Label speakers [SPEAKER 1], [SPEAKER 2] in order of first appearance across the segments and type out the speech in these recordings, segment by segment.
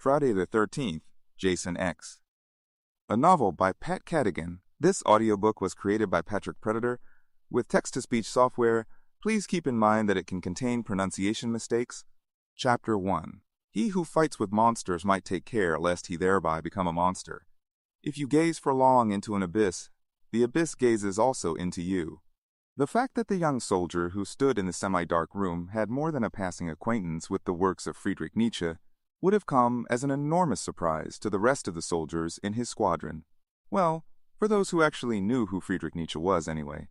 [SPEAKER 1] Friday the 13th, Jason X. A novel by Pat Cadigan. This audiobook was created by Patrick Predator. With text-to-speech software, please keep in mind that it can contain pronunciation mistakes. Chapter 1. He who fights with monsters might take care lest he thereby become a monster. If you gaze for long into an abyss, the abyss gazes also into you. The fact that the young soldier who stood in the semi-dark room had more than a passing acquaintance with the works of Friedrich Nietzsche would have come as an enormous surprise to the rest of the soldiers in his squadron. Well, for those who actually knew who Friedrich Nietzsche was anyway.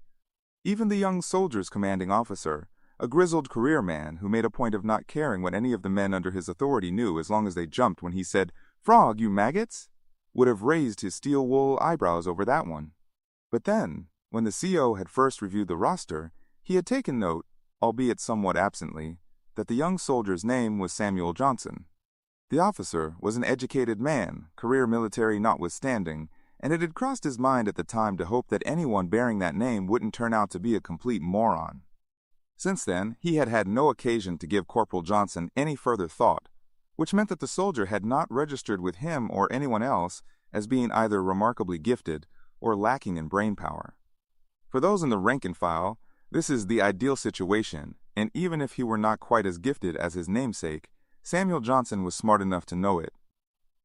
[SPEAKER 1] Even the young soldier's commanding officer, a grizzled career man who made a point of not caring what any of the men under his authority knew as long as they jumped when he said, "Frog, you maggots," would have raised his steel-wool eyebrows over that one. But then, when the CO had first reviewed the roster, he had taken note, albeit somewhat absently, that the young soldier's name was Samuel Johnson. The officer was an educated man, career military notwithstanding, and it had crossed his mind at the time to hope that anyone bearing that name wouldn't turn out to be a complete moron. Since then, he had had no occasion to give Corporal Johnson any further thought, which meant that the soldier had not registered with him or anyone else as being either remarkably gifted or lacking in brain power. For those in the rank and file, this is the ideal situation, and even if he were not quite as gifted as his namesake, Samuel Johnson was smart enough to know it.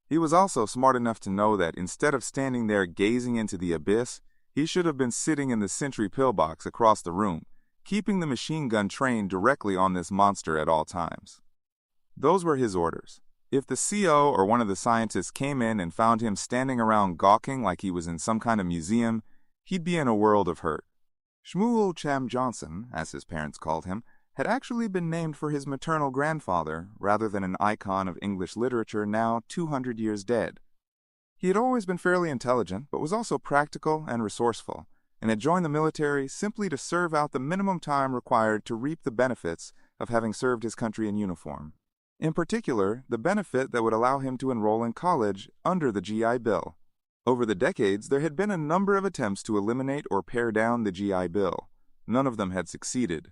[SPEAKER 1] He was also smart enough to know that instead of standing there gazing into the abyss, he should have been sitting in the sentry pillbox across the room, keeping the machine gun trained directly on this monster at all times. Those were his orders. If the CO or one of the scientists came in and found him standing around gawking like he was in some kind of museum, he'd be in a world of hurt. Shmuel Cham Johnson, as his parents called him, had actually been named for his maternal grandfather rather than an icon of English literature now 200 years dead. He had always been fairly intelligent, but was also practical and resourceful, and had joined the military simply to serve out the minimum time required to reap the benefits of having served his country in uniform. In particular, the benefit that would allow him to enroll in college under the GI Bill. Over the decades, there had been a number of attempts to eliminate or pare down the GI Bill. None of them had succeeded.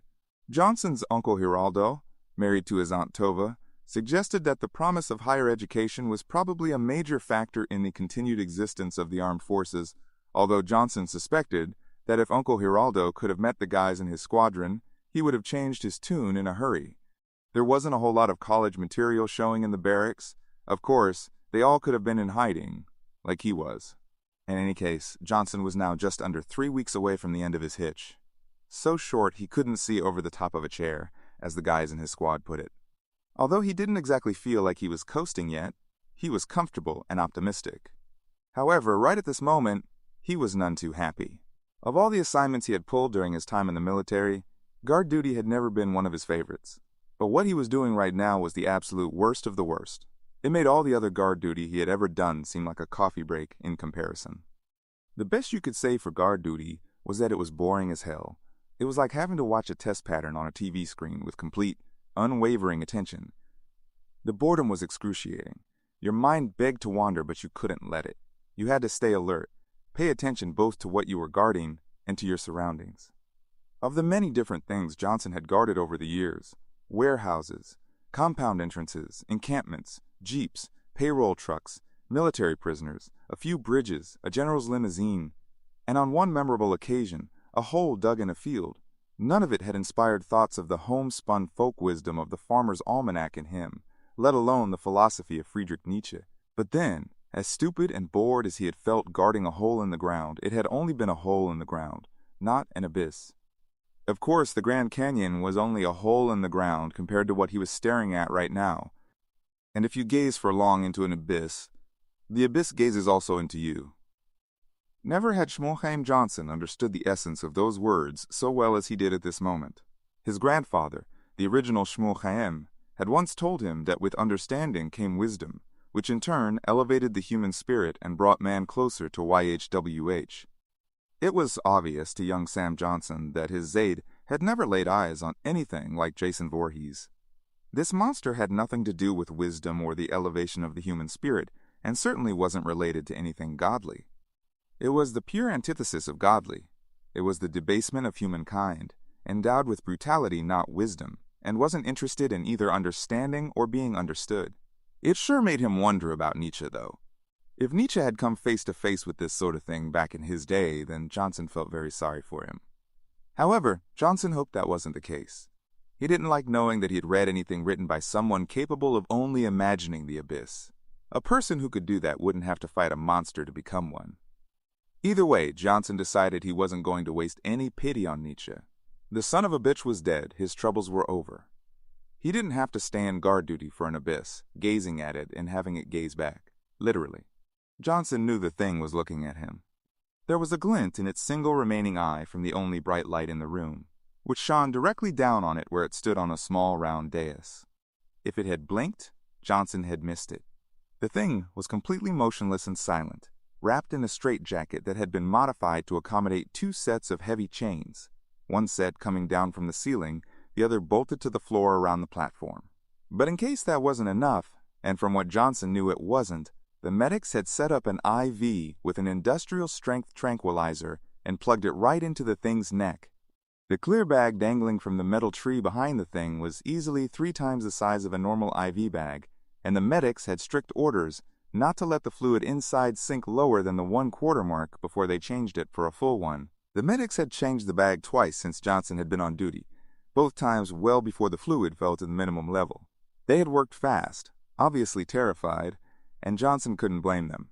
[SPEAKER 1] Johnson's uncle Giraldo, married to his Aunt Tova, suggested that the promise of higher education was probably a major factor in the continued existence of the armed forces, although Johnson suspected that if Uncle Giraldo could have met the guys in his squadron, he would have changed his tune in a hurry. There wasn't a whole lot of college material showing in the barracks. Of course, they all could have been in hiding, like he was. In any case, Johnson was now just under 3 weeks away from the end of his hitch. So short he couldn't see over the top of a chair, as the guys in his squad put it. Although he didn't exactly feel like he was coasting yet, he was comfortable and optimistic. However, right at this moment, he was none too happy. Of all the assignments he had pulled during his time in the military, guard duty had never been one of his favorites. But what he was doing right now was the absolute worst of the worst. It made all the other guard duty he had ever done seem like a coffee break in comparison. The best you could say for guard duty was that it was boring as hell. It was like having to watch a test pattern on a TV screen with complete, unwavering attention. The boredom was excruciating. Your mind begged to wander, but you couldn't let it. You had to stay alert, pay attention both to what you were guarding and to your surroundings. Of the many different things Johnson had guarded over the years, warehouses, compound entrances, encampments, jeeps, payroll trucks, military prisoners, a few bridges, a general's limousine, and on one memorable occasion, a hole dug in a field. None of it had inspired thoughts of the homespun folk wisdom of the farmer's almanac in him, let alone the philosophy of Friedrich Nietzsche. But then, as stupid and bored as he had felt guarding a hole in the ground, it had only been a hole in the ground, not an abyss. Of course, the Grand Canyon was only a hole in the ground compared to what he was staring at right now. And if you gaze for long into an abyss, the abyss gazes also into you. Never had Shmuel Johnson understood the essence of those words so well as he did at this moment. His grandfather, the original Shmuel, had once told him that with understanding came wisdom, which in turn elevated the human spirit and brought man closer to YHWH. It was obvious to young Sam Johnson that his Zaid had never laid eyes on anything like Jason Voorhees. This monster had nothing to do with wisdom or the elevation of the human spirit, and certainly wasn't related to anything godly. It was the pure antithesis of godly. It was the debasement of humankind, endowed with brutality, not wisdom, and wasn't interested in either understanding or being understood. It sure made him wonder about Nietzsche, though. If Nietzsche had come face to face with this sort of thing back in his day, then Johnson felt very sorry for him. However, Johnson hoped that wasn't the case. He didn't like knowing that he had read anything written by someone capable of only imagining the abyss. A person who could do that wouldn't have to fight a monster to become one. Either way, Johnson decided he wasn't going to waste any pity on Nietzsche. The son of a bitch was dead, his troubles were over. He didn't have to stand guard duty for an abyss, gazing at it and having it gaze back, literally. Johnson knew the thing was looking at him. There was a glint in its single remaining eye from the only bright light in the room, which shone directly down on it where it stood on a small round dais. If it had blinked, Johnson had missed it. The thing was completely motionless and silent, wrapped in a straitjacket that had been modified to accommodate 2 sets of heavy chains, one set coming down from the ceiling, the other bolted to the floor around the platform. But in case that wasn't enough, and from what Johnson knew it wasn't, the medics had set up an IV with an industrial-strength tranquilizer and plugged it right into the thing's neck. The clear bag dangling from the metal tree behind the thing was easily 3 times the size of a normal IV bag, and the medics had strict orders not to let the fluid inside sink lower than the 1/4 mark before they changed it for a full one. The medics had changed the bag twice since Johnson had been on duty, both times well before the fluid fell to the minimum level. They had worked fast, obviously terrified, and Johnson couldn't blame them.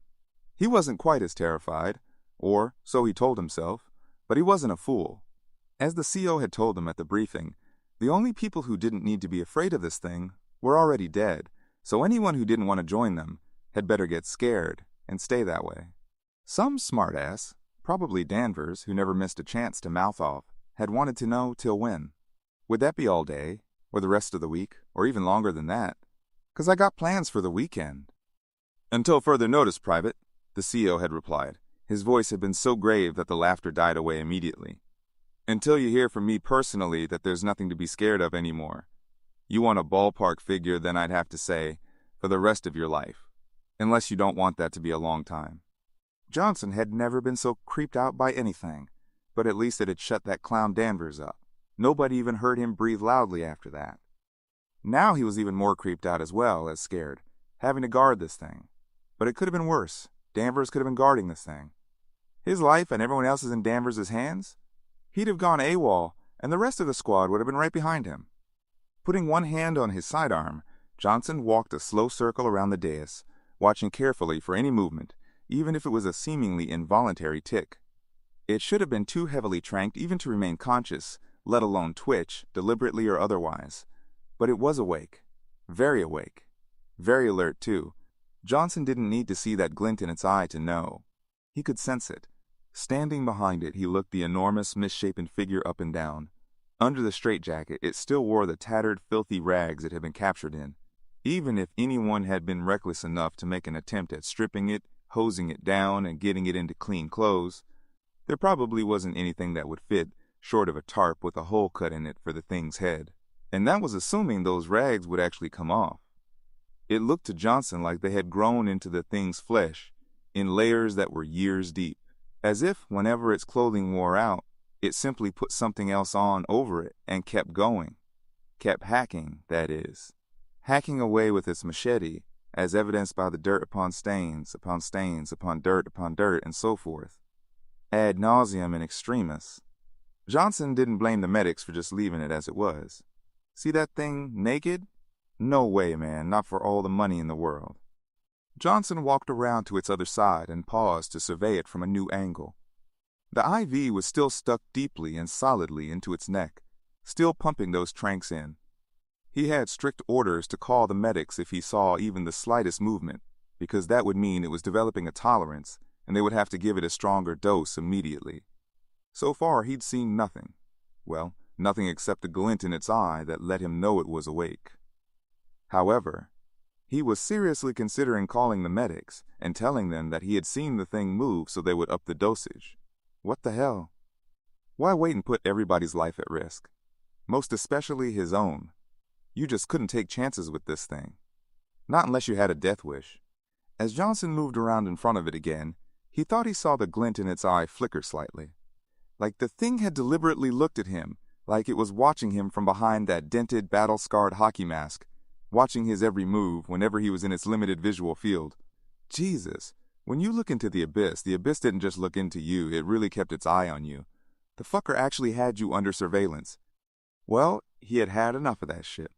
[SPEAKER 1] He wasn't quite as terrified, or so he told himself, but he wasn't a fool. As the CO had told him at the briefing, the only people who didn't need to be afraid of this thing were already dead, so anyone who didn't want to join them had better get scared and stay that way. Some smartass, probably Danvers, who never missed a chance to mouth off, had wanted to know till when. Would that be all day, or the rest of the week, or even longer than that? 'Cause I got plans for the weekend. Until further notice, Private, the CO had replied. His voice had been so grave that the laughter died away immediately. Until you hear from me personally that there's nothing to be scared of anymore. You want a ballpark figure, then I'd have to say, for the rest of your life. Unless you don't want that to be a long time. Johnson had never been so creeped out by anything, but at least it had shut that clown Danvers up. Nobody even heard him breathe loudly after that. Now he was even more creeped out as well as scared, having to guard this thing. But it could have been worse. Danvers could have been guarding this thing. His life and everyone else's in Danvers' hands? He'd have gone AWOL, and the rest of the squad would have been right behind him. Putting one hand on his sidearm, Johnson walked a slow circle around the dais, watching carefully for any movement, even if it was a seemingly involuntary tick. It should have been too heavily tranked even to remain conscious, let alone twitch, deliberately or otherwise. But it was awake. Very alert, too. Johnson didn't need to see that glint in its eye to know. He could sense it. Standing behind it, he looked the enormous, misshapen figure up and down. Under the straitjacket, it still wore the tattered, filthy rags it had been captured in. Even if anyone had been reckless enough to make an attempt at stripping it, hosing it down, and getting it into clean clothes, there probably wasn't anything that would fit, short of a tarp with a hole cut in it for the thing's head. And that was assuming those rags would actually come off. It looked to Johnson like they had grown into the thing's flesh, in layers that were years deep, as if, whenever its clothing wore out, it simply put something else on over it and kept going. Kept hacking, that is. Hacking away with its machete, as evidenced by the dirt upon stains, upon dirt, and so forth. Ad nauseam in extremis. Johnson didn't blame the medics for just leaving it as it was. See that thing naked? No way, man, not for all the money in the world. Johnson walked around to its other side and paused to survey it from a new angle. The IV was still stuck deeply and solidly into its neck, still pumping those tranks in. He had strict orders to call the medics if he saw even the slightest movement, because that would mean it was developing a tolerance, and they would have to give it a stronger dose immediately. So far, he'd seen nothing. Well, nothing except the glint in its eye that let him know it was awake. However, he was seriously considering calling the medics and telling them that he had seen the thing move so they would up the dosage. What the hell? Why wait and put everybody's life at risk? Most especially his own. You just couldn't take chances with this thing. Not unless you had a death wish. As Johnson moved around in front of it again, he thought he saw the glint in its eye flicker slightly. Like the thing had deliberately looked at him, like it was watching him from behind that dented, battle-scarred hockey mask, watching his every move whenever he was in its limited visual field. Jesus, when you look into the abyss didn't just look into you, it really kept its eye on you. The fucker actually had you under surveillance. Well, he had had enough of that shit.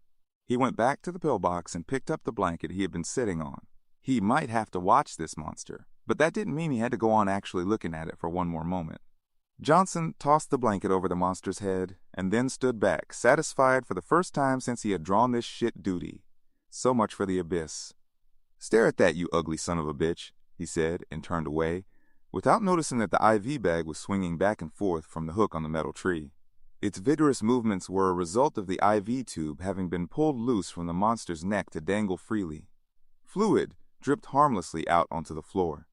[SPEAKER 1] He went back to the pillbox and picked up the blanket he had been sitting on. He might have to watch this monster, but that didn't mean he had to go on actually looking at it for one more moment. Johnson tossed the blanket over the monster's head and then stood back, satisfied for the first time since he had drawn this shit duty. So much for the abyss. "Stare at that, you ugly son of a bitch," he said, and turned away, without noticing that the IV bag was swinging back and forth from the hook on the metal tree. Its vigorous movements were a result of the IV tube having been pulled loose from the monster's neck to dangle freely. Fluid dripped harmlessly out onto the floor.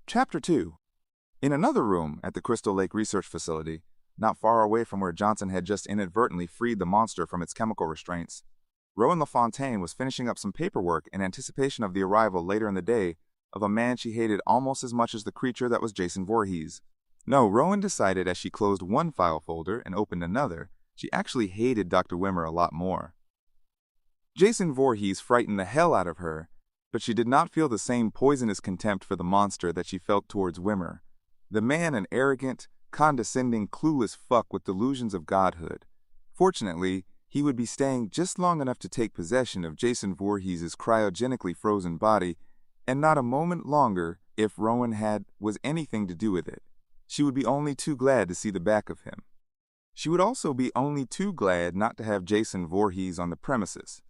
[SPEAKER 1] Chapter 2. In another room at the Crystal Lake Research Facility, not far away from where Johnson had just inadvertently freed the monster from its chemical restraints, Rowan LaFontaine was finishing up some paperwork in anticipation of the arrival later in the day of a man she hated almost as much as the creature that was Jason Voorhees. No, Rowan decided as she closed one file folder and opened another, she actually hated Dr. Wimmer a lot more. Jason Voorhees frightened the hell out of her, but she did not feel the same poisonous contempt for the monster that she felt towards Wimmer. The man an arrogant, condescending, clueless fuck with delusions of godhood. Fortunately, he would be staying just long enough to take possession of Jason Voorhees' cryogenically frozen body, and not a moment longer if Rowan was anything to do with it. She would be only too glad to see the back of him. She would also be only too glad not to have Jason Voorhees on the premises.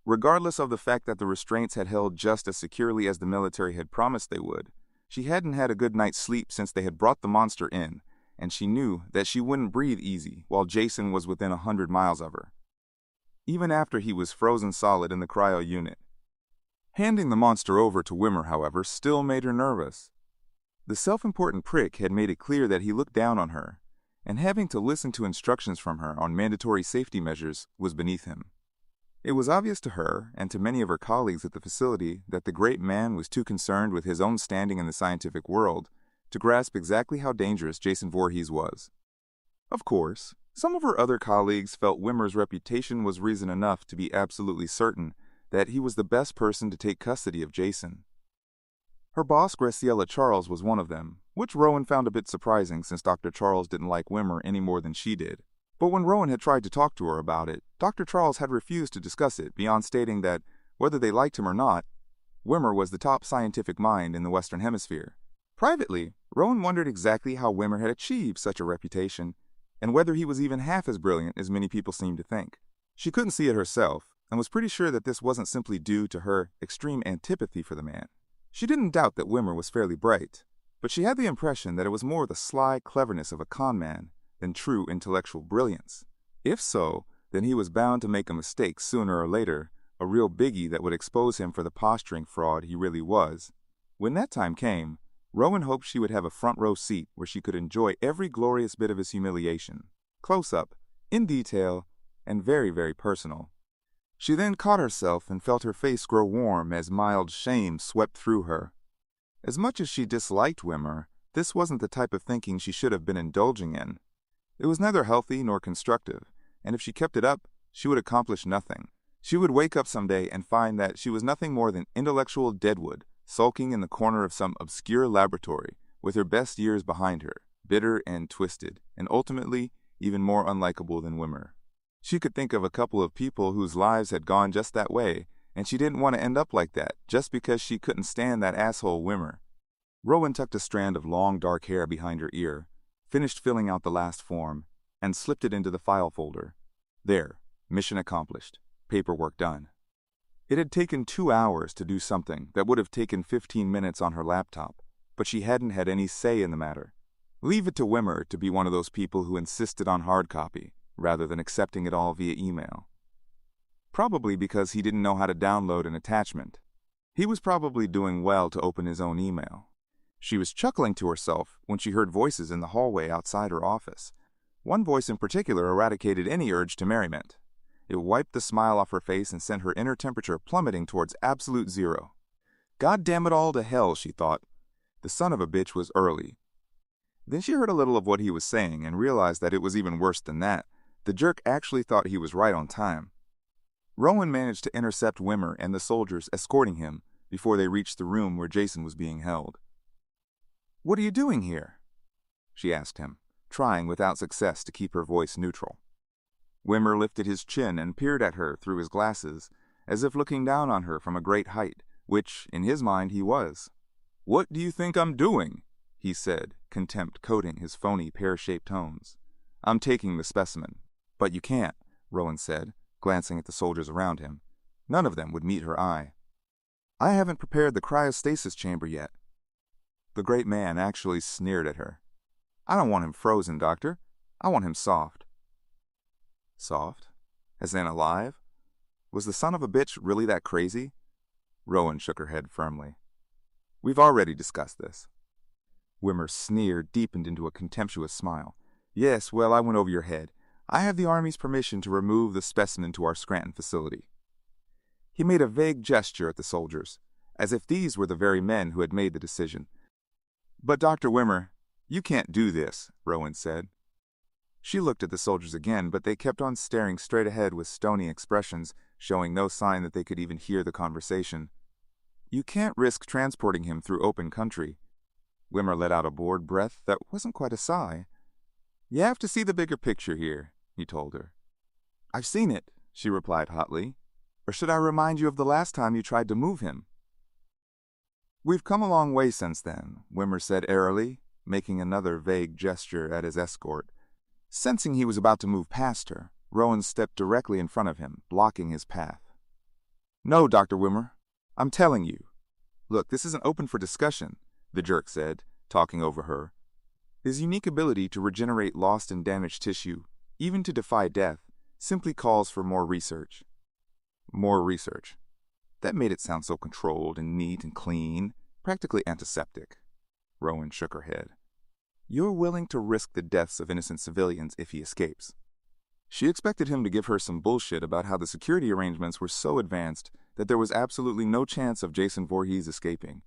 [SPEAKER 1] Regardless of the fact that the restraints had held just as securely as the military had promised they would, she hadn't had a good night's sleep since they had brought the monster in, and she knew that she wouldn't breathe easy while Jason was within 100 miles of her. Even after he was frozen solid in the cryo unit. Handing the monster over to Wimmer, however, still made her nervous. The self-important prick had made it clear that he looked down on her, and having to listen to instructions from her on mandatory safety measures was beneath him. It was obvious to her and to many of her colleagues at the facility that the great man was too concerned with his own standing in the scientific world to grasp exactly how dangerous Jason Voorhees was. Of course, some of her other colleagues felt Wimmer's reputation was reason enough to be absolutely certain that he was the best person to take custody of Jason. Her boss, Graciela Charles, was one of them, which Rowan found a bit surprising since Dr. Charles didn't like Wimmer any more than she did. But when Rowan had tried to talk to her about it, Dr. Charles had refused to discuss it beyond stating that, whether they liked him or not, Wimmer was the top scientific mind in the Western Hemisphere. Privately, Rowan wondered exactly how Wimmer had achieved such a reputation, and whether he was even half as brilliant as many people seemed to think. She couldn't see it herself, and was pretty sure that this wasn't simply due to her extreme antipathy for the man. She didn't doubt that Wimmer was fairly bright, but she had the impression that it was more the sly cleverness of a con man than true intellectual brilliance. If so, then he was bound to make a mistake sooner or later, a real biggie that would expose him for the posturing fraud he really was. When that time came, Rowan hoped she would have a front row seat where she could enjoy every glorious bit of his humiliation, close up, in detail, and very, very personal. She then caught herself and felt her face grow warm as mild shame swept through her. As much as she disliked Wimmer, this wasn't the type of thinking she should have been indulging in. It was neither healthy nor constructive, and if she kept it up, she would accomplish nothing. She would wake up someday and find that she was nothing more than intellectual deadwood, sulking in the corner of some obscure laboratory, with her best years behind her, bitter and twisted, and ultimately even more unlikable than Wimmer. She could think of a couple of people whose lives had gone just that way, and she didn't want to end up like that, just because she couldn't stand that asshole Wimmer. Rowan tucked a strand of long dark hair behind her ear, finished filling out the last form, and slipped it into the file folder. There, mission accomplished, paperwork done. It had taken 2 hours to do something that would have taken 15 minutes on her laptop, but she hadn't had any say in the matter. Leave it to Wimmer to be one of those people who insisted on hard copy, rather than accepting it all via email. Probably because he didn't know how to download an attachment. He was probably doing well to open his own email. She was chuckling to herself when she heard voices in the hallway outside her office. One voice in particular eradicated any urge to merriment. It wiped the smile off her face and sent her inner temperature plummeting towards absolute zero. God damn it all to hell, she thought. The son of a bitch was early. Then she heard a little of what he was saying and realized that it was even worse than that. The jerk actually thought he was right on time. Rowan managed to intercept Wimmer and the soldiers escorting him before they reached the room where Jason was being held. "What are you doing here?" she asked him, trying without success to keep her voice neutral. Wimmer lifted his chin and peered at her through his glasses, as if looking down on her from a great height, which, in his mind, he was. "What do you think I'm doing?" he said, contempt coating his phony pear-shaped tones. "I'm taking the specimen." "But you can't," Rowan said, glancing at the soldiers around him. None of them would meet her eye. "I haven't prepared the cryostasis chamber yet." The great man actually sneered at her. "I don't want him frozen, Doctor. I want him soft." Soft? As in alive? Was the son of a bitch really that crazy? Rowan shook her head firmly. "We've already discussed this." Wimmer's sneer deepened into a contemptuous smile. "Yes, well, I went over your head. I have the Army's permission to remove the specimen to our Scranton facility." He made a vague gesture at the soldiers, as if these were the very men who had made the decision. "But Dr. Wimmer, you can't do this," Rowan said. She looked at the soldiers again, but they kept on staring straight ahead with stony expressions, showing no sign that they could even hear the conversation. "You can't risk transporting him through open country." Wimmer let out a bored breath that wasn't quite a sigh. "You have to see the bigger picture here," he told her. "I've seen it," she replied hotly. "Or should I remind you of the last time you tried to move him?" "We've come a long way since then," Wimmer said airily, making another vague gesture at his escort. Sensing he was about to move past her, Rowan stepped directly in front of him, blocking his path. "No, Dr. Wimmer, I'm telling you." "Look, this isn't open for discussion," the jerk said, talking over her. "His unique ability to regenerate lost and damaged tissue, even to defy death, simply calls for more research." More research. That made it sound so controlled and neat and clean, practically antiseptic. Rowan shook her head. "You're willing to risk the deaths of innocent civilians if he escapes." She expected him to give her some bullshit about how the security arrangements were so advanced that there was absolutely no chance of Jason Voorhees escaping.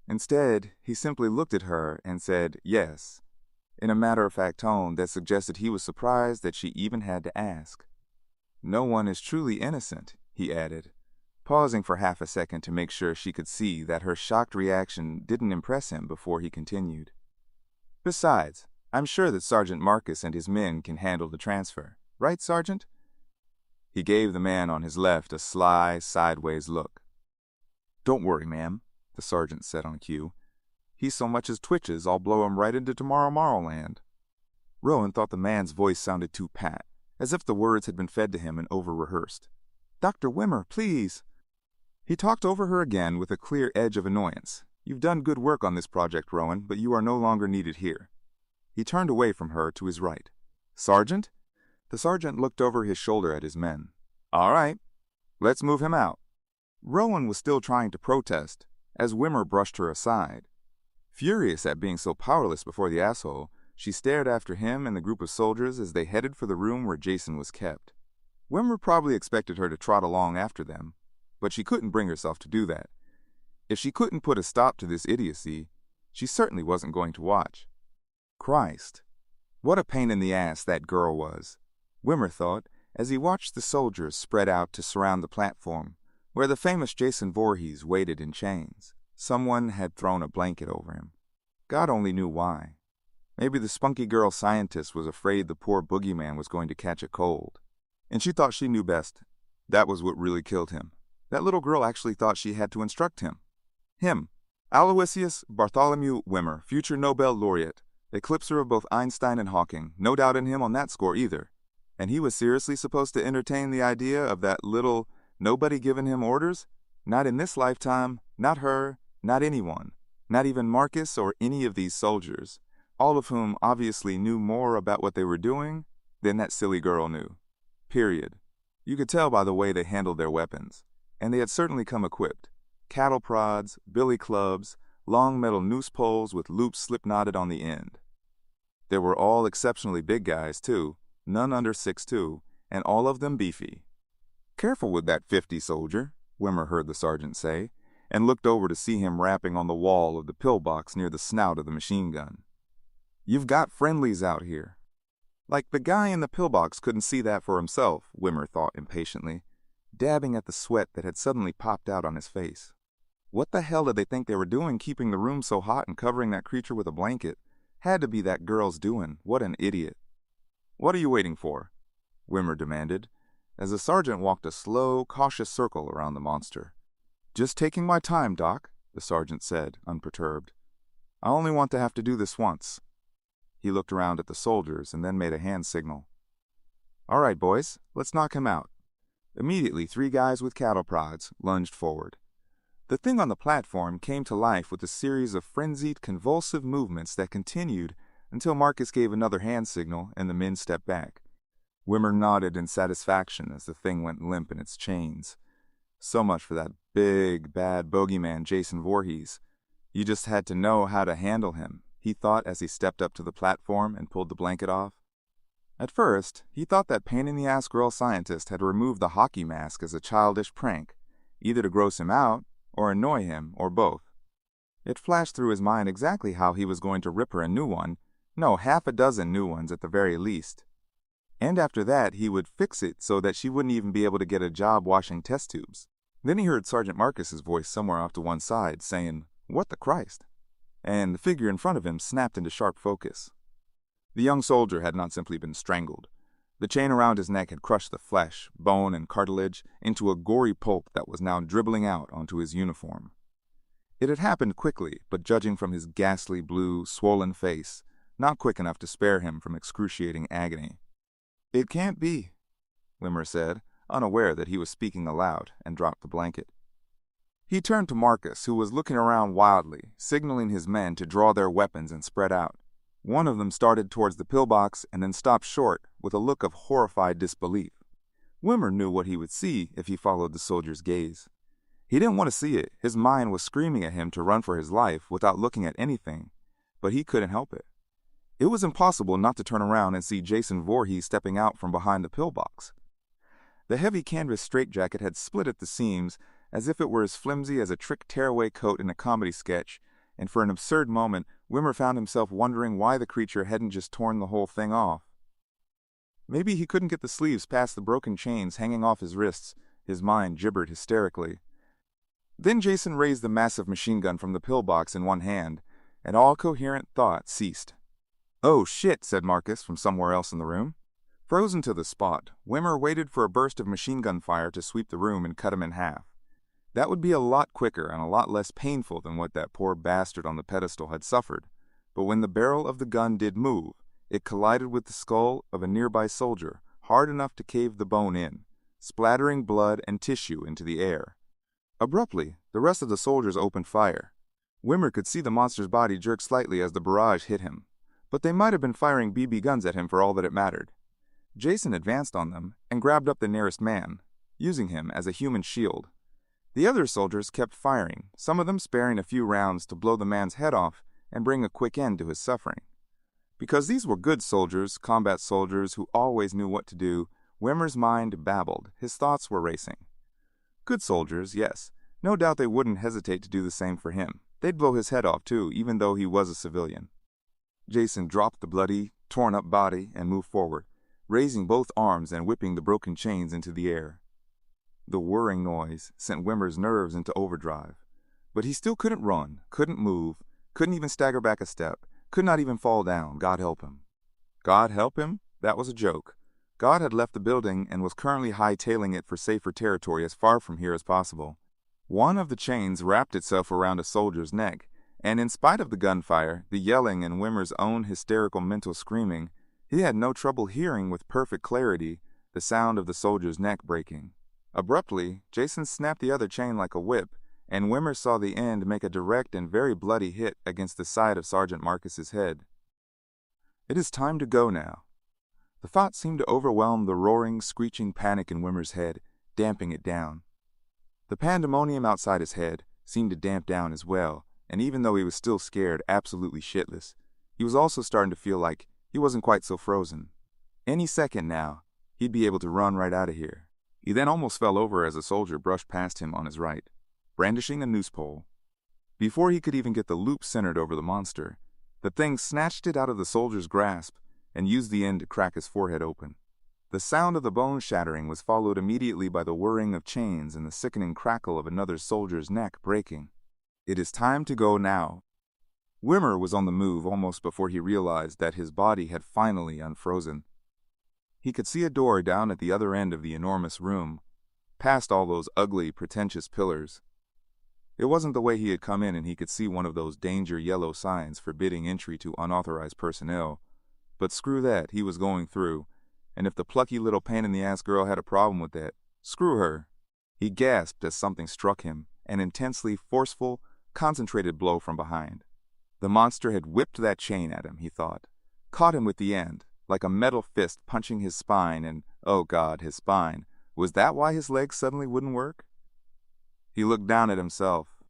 [SPEAKER 1] Instead, he simply looked at her and said yes, in a matter-of-fact tone that suggested he was surprised that she even had to ask. "No one is truly innocent," he added, pausing for half a second to make sure she could see that her shocked reaction didn't impress him before he continued. "Besides, I'm sure that Sergeant Marcus and his men can handle the transfer. Right, Sergeant?" He gave the man on his left a sly, sideways look. "Don't worry, ma'am," the sergeant said on cue. "He so much as twitches, I'll blow him right into Tomorrow-Morrowland." Rowan thought the man's voice sounded too pat, as if the words had been fed to him and over-rehearsed. "Dr. Wimmer, please." He talked over her again with a clear edge of annoyance. "You've done good work on this project, Rowan, but you are no longer needed here." He turned away from her to his right. "Sergeant?" The sergeant looked over his shoulder at his men. "All right, let's move him out." Rowan was still trying to protest, as Wimmer brushed her aside. Furious at being so powerless before the asshole, she stared after him and the group of soldiers as they headed for the room where Jason was kept. Wimmer probably expected her to trot along after them, but she couldn't bring herself to do that. If she couldn't put a stop to this idiocy, she certainly wasn't going to watch. Christ, what a pain in the ass that girl was, Wimmer thought as he watched the soldiers spread out to surround the platform where the famous Jason Voorhees waited in chains. Someone had thrown a blanket over him. God only knew why. Maybe the spunky girl scientist was afraid the poor boogeyman was going to catch a cold. And she thought she knew best. That was what really killed him. That little girl actually thought she had to instruct him. Him, Aloysius Bartholomew Wimmer, future Nobel laureate, eclipser of both Einstein and Hawking, no doubt in him on that score either. And he was seriously supposed to entertain the idea of that little nobody giving him orders? Not in this lifetime, not her, not anyone, not even Marcus or any of these soldiers, all of whom obviously knew more about what they were doing than that silly girl knew. Period. You could tell by the way they handled their weapons, and they had certainly come equipped. Cattle prods, billy clubs, long metal noose poles with loops slip-knotted on the end. They were all exceptionally big guys, too, none under 6'2", and all of them beefy. "Careful with that 50, soldier," Wimmer heard the sergeant say, and looked over to see him rapping on the wall of the pillbox near the snout of the machine gun. "You've got friendlies out here." Like the guy in the pillbox couldn't see that for himself, Wimmer thought impatiently. dabbing at the sweat that had suddenly popped out on his face. What the hell did they think they were doing keeping the room so hot and covering that creature with a blanket? Had to be that girl's doing. What an idiot. "What are you waiting for?" Wimmer demanded, as the sergeant walked a slow, cautious circle around the monster. "Just taking my time, Doc," the sergeant said, unperturbed. "I only want to have to do this once." He looked around at the soldiers and then made a hand signal. "All right, boys, let's knock him out." Immediately, 3 guys with cattle prods lunged forward. The thing on the platform came to life with a series of frenzied, convulsive movements that continued until Marcus gave another hand signal and the men stepped back. Wimmer nodded in satisfaction as the thing went limp in its chains. So much for that big, bad bogeyman Jason Voorhees. You just had to know how to handle him, he thought as he stepped up to the platform and pulled the blanket off. At first, he thought that pain-in-the-ass girl scientist had removed the hockey mask as a childish prank, either to gross him out or annoy him, or both. It flashed through his mind exactly how he was going to rip her a new one, no, 6 new ones at the very least. And after that, he would fix it so that she wouldn't even be able to get a job washing test tubes. Then he heard Sergeant Marcus's voice somewhere off to one side, saying, "What the Christ?" And the figure in front of him snapped into sharp focus. The young soldier had not simply been strangled. The chain around his neck had crushed the flesh, bone, and cartilage into a gory pulp that was now dribbling out onto his uniform. It had happened quickly, but judging from his ghastly blue, swollen face, not quick enough to spare him from excruciating agony. "It can't be," Wimmer said, unaware that he was speaking aloud, and dropped the blanket. He turned to Marcus, who was looking around wildly, signaling his men to draw their weapons and spread out. One of them started towards the pillbox and then stopped short with a look of horrified disbelief. Wimmer knew what he would see if he followed the soldier's gaze. He didn't want to see it. His mind was screaming at him to run for his life without looking at anything, but he couldn't help it. It was impossible not to turn around and see Jason Voorhees stepping out from behind the pillbox. The heavy canvas straitjacket had split at the seams as if it were as flimsy as a trick tearaway coat in a comedy sketch, and for an absurd moment, Wimmer found himself wondering why the creature hadn't just torn the whole thing off. Maybe he couldn't get the sleeves past the broken chains hanging off his wrists. His mind gibbered hysterically. Then Jason raised the massive machine gun from the pillbox in one hand, and all coherent thought ceased. "Oh, shit," said Marcus from somewhere else in the room. Frozen to the spot, Wimmer waited for a burst of machine gun fire to sweep the room and cut him in half. That would be a lot quicker and a lot less painful than what that poor bastard on the pedestal had suffered. But when the barrel of the gun did move, it collided with the skull of a nearby soldier, hard enough to cave the bone in, splattering blood and tissue into the air. Abruptly, the rest of the soldiers opened fire. Wimmer could see the monster's body jerk slightly as the barrage hit him, but they might have been firing BB guns at him for all that it mattered. Jason advanced on them and grabbed up the nearest man, using him as a human shield. The other soldiers kept firing, some of them sparing a few rounds to blow the man's head off and bring a quick end to his suffering. Because these were good soldiers, combat soldiers who always knew what to do, Wimmer's mind babbled, his thoughts were racing. Good soldiers, yes. No doubt they wouldn't hesitate to do the same for him. They'd blow his head off too, even though he was a civilian. Jason dropped the bloody, torn-up body and moved forward, raising both arms and whipping the broken chains into the air. The whirring noise sent Wimmer's nerves into overdrive, but he still couldn't run, couldn't move, couldn't even stagger back a step, could not even fall down, God help him. God help him? That was a joke. God had left the building and was currently hightailing it for safer territory as far from here as possible. One of the chains wrapped itself around a soldier's neck, and in spite of the gunfire, the yelling, and Wimmer's own hysterical mental screaming, he had no trouble hearing with perfect clarity the sound of the soldier's neck breaking. Abruptly, Jason snapped the other chain like a whip, and Wimmer saw the end make a direct and very bloody hit against the side of Sergeant Marcus's head. It is time to go now. The thought seemed to overwhelm the roaring, screeching panic in Wimmer's head, damping it down. The pandemonium outside his head seemed to damp down as well, and even though he was still scared, absolutely shitless, he was also starting to feel like he wasn't quite so frozen. Any second now, he'd be able to run right out of here. He then almost fell over as a soldier brushed past him on his right, brandishing a noose pole. Before he could even get the loop centered over the monster, the thing snatched it out of the soldier's grasp and used the end to crack his forehead open. The sound of the bone shattering was followed immediately by the whirring of chains and the sickening crackle of another soldier's neck breaking. "It is time to go now." Wimmer was on the move almost before he realized that his body had finally unfrozen. He could see a door down at the other end of the enormous room, past all those ugly, pretentious pillars. It wasn't the way he had come in, and he could see one of those danger yellow signs forbidding entry to unauthorized personnel. But screw that, he was going through, and if the plucky little pain-in-the-ass girl had a problem with that, screw her. He gasped as something struck him, an intensely forceful, concentrated blow from behind. The monster had whipped that chain at him, he thought, caught him with the end, like a metal fist punching his spine, and, oh God, his spine. Was that why his legs suddenly wouldn't work? He looked down at himself.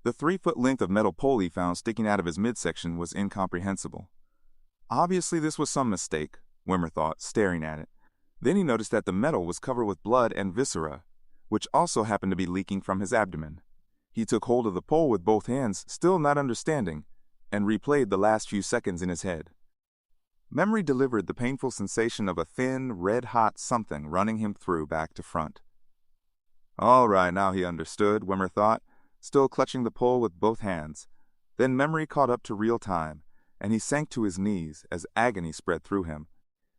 [SPEAKER 1] The 3-foot length of metal pole he found sticking out of his midsection was incomprehensible. Obviously this was some mistake, Wimmer thought, staring at it. Then he noticed that the metal was covered with blood and viscera, which also happened to be leaking from his abdomen. He took hold of the pole with both hands, still not understanding, and replayed the last few seconds in his head. Memory delivered the painful sensation of a thin, red-hot something running him through back to front. All right, now he understood, Wimmer thought, still clutching the pole with both hands. Then memory caught up to real time, and he sank to his knees as agony spread through him.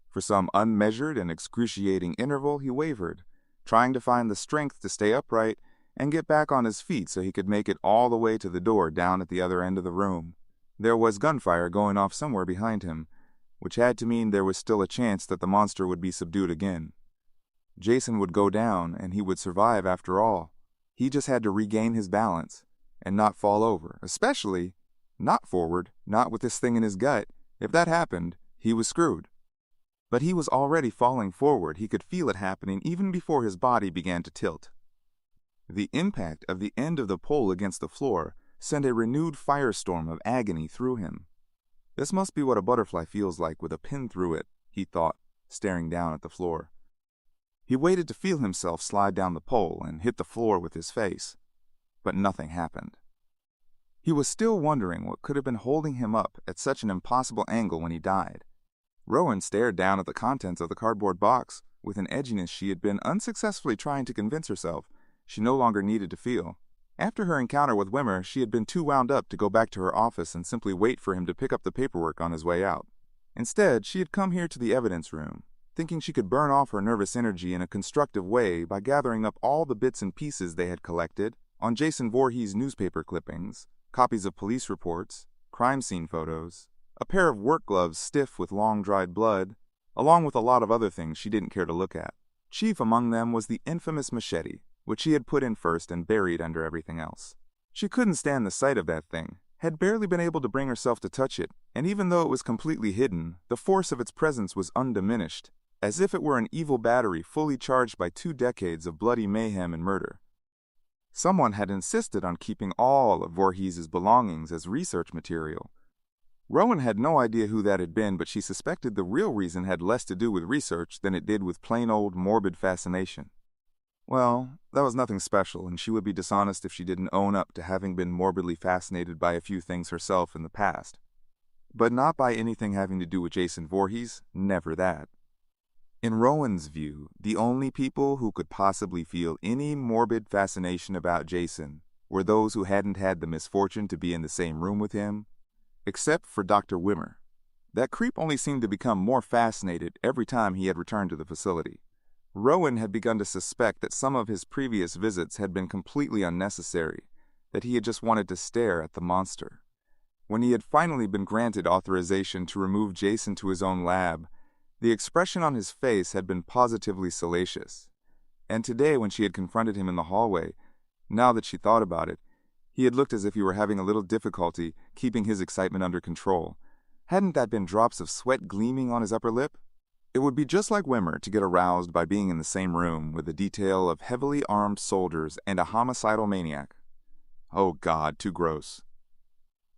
[SPEAKER 1] For some unmeasured and excruciating interval he wavered, trying to find the strength to stay upright and get back on his feet so he could make it all the way to the door down at the other end of the room. There was gunfire going off somewhere behind him, which had to mean there was still a chance that the monster would be subdued again. Jason would go down, and he would survive after all. He just had to regain his balance and not fall over, especially not forward, not with this thing in his gut. If that happened, he was screwed. But he was already falling forward. He could feel it happening even before his body began to tilt. The impact of the end of the pole against the floor sent a renewed firestorm of agony through him. This must be what a butterfly feels like with a pin through it, he thought, staring down at the floor. He waited to feel himself slide down the pole and hit the floor with his face, but nothing happened. He was still wondering what could have been holding him up at such an impossible angle when he died. Rowan stared down at the contents of the cardboard box with an edginess she had been unsuccessfully trying to convince herself she no longer needed to feel. After her encounter with Wimmer, she had been too wound up to go back to her office and simply wait for him to pick up the paperwork on his way out. Instead, she had come here to the evidence room, thinking she could burn off her nervous energy in a constructive way by gathering up all the bits and pieces they had collected on Jason Voorhees' newspaper clippings, copies of police reports, crime scene photos, a pair of work gloves stiff with long-dried blood, along with a lot of other things she didn't care to look at. Chief among them was the infamous machete, which she had put in first and buried under everything else. She couldn't stand the sight of that thing, had barely been able to bring herself to touch it, and even though it was completely hidden, the force of its presence was undiminished, as if it were an evil battery fully charged by 2 decades of bloody mayhem and murder. Someone had insisted on keeping all of Voorhees' belongings as research material. Rowan had no idea who that had been, but she suspected the real reason had less to do with research than it did with plain old morbid fascination. Well, that was nothing special, and she would be dishonest if she didn't own up to having been morbidly fascinated by a few things herself in the past. But not by anything having to do with Jason Voorhees, never that. In Rowan's view, the only people who could possibly feel any morbid fascination about Jason were those who hadn't had the misfortune to be in the same room with him, except for Dr. Wimmer. That creep only seemed to become more fascinated every time he had returned to the facility. Rowan had begun to suspect that some of his previous visits had been completely unnecessary, that he had just wanted to stare at the monster. When he had finally been granted authorization to remove Jason to his own lab, the expression on his face had been positively salacious. And today, when she had confronted him in the hallway, now that she thought about it, he had looked as if he were having a little difficulty keeping his excitement under control. Hadn't that been drops of sweat gleaming on his upper lip? It would be just like Wimmer to get aroused by being in the same room with a detail of heavily armed soldiers and a homicidal maniac. Oh God, too gross.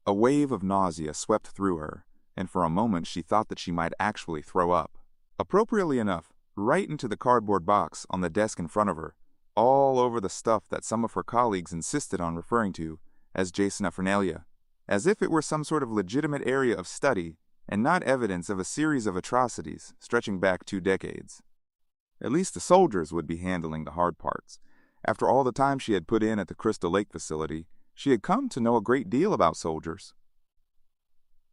[SPEAKER 1] A wave of nausea swept through her, and for a moment she thought that she might actually throw up. Appropriately enough, right into the cardboard box on the desk in front of her, all over the stuff that some of her colleagues insisted on referring to as Jasonaphernalia, as if it were some sort of legitimate area of study and not evidence of a series of atrocities stretching back 2 decades. At least the soldiers would be handling the hard parts. After all the time she had put in at the Crystal Lake facility, she had come to know a great deal about soldiers.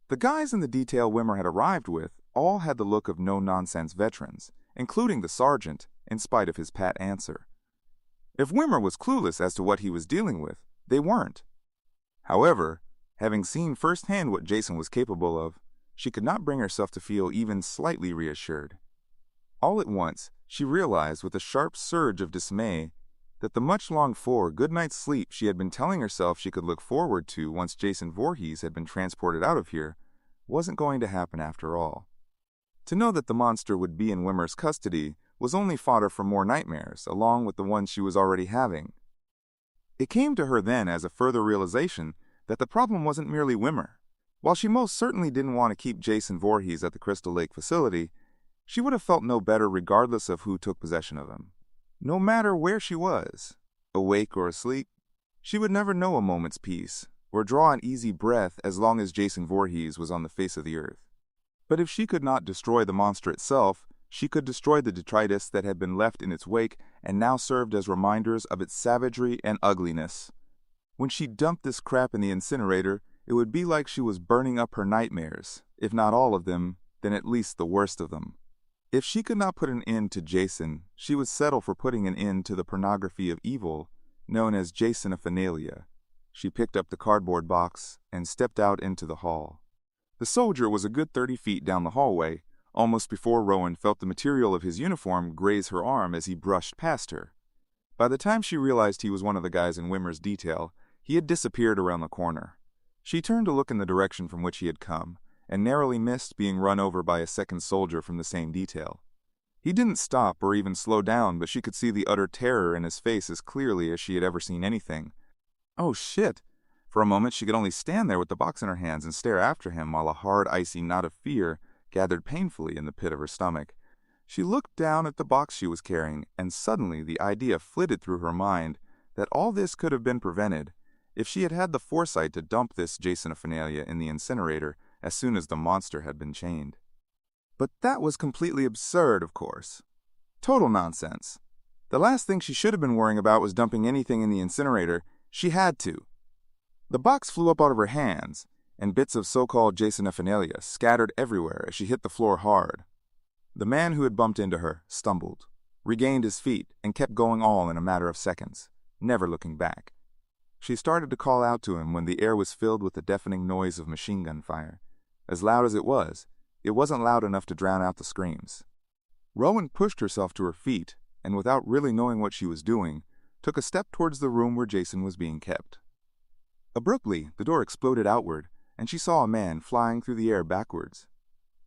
[SPEAKER 1] The guys in the detail Wimmer had arrived with all had the look of no-nonsense veterans, including the sergeant, in spite of his pat answer. If Wimmer was clueless as to what he was dealing with, they weren't. However, having seen firsthand what Jason was capable of, she could not bring herself to feel even slightly reassured. All at once, she realized with a sharp surge of dismay that the much-longed-for good night's sleep she had been telling herself she could look forward to once Jason Voorhees had been transported out of here wasn't going to happen after all. To know that the monster would be in Wimmer's custody was only fodder for more nightmares, along with the ones she was already having. It came to her then as a further realization that the problem wasn't merely Wimmer. While she most certainly didn't want to keep Jason Voorhees at the Crystal Lake facility, she would have felt no better regardless of who took possession of him. No matter where she was, awake or asleep, she would never know a moment's peace or draw an easy breath as long as Jason Voorhees was on the face of the earth. But if she could not destroy the monster itself, she could destroy the detritus that had been left in its wake and now served as reminders of its savagery and ugliness. When she dumped this crap in the incinerator, it would be like she was burning up her nightmares, if not all of them, then at least the worst of them. If she could not put an end to Jason, she would settle for putting an end to the pornography of evil known as Jasonophilia. She picked up the cardboard box and stepped out into the hall. The soldier was a good 30 feet down the hallway, almost before Rowan felt the material of his uniform graze her arm as he brushed past her. By the time she realized he was one of the guys in Wimmer's detail, he had disappeared around the corner. She turned to look in the direction from which he had come, and narrowly missed being run over by a second soldier from the same detail. He didn't stop or even slow down, but she could see the utter terror in his face as clearly as she had ever seen anything. Oh shit! For a moment she could only stand there with the box in her hands and stare after him while a hard, icy knot of fear gathered painfully in the pit of her stomach. She looked down at the box she was carrying, and suddenly the idea flitted through her mind that all this could have been prevented if she had had the foresight to dump this Jasonophilia in the incinerator as soon as the monster had been chained. But that was completely absurd, of course. Total nonsense. The last thing she should have been worrying about was dumping anything in the incinerator. She had to. The box flew up out of her hands, and bits of so-called Jasonophilia scattered everywhere as she hit the floor hard. The man who had bumped into her stumbled, regained his feet, and kept going all in a matter of seconds, never looking back. She started to call out to him when the air was filled with the deafening noise of machine gun fire. As loud as it wasn't loud enough to drown out the screams. Rowan pushed herself to her feet, and without really knowing what she was doing, took a step towards the room where Jason was being kept. Abruptly, the door exploded outward, and she saw a man flying through the air backwards.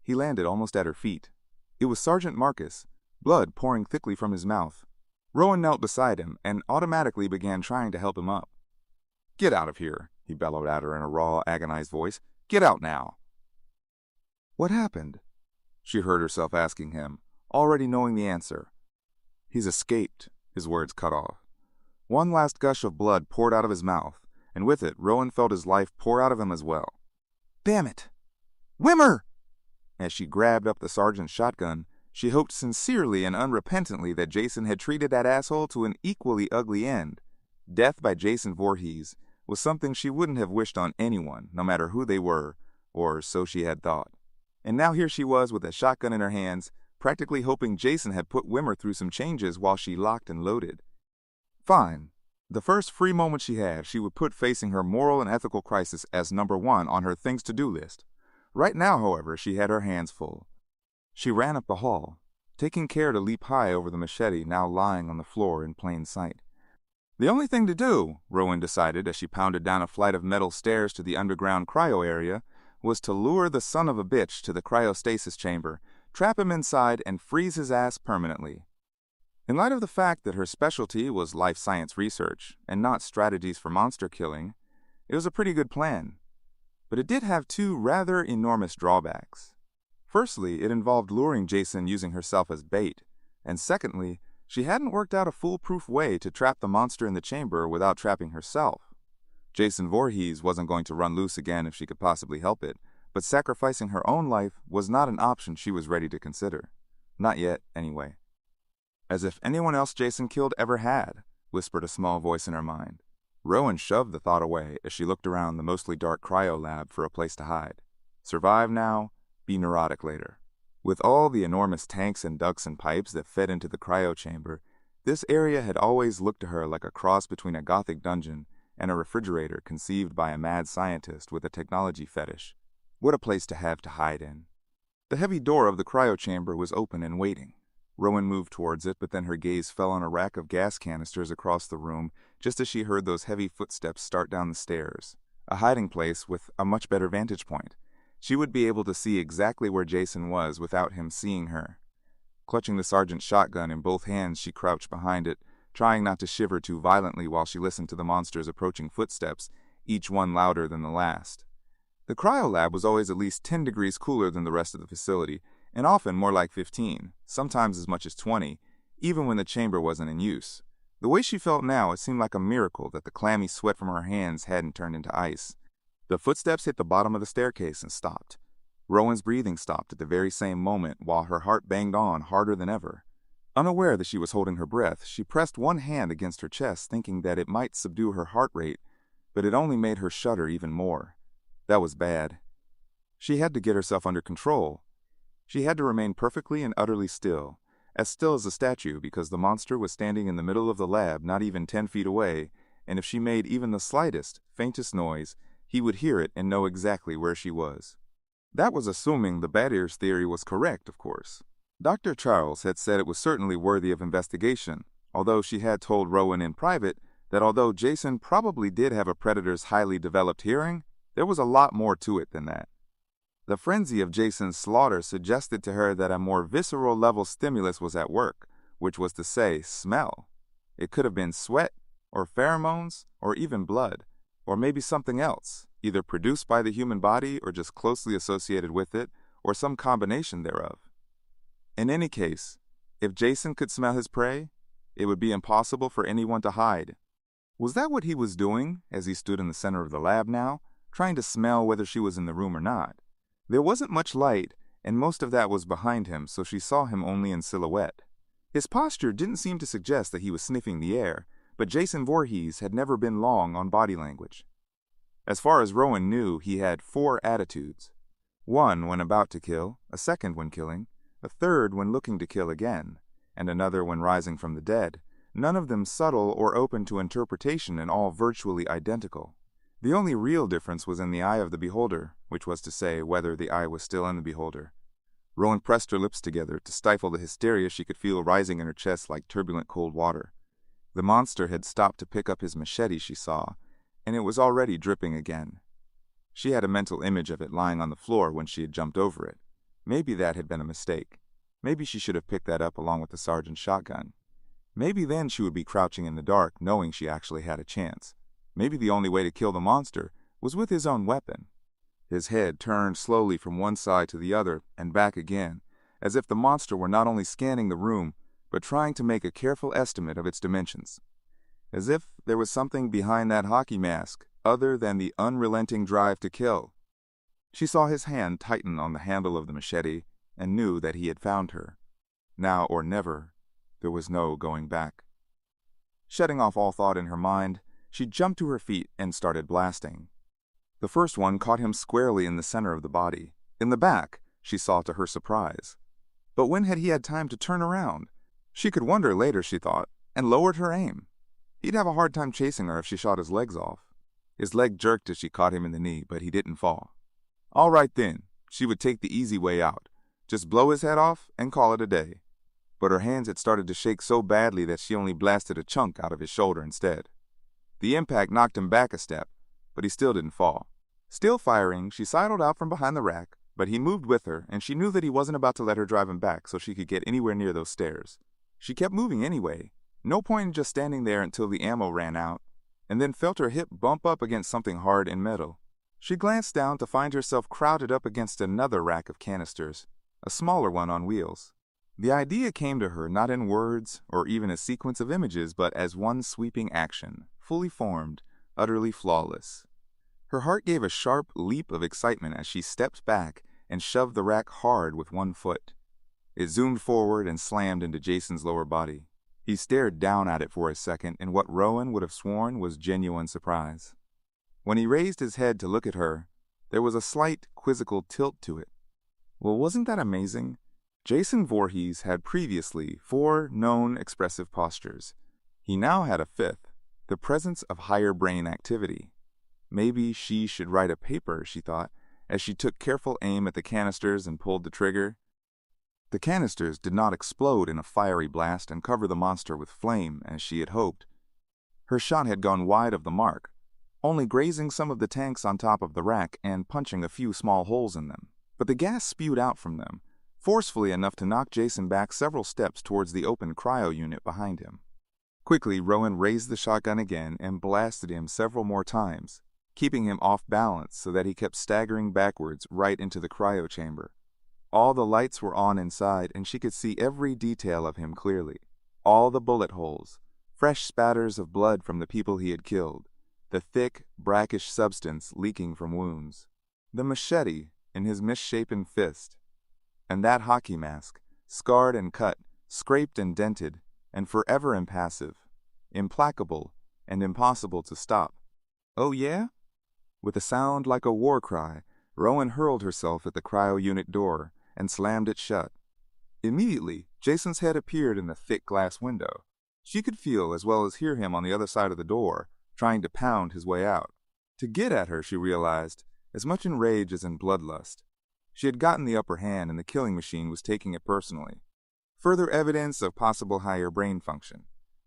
[SPEAKER 1] He landed almost at her feet. It was Sergeant Marcus, blood pouring thickly from his mouth. Rowan knelt beside him and automatically began trying to help him up. "Get out of here," he bellowed at her in a raw, agonized voice. "Get out now." "What happened?" she heard herself asking him, already knowing the answer. "He's escaped," his words cut off. One last gush of blood poured out of his mouth, and with it, Rowan felt his life pour out of him as well. "Damn it! Wimmer!" As she grabbed up the sergeant's shotgun, she hoped sincerely and unrepentantly that Jason had treated that asshole to an equally ugly end. Death by Jason Voorhees was something she wouldn't have wished on anyone, no matter who they were, or so she had thought. And now here she was with a shotgun in her hands, practically hoping Jason had put Wimmer through some changes while she locked and loaded. Fine. The first free moment she had, she would put facing her moral and ethical crisis as number 1 on her things-to-do list. Right now, however, she had her hands full. She ran up the hall, taking care to leap high over the machete now lying on the floor in plain sight. The only thing to do, Rowan decided as she pounded down a flight of metal stairs to the underground cryo area, was to lure the son of a bitch to the cryostasis chamber, trap him inside, and freeze his ass permanently. In light of the fact that her specialty was life science research and not strategies for monster killing, it was a pretty good plan. But it did have 2 rather enormous drawbacks. Firstly, it involved luring Jason using herself as bait, and secondly, she hadn't worked out a foolproof way to trap the monster in the chamber without trapping herself. Jason Voorhees wasn't going to run loose again if she could possibly help it, but sacrificing her own life was not an option she was ready to consider. Not yet, anyway. As if anyone else Jason killed ever had, whispered a small voice in her mind. Rowan shoved the thought away as she looked around the mostly dark cryo lab for a place to hide. Survive now, be neurotic later. With all the enormous tanks and ducts and pipes that fed into the cryo chamber, this area had always looked to her like a cross between a gothic dungeon and a refrigerator conceived by a mad scientist with a technology fetish. What a place to have to hide in. The heavy door of the cryo chamber was open and waiting. Rowan moved towards it, but then her gaze fell on a rack of gas canisters across the room just as she heard those heavy footsteps start down the stairs. A hiding place with a much better vantage point. She would be able to see exactly where Jason was without him seeing her. Clutching the sergeant's shotgun in both hands, she crouched behind it, trying not to shiver too violently while she listened to the monster's approaching footsteps, each one louder than the last. The cryo lab was always at least 10 degrees cooler than the rest of the facility, and often more like 15, sometimes as much as 20, even when the chamber wasn't in use. The way she felt now, it seemed like a miracle that the clammy sweat from her hands hadn't turned into ice. The footsteps hit the bottom of the staircase and stopped. Rowan's breathing stopped at the very same moment while her heart banged on harder than ever. Unaware that she was holding her breath, she pressed one hand against her chest, thinking that it might subdue her heart rate, but it only made her shudder even more. That was bad. She had to get herself under control. She had to remain perfectly and utterly still as a statue, because the monster was standing in the middle of the lab, not even 10 feet away, and if she made even the slightest, faintest noise, he would hear it and know exactly where she was. That was assuming the Bat Ears theory was correct, of course. Dr. Charles had said it was certainly worthy of investigation, although she had told Rowan in private that although Jason probably did have a predator's highly developed hearing, there was a lot more to it than that. The frenzy of Jason's slaughter suggested to her that a more visceral level stimulus was at work, which was to say, smell. It could have been sweat, or pheromones, or even blood, or maybe something else, either produced by the human body or just closely associated with it, or some combination thereof. In any case, if Jason could smell his prey, it would be impossible for anyone to hide. Was that what he was doing as he stood in the center of the lab now, trying to smell whether she was in the room or not? There wasn't much light, and most of that was behind him, so she saw him only in silhouette. His posture didn't seem to suggest that he was sniffing the air, but Jason Voorhees had never been long on body language. As far as Rowan knew, he had 4 attitudes. One when about to kill, a second when killing, a third when looking to kill again, and another when rising from the dead, none of them subtle or open to interpretation and all virtually identical. The only real difference was in the eye of the beholder, which was to say, whether the eye was still in the beholder. Rowan pressed her lips together to stifle the hysteria she could feel rising in her chest like turbulent cold water. The monster had stopped to pick up his machete, she saw, and it was already dripping again. She had a mental image of it lying on the floor when she had jumped over it. Maybe that had been a mistake. Maybe she should have picked that up along with the sergeant's shotgun. Maybe then she would be crouching in the dark, knowing she actually had a chance. Maybe the only way to kill the monster was with his own weapon. His head turned slowly from one side to the other and back again, as if the monster were not only scanning the room, but trying to make a careful estimate of its dimensions. As if there was something behind that hockey mask other than the unrelenting drive to kill. She saw his hand tighten on the handle of the machete and knew that he had found her. Now or never, there was no going back. Shutting off all thought in her mind, she jumped to her feet and started blasting. The first one caught him squarely in the center of the body. In the back, she saw to her surprise. But when had he had time to turn around? She could wonder later, she thought, and lowered her aim. He'd have a hard time chasing her if she shot his legs off. His leg jerked as she caught him in the knee, but he didn't fall. All right then, she would take the easy way out. Just blow his head off and call it a day. But her hands had started to shake so badly that she only blasted a chunk out of his shoulder instead. The impact knocked him back a step, but he still didn't fall. Still firing, she sidled out from behind the rack, but he moved with her, and she knew that he wasn't about to let her drive him back so she could get anywhere near those stairs. She kept moving anyway. No point in just standing there until the ammo ran out, and then felt her hip bump up against something hard and metal. She glanced down to find herself crowded up against another rack of canisters, a smaller one on wheels. The idea came to her not in words or even a sequence of images, but as one sweeping action, fully formed, utterly flawless. Her heart gave a sharp leap of excitement as she stepped back and shoved the rack hard with one foot. It zoomed forward and slammed into Jason's lower body. He stared down at it for a second in what Rowan would have sworn was genuine surprise. When he raised his head to look at her, there was a slight quizzical tilt to it. Well, wasn't that amazing? Jason Voorhees had previously 4 known expressive postures. He now had a 5th, the presence of higher brain activity. Maybe she should write a paper, she thought, as she took careful aim at the canisters and pulled the trigger. The canisters did not explode in a fiery blast and cover the monster with flame, as she had hoped. Her shot had gone wide of the mark, only grazing some of the tanks on top of the rack and punching a few small holes in them. But the gas spewed out from them, forcefully enough to knock Jason back several steps towards the open cryo unit behind him. Quickly, Rowan raised the shotgun again and blasted him several more times, keeping him off balance so that he kept staggering backwards right into the cryo chamber. All the lights were on inside, and she could see every detail of him clearly. All the bullet holes, fresh spatters of blood from the people he had killed, the thick, brackish substance leaking from wounds, the machete in his misshapen fist, and that hockey mask, scarred and cut, scraped and dented, and forever impassive, implacable and impossible to stop. Oh yeah? With a sound like a war cry, Rowan hurled herself at the cryo unit door and slammed it shut. Immediately, Jason's head appeared in the thick glass window. She could feel as well as hear him on the other side of the door, trying to pound his way out. To get at her, she realized, as much in rage as in bloodlust. She had gotten the upper hand and the killing machine was taking it personally. Further evidence of possible higher brain function,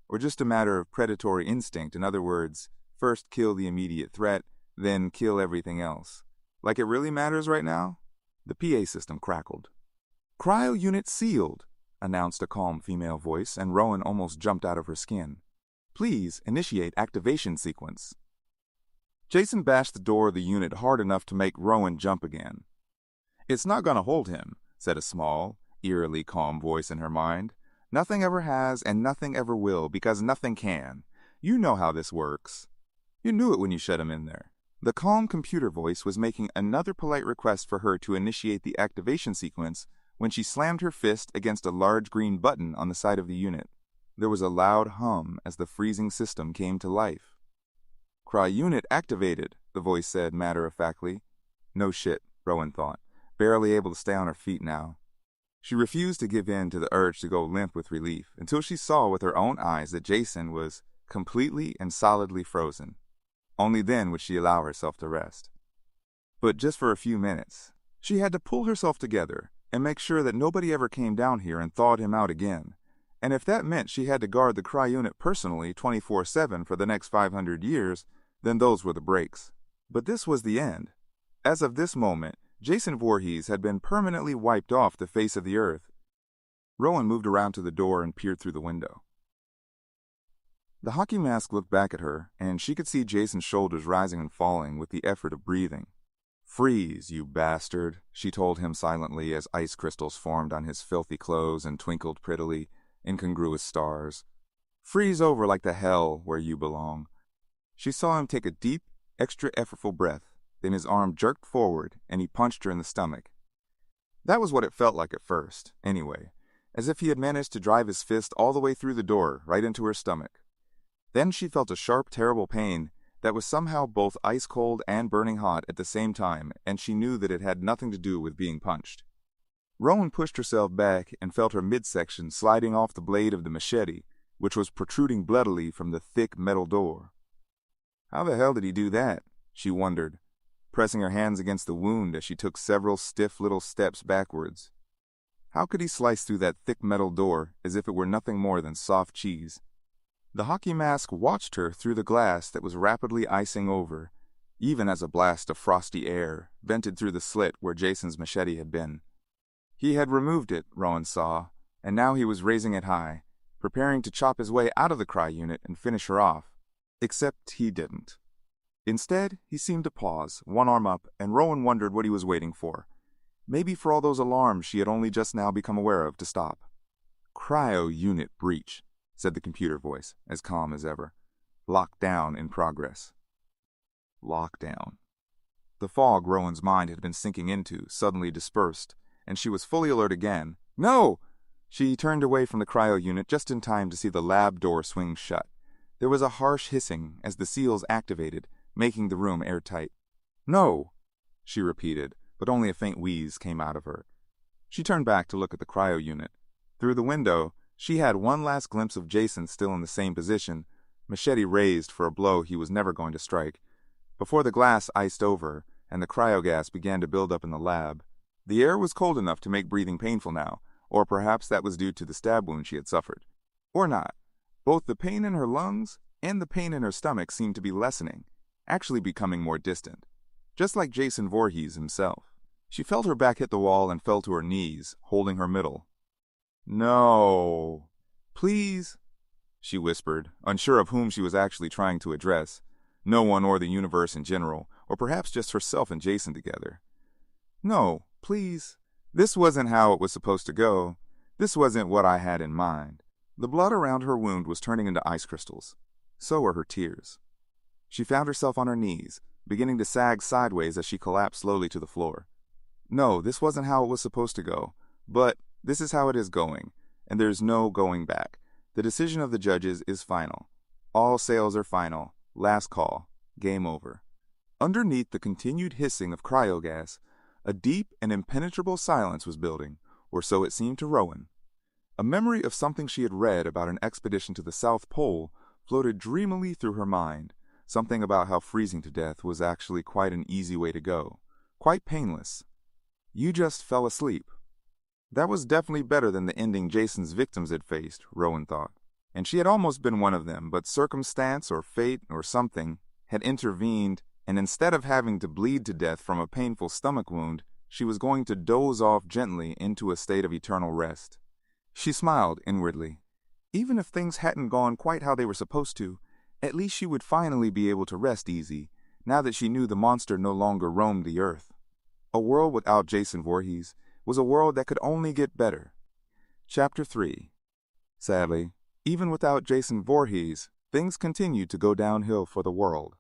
[SPEAKER 1] or just a matter of predatory instinct, in other words, first kill the immediate threat, then kill everything else. Like it really matters right now? The PA system crackled. "Cryo unit sealed," announced a calm female voice, and Rowan almost jumped out of her skin. "Please initiate activation sequence." Jason bashed the door of the unit hard enough to make Rowan jump again. "It's not going to hold him," said a small, eerily calm voice in her mind. "Nothing ever has and nothing ever will, because nothing can. You know how this works. You knew it when you shut him in there." The calm computer voice was making another polite request for her to initiate the activation sequence when she slammed her fist against a large green button on the side of the unit. There was a loud hum as the freezing system came to life. "Cry unit activated," the voice said matter-of-factly. No shit, Rowan thought, barely able to stay on her feet now. She refused to give in to the urge to go limp with relief until she saw with her own eyes that Jason was completely and solidly frozen. Only then would she allow herself to rest. But just for a few minutes. She had to pull herself together and make sure that nobody ever came down here and thawed him out again. And if that meant she had to guard the cry unit personally 24/7 for the next 500 years, then those were the breaks. But this was the end. As of this moment, Jason Voorhees had been permanently wiped off the face of the earth. Rowan moved around to the door and peered through the window. The hockey mask looked back at her, and she could see Jason's shoulders rising and falling with the effort of breathing. "Freeze, you bastard," she told him silently as ice crystals formed on his filthy clothes and twinkled prettily, incongruous stars. "Freeze over like the hell where you belong." She saw him take a deep, extra effortful breath, then his arm jerked forward and he punched her in the stomach. That was what it felt like at first, anyway, as if he had managed to drive his fist all the way through the door, right into her stomach. Then she felt a sharp, terrible pain that was somehow both ice-cold and burning hot at the same time, and she knew that it had nothing to do with being punched. Rowan pushed herself back and felt her midsection sliding off the blade of the machete, which was protruding bloodily from the thick metal door. How the hell did he do that? She wondered, pressing her hands against the wound as she took several stiff little steps backwards. How could he slice through that thick metal door as if it were nothing more than soft cheese? The hockey mask watched her through the glass that was rapidly icing over, even as a blast of frosty air vented through the slit where Jason's machete had been. He had removed it, Rowan saw, and now he was raising it high, preparing to chop his way out of the cry unit and finish her off. Except he didn't. Instead, he seemed to pause, one arm up, and Rowan wondered what he was waiting for. Maybe for all those alarms she had only just now become aware of to stop. "Cryo unit breach," said the computer voice, as calm as ever. "Lockdown in progress." Lockdown. The fog Rowan's mind had been sinking into suddenly dispersed, and she was fully alert again, No! She turned away from the cryo unit just in time to see the lab door swing shut. There was a harsh hissing as the seals activated, making the room airtight. No! She repeated, but only a faint wheeze came out of her. She turned back to look at the cryo unit. Through the window, she had one last glimpse of Jason still in the same position, machete raised for a blow he was never going to strike. Before the glass iced over and the cryogas began to build up in the lab, the air was cold enough to make breathing painful now, or perhaps that was due to the stab wound she had suffered. Or not. Both the pain in her lungs and the pain in her stomach seemed to be lessening, actually becoming more distant, just like Jason Voorhees himself. She felt her back hit the wall and fell to her knees, holding her middle. No. Please, she whispered, unsure of whom she was actually trying to address. No one or the universe in general, or perhaps just herself and Jason together. No, please. This wasn't how it was supposed to go. This wasn't what I had in mind. The blood around her wound was turning into ice crystals. So were her tears. She found herself on her knees, beginning to sag sideways as she collapsed slowly to the floor. No, this wasn't how it was supposed to go, but this is how it is going, and there's no going back. The decision of the judges is final. All sales are final. Last call. Game over. Underneath the continued hissing of cryogas, a deep and impenetrable silence was building, or so it seemed to Rowan. A memory of something she had read about an expedition to the South Pole floated dreamily through her mind, something about how freezing to death was actually quite an easy way to go, quite painless. You just fell asleep. That was definitely better than the ending Jason's victims had faced, Rowan thought. And she had almost been one of them, but circumstance or fate or something had intervened, and instead of having to bleed to death from a painful stomach wound, she was going to doze off gently into a state of eternal rest. She smiled inwardly. Even if things hadn't gone quite how they were supposed to, at least she would finally be able to rest easy, now that she knew the monster no longer roamed the earth. A world without Jason Voorhees was a world that could only get better. Chapter 3. Sadly, even without Jason Voorhees, things continued to go downhill for the world.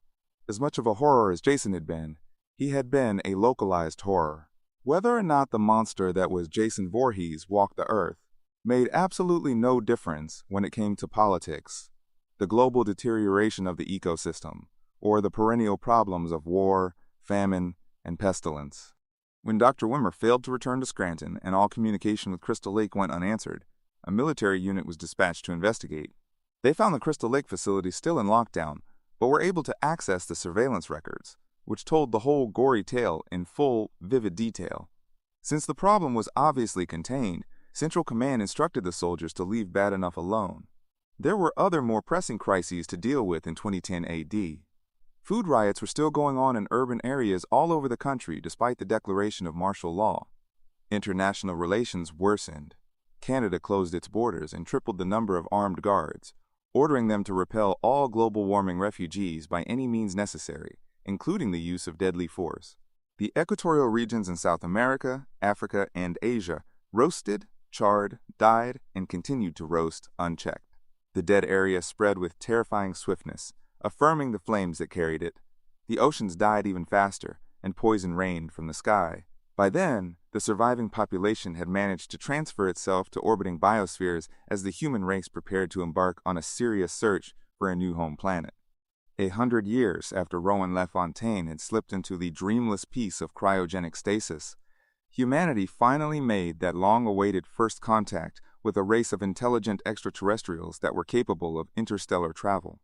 [SPEAKER 1] As much of a horror as Jason had been, he had been a localized horror. Whether or not the monster that was Jason Voorhees walked the earth made absolutely no difference when it came to politics, the global deterioration of the ecosystem, or the perennial problems of war, famine, and pestilence. When Dr. Wimmer failed to return to Scranton and all communication with Crystal Lake went unanswered, a military unit was dispatched to investigate. They found the Crystal Lake facility still in lockdown, but were able to access the surveillance records, which told the whole gory tale in full, vivid detail. Since the problem was obviously contained, Central Command instructed the soldiers to leave bad enough alone. There were other more pressing crises to deal with in 2010 AD. Food riots were still going on in urban areas all over the country despite the declaration of martial law. International relations worsened. Canada closed its borders and tripled the number of armed guards, ordering them to repel all global warming refugees by any means necessary, including the use of deadly force. The equatorial regions in South America, Africa, and Asia roasted, charred, died, and continued to roast unchecked. The dead area spread with terrifying swiftness, affirming the flames that carried it. The oceans died even faster, and poison rained from the sky. By then, the surviving population had managed to transfer itself to orbiting biospheres as the human race prepared to embark on a serious search for a new home planet. 100 years after Rowan LaFontaine had slipped into the dreamless peace of cryogenic stasis, humanity finally made that long-awaited first contact with a race of intelligent extraterrestrials that were capable of interstellar travel.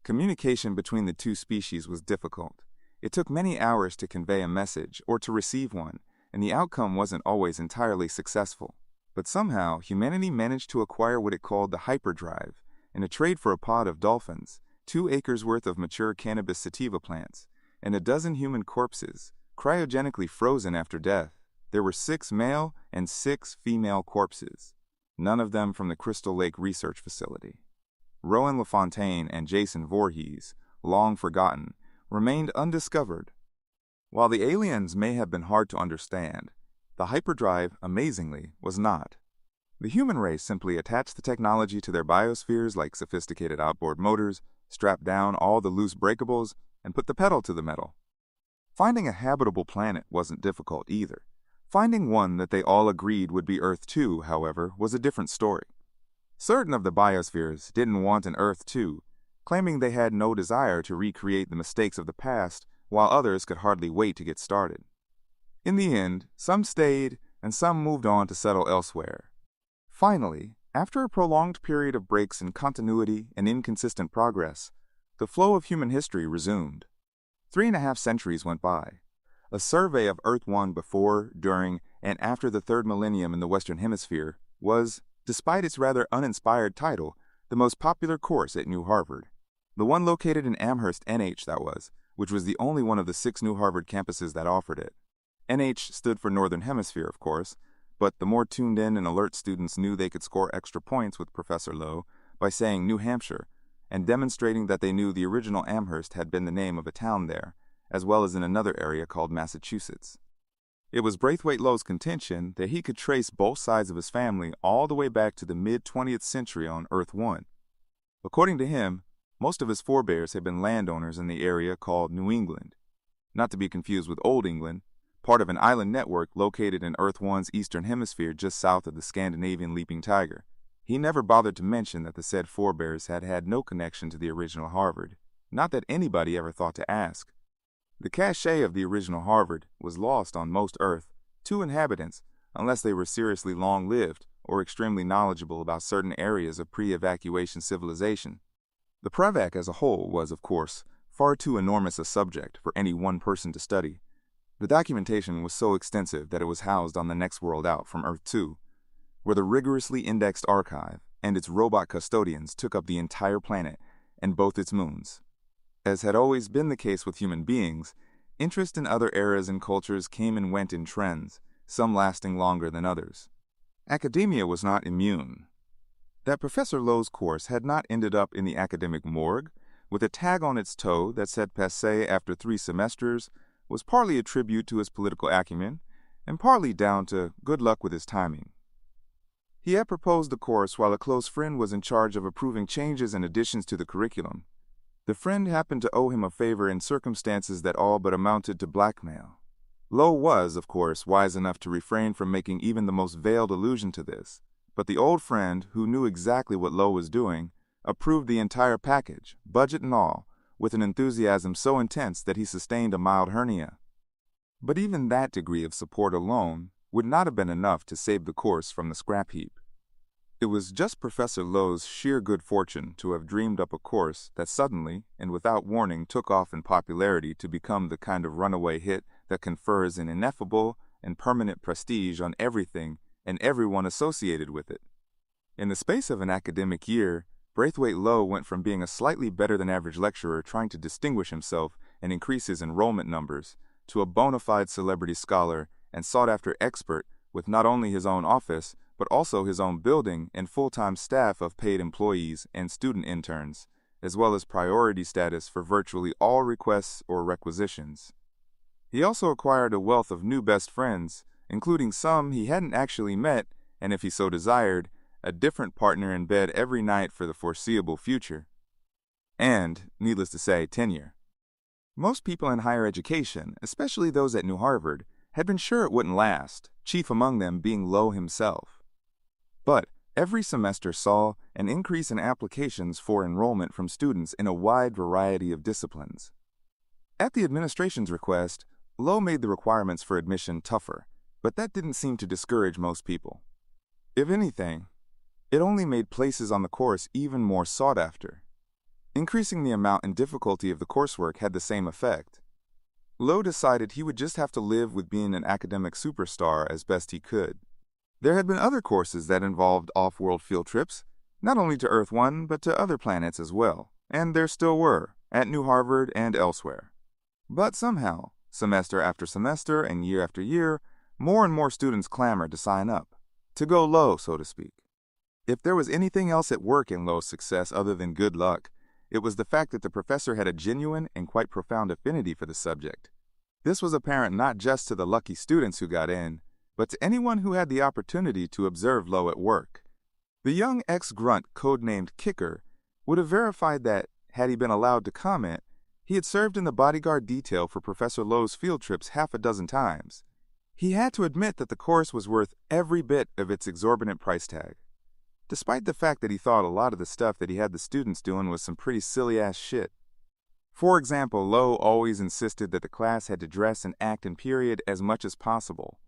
[SPEAKER 1] Communication between the two species was difficult. It took many hours to convey a message or to receive one, and the outcome wasn't always entirely successful. But somehow, humanity managed to acquire what it called the hyperdrive, in a trade for a pod of dolphins, 2 acres worth of mature cannabis sativa plants, and a dozen human corpses, cryogenically frozen after death. There were 6 male and 6 female corpses, none of them from the Crystal Lake Research Facility. Rowan LaFontaine and Jason Voorhees, long forgotten, remained undiscovered. While the aliens may have been hard to understand, the hyperdrive, amazingly, was not. The human race simply attached the technology to their biospheres like sophisticated outboard motors, strapped down all the loose breakables, and put the pedal to the metal. Finding a habitable planet wasn't difficult either. Finding one that they all agreed would be Earth 2, however, was a different story. Certain of the biospheres didn't want an Earth 2, claiming they had no desire to recreate the mistakes of the past, while others could hardly wait to get started. In the end, some stayed and some moved on to settle elsewhere. Finally, after a prolonged period of breaks in continuity and inconsistent progress, the flow of human history resumed. 3.5 centuries went by. A survey of Earth 1 before, during, and after the third millennium in the Western Hemisphere was, despite its rather uninspired title, the most popular course at New Harvard. The one located in Amherst, NH, that was, which was the only one of the 6 New Harvard campuses that offered it. NH stood for Northern Hemisphere, of course, but the more tuned-in and alert students knew they could score extra points with Professor Lowe by saying New Hampshire, and demonstrating that they knew the original Amherst had been the name of a town there, as well as in another area called Massachusetts. It was Braithwaite Lowe's contention that he could trace both sides of his family all the way back to the mid-20th century on Earth 1. According to him, most of his forebears had been landowners in the area called New England, not to be confused with Old England, part of an island network located in Earth 1's eastern hemisphere just south of the Scandinavian Leaping Tiger. He never bothered to mention that the said forebears had had no connection to the original Harvard, not that anybody ever thought to ask. The cachet of the original Harvard was lost on most Earth to inhabitants unless they were seriously long-lived or extremely knowledgeable about certain areas of pre-evacuation civilization. The Prevac as a whole was, of course, far too enormous a subject for any one person to study. The documentation was so extensive that it was housed on the next world out from Earth 2, where the rigorously indexed archive and its robot custodians took up the entire planet and both its moons. As had always been the case with human beings, interest in other eras and cultures came and went in trends, some lasting longer than others. Academia was not immune. That Professor Lowe's course had not ended up in the academic morgue, with a tag on its toe that said passé after 3 semesters, was partly a tribute to his political acumen, and partly down to good luck with his timing. He had proposed the course while a close friend was in charge of approving changes and additions to the curriculum. The friend happened to owe him a favor in circumstances that all but amounted to blackmail. Lowe was, of course, wise enough to refrain from making even the most veiled allusion to this, but the old friend, who knew exactly what Lowe was doing, approved the entire package, budget and all, with an enthusiasm so intense that he sustained a mild hernia. But even that degree of support alone would not have been enough to save the course from the scrap heap. It was just Professor Lowe's sheer good fortune to have dreamed up a course that suddenly and without warning took off in popularity to become the kind of runaway hit that confers an ineffable and permanent prestige on everything and everyone associated with it. In the space of an academic year, Braithwaite Lowe went from being a slightly better-than-average lecturer trying to distinguish himself and increase his enrollment numbers to a bona fide celebrity scholar and sought-after expert with not only his own office, but also his own building and full-time staff of paid employees and student interns, as well as priority status for virtually all requests or requisitions. He also acquired a wealth of new best friends, including some he hadn't actually met, and if he so desired, a different partner in bed every night for the foreseeable future. And, needless to say, tenure. Most people in higher education, especially those at New Harvard, had been sure it wouldn't last, chief among them being Lowe himself. But every semester saw an increase in applications for enrollment from students in a wide variety of disciplines. At the administration's request, Lowe made the requirements for admission tougher, but that didn't seem to discourage most people. If anything, it only made places on the course even more sought after. Increasing the amount and difficulty of the coursework had the same effect. Lowe decided he would just have to live with being an academic superstar as best he could. There had been other courses that involved off-world field trips, not only to Earth 1, but to other planets as well, and there still were, at New Harvard and elsewhere. But somehow, semester after semester and year after year, more and more students clamored to sign up, to go low, so to speak. If there was anything else at work in Lowe's success other than good luck, it was the fact that the professor had a genuine and quite profound affinity for the subject. This was apparent not just to the lucky students who got in, but to anyone who had the opportunity to observe Lowe at work. The young ex-grunt codenamed Kicker would have verified that, had he been allowed to comment, he had served in the bodyguard detail for Professor Lowe's field trips half a dozen times. He had to admit that the course was worth every bit of its exorbitant price tag, despite the fact that he thought a lot of the stuff that he had the students doing was some pretty silly-ass shit. For example, Lowe always insisted that the class had to dress and act in period as much as possible,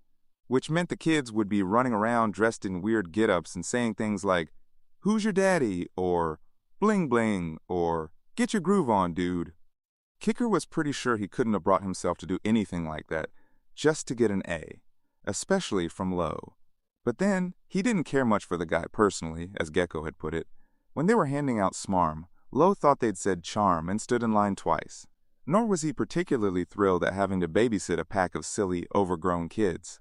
[SPEAKER 1] which meant the kids would be running around dressed in weird get-ups and saying things like, "Who's your daddy?" or "Bling bling," or "Get your groove on, dude." Kicker was pretty sure he couldn't have brought himself to do anything like that just to get an A, especially from Lowe. But then, he didn't care much for the guy personally, as Gecko had put it. When they were handing out smarm, Lowe thought they'd said charm and stood in line twice. Nor was he particularly thrilled at having to babysit a pack of silly, overgrown kids.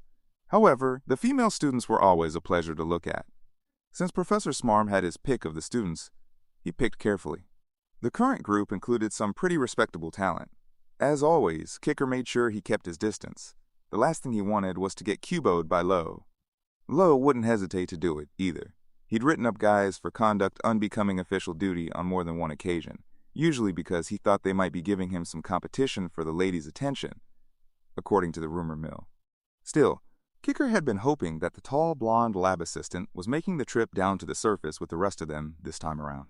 [SPEAKER 1] However, the female students were always a pleasure to look at. Since Professor Smarm had his pick of the students, he picked carefully. The current group included some pretty respectable talent. As always, Kicker made sure he kept his distance. The last thing he wanted was to get cuboed by Lowe. Lowe wouldn't hesitate to do it, either. He'd written up guys for conduct unbecoming official duty on more than one occasion, usually because he thought they might be giving him some competition for the ladies' attention, according to the rumor mill. Still, Kicker had been hoping that the tall, blonde lab assistant was making the trip down to the surface with the rest of them this time around.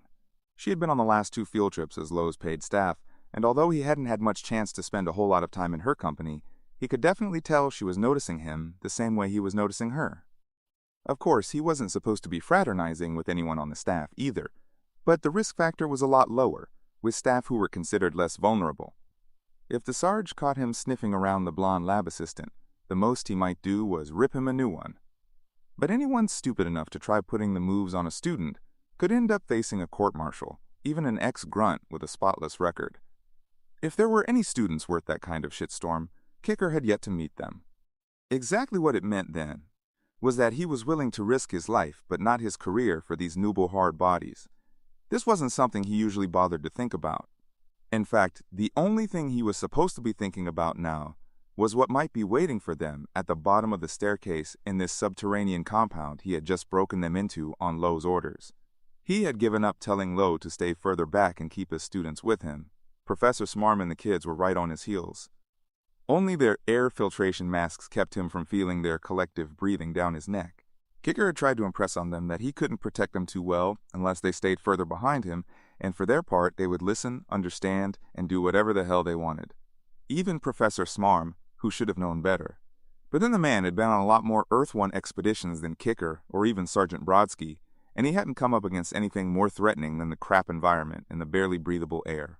[SPEAKER 1] She had been on the last 2 field trips as Lowe's paid staff, and although he hadn't had much chance to spend a whole lot of time in her company, he could definitely tell she was noticing him the same way he was noticing her. Of course, he wasn't supposed to be fraternizing with anyone on the staff either, but the risk factor was a lot lower, with staff who were considered less vulnerable. If the Sarge caught him sniffing around the blonde lab assistant, the most he might do was rip him a new one. But anyone stupid enough to try putting the moves on a student could end up facing a court-martial, even an ex-grunt with a spotless record. If there were any students worth that kind of shitstorm, Kicker had yet to meet them. Exactly what it meant then was that he was willing to risk his life but not his career for these nubile-hard bodies. This wasn't something he usually bothered to think about. In fact, the only thing he was supposed to be thinking about now was what might be waiting for them at the bottom of the staircase in this subterranean compound he had just broken them into on Lowe's orders. He had given up telling Lowe to stay further back and keep his students with him. Professor Smarm and the kids were right on his heels. Only their air filtration masks kept him from feeling their collective breathing down his neck. Kicker had tried to impress on them that he couldn't protect them too well unless they stayed further behind him, and for their part they would listen, understand, and do whatever the hell they wanted. Even Professor Smarm, who should have known better. But then the man had been on a lot more Earth One expeditions than Kicker or even Sergeant Brodsky, and he hadn't come up against anything more threatening than the crap environment and the barely breathable air.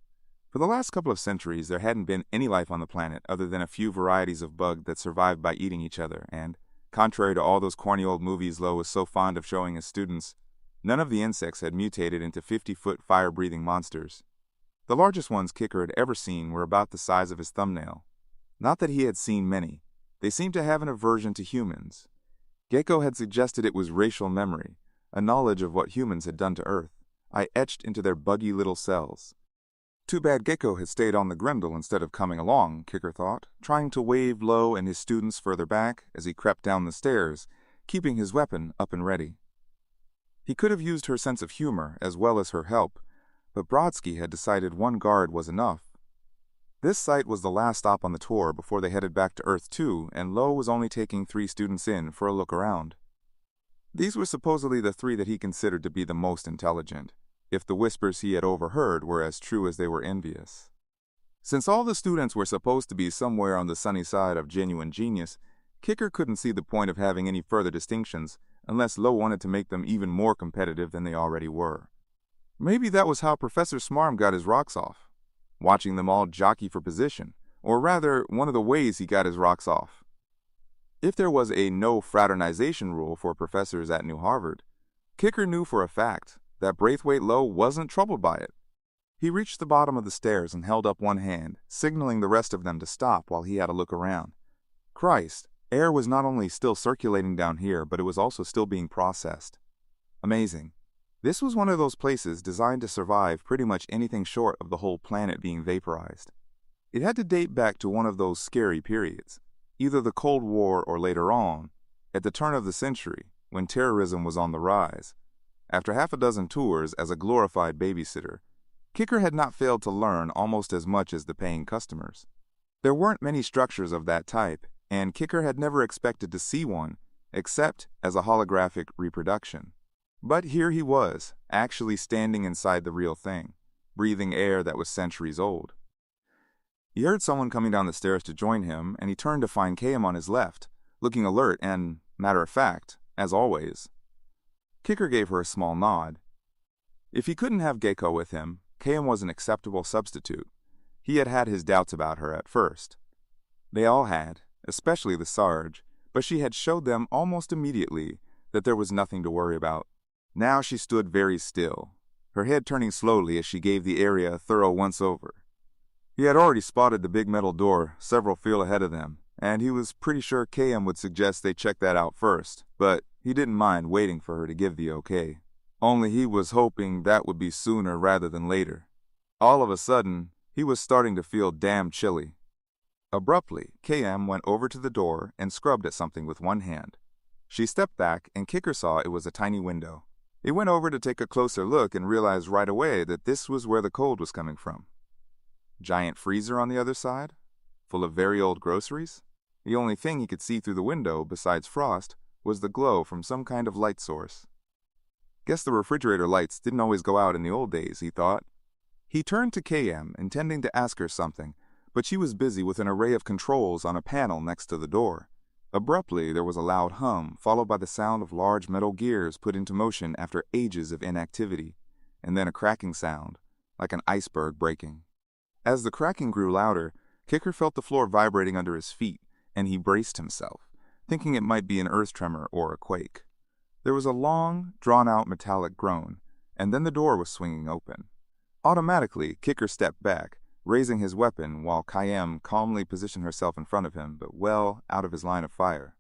[SPEAKER 1] For the last couple of centuries, there hadn't been any life on the planet other than a few varieties of bug that survived by eating each other, and, contrary to all those corny old movies Lowe was so fond of showing his students, none of the insects had mutated into 50-foot fire-breathing monsters. The largest ones Kicker had ever seen were about the size of his thumbnail. Not that he had seen many. They seemed to have an aversion to humans. Gecko had suggested it was racial memory, a knowledge of what humans had done to Earth, etched into their buggy little cells. Too bad Gecko had stayed on the Grendel instead of coming along, Kicker thought, trying to wave Lowe and his students further back as he crept down the stairs, keeping his weapon up and ready. He could have used her sense of humor as well as her help, but Brodsky had decided one guard was enough. This site was the last stop on the tour before they headed back to Earth 2, and Lowe was only taking 3 students in for a look around. These were supposedly the 3 that he considered to be the most intelligent, if the whispers he had overheard were as true as they were envious. Since all the students were supposed to be somewhere on the sunny side of genuine genius, Kicker couldn't see the point of having any further distinctions unless Lowe wanted to make them even more competitive than they already were. Maybe that was how Professor Smarm got his rocks off, watching them all jockey for position, or rather, one of the ways he got his rocks off. If there was a no fraternization rule for professors at New Harvard, Kicker knew for a fact that Braithwaite Lowe wasn't troubled by it. He reached the bottom of the stairs and held up one hand, signaling the rest of them to stop while he had a look around. Christ, air was not only still circulating down here, but it was also still being processed. Amazing. This was one of those places designed to survive pretty much anything short of the whole planet being vaporized. It had to date back to one of those scary periods, either the Cold War or later on, at the turn of the century, when terrorism was on the rise. After half a dozen tours as a glorified babysitter, Kicker had not failed to learn almost as much as the paying customers. There weren't many structures of that type, and Kicker had never expected to see one, except as a holographic reproduction. But here he was, actually standing inside the real thing, breathing air that was centuries old. He heard someone coming down the stairs to join him, and he turned to find Kayam on his left, looking alert and, matter of fact, as always. Kicker gave her a small nod. If he couldn't have Gecko with him, Kayam was an acceptable substitute. He had had his doubts about her at first. They all had, especially the Sarge, but she had showed them almost immediately that there was nothing to worry about. Now she stood very still, her head turning slowly as she gave the area a thorough once-over. He had already spotted the big metal door several feet ahead of them, and he was pretty sure Kayam would suggest they check that out first, but he didn't mind waiting for her to give the okay. Only he was hoping that would be sooner rather than later. All of a sudden, he was starting to feel damn chilly. Abruptly, Kayam went over to the door and scrubbed at something with one hand. She stepped back, and Kicker saw it was a tiny window. He went over to take a closer look and realized right away that this was where the cold was coming from. Giant freezer on the other side, full of very old groceries? The only thing he could see through the window, besides frost, was the glow from some kind of light source. Guess the refrigerator lights didn't always go out in the old days, he thought. He turned to Kayam, intending to ask her something, but she was busy with an array of controls on a panel next to the door. Abruptly, there was a loud hum, followed by the sound of large metal gears put into motion after ages of inactivity, and then a cracking sound, like an iceberg breaking. As the cracking grew louder, Kicker felt the floor vibrating under his feet, and he braced himself, thinking it might be an earth tremor or a quake. There was a long, drawn-out metallic groan, and then the door was swinging open. Automatically, Kicker stepped back, raising his weapon while Kayam calmly positioned herself in front of him, but well out of his line of fire.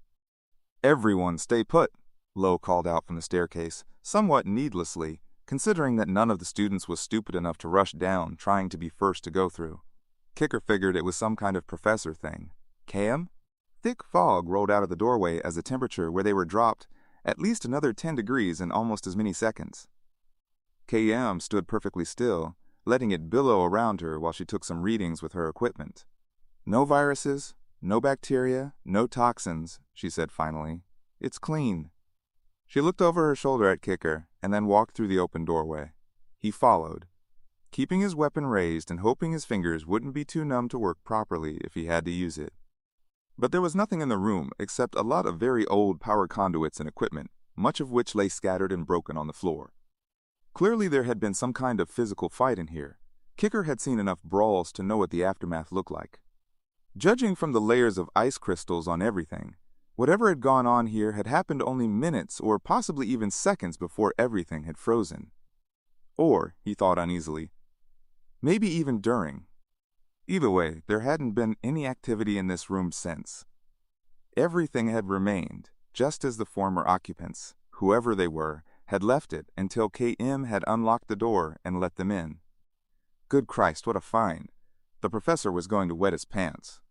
[SPEAKER 1] "Everyone stay put," Lo called out from the staircase, somewhat needlessly, considering that none of the students was stupid enough to rush down, trying to be first to go through. Kicker figured it was some kind of professor thing. Kayam? Thick fog rolled out of the doorway as the temperature where they were dropped at least another 10 degrees in almost as many seconds. Kayam stood perfectly still, letting it billow around her while she took some readings with her equipment. "No viruses, no bacteria, no toxins," she said finally. "It's clean." She looked over her shoulder at Kicker and then walked through the open doorway. He followed, keeping his weapon raised and hoping his fingers wouldn't be too numb to work properly if he had to use it. But there was nothing in the room except a lot of very old power conduits and equipment, much of which lay scattered and broken on the floor. Clearly there had been some kind of physical fight in here. Kicker had seen enough brawls to know what the aftermath looked like. Judging from the layers of ice crystals on everything, whatever had gone on here had happened only minutes or possibly even seconds before everything had frozen. Or, he thought uneasily, maybe even during. Either way, there hadn't been any activity in this room since. Everything had remained, just as the former occupants, whoever they were, had left it until K.M. had unlocked the door and let them in. Good Christ, what a find. The professor was going to wet his pants.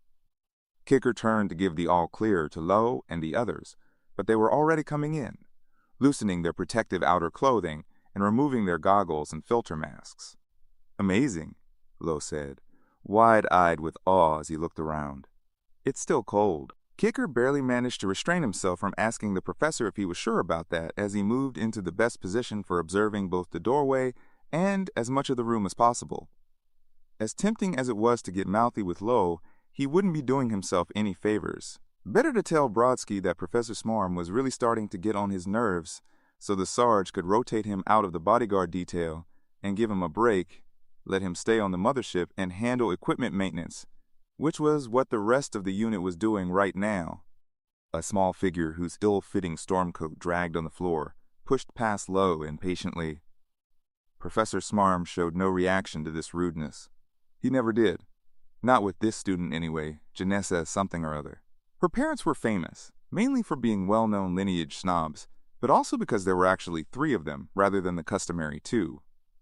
[SPEAKER 1] Kicker turned to give the all-clear to Lo and the others, but they were already coming in, loosening their protective outer clothing and removing their goggles and filter masks. "Amazing," Lo said, wide-eyed with awe as he looked around. "It's still cold." Kicker barely managed to restrain himself from asking the professor if he was sure about that as he moved into the best position for observing both the doorway and as much of the room as possible. As tempting as it was to get mouthy with Lo, he wouldn't be doing himself any favors. Better to tell Brodsky that Professor Smarm was really starting to get on his nerves so the Sarge could rotate him out of the bodyguard detail and give him a break, let him stay on the mothership and handle equipment maintenance, which was what the rest of the unit was doing right now. A small figure whose ill-fitting storm coat dragged on the floor pushed past Lo impatiently. Professor Smarm showed no reaction to this rudeness. He never did. Not with this student anyway, Janessa something or other. Her parents were famous, mainly for being well-known lineage snobs, but also because there were actually 3 of them rather than the customary 2.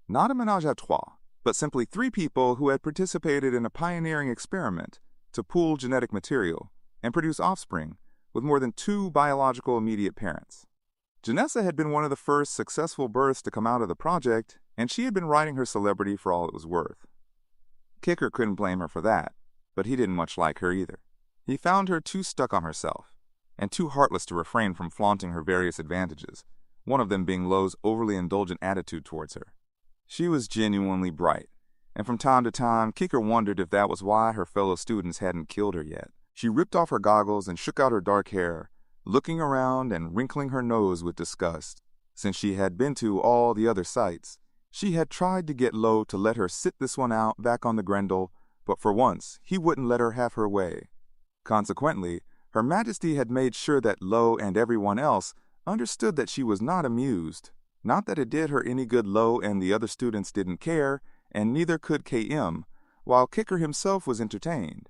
[SPEAKER 1] Not a ménage à trois, but simply 3 people who had participated in a pioneering experiment to pool genetic material and produce offspring with more than 2 biological immediate parents. Janessa had been one of the first successful births to come out of the project, and she had been riding her celebrity for all it was worth. Kicker couldn't blame her for that, but he didn't much like her either. He found her too stuck on herself, and too heartless to refrain from flaunting her various advantages, one of them being Lo's overly indulgent attitude towards her. She was genuinely bright, and from time to time, Kicker wondered if that was why her fellow students hadn't killed her yet. She ripped off her goggles and shook out her dark hair, looking around and wrinkling her nose with disgust. Since she had been to all the other sites, she had tried to get Lo to let her sit this one out back on the Grendel, but for once, he wouldn't let her have her way. Consequently, Her Majesty had made sure that Lo and everyone else understood that she was not amused. Not that it did her any good. Lo and the other students didn't care, and neither could KM, while Kicker himself was entertained.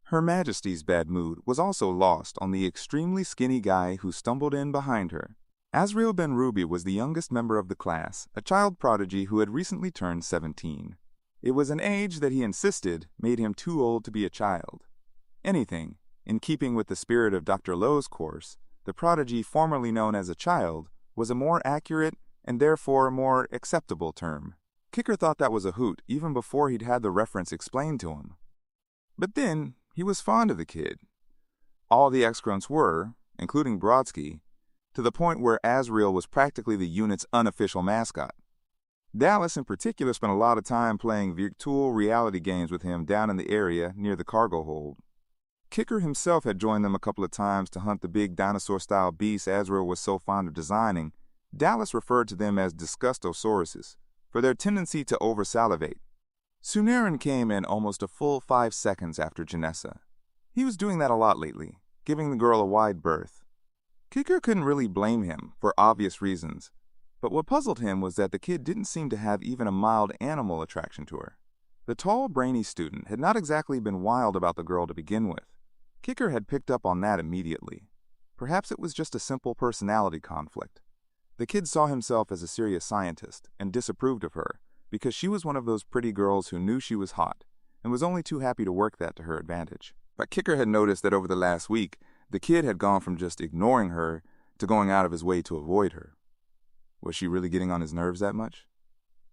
[SPEAKER 1] Her Majesty's bad mood was also lost on the extremely skinny guy who stumbled in behind her. Azriel Ben Ruby was the youngest member of the class, a child prodigy who had recently turned 17. It was an age that he insisted made him too old to be a child. Anything, in keeping with the spirit of Dr. Lo's course, the prodigy formerly known as a child was a more accurate and therefore a more acceptable term. Kicker thought that was a hoot even before he'd had the reference explained to him. But then, he was fond of the kid. All the excrements were, including Brodsky, to the point where Azriel was practically the unit's unofficial mascot. Dallas in particular spent a lot of time playing virtual reality games with him down in the area near the cargo hold. Kicker himself had joined them a couple of times to hunt the big dinosaur-style beasts Azriel was so fond of designing. Dallas referred to them as disgustosauruses for their tendency to over-salivate. Sunaran came in almost a full 5 seconds after Janessa. He was doing that a lot lately, giving the girl a wide berth. Kicker couldn't really blame him, for obvious reasons, but what puzzled him was that the kid didn't seem to have even a mild animal attraction to her. The tall, brainy student had not exactly been wild about the girl to begin with. Kicker had picked up on that immediately. Perhaps it was just a simple personality conflict. The kid saw himself as a serious scientist and disapproved of her because she was one of those pretty girls who knew she was hot and was only too happy to work that to her advantage. But Kicker had noticed that over the last week, the kid had gone from just ignoring her to going out of his way to avoid her. Was she really getting on his nerves that much?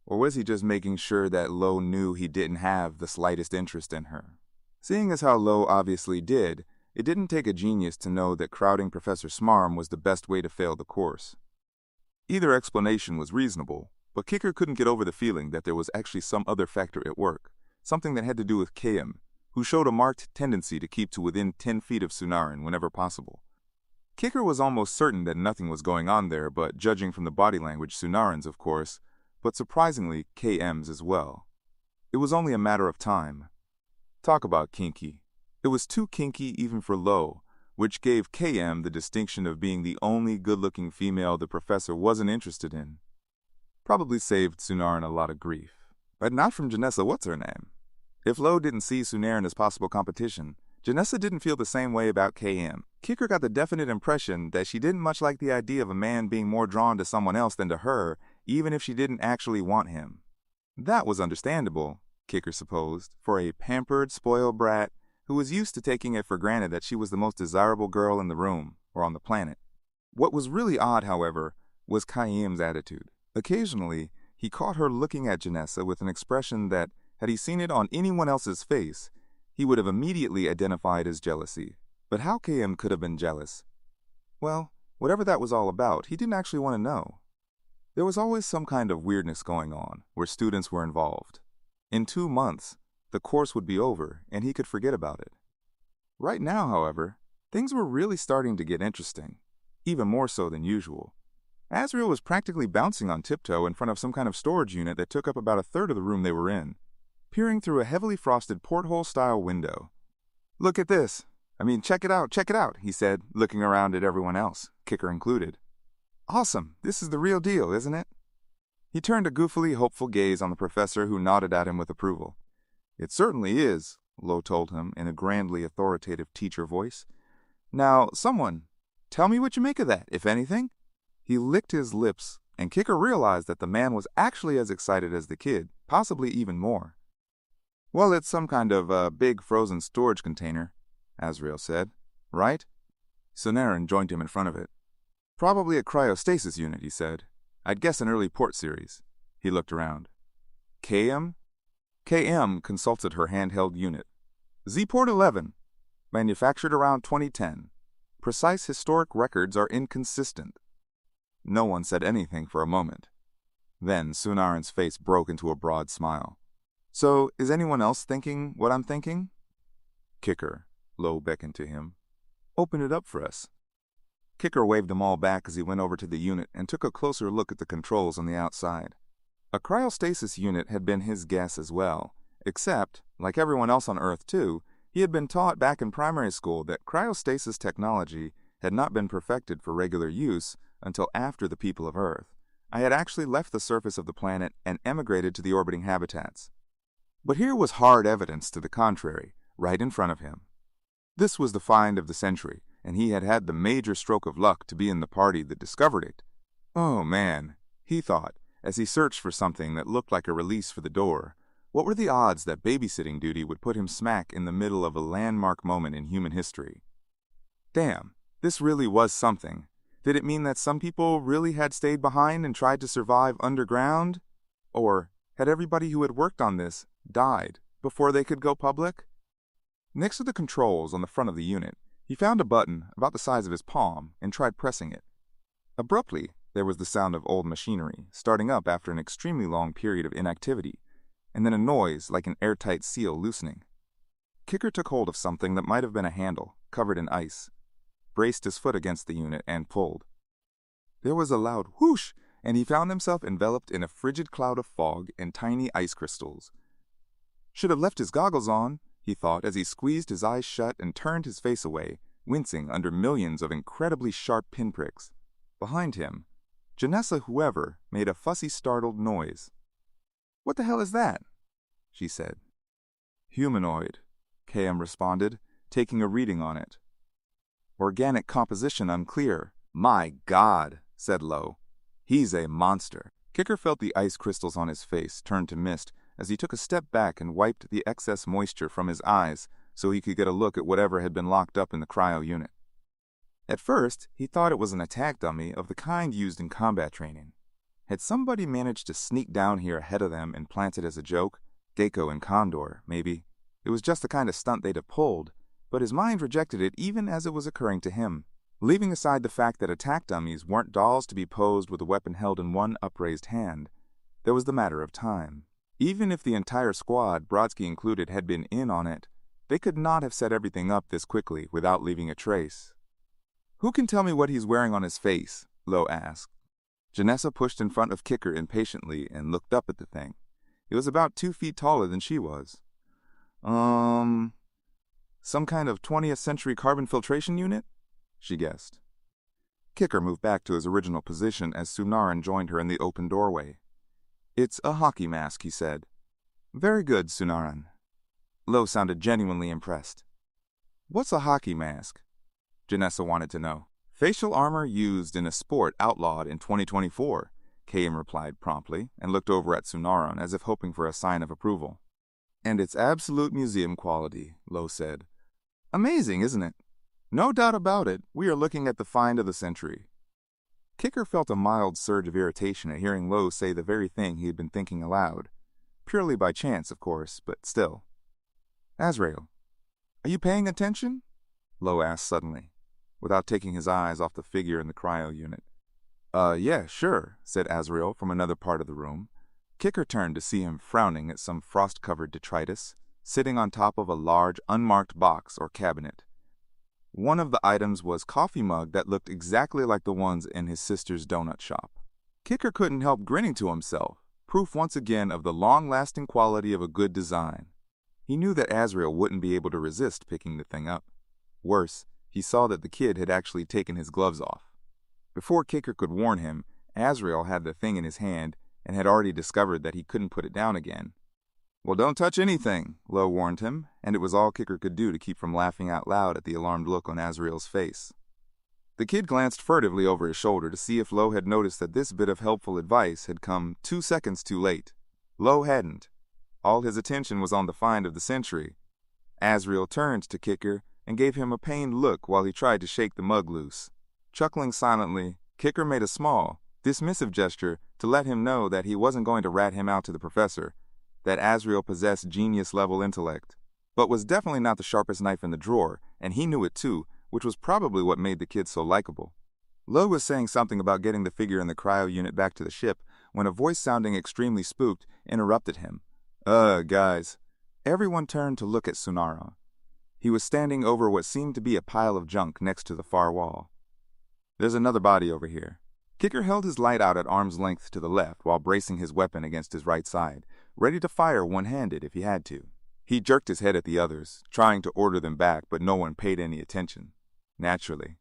[SPEAKER 1] Or was he just making sure that Lo knew he didn't have the slightest interest in her? Seeing as how Lo obviously did, it didn't take a genius to know that crowding Professor Smarm was the best way to fail the course. Either explanation was reasonable, but Kicker couldn't get over the feeling that there was actually some other factor at work, something that had to do with KM, who showed a marked tendency to keep to within 10 feet of Sunaran whenever possible. Kicker was almost certain that nothing was going on there, but judging from the body language, Sunaran's of course, but surprisingly KM's as well. It was only a matter of time. Talk about kinky. It was too kinky even for Lo, which gave KM the distinction of being the only good-looking female the professor wasn't interested in. Probably saved Sunaran a lot of grief. But not from Janessa what's-her-name. If Lo didn't see Sunaran as possible competition, Janessa didn't feel the same way about KM. Kicker got the definite impression that she didn't much like the idea of a man being more drawn to someone else than to her, even if she didn't actually want him. That was understandable, Kicker supposed, for a pampered, spoiled brat who was used to taking it for granted that she was the most desirable girl in the room, or on the planet. What was really odd, however, was KM's attitude. Occasionally, he caught her looking at Janessa with an expression that, had he seen it on anyone else's face, he would have immediately identified as jealousy. But how KM could have been jealous? Well, whatever that was all about, he didn't actually want to know. There was always some kind of weirdness going on where students were involved. In 2 months, the course would be over and he could forget about it. Right now, however, things were really starting to get interesting, even more so than usual. Azriel was practically bouncing on tiptoe in front of some kind of storage unit that took up about a third of the room they were in, peering through a heavily frosted porthole-style window. "Look at this. Check it out," he said, looking around at everyone else, Kicker included. "Awesome. This is the real deal, isn't it?" He turned a goofily hopeful gaze on the professor, who nodded at him with approval. "It certainly is," Lo told him in a grandly authoritative teacher voice. "Now, someone, tell me what you make of that, if anything." He licked his lips, and Kicker realized that the man was actually as excited as the kid, possibly even more. "Well, it's some kind of big frozen storage container," Azriel said. "Right?" Sunaran joined him in front of it. "Probably a cryostasis unit," he said. "I'd guess an early port series." He looked around. "KM?" KM consulted her handheld unit. "Z-Port 11. Manufactured around 2010. Precise historic records are inconsistent. No one said anything for a moment. Then Sunaran's face broke into a broad smile. So, is anyone else thinking what I'm thinking? Kicker, Lo beckoned to him. Open it up for us. Kicker waved them all back as he went over to the unit and took a closer look at the controls on the outside. A cryostasis unit had been his guess as well, except, like everyone else on Earth too, he had been taught back in primary school that cryostasis technology had not been perfected for regular use until after the people of Earth. I had actually left the surface of the planet and emigrated to the orbiting habitats. But here was hard evidence to the contrary, right in front of him. This was the find of the century, and he had had the major stroke of luck to be in the party that discovered it. Oh man, he thought, as he searched for something that looked like a release for the door. What were the odds that babysitting duty would put him smack in the middle of a landmark moment in human history? Damn, this really was something. Did it mean that some people really had stayed behind and tried to survive underground? Or had everybody who had worked on this died before they could go public? Next to the controls on the front of the unit, he found a button about the size of his palm and tried pressing it. Abruptly, there was the sound of old machinery starting up after an extremely long period of inactivity, and then a noise like an airtight seal loosening. Kicker took hold of something that might have been a handle, covered in ice, braced his foot against the unit, and pulled. There was a loud whoosh, and he found himself enveloped in a frigid cloud of fog and tiny ice crystals. Should have left his goggles on, he thought as he squeezed his eyes shut and turned his face away, wincing under millions of incredibly sharp pinpricks. Behind him, Janessa whoever made a fussy startled noise. "What the hell is that?" she said. "Humanoid," KM responded, taking a reading on it. "Organic composition unclear." "My God," said Lo. "He's a monster." Kicker felt the ice crystals on his face turn to mist as he took a step back and wiped the excess moisture from his eyes so he could get a look at whatever had been locked up in the cryo unit. At first, he thought it was an attack dummy of the kind used in combat training. Had somebody managed to sneak down here ahead of them and plant it as a joke? Gecko and Condor, maybe. It was just the kind of stunt they'd have pulled, but his mind rejected it even as it was occurring to him. Leaving aside the fact that attack dummies weren't dolls to be posed with a weapon held in one upraised hand, there was the matter of time. Even if the entire squad, Brodsky included, had been in on it, they could not have set everything up this quickly without leaving a trace. "Who can tell me what he's wearing on his face?" Lo asked. Janessa pushed in front of Kicker impatiently and looked up at the thing. It was about 2 feet taller than she was. Some kind of 20th century carbon filtration unit? She guessed. Kicker moved back to his original position as Sunaran joined her in the open doorway. "It's a hockey mask," he said. "Very good, Sunaran." Lo sounded genuinely impressed. "What's a hockey mask?" Janessa wanted to know. "Facial armor used in a sport outlawed in 2024, KM replied promptly and looked over at Sunaran as if hoping for a sign of approval. "And it's absolute museum quality," Lo said. "Amazing, isn't it? No doubt about it, we are looking at the find of the century." Kicker felt a mild surge of irritation at hearing Lo say the very thing he had been thinking aloud. Purely by chance, of course, but still. "Azrael, are you paying attention?" Lo asked suddenly, without taking his eyes off the figure in the cryo unit. Yeah, sure," said Azrael from another part of the room. Kicker turned to see him frowning at some frost-covered detritus, sitting on top of a large, unmarked box or cabinet. One of the items was a coffee mug that looked exactly like the ones in his sister's donut shop. Kicker couldn't help grinning to himself, proof once again of the long-lasting quality of a good design. He knew that Azrael wouldn't be able to resist picking the thing up. Worse, he saw that the kid had actually taken his gloves off. Before Kicker could warn him, Azrael had the thing in his hand and had already discovered that he couldn't put it down again. "Well, don't touch anything," Lo warned him, and it was all Kicker could do to keep from laughing out loud at the alarmed look on Azrael's face. The kid glanced furtively over his shoulder to see if Lo had noticed that this bit of helpful advice had come 2 seconds too late. Lo hadn't. All his attention was on the find of the century. Azrael turned to Kicker and gave him a pained look while he tried to shake the mug loose. Chuckling silently, Kicker made a small, dismissive gesture to let him know that he wasn't going to rat him out to the professor, that Azrael possessed genius-level intellect. but was definitely not the sharpest knife in the drawer, and he knew it too, which was probably what made the kid so likable. Lo was saying something about getting the figure in the cryo unit back to the ship when a voice sounding extremely spooked interrupted him. Guys. Everyone turned to look at Sunara. He was standing over what seemed to be a pile of junk next to the far wall. There's another body over here. Kicker held his light out at arm's length to the left while bracing his weapon against his right side, ready to fire one-handed if he had to. He jerked his head at the others, trying to order them back, but no one paid any attention. Naturally.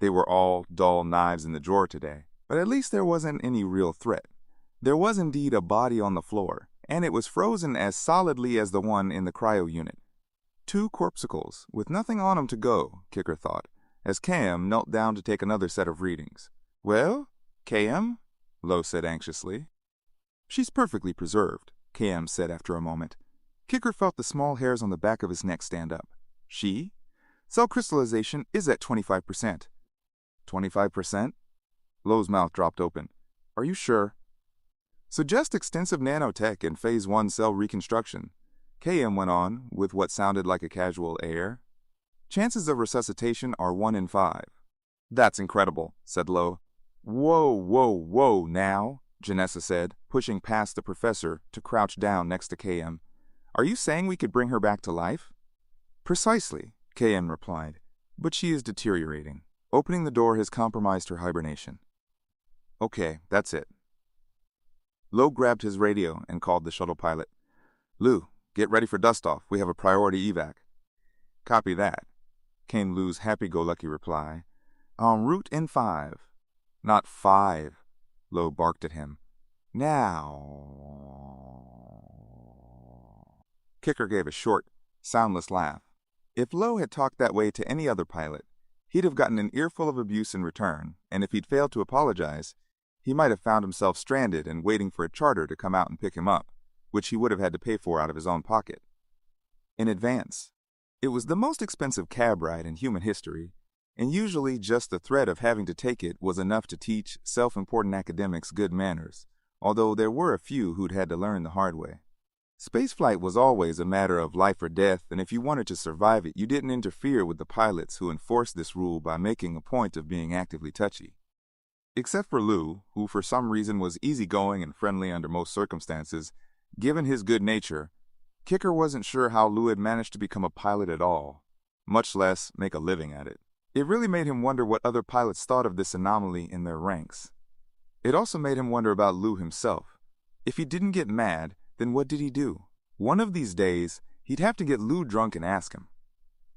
[SPEAKER 1] They were all dull knives in the drawer today, but at least there wasn't any real threat. There was indeed a body on the floor, and it was frozen as solidly as the one in the cryo unit. 2 corpuscles, with nothing on them to go, Kicker thought, as Cam knelt down to take another set of readings. Well, Cam? Lo said anxiously. She's perfectly preserved, Cam said after a moment. Kicker felt the small hairs on the back of his neck stand up. She? Cell crystallization is at 25%. 25%? Lo's mouth dropped open. Are you sure? Suggest extensive nanotech and Phase 1 cell reconstruction. KM went on, with what sounded like a casual air. Chances of resuscitation are 1 in 5. That's incredible, said Lo. Whoa now, Janessa said, pushing past the professor to crouch down next to KM. Are you saying we could bring her back to life? Precisely, KM replied, but she is deteriorating. Opening the door has compromised her hibernation. Okay, that's it. Lo grabbed his radio and called the shuttle pilot. Lou, get ready for dust-off. We have a priority evac. Copy that, came Lou's happy-go-lucky reply. En route in 5. Not 5, Lo barked at him. Now. Kicker gave a short, soundless laugh. If Lo had talked that way to any other pilot, he'd have gotten an earful of abuse in return, and if he'd failed to apologize, he might have found himself stranded and waiting for a charter to come out and pick him up, which he would have had to pay for out of his own pocket. In advance. It was the most expensive cab ride in human history, and usually just the threat of having to take it was enough to teach self-important academics good manners, although there were a few who'd had to learn the hard way. Spaceflight was always a matter of life or death, and if you wanted to survive it, you didn't interfere with the pilots who enforced this rule by making a point of being actively touchy. Except for Lou, who for some reason was easygoing and friendly under most circumstances, given his good nature, Kicker wasn't sure how Lou had managed to become a pilot at all, much less make a living at it. It really made him wonder what other pilots thought of this anomaly in their ranks. It also made him wonder about Lou himself. If he didn't get mad, then what did he do? One of these days, he'd have to get Lou drunk and ask him.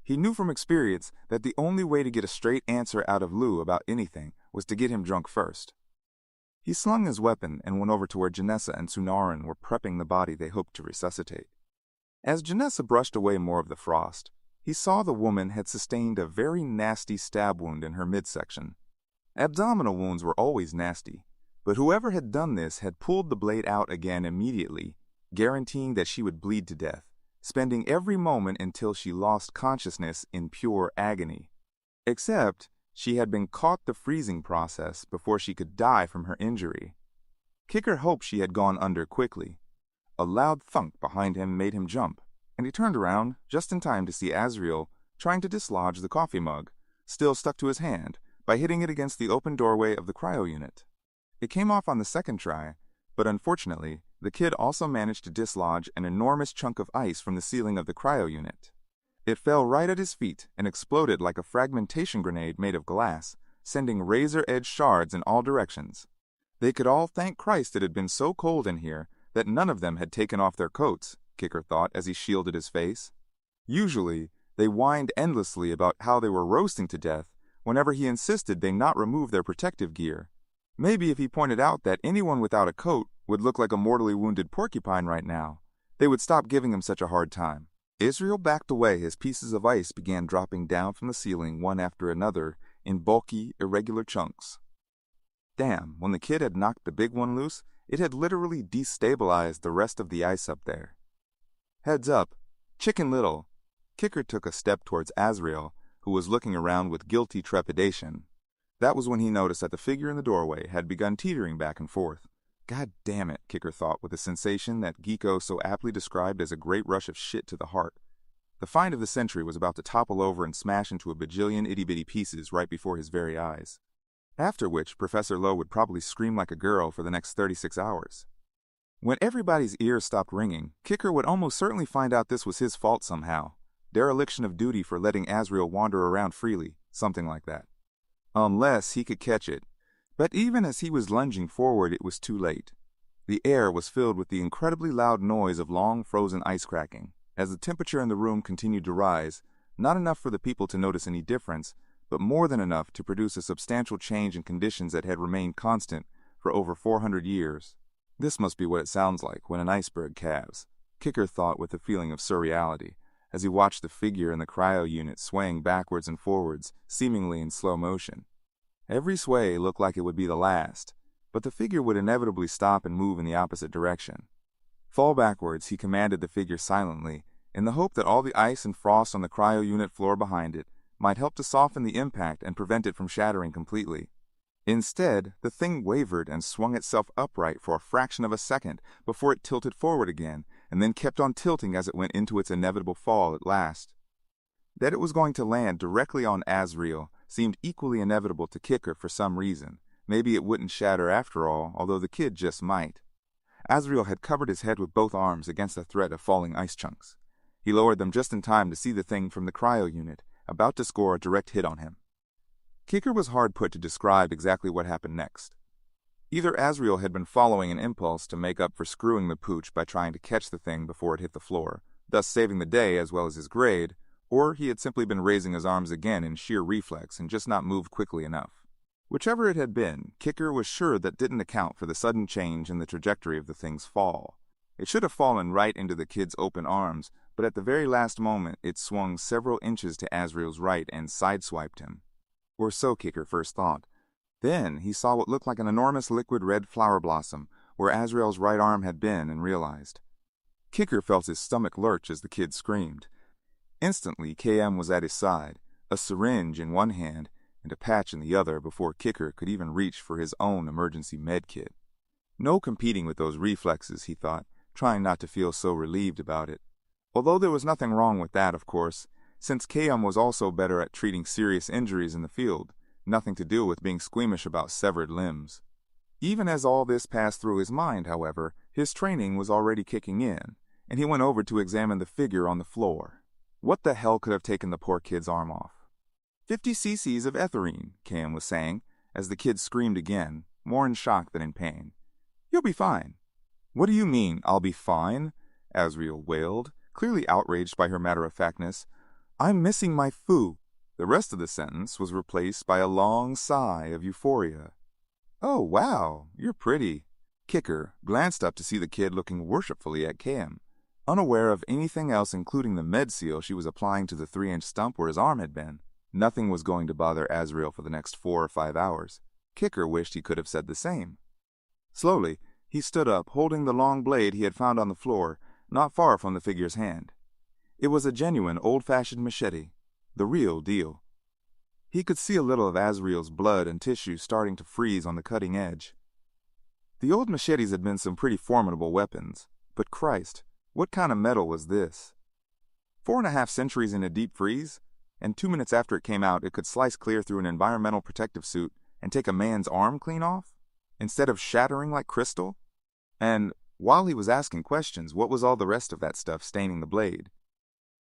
[SPEAKER 1] He knew from experience that the only way to get a straight answer out of Lou about anything was to get him drunk first. He slung his weapon and went over to where Janessa and Sunaran were prepping the body they hoped to resuscitate. As Janessa brushed away more of the frost, he saw the woman had sustained a very nasty stab wound in her midsection. Abdominal wounds were always nasty, but whoever had done this had pulled the blade out again immediately, guaranteeing that she would bleed to death, spending every moment until she lost consciousness in pure agony. Except she had been caught the freezing process before she could die from her injury. Kicker hoped she had gone under quickly. A loud thunk behind him made him jump, and he turned around just in time to see Azriel trying to dislodge the coffee mug, still stuck to his hand, by hitting it against the open doorway of the cryo unit. It came off on the second try, but unfortunately, the kid also managed to dislodge an enormous chunk of ice from the ceiling of the cryo unit. It fell right at his feet and exploded like a fragmentation grenade made of glass, sending razor-edged shards in all directions. They could all thank Christ it had been so cold in here that none of them had taken off their coats, Kicker thought as he shielded his face. Usually, they whined endlessly about how they were roasting to death whenever he insisted they not remove their protective gear. Maybe if he pointed out that anyone without a coat would look like a mortally wounded porcupine right now, they would stop giving him such a hard time. Israel backed away as pieces of ice began dropping down from the ceiling one after another in bulky, irregular chunks. Damn, when the kid had knocked the big one loose, it had literally destabilized the rest of the ice up there. Heads up, Chicken Little. Kicker took a step towards Azriel, who was looking around with guilty trepidation. That was when he noticed that the figure in the doorway had begun teetering back and forth. God damn it, Kicker thought with a sensation that Geeko so aptly described as a great rush of shit to the heart. The find of the century was about to topple over and smash into a bajillion itty-bitty pieces right before his very eyes. After which, Professor Lowe would probably scream like a girl for the next 36 hours. When everybody's ears stopped ringing, Kicker would almost certainly find out this was his fault somehow. Dereliction of duty for letting Azrael wander around freely, something like that. Unless he could catch it. But even as he was lunging forward, it was too late. The air was filled with the incredibly loud noise of long frozen ice cracking. As the temperature in the room continued to rise, not enough for the people to notice any difference, but more than enough to produce a substantial change in conditions that had remained constant for over 400 years. This must be what it sounds like when an iceberg calves, Kicker thought with a feeling of surreality, as he watched the figure in the cryo unit swaying backwards and forwards, seemingly in slow motion. Every sway looked like it would be the last, but the figure would inevitably stop and move in the opposite direction. Fall backwards, he commanded the figure silently, in the hope that all the ice and frost on the cryo unit floor behind it might help to soften the impact and prevent it from shattering completely. Instead, the thing wavered and swung itself upright for a fraction of a second before it tilted forward again, and then kept on tilting as it went into its inevitable fall at last. That it was going to land directly on Azrael seemed equally inevitable to Kicker for some reason. Maybe it wouldn't shatter after all, although the kid just might. Azrael had covered his head with both arms against the threat of falling ice chunks. He lowered them just in time to see the thing from the cryo unit, about to score a direct hit on him. Kicker was hard put to describe exactly what happened next. Either Azrael had been following an impulse to make up for screwing the pooch by trying to catch the thing before it hit the floor, thus saving the day as well as his grade, or he had simply been raising his arms again in sheer reflex and just not moved quickly enough. Whichever it had been, Kicker was sure that didn't account for the sudden change in the trajectory of the thing's fall. It should have fallen right into the kid's open arms, but at the very last moment it swung several inches to Azrael's right and sideswiped him. Or so Kicker first thought. Then he saw what looked like an enormous liquid red flower blossom where Azrael's right arm had been and realized. Kicker felt his stomach lurch as the kid screamed. Instantly, KM was at his side, a syringe in one hand and a patch in the other before Kicker could even reach for his own emergency med kit. No competing with those reflexes, he thought, trying not to feel so relieved about it. Although there was nothing wrong with that, of course, since KM was also better at treating serious injuries in the field, nothing to do with being squeamish about severed limbs. Even as all this passed through his mind, however, his training was already kicking in, and he went over to examine the figure on the floor. What the hell could have taken the poor kid's arm off? 50 cc's of etherine, KM was saying, as the kid screamed again, more in shock than in pain. You'll be fine. What do you mean, I'll be fine? Azrael wailed, clearly outraged by her matter-of-factness. I'm missing my foo. The rest of the sentence was replaced by a long sigh of euphoria. Oh, wow, you're pretty. Kicker glanced up to see the kid looking worshipfully at KM, unaware of anything else including the med seal she was applying to the 3-inch stump where his arm had been. Nothing was going to bother Azrael for the next 4 or 5 hours. Kicker wished he could have said the same. Slowly, he stood up, holding the long blade he had found on the floor, not far from the figure's hand. It was a genuine, old-fashioned machete, the real deal. He could see a little of Azrael's blood and tissue starting to freeze on the cutting edge. The old machetes had been some pretty formidable weapons, but Christ, what kind of metal was this? 4.5 centuries in a deep freeze? And 2 minutes after it came out, it could slice clear through an environmental protective suit and take a man's arm clean off, instead of shattering like crystal? And while he was asking questions, what was all the rest of that stuff staining the blade?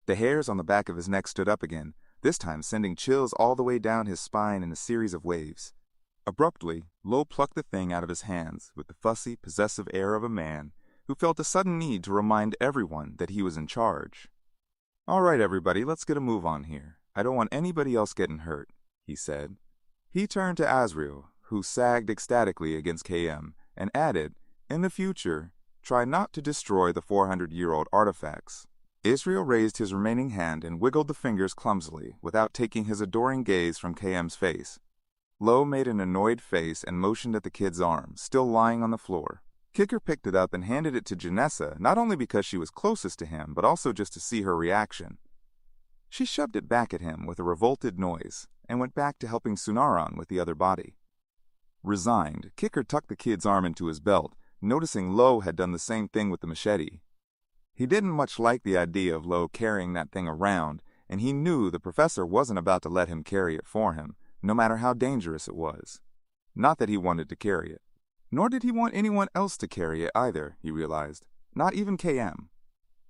[SPEAKER 1] The hairs on the back of his neck stood up again, this time sending chills all the way down his spine in a series of waves. Abruptly, Lowe plucked the thing out of his hands with the fussy, possessive air of a man who felt a sudden need to remind everyone that he was in charge. All right, everybody, let's get a move on here. I don't want anybody else getting hurt, he said. He turned to Azrael, who sagged ecstatically against KM, and added, in the future, try not to destroy the 400-year-old artifacts. Israel raised his remaining hand and wiggled the fingers clumsily without taking his adoring gaze from KM's face. Lowe made an annoyed face and motioned at the kid's arm, still lying on the floor. Kicker picked it up and handed it to Janessa, not only because she was closest to him, but also just to see her reaction. She shoved it back at him with a revolted noise and went back to helping Sunaran with the other body. Resigned, Kicker tucked the kid's arm into his belt, noticing Lowe had done the same thing with the machete. He didn't much like the idea of Lo carrying that thing around, and he knew the professor wasn't about to let him carry it for him, no matter how dangerous it was. Not that he wanted to carry it. Nor did he want anyone else to carry it either, he realized. Not even KM.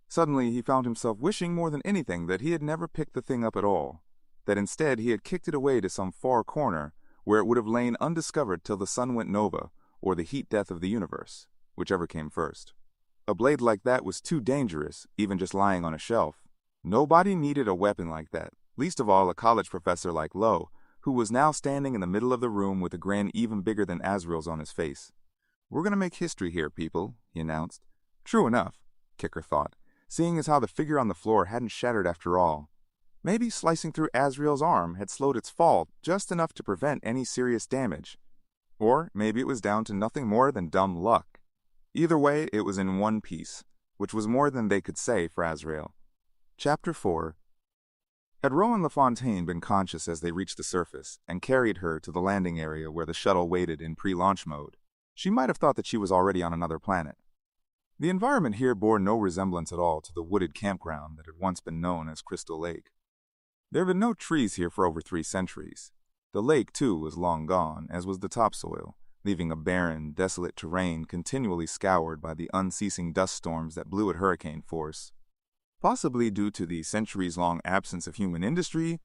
[SPEAKER 1] Suddenly, he found himself wishing more than anything that he had never picked the thing up at all, that instead he had kicked it away to some far corner where it would have lain undiscovered till the sun went nova, or the heat death of the universe, whichever came first. A blade like that was too dangerous, even just lying on a shelf. Nobody needed a weapon like that, least of all a college professor like Lo, who was now standing in the middle of the room with a grin even bigger than Azrael's on his face. "We're gonna make history here, people," he announced. True enough, Kicker thought, seeing as how the figure on the floor hadn't shattered after all. Maybe slicing through Azrael's arm had slowed its fall just enough to prevent any serious damage. Or maybe it was down to nothing more than dumb luck. Either way, it was in one piece, which was more than they could say for Azrael. Chapter 4. Had Rowan LaFontaine been conscious as they reached the surface and carried her to the landing area where the shuttle waited in pre-launch mode, she might have thought that she was already on another planet. The environment here bore no resemblance at all to the wooded campground that had once been known as Crystal Lake. There had been no trees here for over 3 centuries. The lake, too, was long gone, as was the topsoil, leaving a barren, desolate terrain continually scoured by the unceasing dust storms that blew at hurricane force. Possibly due to the centuries-long absence of human industry,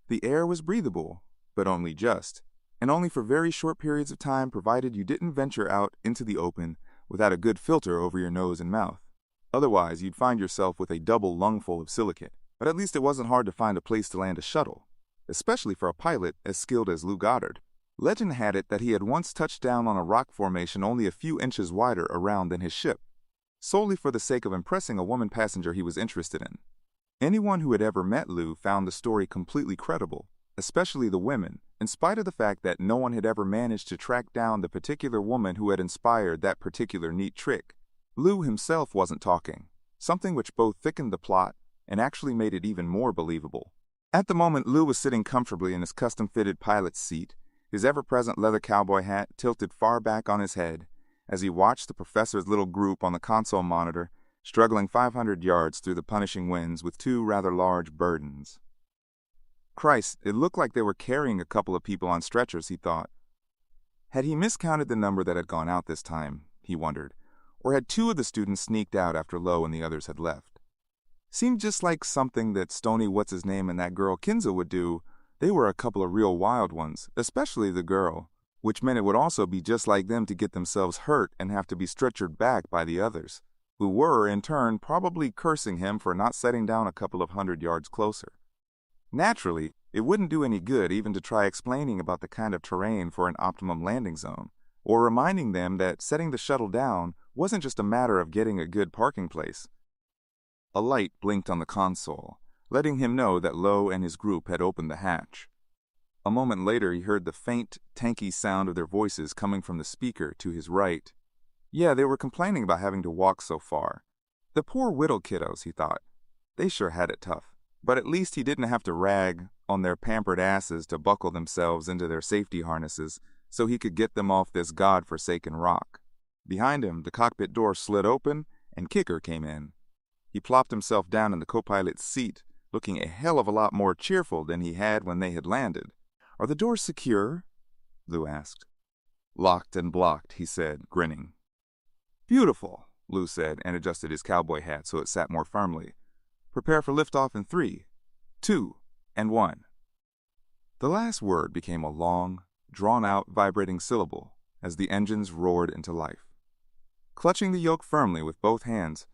[SPEAKER 1] the air was breathable, but only just, and only for very short periods of time provided you didn't venture out into the open without a good filter over your nose and mouth. Otherwise, you'd find yourself with a double lungful of silicate. But at least it wasn't hard to find a place to land a shuttle, especially for a pilot as skilled as Lou Goddard. Legend had it that he had once touched down on a rock formation only a few inches wider around than his ship, solely for the sake of impressing a woman passenger he was interested in. Anyone who had ever met Lou found the story completely credible, especially the women, in spite of the fact that no one had ever managed to track down the particular woman who had inspired that particular neat trick. Lou himself wasn't talking, something which both thickened the plot and actually made it even more believable. At the moment, Lou was sitting comfortably in his custom-fitted pilot's seat, his ever-present leather cowboy hat tilted far back on his head, as he watched the professor's little group on the console monitor struggling 500 yards through the punishing winds with 2 rather large burdens. Christ, it looked like they were carrying a couple of people on stretchers, he thought. Had he miscounted the number that had gone out this time, he wondered, or had 2 of the students sneaked out after Lo and the others had left? Seemed just like something that Stony What's-His-Name and that girl Kinza would do. They were a couple of real wild ones, especially the girl, which meant it would also be just like them to get themselves hurt and have to be stretchered back by the others, who were, in turn, probably cursing him for not setting down a couple of 100 yards closer. Naturally, it wouldn't do any good even to try explaining about the kind of terrain for an optimum landing zone, or reminding them that setting the shuttle down wasn't just a matter of getting a good parking place. A light blinked on the console, letting him know that Lo and his group had opened the hatch. A moment later, he heard the faint, tanky sound of their voices coming from the speaker to his right. Yeah, they were complaining about having to walk so far. The poor Whittle kiddos, he thought. They sure had it tough. But at least he didn't have to rag on their pampered asses to buckle themselves into their safety harnesses so he could get them off this god-forsaken rock. Behind him, the cockpit door slid open, and Kicker came in. He plopped himself down in the co-pilot's seat, looking a hell of a lot more cheerful than he had when they had landed. "Are the doors secure?" Lou asked. "Locked and blocked," he said, grinning. "Beautiful," Lou said, and adjusted his cowboy hat so it sat more firmly. "Prepare for liftoff in 3, 2, and 1. The last word became a long, drawn-out, vibrating syllable as the engines roared into life. Clutching the yoke firmly with both hands,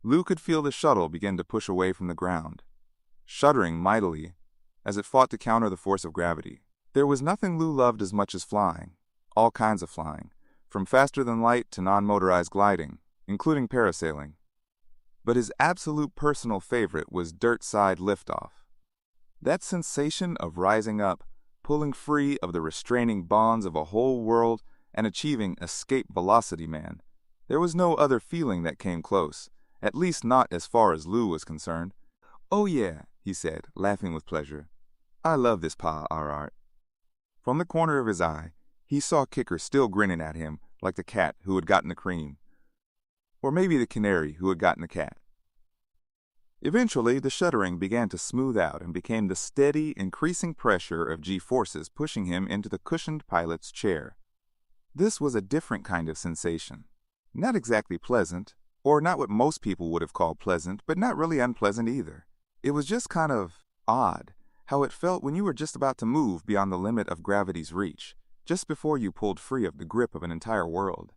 [SPEAKER 1] Lou could feel the shuttle begin to push away from the ground, shuddering mightily as it fought to counter the force of gravity. There was nothing Lou loved as much as flying, all kinds of flying, from faster-than-light to non-motorized gliding, including parasailing. But his absolute personal favorite was dirt-side liftoff. That sensation of rising up, pulling free of the restraining bonds of a whole world, and achieving escape velocity, man. There was no other feeling that came close. At least not as far as Lou was concerned. "Oh yeah," he said, laughing with pleasure. "I love this part of our art." From the corner of his eye, he saw Kicker still grinning at him like the cat who had gotten the cream. Or maybe the canary who had gotten the cat. Eventually, the shuddering began to smooth out and became the steady, increasing pressure of G-forces pushing him into the cushioned pilot's chair. This was a different kind of sensation. Not exactly pleasant, or not what most people would have called pleasant, but not really unpleasant either. It was just kind of odd how it felt when you were just about to move beyond the limit of gravity's reach, just before you pulled free of the grip of an entire world.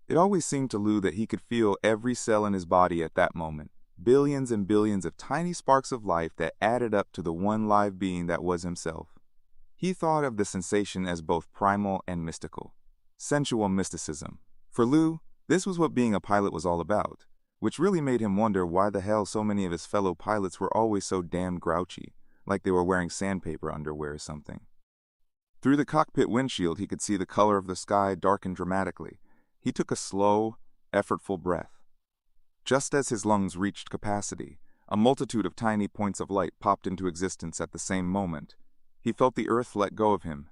[SPEAKER 1] It always seemed to Lou that he could feel every cell in his body at that moment, billions and billions of tiny sparks of life that added up to the one live being that was himself. He thought of the sensation as both primal and mystical. Sensual mysticism. For Lou, this was what being a pilot was all about, which really made him wonder why the hell so many of his fellow pilots were always so damned grouchy, like they were wearing sandpaper underwear or something. Through the cockpit windshield, he could see the color of the sky darken dramatically. He took a slow, effortful breath. Just as his lungs reached capacity, a multitude of tiny points of light popped into existence at the same moment. He felt the earth let go of him.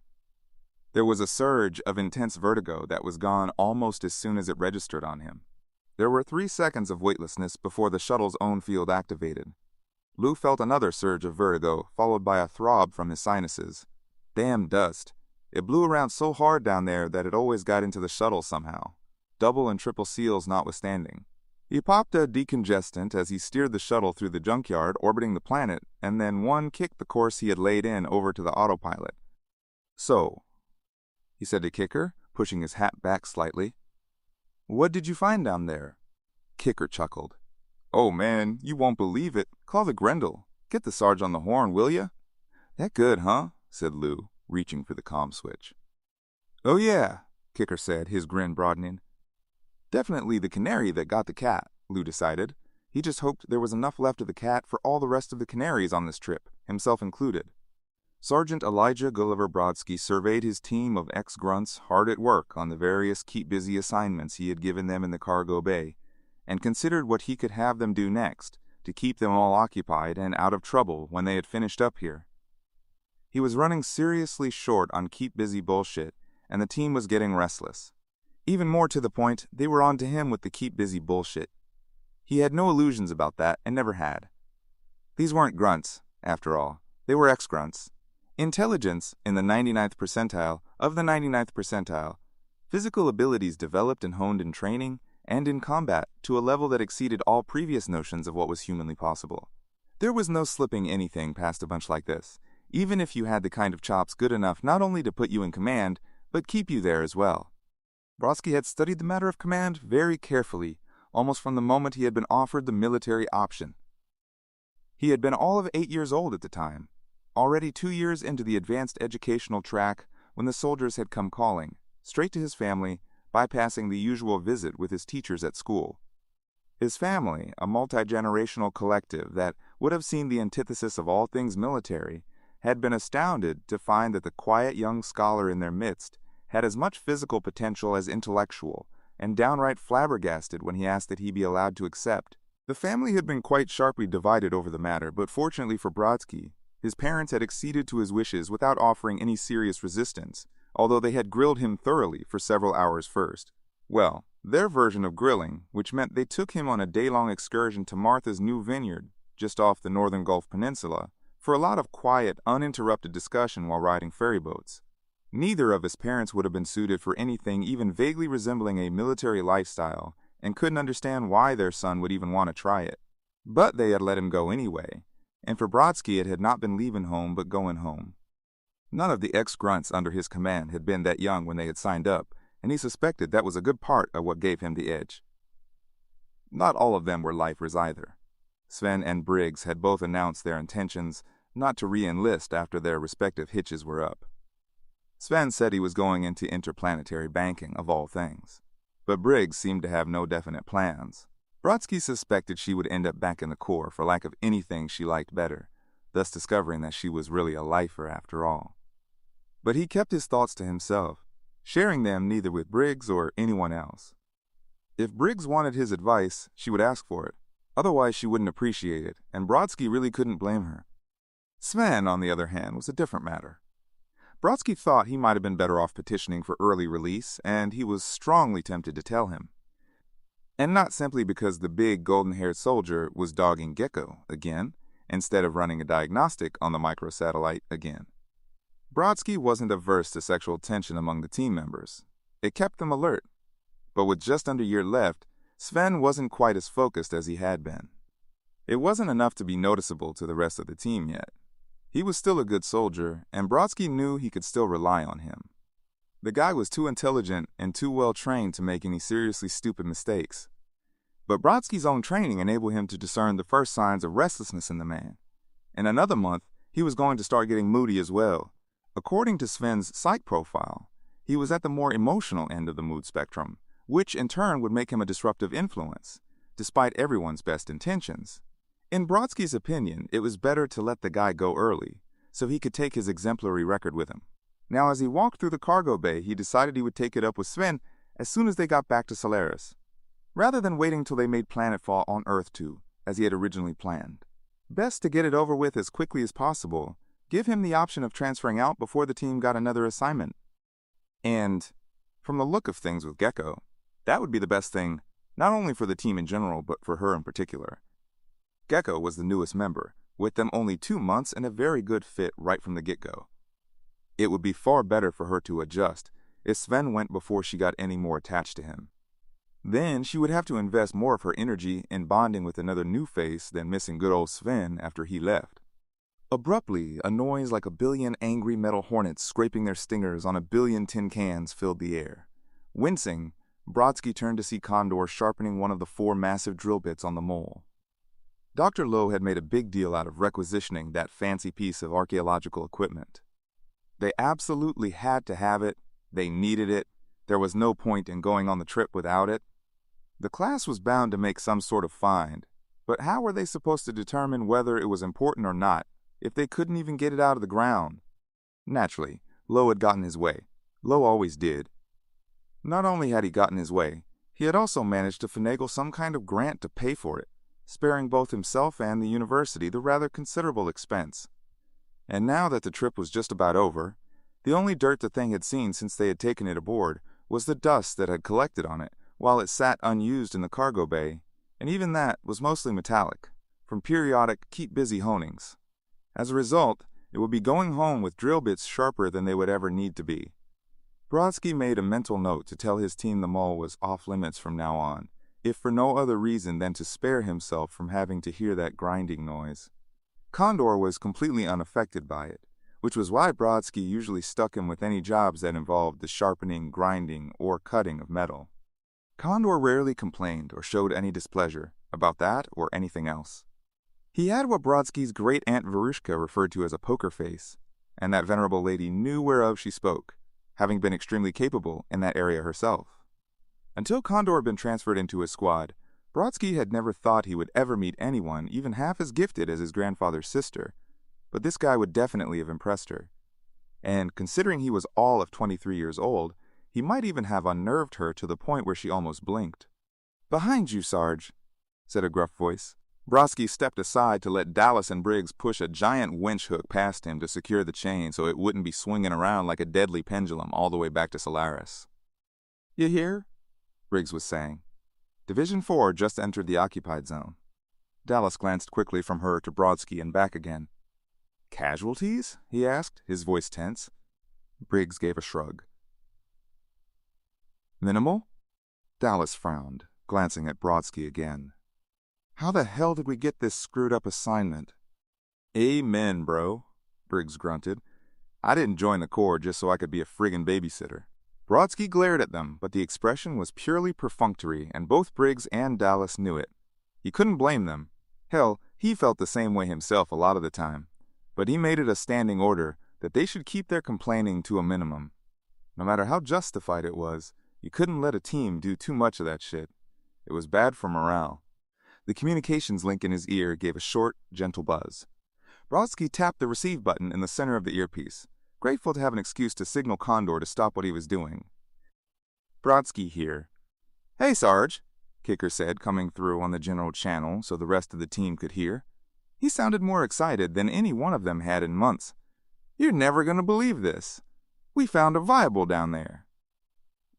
[SPEAKER 1] There was a surge of intense vertigo that was gone almost as soon as it registered on him. There were 3 seconds of weightlessness before the shuttle's own field activated. Lou felt another surge of vertigo, followed by a throb from his sinuses. Damn dust. It blew around so hard down there that it always got into the shuttle somehow, double and triple seals notwithstanding. He popped a decongestant as he steered the shuttle through the junkyard orbiting the planet, and then one kicked the course he had laid in over to the autopilot. "So," he said to Kicker, pushing his hat back slightly, "what did you find down there?" Kicker chuckled. "Oh man, you won't believe it. Call the Grendel. Get the Sarge on the horn, will ya?" "That good, huh?" said Lou, reaching for the comm switch. "Oh yeah," Kicker said, his grin broadening. Definitely the canary that got the cat, Lou decided. He just hoped there was enough left of the cat for all the rest of the canaries on this trip, himself included. Sergeant Elijah Gulliver Brodsky surveyed his team of ex-grunts hard at work on the various keep-busy assignments he had given them in the cargo bay, and considered what he could have them do next to keep them all occupied and out of trouble when they had finished up here. He was running seriously short on keep-busy bullshit, and the team was getting restless. Even more to the point, they were on to him with the keep-busy bullshit. He had no illusions about that, and never had. These weren't grunts, after all. They were ex-grunts. Intelligence in the 99th percentile of the 99th percentile. Physical abilities developed and honed in training and in combat to a level that exceeded all previous notions of what was humanly possible. There was no slipping anything past a bunch like this, even if you had the kind of chops good enough not only to put you in command, but keep you there as well. Brodsky had studied the matter of command very carefully, almost from the moment he had been offered the military option. He had been all of 8 years old at the time, already 2 years into the advanced educational track when the soldiers had come calling, straight to his family, bypassing the usual visit with his teachers at school. His family, a multi-generational collective that would have seen the antithesis of all things military, had been astounded to find that the quiet young scholar in their midst had as much physical potential as intellectual, and downright flabbergasted when he asked that he be allowed to accept. The family had been quite sharply divided over the matter, but fortunately for Brodsky, his parents had acceded to his wishes without offering any serious resistance, although they had grilled him thoroughly for several hours first. Well, their version of grilling, which meant they took him on a day-long excursion to Martha's new vineyard, just off the northern Gulf Peninsula, for a lot of quiet, uninterrupted discussion while riding ferry boats. Neither of his parents would have been suited for anything even vaguely resembling a military lifestyle, and couldn't understand why their son would even want to try it. But they had let him go anyway, and for Brodsky it had not been leaving home but going home. None of the ex-grunts under his command had been that young when they had signed up, and he suspected that was a good part of what gave him the edge. Not all of them were lifers either. Sven and Briggs had both announced their intentions not to re-enlist after their respective hitches were up. Sven said he was going into interplanetary banking, of all things, but Briggs seemed to have no definite plans. Brodsky suspected she would end up back in the Corps for lack of anything she liked better, thus discovering that she was really a lifer after all. But he kept his thoughts to himself, sharing them neither with Briggs or anyone else. If Briggs wanted his advice, she would ask for it. Otherwise, she wouldn't appreciate it, and Brodsky really couldn't blame her. Sven, on the other hand, was a different matter. Brodsky thought he might have been better off petitioning for early release, and he was strongly tempted to tell him. And not simply because the big golden-haired soldier was dogging Gecko again, instead of running a diagnostic on the microsatellite again. Brodsky wasn't averse to sexual tension among the team members. It kept them alert. But with just under a year left, Sven wasn't quite as focused as he had been. It wasn't enough to be noticeable to the rest of the team yet. He was still a good soldier, and Brodsky knew he could still rely on him. The guy was too intelligent and too well trained to make any seriously stupid mistakes. But Brodsky's own training enabled him to discern the first signs of restlessness in the man. In another month, he was going to start getting moody as well. According to Sven's psych profile, he was at the more emotional end of the mood spectrum, which in turn would make him a disruptive influence, despite everyone's best intentions. In Brodsky's opinion, it was better to let the guy go early, so he could take his exemplary record with him. Now, as he walked through the cargo bay, he decided he would take it up with Sven as soon as they got back to Solaris, rather than waiting till they made planetfall on Earth 2, as he had originally planned. Best to get it over with as quickly as possible, give him the option of transferring out before the team got another assignment. And, from the look of things with Gecko, that would be the best thing, not only for the team in general, but for her in particular. Gecko was the newest member, with them only 2 months and a very good fit right from the get-go. It would be far better for her to adjust if Sven went before she got any more attached to him. Then she would have to invest more of her energy in bonding with another new face than missing good old Sven after he left. Abruptly, a noise like a billion angry metal hornets scraping their stingers on a billion tin cans filled the air. Wincing, Brodsky turned to see Condor sharpening one of the 4 massive drill bits on the mole. Dr. Lowe had made a big deal out of requisitioning that fancy piece of archaeological equipment. They absolutely had to have it, they needed it, there was no point in going on the trip without it. The class was bound to make some sort of find, but how were they supposed to determine whether it was important or not if they couldn't even get it out of the ground? Naturally, Lowe had gotten his way. Lowe always did. Not only had he gotten his way, he had also managed to finagle some kind of grant to pay for it, sparing both himself and the university the rather considerable expense. And now that the trip was just about over, the only dirt the thing had seen since they had taken it aboard was the dust that had collected on it while it sat unused in the cargo bay, and even that was mostly metallic, from periodic keep-busy honings. As a result, it would be going home with drill bits sharper than they would ever need to be. Brodsky made a mental note to tell his team the mole was off-limits from now on, if for no other reason than to spare himself from having to hear that grinding noise. Condor was completely unaffected by it, which was why Brodsky usually stuck him with any jobs that involved the sharpening, grinding, or cutting of metal. Condor rarely complained or showed any displeasure about that or anything else. He had what Brodsky's great-aunt Verushka referred to as a poker face, and that venerable lady knew whereof she spoke, having been extremely capable in that area herself. Until Condor had been transferred into his squad, Brodsky had never thought he would ever meet anyone even half as gifted as his grandfather's sister, but this guy would definitely have impressed her. And considering he was all of 23 years old, he might even have unnerved her to the point where she almost blinked. "Behind you, Sarge," said a gruff voice. Brodsky stepped aside to let Dallas and Briggs push a giant winch hook past him to secure the chain so it wouldn't be swinging around like a deadly pendulum all the way back to Solaris. "You hear?" Briggs was saying. Division 4 just entered the occupied zone. Dallas glanced quickly from her to Brodsky and back again. "Casualties?" he asked, his voice tense. Briggs gave a shrug. "Minimal?" Dallas frowned, glancing at Brodsky again. "How the hell did we get this screwed-up assignment?" "Amen, bro," Briggs grunted. "I didn't join the Corps just so I could be a friggin' babysitter." Brodsky glared at them, but the expression was purely perfunctory, and both Briggs and Dallas knew it. He couldn't blame them. Hell, he felt the same way himself a lot of the time. But he made it a standing order that they should keep their complaining to a minimum. No matter how justified it was, you couldn't let a team do too much of that shit. It was bad for morale. The communications link in his ear gave a short, gentle buzz. Brodsky tapped the receive button in the center of the earpiece, grateful to have an excuse to signal Condor to stop what he was doing. "Brodsky here." "Hey, Sarge," Kicker said, coming through on the general channel so the rest of the team could hear. He sounded more excited than any one of them had in months. "You're never going to believe this. We found a viable down there."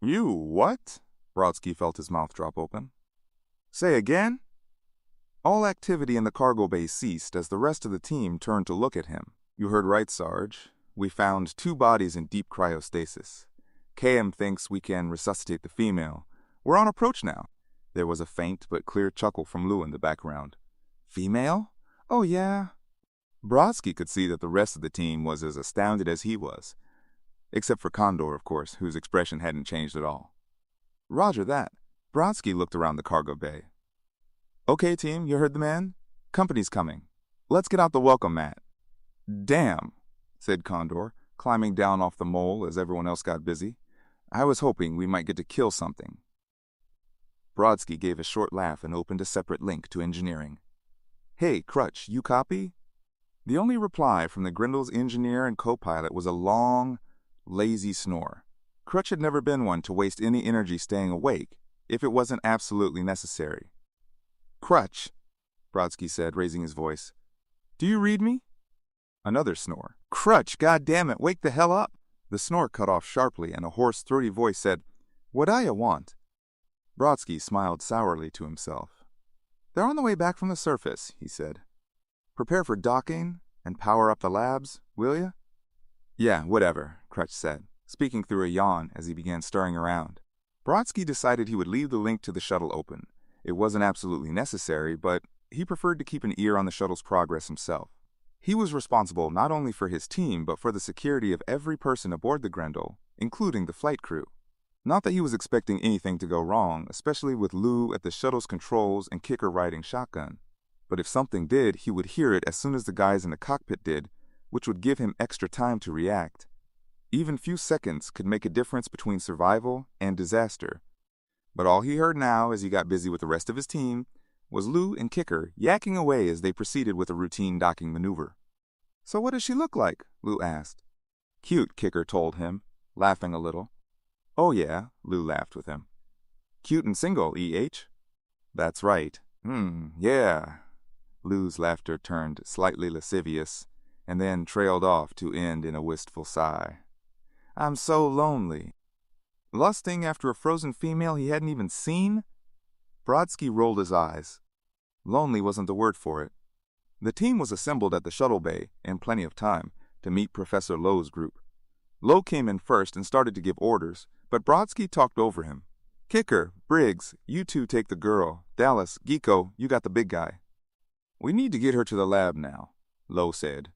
[SPEAKER 1] "You what?" Brodsky felt his mouth drop open. Say again? All activity in the cargo bay ceased as the rest of the team turned to look at him. You heard right, Sarge. We found 2 bodies in deep cryostasis. KM thinks we can resuscitate the female. We're on approach now. There was a faint but clear chuckle from Lou in the background. Female? Oh, yeah. Brodsky could see that the rest of the team was as astounded as he was. Except for Condor, of course, whose expression hadn't changed at all. Roger that. Brodsky looked around the cargo bay. Okay, team, you heard the man? Company's coming. Let's get out the welcome mat. Damn, said Condor, climbing down off the mole as everyone else got busy. I was hoping we might get to kill something. Brodsky gave a short laugh and opened a separate link to engineering. Hey, Crutch, you copy? The only reply from the Grindel's engineer and co-pilot was a long, lazy snore. Crutch had never been one to waste any energy staying awake if it wasn't absolutely necessary. Crutch, Brodsky said, raising his voice. Do you read me? Another snore. Crutch, goddammit, wake the hell up! The snore cut off sharply, and a hoarse, throaty voice said, What do you want? Brodsky smiled sourly to himself. They're on the way back from the surface, he said. Prepare for docking and power up the labs, will ya? Yeah, whatever, Crutch said, speaking through a yawn as he began stirring around. Brodsky decided he would leave the link to the shuttle open. It wasn't absolutely necessary, but he preferred to keep an ear on the shuttle's progress himself. He was responsible not only for his team, but for the security of every person aboard the Grendel, including the flight crew. Not that he was expecting anything to go wrong, especially with Lou at the shuttle's controls and Kicker riding shotgun. But if something did, he would hear it as soon as the guys in the cockpit did, which would give him extra time to react. Even few seconds could make a difference between survival and disaster. But all he heard now, as he got busy with the rest of his team, was Lou and Kicker yakking away as they proceeded with a routine docking maneuver. So what does she look like? Lou asked. Cute, Kicker told him, laughing a little. Oh yeah, Lou laughed with him. Cute and single, E.H.? That's right. Yeah. Lou's laughter turned slightly lascivious, and then trailed off to end in a wistful sigh. I'm so lonely. Lusting after a frozen female he hadn't even seen? Brodsky rolled his eyes. Lonely wasn't the word for it. The team was assembled at the shuttle bay, in plenty of time, to meet Professor Lowe's group. Lowe came in first and started to give orders, but Brodsky talked over him. Kicker, Briggs, you two take the girl. Dallas, Geeko, you got the big guy. We need to get her to the lab now, Lowe said,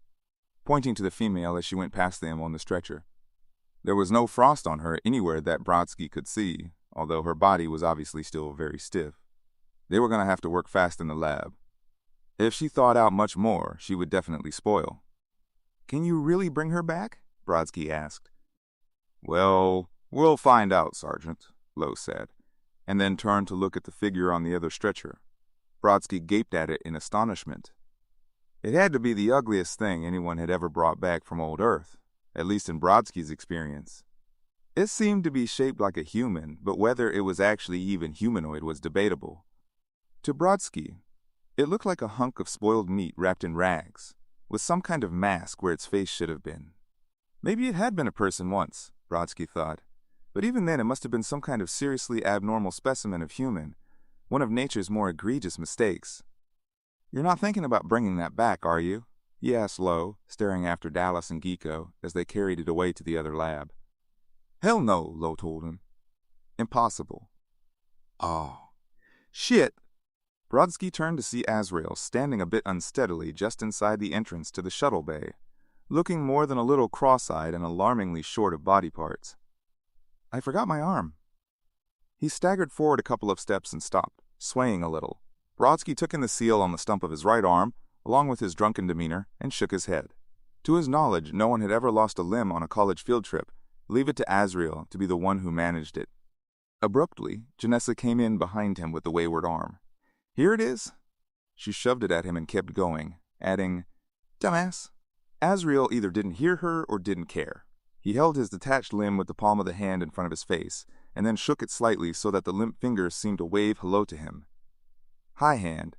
[SPEAKER 1] pointing to the female as she went past them on the stretcher. There was no frost on her anywhere that Brodsky could see, although her body was obviously still very stiff. They were going to have to work fast in the lab. If she thawed out much more, she would definitely spoil. Can you really bring her back? Brodsky asked. Well, we'll find out, Sergeant, Lowe said, and then turned to look at the figure on the other stretcher. Brodsky gaped at it in astonishment. It had to be the ugliest thing anyone had ever brought back from old Earth, at least in Brodsky's experience. It seemed to be shaped like a human, but whether it was actually even humanoid was debatable. To Brodsky, it looked like a hunk of spoiled meat wrapped in rags, with some kind of mask where its face should have been. Maybe it had been a person once, Brodsky thought, but even then it must have been some kind of seriously abnormal specimen of human, one of nature's more egregious mistakes. You're not thinking about bringing that back, are you? He asked Lowe, staring after Dallas and Geeko as they carried it away to the other lab. Hell no, Lowe told him. Impossible. Oh, shit. Brodsky turned to see Azrael standing a bit unsteadily just inside the entrance to the shuttle bay, looking more than a little cross-eyed and alarmingly short of body parts. I forgot my arm. He staggered forward a couple of steps and stopped, swaying a little. Brodsky took in the seal on the stump of his right arm, along with his drunken demeanor, and shook his head. To his knowledge, no one had ever lost a limb on a college field trip. Leave it to Azrael to be the one who managed it. Abruptly, Janessa came in behind him with the wayward arm. Here it is. She shoved it at him and kept going, adding, Dumbass. Azrael either didn't hear her or didn't care. He held his detached limb with the palm of the hand in front of his face, and then shook it slightly so that the limp fingers seemed to wave hello to him. Hi, hand,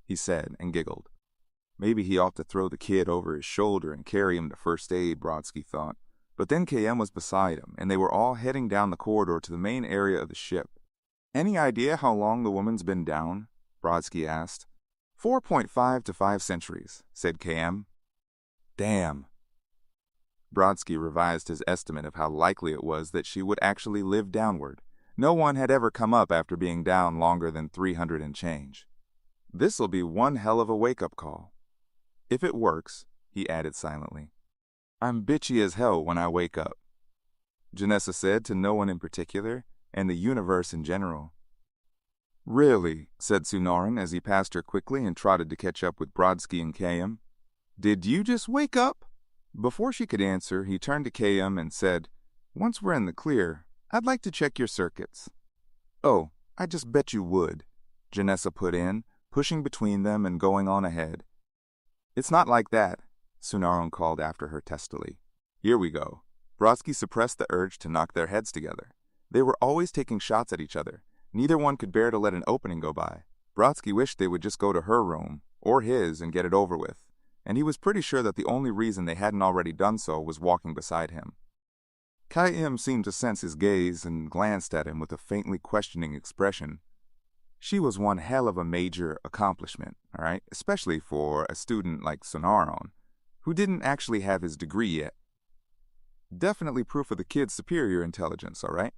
[SPEAKER 1] he said, and giggled. Maybe he ought to throw the kid over his shoulder and carry him to first aid, Brodsky thought. But then KM was beside him, and they were all heading down the corridor to the main area of the ship. Any idea how long the woman's been down? Brodsky asked. 4.5 to 5 centuries, said KM. Damn. Brodsky revised his estimate of how likely it was that she would actually live downward. No one had ever come up after being down longer than 300 and change. This'll be one hell of a wake-up call. If it works, he added silently, I'm bitchy as hell when I wake up. Janessa said to no one in particular, and the universe in general. Really, said Sunaran as he passed her quickly and trotted to catch up with Brodsky and KM. Did you just wake up? Before she could answer, he turned to KM and said, Once we're in the clear, I'd like to check your circuits. Oh, I just bet you would, Janessa put in, pushing between them and going on ahead. It's not like that, Sunaran called after her testily. Here we go. Brodsky suppressed the urge to knock their heads together. They were always taking shots at each other. Neither one could bear to let an opening go by. Brodsky wished they would just go to her room, or his, and get it over with, and he was pretty sure that the only reason they hadn't already done so was walking beside him. Kai-Im seemed to sense his gaze and glanced at him with a faintly questioning expression. She was one hell of a major accomplishment, all right, especially for a student like Sunaran, who didn't actually have his degree yet. Definitely proof of the kid's superior intelligence, all right?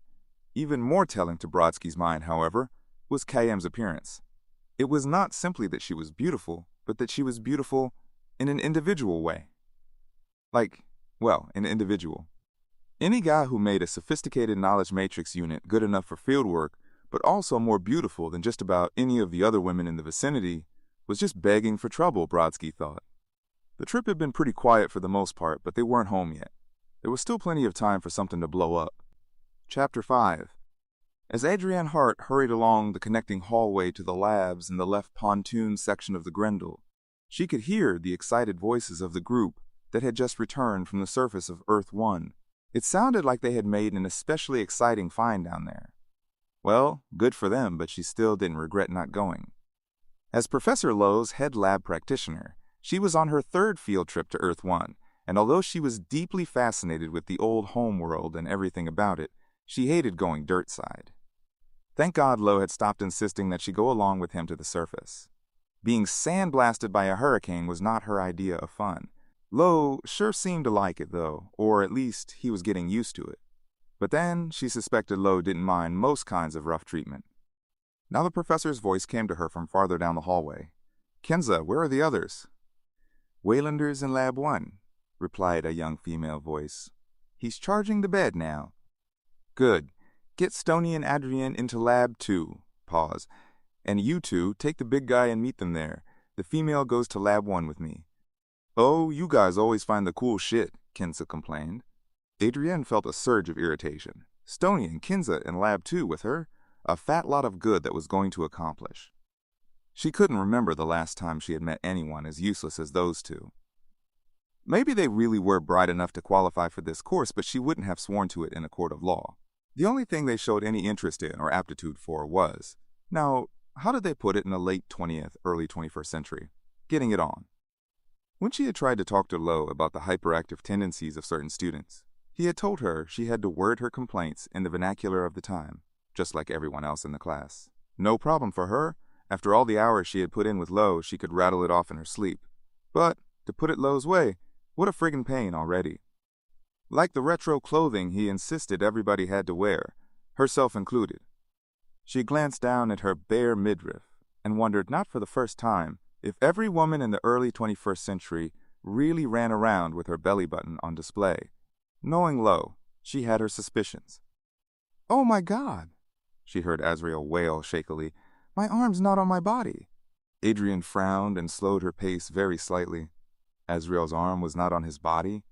[SPEAKER 1] Even more telling to Brodsky's mind, however, was Kai-Im's appearance. It was not simply that she was beautiful, but that she was beautiful in an individual way. An individual. Any guy who made a sophisticated knowledge matrix unit good enough for field work, but also more beautiful than just about any of the other women in the vicinity, was just begging for trouble, Brodsky thought. The trip had been pretty quiet for the most part, but they weren't home yet. There was still plenty of time for something to blow up. Chapter 5. As Adrienne Hart hurried along the connecting hallway to the labs in the left pontoon section of the Grendel, she could hear the excited voices of the group that had just returned from the surface of Earth 1. It sounded like they had made an especially exciting find down there. Well, good for them, but she still didn't regret not going. As Professor Lowe's head lab practitioner, she was on her third field trip to Earth 1, and although she was deeply fascinated with the old home world and everything about it, she hated going dirt side. Thank God Lowe had stopped insisting that she go along with him to the surface. Being sandblasted by a hurricane was not her idea of fun. Lowe sure seemed to like it, though, or at least he was getting used to it. But then she suspected Lowe didn't mind most kinds of rough treatment. Now the professor's voice came to her from farther down the hallway. Kenza, where are the others? Waylanders in Lab 1, replied a young female voice. He's charging the bed now. Good. Get Stony and Adrienne into Lab 2. Pause. And you two, take the big guy and meet them there. The female goes to Lab 1 with me. Oh, you guys always find the cool shit, Kenza complained. Adrienne felt a surge of irritation. Stony and Kenza in Lab 2 with her? A fat lot of good that was going to accomplish. She couldn't remember the last time she had met anyone as useless as those two. Maybe they really were bright enough to qualify for this course, but she wouldn't have sworn to it in a court of law. The only thing they showed any interest in or aptitude for was, now, how did they put it in the late 20th, early 21st century? Getting it on. When she had tried to talk to Lowe about the hyperactive tendencies of certain students, he had told her she had to word her complaints in the vernacular of the time, just like everyone else in the class. No problem for her. After all the hours she had put in with Lowe, she could rattle it off in her sleep. But, to put it Lowe's way, what a friggin' pain already. Like the retro clothing he insisted everybody had to wear, herself included. She glanced down at her bare midriff and wondered, not for the first time, if every woman in the early 21st century really ran around with her belly button on display. Knowing Lowe, she had her suspicions. Oh my God, she heard Azrael wail shakily. My arm's not on my body. Adrienne frowned and slowed her pace very slightly. Azrael's arm was not on his body?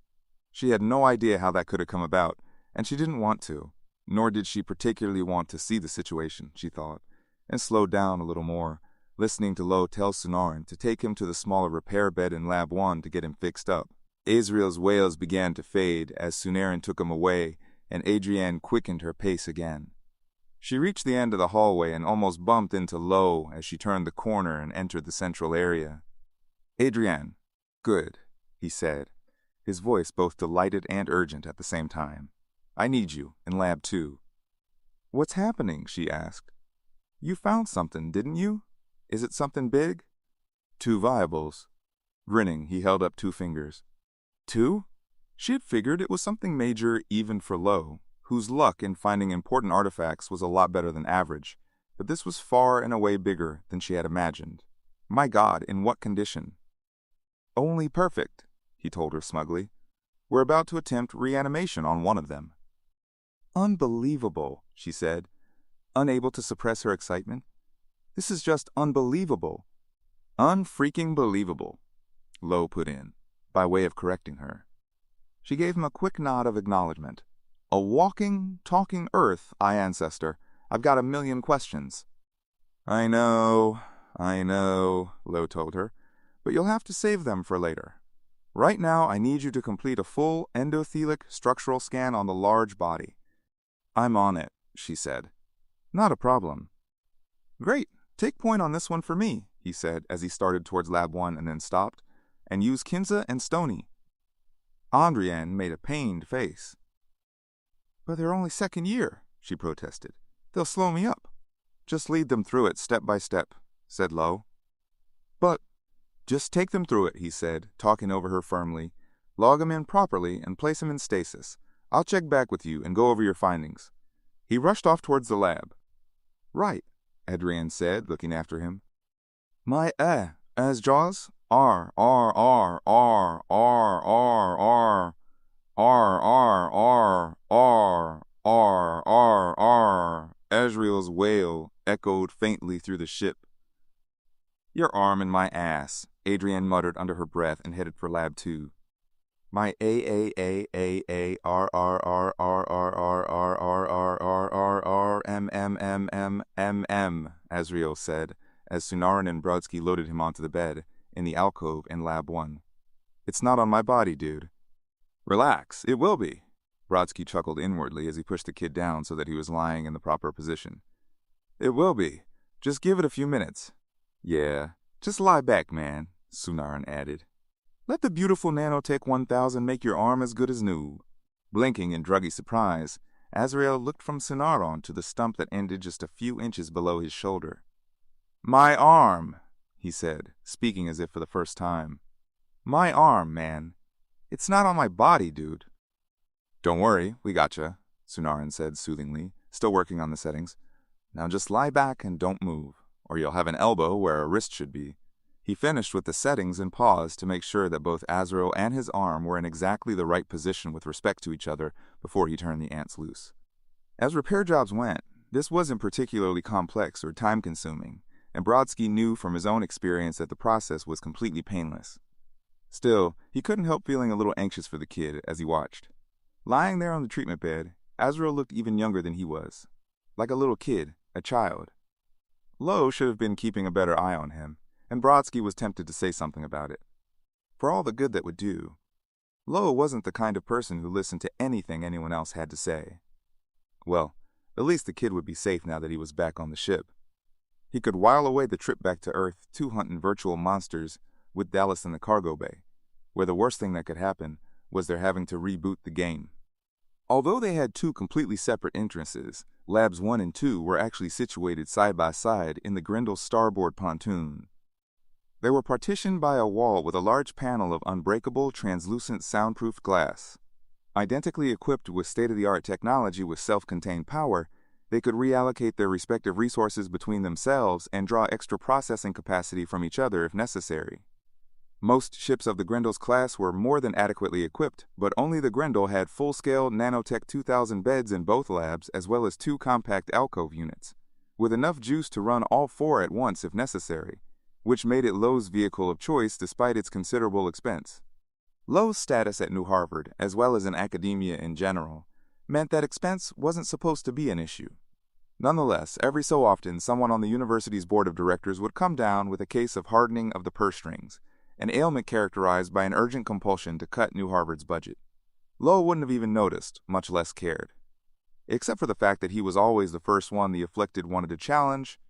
[SPEAKER 1] She had no idea how that could have come about, and she didn't want to, nor did she particularly want to see the situation, she thought, and slowed down a little more, listening to Lowe tell Sunaran to take him to the smaller repair bed in Lab 1 to get him fixed up. Azrael's wails began to fade as Sunaran took him away, and Adrienne quickened her pace again. She reached the end of the hallway and almost bumped into Lowe as she turned the corner and entered the central area. Adrienne. Good, he said, his voice both delighted and urgent at the same time. I need you in Lab 2. What's happening? She asked. You found something, didn't you? Is it something big? 2 viables. Grinning, he held up 2 fingers. 2? She had figured it was something major even for Lo, whose luck in finding important artifacts was a lot better than average, but this was far and away bigger than she had imagined. My God, in what condition? Only perfect, he told her smugly. We're about to attempt reanimation on one of them. Unbelievable, she said, unable to suppress her excitement. This is just unbelievable. Unfreaking believable, Lo put in, by way of correcting her. She gave him a quick nod of acknowledgement. A walking, talking Earth, ancestor. I've got a million questions. I know, Lo told her, but you'll have to save them for later. Right now, I need you to complete a full endothelic structural scan on the large body. I'm on it, she said. Not a problem. Great, take point on this one for me, he said as he started towards Lab 1 and then stopped, and use Kinza and Stoney. Andrienne made a pained face. But they're only second year, she protested. They'll slow me up. Just lead them through it step by step, said Lo. But just take them through it, he said, talking over her firmly. Log them in properly and place them in stasis. I'll check back with you and go over your findings. He rushed off towards the lab. Right, Adrienne said, looking after him. My as Jaws? R, R, R, R, R, R, R, R, R, R, R, R, R, R. Asriel's wail echoed faintly through the ship. Your arm in my ass, Adrienne muttered under her breath and headed for Lab 2. My A R R R R R R R R R R R R M M M M M M, Asriel said, as Sunarin and Brodsky loaded him onto the bed in the alcove in Lab 1. It's not on my body, dude. Relax, it will be. Brodsky chuckled inwardly as he pushed the kid down so that he was lying in the proper position. It will be. Just give it a few minutes. Yeah, just lie back, man, Sunarin added. Let the beautiful Nanotech 1000 make your arm as good as new. Blinking in druggy surprise, Azrael looked from Sunaron to the stump that ended just a few inches below his shoulder. My arm, he said, speaking as if for the first time. My arm, man. It's not on my body, dude. Don't worry, we gotcha, Sunarin said soothingly, still working on the settings. Now just lie back and don't move, or you'll have an elbow where a wrist should be. He finished with the settings and paused to make sure that both Azrael and his arm were in exactly the right position with respect to each other before he turned the ants loose. As repair jobs went, this wasn't particularly complex or time-consuming, and Brodsky knew from his own experience that the process was completely painless. Still, he couldn't help feeling a little anxious for the kid as he watched. Lying there on the treatment bed, Azrael looked even younger than he was. Like a little kid, a child. Lo should have been keeping a better eye on him, and Brodsky was tempted to say something about it. For all the good that would do, Lo wasn't the kind of person who listened to anything anyone else had to say. Well, at least the kid would be safe now that he was back on the ship. He could while away the trip back to Earth hunting virtual monsters with Dallas in the cargo bay, where the worst thing that could happen was their having to reboot the game. Although they had 2 completely separate entrances, Labs 1 and 2 were actually situated side by side in the Grendel's starboard pontoon. They were partitioned by a wall with a large panel of unbreakable, translucent, soundproof glass. Identically equipped with state-of-the-art technology with self-contained power, they could reallocate their respective resources between themselves and draw extra processing capacity from each other if necessary. Most ships of the Grendel's class were more than adequately equipped, but only the Grendel had full-scale Nanotech 2000 beds in both labs as well as 2 compact alcove units, with enough juice to run all 4 at once if necessary, which made it Lo's vehicle of choice despite its considerable expense. Lo's status at New Harvard, as well as in academia in general, meant that expense wasn't supposed to be an issue. Nonetheless, every so often someone on the university's board of directors would come down with a case of hardening of the purse strings, an ailment characterized by an urgent compulsion to cut New Harvard's budget. Lo wouldn't have even noticed, much less cared. Except for the fact that he was always the first one the afflicted wanted to challenge,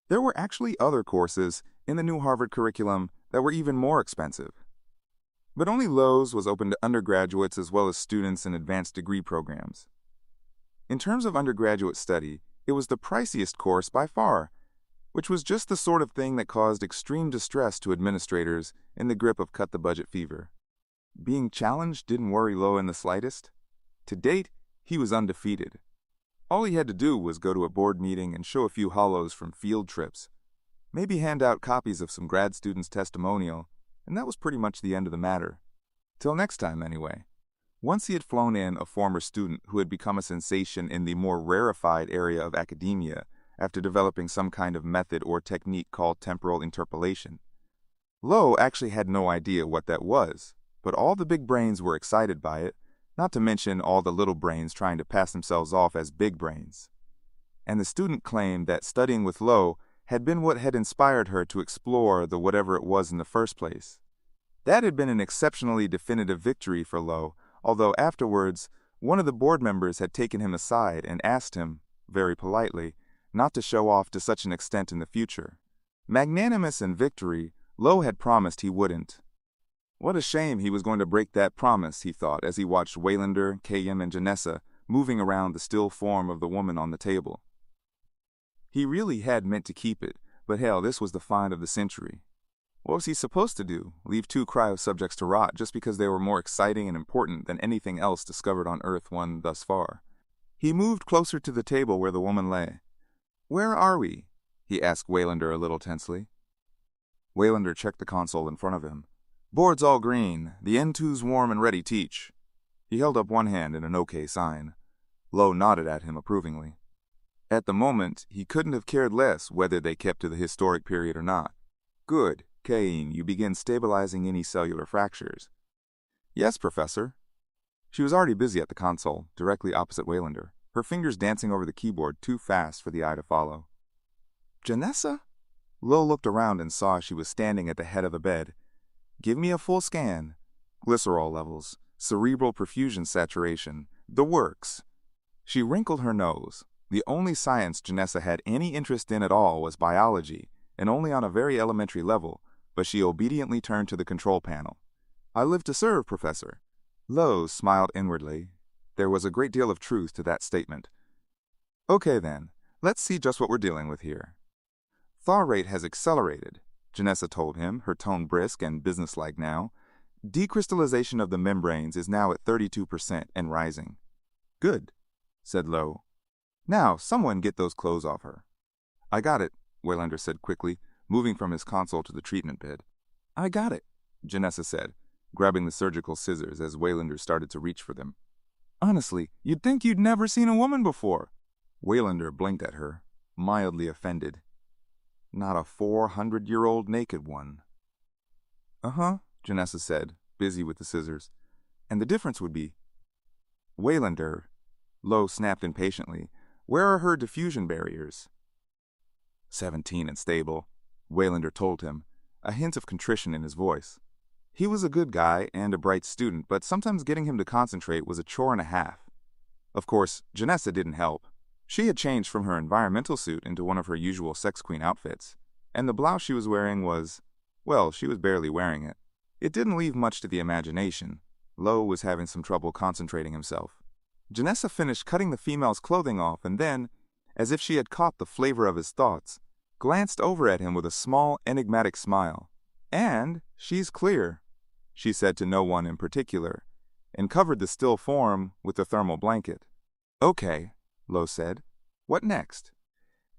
[SPEAKER 1] there were actually other courses in the New Harvard curriculum that were even more expensive. But only Lo's was open to undergraduates as well as students in advanced degree programs. In terms of undergraduate study, It was the priciest course by far, which was just the sort of thing that caused extreme distress to administrators in the grip of cut-the-budget fever. Being challenged didn't worry Lo in the slightest. To date, he was undefeated. All he had to do was go to a board meeting and show a few hollows from field trips, maybe hand out copies of some grad student's testimonial, and that was pretty much the end of the matter. Till next time, anyway. Once he had flown in a former student who had become a sensation in the more rarefied area of academia after developing some kind of method or technique called temporal interpolation. Lo actually had no idea what that was, but all the big brains were excited by it, not to mention all the little brains trying to pass themselves off as big brains. And the student claimed that studying with Lo had been what had inspired her to explore the whatever it was in the first place. That had been an exceptionally definitive victory for Lo, although afterwards, one of the board members had taken him aside and asked him, very politely, not to show off to such an extent in the future. Magnanimous in victory, Lo had promised he wouldn't. What a shame he was going to break that promise, he thought, as he watched Waylander, Kayam, and Janessa moving around the still form of the woman on the table. He really had meant to keep it, but hell, this was the find of the century. What was he supposed to do? Leave two cryo-subjects to rot just because they were more exciting and important than anything else discovered on Earth One thus far? He moved closer to the table where the woman lay. "Where are we?" he asked Waylander a little tensely. Waylander checked the console in front of him. "Board's all green. The N2's warm and ready, teach." He held up one hand in an OK sign. Lo nodded at him approvingly. At the moment, he couldn't have cared less whether they kept to the historic period or not. "Good. Cain, you begin stabilizing any cellular fractures." "Yes, Professor." She was already busy at the console, directly opposite Waylander, her fingers dancing over the keyboard too fast for the eye to follow. "Janessa?" Lo looked around and saw she was standing at the head of the bed. "Give me a full scan. Glycerol levels, cerebral perfusion saturation, the works." She wrinkled her nose. The only science Janessa had any interest in at all was biology, and only on a very elementary level, but she obediently turned to the control panel. "I live to serve, Professor." Lo smiled inwardly. There was a great deal of truth to that statement. "Okay then, let's see just what we're dealing with here." "Thaw rate has accelerated," Janessa told him, her tone brisk and businesslike now. "Decrystallization of the membranes is now at 32% and rising." "Good," said Lo. "Now, someone get those clothes off her." "I got it," Waylander said quickly, moving from his console to the treatment bed. "I got it," Janessa said, grabbing the surgical scissors as Waylander started to reach for them. "Honestly, you'd think you'd never seen a woman before." Waylander blinked at her, mildly offended. "Not a 400-year-old naked one." "Uh-huh," Janessa said, busy with the scissors. "And the difference would be—" "Waylander," Lo snapped impatiently, "where are her diffusion barriers?" 17 and stable, Waylander told him, a hint of contrition in his voice. He was a good guy and a bright student, but sometimes getting him to concentrate was a chore and a half. Of course, Janessa didn't help. She had changed from her environmental suit into one of her usual sex queen outfits, and the blouse she was wearing was, well, she was barely wearing it. It didn't leave much to the imagination. Lo was having some trouble concentrating himself. Janessa finished cutting the female's clothing off and then, as if she had caught the flavor of his thoughts, glanced over at him with a small, enigmatic smile. "And she's clear," she said to no one in particular, and covered the still form with the thermal blanket. "Okay," Lo said. "What next?"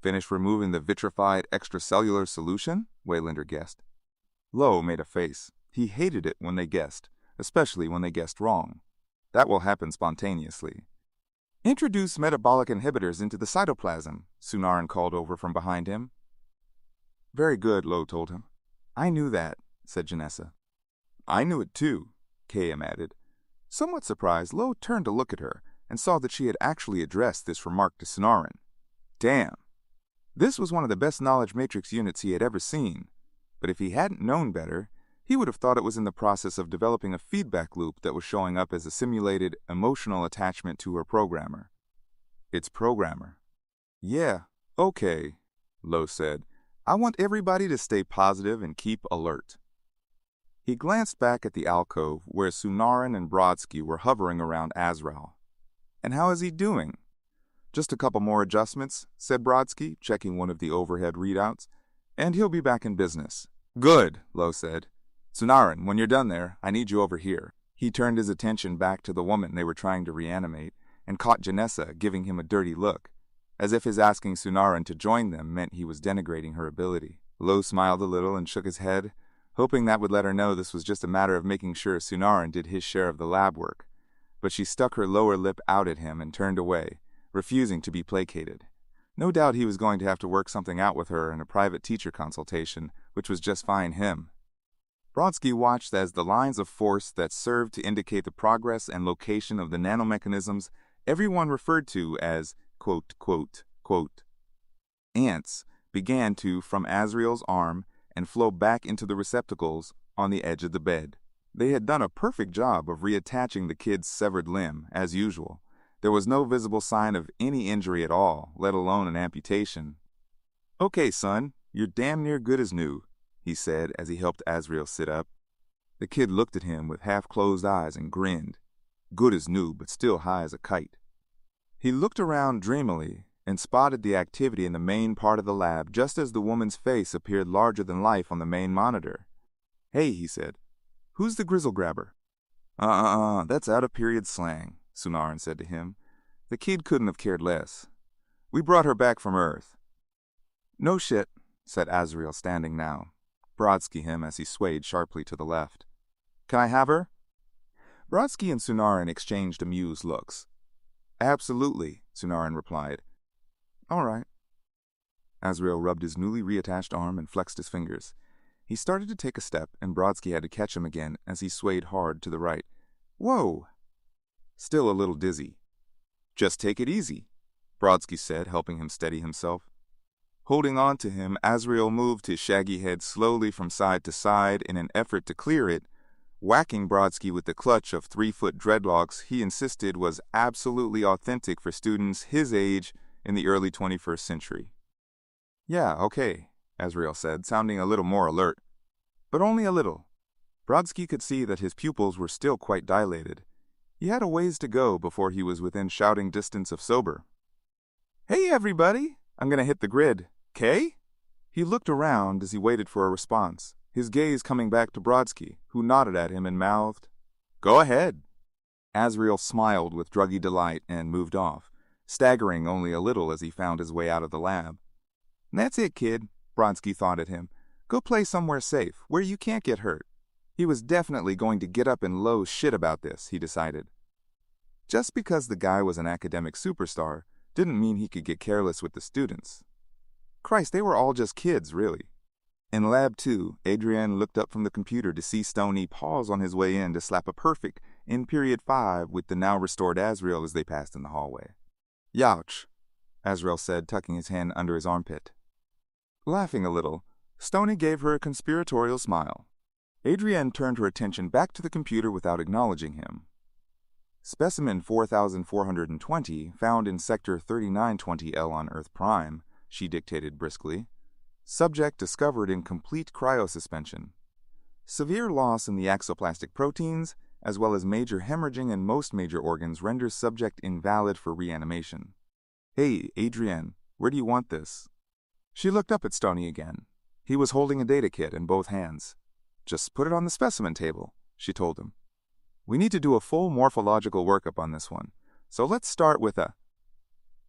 [SPEAKER 1] "Finish removing the vitrified extracellular solution?" Waylander guessed. Lo made a face. He hated it when they guessed, especially when they guessed wrong. That will happen spontaneously. "Introduce metabolic inhibitors into the cytoplasm," Sunaran called over from behind him. "Very good," Lo told him. "I knew that," said Janessa. "I knew it too," Kayam added. Somewhat surprised, Lo turned to look at her and saw that she had actually addressed this remark to Sunaran. Damn. This was one of the best knowledge matrix units he had ever seen, but if he hadn't known better, he would have thought it was in the process of developing a feedback loop that was showing up as a simulated emotional attachment to her programmer. Its programmer. "Yeah, okay," Lo said. "I want everybody to stay positive and keep alert." He glanced back at the alcove where Sunaran and Brodsky were hovering around Azrael. "And how is he doing?" "Just a couple more adjustments," said Brodsky, checking one of the overhead readouts, "and he'll be back in business." "Good," Lowe said. "Sunaran, when you're done there, I need you over here." He turned his attention back to the woman they were trying to reanimate and caught Janessa giving him a dirty look, as if his asking Sunaran to join them meant he was denigrating her ability. Lowe smiled a little and shook his head, hoping that would let her know this was just a matter of making sure Sunaran did his share of the lab work. But she stuck her lower lip out at him and turned away, refusing to be placated. No doubt he was going to have to work something out with her in a private teacher consultation, which was just fine him. Brodsky watched as the lines of force that served to indicate the progress and location of the nanomechanisms everyone referred to as quote, ants began to from Azrael's arm and flow back into the receptacles on the edge of the bed. They had done a perfect job of reattaching the kid's severed limb, as usual. There was no visible sign of any injury at all, let alone an amputation. "Okay, son, you're damn near good as new," he said as he helped Azrael sit up. The kid looked at him with half-closed eyes and grinned. Good as new, but still high as a kite. He looked around dreamily and spotted the activity in the main part of the lab just as the woman's face appeared larger than life on the main monitor. "Hey," he said, "who's the grizzle grabber?" That's out-of-period slang," Sunaran said to him. The kid couldn't have cared less. "We brought her back from Earth." "No shit," said Azrael, standing now. Brodsky him as he swayed sharply to the left. "Can I have her?" Brodsky and Sunaran exchanged amused looks. "Absolutely," Sunaran replied. "All right." Azrael rubbed his newly reattached arm and flexed his fingers. He started to take a step, and Brodsky had to catch him again as he swayed hard to the right. "Whoa!" Still a little dizzy. "Just take it easy," Brodsky said, helping him steady himself. Holding on to him, Azrael moved his shaggy head slowly from side to side in an effort to clear it, whacking Brodsky with the clutch of 3-foot dreadlocks he insisted was absolutely authentic for students his age in the early 21st century. "Yeah, okay," Azrael said, sounding a little more alert. But only a little. Brodsky could see that his pupils were still quite dilated. He had a ways to go before he was within shouting distance of sober. "Hey, everybody! I'm gonna hit the grid. 'Kay?" He looked around as he waited for a response, his gaze coming back to Brodsky, who nodded at him and mouthed, "Go ahead." Azrael smiled with druggy delight and moved off, staggering only a little as he found his way out of the lab. "That's it, kid," Brodsky thought at him. "Go play somewhere safe, where you can't get hurt." He was definitely going to get up in Lowe's shit about this, he decided. Just because the guy was an academic superstar didn't mean he could get careless with the students. Christ, they were all just kids, really. In Lab 2, Adrienne looked up from the computer to see Stoney pause on his way in to slap a perfect in period 5 with the now-restored Azrael as they passed in the hallway. "Youch," Azrael said, tucking his hand under his armpit. Laughing a little, Stoney gave her a conspiratorial smile. Adrienne turned her attention back to the computer without acknowledging him. Specimen 4420, found in Sector 3920L on Earth Prime, she dictated briskly. Subject discovered in complete cryosuspension. Severe loss in the axoplastic proteins, as well as major hemorrhaging in most major organs, renders subject invalid for reanimation. "Hey, Adrienne, where do you want this?" She looked up at Stoney again. He was holding a data kit in both hands. "Just put it on the specimen table," she told him. "We need to do a full morphological workup on this one, so let's start with a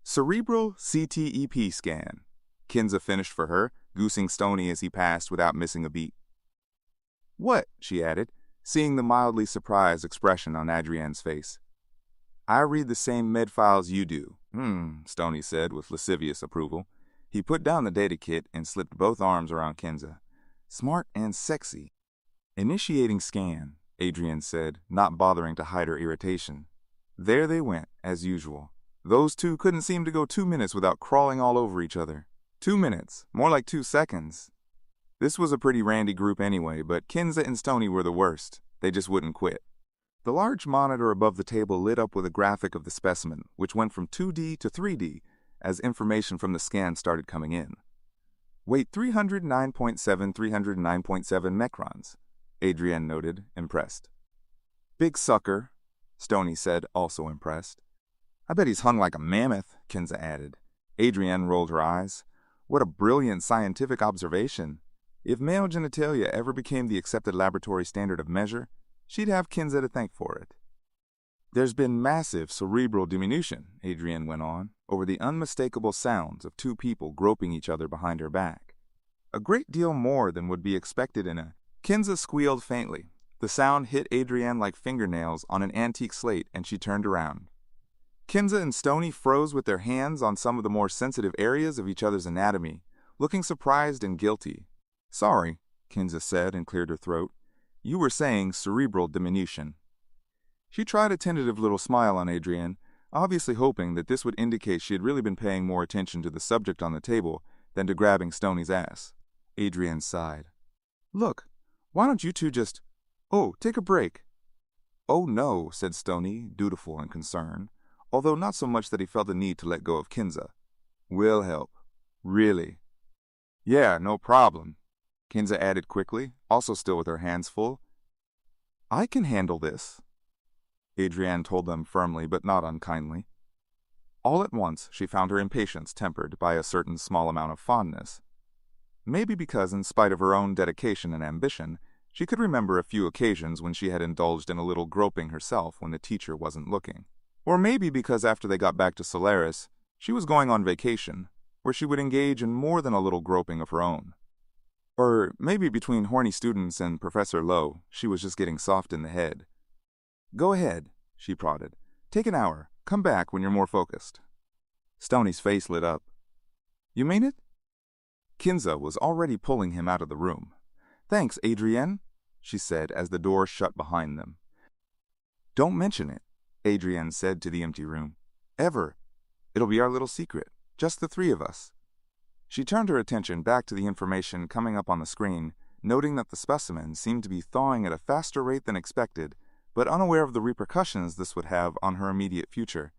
[SPEAKER 1] cerebral CTEP scan." Kinza finished for her, goosing Stoney as he passed without missing a beat. "What?" she added, seeing the mildly surprised expression on Adrienne's face. "I read the same med files you do," Stoney said with lascivious approval. He put down the data kit and slipped both arms around Kinza. "Smart and sexy." "Initiating scan," Adrienne said, not bothering to hide her irritation. There they went, as usual. Those two couldn't seem to go 2 minutes without crawling all over each other. 2 minutes, more like 2 seconds. This was a pretty randy group anyway, but Kinza and Stoney were the worst. They just wouldn't quit. The large monitor above the table lit up with a graphic of the specimen, which went from 2D to 3D as information from the scan started coming in. Weight 309.7 microns, Adrienne noted, impressed. "Big sucker," Stoney said, also impressed. I bet he's hung like a mammoth, Kinza added. Adrienne rolled her eyes. What a brilliant scientific observation. If male genitalia ever became the accepted laboratory standard of measure, she'd have Kinza to thank for it. There's been massive cerebral diminution, Adrienne went on, over the unmistakable sounds of two people groping each other behind her back. A great deal more than would be expected in a... Kinza squealed faintly. The sound hit Adrienne like fingernails on an antique slate, and she turned around. Kinza and Stoney froze with their hands on some of the more sensitive areas of each other's anatomy, looking surprised and guilty. Sorry, Kinza said and cleared her throat. You were saying cerebral diminution. She tried a tentative little smile on Adrienne, obviously hoping that this would indicate she had really been paying more attention to the subject on the table than to grabbing Stoney's ass. Adrienne sighed. Look, why don't you two just... Oh, take a break. Oh no, said Stoney, dutiful and concerned, although not so much that he felt the need to let go of Kinza. We'll help. Really. Yeah, no problem, Kinza added quickly, also still with her hands full. I can handle this, Adrienne told them firmly but not unkindly. All at once she found her impatience tempered by a certain small amount of fondness. Maybe because, in spite of her own dedication and ambition, she could remember a few occasions when she had indulged in a little groping herself when the teacher wasn't looking. Or maybe because after they got back to Solaris, she was going on vacation, where she would engage in more than a little groping of her own. Or maybe between horny students and Professor Lowe, she was just getting soft in the head. Go ahead, she prodded. Take an hour. Come back when you're more focused. Stoney's face lit up. You mean it? Kinza was already pulling him out of the room. Thanks, Adrienne, she said as the door shut behind them. Don't mention it, Adrienne said to the empty room. Ever. It'll be our little secret, just the three of us. She turned her attention back to the information coming up on the screen, noting that the specimen seemed to be thawing at a faster rate than expected, but unaware of the repercussions this would have on her immediate future,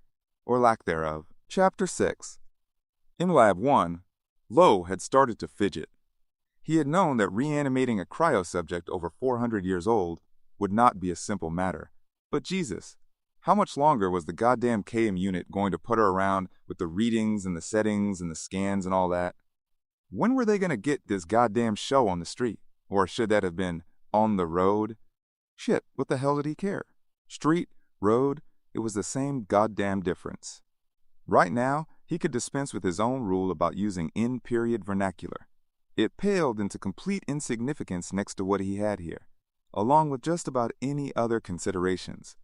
[SPEAKER 1] or lack thereof. Chapter 6. In Lab 1, Lowe had started to fidget. He had known that reanimating a cryo-subject over 400 years old would not be a simple matter. But Jesus, how much longer was the goddamn KM unit going to put her around with the readings and the settings and the scans and all that? When were they going to get this goddamn show on the street? Or should that have been on the road? Shit, what the hell did he care? Street, road, it was the same goddamn difference. Right now, he could dispense with his own rule about using in-period vernacular. It paled into complete insignificance next to what he had here, along with just about any other considerations.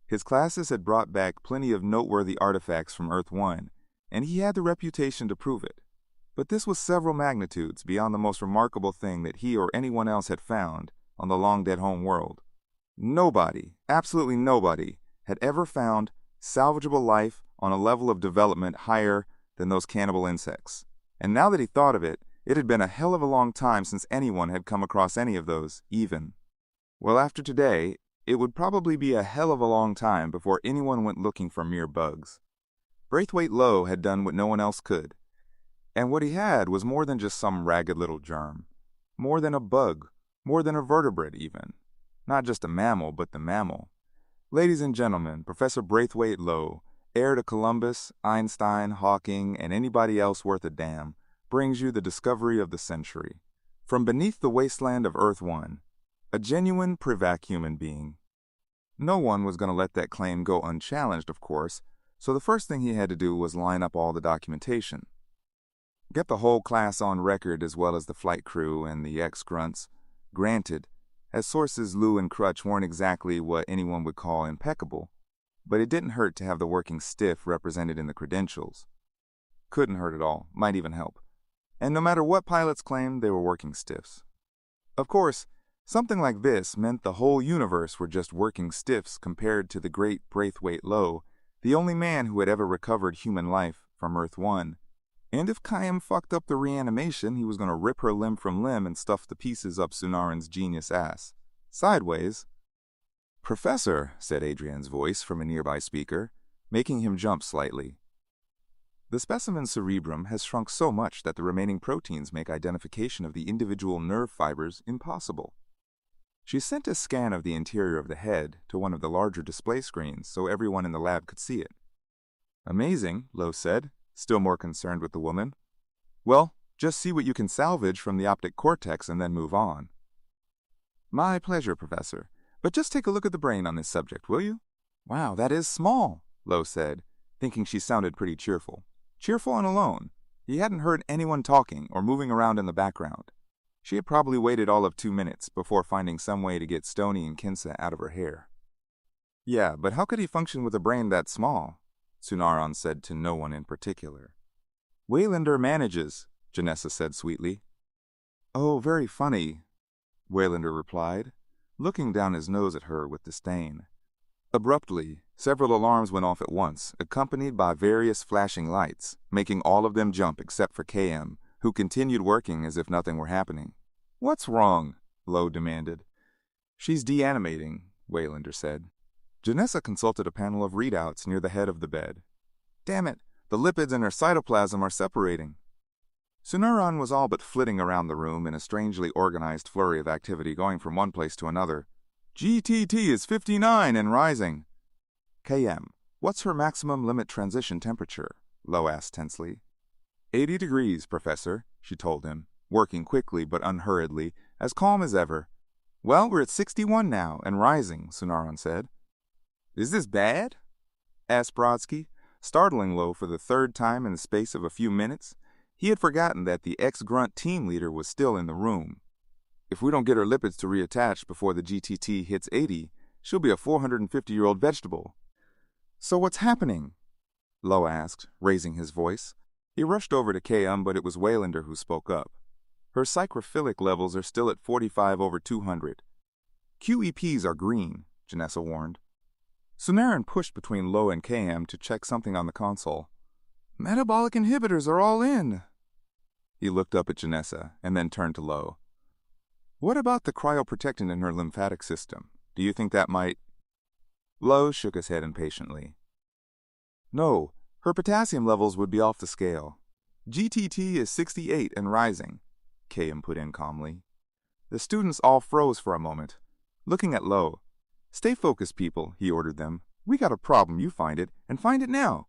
[SPEAKER 1] His classes had brought back plenty of noteworthy artifacts from Earth 1, and he had the reputation to prove it. But this was several magnitudes beyond the most remarkable thing that he or anyone else had found on the long-dead home world. Nobody, absolutely nobody, had ever found salvageable life on a level of development higher than those cannibal insects. And now that he thought of it, it had been a hell of a long time since anyone had come across any of those, even. Well, after today, it would probably be a hell of a long time before anyone went looking for mere bugs. Braithwaite Lowe had done what no one else could. And what he had was more than just some ragged little germ. More than a bug. More than a vertebrate, even. Not just a mammal, but the mammal. Ladies and gentlemen, Professor Braithwaite Lowe, heir to Columbus, Einstein, Hawking, and anybody else worth a damn, brings you the discovery of the century. From beneath the wasteland of Earth 1, a genuine Privac human being. No one was going to let that claim go unchallenged, of course, so the first thing he had to do was line up all the documentation. Get the whole class on record as well as the flight crew and the ex-grunts. Granted, as sources Lou and Crutch weren't exactly what anyone would call impeccable, but it didn't hurt to have the working stiff represented in the credentials. Couldn't hurt at all, might even help. And no matter what pilots claimed, they were working stiffs. Of course, something like this meant the whole universe were just working stiffs compared to the great Braithwaite Lowe, the only man who had ever recovered human life from Earth 1. And if Khaim fucked up the reanimation, he was going to rip her limb from limb and stuff the pieces up Sunarin's genius ass. Sideways. Professor, said Adrienne's voice from a nearby speaker, making him jump slightly. The specimen's cerebrum has shrunk so much that the remaining proteins make identification of the individual nerve fibers impossible. She sent a scan of the interior of the head to one of the larger display screens so everyone in the lab could see it. Amazing, Lo said, still more concerned with the woman. Well, just see what you can salvage from the optic cortex and then move on. My pleasure, Professor. But just take a look at the brain on this subject, will you? Wow, that is small, Lo said, thinking she sounded pretty cheerful. Cheerful and alone. He hadn't heard anyone talking or moving around in the background. She had probably waited all of 2 minutes before finding some way to get Stony and Kinsa out of her hair. Yeah, but how could he function with a brain that small? Sunaran said to no one in particular. Waylander manages, Janessa said sweetly. Oh, very funny, Waylander replied, looking down his nose at her with disdain. Abruptly, several alarms went off at once, accompanied by various flashing lights, making all of them jump except for KM, who continued working as if nothing were happening. What's wrong? Lo demanded. She's deanimating, Waylander said. Janessa consulted a panel of readouts near the head of the bed. Damn it, the lipids in her cytoplasm are separating. Sunaran was all but flitting around the room in a strangely organized flurry of activity going from one place to another. GTT is 59 and rising. KM, what's her maximum limit transition temperature? Lo asked tensely. 80 degrees, Professor, she told him, working quickly but unhurriedly, as calm as ever. Well, we're at 61 now and rising, Sunaran said. Is this bad? Asked Brodsky, startling Lo for the third time in the space of a few minutes. He had forgotten that the ex-grunt team leader was still in the room. If we don't get her lipids to reattach before the GTT hits 80, she'll be a 450-year-old vegetable. So what's happening? Lo asked, raising his voice. He rushed over to KM, but it was Waylander who spoke up. Her psychrophilic levels are still at 45/200. QEPs are green, Janessa warned. Sunaran pushed between Lo and KM to check something on the console. Metabolic inhibitors are all in. He looked up at Janessa and then turned to Lo. What about the cryoprotectant in her lymphatic system? Do you think that might... Lo shook his head impatiently. No, her potassium levels would be off the scale. GTT is 68 and rising, KM put in calmly. The students all froze for a moment, looking at Lo. Stay focused, people, he ordered them. We got a problem, you find it, and find it now.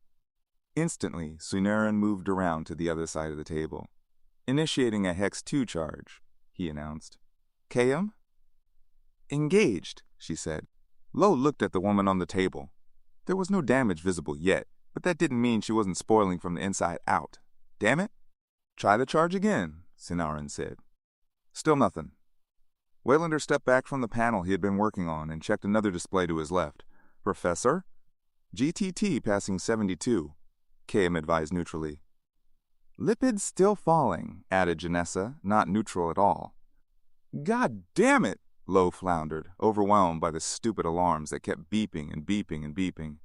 [SPEAKER 1] Instantly, Sunaran moved around to the other side of the table. Initiating a Hex 2 charge, he announced. KM? Engaged, she said. Lo looked at the woman on the table. There was no damage visible yet, but that didn't mean she wasn't spoiling from the inside out. Damn it. Try the charge again, Sunaran said. Still nothing. Waylander stepped back from the panel he had been working on and checked another display to his left. Professor? GTT passing 72, KM advised neutrally. Lipids still falling, added Janessa, not neutral at all. God damn it, Lo floundered, overwhelmed by the stupid alarms that kept beeping and beeping and beeping.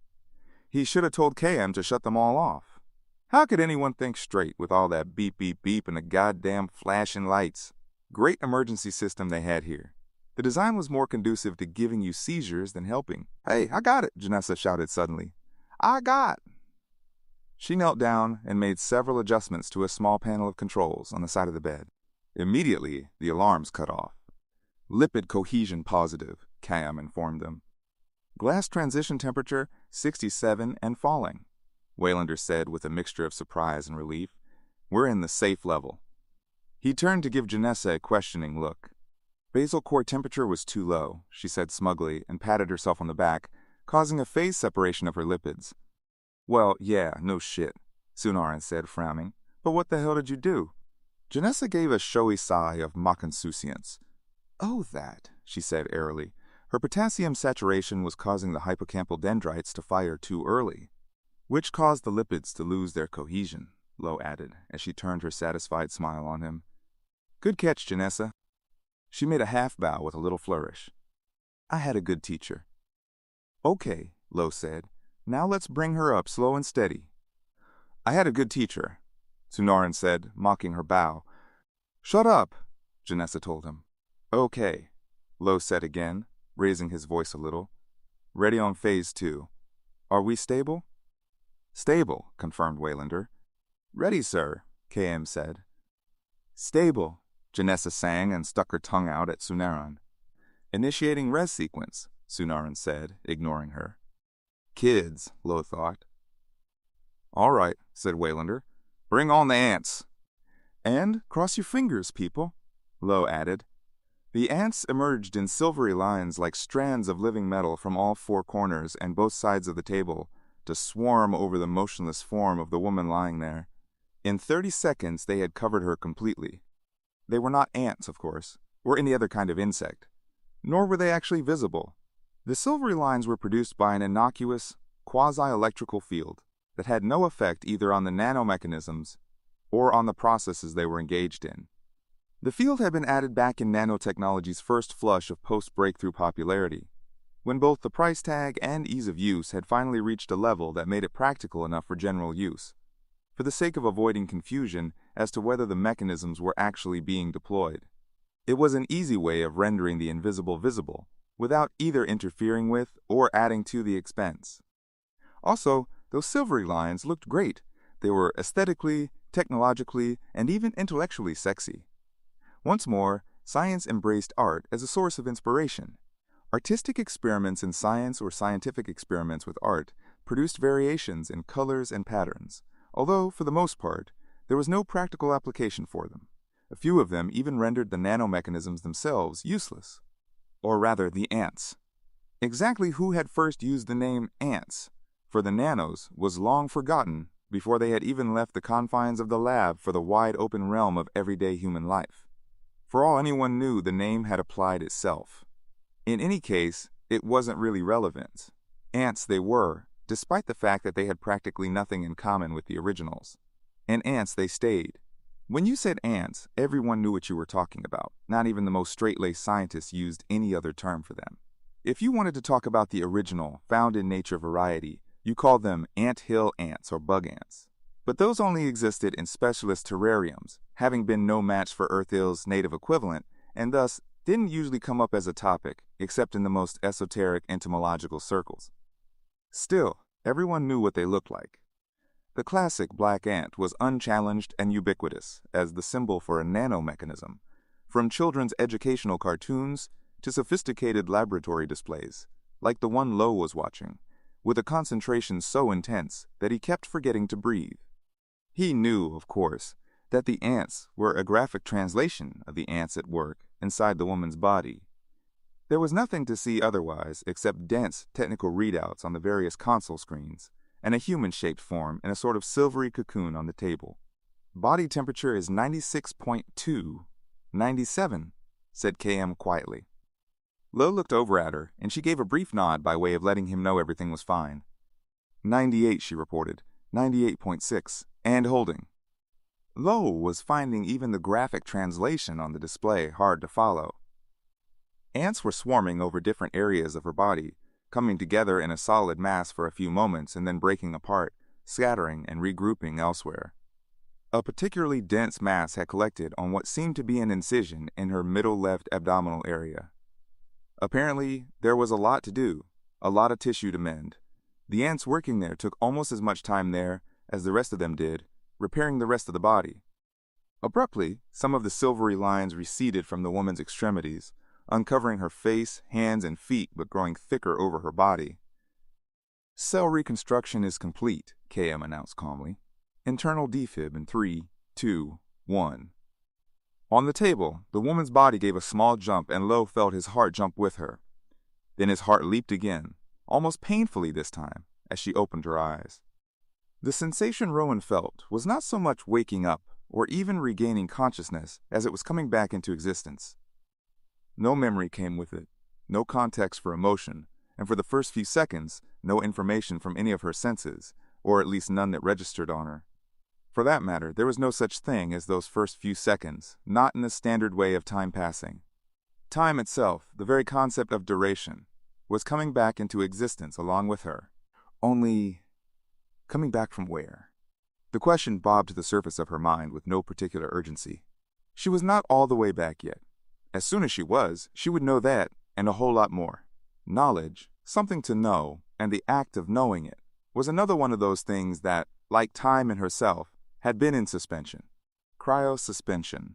[SPEAKER 1] He should have told KM to shut them all off. How could anyone think straight with all that beep, beep, beep and the goddamn flashing lights? Great emergency system they had here. The design was more conducive to giving you seizures than helping. Hey, I got it, Janessa shouted suddenly. I got. She knelt down and made several adjustments to a small panel of controls on the side of the bed. Immediately, the alarms cut off. Lipid cohesion positive, KM informed them. Glass transition temperature 67 and falling, Waylander said with a mixture of surprise and relief. We're in the safe level. He turned to give Janessa a questioning look. Basal core temperature was too low, she said smugly and patted herself on the back, causing a phase separation of her lipids. Well, yeah, no shit, Sunaran said, frowning. But what the hell did you do? Janessa gave a showy sigh of mock insouciance. Oh, that, she said airily. Her potassium saturation was causing the hippocampal dendrites to fire too early, which caused the lipids to lose their cohesion, Lo added, as she turned her satisfied smile on him. Good catch, Janessa. She made a half bow with a little flourish. I had a good teacher. Okay, Lo said. Now let's bring her up slow and steady. I had a good teacher, Sunaran said, mocking her bow. Shut up, Janessa told him. Okay, Lo said again, raising his voice a little. Ready on phase 2. Are we stable? Stable, confirmed Waylander. Ready, sir, KM said. Stable, Janessa sang and stuck her tongue out at Sunaran. Initiating res sequence, Sunaran said, ignoring her. Kids, Lo thought. "All right," said Waylander. "Bring on the ants." "And cross your fingers, people," Lowe added. The ants emerged in silvery lines like strands of living metal from all four corners and both sides of the table to swarm over the motionless form of the woman lying there. In 30 seconds, they had covered her completely. They were not ants, of course, or any other kind of insect, nor were they actually visible. The silvery lines were produced by an innocuous, quasi-electrical field that had no effect either on the nanomechanisms or on the processes they were engaged in. The field had been added back in nanotechnology's first flush of post-breakthrough popularity, when both the price tag and ease of use had finally reached a level that made it practical enough for general use, for the sake of avoiding confusion as to whether the mechanisms were actually being deployed. It was an easy way of rendering the invisible visible, without either interfering with or adding to the expense. Also, those silvery lines looked great. They were aesthetically, technologically, and even intellectually sexy. Once more, science embraced art as a source of inspiration. Artistic experiments in science or scientific experiments with art produced variations in colors and patterns, although, for the most part, there was no practical application for them. A few of them even rendered the nanomechanisms themselves useless. Or rather, the ants. Exactly who had first used the name ants for the nanos was long forgotten before they had even left the confines of the lab for the wide-open realm of everyday human life. For all anyone knew, the name had applied itself. In any case, it wasn't really relevant. Ants they were, despite the fact that they had practically nothing in common with the originals. And ants they stayed. When you said ants, everyone knew what you were talking about. Not even the most straight-laced scientists used any other term for them. If you wanted to talk about the original, found-in-nature variety, you called them ant-hill ants or bug ants. But those only existed in specialist terrariums, having been no match for Earth-Ill's native equivalent, and thus didn't usually come up as a topic, except in the most esoteric entomological circles. Still, everyone knew what they looked like. The classic black ant was unchallenged and ubiquitous as the symbol for a nanomechanism, from children's educational cartoons to sophisticated laboratory displays, like the one Lowe was watching, with a concentration so intense that he kept forgetting to breathe. He knew, of course, that the ants were a graphic translation of the ants at work inside the woman's body. There was nothing to see otherwise except dense technical readouts on the various console screens, and a human-shaped form in a sort of silvery cocoon on the table. "Body temperature is 96.2, 97, said KM quietly. Lowe looked over at her, and she gave a brief nod by way of letting him know everything was fine. 98, she reported. 98.6, and holding. Lowe was finding even the graphic translation on the display hard to follow. Ants were swarming over different areas of her body, coming together in a solid mass for a few moments and then breaking apart, scattering and regrouping elsewhere. A particularly dense mass had collected on what seemed to be an incision in her middle left abdominal area. Apparently, there was a lot to do, a lot of tissue to mend. The ants working there took almost as much time there as the rest of them did, repairing the rest of the body. Abruptly, some of the silvery lines receded from the woman's extremities, uncovering her face, hands, and feet, but growing thicker over her body. Cell reconstruction is complete, KM announced calmly. Internal defib in 3, 2, 1. On the table, the woman's body gave a small jump and Lowe felt his heart jump with her. Then his heart leaped again, almost painfully this time, as she opened her eyes. The sensation Rowan felt was not so much waking up or even regaining consciousness as it was coming back into existence. No memory came with it, no context for emotion, and for the first few seconds, no information from any of her senses, or at least none that registered on her. For that matter, there was no such thing as those first few seconds, not in the standard way of time passing. Time itself, the very concept of duration, was coming back into existence along with her. Only, coming back from where? The question bobbed to the surface of her mind with no particular urgency. She was not all the way back yet. As soon as she was, she would know that, and a whole lot more. Knowledge, something to know, and the act of knowing it, was another one of those things that, like time in herself, had been in suspension. Cryosuspension.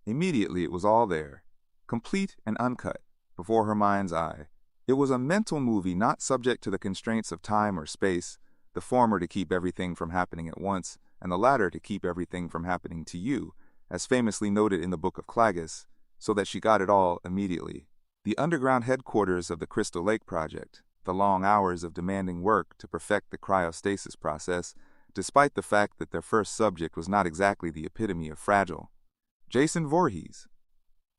[SPEAKER 1] Immediately it was all there, complete and uncut, before her mind's eye. It was a mental movie not subject to the constraints of time or space, the former to keep everything from happening at once, and the latter to keep everything from happening to you, as famously noted in the Book of Claggis, so that she got it all immediately. The underground headquarters of the Crystal Lake Project, the long hours of demanding work to perfect the cryostasis process, despite the fact that their first subject was not exactly the epitome of fragile. Jason Voorhees.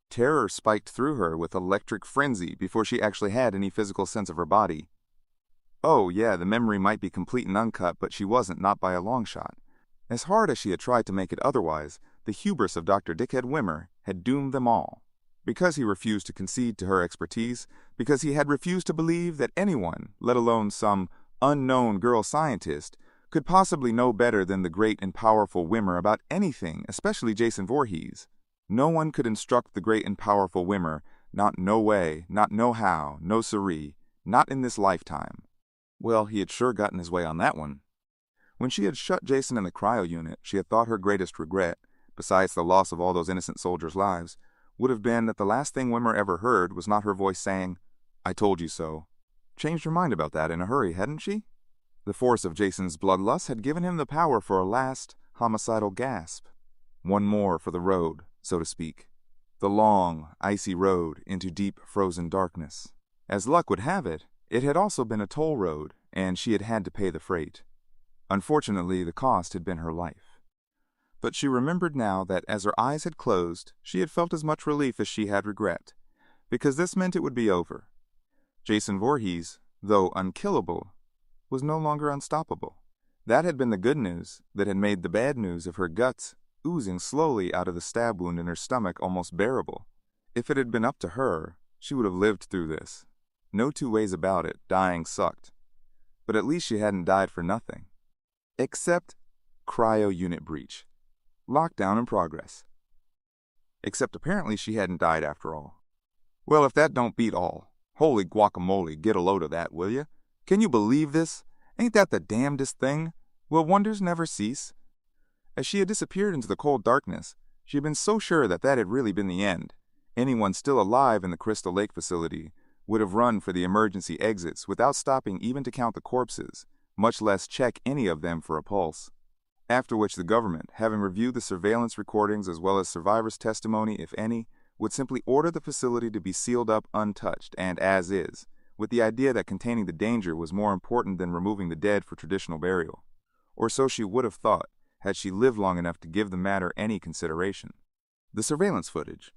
[SPEAKER 1] Terror spiked through her with electric frenzy before she actually had any physical sense of her body. Oh, yeah, the memory might be complete and uncut, but she wasn't, not by a long shot. As hard as she had tried to make it otherwise, the hubris of Dr. Dickhead Wimmer had doomed them all. Because he refused to concede to her expertise, because he had refused to believe that anyone, let alone some unknown girl scientist, could possibly know better than the great and powerful Wimmer about anything, especially Jason Voorhees. No one could instruct the great and powerful Wimmer, not no way, not no how, no siree, not in this lifetime. Well, he had sure gotten his way on that one. When she had shut Jason in the cryo unit, she had thought her greatest regret, besides the loss of all those innocent soldiers' lives, would have been that the last thing Wimmer ever heard was not her voice saying, "I told you so." Changed her mind about that in a hurry, hadn't she? The force of Jason's bloodlust had given him the power for a last, homicidal gasp. One more for the road, so to speak. The long, icy road into deep, frozen darkness. As luck would have it, it had also been a toll road, and she had had to pay the freight. Unfortunately, the cost had been her life. But she remembered now that as her eyes had closed, she had felt as much relief as she had regret, because this meant it would be over. Jason Voorhees, though unkillable, was no longer unstoppable. That had been the good news that had made the bad news of her guts oozing slowly out of the stab wound in her stomach almost bearable. If it had been up to her, she would have lived through this. No two ways about it, dying sucked. But at least she hadn't died for nothing. Except cryo unit breach. Lockdown in progress. Except apparently she hadn't died after all. Well, if that don't beat all. Holy guacamole, get a load of that, will ya? Can you believe this? Ain't that the damnedest thing? Will wonders never cease? As she had disappeared into the cold darkness, she had been so sure that that had really been the end. Anyone still alive in the Crystal Lake facility would have run for the emergency exits without stopping even to count the corpses, much less check any of them for a pulse. After which the government, having reviewed the surveillance recordings as well as survivors' testimony, if any, would simply order the facility to be sealed up untouched and as is, with the idea that containing the danger was more important than removing the dead for traditional burial. Or so she would have thought, had she lived long enough to give the matter any consideration. The surveillance footage.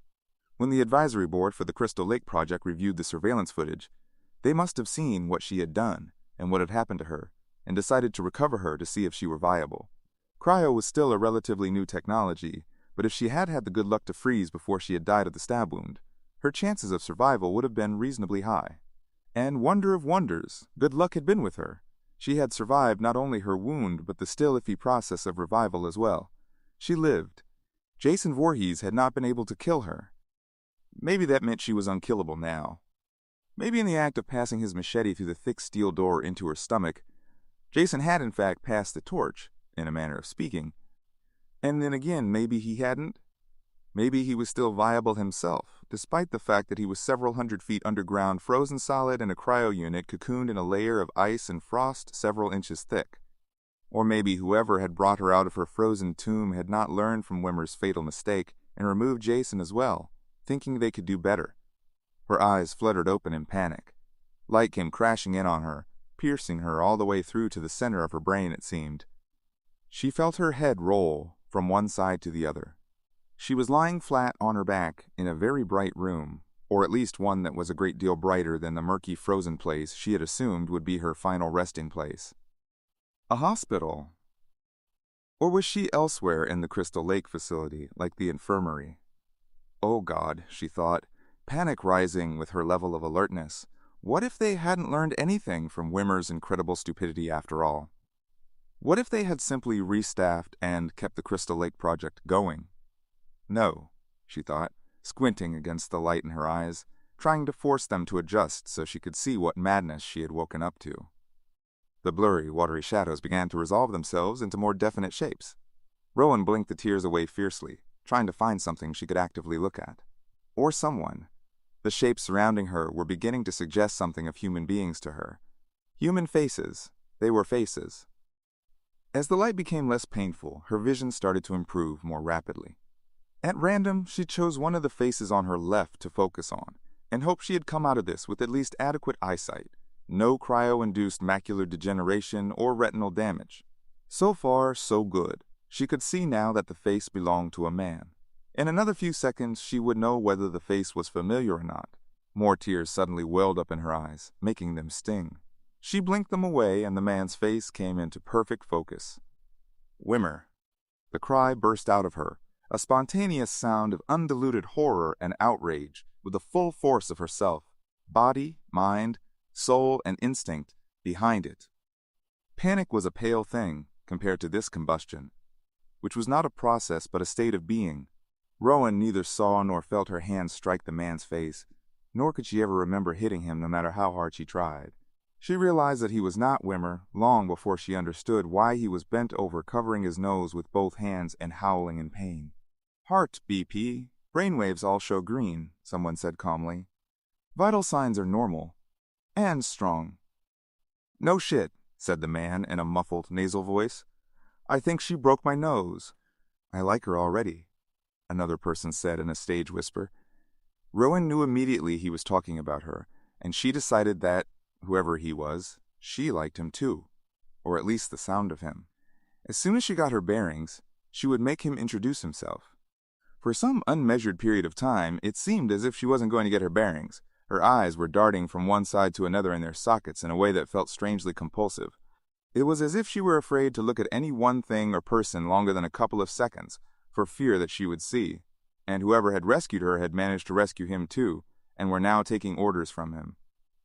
[SPEAKER 1] When the advisory board for the Crystal Lake Project reviewed the surveillance footage, they must have seen what she had done and what had happened to her, and decided to recover her to see if she were viable. Cryo was still a relatively new technology, but if she had had the good luck to freeze before she had died of the stab wound, her chances of survival would have been reasonably high. And wonder of wonders, good luck had been with her. She had survived not only her wound, but the still iffy process of revival as well. She lived. Jason Voorhees had not been able to kill her. Maybe that meant she was unkillable now. Maybe in the act of passing his machete through the thick steel door into her stomach, Jason had in fact passed the torch, in a manner of speaking. And then again, maybe he hadn't. Maybe he was still viable himself, despite the fact that he was several hundred feet underground, frozen solid in a cryo unit cocooned in a layer of ice and frost several inches thick. Or maybe whoever had brought her out of her frozen tomb had not learned from Wimmer's fatal mistake and removed Jason as well, thinking they could do better. Her eyes fluttered open in panic. Light came crashing in on her, piercing her all the way through to the center of her brain, it seemed. She felt her head roll from one side to the other. She was lying flat on her back in a very bright room, or at least one that was a great deal brighter than the murky frozen place she had assumed would be her final resting place. A hospital? Or was she elsewhere in the Crystal Lake facility, like the infirmary? Oh God, she thought, panic rising with her level of alertness. What if they hadn't learned anything from Wimmer's incredible stupidity after all? What if they had simply restaffed and kept the Crystal Lake project going? No, she thought, squinting against the light in her eyes, trying to force them to adjust so she could see what madness she had woken up to. The blurry, watery shadows began to resolve themselves into more definite shapes. Rowan blinked the tears away fiercely, trying to find something she could actively look at. Or someone. The shapes surrounding her were beginning to suggest something of human beings to her. Human faces, They were faces. As the light became less painful, her vision started to improve more rapidly. At random, she chose one of the faces on her left to focus on, and hoped she had come out of this with at least adequate eyesight, no cryo-induced macular degeneration or retinal damage. So far, so good. She could see now that the face belonged to a man. In another few seconds, she would know whether the face was familiar or not. More tears suddenly welled up in her eyes, making them sting. She blinked them away, and the man's face came into perfect focus. Wimmer. The cry burst out of her, a spontaneous sound of undiluted horror and outrage, with the full force of herself, body, mind, soul, and instinct behind it. Panic was a pale thing compared to this combustion, which was not a process but a state of being. Rowan neither saw nor felt her hand strike the man's face, nor could she ever remember hitting him no matter how hard she tried. She realized that he was not Wimmer long before she understood why he was bent over covering his nose with both hands and howling in pain. Heart BP. Brainwaves all show green, someone said calmly. Vital signs are normal. And strong. No shit, said the man in a muffled, nasal voice. I think she broke my nose. I like her already, another person said in a stage whisper. Rowan knew immediately he was talking about her, and she decided that, whoever he was, she liked him too, or at least the sound of him. As soon as she got her bearings, she would make him introduce himself. For some unmeasured period of time, it seemed as if she wasn't going to get her bearings. Her eyes were darting from one side to another in their sockets in a way that felt strangely compulsive. It was as if she were afraid to look at any one thing or person longer than a couple of seconds, for fear that she would see. And whoever had rescued her had managed to rescue him too, and were now taking orders from him.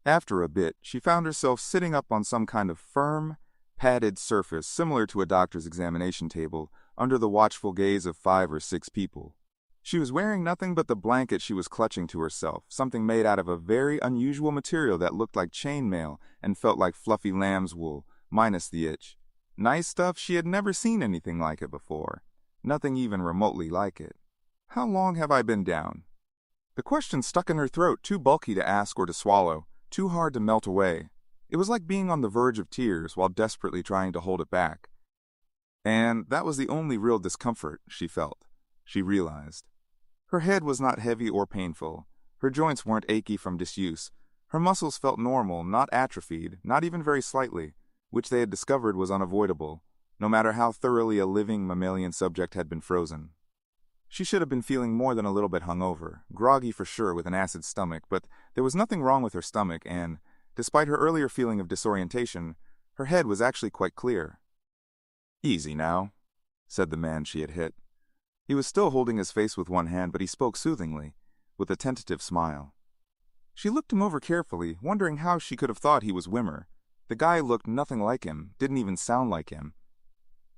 [SPEAKER 1] After a bit, she found herself sitting up on some kind of firm, padded surface similar to a doctor's examination table, under the watchful gaze of 5 or 6 people. She was wearing nothing but the blanket she was clutching to herself, something made out of a very unusual material that looked like chainmail and felt like fluffy lamb's wool, minus the itch. Nice stuff, she had never seen anything like it before. Nothing even remotely like it. How long have I been down? The question stuck in her throat, too bulky to ask or to swallow, too hard to melt away. It was like being on the verge of tears while desperately trying to hold it back. And that was the only real discomfort she felt, she realized. Her head was not heavy or painful. Her joints weren't achy from disuse. Her muscles felt normal, not atrophied, not even very slightly, which they had discovered was unavoidable, no matter how thoroughly a living mammalian subject had been frozen. She should have been feeling more than a little bit hungover, groggy for sure with an acid stomach, but there was nothing wrong with her stomach, and, despite her earlier feeling of disorientation, her head was actually quite clear. Easy now, said the man she had hit. He was still holding his face with one hand, but he spoke soothingly, with a tentative smile. She looked him over carefully, wondering how she could have thought he was Wimmer. The guy looked nothing like him, didn't even sound like him.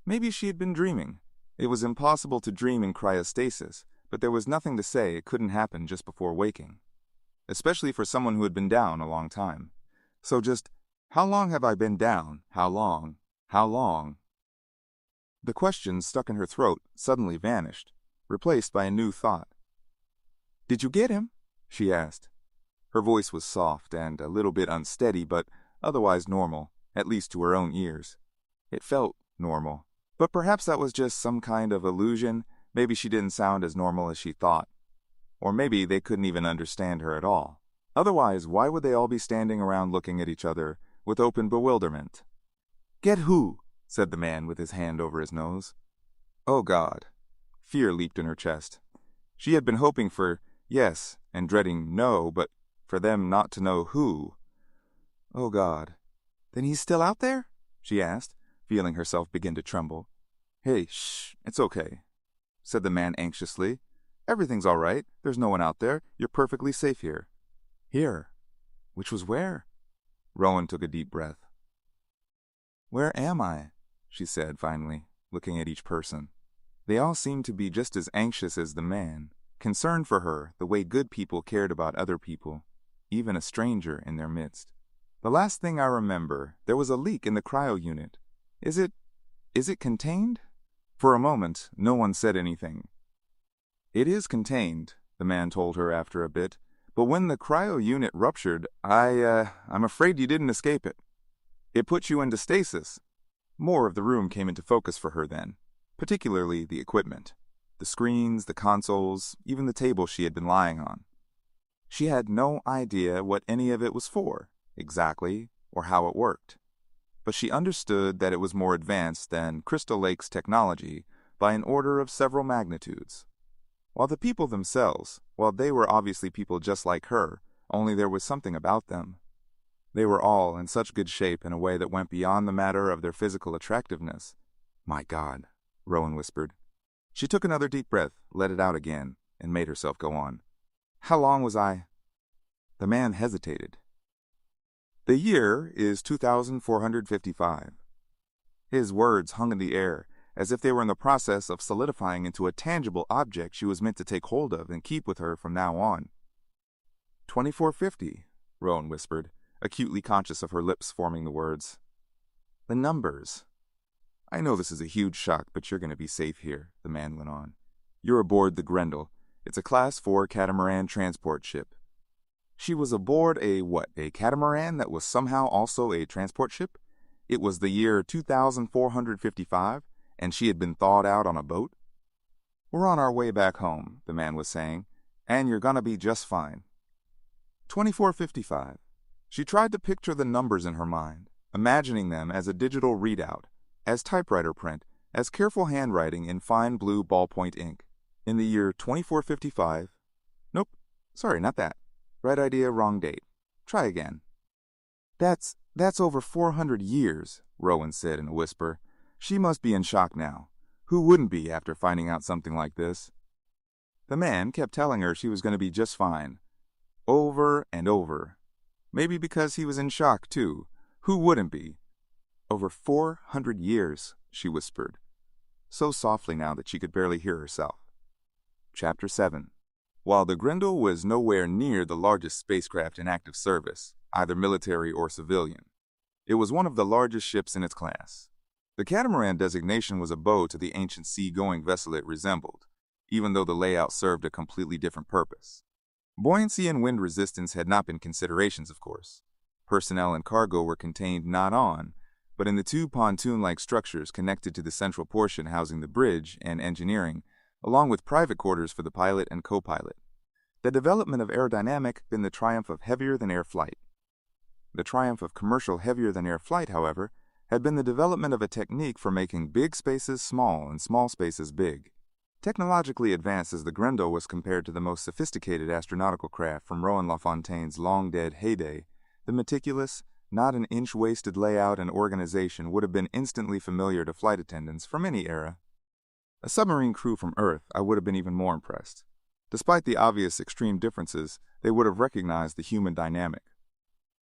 [SPEAKER 1] Maybe she had been dreaming. It was impossible to dream in cryostasis, but there was nothing to say it couldn't happen just before waking. Especially for someone who had been down a long time. So just, how long have I been down? How long? How long? The question stuck in her throat suddenly vanished, replaced by a new thought. Did you get him? She asked. Her voice was soft and a little bit unsteady, but otherwise normal, at least to her own ears. It felt normal. But perhaps that was just some kind of illusion. Maybe she didn't sound as normal as she thought. Or maybe they couldn't even understand her at all. Otherwise, why would they all be standing around looking at each other with open bewilderment? Get who? Said the man with his hand over his nose. Oh God. Fear leaped in her chest. She had been hoping for yes and dreading no, but for them not to know who. Oh God. Then he's still out there? She asked, feeling herself begin to tremble. Hey, shh, it's okay, said the man anxiously. Everything's all right. There's no one out there. You're perfectly safe here. Here? Which was where? Rowan took a deep breath. Where am I? She said finally, looking at each person. They all seemed to be just as anxious as the man, concerned for her the way good people cared about other people, even a stranger in their midst. The last thing I remember, there was a leak in the cryo unit. Is it contained? For a moment, no one said anything. It is contained, the man told her after a bit, but when the cryo unit ruptured, I'm afraid you didn't escape it. It put you into stasis. More of the room came into focus for her then, particularly the equipment. The screens, the consoles, even the table she had been lying on. She had no idea what any of it was for, exactly, or how it worked. But she understood that it was more advanced than Crystal Lake's technology by an order of several magnitudes. While the people themselves, well, they were obviously people just like her, only there was something about them. They were all in such good shape in a way that went beyond the matter of their physical attractiveness. "My God," Rowan whispered. She took another deep breath, let it out again, and made herself go on. "How long was I?" The man hesitated. "The year is 2455. His words hung in the air, as if they were in the process of solidifying into a tangible object she was meant to take hold of and keep with her from now on. 2450, Rowan whispered, acutely conscious of her lips forming the words. "The numbers." "I know this is a huge shock, but you're going to be safe here," the man went on. "You're aboard the Grendel. It's a Class 4 catamaran transport ship." She was aboard a catamaran that was somehow also a transport ship? It was the year 2455, and she had been thawed out on a boat? "We're on our way back home," the man was saying, "and you're gonna be just fine." 2455. She tried to picture the numbers in her mind, imagining them as a digital readout, as typewriter print, as careful handwriting in fine blue ballpoint ink. In the year 2455... Nope, sorry, not that. Right idea, wrong date. Try again. That's over 400 years, Rowan said in a whisper. She must be in shock now. Who wouldn't be after finding out something like this? The man kept telling her she was going to be just fine. Over and over. Maybe because he was in shock, too. Who wouldn't be? "Over 400 years, she whispered, so softly now that she could barely hear herself. Chapter 7. While the Grendel was nowhere near the largest spacecraft in active service, either military or civilian, it was one of the largest ships in its class. The catamaran designation was a bow to the ancient sea-going vessel it resembled, even though the layout served a completely different purpose. Buoyancy and wind resistance had not been considerations, of course. Personnel and cargo were contained not on, but in the two pontoon-like structures connected to the central portion housing the bridge and engineering, along with private quarters for the pilot and co-pilot. The development of aerodynamic had been the triumph of heavier-than-air flight. The triumph of commercial heavier-than-air flight, however, had been the development of a technique for making big spaces small and small spaces big. Technologically advanced as the Grendel was compared to the most sophisticated astronautical craft from Rowan LaFontaine's long-dead heyday, the meticulous, not an inch-wasted layout and organization would have been instantly familiar to flight attendants from any era. A submarine crew from Earth, I would have been even more impressed. Despite the obvious extreme differences, they would have recognized the human dynamic.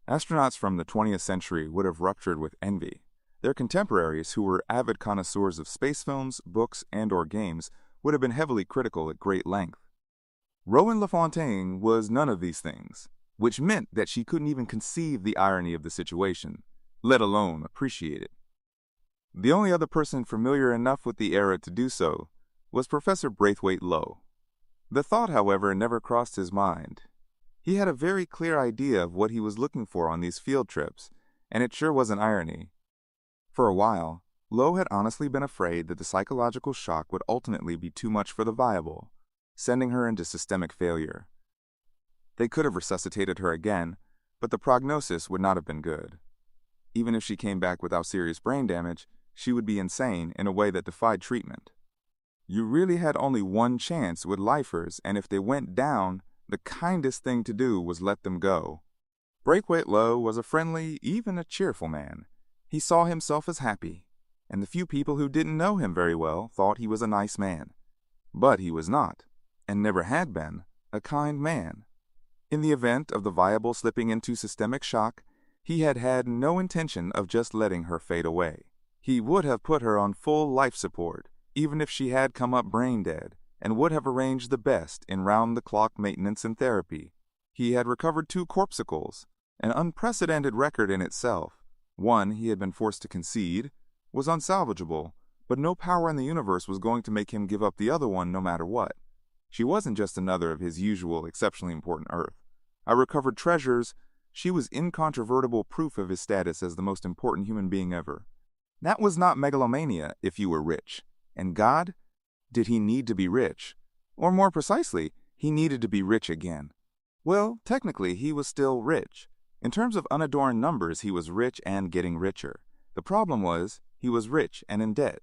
[SPEAKER 1] Astronauts from the 20th century would have ruptured with envy. Their contemporaries, who were avid connoisseurs of space films, books, and/or games, would have been heavily critical at great length. Rowan LaFontaine was none of these things, which meant that she couldn't even conceive the irony of the situation, let alone appreciate it. The only other person familiar enough with the era to do so was Professor Braithwaite Lowe. The thought, however, never crossed his mind. He had a very clear idea of what he was looking for on these field trips, and it sure was an irony. For a while, Lowe had honestly been afraid that the psychological shock would ultimately be too much for the viable, sending her into systemic failure. They could have resuscitated her again, but the prognosis would not have been good. Even if she came back without serious brain damage, she would be insane in a way that defied treatment. You really had only one chance with lifers, and if they went down, the kindest thing to do was let them go. Braithwaite Lowe was a friendly, even a cheerful man. He saw himself as happy, and the few people who didn't know him very well thought he was a nice man. But he was not, and never had been, a kind man. In the event of the viable slipping into systemic shock, he had had no intention of just letting her fade away. He would have put her on full life support, even if she had come up brain dead, and would have arranged the best in round-the-clock maintenance and therapy. He had recovered 2 corpuscles, an unprecedented record in itself. One, he had been forced to concede, was unsalvageable, but no power in the universe was going to make him give up the other one no matter what. She wasn't just another of his usual exceptionally important Earth. I recovered treasures, She was incontrovertible proof of his status as the most important human being ever. That was not megalomania if you were rich. And God? Did he need to be rich? Or more precisely, he needed to be rich again. Well, technically, he was still rich. In terms of unadorned numbers, he was rich and getting richer. The problem was, he was rich and in debt.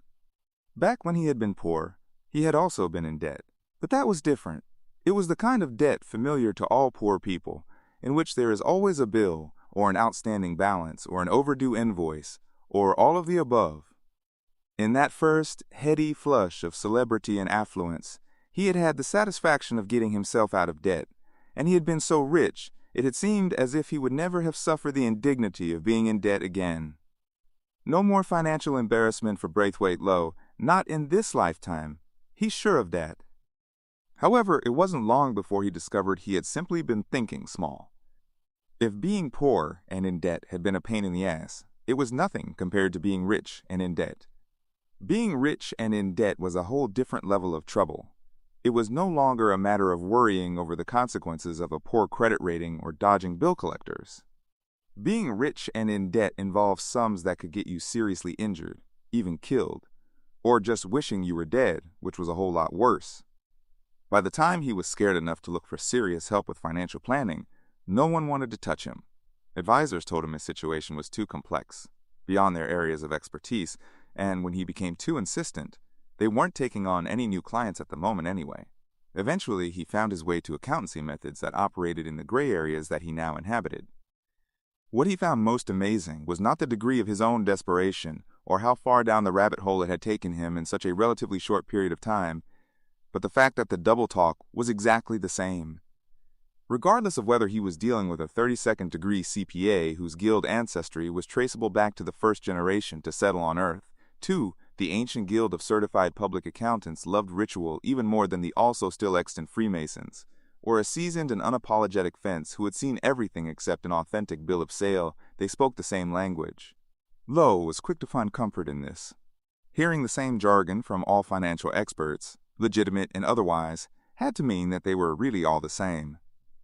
[SPEAKER 1] Back when he had been poor, he had also been in debt. But that was different. It was the kind of debt familiar to all poor people, in which there is always a bill, or an outstanding balance, or an overdue invoice, or all of the above. In that first, heady flush of celebrity and affluence, he had had the satisfaction of getting himself out of debt, and he had been so rich, it had seemed as if he would never have suffered the indignity of being in debt again. No more financial embarrassment for Braithwaite Lowe, not in this lifetime. He's sure of that. However, it wasn't long before he discovered he had simply been thinking small. If being poor and in debt had been a pain in the ass, it was nothing compared to being rich and in debt. Being rich and in debt was a whole different level of trouble. It was no longer a matter of worrying over the consequences of a poor credit rating or dodging bill collectors. Being rich and in debt involved sums that could get you seriously injured, even killed, or just wishing you were dead, which was a whole lot worse. By the time he was scared enough to look for serious help with financial planning, no one wanted to touch him. Advisors told him his situation was too complex, beyond their areas of expertise, and when he became too insistent, they weren't taking on any new clients at the moment anyway. Eventually, he found his way to accountancy methods that operated in the gray areas that he now inhabited. What he found most amazing was not the degree of his own desperation or how far down the rabbit hole it had taken him in such a relatively short period of time, but the fact that the double talk was exactly the same. Regardless of whether he was dealing with a 32nd degree CPA whose guild ancestry was traceable back to the first generation to settle on Earth, to the ancient guild of certified public accountants loved ritual even more than the also still extant Freemasons, or a seasoned and unapologetic fence who had seen everything except an authentic bill of sale, they spoke the same language. Lowe was quick to find comfort in this. Hearing the same jargon from all financial experts, legitimate and otherwise, had to mean that they were really all the same.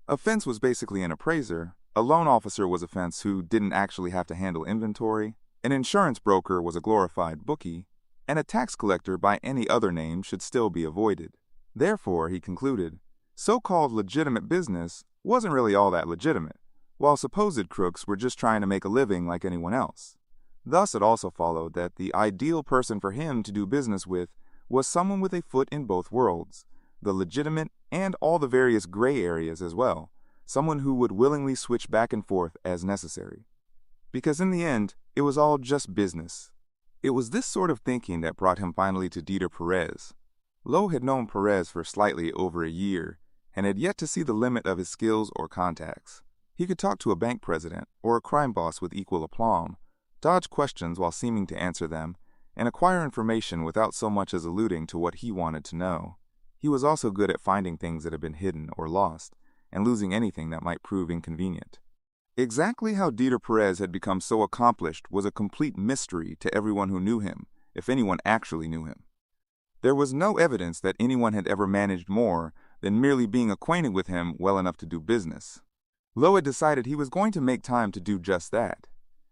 [SPEAKER 1] A fence was basically an appraiser, a loan officer was a fence who didn't actually have to handle inventory, an insurance broker was a glorified bookie, and a tax collector by any other name should still be avoided. Therefore, he concluded, so-called legitimate business wasn't really all that legitimate, while supposed crooks were just trying to make a living like anyone else. Thus, it also followed that the ideal person for him to do business with was someone with a foot in both worlds, the legitimate and all the various gray areas as well, someone who would willingly switch back and forth as necessary. Because in the end, it was all just business. It was this sort of thinking that brought him finally to Dieter Perez. Lowe had known Perez for slightly over a year, and had yet to see the limit of his skills or contacts. He could talk to a bank president or a crime boss with equal aplomb, dodge questions while seeming to answer them, and acquire information without so much as alluding to what he wanted to know. He was also good at finding things that had been hidden or lost, and losing anything that might prove inconvenient. Exactly how Dieter Perez had become so accomplished was a complete mystery to everyone who knew him, if anyone actually knew him. There was no evidence that anyone had ever managed more than merely being acquainted with him well enough to do business. Lowe had decided he was going to make time to do just that.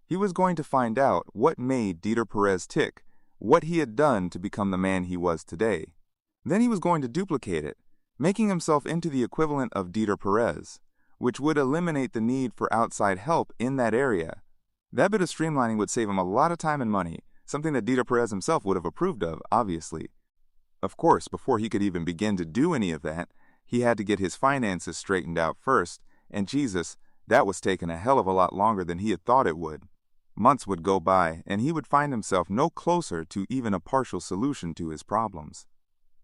[SPEAKER 1] He was going to find out what made Dieter Perez tick, what he had done to become the man he was today. Then he was going to duplicate it, making himself into the equivalent of Dieter Perez, which would eliminate the need for outside help in that area. That bit of streamlining would save him a lot of time and money, something that Dieter Perez himself would have approved of, obviously. Of course, before he could even begin to do any of that, he had to get his finances straightened out first, and Jesus, that was taking a hell of a lot longer than he had thought it would. Months would go by, and he would find himself no closer to even a partial solution to his problems.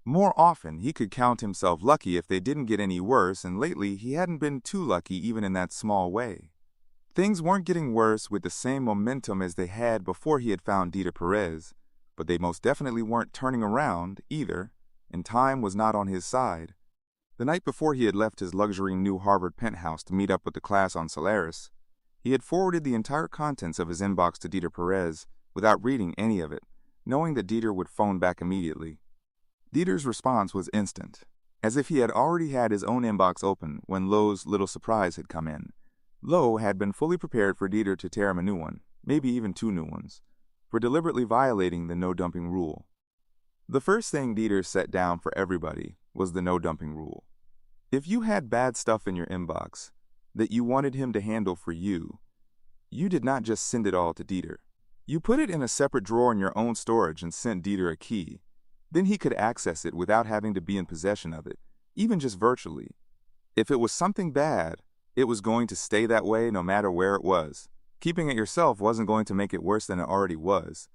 [SPEAKER 1] More often, he could count himself lucky if they didn't get any worse, and lately he hadn't been too lucky even in that small way. Things weren't getting worse with the same momentum as they had before he had found Dieter Perez, but they most definitely weren't turning around either, and time was not on his side. The night before he had left his luxury new Harvard penthouse to meet up with the class on Solaris, he had forwarded the entire contents of his inbox to Dieter Perez without reading any of it, knowing that Dieter would phone back immediately. Dieter's response was instant, as if he had already had his own inbox open when Lowe's little surprise had come in. Lo had been fully prepared for Dieter to tear him a new one, maybe even 2 new ones, for deliberately violating the no-dumping rule. The first thing Dieter set down for everybody was the no-dumping rule. If you had bad stuff in your inbox that you wanted him to handle for you, you did not just send it all to Dieter. You put it in a separate drawer in your own storage and sent Dieter a key. Then he could access it without having to be in possession of it, even just virtually. If it was something bad, it was going to stay that way no matter where it was. Keeping it yourself wasn't going to make it worse than it already was,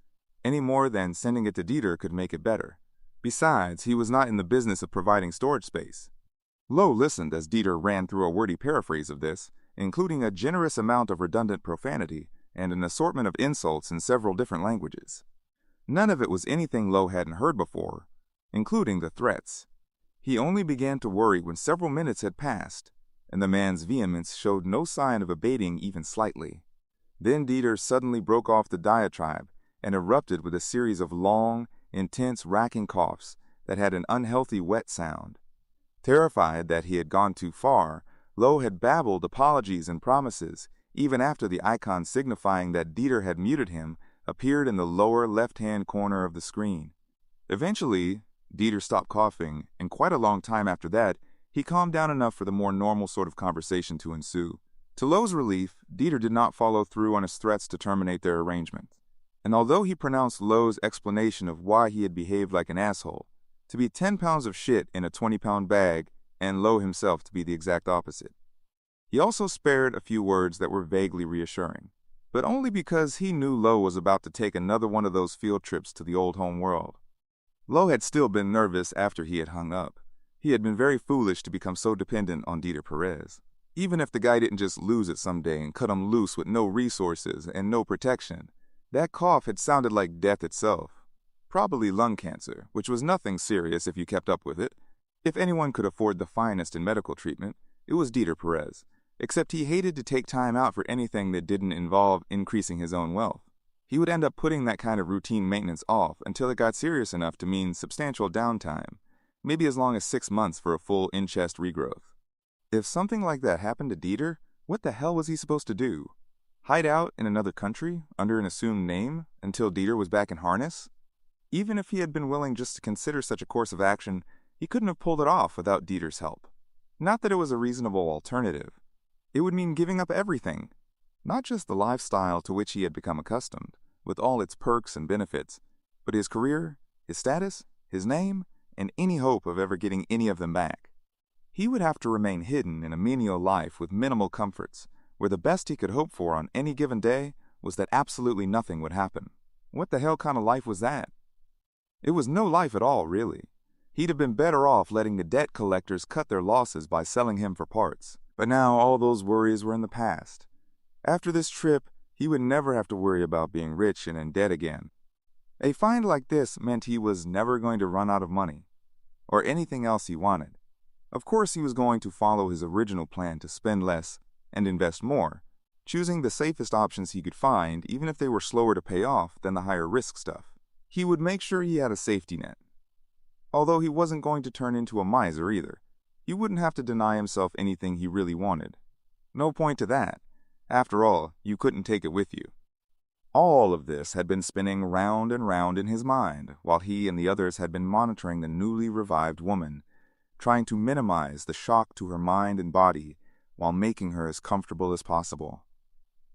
[SPEAKER 1] any more than sending it to Dieter could make it better. Besides, he was not in the business of providing storage space. Lo listened as Dieter ran through a wordy paraphrase of this, including a generous amount of redundant profanity and an assortment of insults in several different languages. None of it was anything Lo hadn't heard before, including the threats. He only began to worry when several minutes had passed, and the man's vehemence showed no sign of abating even slightly. Then Dieter suddenly broke off the diatribe and erupted with a series of long, intense, racking coughs that had an unhealthy wet sound. Terrified that he had gone too far, Lo had babbled apologies and promises, even after the icon signifying that Dieter had muted him appeared in the lower left-hand corner of the screen. Eventually, Dieter stopped coughing, and quite a long time after that, he calmed down enough for the more normal sort of conversation to ensue. To Lo's relief, Dieter did not follow through on his threats to terminate their arrangement. And although he pronounced Lo's explanation of why he had behaved like an asshole to be 10 pounds of shit in a 20-pound bag, and Lo himself to be the exact opposite, he also spared a few words that were vaguely reassuring, but only because he knew Lo was about to take another one of those field trips to the old home world. Lo had still been nervous after he had hung up. He had been very foolish to become so dependent on Dieter Perez. Even if the guy didn't just lose it someday and cut him loose with no resources and no protection, that cough had sounded like death itself. Probably lung cancer, which was nothing serious if you kept up with it. If anyone could afford the finest in medical treatment, it was Dieter Perez, except he hated to take time out for anything that didn't involve increasing his own wealth. He would end up putting that kind of routine maintenance off until it got serious enough to mean substantial downtime, maybe as long as 6 months for a full in-chest regrowth. If something like that happened to Dieter, what the hell was he supposed to do? Hide out in another country under an assumed name until Dieter was back in harness? Even if he had been willing just to consider such a course of action, he couldn't have pulled it off without Dieter's help. Not that it was a reasonable alternative. It would mean giving up everything, not just the lifestyle to which he had become accustomed, with all its perks and benefits, but his career, his status, his name, and any hope of ever getting any of them back. He would have to remain hidden in a menial life with minimal comforts, where the best he could hope for on any given day was that absolutely nothing would happen. What the hell kind of life was that? It was no life at all, really. He'd have been better off letting the debt collectors cut their losses by selling him for parts. But now all those worries were in the past. After this trip, he would never have to worry about being rich and in debt again. A find like this meant he was never going to run out of money, or anything else he wanted. Of course, he was going to follow his original plan to spend less and invest more, choosing the safest options he could find, even if they were slower to pay off than the higher risk stuff. He would make sure he had a safety net. Although he wasn't going to turn into a miser either. He wouldn't have to deny himself anything he really wanted. No point to that. After all, you couldn't take it with you. All of this had been spinning round and round in his mind, while he and the others had been monitoring the newly revived woman, trying to minimize the shock to her mind and body while making her as comfortable as possible.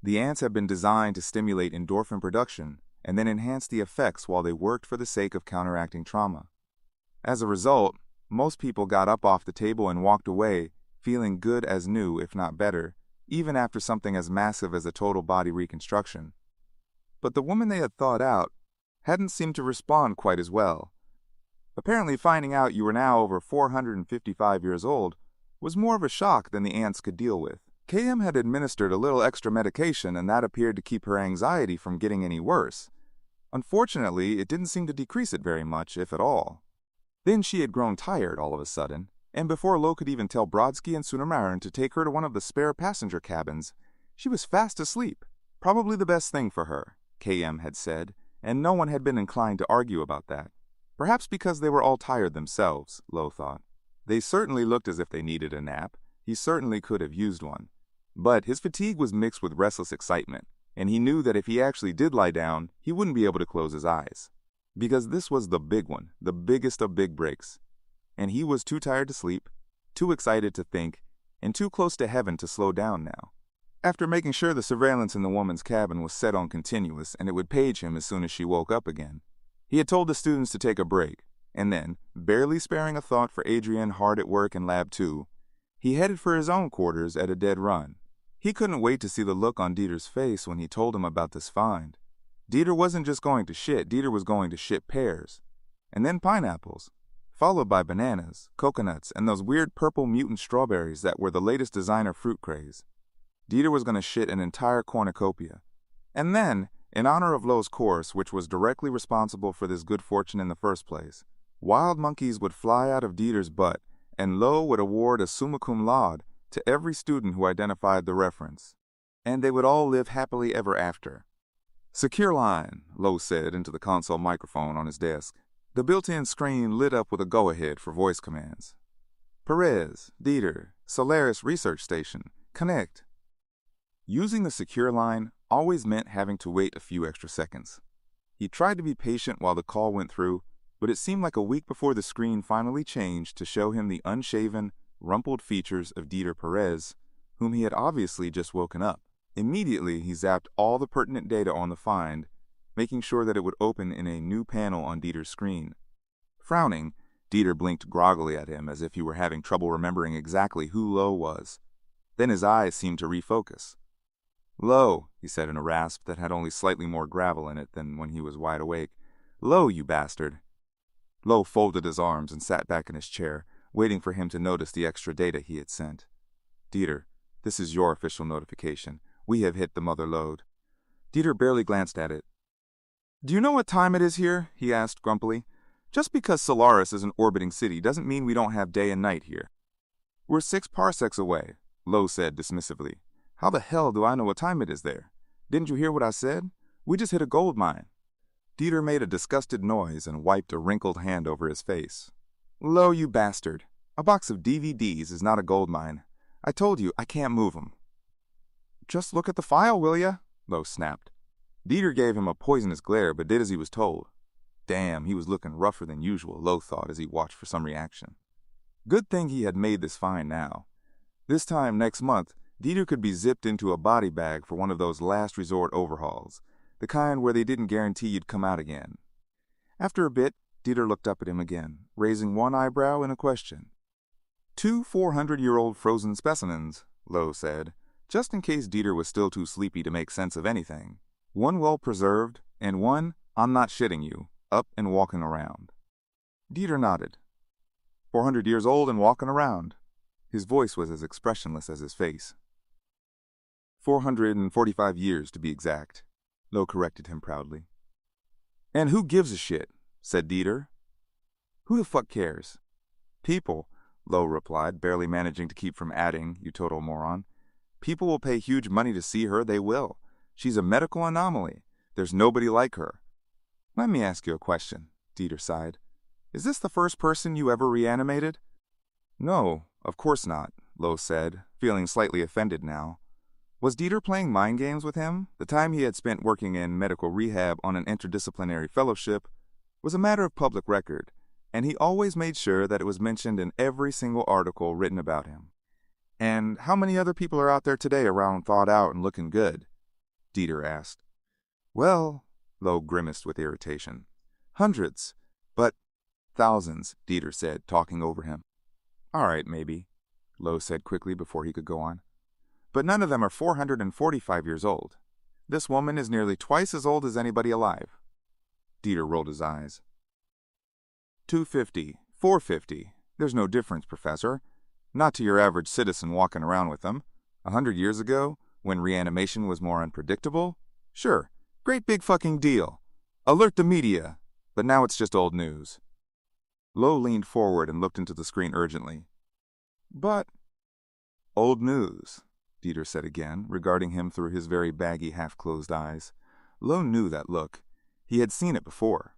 [SPEAKER 1] The ants had been designed to stimulate endorphin production and then enhance the effects while they worked for the sake of counteracting trauma. As a result, most people got up off the table and walked away, feeling good as new, if not better, even after something as massive as a total body reconstruction. But the woman they had thought out hadn't seemed to respond quite as well. Apparently finding out you were now over 455 years old was more of a shock than the ants could deal with. KM had administered a little extra medication, and that appeared to keep her anxiety from getting any worse. Unfortunately, it didn't seem to decrease it very much, if at all. Then she had grown tired all of a sudden, and before Lo could even tell Brodsky and Sunamaran to take her to one of the spare passenger cabins, she was fast asleep. Probably the best thing for her, KM had said, and no one had been inclined to argue about that. Perhaps because they were all tired themselves, Lo thought. They certainly looked as if they needed a nap. He certainly could have used one. But his fatigue was mixed with restless excitement, and he knew that if he actually did lie down, he wouldn't be able to close his eyes. Because this was the big one, the biggest of big breaks. And he was too tired to sleep, too excited to think, and too close to heaven to slow down now. After making sure the surveillance in the woman's cabin was set on continuous and it would page him as soon as she woke up again, he had told the students to take a break, and then, barely sparing a thought for Adrienne hard at work in Lab 2, he headed for his own quarters at a dead run. He couldn't wait to see the look on Dieter's face when he told him about this find. Dieter wasn't just going to shit, Dieter was going to shit pears, and then pineapples, followed by bananas, coconuts, and those weird purple mutant strawberries that were the latest designer fruit craze. Dieter was going to shit an entire cornucopia. And then, in honor of Lo's course, which was directly responsible for this good fortune in the first place, wild monkeys would fly out of Dieter's butt, and Lo would award a summa cum laude to every student who identified the reference. And they would all live happily ever after. "Secure line," Lo said into the console microphone on his desk. The built-in screen lit up with a go-ahead for voice commands. "Perez, Dieter, Solaris Research Station, connect." Using the secure line always meant having to wait a few extra seconds. He tried to be patient while the call went through, but it seemed like a week before the screen finally changed to show him the unshaven, rumpled features of Dieter Perez, whom he had obviously just woken up. Immediately, he zapped all the pertinent data on the find, making sure that it would open in a new panel on Dieter's screen. Frowning, Dieter blinked groggily at him as if he were having trouble remembering exactly who Lo was. Then his eyes seemed to refocus. "Lo," he said in a rasp that had only slightly more gravel in it than when he was wide awake. "Lo, you bastard." Lo folded his arms and sat back in his chair, waiting for him to notice the extra data he had sent. "Dieter, this is your official notification. We have hit the mother lode." Dieter barely glanced at it. "Do you know what time it is here?" he asked grumpily. "Just because Solaris is an orbiting city doesn't mean we don't have day and night here." "We're 6 parsecs away," Lo said dismissively. "How the hell do I know what time it is there? Didn't you hear what I said? We just hit a gold mine." Dieter made a disgusted noise and wiped a wrinkled hand over his face. "Lo, you bastard. A box of DVDs is not a gold mine. I told you I can't move 'em." "Just look at the file, will ya?" Lo snapped. Dieter gave him a poisonous glare but did as he was told. Damn, he was looking rougher than usual, Lo thought as he watched for some reaction. Good thing he had made this find now. This time next month, Dieter could be zipped into a body bag for one of those last resort overhauls, the kind where they didn't guarantee you'd come out again. After a bit, Dieter looked up at him again, raising one eyebrow in a question. 2 400-year-old frozen specimens, Lo said, just in case Dieter was still too sleepy to make sense of anything. One well-preserved, and one, I'm not shitting you, up and walking around. Dieter nodded. 400 years old and walking around. His voice was as expressionless as his face. 445 years, to be exact, Lo corrected him proudly. "And who gives a shit?" said Dieter. "Who the fuck cares?" "People," Lo replied, barely managing to keep from adding, "you total moron. People will pay huge money to see her, they will. She's a medical anomaly. There's nobody like her." "Let me ask you a question," Dieter sighed. "Is this the first person you ever reanimated?" "No, of course not," Lo said, feeling slightly offended now. Was Dieter playing mind games with him? The time he had spent working in medical rehab on an interdisciplinary fellowship was a matter of public record, and he always made sure that it was mentioned in every single article written about him. "And how many other people are out there today around thawed out and looking good?" Dieter asked. "Well," Lo grimaced with irritation, "hundreds, but—" "Thousands," Dieter said, talking over him. "All right, maybe," Lo said quickly before he could go on. "But none of them are 445 years old. This woman is nearly twice as old as anybody alive." Dieter rolled his eyes. 250, 450. There's no difference, Professor. Not to your average citizen walking around with them. 100 years ago, when reanimation was more unpredictable? Sure, great big fucking deal. Alert the media. But now it's just old news." Lo leaned forward and looked into the screen urgently. "But—" "Old news," Dieter said again, regarding him through his very baggy, half-closed eyes. Lo knew that look. He had seen it before.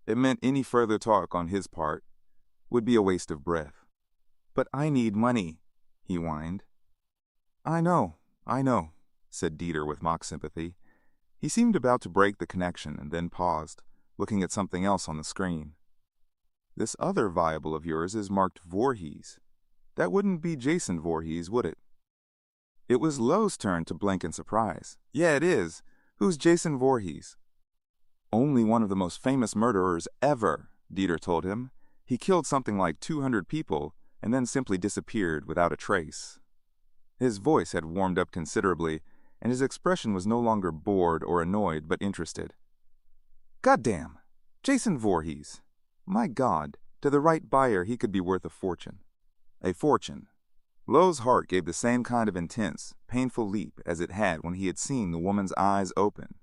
[SPEAKER 1] It meant any further talk on his part would be a waste of breath. "But I need money," he whined. I know, said Dieter with mock sympathy. He seemed about to break the connection and then paused, looking at something else on the screen. This other viable of yours is marked Voorhees. That wouldn't be Jason Voorhees, would it? It was Lowe's turn to blink in surprise. Yeah, it is. Who's Jason Voorhees? Only one of the most famous murderers ever, Dieter told him. He killed something like 200 people and then simply disappeared without a trace. His voice had warmed up considerably, and his expression was no longer bored or annoyed, but interested. Goddamn! Jason Voorhees! My God, to the right buyer he could be worth a fortune. A fortune. Lowe's heart gave the same kind of intense, painful leap as it had when he had seen the woman's eyes open.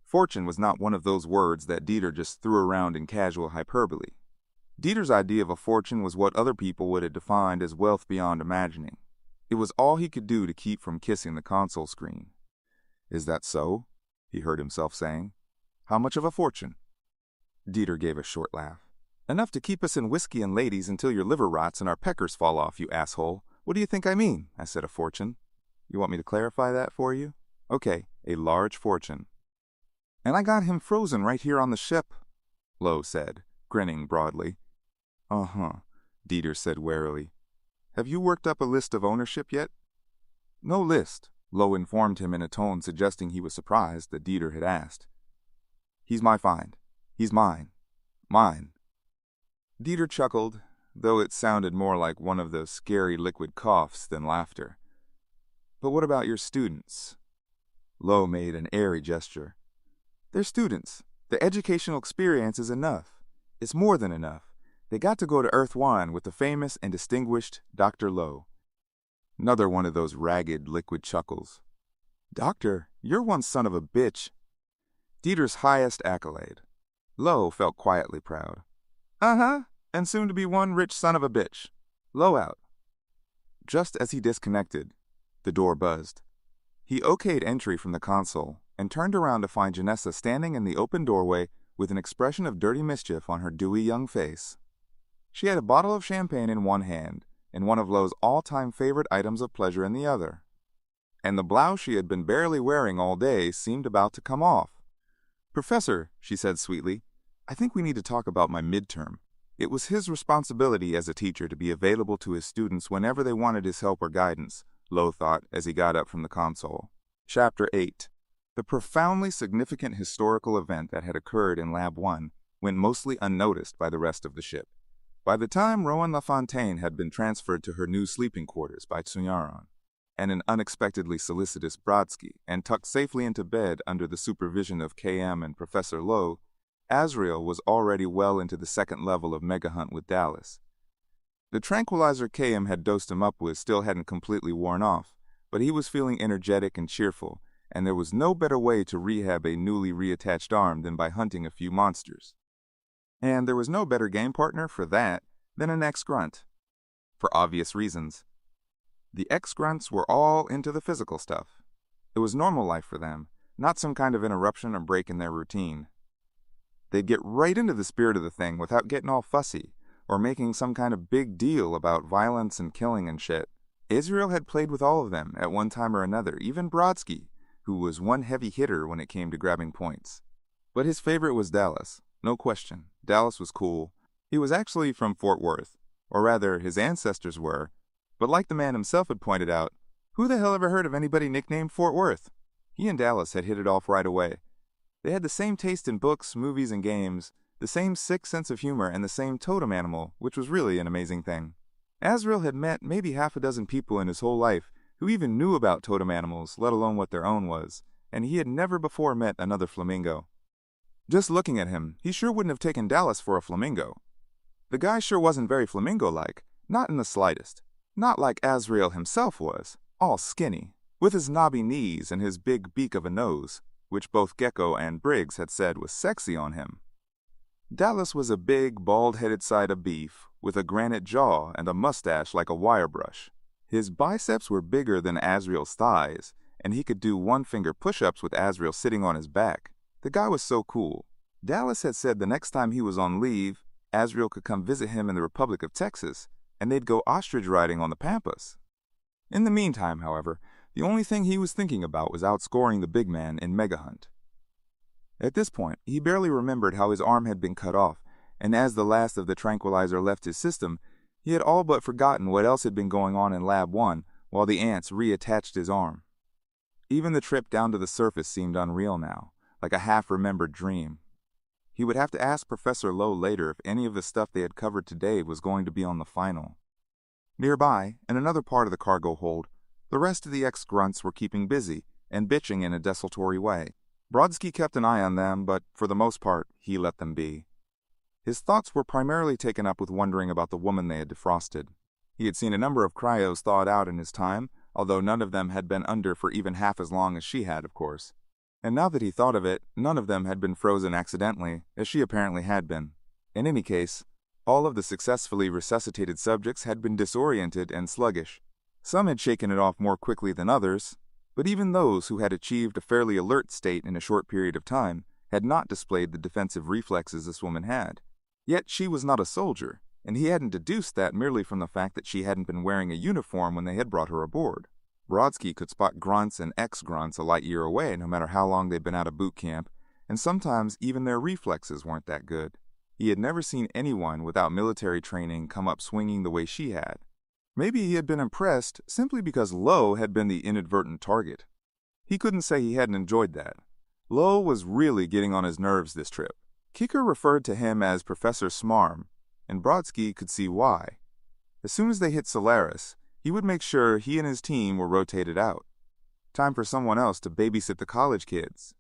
[SPEAKER 1] Fortune was not one of those words that Dieter just threw around in casual hyperbole. Dieter's idea of a fortune was what other people would have defined as wealth beyond imagining. It was all he could do to keep from kissing the console screen. Is that so? He heard himself saying. How much of a fortune? Dieter gave a short laugh. Enough to keep us in whiskey and ladies until your liver rots and our peckers fall off, you asshole. What do you think I mean? I said a fortune. You want me to clarify that for you? Okay, a large fortune. And I got him frozen right here on the ship, Lowe said, grinning broadly. Uh-huh, Dieter said warily. Have you worked up a list of ownership yet? No list, Lowe informed him in a tone suggesting he was surprised that Dieter had asked. He's my find. He's mine. Mine. Dieter chuckled, though it sounded more like one of those scary liquid coughs than laughter. But what about your students? Lowe made an airy gesture. They're students. The educational experience is enough. It's more than enough. They got to go to Earth 1 with the famous and distinguished Dr. Lowe. Another one of those ragged, liquid chuckles. Doctor, you're one son of a bitch. Dieter's highest accolade. Lowe felt quietly proud. Uh-huh, and soon to be one rich son of a bitch. Lowe out. Just as he disconnected, the door buzzed. He okayed entry from the console and turned around to find Janessa standing in the open doorway with an expression of dirty mischief on her dewy young face. She had a bottle of champagne in one hand and one of Lowe's all-time favorite items of pleasure in the other. And the blouse she had been barely wearing all day seemed about to come off. Professor, she said sweetly, I think we need to talk about my midterm. It was his responsibility as a teacher to be available to his students whenever they wanted his help or guidance, Lowe thought as he got up from the console. Chapter 8. The profoundly significant historical event that had occurred in Lab 1 went mostly unnoticed by the rest of the ship. By the time Rowan LaFontaine had been transferred to her new sleeping quarters by Tsunyaron, and an unexpectedly solicitous Brodsky, and tucked safely into bed under the supervision of KM and Professor Lowe, Azrael was already well into the second level of Mega Hunt with Dallas. The tranquilizer KM had dosed him up with still hadn't completely worn off, but he was feeling energetic and cheerful, and there was no better way to rehab a newly reattached arm than by hunting a few monsters. And there was no better game partner for that than an ex-grunt. For obvious reasons. The ex-grunts were all into the physical stuff. It was normal life for them, not some kind of interruption or break in their routine. They'd get right into the spirit of the thing without getting all fussy, or making some kind of big deal about violence and killing and shit. Israel had played with all of them at one time or another, even Brodsky, who was one heavy hitter when it came to grabbing points. But his favorite was Dallas, no question. Dallas was cool. He was actually from Fort Worth, or rather, his ancestors were, but like the man himself had pointed out, who the hell ever heard of anybody nicknamed Fort Worth? He and Dallas had hit it off right away. They had the same taste in books, movies, and games, the same sick sense of humor, and the same totem animal, which was really an amazing thing. Azrael had met maybe half a dozen people in his whole life who even knew about totem animals, let alone what their own was, and he had never before met another flamingo. Just looking at him, he sure wouldn't have taken Dallas for a flamingo. The guy sure wasn't very flamingo-like, not in the slightest. Not like Azrael himself was, all skinny, with his knobby knees and his big beak of a nose, which both Gecko and Briggs had said was sexy on him. Dallas was a big, bald-headed side of beef, with a granite jaw and a mustache like a wire brush. His biceps were bigger than Azrael's thighs, and he could do one-finger push-ups with Azrael sitting on his back. The guy was so cool. Dallas had said the next time he was on leave, Azrael could come visit him in the Republic of Texas, and they'd go ostrich riding on the Pampas. In the meantime, however, the only thing he was thinking about was outscoring the big man in Mega Hunt. At this point, he barely remembered how his arm had been cut off, and as the last of the tranquilizer left his system, he had all but forgotten what else had been going on in Lab 1 while the ants reattached his arm. Even the trip down to the surface seemed unreal now, like a half-remembered dream. He would have to ask Professor Lowe later if any of the stuff they had covered today was going to be on the final. Nearby, in another part of the cargo hold, the rest of the ex-grunts were keeping busy and bitching in a desultory way. Brodsky kept an eye on them, but for the most part, he let them be. His thoughts were primarily taken up with wondering about the woman they had defrosted. He had seen a number of cryos thawed out in his time, although none of them had been under for even half as long as she had, of course. And now that he thought of it, none of them had been frozen accidentally, as she apparently had been. In any case, all of the successfully resuscitated subjects had been disoriented and sluggish. Some had shaken it off more quickly than others, but even those who had achieved a fairly alert state in a short period of time had not displayed the defensive reflexes this woman had. Yet she was not a soldier, and he hadn't deduced that merely from the fact that she hadn't been wearing a uniform when they had brought her aboard. Brodsky could spot grunts and ex-grunts a light year away no matter how long they'd been out of boot camp, and sometimes even their reflexes weren't that good. He had never seen anyone without military training come up swinging the way she had. Maybe he had been impressed simply because Lowe had been the inadvertent target. He couldn't say he hadn't enjoyed that. Lowe was really getting on his nerves this trip. Kicker referred to him as Professor Smarm, and Brodsky could see why. As soon as they hit Solaris, he would make sure he and his team were rotated out. Time for someone else to babysit the college kids.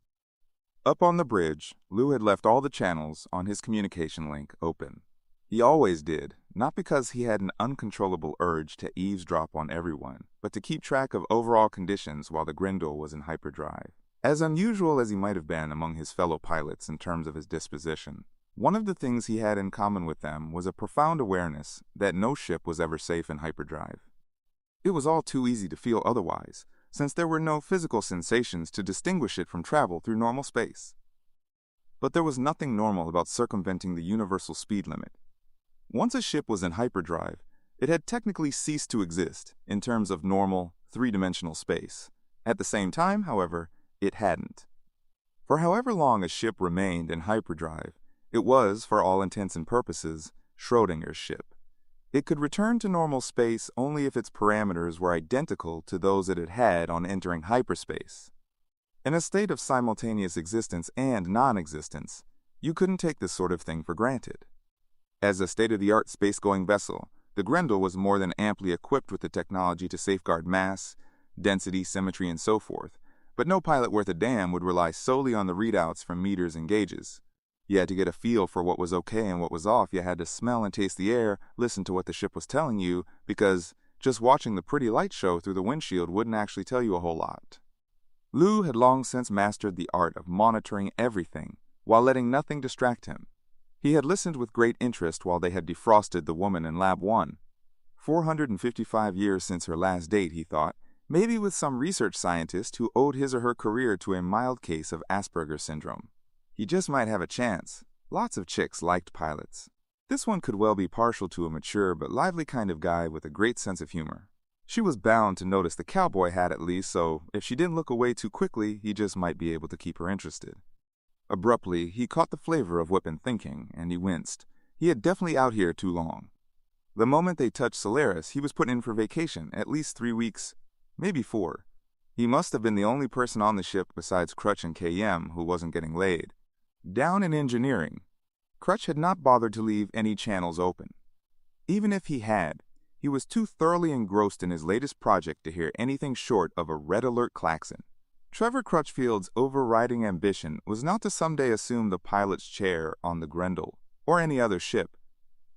[SPEAKER 1] Up on the bridge, Lou had left all the channels on his communication link open. He always did, not because he had an uncontrollable urge to eavesdrop on everyone, but to keep track of overall conditions while the Grendel was in hyperdrive. As unusual as he might have been among his fellow pilots in terms of his disposition, one of the things he had in common with them was a profound awareness that no ship was ever safe in hyperdrive. It was all too easy to feel otherwise, since there were no physical sensations to distinguish it from travel through normal space. But there was nothing normal about circumventing the universal speed limit. Once a ship was in hyperdrive, it had technically ceased to exist in terms of normal, three-dimensional space. At the same time, however, it hadn't. For however long a ship remained in hyperdrive, it was, for all intents and purposes, Schrödinger's ship. It could return to normal space only if its parameters were identical to those it had had on entering hyperspace. In a state of simultaneous existence and non-existence, you couldn't take this sort of thing for granted. As a state-of-the-art space-going vessel, the Grendel was more than amply equipped with the technology to safeguard mass, density, symmetry, and so forth, but no pilot worth a damn would rely solely on the readouts from meters and gauges. You had to get a feel for what was okay and what was off. You had to smell and taste the air, listen to what the ship was telling you, because just watching the pretty light show through the windshield wouldn't actually tell you a whole lot. Lou had long since mastered the art of monitoring everything while letting nothing distract him. He had listened with great interest while they had defrosted the woman in Lab 1. 455 years since her last date, he thought, maybe with some research scientist who owed his or her career to a mild case of Asperger's syndrome. He just might have a chance. Lots of chicks liked pilots. This one could well be partial to a mature but lively kind of guy with a great sense of humor. She was bound to notice the cowboy hat at least, so if she didn't look away too quickly, he just might be able to keep her interested. Abruptly, he caught the flavor of what been thinking, and he winced. He had definitely out here too long. The moment they touched Solaris, he was put in for vacation, at least 3 weeks, maybe 4. He must have been the only person on the ship besides Crutch and KM who wasn't getting laid. Down in engineering, Crutch had not bothered to leave any channels open. Even if he had, he was too thoroughly engrossed in his latest project to hear anything short of a red alert klaxon. Trevor Crutchfield's overriding ambition was not to someday assume the pilot's chair on the Grendel or any other ship,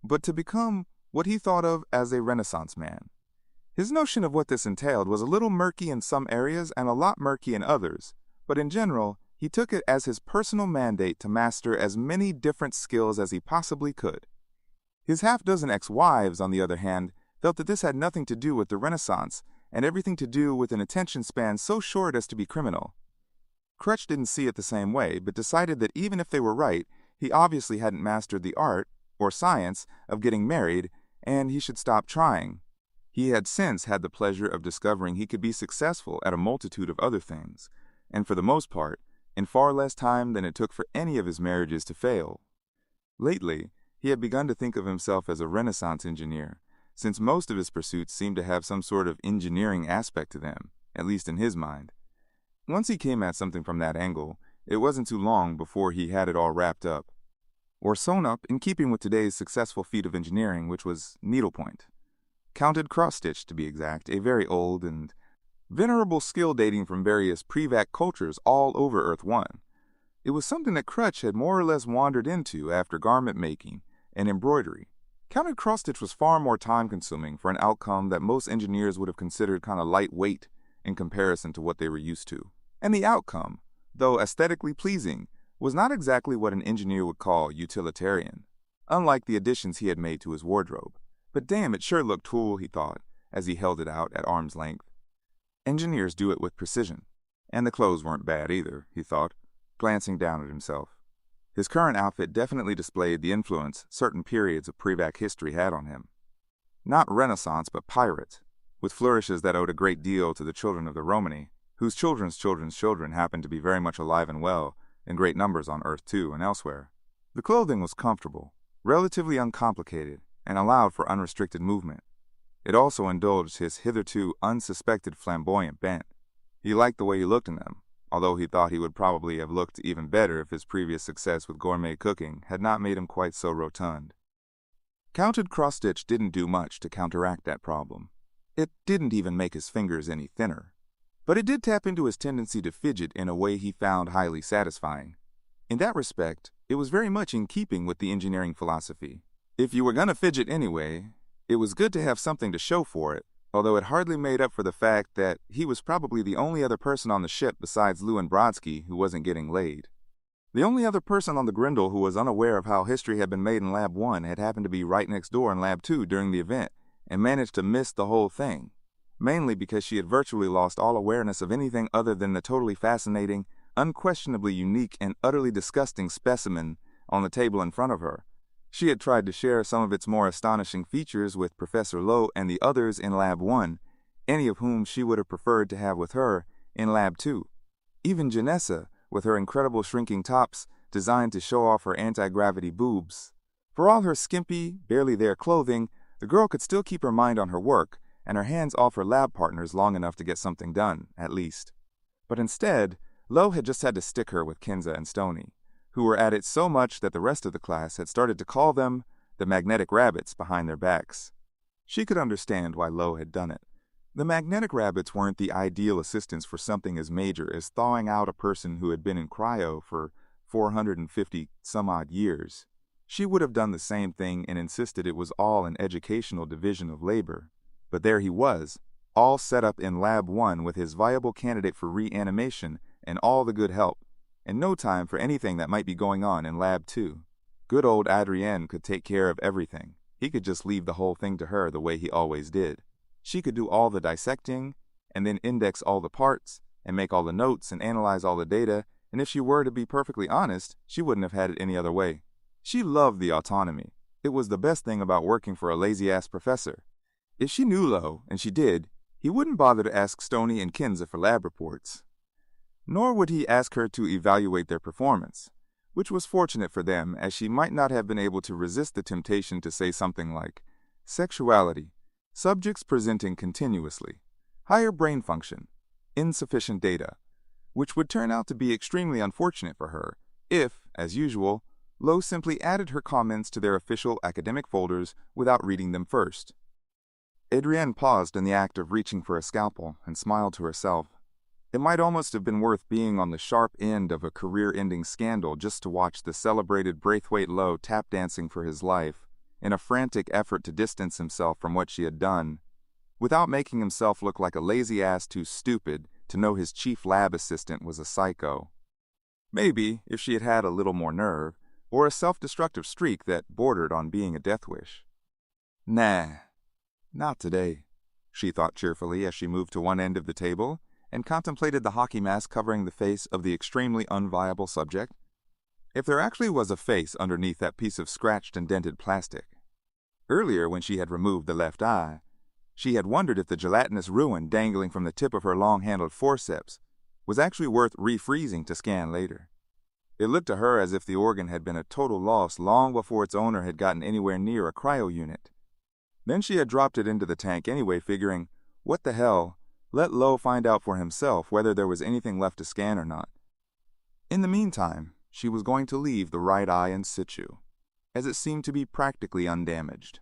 [SPEAKER 1] but to become what he thought of as a Renaissance man. His notion of what this entailed was a little murky in some areas and a lot murky in others, but in general, he took it as his personal mandate to master as many different skills as he possibly could. His half-dozen ex-wives, on the other hand, felt that this had nothing to do with the Renaissance and everything to do with an attention span so short as to be criminal. Crutch didn't see it the same way, but decided that even if they were right, he obviously hadn't mastered the art, or science, of getting married, and he should stop trying. He had since had the pleasure of discovering he could be successful at a multitude of other things, and for the most part, in far less time than it took for any of his marriages to fail. Lately, he had begun to think of himself as a Renaissance engineer, since most of his pursuits seemed to have some sort of engineering aspect to them, at least in his mind. Once he came at something from that angle, it wasn't too long before he had it all wrapped up, or sewn up in keeping with today's successful feat of engineering, which was needlepoint. Counted cross-stitch, to be exact, a very old and venerable skill dating from various pre-vac cultures all over Earth 1. It was something that Crutch had more or less wandered into after garment making and embroidery. Counted cross-stitch was far more time-consuming for an outcome that most engineers would have considered kind of lightweight in comparison to what they were used to. And the outcome, though aesthetically pleasing, was not exactly what an engineer would call utilitarian, unlike the additions he had made to his wardrobe. But damn, it sure looked cool, he thought, as he held it out at arm's length. Engineers do it with precision. And the clothes weren't bad either, he thought, glancing down at himself. His current outfit definitely displayed the influence certain periods of pre-vac history had on him. Not Renaissance, but pirate, with flourishes that owed a great deal to the children of the Romani, whose children's children's children happened to be very much alive and well in great numbers on Earth 2 and elsewhere. The clothing was comfortable, relatively uncomplicated, and allowed for unrestricted movement. It also indulged his hitherto unsuspected flamboyant bent. He liked the way he looked in them, although he thought he would probably have looked even better if his previous success with gourmet cooking had not made him quite so rotund. Counted cross-stitch didn't do much to counteract that problem. It didn't even make his fingers any thinner. But it did tap into his tendency to fidget in a way he found highly satisfying. In that respect, it was very much in keeping with the engineering philosophy. If you were gonna fidget anyway, it was good to have something to show for it, although it hardly made up for the fact that he was probably the only other person on the ship besides Lou and Brodsky who wasn't getting laid. The only other person on the Grindel who was unaware of how history had been made in Lab 1 had happened to be right next door in Lab 2 during the event and managed to miss the whole thing, mainly because she had virtually lost all awareness of anything other than the totally fascinating, unquestionably unique, and utterly disgusting specimen on the table in front of her. She had tried to share some of its more astonishing features with Professor Lowe and the others in Lab 1, any of whom she would have preferred to have with her in Lab 2. Even Janessa, with her incredible shrinking tops designed to show off her anti-gravity boobs. For all her skimpy, barely there clothing, the girl could still keep her mind on her work, and her hands off her lab partners long enough to get something done, at least. But instead, Lowe had just had to stick her with Kenza and Stoney, who were at it so much that the rest of the class had started to call them the magnetic rabbits behind their backs. She could understand why Lowe had done it. The magnetic rabbits weren't the ideal assistants for something as major as thawing out a person who had been in cryo for 450-some-odd years. She would have done the same thing and insisted it was all an educational division of labor. But there he was, all set up in Lab 1 with his viable candidate for reanimation and all the good help, and no time for anything that might be going on in Lab 2. Good old Adrienne could take care of everything. He could just leave the whole thing to her the way he always did. She could do all the dissecting, and then index all the parts, and make all the notes and analyze all the data, and if she were to be perfectly honest, she wouldn't have had it any other way. She loved the autonomy. It was the best thing about working for a lazy-ass professor. If she knew Lowe, and she did, he wouldn't bother to ask Stoney and Kenza for lab reports. Nor would he ask her to evaluate their performance, which was fortunate for them, as she might not have been able to resist the temptation to say something like, sexuality, subjects presenting continuously, higher brain function, insufficient data, which would turn out to be extremely unfortunate for her if, as usual, Lowe simply added her comments to their official academic folders without reading them first. Adrienne paused in the act of reaching for a scalpel and smiled to herself. It might almost have been worth being on the sharp end of a career-ending scandal just to watch the celebrated Braithwaite Lowe tap dancing for his life in a frantic effort to distance himself from what she had done, without making himself look like a lazy ass too stupid to know his chief lab assistant was a psycho. Maybe, if she had had a little more nerve, or a self-destructive streak that bordered on being a death wish. Nah. Not today, she thought cheerfully as she moved to one end of the table and contemplated the hockey mask covering the face of the extremely unviable subject. If there actually was a face underneath that piece of scratched and dented plastic. Earlier, when she had removed the left eye, She had wondered if the gelatinous ruin dangling from the tip of her long-handled forceps was actually worth refreezing to scan later. It looked to her as if the organ had been a total loss long before its owner had gotten anywhere near a cryo unit. Then she had dropped it into the tank anyway, figuring, what the hell, let Lo find out for himself whether there was anything left to scan or not. In the meantime, she was going to leave the right eye in situ, as it seemed to be practically undamaged.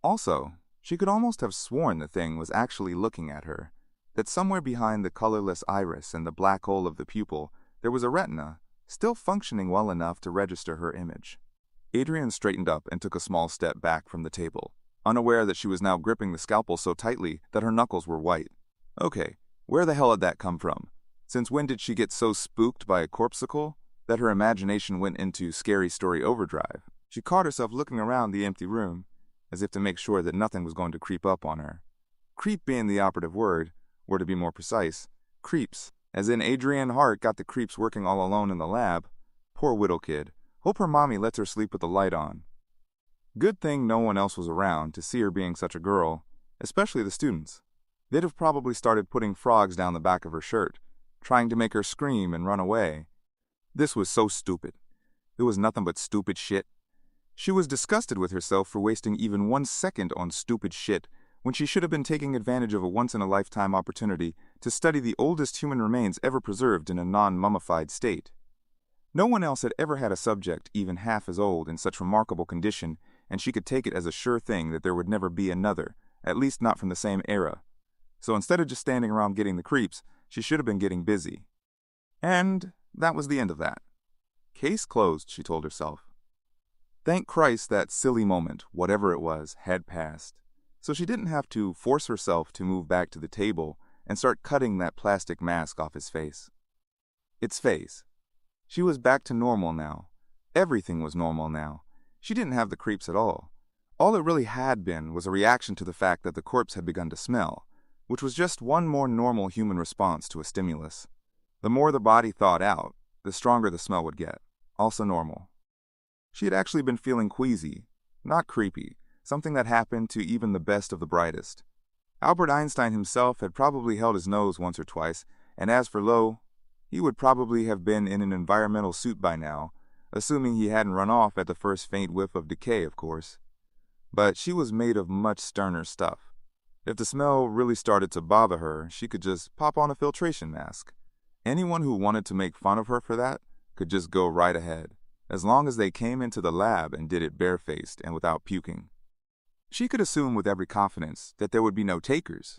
[SPEAKER 1] Also, she could almost have sworn the thing was actually looking at her, that somewhere behind the colorless iris and the black hole of the pupil there was a retina, still functioning well enough to register her image. Adrian straightened up and took a small step back from the table, unaware that she was now gripping the scalpel so tightly that her knuckles were white. Okay, where the hell had that come from? Since when did she get so spooked by a corpsicle that her imagination went into scary story overdrive? She caught herself looking around the empty room, as if to make sure that nothing was going to creep up on her. Creep being the operative word, or to be more precise, creeps. As in Adrienne Hart got the creeps working all alone in the lab. Poor widow kid. Hope her mommy lets her sleep with the light on. Good thing no one else was around to see her being such a girl, especially the students. They'd have probably started putting frogs down the back of her shirt, trying to make her scream and run away. This was so stupid. It was nothing but stupid shit. She was disgusted with herself for wasting even 1 second on stupid shit when she should have been taking advantage of a once-in-a-lifetime opportunity to study the oldest human remains ever preserved in a non-mummified state. No one else had ever had a subject even half as old in such remarkable condition, and she could take it as a sure thing that there would never be another, at least not from the same era. So instead of just standing around getting the creeps, she should have been getting busy. And that was the end of that. Case closed, she told herself. Thank Christ that silly moment, whatever it was, had passed, so she didn't have to force herself to move back to the table and start cutting that plastic mask off his face. Its face. She was back to normal now. Everything was normal now. She didn't have the creeps at all. All it really had been was a reaction to the fact that the corpse had begun to smell, which was just one more normal human response to a stimulus. The more the body thawed out, the stronger the smell would get. Also normal. She had actually been feeling queasy, not creepy, something that happened to even the best of the brightest. Albert Einstein himself had probably held his nose once or twice, and as for Lo, he would probably have been in an environmental suit by now, assuming he hadn't run off at the first faint whiff of decay, of course. But she was made of much sterner stuff. If the smell really started to bother her, she could just pop on a filtration mask. Anyone who wanted to make fun of her for that could just go right ahead, as long as they came into the lab and did it barefaced and without puking. She could assume with every confidence that there would be no takers.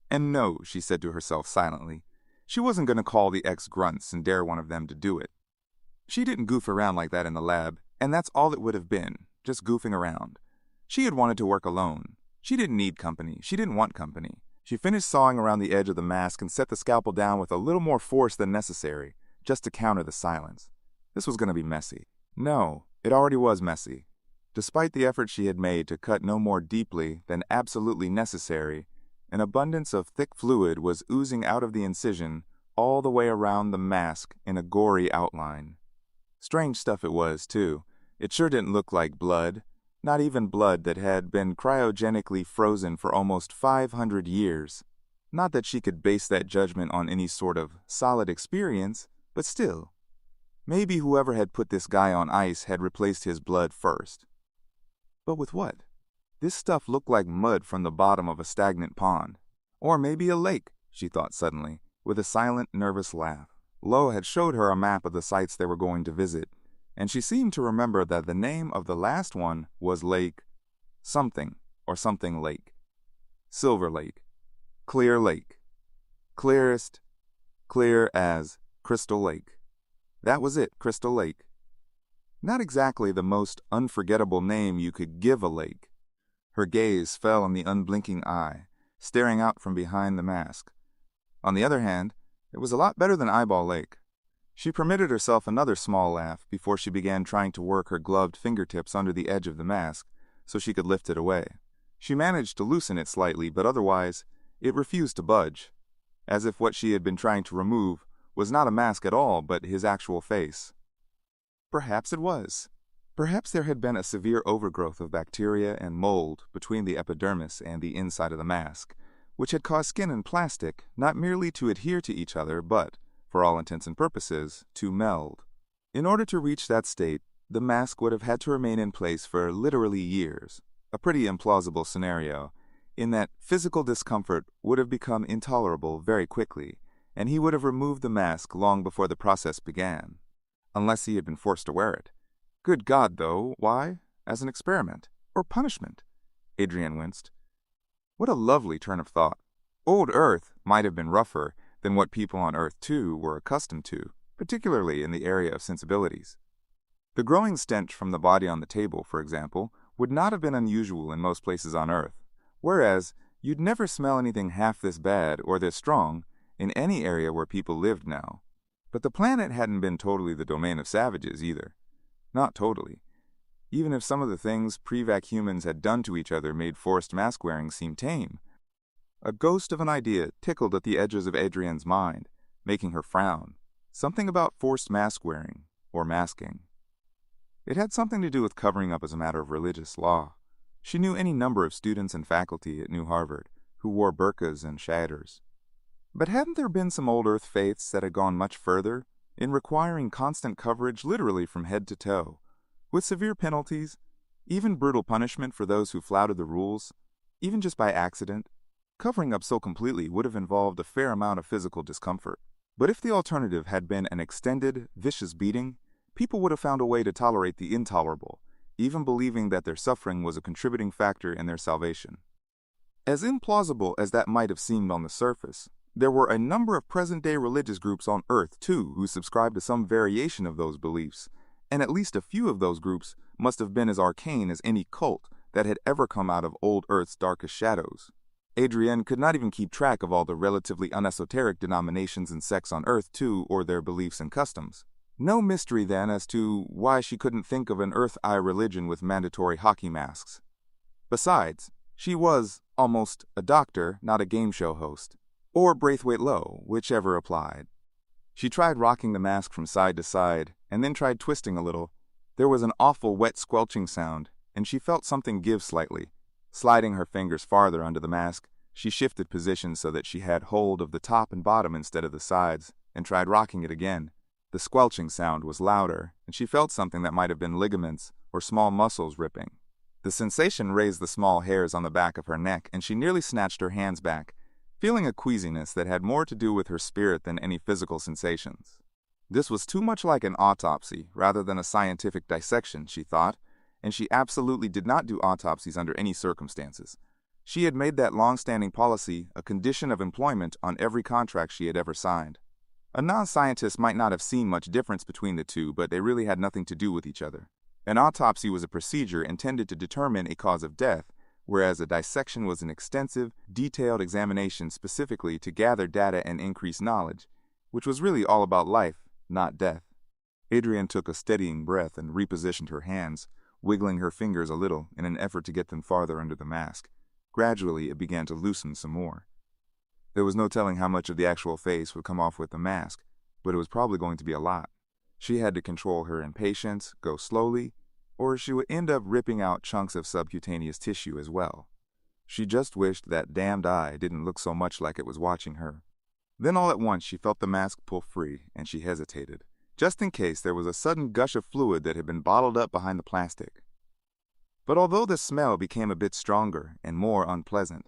[SPEAKER 1] And no, she said to herself silently, she wasn't going to call the ex-grunts and dare one of them to do it. She didn't goof around like that in the lab, and that's all it would have been, just goofing around. She had wanted to work alone. She didn't need company. She didn't want company. She finished sawing around the edge of the mask and set the scalpel down with a little more force than necessary, just to counter the silence. This was going to be messy. No, it already was messy. Despite the effort she had made to cut no more deeply than absolutely necessary, an abundance of thick fluid was oozing out of the incision all the way around the mask in a gory outline. Strange stuff it was, too. It sure didn't look like blood, not even blood that had been cryogenically frozen for almost 500 years. Not that she could base that judgment on any sort of solid experience, but still. Maybe whoever had put this guy on ice had replaced his blood first. But with what? This stuff looked like mud from the bottom of a stagnant pond. Or maybe a lake, she thought suddenly, with a silent, nervous laugh. Lo had showed her a map of the sites they were going to visit, and she seemed to remember that the name of the last one was Lake something or something Lake. Silver Lake. Clear Lake. Clearest, clear as Crystal Lake. That was it, Crystal Lake. Not exactly the most unforgettable name you could give a lake. Her gaze fell on the unblinking eye, staring out from behind the mask. On the other hand, it was a lot better than Eyeball Lake. She permitted herself another small laugh before she began trying to work her gloved fingertips under the edge of the mask so she could lift it away. She managed to loosen it slightly, but otherwise, it refused to budge, as if what she had been trying to remove was not a mask at all, but his actual face. Perhaps it was. Perhaps there had been a severe overgrowth of bacteria and mold between the epidermis and the inside of the mask, which had caused skin and plastic not merely to adhere to each other, but, for all intents and purposes, to meld. In order to reach that state, the mask would have had to remain in place for literally years, a pretty implausible scenario, in that physical discomfort would have become intolerable very quickly, and he would have removed the mask long before the process began, unless he had been forced to wear it. Good God, though, why? As an experiment, or punishment? Adrienne winced. What a lovely turn of thought. Old Earth might have been rougher than what people on Earth 2 were accustomed to, particularly in the area of sensibilities. The growing stench from the body on the table, for example, would not have been unusual in most places on Earth, whereas you'd never smell anything half this bad or this strong in any area where people lived now. But the planet hadn't been totally the domain of savages either. Not totally. Even if some of the things pre-vac humans had done to each other made forced mask-wearing seem tame, a ghost of an idea tickled at the edges of Adrienne's mind, making her frown. Something about forced mask-wearing, or masking. It had something to do with covering up as a matter of religious law. She knew any number of students and faculty at New Harvard who wore burqas and shadders. But hadn't there been some old Earth faiths that had gone much further, in requiring constant coverage literally from head to toe, with severe penalties, even brutal punishment for those who flouted the rules, even just by accident? Covering up so completely would have involved a fair amount of physical discomfort. But if the alternative had been an extended, vicious beating, people would have found a way to tolerate the intolerable, even believing that their suffering was a contributing factor in their salvation. As implausible as that might have seemed on the surface, there were a number of present-day religious groups on Earth, too, who subscribed to some variation of those beliefs, and at least a few of those groups must have been as arcane as any cult that had ever come out of old Earth's darkest shadows. Adrienne could not even keep track of all the relatively unesoteric denominations and sects on Earth, too, or their beliefs and customs. No mystery, then, as to why she couldn't think of an Earth Eye religion with mandatory hockey masks. Besides, she was, almost, a doctor, not a game show host. Or Braithwaite Lowe, whichever applied. She tried rocking the mask from side to side, and then tried twisting a little. There was an awful wet squelching sound, and she felt something give slightly. Sliding her fingers farther under the mask, she shifted positions so that she had hold of the top and bottom instead of the sides, and tried rocking it again. The squelching sound was louder, and she felt something that might have been ligaments or small muscles ripping. The sensation raised the small hairs on the back of her neck, and she nearly snatched her hands back, feeling a queasiness that had more to do with her spirit than any physical sensations. This was too much like an autopsy rather than a scientific dissection, she thought, and she absolutely did not do autopsies under any circumstances. She had made that long-standing policy a condition of employment on every contract she had ever signed. A non-scientist might not have seen much difference between the two, but they really had nothing to do with each other. An autopsy was a procedure intended to determine a cause of death, whereas a dissection was an extensive, detailed examination specifically to gather data and increase knowledge, which was really all about life, not death. Adrienne took a steadying breath and repositioned her hands, wiggling her fingers a little in an effort to get them farther under the mask. Gradually, it began to loosen some more. There was no telling how much of the actual face would come off with the mask, but it was probably going to be a lot. She had to control her impatience, go slowly, or she would end up ripping out chunks of subcutaneous tissue as well. She just wished that damned eye didn't look so much like it was watching her. Then all at once she felt the mask pull free, and she hesitated, just in case there was a sudden gush of fluid that had been bottled up behind the plastic. But although the smell became a bit stronger and more unpleasant,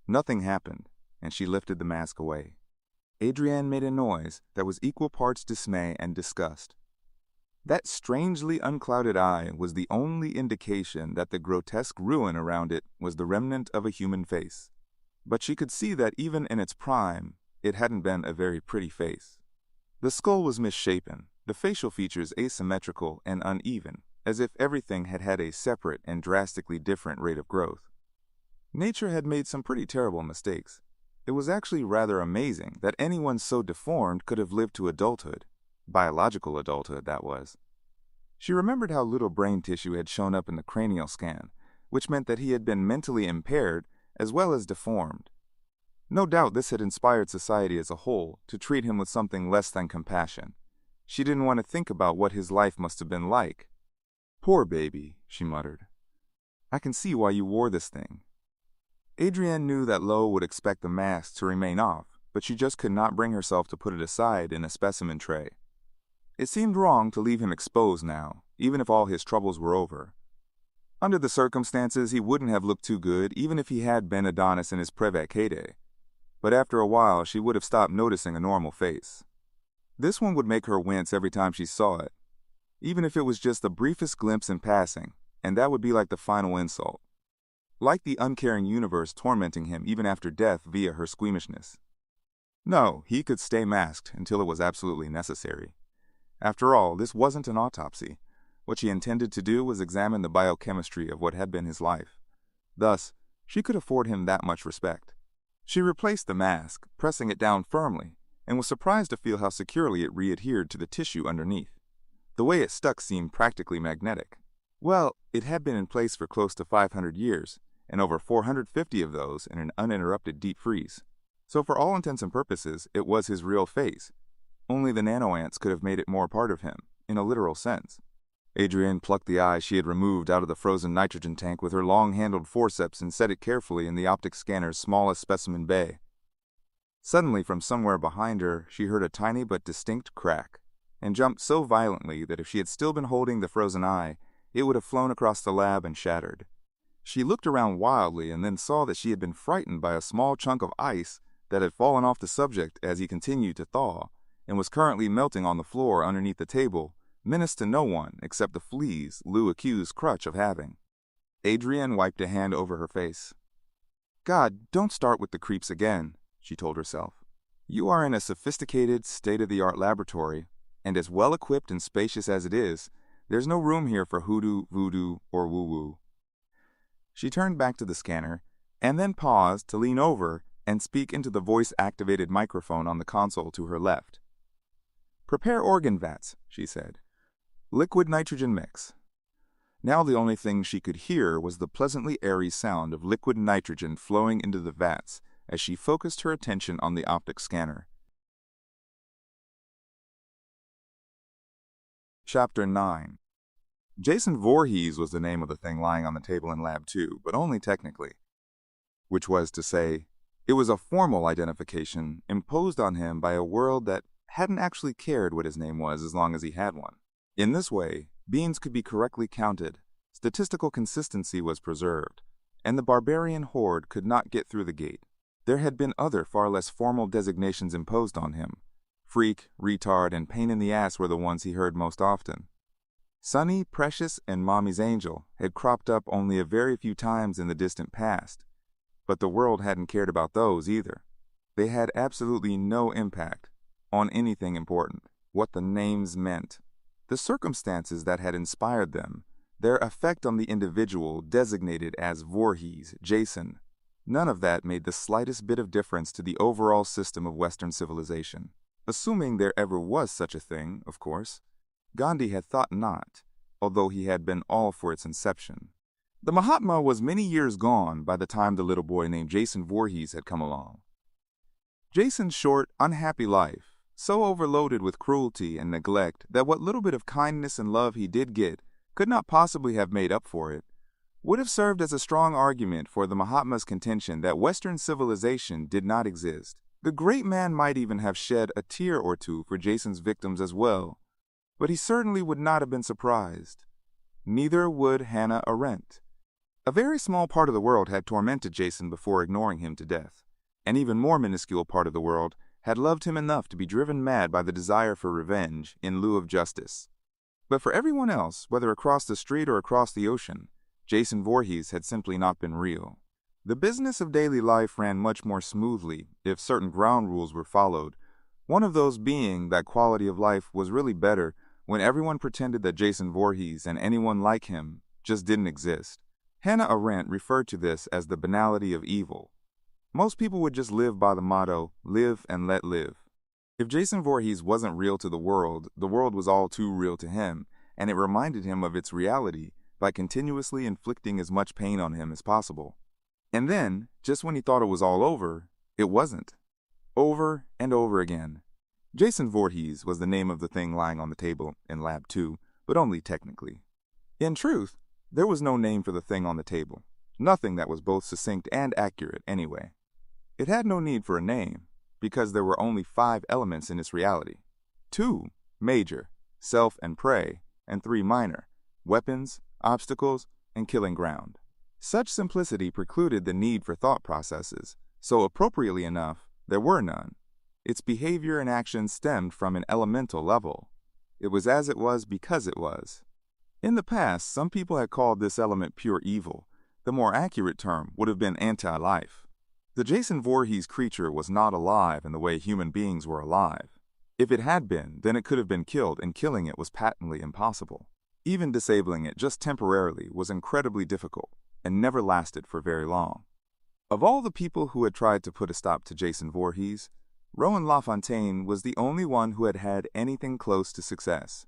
[SPEAKER 1] nothing happened, and she lifted the mask away. Adrienne made a noise that was equal parts dismay and disgust. That strangely unclouded eye was the only indication that the grotesque ruin around it was the remnant of a human face. But she could see that even in its prime, it hadn't been a very pretty face. The skull was misshapen, the facial features asymmetrical and uneven, as if everything had had a separate and drastically different rate of growth. Nature had made some pretty terrible mistakes. It was actually rather amazing that anyone so deformed could have lived to adulthood. Biological adulthood, that was. She remembered how little brain tissue had shown up in the cranial scan, which meant that he had been mentally impaired as well as deformed. No doubt this had inspired society as a whole to treat him with something less than compassion. She didn't want to think about what his life must have been like. Poor baby, she muttered. I can see why you wore this thing. Adrienne knew that Lo would expect the mask to remain off, but she just could not bring herself to put it aside in a specimen tray. It seemed wrong to leave him exposed now, even if all his troubles were over. Under the circumstances, he wouldn't have looked too good, even if he had been Adonis in his Prevet Kede. But after a while, she would have stopped noticing a normal face. This one would make her wince every time she saw it, even if it was just the briefest glimpse in passing, and that would be like the final insult. Like the uncaring universe tormenting him even after death via her squeamishness. No, he could stay masked until it was absolutely necessary. After all, this wasn't an autopsy. What she intended to do was examine the biochemistry of what had been his life. Thus, she could afford him that much respect. She replaced the mask, pressing it down firmly, and was surprised to feel how securely it re-adhered to the tissue underneath. The way it stuck seemed practically magnetic. Well, it had been in place for close to 500 years, and over 450 of those in an uninterrupted deep freeze. So for all intents and purposes, it was his real face. Only the nanoants could have made it more part of him, in a literal sense. Adrienne plucked the eye she had removed out of the frozen nitrogen tank with her long-handled forceps and set it carefully in the optic scanner's smallest specimen bay. Suddenly, from somewhere behind her, she heard a tiny but distinct crack, and jumped so violently that if she had still been holding the frozen eye, it would have flown across the lab and shattered. She looked around wildly and then saw that she had been frightened by a small chunk of ice that had fallen off the subject as he continued to thaw, and was currently melting on the floor underneath the table, menaced to no one except the fleas Lou accused Crutch of having. Adrienne wiped a hand over her face. God, don't start with the creeps again, she told herself. You are in a sophisticated, state-of-the-art laboratory, and as well-equipped and spacious as it is, there's no room here for hoodoo, voodoo, or woo-woo. She turned back to the scanner, and then paused to lean over and speak into the voice-activated microphone on the console to her left. Prepare organ vats, she said. Liquid nitrogen mix. Now the only thing she could hear was the pleasantly airy sound of liquid nitrogen flowing into the vats as she focused her attention on the optic scanner. Chapter 9. Jason Voorhees was the name of the thing lying on the table in Lab 2, but only technically. Which was to say, it was a formal identification imposed on him by a world that hadn't actually cared what his name was as long as he had one. In this way, beings could be correctly counted, statistical consistency was preserved, and the barbarian horde could not get through the gate. There had been other far less formal designations imposed on him. Freak, retard, and pain in the ass were the ones he heard most often. Sunny, Precious, and Mommy's Angel had cropped up only a very few times in the distant past, but the world hadn't cared about those either. They had absolutely no impact on anything important, what the names meant. The circumstances that had inspired them, their effect on the individual designated as Voorhees, Jason, none of that made the slightest bit of difference to the overall system of Western civilization. Assuming there ever was such a thing, of course. Gandhi had thought not, although he had been all for its inception. The Mahatma was many years gone by the time the little boy named Jason Voorhees had come along. Jason's short, unhappy life, so overloaded with cruelty and neglect that what little bit of kindness and love he did get could not possibly have made up for it, would have served as a strong argument for the Mahatma's contention that Western civilization did not exist. The great man might even have shed a tear or two for Jason's victims as well, but he certainly would not have been surprised. Neither would Hannah Arendt. A very small part of the world had tormented Jason before ignoring him to death. An even more minuscule part of the world had loved him enough to be driven mad by the desire for revenge in lieu of justice. But for everyone else, whether across the street or across the ocean, Jason Voorhees had simply not been real. The business of daily life ran much more smoothly if certain ground rules were followed, one of those being that quality of life was really better when everyone pretended that Jason Voorhees and anyone like him just didn't exist. Hannah Arendt referred to this as the banality of evil. Most people would just live by the motto, live and let live. If Jason Voorhees wasn't real to the world was all too real to him, and it reminded him of its reality by continuously inflicting as much pain on him as possible. And then, just when he thought it was all over, it wasn't. Over and over again. Jason Voorhees was the name of the thing lying on the table in Lab 2, but only technically. In truth, there was no name for the thing on the table, nothing that was both succinct and accurate anyway. It had no need for a name, because there were only 5 elements in its reality. 2 major, self and prey, and 3 minor, weapons, obstacles, and killing ground. Such simplicity precluded the need for thought processes, so appropriately enough, there were none. Its behavior and action stemmed from an elemental level. It was as it was because it was. In the past, some people had called this element pure evil. The more accurate term would have been anti-life. The Jason Voorhees creature was not alive in the way human beings were alive. If it had been, then it could have been killed, and killing it was patently impossible. Even disabling it just temporarily was incredibly difficult and never lasted for very long. Of all the people who had tried to put a stop to Jason Voorhees, Rowan LaFontaine was the only one who had had anything close to success.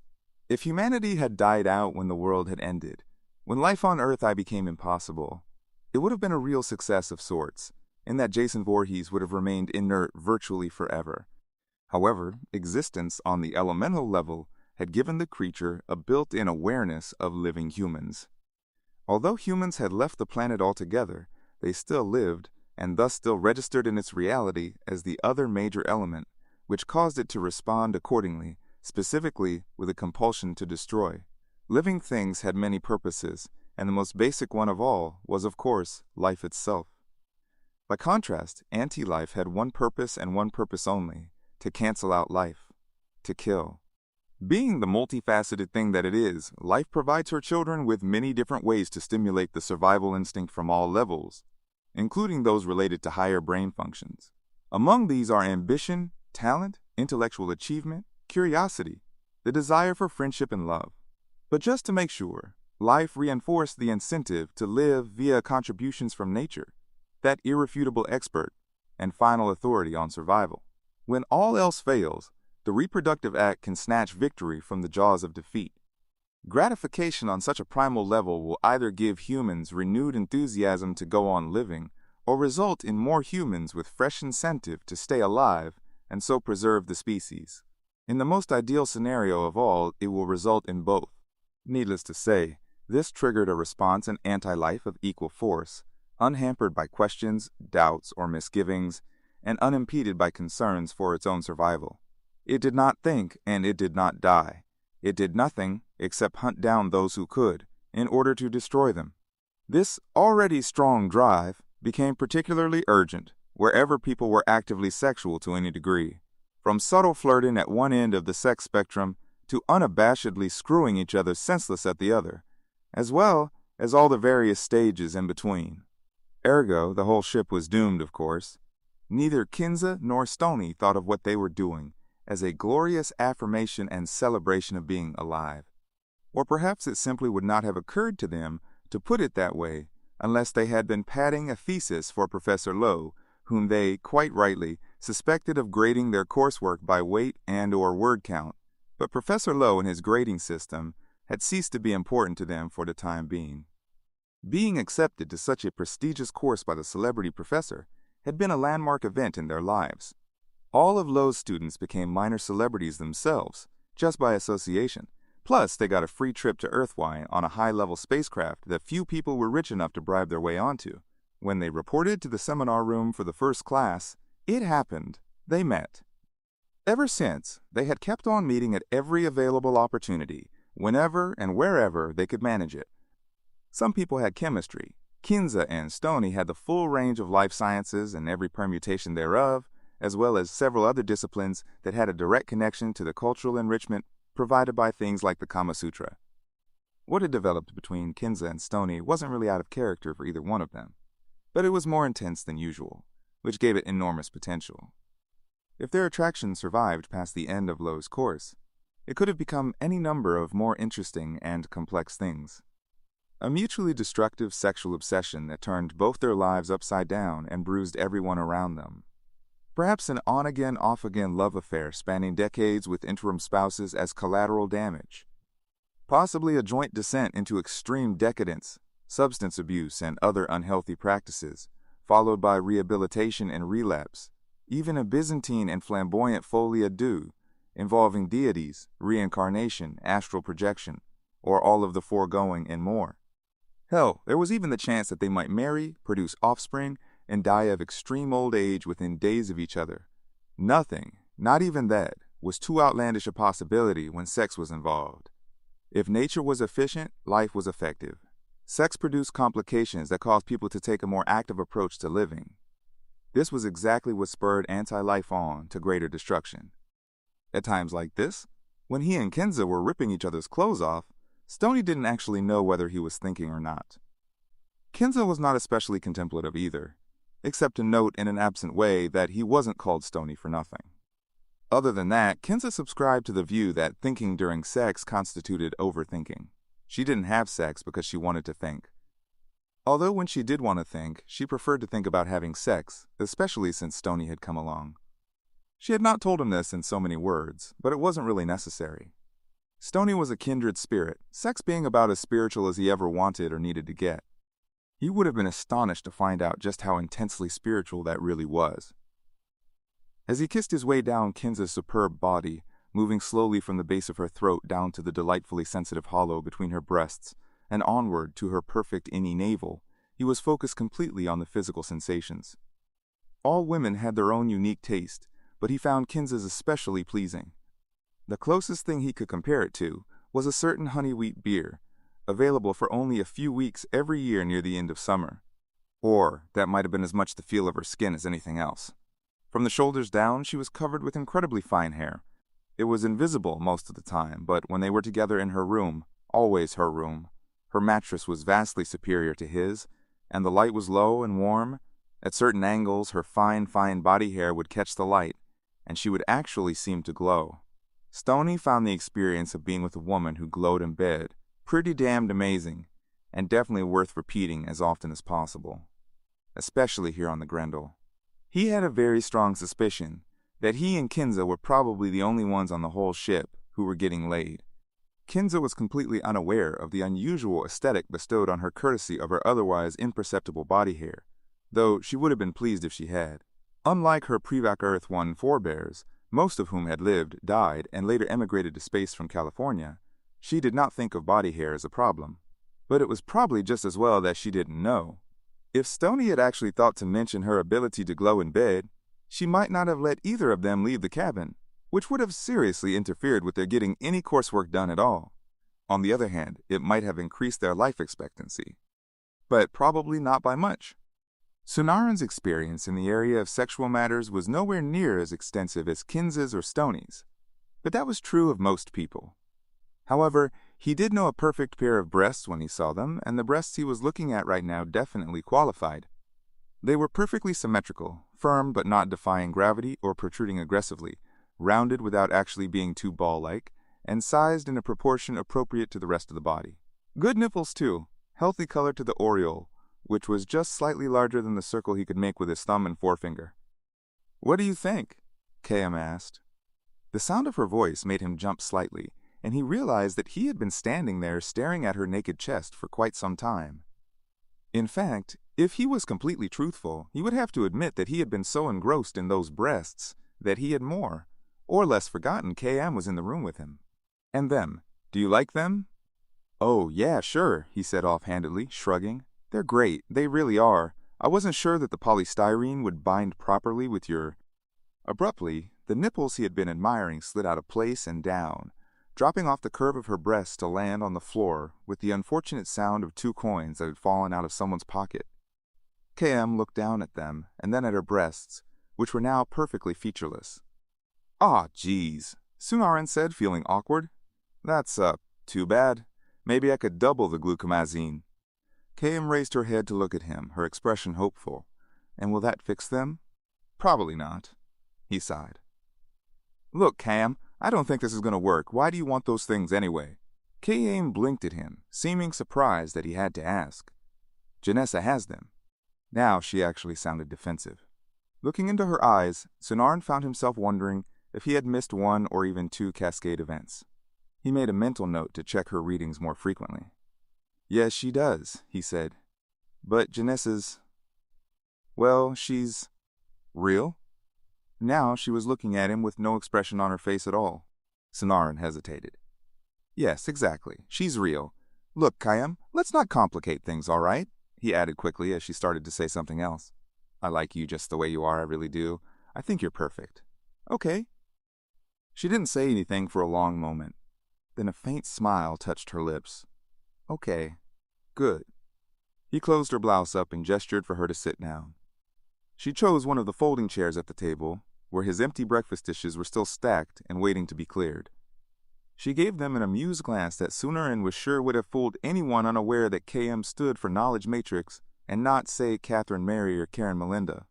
[SPEAKER 1] If humanity had died out when the world had ended, when life on Earth became impossible, it would have been a real success of sorts, in that Jason Voorhees would have remained inert virtually forever. However, existence on the elemental level had given the creature a built-in awareness of living humans. Although humans had left the planet altogether, they still lived, and thus still registered in its reality as the other major element, which caused it to respond accordingly, specifically with a compulsion to destroy. Living things had many purposes, and the most basic one of all was, of course, life itself. By contrast, anti-life had one purpose and one purpose only: to cancel out life, to kill. Being the multifaceted thing that it is, life provides her children with many different ways to stimulate the survival instinct from all levels, including those related to higher brain functions. Among these are ambition, talent, intellectual achievement, curiosity, the desire for friendship and love. But just to make sure, life reinforced the incentive to live via contributions from nature, that irrefutable expert and final authority on survival. When all else fails, the reproductive act can snatch victory from the jaws of defeat. Gratification on such a primal level will either give humans renewed enthusiasm to go on living, or result in more humans with fresh incentive to stay alive and so preserve the species. In the most ideal scenario of all, it will result in both. Needless to say, this triggered a response in anti-life of equal force, unhampered by questions, doubts, or misgivings, and unimpeded by concerns for its own survival. It did not think, and it did not die. It did nothing except hunt down those who could, in order to destroy them. This already strong drive became particularly urgent wherever people were actively sexual to any degree, from subtle flirting at one end of the sex spectrum to unabashedly screwing each other senseless at the other, as well as all the various stages in between. Ergo, the whole ship was doomed, of course. Neither Kinza nor Stoney thought of what they were doing as a glorious affirmation and celebration of being alive. Or perhaps it simply would not have occurred to them to put it that way unless they had been padding a thesis for Professor Lowe, whom they, quite rightly, suspected of grading their coursework by weight and/or word count. But Professor Lowe and his grading system had ceased to be important to them for the time being. Being accepted to such a prestigious course by the celebrity professor had been a landmark event in their lives. All of Lowe's students became minor celebrities themselves, just by association. Plus, they got a free trip to Earthwine on a high-level spacecraft that few people were rich enough to bribe their way onto. When they reported to the seminar room for the first class, it happened. They met. Ever since, they had kept on meeting at every available opportunity, whenever and wherever they could manage it. Some people had chemistry. Kinza and Stoney had the full range of life sciences and every permutation thereof, as well as several other disciplines that had a direct connection to the cultural enrichment provided by things like the Kama Sutra. What had developed between Kinza and Stoney wasn't really out of character for either one of them, but it was more intense than usual, which gave it enormous potential. If their attraction survived past the end of Lowe's course, it could have become any number of more interesting and complex things. A mutually destructive sexual obsession that turned both their lives upside down and bruised everyone around them. Perhaps an on-again, off-again love affair spanning decades with interim spouses as collateral damage. Possibly a joint descent into extreme decadence, substance abuse, and other unhealthy practices, followed by rehabilitation and relapse. Even a Byzantine and flamboyant folie à deux, involving deities, reincarnation, astral projection, or all of the foregoing and more. Hell, there was even the chance that they might marry, produce offspring, and die of extreme old age within days of each other. Nothing, not even that, was too outlandish a possibility when sex was involved. If nature was efficient, life was effective. Sex produced complications that caused people to take a more active approach to living. This was exactly what spurred anti-life on to greater destruction. At times like this, when he and Kenza were ripping each other's clothes off, Stoney didn't actually know whether he was thinking or not. Kenza was not especially contemplative either, except to note in an absent way that he wasn't called Stoney for nothing. Other than that, Kenza subscribed to the view that thinking during sex constituted overthinking. She didn't have sex because she wanted to think. Although when she did want to think, she preferred to think about having sex, especially since Stoney had come along. She had not told him this in so many words, but it wasn't really necessary. Stoney was a kindred spirit, sex being about as spiritual as he ever wanted or needed to get. He would have been astonished to find out just how intensely spiritual that really was. As he kissed his way down Kenza's superb body, moving slowly from the base of her throat down to the delightfully sensitive hollow between her breasts, and onward to her perfect innie navel, he was focused completely on the physical sensations. All women had their own unique taste, but he found Kenza's especially pleasing. The closest thing he could compare it to was a certain honey wheat beer, available for only a few weeks every year near the end of summer. Or that might have been as much the feel of her skin as anything else. From the shoulders down, she was covered with incredibly fine hair. It was invisible most of the time, but when they were together in her room, always her room, her mattress was vastly superior to his, and the light was low and warm. At certain angles, her fine body hair would catch the light, and she would actually seem to glow. Stoney found the experience of being with a woman who glowed in bed pretty damned amazing, and definitely worth repeating as often as possible, especially here on the Grendel. He had a very strong suspicion that he and Kenza were probably the only ones on the whole ship who were getting laid. Kenza was completely unaware of the unusual aesthetic bestowed on her courtesy of her otherwise imperceptible body hair, though she would have been pleased if she had. Unlike her Prevac Earth 1 forebears, most of whom had lived, died, and later emigrated to space from California, she did not think of body hair as a problem. But it was probably just as well that she didn't know. If Stoney had actually thought to mention her ability to glow in bed, she might not have let either of them leave the cabin, which would have seriously interfered with their getting any coursework done at all. On the other hand, it might have increased their life expectancy. But probably not by much. Sunaran's experience in the area of sexual matters was nowhere near as extensive as Kenza's or Stoney's, but that was true of most people. However, he did know a perfect pair of breasts when he saw them, and the breasts he was looking at right now definitely qualified. They were perfectly symmetrical, firm but not defying gravity or protruding aggressively, rounded without actually being too ball-like, and sized in a proportion appropriate to the rest of the body. Good nipples, too, healthy color to the aureole, which was just slightly larger than the circle he could make with his thumb and forefinger. "What do you think?" KM asked. The sound of her voice made him jump slightly, and he realized that he had been standing there staring at her naked chest for quite some time. In fact, if he was completely truthful, he would have to admit that he had been so engrossed in those breasts that he had more or less forgotten KM was in the room with him. "And them, do you like them?" "Oh, yeah, sure," he said offhandedly, shrugging. "They're great, they really are. I wasn't sure that the polystyrene would bind properly with your—" Abruptly, the nipples he had been admiring slid out of place and down, dropping off the curve of her breast to land on the floor with the unfortunate sound of 2 coins that had fallen out of someone's pocket. KM looked down at them and then at her breasts, which were now perfectly featureless. "Aw, geez," Sunaran said, feeling awkward. "That's, too bad. Maybe I could double the glucomazine." KM raised her head to look at him, her expression hopeful. "And will that fix them?" "Probably not." He sighed. "Look, Cam, I don't think this is going to work. Why do you want those things anyway?" KM blinked at him, seeming surprised that he had to ask. "Janessa has them." Now she actually sounded defensive. Looking into her eyes, Sunaran found himself wondering if he had missed 1 or even 2 cascade events. He made a mental note to check her readings more frequently. "Yes, she does," he said. "But Janessa's... well, she's... real?" Now she was looking at him with no expression on her face at all. Sunaran hesitated. Yes, exactly. She's real. Look, Kayam, let's not complicate things, all right? He added quickly as she started to say something else. I like you just the way you are, I really do. I think you're perfect. Okay. She didn't say anything for a long moment. Then a faint smile touched her lips. Okay. Good. He closed her blouse up and gestured for her to sit down. She chose one of the folding chairs at the table, where his empty breakfast dishes were still stacked and waiting to be cleared. She gave them an amused glance that Sunaran was sure would have fooled anyone unaware that KM stood for Knowledge Matrix and not, say, Catherine Mary or Karen Melinda.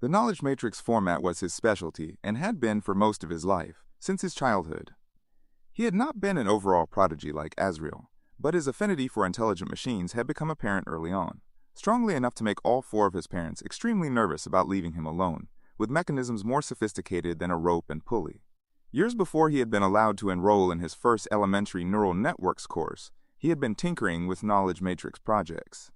[SPEAKER 1] The Knowledge Matrix format was his specialty and had been for most of his life, since his childhood. He had not been an overall prodigy like Azrael, but his affinity for intelligent machines had become apparent early on, strongly enough to make all four of his parents extremely nervous about leaving him alone, with mechanisms more sophisticated than a rope and pulley. Years before he had been allowed to enroll in his first elementary neural networks course, he had been tinkering with Knowledge Matrix projects.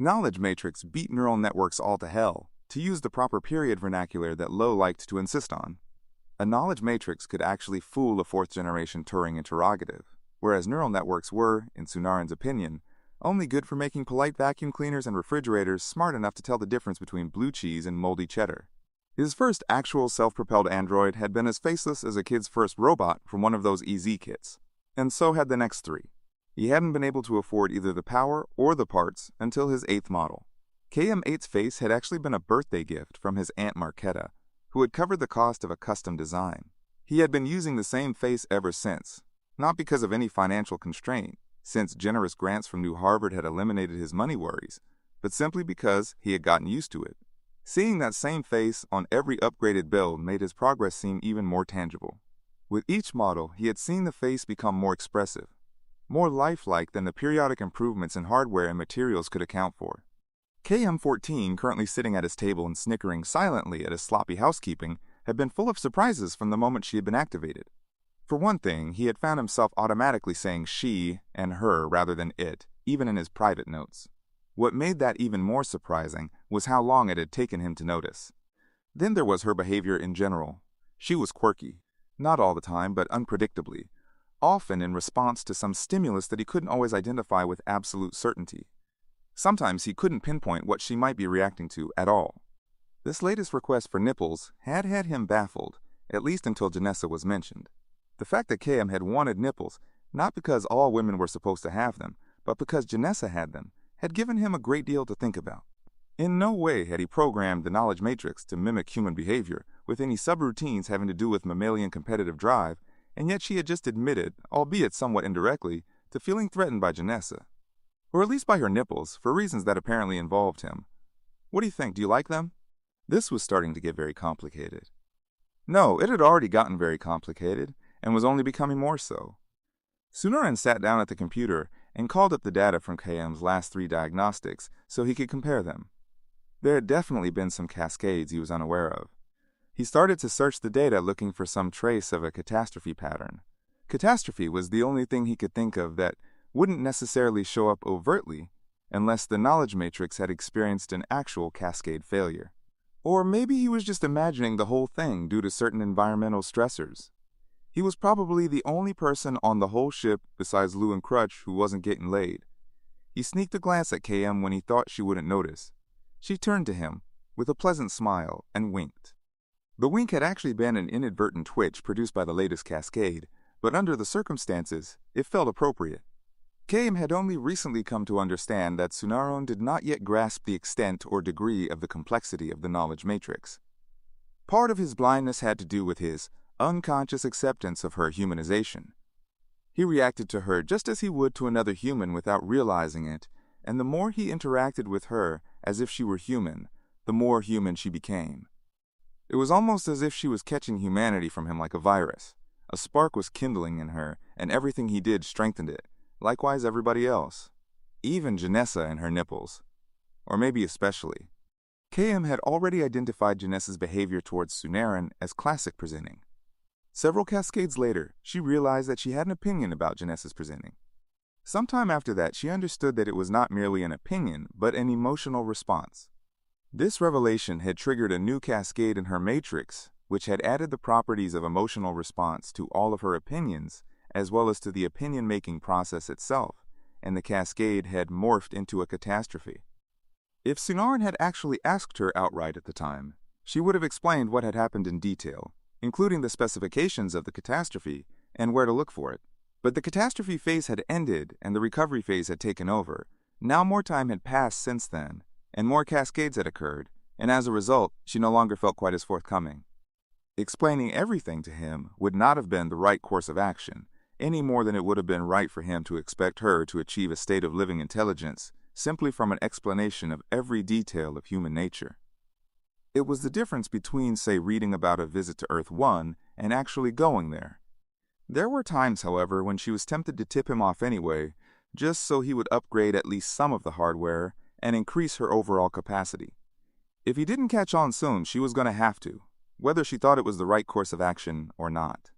[SPEAKER 1] Knowledge Matrix beat neural networks all to hell, to use the proper period vernacular that Lowe liked to insist on. A Knowledge Matrix could actually fool a fourth-generation Turing interrogative, whereas neural networks were, in Sunaran's opinion, only good for making polite vacuum cleaners and refrigerators smart enough to tell the difference between blue cheese and moldy cheddar. His first actual self-propelled android had been as faceless as a kid's first robot from one of those EZ kits, and so had the next three. He hadn't been able to afford either the power or the parts until his 8th model. KM8's face had actually been a birthday gift from his Aunt Marquetta, who had covered the cost of a custom design. He had been using the same face ever since, not because of any financial constraint, since generous grants from New Harvard had eliminated his money worries, but simply because he had gotten used to it. Seeing that same face on every upgraded build made his progress seem even more tangible. With each model, he had seen the face become more expressive, more lifelike than the periodic improvements in hardware and materials could account for. KM14, currently sitting at his table and snickering silently at his sloppy housekeeping, had been full of surprises from the moment she had been activated. For one thing, he had found himself automatically saying she and her rather than it, even in his private notes. What made that even more surprising was how long it had taken him to notice. Then there was her behavior in general. She was quirky, not all the time, but unpredictably, often in response to some stimulus that he couldn't always identify with absolute certainty. Sometimes he couldn't pinpoint what she might be reacting to at all. This latest request for nipples had him baffled, at least until Janessa was mentioned. The fact that KM had wanted nipples, not because all women were supposed to have them, but because Janessa had them, had given him a great deal to think about. In no way had he programmed the Knowledge Matrix to mimic human behavior, with any subroutines having to do with mammalian competitive drive, and yet she had just admitted, albeit somewhat indirectly, to feeling threatened by Janessa. Or at least by her nipples, for reasons that apparently involved him. What do you think? Do you like them? This was starting to get very complicated. No, it had already gotten very complicated, and was only becoming more so. Sunaran sat down at the computer and called up the data from KM's last 3 diagnostics so he could compare them. There had definitely been some cascades he was unaware of. He started to search the data looking for some trace of a catastrophe pattern. Catastrophe was the only thing he could think of that wouldn't necessarily show up overtly unless the Knowledge Matrix had experienced an actual cascade failure. Or maybe he was just imagining the whole thing due to certain environmental stressors. He was probably the only person on the whole ship besides Lou and Crutch who wasn't getting laid. He sneaked a glance at KM when he thought she wouldn't notice. She turned to him with a pleasant smile and winked. The wink had actually been an inadvertent twitch produced by the latest cascade, but under the circumstances, it felt appropriate. KM had only recently come to understand that Sunaran did not yet grasp the extent or degree of the complexity of the Knowledge Matrix. Part of his blindness had to do with his unconscious acceptance of her humanization. He reacted to her just as he would to another human without realizing it, and the more he interacted with her as if she were human, the more human she became. It was almost as if she was catching humanity from him like a virus. A spark was kindling in her, and everything he did strengthened it, likewise everybody else. Even Janessa and her nipples. Or maybe especially. KM had already identified Janessa's behavior towards Sunaran as classic presenting. Several cascades later, she realized that she had an opinion about Janessa's presenting. Sometime after that, she understood that it was not merely an opinion, but an emotional response. This revelation had triggered a new cascade in her matrix, which had added the properties of emotional response to all of her opinions as well as to the opinion-making process itself, and the cascade had morphed into a catastrophe. If Sunaran had actually asked her outright at the time, she would have explained what had happened in detail, including the specifications of the catastrophe and where to look for it. But the catastrophe phase had ended and the recovery phase had taken over. Now more time had passed since then, and more cascades had occurred, and as a result, she no longer felt quite as forthcoming. Explaining everything to him would not have been the right course of action, any more than it would have been right for him to expect her to achieve a state of living intelligence simply from an explanation of every detail of human nature. It was the difference between, say, reading about a visit to Earth 1 and actually going there. There were times, however, when she was tempted to tip him off anyway, just so he would upgrade at least some of the hardware and increase her overall capacity. If he didn't catch on soon, she was going to have to, whether she thought it was the right course of action or not.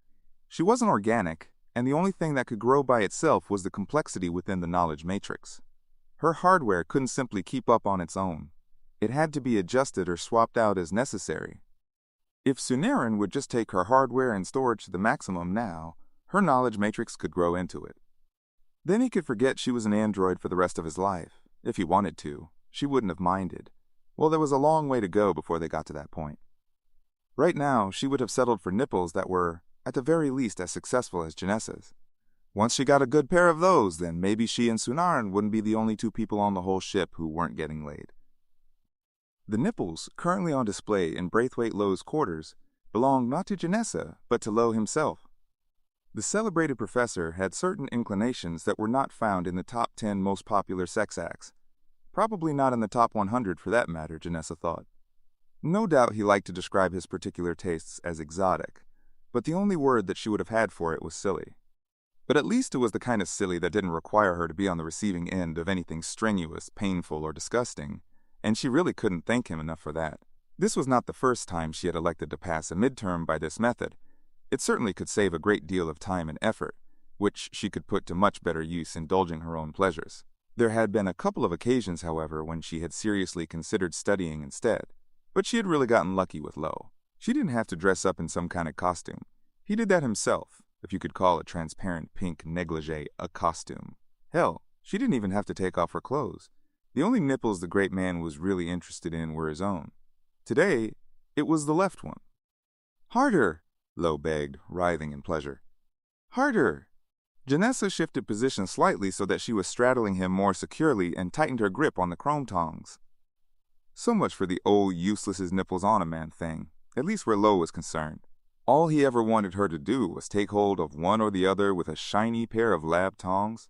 [SPEAKER 1] She wasn't organic, and the only thing that could grow by itself was the complexity within the knowledge matrix. Her hardware couldn't simply keep up on its own. It had to be adjusted or swapped out as necessary. If Sunaran would just take her hardware and storage to the maximum now, her knowledge matrix could grow into it. Then he could forget she was an android for the rest of his life. If he wanted to, she wouldn't have minded. Well, there was a long way to go before they got to that point. Right now, she would have settled for nipples that were, at the very least, as successful as Janessa's. Once she got a good pair of those, then maybe she and Sunaran wouldn't be the only two people on the whole ship who weren't getting laid. The nipples, currently on display in Braithwaite Lowe's quarters, belonged not to Janessa, but to Lowe himself. The celebrated professor had certain inclinations that were not found in the top 10 most popular sex acts. Probably not in the top 100 for that matter, Janessa thought. No doubt he liked to describe his particular tastes as exotic, but the only word that she would have had for it was silly. But at least it was the kind of silly that didn't require her to be on the receiving end of anything strenuous, painful, or disgusting, and she really couldn't thank him enough for that. This was not the first time she had elected to pass a midterm by this method. It certainly could save a great deal of time and effort, which she could put to much better use indulging her own pleasures. There had been a couple of occasions, however, when she had seriously considered studying instead, but she had really gotten lucky with Lowe. She didn't have to dress up in some kind of costume. He did that himself, if you could call a transparent pink negligee a costume. Hell, she didn't even have to take off her clothes. The only nipples the great man was really interested in were his own. Today, it was the left one. "Harder," Lowe begged, writhing in pleasure. "Harder." Janessa shifted position slightly so that she was straddling him more securely and tightened her grip on the chrome tongs. So much for the old useless as nipples on a man thing, at least where Lowe was concerned. All he ever wanted her to do was take hold of one or the other with a shiny pair of lab tongs,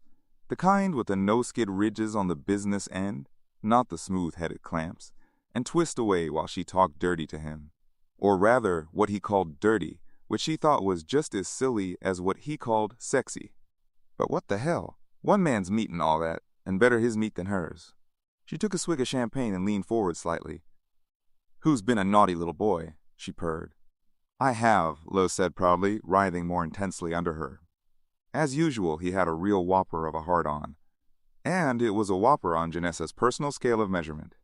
[SPEAKER 1] the kind with the no-skid ridges on the business end, not the smooth-headed clamps, and twist away while she talked dirty to him. Or rather, what he called dirty, which she thought was just as silly as what he called sexy. But what the hell? One man's meat and all that, and better his meat than hers. She took a swig of champagne and leaned forward slightly. "Who's been a naughty little boy?" she purred. "I have," Lowe said proudly, writhing more intensely under her. As usual, he had a real whopper of a hard-on. And it was a whopper on Janessa's personal scale of measurement.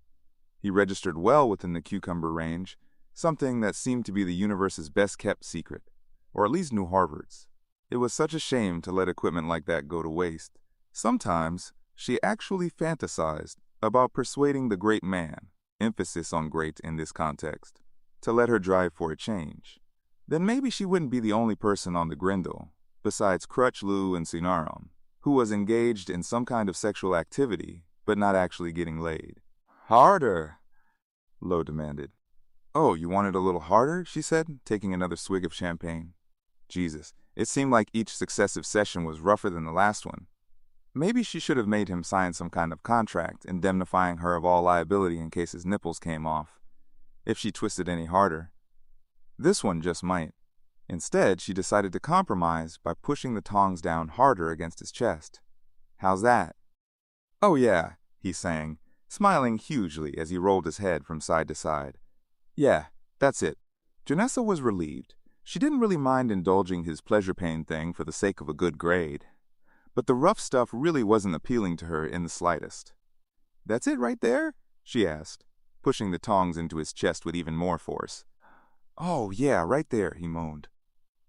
[SPEAKER 1] He registered well within the cucumber range, something that seemed to be the universe's best-kept secret, or at least New Harvard's. It was such a shame to let equipment like that go to waste. Sometimes, she actually fantasized about persuading the great man, emphasis on great in this context, to let her drive for a change. Then maybe she wouldn't be the only person on the Grendel, besides Crutch Lou and Sinaron, who was engaged in some kind of sexual activity, but not actually getting laid. "Harder," Lowe demanded. "Oh, you want it a little harder?" she said, taking another swig of champagne. Jesus, it seemed like each successive session was rougher than the last one. Maybe she should have made him sign some kind of contract indemnifying her of all liability in case his nipples came off, if she twisted any harder. This one just might. Instead, she decided to compromise by pushing the tongs down harder against his chest. "How's that?" "Oh yeah," he sang, smiling hugely as he rolled his head from side to side. "Yeah, that's it." Janessa was relieved. She didn't really mind indulging his pleasure pain thing for the sake of a good grade. But the rough stuff really wasn't appealing to her in the slightest. "That's it right there?" she asked, pushing the tongs into his chest with even more force. "Oh, yeah, right there," he moaned.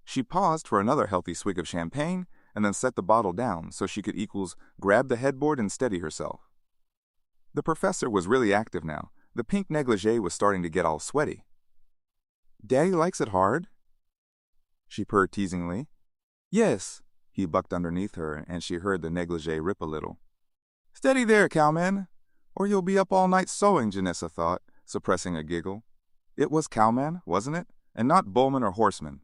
[SPEAKER 1] She paused for another healthy swig of champagne, and then set the bottle down so she could grab the headboard and steady herself. The professor was really active now. The pink negligee was starting to get all sweaty. "Daddy likes it hard?" she purred teasingly. "Yes." He bucked underneath her, and she heard the negligee rip a little. "Steady there, cowman, or you'll be up all night sewing," Janessa thought, suppressing a giggle. It was cowman, wasn't it? And not bowman or horseman.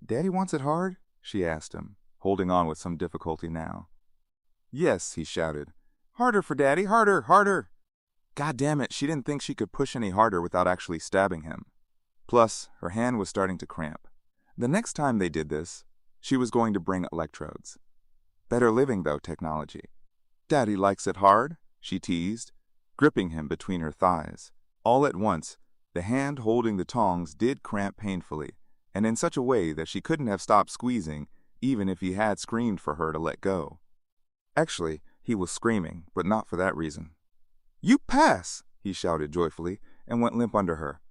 [SPEAKER 1] "Daddy wants it hard?" she asked him, holding on with some difficulty now. "Yes," he shouted. "Harder for Daddy, harder, harder!" God damn it, she didn't think she could push any harder without actually stabbing him. Plus, her hand was starting to cramp. The next time they did this, she was going to bring electrodes. Better living, though, technology. "Daddy likes it hard," she teased, gripping him between her thighs. All at once, the hand holding the tongs did cramp painfully, and in such a way that she couldn't have stopped squeezing even if he had screamed for her to let go. Actually, he was screaming, but not for that reason. "You pass!" he shouted joyfully, and went limp under her.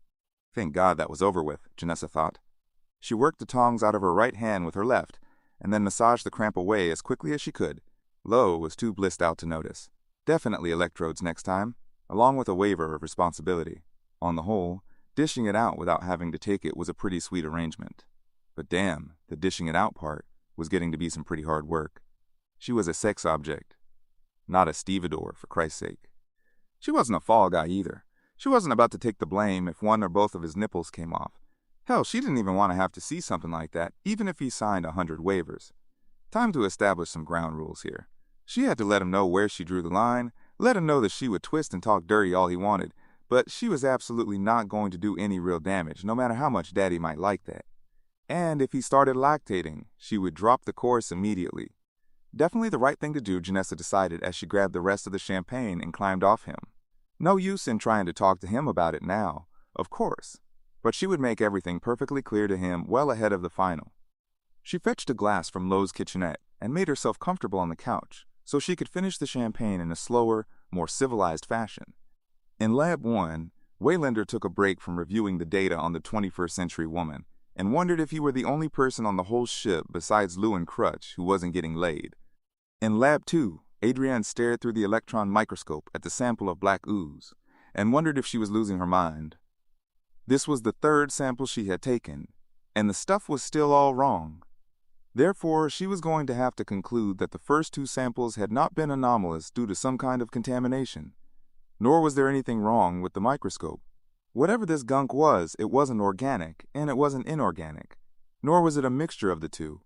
[SPEAKER 1] Thank God that was over with, Janessa thought. She worked the tongs out of her right hand with her left, and then massaged the cramp away as quickly as she could. Lo was too blissed out to notice. Definitely electrodes next time, along with a waiver of responsibility. On the whole, dishing it out without having to take it was a pretty sweet arrangement. But damn, the dishing it out part was getting to be some pretty hard work. She was a sex object, not a stevedore, for Christ's sake. She wasn't a fall guy either. She wasn't about to take the blame if one or both of his nipples came off. Hell, she didn't even want to have to see something like that, even if he signed 100 waivers. Time to establish some ground rules here. She had to let him know where she drew the line, let him know that she would twist and talk dirty all he wanted, but she was absolutely not going to do any real damage, no matter how much Daddy might like that. And if he started lactating, she would drop the course immediately. Definitely the right thing to do, Janessa decided as she grabbed the rest of the champagne and climbed off him. No use in trying to talk to him about it now, of course, but she would make everything perfectly clear to him well ahead of the final. She fetched a glass from Lowe's kitchenette and made herself comfortable on the couch so she could finish the champagne in a slower, more civilized fashion. In Lab 1, Waylander took a break from reviewing the data on the 21st century woman and wondered if he were the only person on the whole ship besides Lou and Crutch who wasn't getting laid. In Lab 2, Adrienne stared through the electron microscope at the sample of black ooze and wondered if she was losing her mind. This was the third sample she had taken, and the stuff was still all wrong. Therefore, she was going to have to conclude that the first two samples had not been anomalous due to some kind of contamination. Nor was there anything wrong with the microscope. Whatever this gunk was, it wasn't organic, and it wasn't inorganic. Nor was it a mixture of the two.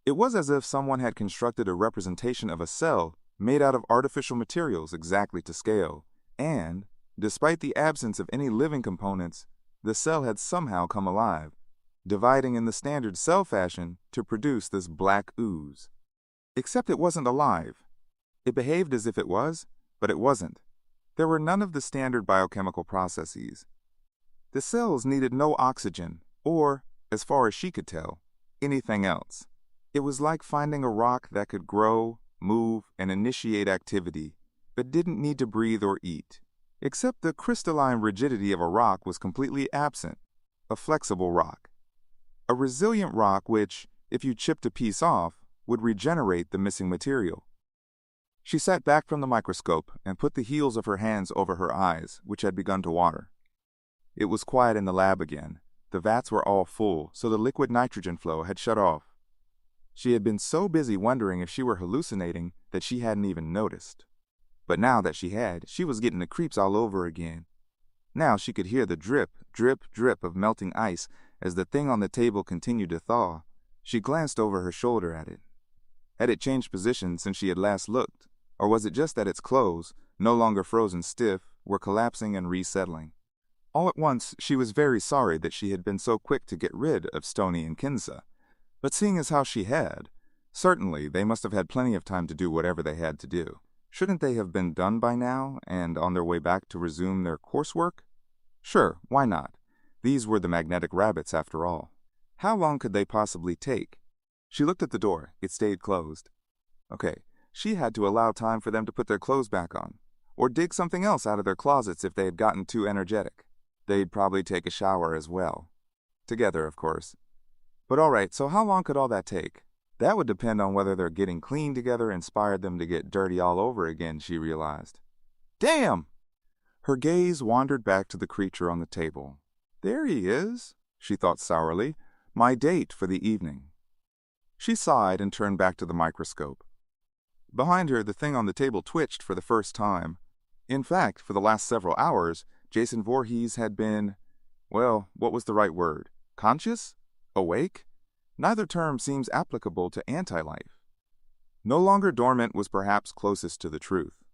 [SPEAKER 1] It was as if someone had constructed a representation of a cell made out of artificial materials exactly to scale, and, despite the absence of any living components, the cell had somehow come alive, dividing in the standard cell fashion to produce this black ooze. Except it wasn't alive. It behaved as if it was, but it wasn't. There were none of the standard biochemical processes. The cells needed no oxygen, or, as far as she could tell, anything else. It was like finding a rock that could grow, move, and initiate activity, but didn't need to breathe or eat. Except the crystalline rigidity of a rock was completely absent. A flexible rock. A resilient rock which, if you chipped a piece off, would regenerate the missing material. She sat back from the microscope and put the heels of her hands over her eyes, which had begun to water. It was quiet in the lab again. The vats were all full, so the liquid nitrogen flow had shut off. She had been so busy wondering if she were hallucinating that she hadn't even noticed. But now that she had, she was getting the creeps all over again. Now she could hear the drip, drip, drip of melting ice as the thing on the table continued to thaw. She glanced over her shoulder at it. Had it changed position since she had last looked, or was it just that its clothes, no longer frozen stiff, were collapsing and resettling? All at once, she was very sorry that she had been so quick to get rid of Stoney and Kinza. But seeing as how she had, certainly they must have had plenty of time to do whatever they had to do. Shouldn't they have been done by now and on their way back to resume their coursework? Sure, why not? These were the magnetic rabbits after all. How long could they possibly take? She looked at the door. It stayed closed. Okay, she had to allow time for them to put their clothes back on, or dig something else out of their closets if they had gotten too energetic. They'd probably take a shower as well. Together, of course. But all right, so how long could all that take? That would depend on whether their getting clean together inspired them to get dirty all over again, she realized. Damn! Her gaze wandered back to the creature on the table. There he is, she thought sourly, my date for the evening. She sighed and turned back to the microscope. Behind her, the thing on the table twitched for the first time. In fact, for the last several hours, Jason Voorhees had been, well, what was the right word? Conscious? Awake? Neither term seems applicable to anti-life. No longer dormant was perhaps closest to the truth.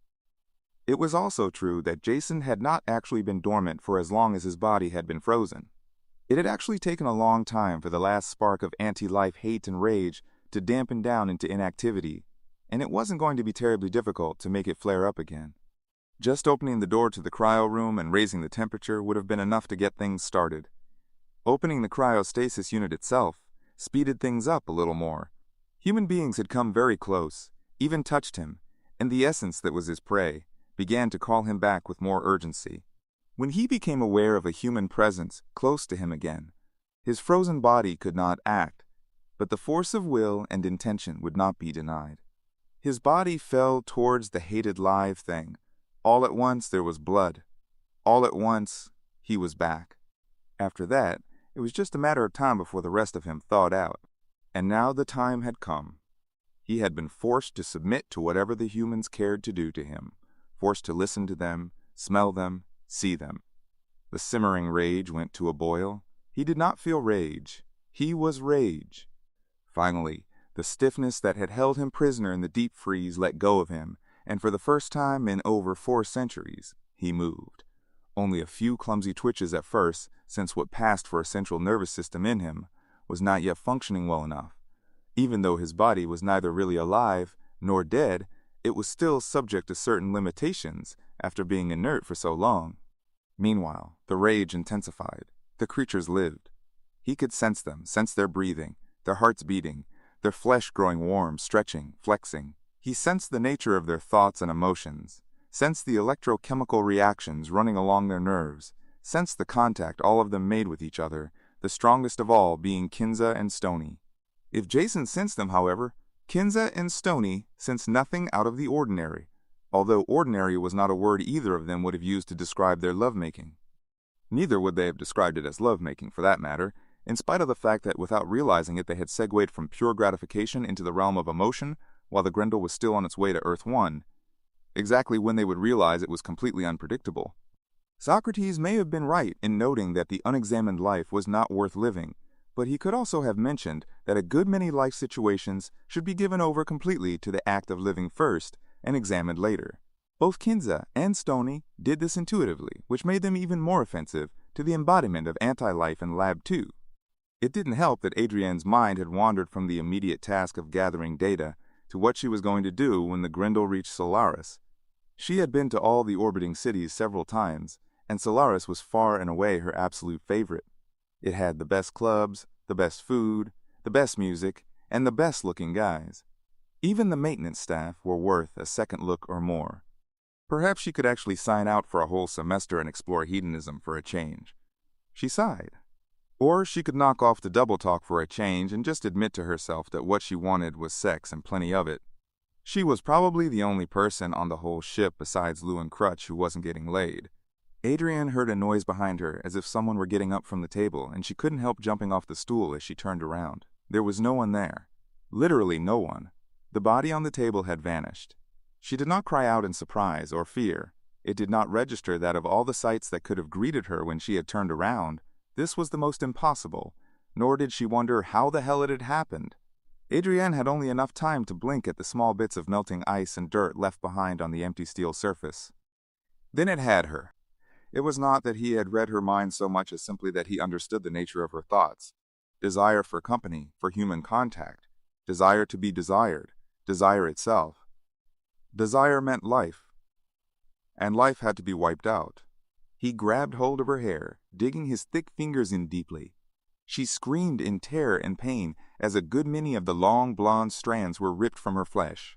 [SPEAKER 1] It was also true that Jason had not actually been dormant for as long as his body had been frozen. It had actually taken a long time for the last spark of anti-life hate and rage to dampen down into inactivity, and it wasn't going to be terribly difficult to make it flare up again. Just opening the door to the cryo room and raising the temperature would have been enough to get things started. Opening the cryostasis unit itself speeded things up a little more. Human beings had come very close, even touched him, and the essence that was his prey began to call him back with more urgency. When he became aware of a human presence close to him again, his frozen body could not act, but the force of will and intention would not be denied. His body fell towards the hated live thing. All at once there was blood. All at once he was back. After that, it was just a matter of time before the rest of him thawed out. And now the time had come. He had been forced to submit to whatever the humans cared to do to him, forced to listen to them, smell them, see them. The simmering rage went to a boil. He did not feel rage. He was rage. Finally, the stiffness that had held him prisoner in the deep freeze let go of him, and for the first time in over 4 centuries, he moved. Only a few clumsy twitches at first, since what passed for a central nervous system in him was not yet functioning well enough. Even though his body was neither really alive nor dead, it was still subject to certain limitations after being inert for so long. Meanwhile, the rage intensified. The creatures lived. He could sense them, sense their breathing, their hearts beating, their flesh growing warm, stretching, flexing. He sensed the nature of their thoughts and emotions, sensed the electrochemical reactions running along their nerves, sensed the contact all of them made with each other, the strongest of all being Kinza and Stony. If Jason sensed them, however, Kinza and Stony sensed nothing out of the ordinary, although ordinary was not a word either of them would have used to describe their lovemaking. Neither would they have described it as lovemaking, for that matter, in spite of the fact that without realizing it they had segued from pure gratification into the realm of emotion while the Grendel was still on its way to Earth 1. Exactly when they would realize it was completely unpredictable. Socrates may have been right in noting that the unexamined life was not worth living, but he could also have mentioned that a good many life situations should be given over completely to the act of living first and examined later. Both Kinza and Stony did this intuitively, which made them even more offensive to the embodiment of anti-life in Lab 2. It didn't help that Adrienne's mind had wandered from the immediate task of gathering data to what she was going to do when the Grendel reached Solaris. She had been to all the orbiting cities several times, and Solaris was far and away her absolute favorite. It had the best clubs, the best food, the best music, and the best-looking guys. Even the maintenance staff were worth a second look or more. Perhaps she could actually sign out for a whole semester and explore hedonism for a change. She sighed. Or she could knock off the double talk for a change and just admit to herself that what she wanted was sex and plenty of it. She was probably the only person on the whole ship besides Lou and Crutch who wasn't getting laid. Adrienne heard a noise behind her as if someone were getting up from the table, and she couldn't help jumping off the stool as she turned around. There was no one there. Literally no one. The body on the table had vanished. She did not cry out in surprise or fear. It did not register that of all the sights that could have greeted her when she had turned around, this was the most impossible, nor did she wonder how the hell it had happened. Adrienne had only enough time to blink at the small bits of melting ice and dirt left behind on the empty steel surface. Then it had her. It was not that he had read her mind so much as simply that he understood the nature of her thoughts. Desire for company, for human contact. Desire to be desired. Desire itself. Desire meant life. And life had to be wiped out. He grabbed hold of her hair, digging his thick fingers in deeply. She screamed in terror and pain as a good many of the long blonde strands were ripped from her flesh.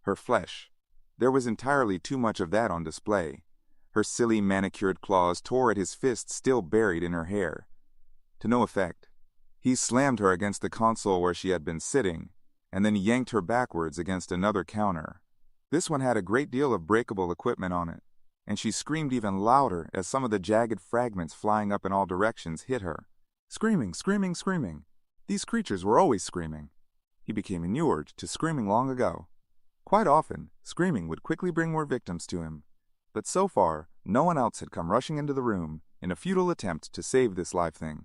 [SPEAKER 1] Her flesh. There was entirely too much of that on display. Her silly manicured claws tore at his fists still buried in her hair. To no effect. He slammed her against the console where she had been sitting, and then yanked her backwards against another counter. This one had a great deal of breakable equipment on it, and she screamed even louder as some of the jagged fragments flying up in all directions hit her. Screaming, screaming, screaming. These creatures were always screaming. He became inured to screaming long ago. Quite often, screaming would quickly bring more victims to him, but so far, no one else had come rushing into the room in a futile attempt to save this live thing.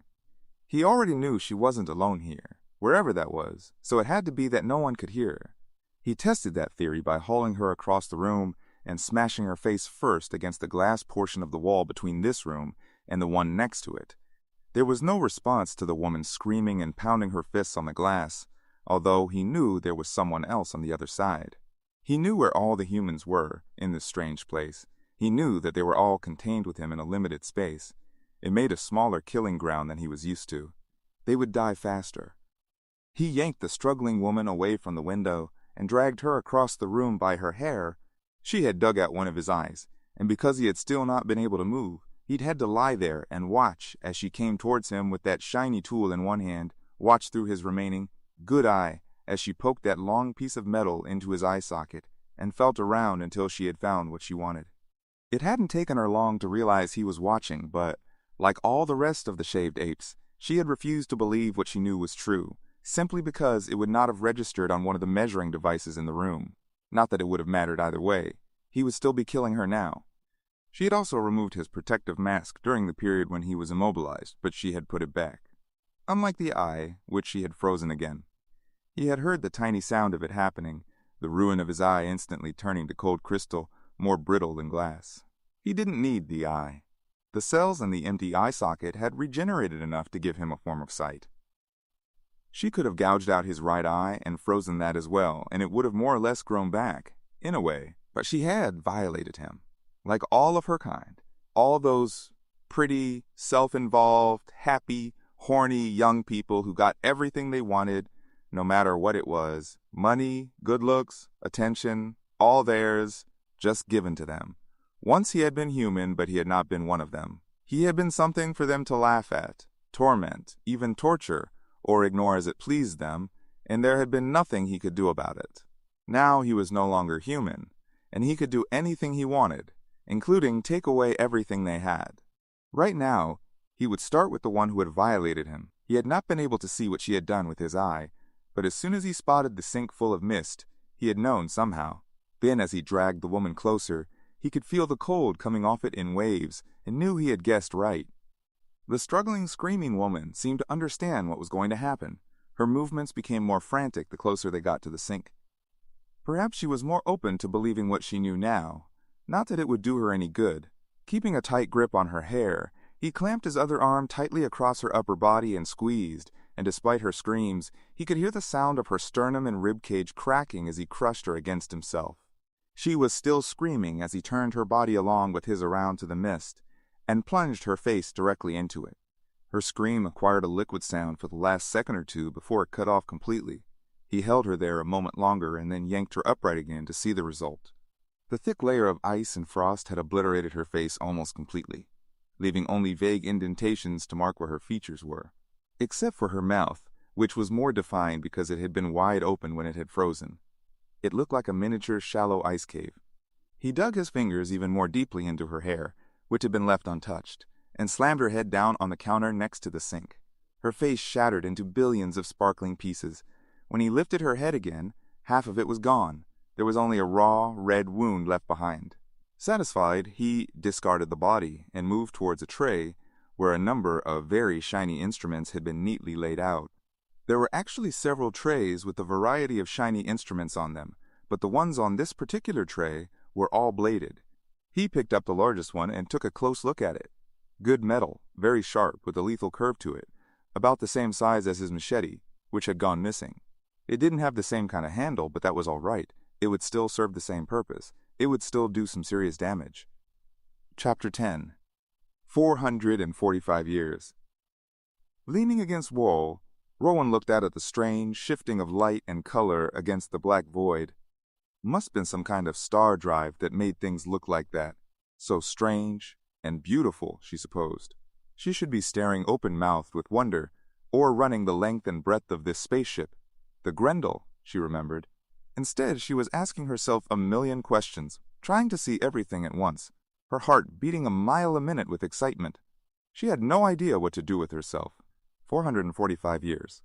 [SPEAKER 1] He already knew she wasn't alone here, wherever that was, so it had to be that no one could hear her. He tested that theory by hauling her across the room and smashing her face first against the glass portion of the wall between this room and the one next to it. There was no response to the woman screaming and pounding her fists on the glass, although he knew there was someone else on the other side. He knew where all the humans were in this strange place. He knew that they were all contained with him in a limited space. It made a smaller killing ground than he was used to. They would die faster. He yanked the struggling woman away from the window and dragged her across the room by her hair. She had dug out one of his eyes, and because he had still not been able to move, he'd had to lie there and watch as she came towards him with that shiny tool in one hand, watch through his remaining good eye as she poked that long piece of metal into his eye socket and felt around until she had found what she wanted. It hadn't taken her long to realize he was watching, but, like all the rest of the shaved apes, she had refused to believe what she knew was true, simply because it would not have registered on one of the measuring devices in the room. Not that it would have mattered either way. He would still be killing her now. She had also removed his protective mask during the period when he was immobilized, but she had put it back. Unlike the eye, which she had frozen again. He had heard the tiny sound of it happening, the ruin of his eye instantly turning to cold crystal, more brittle than glass. He didn't need the eye. The cells in the empty eye socket had regenerated enough to give him a form of sight. She could have gouged out his right eye and frozen that as well, and it would have more or less grown back, in a way, but she had violated him. Like all of her kind, all those pretty, self-involved, happy, horny young people who got everything they wanted, no matter what it was, money, good looks, attention, all theirs, just given to them. Once he had been human, but he had not been one of them. He had been something for them to laugh at, torment, even torture, or ignore as it pleased them, and there had been nothing he could do about it. Now he was no longer human, and he could do anything he wanted, including take away everything they had. Right now, he would start with the one who had violated him. He had not been able to see what she had done with his eye, but as soon as he spotted the sink full of mist, he had known somehow. Then as he dragged the woman closer, he could feel the cold coming off it in waves and knew he had guessed right. The struggling, screaming woman seemed to understand what was going to happen. Her movements became more frantic the closer they got to the sink. Perhaps she was more open to believing what she knew now. Not that it would do her any good. Keeping a tight grip on her hair, he clamped his other arm tightly across her upper body and squeezed, and despite her screams, he could hear the sound of her sternum and ribcage cracking as he crushed her against himself. She was still screaming as he turned her body along with his around to the mist, and plunged her face directly into it. Her scream acquired a liquid sound for the last second or two before it cut off completely. He held her there a moment longer and then yanked her upright again to see the result. The thick layer of ice and frost had obliterated her face almost completely, leaving only vague indentations to mark where her features were, except for her mouth, which was more defined because it had been wide open when it had frozen. It looked like a miniature shallow ice cave. He dug his fingers even more deeply into her hair, which had been left untouched, and slammed her head down on the counter next to the sink. Her face shattered into billions of sparkling pieces. When he lifted her head again, half of it was gone. There was only a raw, red wound left behind. Satisfied, he discarded the body and moved towards a tray where a number of very shiny instruments had been neatly laid out. There were actually several trays with a variety of shiny instruments on them, but the ones on this particular tray were all bladed. He picked up the largest one and took a close look at it. Good metal, very sharp, with a lethal curve to it, about the same size as his machete, which had gone missing. It didn't have the same kind of handle, but that was all right. It would still serve the same purpose. It would still do some serious damage. Chapter 10. 445 years. Leaning against wall, Rowan looked out at the strange shifting of light and color against the black void. Must been some kind of star drive that made things look like that. So strange and beautiful, she supposed. She should be staring open-mouthed with wonder, or running the length and breadth of this spaceship. The Grendel, she remembered. Instead, she was asking herself a million questions, trying to see everything at once, her heart beating a mile a minute with excitement. She had no idea what to do with herself. 445 years.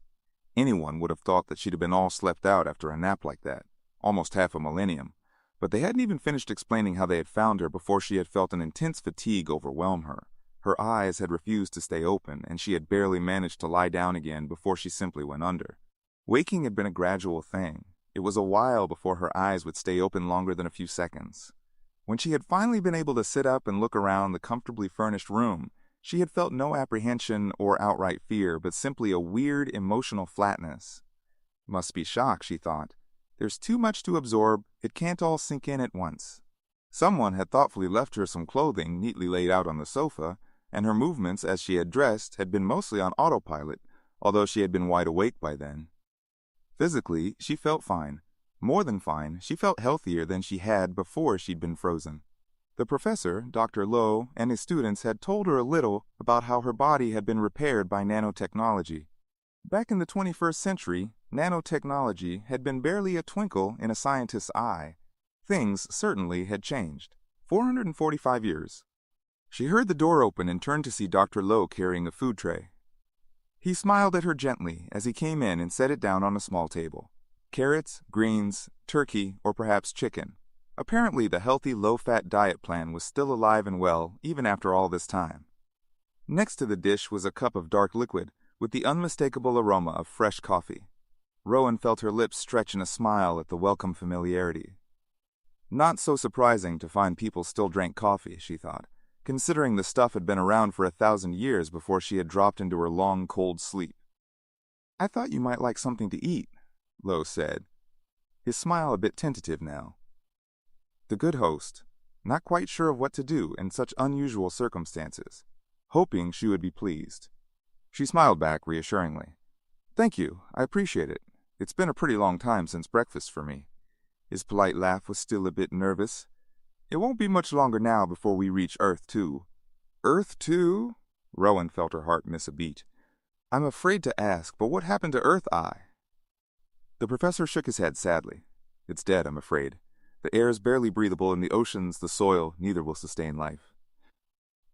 [SPEAKER 1] Anyone would have thought that she'd have been all slept out after a nap like that, almost half a millennium. But they hadn't even finished explaining how they had found her before she had felt an intense fatigue overwhelm her. Her eyes had refused to stay open, and she had barely managed to lie down again before she simply went under. Waking had been a gradual thing. It was a while before her eyes would stay open longer than a few seconds. When she had finally been able to sit up and look around the comfortably furnished room, she had felt no apprehension or outright fear, but simply a weird emotional flatness. Must be shock, she thought. There's too much to absorb, it can't all sink in at once. Someone had thoughtfully left her some clothing neatly laid out on the sofa, and her movements as she had dressed had been mostly on autopilot, although she had been wide awake by then. Physically, she felt fine. More than fine, she felt healthier than she had before she'd been frozen. The professor, Dr. Lowe, and his students had told her a little about how her body had been repaired by nanotechnology. Back in the 21st century, nanotechnology had been barely a twinkle in a scientist's eye. Things certainly had changed. 445 years. She heard the door open and turned to see Dr. Lowe carrying a food tray. He smiled at her gently as he came in and set it down on a small table. Carrots, greens, turkey, or perhaps chicken. Apparently the healthy, low-fat diet plan was still alive and well even after all this time. Next to the dish was a cup of dark liquid with the unmistakable aroma of fresh coffee. Rowan felt her lips stretch in a smile at the welcome familiarity. Not so surprising to find people still drank coffee, she thought, considering the stuff had been around for 1,000 years before she had dropped into her long, cold sleep. "I thought you might like something to eat," Lowe said, his smile a bit tentative now. The good host, not quite sure of what to do in such unusual circumstances, hoping she would be pleased. She smiled back reassuringly. "Thank you, I appreciate it. It's been a pretty long time since breakfast for me." His polite laugh was still a bit nervous. "It won't be much longer now before we reach Earth 2. "Earth 2? Rowan felt her heart miss a beat. "I'm afraid to ask, but what happened to Earth I?" The professor shook his head sadly. "It's dead, I'm afraid. The air is barely breathable, and the oceans, the soil, neither will sustain life."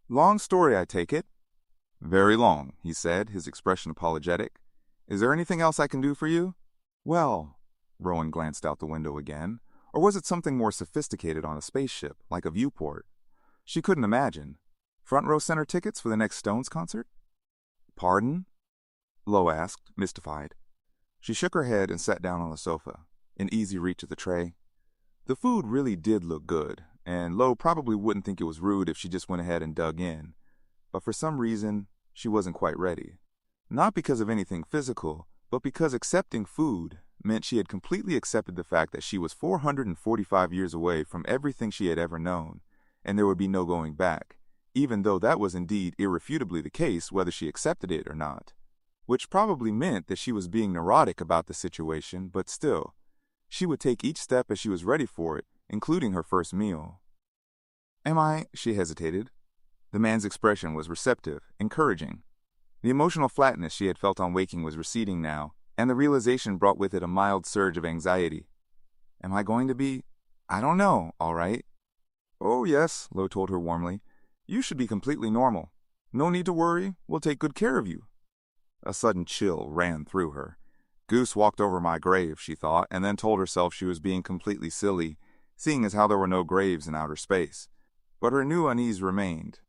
[SPEAKER 1] "Long story, I take it?" "Very long," he said, his expression apologetic. "Is there anything else I can do for you?" "Well," Rowan glanced out the window again. Or was it something more sophisticated on a spaceship, like a viewport? She couldn't imagine. Front row center tickets for the next Stones concert? "Pardon?" Lowe asked, mystified. She shook her head and sat down on the sofa, in easy reach of the tray. The food really did look good, and Lowe probably wouldn't think it was rude if she just went ahead and dug in. But for some reason, she wasn't quite ready. Not because of anything physical, but because accepting food meant she had completely accepted the fact that she was 445 years away from everything she had ever known, and there would be no going back, even though that was indeed irrefutably the case whether she accepted it or not. Which probably meant that she was being neurotic about the situation, but still, she would take each step as she was ready for it, including her first meal. "Am I?" she hesitated. The man's expression was receptive, encouraging. The emotional flatness she had felt on waking was receding now, and the realization brought with it a mild surge of anxiety. "Am I going to be? I don't know, all right." "Oh, yes," Lowe told her warmly. "You should be completely normal. No need to worry. We'll take good care of you." A sudden chill ran through her. Goose walked over my grave, she thought, and then told herself she was being completely silly, seeing as how there were no graves in outer space. But her new unease remained.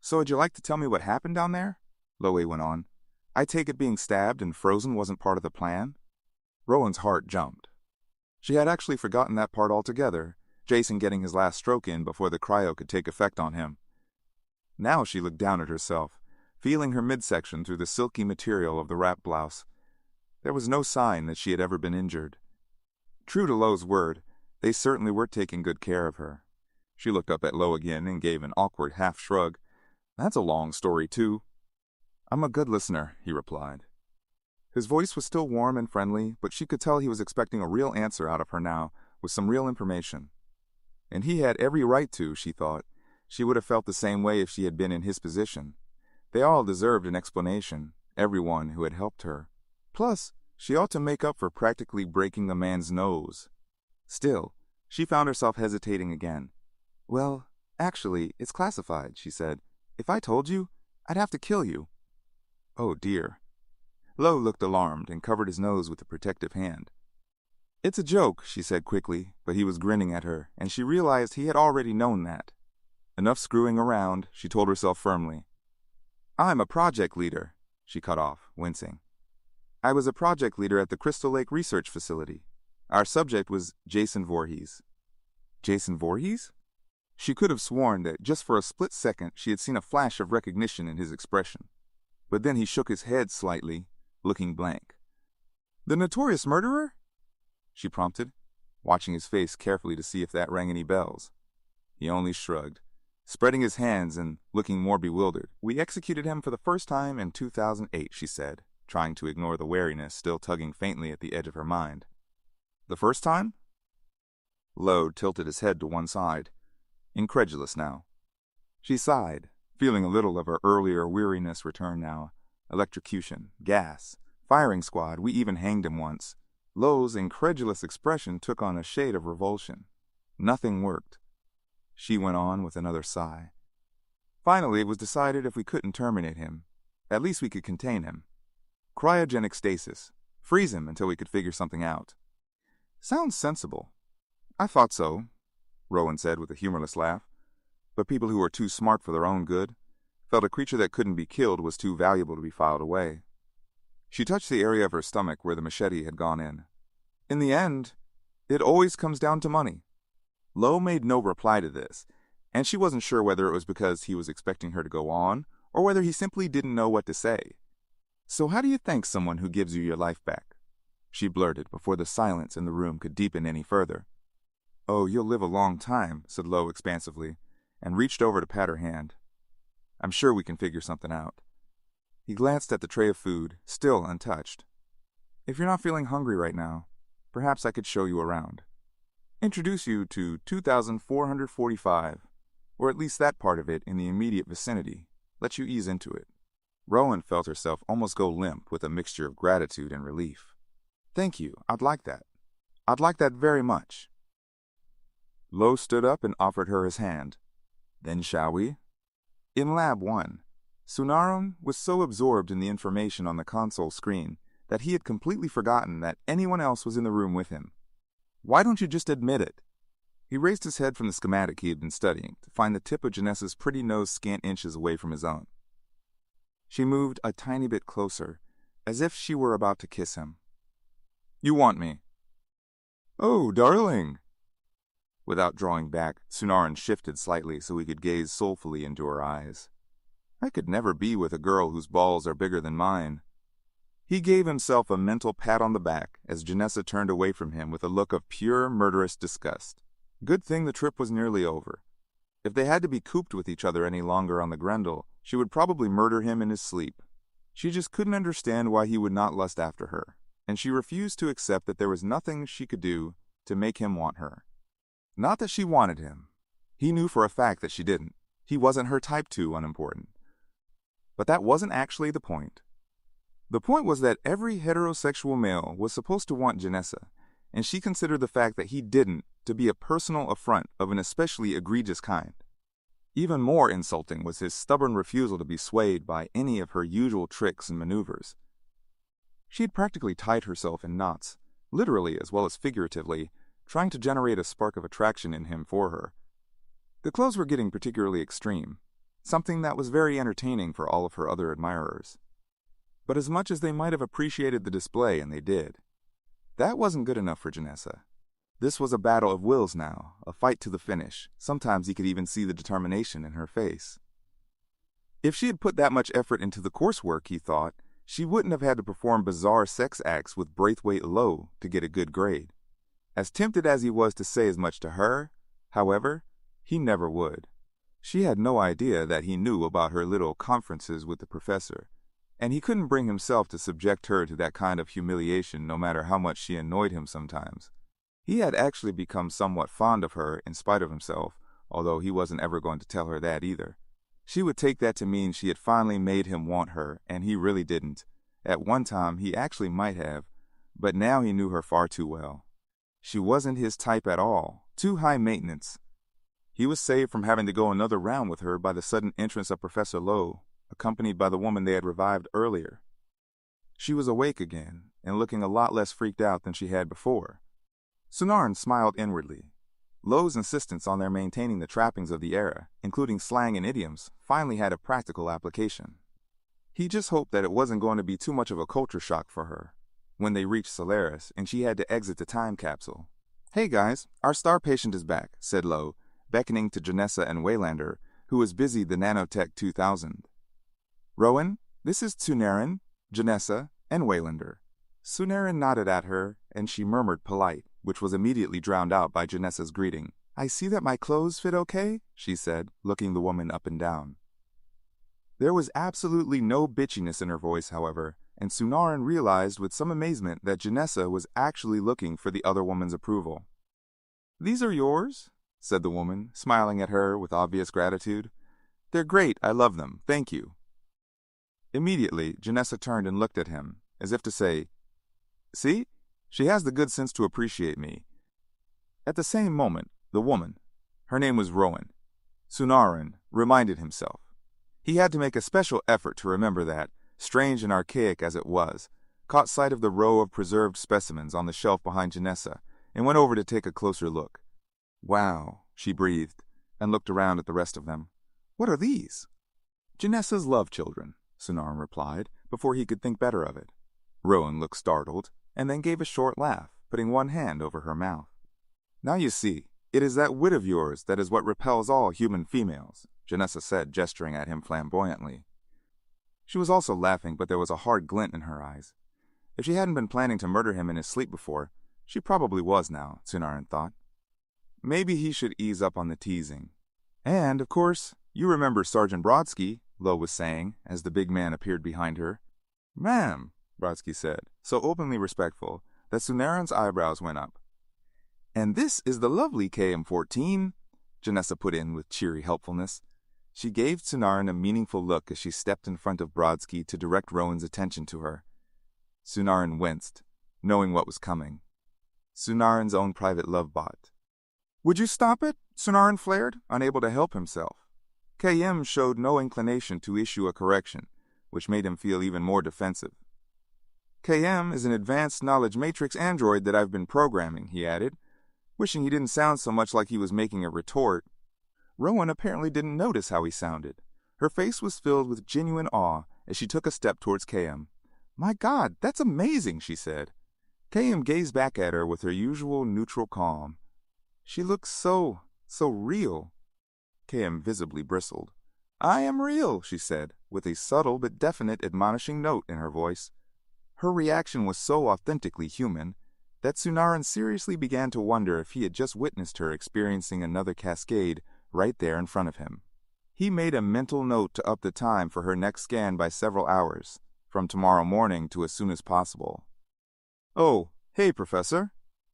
[SPEAKER 1] "So would you like to tell me what happened down there?" Lowe went on. "I take it being stabbed and frozen wasn't part of the plan?" Rowan's heart jumped. She had actually forgotten that part altogether, Jason getting his last stroke in before the cryo could take effect on him. Now she looked down at herself, feeling her midsection through the silky material of the wrap blouse. There was no sign that she had ever been injured. True to Lowe's word, they certainly were taking good care of her. She looked up at Lowe again and gave an awkward half-shrug. "That's a long story, too." "I'm a good listener," he replied. His voice was still warm and friendly, but she could tell he was expecting a real answer out of her now, with some real information. And he had every right to, she thought. She would have felt the same way if she had been in his position. They all deserved an explanation, everyone who had helped her. Plus, She ought to make up for practically breaking a man's nose. Still, she found herself hesitating again. "Well, actually, it's classified," she said. "If I told you, I'd have to kill you." "Oh, dear." Lo looked alarmed and covered his nose with a protective hand. "It's a joke," she said quickly, but he was grinning at her, and she realized he had already known that. Enough screwing around, she told herself firmly. "I'm a project leader," she cut off, wincing. "I was a project leader at the Crystal Lake Research Facility. Our subject was Jason Voorhees." Jason Voorhees? She could have sworn that just for a split second she had seen a flash of recognition in his expression. But then he shook his head slightly, looking blank. "The notorious murderer?" she prompted, watching his face carefully to see if that rang any bells. He only shrugged, spreading his hands and looking more bewildered. "We executed him for the first time in 2008, she said, trying to ignore the wariness still tugging faintly at the edge of her mind. "The first time?" Lo tilted his head to one side, incredulous now. She sighed, feeling a little of her earlier weariness return now. Electrocution, gas, firing squad, we even hanged him once. Lo's incredulous expression took on a shade of revulsion. Nothing worked. She went on with another sigh. "Finally, it was decided if we couldn't terminate him, at least we could contain him. Cryogenic stasis. Freeze him until we could figure something out." "Sounds sensible." "I thought so," Rowan said with a humorless laugh. "But people who were too smart for their own good felt a creature that couldn't be killed was too valuable to be filed away." She touched the area of her stomach where the machete had gone in. "In the end, it always comes down to money." Lo made no reply to this, and she wasn't sure whether it was because he was expecting her to go on, or whether he simply didn't know what to say. "So how do you thank someone who gives you your life back?" she blurted before the silence in the room could deepen any further. "Oh, you'll live a long time," said Lo expansively, and reached over to pat her hand. "I'm sure we can figure something out." He glanced at the tray of food, still untouched. "If you're not feeling hungry right now, perhaps I could show you around. Introduce you to 2445, or at least that part of it in the immediate vicinity. Let you ease into it." Rowan felt herself almost go limp with a mixture of gratitude and relief. "Thank you, I'd like that. I'd like that very much." Lo stood up and offered her his hand. "Then shall we?" In Lab 1, Sunaran was so absorbed in the information on the console screen that he had completely forgotten that anyone else was in the room with him. "Why don't you just admit it?" He raised his head from the schematic he had been studying to find the tip of Janessa's pretty nose scant inches away from his own. She moved a tiny bit closer, as if she were about to kiss him. "You want me?" "Oh, darling." Without drawing back, Sunaran shifted slightly so he could gaze soulfully into her eyes. "I could never be with a girl whose balls are bigger than mine." He gave himself a mental pat on the back as Janessa turned away from him with a look of pure murderous disgust. Good thing the trip was nearly over. If they had to be cooped with each other any longer on the Grendel, she would probably murder him in his sleep. She just couldn't understand why he would not lust after her, and she refused to accept that there was nothing she could do to make him want her. Not that she wanted him. He knew for a fact that she didn't. He wasn't her type too unimportant. But that wasn't actually the point. The point was that every heterosexual male was supposed to want Janessa, and she considered the fact that he didn't to be a personal affront of an especially egregious kind. Even more insulting was his stubborn refusal to be swayed by any of her usual tricks and maneuvers. She had practically tied herself in knots, literally as well as figuratively, trying to generate a spark of attraction in him for her. The clothes were getting particularly extreme, something that was very entertaining for all of her other admirers. But as much as they might have appreciated the display, and they did, that wasn't good enough for Janessa. This was a battle of wills now, a fight to the finish. Sometimes he could even see the determination in her face. If she had put that much effort into the coursework, he thought, she wouldn't have had to perform bizarre sex acts with Braithwaite Lo to get a good grade. As tempted as he was to say as much to her, however, he never would. She had no idea that he knew about her little conferences with the professor, and he couldn't bring himself to subject her to that kind of humiliation no matter how much she annoyed him sometimes. He had actually become somewhat fond of her in spite of himself, although he wasn't ever going to tell her that either. She would take that to mean she had finally made him want her, and he really didn't. At one time, he actually might have, but now he knew her far too well. She wasn't his type at all, too high maintenance. He was saved from having to go another round with her by the sudden entrance of Professor Lowe, accompanied by the woman they had revived earlier. She was awake again, and looking a lot less freaked out than she had before. Sunaran smiled inwardly. Lowe's insistence on their maintaining the trappings of the era, including slang and idioms, finally had a practical application. He just hoped that it wasn't going to be too much of a culture shock for her when they reached Solaris and she had to exit the time capsule. "Hey guys, our star patient is back," said Lowe, beckoning to Janessa and Waylander, who was busy the Nanotech 2000. "Rowan, this is Sunaran, Janessa, and Waylander." Sunaran nodded at her, and she murmured polite, which was immediately drowned out by Janessa's greeting. "I see that my clothes fit okay," she said, looking the woman up and down. There was absolutely no bitchiness in her voice, however, and Sunaran realized with some amazement that Janessa was actually looking for the other woman's approval. "These are yours?" said the woman, smiling at her with obvious gratitude. "They're great, I love them, thank you." Immediately, Janessa turned and looked at him, as if to say, "See? She has the good sense to appreciate me." At the same moment, the woman, her name was Rowan, Sunaran reminded himself. He had to make a special effort to remember that, strange and archaic as it was, caught sight of the row of preserved specimens on the shelf behind Janessa, and went over to take a closer look. "Wow," she breathed, and looked around at the rest of them. "What are these?" "Janessa's love children," Sunaran replied, before he could think better of it. Rowan looked startled, and then gave a short laugh, putting one hand over her mouth. "Now you see, it is that wit of yours that is what repels all human females," Janessa said, gesturing at him flamboyantly. She was also laughing, but there was a hard glint in her eyes. If she hadn't been planning to murder him in his sleep before, she probably was now, Sunaran thought. Maybe he should ease up on the teasing. "And, of course, you remember Sergeant Brodsky," Lowe was saying, as the big man appeared behind her. "Ma'am," Brodsky said, so openly respectful that Sunaran's eyebrows went up. "And this is the lovely KM-14, Janessa put in with cheery helpfulness. She gave Sunaran a meaningful look as she stepped in front of Brodsky to direct Rowan's attention to her. Sunaran winced, knowing what was coming. Sunaran's own private love bot. "Would you stop it?" Sunaran flared, unable to help himself. KM showed no inclination to issue a correction, which made him feel even more defensive. "KM is an advanced knowledge matrix android that I've been programming," he added, wishing he didn't sound so much like he was making a retort. Rowan apparently didn't notice how he sounded. Her face was filled with genuine awe as she took a step towards KM. "My God, that's amazing," she said. KM gazed back at her with her usual neutral calm. "She looks so real." KM visibly bristled. "I am real," she said, with a subtle but definite admonishing note in her voice. Her reaction was so authentically human that Sunaran seriously began to wonder if he had just witnessed her experiencing another cascade right there in front of him. He made a mental note to up the time for her next scan by several hours, from tomorrow morning to as soon as possible. "Oh, hey, Professor."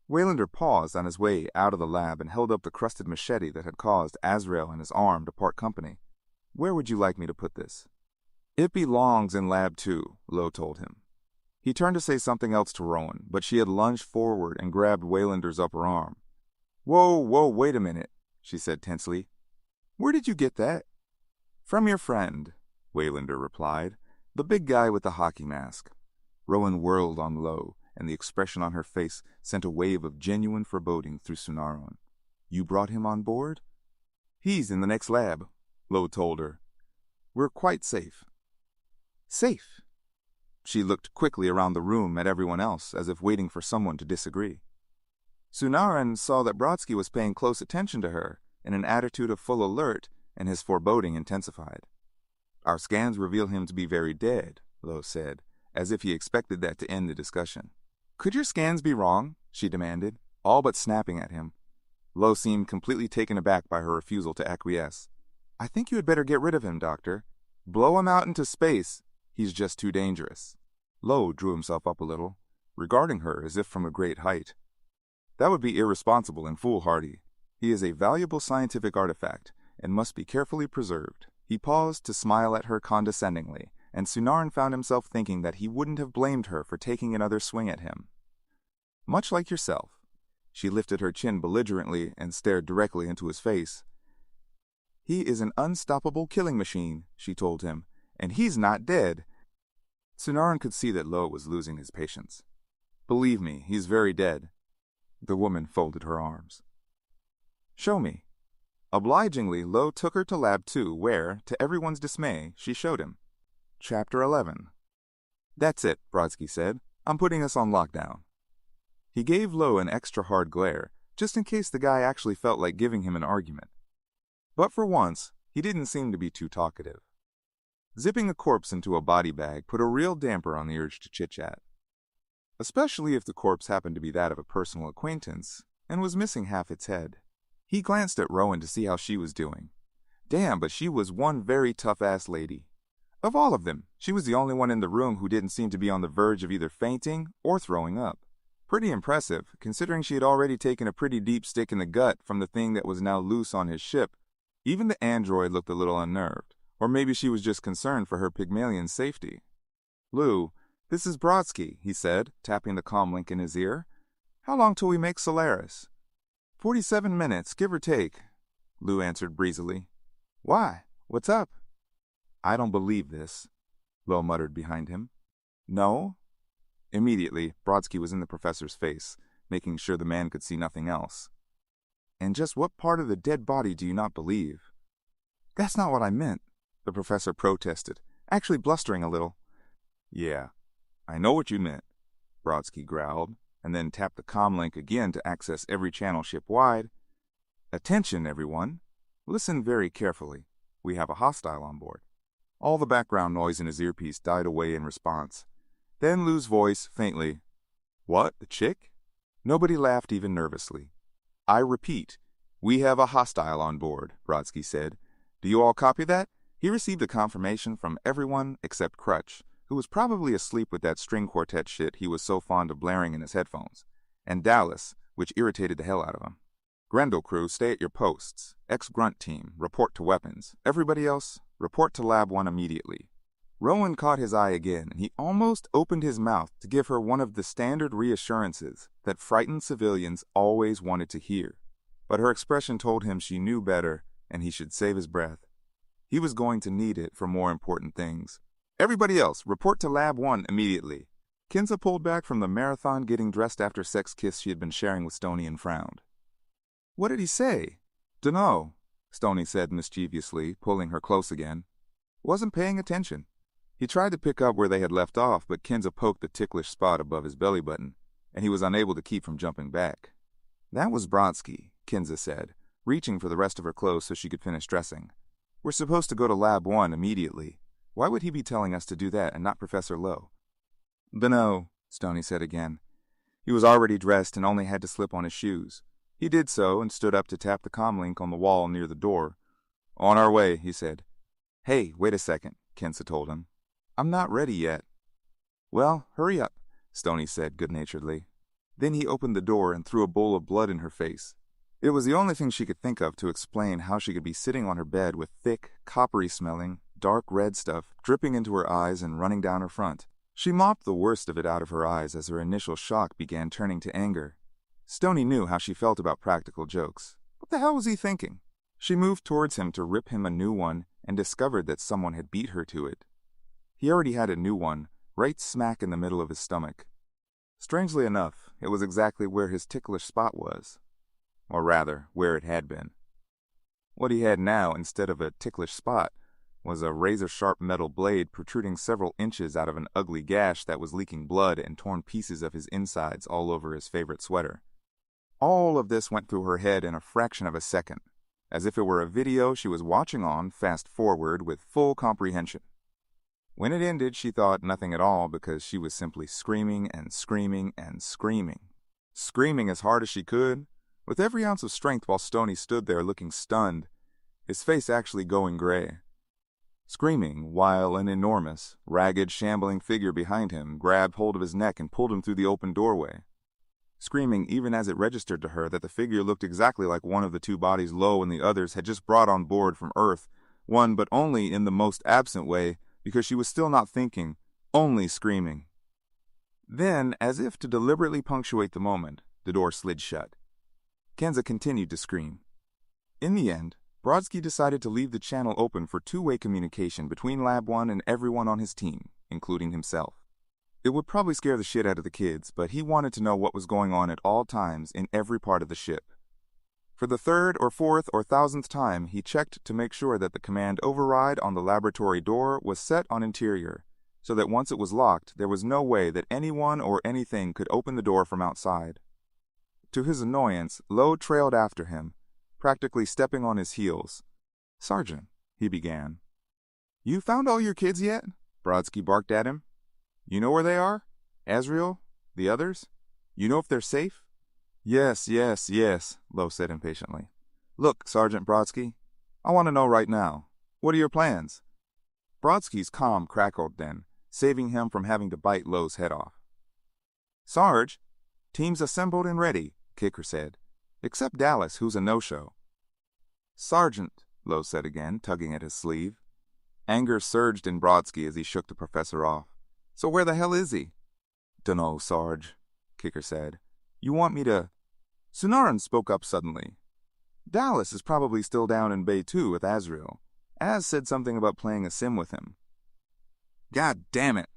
[SPEAKER 1] Waylander paused on his way out of the lab and held up the crusted machete that had caused Azrael and his arm to part company. "Where would you like me to put this?" "It belongs in Lab 2, Lowe told him. He turned to say something else to Rowan, but she had lunged forward and grabbed Waylander's upper arm. Whoa, wait a minute," she said tensely. "Where did you get that?" "From your friend," Waylander replied, "the big guy with the hockey mask." Rowan whirled on Lowe, and the expression on her face sent a wave of genuine foreboding through Sunaran. "You brought him on board?" "He's in the next lab," Lowe told her. "We're quite safe." "Safe?" She looked quickly around the room at everyone else, as if waiting for someone to disagree. Sunaran saw that Brodsky was paying close attention to her, in an attitude of full alert, and his foreboding intensified. "Our scans reveal him to be very dead," Lowe said, as if he expected that to end the discussion. "Could your scans be wrong?" she demanded, all but snapping at him. Lowe seemed completely taken aback by her refusal to acquiesce. "I think you had better get rid of him, Doctor. Blow him out into space. He's just too dangerous." Lowe drew himself up a little, regarding her as if from a great height. "That would be irresponsible and foolhardy. He is a valuable scientific artifact, and must be carefully preserved." He paused to smile at her condescendingly, and Sunaran found himself thinking that he wouldn't have blamed her for taking another swing at him. much like yourself." She lifted her chin belligerently and stared directly into his face. "He is an unstoppable killing machine," she told him, "and he's not dead." Sunaran could see that Lo was losing his patience. "Believe me, he's very dead." The woman folded her arms. "Show me." Obligingly, Lo took her to Lab 2, where, to everyone's dismay, she showed him. Chapter 11. "That's it," Brodsky said. "I'm putting us on lockdown." He gave Lo an extra hard glare, just in case the guy actually felt like giving him an argument. But for once, he didn't seem to be too talkative. Zipping a corpse into a body bag put a real damper on the urge to chit-chat. Especially if the corpse happened to be that of a personal acquaintance, and was missing half its head. He glanced at Rowan to see how she was doing. Damn, but she was one very tough-ass lady. Of all of them, she was the only one in the room who didn't seem to be on the verge of either fainting or throwing up. Pretty impressive, considering she had already taken a pretty deep stick in the gut from the thing that was now loose on his ship. Even the android looked a little unnerved, or maybe she was just concerned for her Pygmalion's safety. "Lou, this is Brodsky," he said, tapping the comm link in his ear. "How long till we make Solaris?" 47 minutes, give or take," Lou answered breezily. "Why? What's up?" "I don't believe this," Lo muttered behind him. "No?" Immediately, Brodsky was in the professor's face, making sure the man could see nothing else. "And just what part of the dead body do you not believe?" "That's not what I meant," the professor protested, actually blustering a little. "Yeah, I know what you meant," Brodsky growled, and then tapped the comm link again to access every channel ship-wide. "Attention, everyone. Listen very carefully. We have a hostile on board." All the background noise in his earpiece died away in response. Then Lou's voice, faintly. "What, the chick?" Nobody laughed even nervously. "I repeat, we have a hostile on board," Brodsky said. "Do you all copy that?" He received a confirmation from everyone except Crutch, who was probably asleep with that string quartet shit he was so fond of blaring in his headphones, and Dallas, which irritated the hell out of him. "Grendel crew, stay at your posts. Ex-grunt team, report to weapons. Everybody else, report to Lab 1 immediately." Rowan caught his eye again, and he almost opened his mouth to give her one of the standard reassurances that frightened civilians always wanted to hear. But her expression told him she knew better, and he should save his breath. He was going to need it for more important things. "Everybody else, report to Lab 1 immediately." Kinza pulled back from the marathon getting dressed after sex kiss she had been sharing with Stoney and frowned. "What did he say?" "Dunno," Stoney said mischievously, pulling her close again. "Wasn't paying attention." He tried to pick up where they had left off, but Kinza poked the ticklish spot above his belly button, and he was unable to keep from jumping back. "That was Brodsky," Kinza said, reaching for the rest of her clothes so she could finish dressing. "We're supposed to go to Lab 1 immediately. Why would he be telling us to do that and not Professor Lowe?" "Dunno," Stoney said again. He was already dressed and only had to slip on his shoes. He did so and stood up to tap the comm link on the wall near the door. "On our way," he said. "Hey, wait a second," Kinza told him. "I'm not ready yet." "Well, hurry up," Stoney said good-naturedly. Then he opened the door and threw a bowl of blood in her face. It was the only thing she could think of to explain how she could be sitting on her bed with thick, coppery-smelling, dark red stuff dripping into her eyes and running down her front. She mopped the worst of it out of her eyes as her initial shock began turning to anger. Stoney knew how she felt about practical jokes. What the hell was he thinking? She moved towards him to rip him a new one and discovered that someone had beat her to it. He already had a new one, right smack in the middle of his stomach. Strangely enough, it was exactly where his ticklish spot was. Or rather, where it had been. What he had now, instead of a ticklish spot, was a razor-sharp metal blade protruding several inches out of an ugly gash that was leaking blood and torn pieces of his insides all over his favorite sweater. All of this went through her head in a fraction of a second, as if it were a video she was watching on fast forward with full comprehension. When it ended, she thought nothing at all because she was simply screaming and screaming and screaming. Screaming as hard as she could, with every ounce of strength while Stoney stood there looking stunned, his face actually going gray. Screaming while an enormous, ragged, shambling figure behind him grabbed hold of his neck and pulled him through the open doorway. Screaming even as it registered to her that the figure looked exactly like one of the two bodies Lowe and the others had just brought on board from Earth, one but only in the most absent way, because she was still not thinking, only screaming. Then, as if to deliberately punctuate the moment, the door slid shut. Kenza continued to scream. In the end, Brodsky decided to leave the channel open for two-way communication between Lab 1 and everyone on his team, including himself. It would probably scare the shit out of the kids, but he wanted to know what was going on at all times in every part of the ship. For the third or fourth or thousandth time, he checked to make sure that the command override on the laboratory door was set on interior, so that once it was locked, there was no way that anyone or anything could open the door from outside. To his annoyance, Lowe trailed after him, practically stepping on his heels. "Sergeant," he began. "You found all your kids yet?" Brodsky barked at him. "You know where they are? Azrael? The others? You know if they're safe?" Yes, Lowe said impatiently. "Look, Sergeant Brodsky, I want to know right now. What are your plans?" Brodsky's calm crackled then, saving him from having to bite Lowe's head off. "Sarge, team's assembled and ready," Kicker said. "Except Dallas, who's a no-show." "Sergeant," Lowe said again, tugging at his sleeve. Anger surged in Brodsky as he shook the professor off. "So where the hell is he?" "Dunno, Sarge," Kicker said. "You want me to—" Sunaran spoke up suddenly. "Dallas is probably still down in Bay 2 with Azrael. Az said something about playing a sim with him." "God damn it!"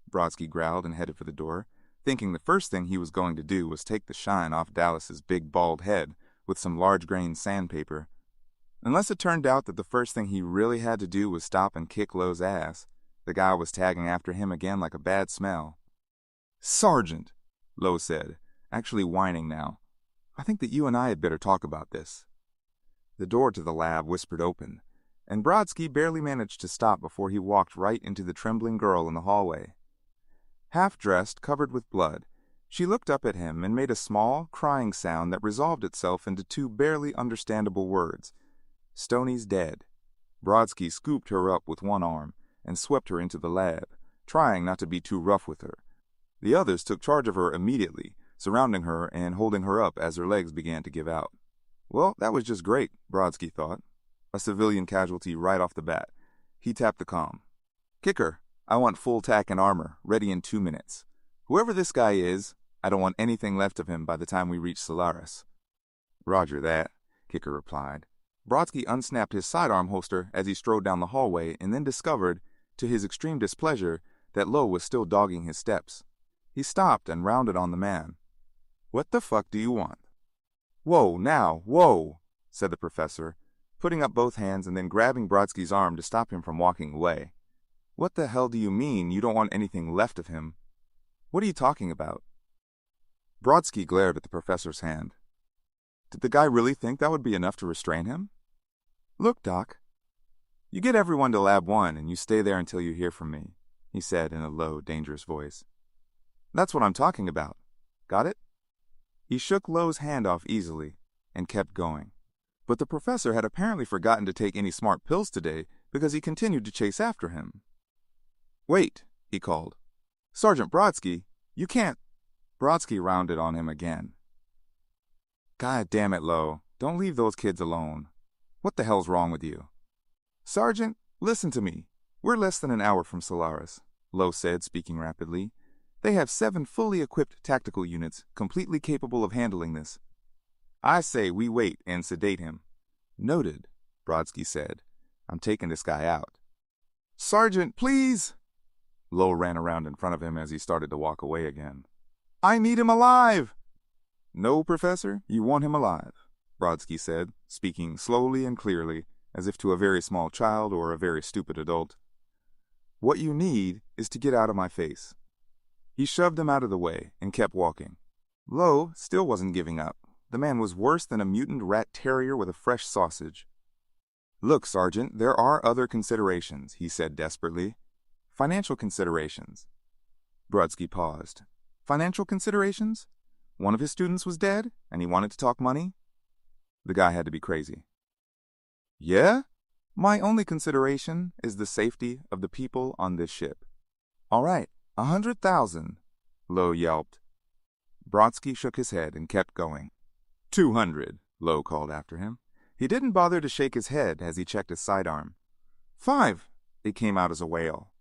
[SPEAKER 1] Brodsky growled and headed for the door, thinking the first thing he was going to do was take the shine off Dallas's big bald head with some large-grain sandpaper. Unless it turned out that the first thing he really had to do was stop and kick Lowe's ass, the guy was tagging after him again like a bad smell. "Sergeant," Lowe said, actually whining now, "I think that you and I had better talk about this." The door to the lab whispered open, and Brodsky barely managed to stop before he walked right into the trembling girl in the hallway. Half-dressed, covered with blood, she looked up at him and made a small, crying sound that resolved itself into two barely understandable words. "Stoney's dead." Brodsky scooped her up with one arm and swept her into the lab, trying not to be too rough with her. The others took charge of her immediately, surrounding her and holding her up as her legs began to give out. Well, that was just great, Brodsky thought. A civilian casualty right off the bat. He tapped the comm. "Kicker, I want full tack and armor, ready in 2 minutes. Whoever this guy is, I don't want anything left of him by the time we reach Solaris." "Roger that," Kicker replied. Brodsky unsnapped his sidearm holster as he strode down the hallway and then discovered, to his extreme displeasure, that Lowe was still dogging his steps. He stopped and rounded on the man. "What the fuck do you want?" "Whoa, now, whoa," said the professor, putting up both hands and then grabbing Brodsky's arm to stop him from walking away. "What the hell do you mean you don't want anything left of him? What are you talking about?" Brodsky glared at the professor's hand. Did the guy really think that would be enough to restrain him? "Look, Doc, you get everyone to Lab 1 and you stay there until you hear from me," he said in a low, dangerous voice. "That's what I'm talking about. Got it?" He shook Lowe's hand off easily and kept going. But the professor had apparently forgotten to take any smart pills today because he continued to chase after him. "Wait," he called. "Sergeant Brodsky, you can't—" Brodsky rounded on him again. "God damn it, Lowe. Don't leave those kids alone. What the hell's wrong with you?" "Sergeant, listen to me. We're less than an hour from Solaris," Lowe said, speaking rapidly. "They have 7 fully equipped tactical units, completely capable of handling this. I say we wait and sedate him." "Noted," Brodsky said. "I'm taking this guy out." "Sergeant, please!" Lowe ran around in front of him as he started to walk away again. "I need him alive!" "No, Professor, you want him alive," Brodsky said, speaking slowly and clearly, as if to a very small child or a very stupid adult. "What you need is to get out of my face." He shoved him out of the way and kept walking. Lowe still wasn't giving up. The man was worse than a mutant rat terrier with a fresh sausage. "Look, Sergeant, there are other considerations," he said desperately. "Financial considerations." Brodsky paused. "Financial considerations? One of his students was dead, and he wanted to talk money?" The guy had to be crazy. "Yeah? My only consideration is the safety of the people on this ship." "All right, 100,000, Lowe yelped. Brodsky shook his head and kept going. 200, Lowe called after him. He didn't bother to shake his head as he checked his sidearm. 5, it came out as a wail.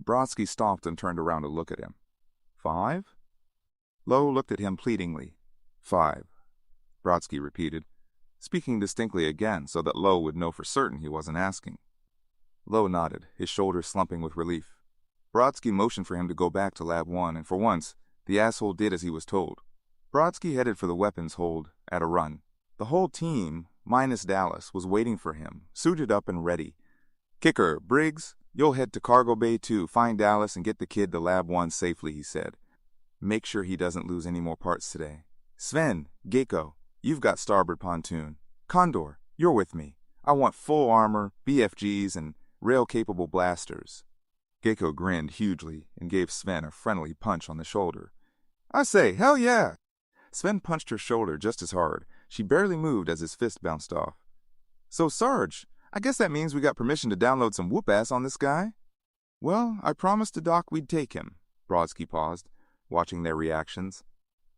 [SPEAKER 1] Brodsky stopped and turned around to look at him. 5? Lowe looked at him pleadingly. 5, Brodsky repeated, speaking distinctly again so that Lowe would know for certain he wasn't asking. Lowe nodded, his shoulders slumping with relief. Brodsky motioned for him to go back to Lab 1, and for once, the asshole did as he was told. Brodsky headed for the weapons hold at a run. The whole team, minus Dallas, was waiting for him, suited up and ready. Kicker, Briggs, you'll head to Cargo Bay 2, find Dallas, and get the kid to Lab 1 safely, he said. Make sure he doesn't lose any more parts today. Sven, Gecko, you've got starboard pontoon. Condor, you're with me. I want full armor, BFGs, and rail-capable blasters. Gecko grinned hugely and gave Sven a friendly punch on the shoulder. I say, hell yeah! Sven punched her shoulder just as hard. She barely moved as his fist bounced off. So, Sarge, I guess that means we got permission to download some whoop-ass on this guy? Well, I promised the doc we'd take him. Brodsky paused, watching their reactions.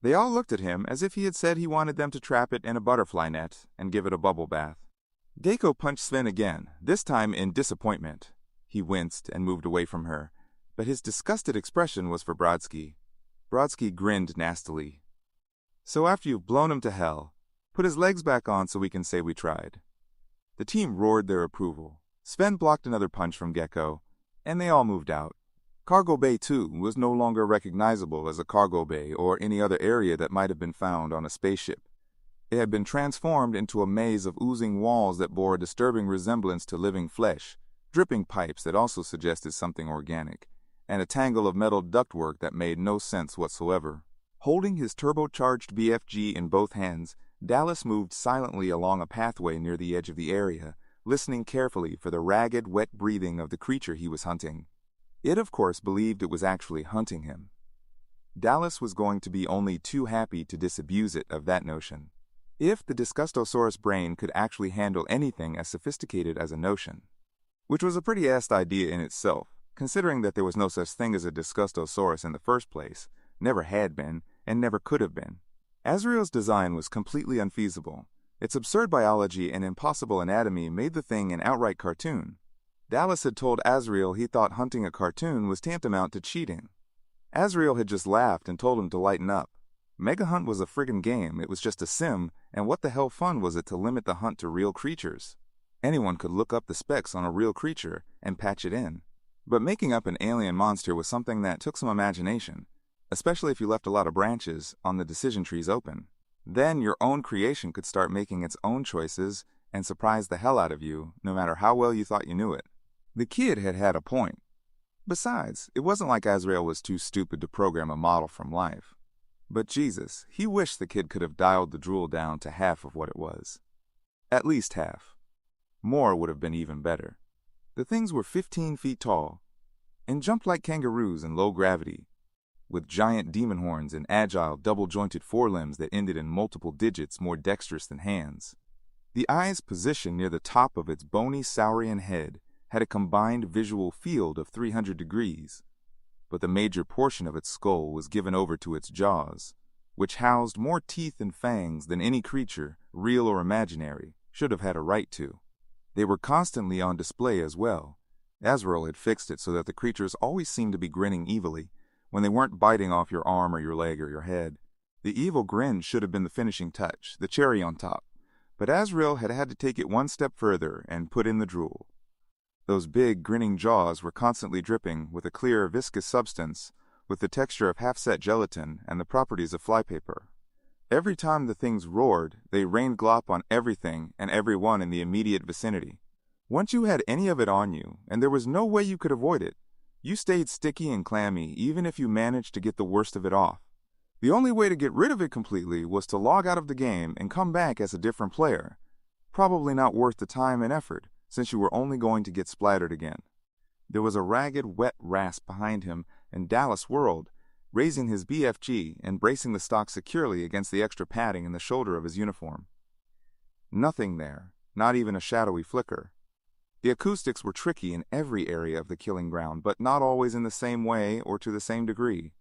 [SPEAKER 1] They all looked at him as if he had said he wanted them to trap it in a butterfly net and give it a bubble bath. Gecko punched Sven again, this time in disappointment. He winced and moved away from her, but his disgusted expression was for Brodsky. Brodsky grinned nastily. So after you've blown him to hell, put his legs back on so we can say we tried. The team roared their approval. Sven blocked another punch from Gecko, and they all moved out. Cargo Bay 2 was no longer recognizable as a cargo bay or any other area that might have been found on a spaceship. It had been transformed into a maze of oozing walls that bore a disturbing resemblance to living flesh, dripping pipes that also suggested something organic, and a tangle of metal ductwork that made no sense whatsoever. Holding his turbocharged BFG in both hands, Dallas moved silently along a pathway near the edge of the area, listening carefully for the ragged, wet breathing of the creature he was hunting. It, of course, believed it was actually hunting him. Dallas was going to be only too happy to disabuse it of that notion. If the Disgustosaurus brain could actually handle anything as sophisticated as a notion, which was a pretty ass idea in itself, considering that there was no such thing as a Disgustosaurus in the first place, never had been, and never could have been. Azrael's design was completely unfeasible. Its absurd biology and impossible anatomy made the thing an outright cartoon. Dallas had told Azrael he thought hunting a cartoon was tantamount to cheating. Azrael had just laughed and told him to lighten up. Mega Hunt was a friggin' game, it was just a sim, and what the hell fun was it to limit the hunt to real creatures? Anyone could look up the specs on a real creature and patch it in. But making up an alien monster was something that took some imagination, especially if you left a lot of branches on the decision trees open. Then your own creation could start making its own choices and surprise the hell out of you, no matter how well you thought you knew it. The kid had had a point. Besides, it wasn't like Azrael was too stupid to program a model from life. But Jesus, he wished the kid could have dialed the drool down to half of what it was. At least half. More would have been even better. The things were 15 feet tall, and jumped like kangaroos in low gravity, with giant demon horns and agile, double-jointed forelimbs that ended in multiple digits more dexterous than hands. The eye's position near the top of its bony saurian head had a combined visual field of 300 degrees, but the major portion of its skull was given over to its jaws, which housed more teeth and fangs than any creature, real or imaginary, should have had a right to. They were constantly on display as well. Azrael had fixed it so that the creatures always seemed to be grinning evilly, when they weren't biting off your arm or your leg or your head. The evil grin should have been the finishing touch, the cherry on top, but Azrael had had to take it one step further and put in the drool. Those big, grinning jaws were constantly dripping with a clear, viscous substance, with the texture of half-set gelatin and the properties of flypaper. Every time the things roared, they rained glop on everything and everyone in the immediate vicinity. Once you had any of it on you, and there was no way you could avoid it, you stayed sticky and clammy even if you managed to get the worst of it off. The only way to get rid of it completely was to log out of the game and come back as a different player. Probably not worth the time and effort, since you were only going to get splattered again. There was a ragged, wet rasp behind him, and Dallas whirled, raising his BFG and bracing the stock securely against the extra padding in the shoulder of his uniform. Nothing there, not even a shadowy flicker. The acoustics were tricky in every area of the killing ground, but not always in the same way or to the same degree.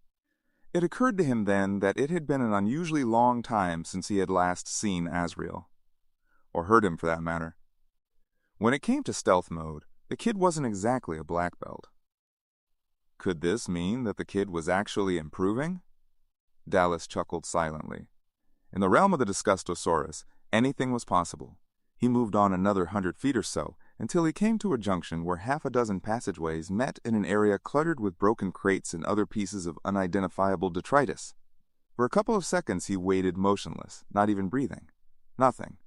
[SPEAKER 1] It occurred to him then that it had been an unusually long time since he had last seen Azrael. Or heard him, for that matter. When it came to stealth mode, the kid wasn't exactly a black belt. Could this mean that the kid was actually improving? Dallas chuckled silently. In the realm of the Disgustosaurus, anything was possible. He moved on another 100 feet or so until he came to a junction where half a dozen passageways met in an area cluttered with broken crates and other pieces of unidentifiable detritus. For a couple of seconds he waited motionless, not even breathing. Nothing.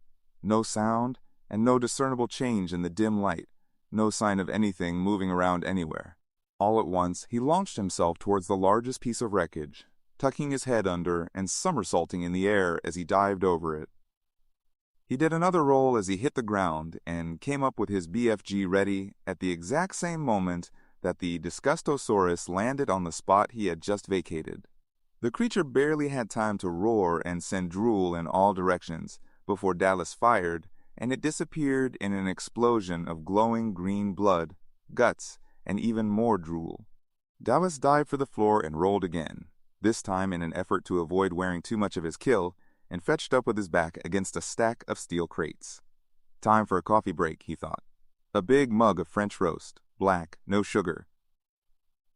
[SPEAKER 1] No sound, and no discernible change in the dim light. No sign of anything moving around anywhere. All at once he launched himself towards the largest piece of wreckage, tucking his head under and somersaulting in the air as he dived over it. He did another roll as he hit the ground and came up with his BFG ready at the exact same moment that the Disgustosaurus landed on the spot he had just vacated. The creature barely had time to roar and send drool in all directions before Dallas fired, and it disappeared in an explosion of glowing green blood, guts, and even more drool. Dallas dived for the floor and rolled again, this time in an effort to avoid wearing too much of his kill, and fetched up with his back against a stack of steel crates. Time for a coffee break, he thought. A big mug of French roast, black, no sugar.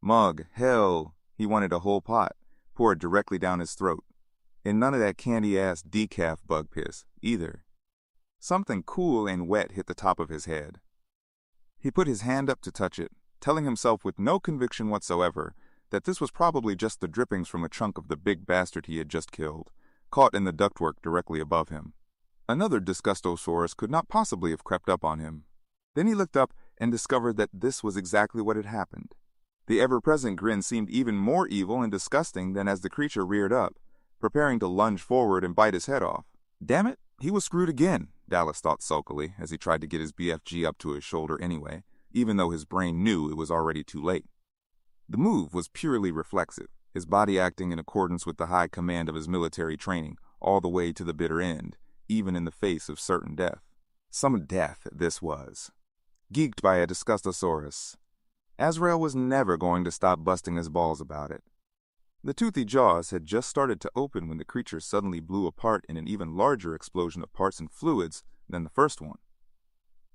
[SPEAKER 1] Mug, hell, he wanted a whole pot, poured directly down his throat. And none of that candy-ass decaf bug piss, either. Something cool and wet hit the top of his head. He put his hand up to touch it, telling himself with no conviction whatsoever that this was probably just the drippings from a chunk of the big bastard he had just killed, caught in the ductwork directly above him. Another Disgustosaurus could not possibly have crept up on him. Then he looked up and discovered that this was exactly what had happened. The ever-present grin seemed even more evil and disgusting than as the creature reared up, preparing to lunge forward and bite his head off. Damn it, he was screwed again, Dallas thought sulkily as he tried to get his BFG up to his shoulder anyway, even though his brain knew it was already too late. The move was purely reflexive, his body acting in accordance with the high command of his military training, all the way to the bitter end, even in the face of certain death. Some death this was. Geeked by a Disgustosaurus. Azrael was never going to stop busting his balls about it. The toothy jaws had just started to open when the creature suddenly blew apart in an even larger explosion of parts and fluids than the first one.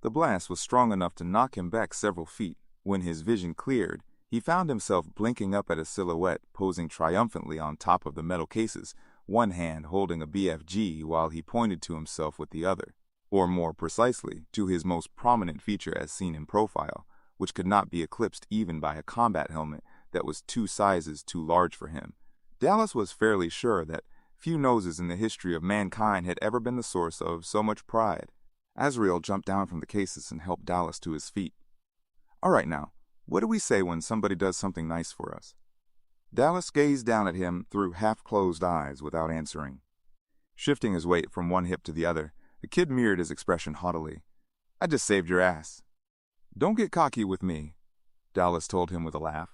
[SPEAKER 1] The blast was strong enough to knock him back several feet. When his vision cleared, he found himself blinking up at a silhouette posing triumphantly on top of the metal cases, one hand holding a BFG while he pointed to himself with the other, or more precisely, to his most prominent feature as seen in profile, which could not be eclipsed even by a combat helmet that was 2 sizes too large for him. Dallas was fairly sure that few noses in the history of mankind had ever been the source of so much pride. Azrael jumped down from the cases and helped Dallas to his feet. All right now, what do we say when somebody does something nice for us? Dallas gazed down at him through half-closed eyes without answering. Shifting his weight from one hip to the other, the kid mirrored his expression haughtily. I just saved your ass. Don't get cocky with me, Dallas told him with a laugh.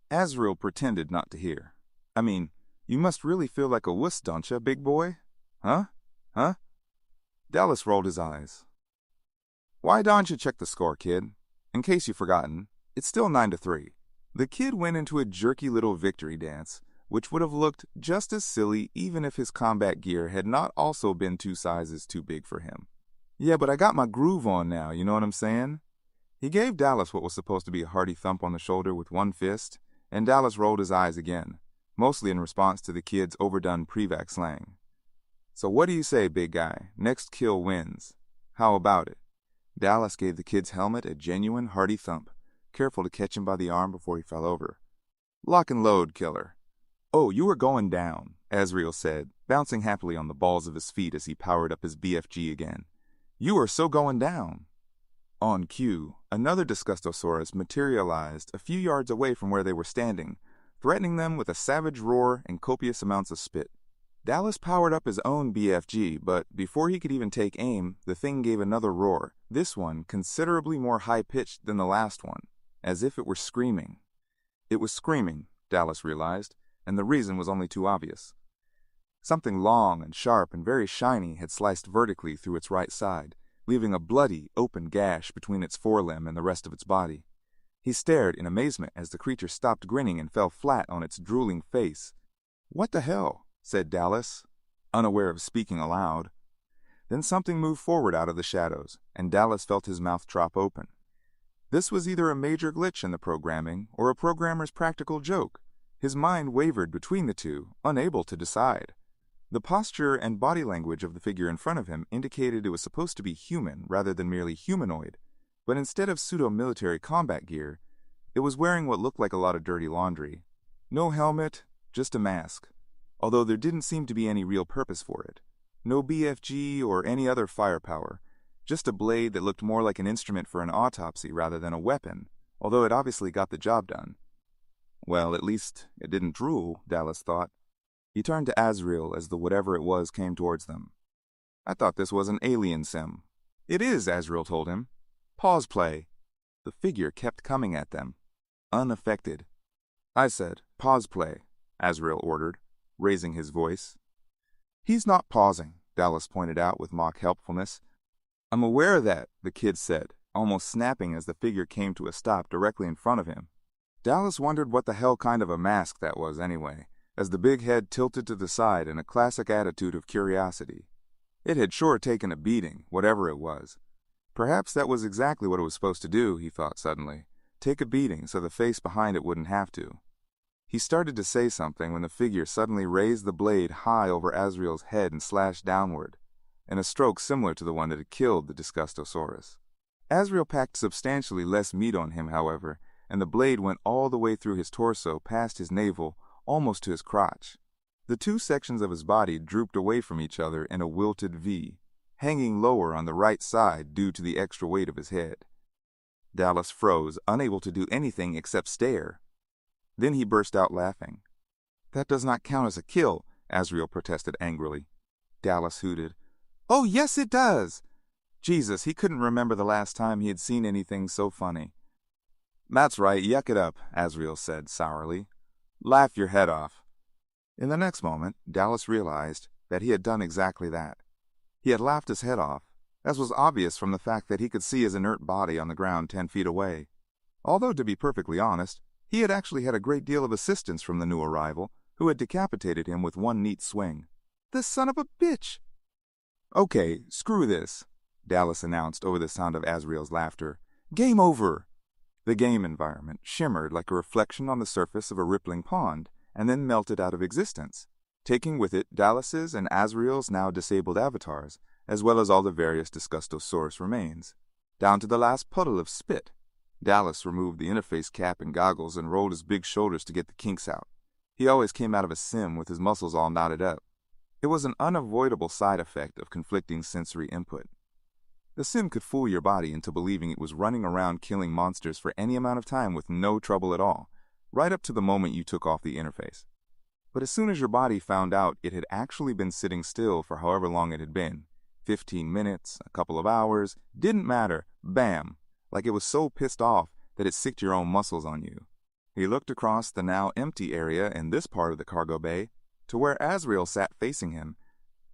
[SPEAKER 1] Azrael pretended not to hear. I mean, you must really feel like a wuss, don't ya, big boy? Huh? Dallas rolled his eyes. Why don't you check the score, kid? In case you've forgotten, it's still 9-3. The kid went into a jerky little victory dance, which would have looked just as silly even if his combat gear had not also been 2 sizes too big for him. Yeah, but I got my groove on now, you know what I'm saying? He gave Dallas what was supposed to be a hearty thump on the shoulder with one fist, and Dallas rolled his eyes again, mostly in response to the kid's overdone Prevac slang. So what do you say, big guy? Next kill wins. How about it? Dallas gave the kid's helmet a genuine hearty thump, careful to catch him by the arm before he fell over. Lock and load, killer. Oh, you are going down, Azrael said, bouncing happily on the balls of his feet as he powered up his BFG again. You are so going down. On cue, another Disgustosaurus materialized a few yards away from where they were standing, threatening them with a savage roar and copious amounts of spit. Dallas powered up his own BFG, but before he could even take aim, the thing gave another roar, this one considerably more high-pitched than the last one, as if it were screaming. It was screaming, Dallas realized, and the reason was only too obvious. Something long and sharp and very shiny had sliced vertically through its right side, leaving a bloody, open gash between its forelimb and the rest of its body. He stared in amazement as the creature stopped grinning and fell flat on its drooling face. What the hell? Said Dallas, unaware of speaking aloud. Then something moved forward out of the shadows, and Dallas felt his mouth drop open. This was either a major glitch in the programming or a programmer's practical joke. His mind wavered between the two, unable to decide. The posture and body language of the figure in front of him indicated it was supposed to be human rather than merely humanoid, but instead of pseudo-military combat gear, it was wearing what looked like a lot of dirty laundry. No helmet, just a mask, although there didn't seem to be any real purpose for it. No BFG or any other firepower, just a blade that looked more like an instrument for an autopsy rather than a weapon, although it obviously got the job done. Well, at least it didn't drool, Dallas thought. He turned to Azrael as the whatever it was came towards them. I thought this was an alien sim. It is, Azrael told him. Pause play. The figure kept coming at them, unaffected. I said, pause play, Azrael ordered, raising his voice. He's not pausing, Dallas pointed out with mock helpfulness. I'm aware of that, the kid said, almost snapping as the figure came to a stop directly in front of him. Dallas wondered what the hell kind of a mask that was anyway, as the big head tilted to the side in a classic attitude of curiosity. It had sure taken a beating, whatever it was. Perhaps that was exactly what it was supposed to do, he thought suddenly. Take a beating so the face behind it wouldn't have to. He started to say something when the figure suddenly raised the blade high over Azrael's head and slashed downward, in a stroke similar to the one that had killed the Disgustosaurus. Azrael packed substantially less meat on him, however, and the blade went all the way through his torso, past his navel, almost to his crotch. The two sections of his body drooped away from each other in a wilted V, hanging lower on the right side due to the extra weight of his head. Dallas froze, unable to do anything except stare. Then he burst out laughing. That does not count as a kill, Azrael protested angrily. Dallas hooted. Oh, yes it does! Jesus, he couldn't remember the last time he had seen anything so funny. That's right, yuck it up, Azrael said sourly. Laugh your head off. In the next moment, Dallas realized that he had done exactly that. He had laughed his head off, as was obvious from the fact that he could see his inert body on the ground 10 feet away. Although, to be perfectly honest, he had actually had a great deal of assistance from the new arrival, who had decapitated him with one neat swing. The son of a bitch! Okay, screw this, Dallas announced over the sound of Azrael's laughter. Game over! The game environment shimmered like a reflection on the surface of a rippling pond, and then melted out of existence, taking with it Dallas's and Azrael's now disabled avatars, as well as all the various Disgustosaurus remains, down to the last puddle of spit. Dallas removed the interface cap and goggles and rolled his big shoulders to get the kinks out. He always came out of a sim with his muscles all knotted up. It was an unavoidable side effect of conflicting sensory input. The sim could fool your body into believing it was running around killing monsters for any amount of time with no trouble at all, right up to the moment you took off the interface. But as soon as your body found out it had actually been sitting still for however long it had been, 15 minutes, a couple of hours, didn't matter, bam, like it was so pissed off that it sicked your own muscles on you. He looked across the now empty area in this part of the cargo bay to where Azrael sat facing him,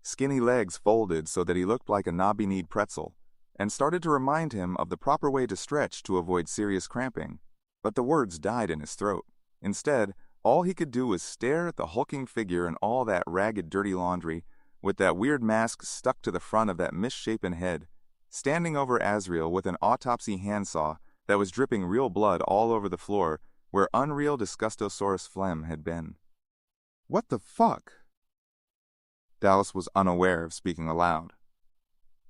[SPEAKER 1] skinny legs folded so that he looked like a knobby-kneed pretzel, and started to remind him of the proper way to stretch to avoid serious cramping. But the words died in his throat. Instead, all he could do was stare at the hulking figure in all that ragged, dirty laundry, with that weird mask stuck to the front of that misshapen head, standing over Azrael with an autopsy handsaw that was dripping real blood all over the floor where unreal Disgustosaurus phlegm had been. What the fuck? Dallas was unaware of speaking aloud.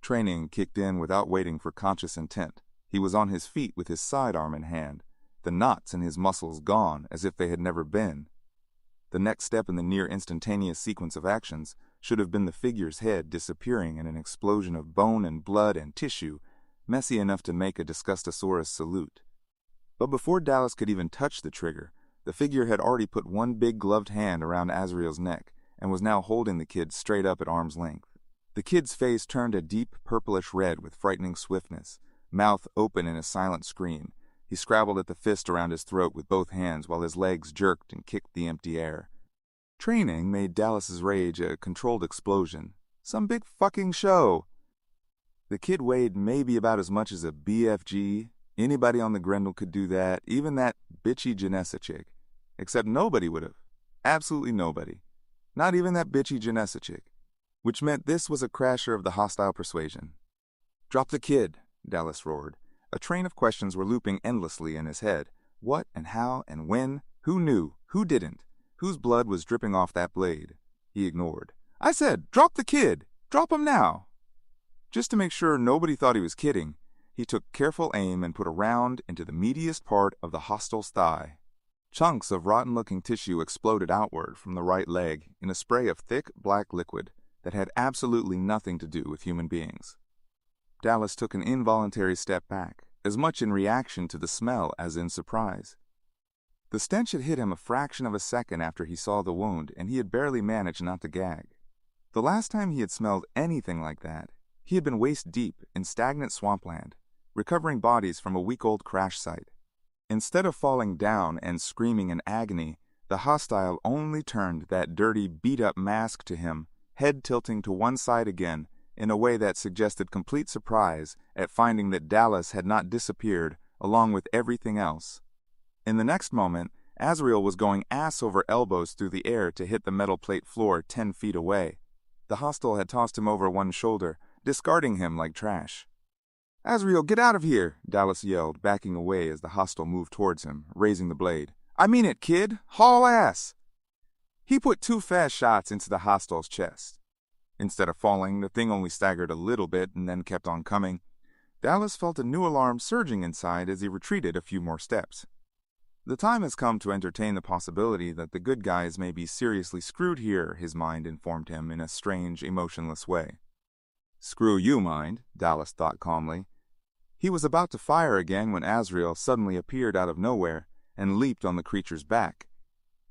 [SPEAKER 1] Training kicked in without waiting for conscious intent. He was on his feet with his sidearm in hand, the knots in his muscles gone as if they had never been. The next step in the near-instantaneous sequence of actions should have been the figure's head disappearing in an explosion of bone and blood and tissue, messy enough to make a Disgustosaurus salute. But before Dallas could even touch the trigger, the figure had already put one big gloved hand around Azrael's neck and was now holding the kid straight up at arm's length. The kid's face turned a deep purplish red with frightening swiftness, mouth open in a silent scream. He scrabbled at the fist around his throat with both hands while his legs jerked and kicked the empty air. Training made Dallas's rage a controlled explosion. Some big fucking show! The kid weighed maybe about as much as a BFG. Anybody on the Grendel could do that, even that bitchy Janessa chick. Except nobody would have. Absolutely nobody. Not even that bitchy Janessa chick. Which meant this was a crasher of the hostile persuasion. Drop the kid, Dallas roared, A train of questions were looping endlessly in his head. What and how and when? Who knew? Who didn't? Whose blood was dripping off that blade? He ignored. I said, drop the kid! Drop him now! Just to make sure nobody thought he was kidding, he took careful aim and put a round into the meatiest part of the hostile's thigh. Chunks of rotten-looking tissue exploded outward from the right leg in a spray of thick, black liquid that had absolutely nothing to do with human beings. Dallas took an involuntary step back, as much in reaction to the smell as in surprise. The stench had hit him a fraction of a second after he saw the wound, and he had barely managed not to gag. The last time he had smelled anything like that, he had been waist-deep in stagnant swampland, recovering bodies from a week-old crash site. Instead of falling down and screaming in agony, the hostile only turned that dirty, beat-up mask to him, head tilting to one side again, in a way that suggested complete surprise at finding that Dallas had not disappeared along with everything else. In the next moment, Azrael was going ass over elbows through the air to hit the metal plate floor 10 feet away. The hostile had tossed him over one shoulder, discarding him like trash. Azrael, get out of here, Dallas yelled, backing away as the hostile moved towards him, raising the blade. I mean it, kid! Haul ass! He put 2 fast shots into the hostile's chest. Instead of falling, the thing only staggered a little bit and then kept on coming. Dallas felt a new alarm surging inside as he retreated a few more steps. The time has come to entertain the possibility that the good guys may be seriously screwed here, his mind informed him in a strange, emotionless way. Screw you, mind, Dallas thought calmly. He was about to fire again when Azrael suddenly appeared out of nowhere and leaped on the creature's back.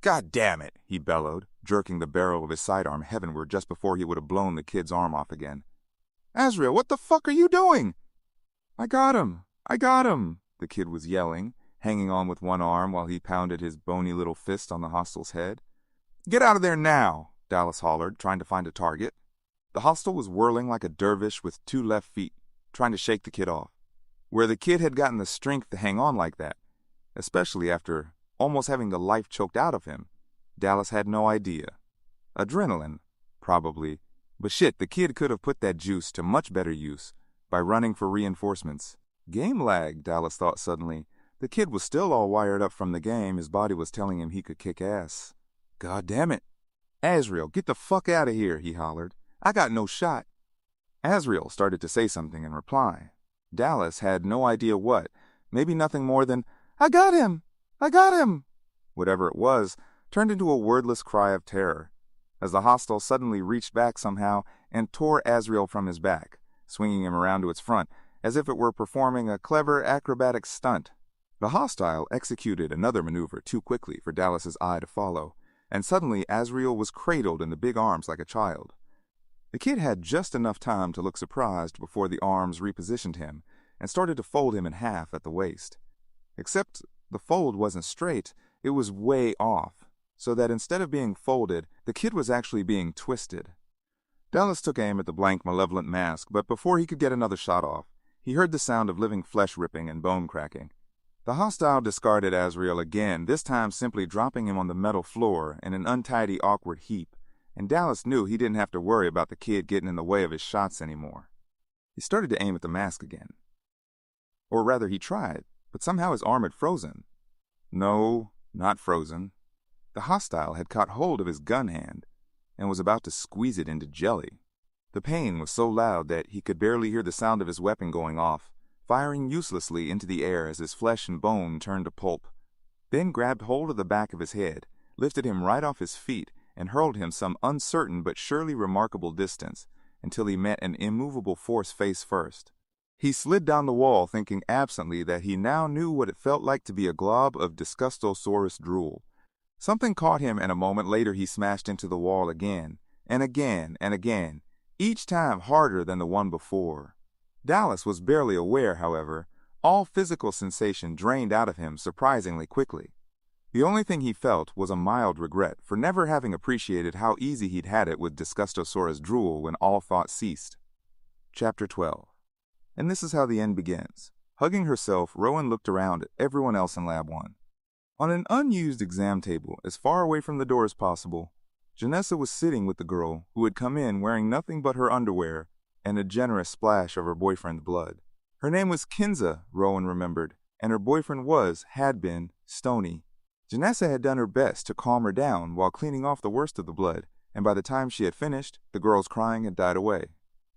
[SPEAKER 1] God damn it, he bellowed, jerking the barrel of his sidearm heavenward just before he would have blown the kid's arm off again. Azrael, what the fuck are you doing? I got him! I got him! The kid was yelling, hanging on with one arm while he pounded his bony little fist on the hostile's head. Get out of there now, Dallas hollered, trying to find a target. The hostile was whirling like a dervish with 2 left feet, trying to shake the kid off. Where the kid had gotten the strength to hang on like that, especially after almost having the life choked out of him, Dallas had no idea. Adrenaline, probably, but shit, the kid could have put that juice to much better use by running for reinforcements. Game lag, Dallas thought suddenly. The kid was still all wired up from the game. His body was telling him he could kick ass. God damn it. Azrael, get the fuck out of here, he hollered. I got no shot. Azrael started to say something in reply. Dallas had no idea what, maybe nothing more than, I got him! I got him! Whatever it was, turned into a wordless cry of terror, as the hostile suddenly reached back somehow and tore Azrael from his back, swinging him around to its front, as if it were performing a clever acrobatic stunt. The hostile executed another maneuver too quickly for Dallas's eye to follow, and suddenly Azrael was cradled in the big arms like a child. The kid had just enough time to look surprised before the arms repositioned him and started to fold him in half at the waist. Except the fold wasn't straight, it was way off, so that instead of being folded, the kid was actually being twisted. Dallas took aim at the blank, malevolent mask, but before he could get another shot off, he heard the sound of living flesh ripping and bone cracking. The hostile discarded Azrael again, this time simply dropping him on the metal floor in an untidy, awkward heap, and Dallas knew he didn't have to worry about the kid getting in the way of his shots anymore. He started to aim at the mask again. Or rather, he tried, but somehow his arm had frozen. No, not frozen. The hostile had caught hold of his gun hand and was about to squeeze it into jelly. The pain was so loud that he could barely hear the sound of his weapon going off, firing uselessly into the air as his flesh and bone turned to pulp. Ben grabbed hold of the back of his head, lifted him right off his feet, and hurled him some uncertain but surely remarkable distance until he met an immovable force face first. He slid down the wall, thinking absently that he now knew what it felt like to be a glob of Disgustosaurus drool. Something caught him, and a moment later he smashed into the wall again, and again, and again, each time harder than the one before. Dallas was barely aware, however. All physical sensation drained out of him surprisingly quickly. The only thing he felt was a mild regret for never having appreciated how easy he'd had it with Disgustosaurus drool when all thought ceased. Chapter 12. And this is how the end begins. Hugging herself, Rowan looked around at everyone else in Lab 1. On an unused exam table, as far away from the door as possible, Janessa was sitting with the girl who had come in wearing nothing but her underwear and a generous splash of her boyfriend's blood. Her name was Kinza, Rowan remembered, and her boyfriend had been, Stony. Janessa had done her best to calm her down while cleaning off the worst of the blood, and by the time she had finished, the girl's crying had died away.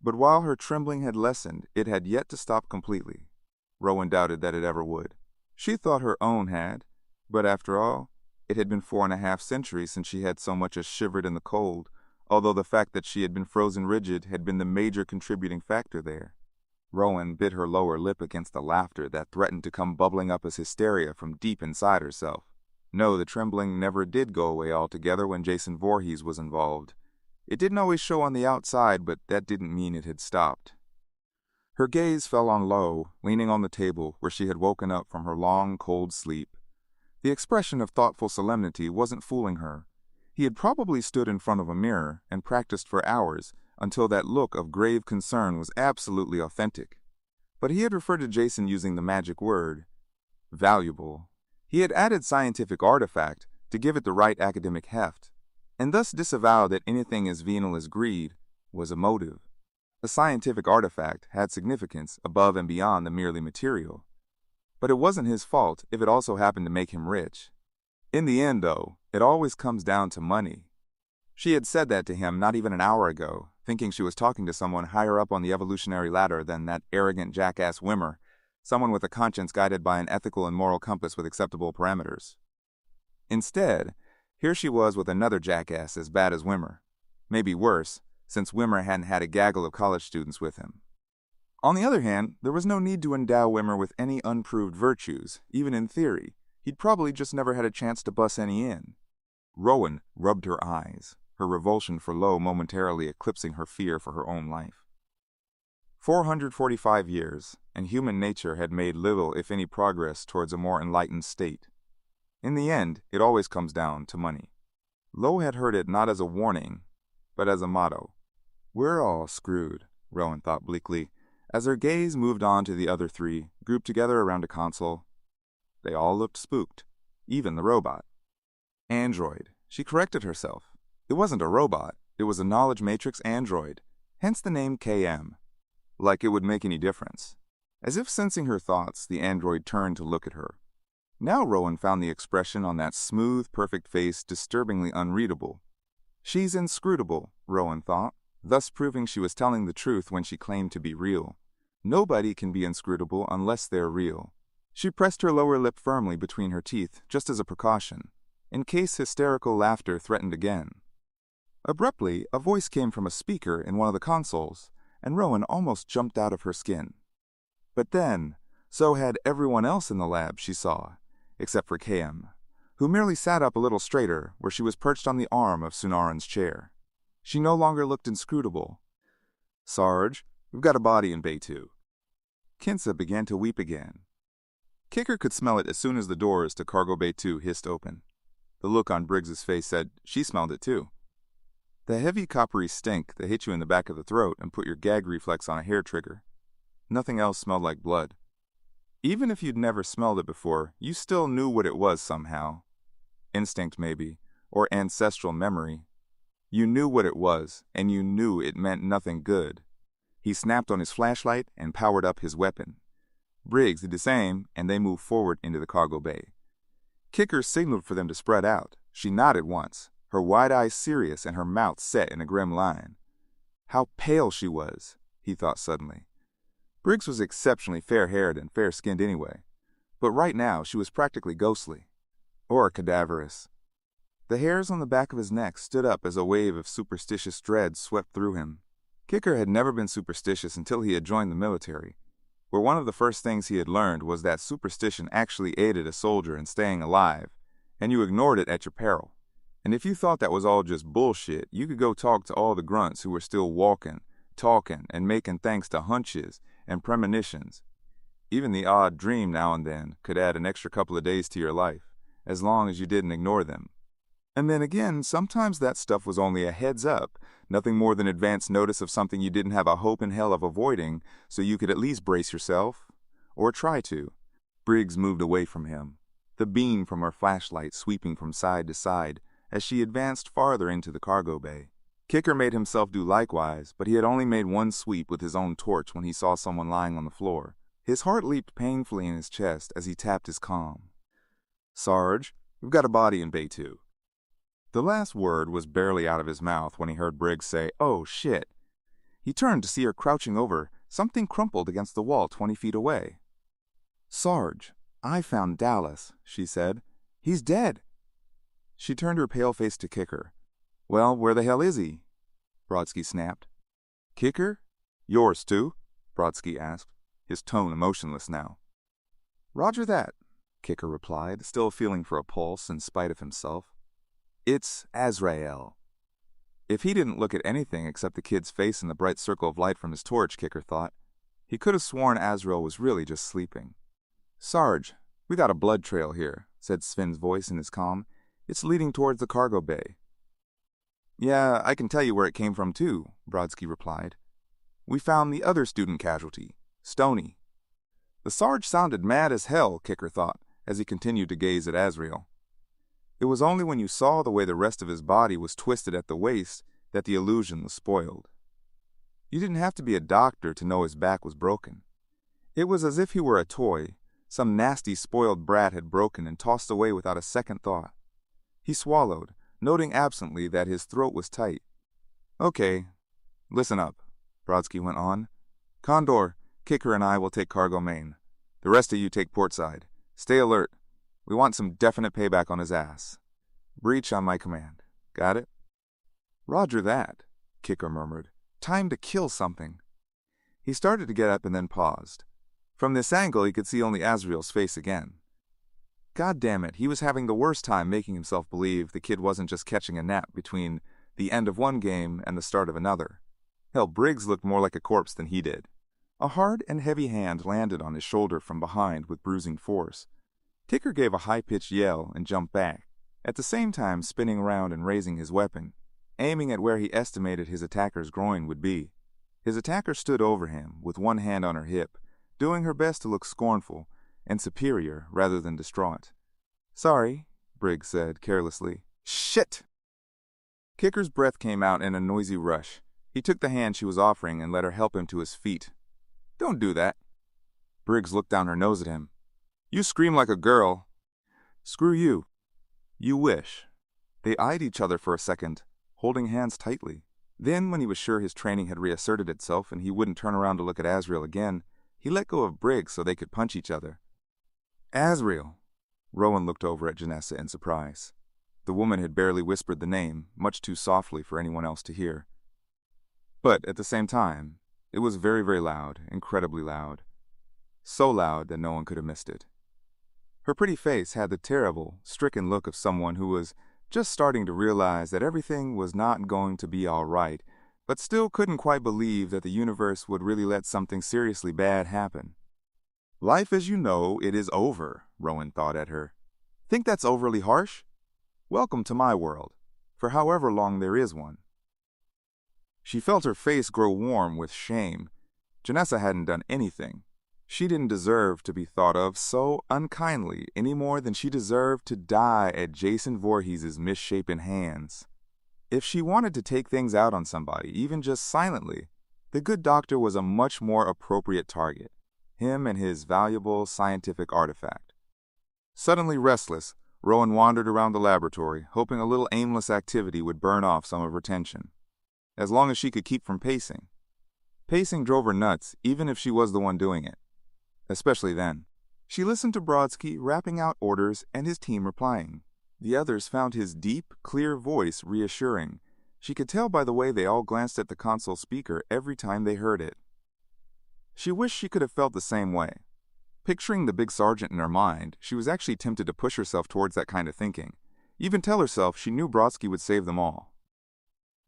[SPEAKER 1] But while her trembling had lessened, it had yet to stop completely. Rowan doubted that it ever would. She thought her own had, but after all, it had been 4.5 centuries since she had so much as shivered in the cold, although the fact that she had been frozen rigid had been the major contributing factor there. Rowan bit her lower lip against the laughter that threatened to come bubbling up as hysteria from deep inside herself. No, the trembling never did go away altogether when Jason Voorhees was involved. It didn't always show on the outside, but that didn't mean it had stopped. Her gaze fell on Lo, leaning on the table where she had woken up from her long, cold sleep. The expression of thoughtful solemnity wasn't fooling her. He had probably stood in front of a mirror and practiced for hours until that look of grave concern was absolutely authentic. But he had referred to Jason using the magic word, valuable. He had added scientific artifact to give it the right academic heft, and thus disavowed that anything as venal as greed was a motive. A scientific artifact had significance above and beyond the merely material. But it wasn't his fault if it also happened to make him rich. In the end, though, it always comes down to money. She had said that to him not even an hour ago, thinking she was talking to someone higher up on the evolutionary ladder than that arrogant jackass Wimmer, someone with a conscience guided by an ethical and moral compass with acceptable parameters. Instead, here she was with another jackass as bad as Wimmer. Maybe worse, since Wimmer hadn't had a gaggle of college students with him. On the other hand, there was no need to endow Wimmer with any unproved virtues, even in theory. He'd probably just never had a chance to bus any in. Rowan rubbed her eyes, her revulsion for Lo momentarily eclipsing her fear for her own life. 445 years, and human nature had made little, if any, progress towards a more enlightened state. In the end, it always comes down to money. Lo had heard it not as a warning, but as a motto. We're all screwed, Rowan thought bleakly, as her gaze moved on to the other three, grouped together around a console. They all looked spooked, even the robot. Android. She corrected herself. It wasn't a robot, it was a knowledge matrix android, hence the name KM. Like it would make any difference. As if sensing her thoughts, the android turned to look at her. Now Rowan found the expression on that smooth, perfect face disturbingly unreadable. She's inscrutable, Rowan thought, thus proving she was telling the truth when she claimed to be real. Nobody can be inscrutable unless they're real. She pressed her lower lip firmly between her teeth, just as a precaution, in case hysterical laughter threatened again. Abruptly, a voice came from a speaker in one of the consoles, and Rowan almost jumped out of her skin. But then, so had everyone else in the lab she saw, except for KM, who merely sat up a little straighter where she was perched on the arm of Sunaran's chair. She no longer looked inscrutable. Sarge, we've got a body in Bay 2. Kinsa began to weep again. Kicker could smell it as soon as the doors to Cargo Bay 2 hissed open. The look on Briggs's face said she smelled it too. The heavy coppery stink that hit you in the back of the throat and put your gag reflex on a hair trigger. Nothing else smelled like blood. Even if you'd never smelled it before, you still knew what it was somehow. Instinct maybe, or ancestral memory. You knew what it was, and you knew it meant nothing good. He snapped on his flashlight and powered up his weapon. Briggs did the same, and they moved forward into the cargo bay. Kicker signaled for them to spread out. She nodded once, her wide eyes serious and her mouth set in a grim line. How pale she was, he thought suddenly. Briggs was exceptionally fair-haired and fair-skinned anyway, but right now she was practically ghostly, or cadaverous. The hairs on the back of his neck stood up as a wave of superstitious dread swept through him. Kicker had never been superstitious until he had joined the military, where one of the first things he had learned was that superstition actually aided a soldier in staying alive, and you ignored it at your peril. And if you thought that was all just bullshit, you could go talk to all the grunts who were still walking, talking, and making thanks to hunches and premonitions. Even the odd dream now and then could add an extra couple of days to your life, as long as you didn't ignore them. And then again, sometimes that stuff was only a heads up, nothing more than advance notice of something you didn't have a hope in hell of avoiding, so you could at least brace yourself, or try to. Briggs moved away from him, the beam from her flashlight sweeping from side to side as she advanced farther into the cargo bay. Kicker made himself do likewise, but he had only made one sweep with his own torch when he saw someone lying on the floor. His heart leaped painfully in his chest as he tapped his comm. "Sarge, we've got a body in Bay 2. The last word was barely out of his mouth when he heard Briggs say, "Oh, shit." He turned to see her crouching over something crumpled against the wall 20 feet away. "Sarge, I found Dallas," she said. "He's dead." She turned her pale face to Kicker. "Well, where the hell is he?" Brodsky snapped. "Kicker? Yours too?" Brodsky asked, his tone emotionless now. "Roger that," Kicker replied, still feeling for a pulse in spite of himself. "It's Azrael." If he didn't look at anything except the kid's face in the bright circle of light from his torch, Kicker thought, he could have sworn Azrael was really just sleeping. "Sarge, we got a blood trail here," said Sven's voice in his comm. "It's leading towards the cargo bay." "Yeah, I can tell you where it came from too," Brodsky replied. "We found the other student casualty, Stoney." The Sarge sounded mad as hell, Kicker thought, as he continued to gaze at Azrael. It was only when you saw the way the rest of his body was twisted at the waist that the illusion was spoiled. You didn't have to be a doctor to know his back was broken. It was as if he were a toy some nasty spoiled brat had broken and tossed away without a second thought. He swallowed, noting absently that his throat was tight. "Okay, listen up," Brodsky went on. "Condor, Kicker and I will take cargo main. The rest of you take portside. Stay alert. We want some definite payback on his ass. Breach on my command. Got it?" "Roger that," Kicker murmured. "Time to kill something." He started to get up and then paused. From this angle, he could see only Azrael's face again. God damn it, he was having the worst time making himself believe the kid wasn't just catching a nap between the end of one game and the start of another. Hell, Briggs looked more like a corpse than he did. A hard and heavy hand landed on his shoulder from behind with bruising force. Kicker gave a high-pitched yell and jumped back, at the same time spinning around and raising his weapon, aiming at where he estimated his attacker's groin would be. His attacker stood over him, with one hand on her hip, doing her best to look scornful and superior rather than distraught. "Sorry," Briggs said carelessly. "Shit!" Kicker's breath came out in a noisy rush. He took the hand she was offering and let her help him to his feet. "Don't do that." Briggs looked down her nose at him. "You scream like a girl." "Screw you." "You wish." They eyed each other for a second, holding hands tightly. Then, when he was sure his training had reasserted itself and he wouldn't turn around to look at Azrael again, he let go of Briggs so they could punch each other. "Azrael." Rowan looked over at Janessa in surprise. The woman had barely whispered the name, much too softly for anyone else to hear. But at the same time, it was very, very loud, incredibly loud. So loud that no one could have missed it. Her pretty face had the terrible, stricken look of someone who was just starting to realize that everything was not going to be all right, but still couldn't quite believe that the universe would really let something seriously bad happen. "Life as you know it is over," Rowan thought at her. "Think that's overly harsh? Welcome to my world, for however long there is one." She felt her face grow warm with shame. Janessa hadn't done anything. She didn't deserve to be thought of so unkindly any more than she deserved to die at Jason Voorhees' misshapen hands. If she wanted to take things out on somebody, even just silently, the good doctor was a much more appropriate target. Him and his valuable scientific artifact. Suddenly restless, Rowan wandered around the laboratory, hoping a little aimless activity would burn off some of her tension. As long as she could keep from pacing. Pacing drove her nuts, even if she was the one doing it. Especially then. She listened to Brodsky rapping out orders and his team replying. The others found his deep, clear voice reassuring. She could tell by the way they all glanced at the console speaker every time they heard it. She wished she could have felt the same way. Picturing the big sergeant in her mind, she was actually tempted to push herself towards that kind of thinking. Even tell herself she knew Brodsky would save them all.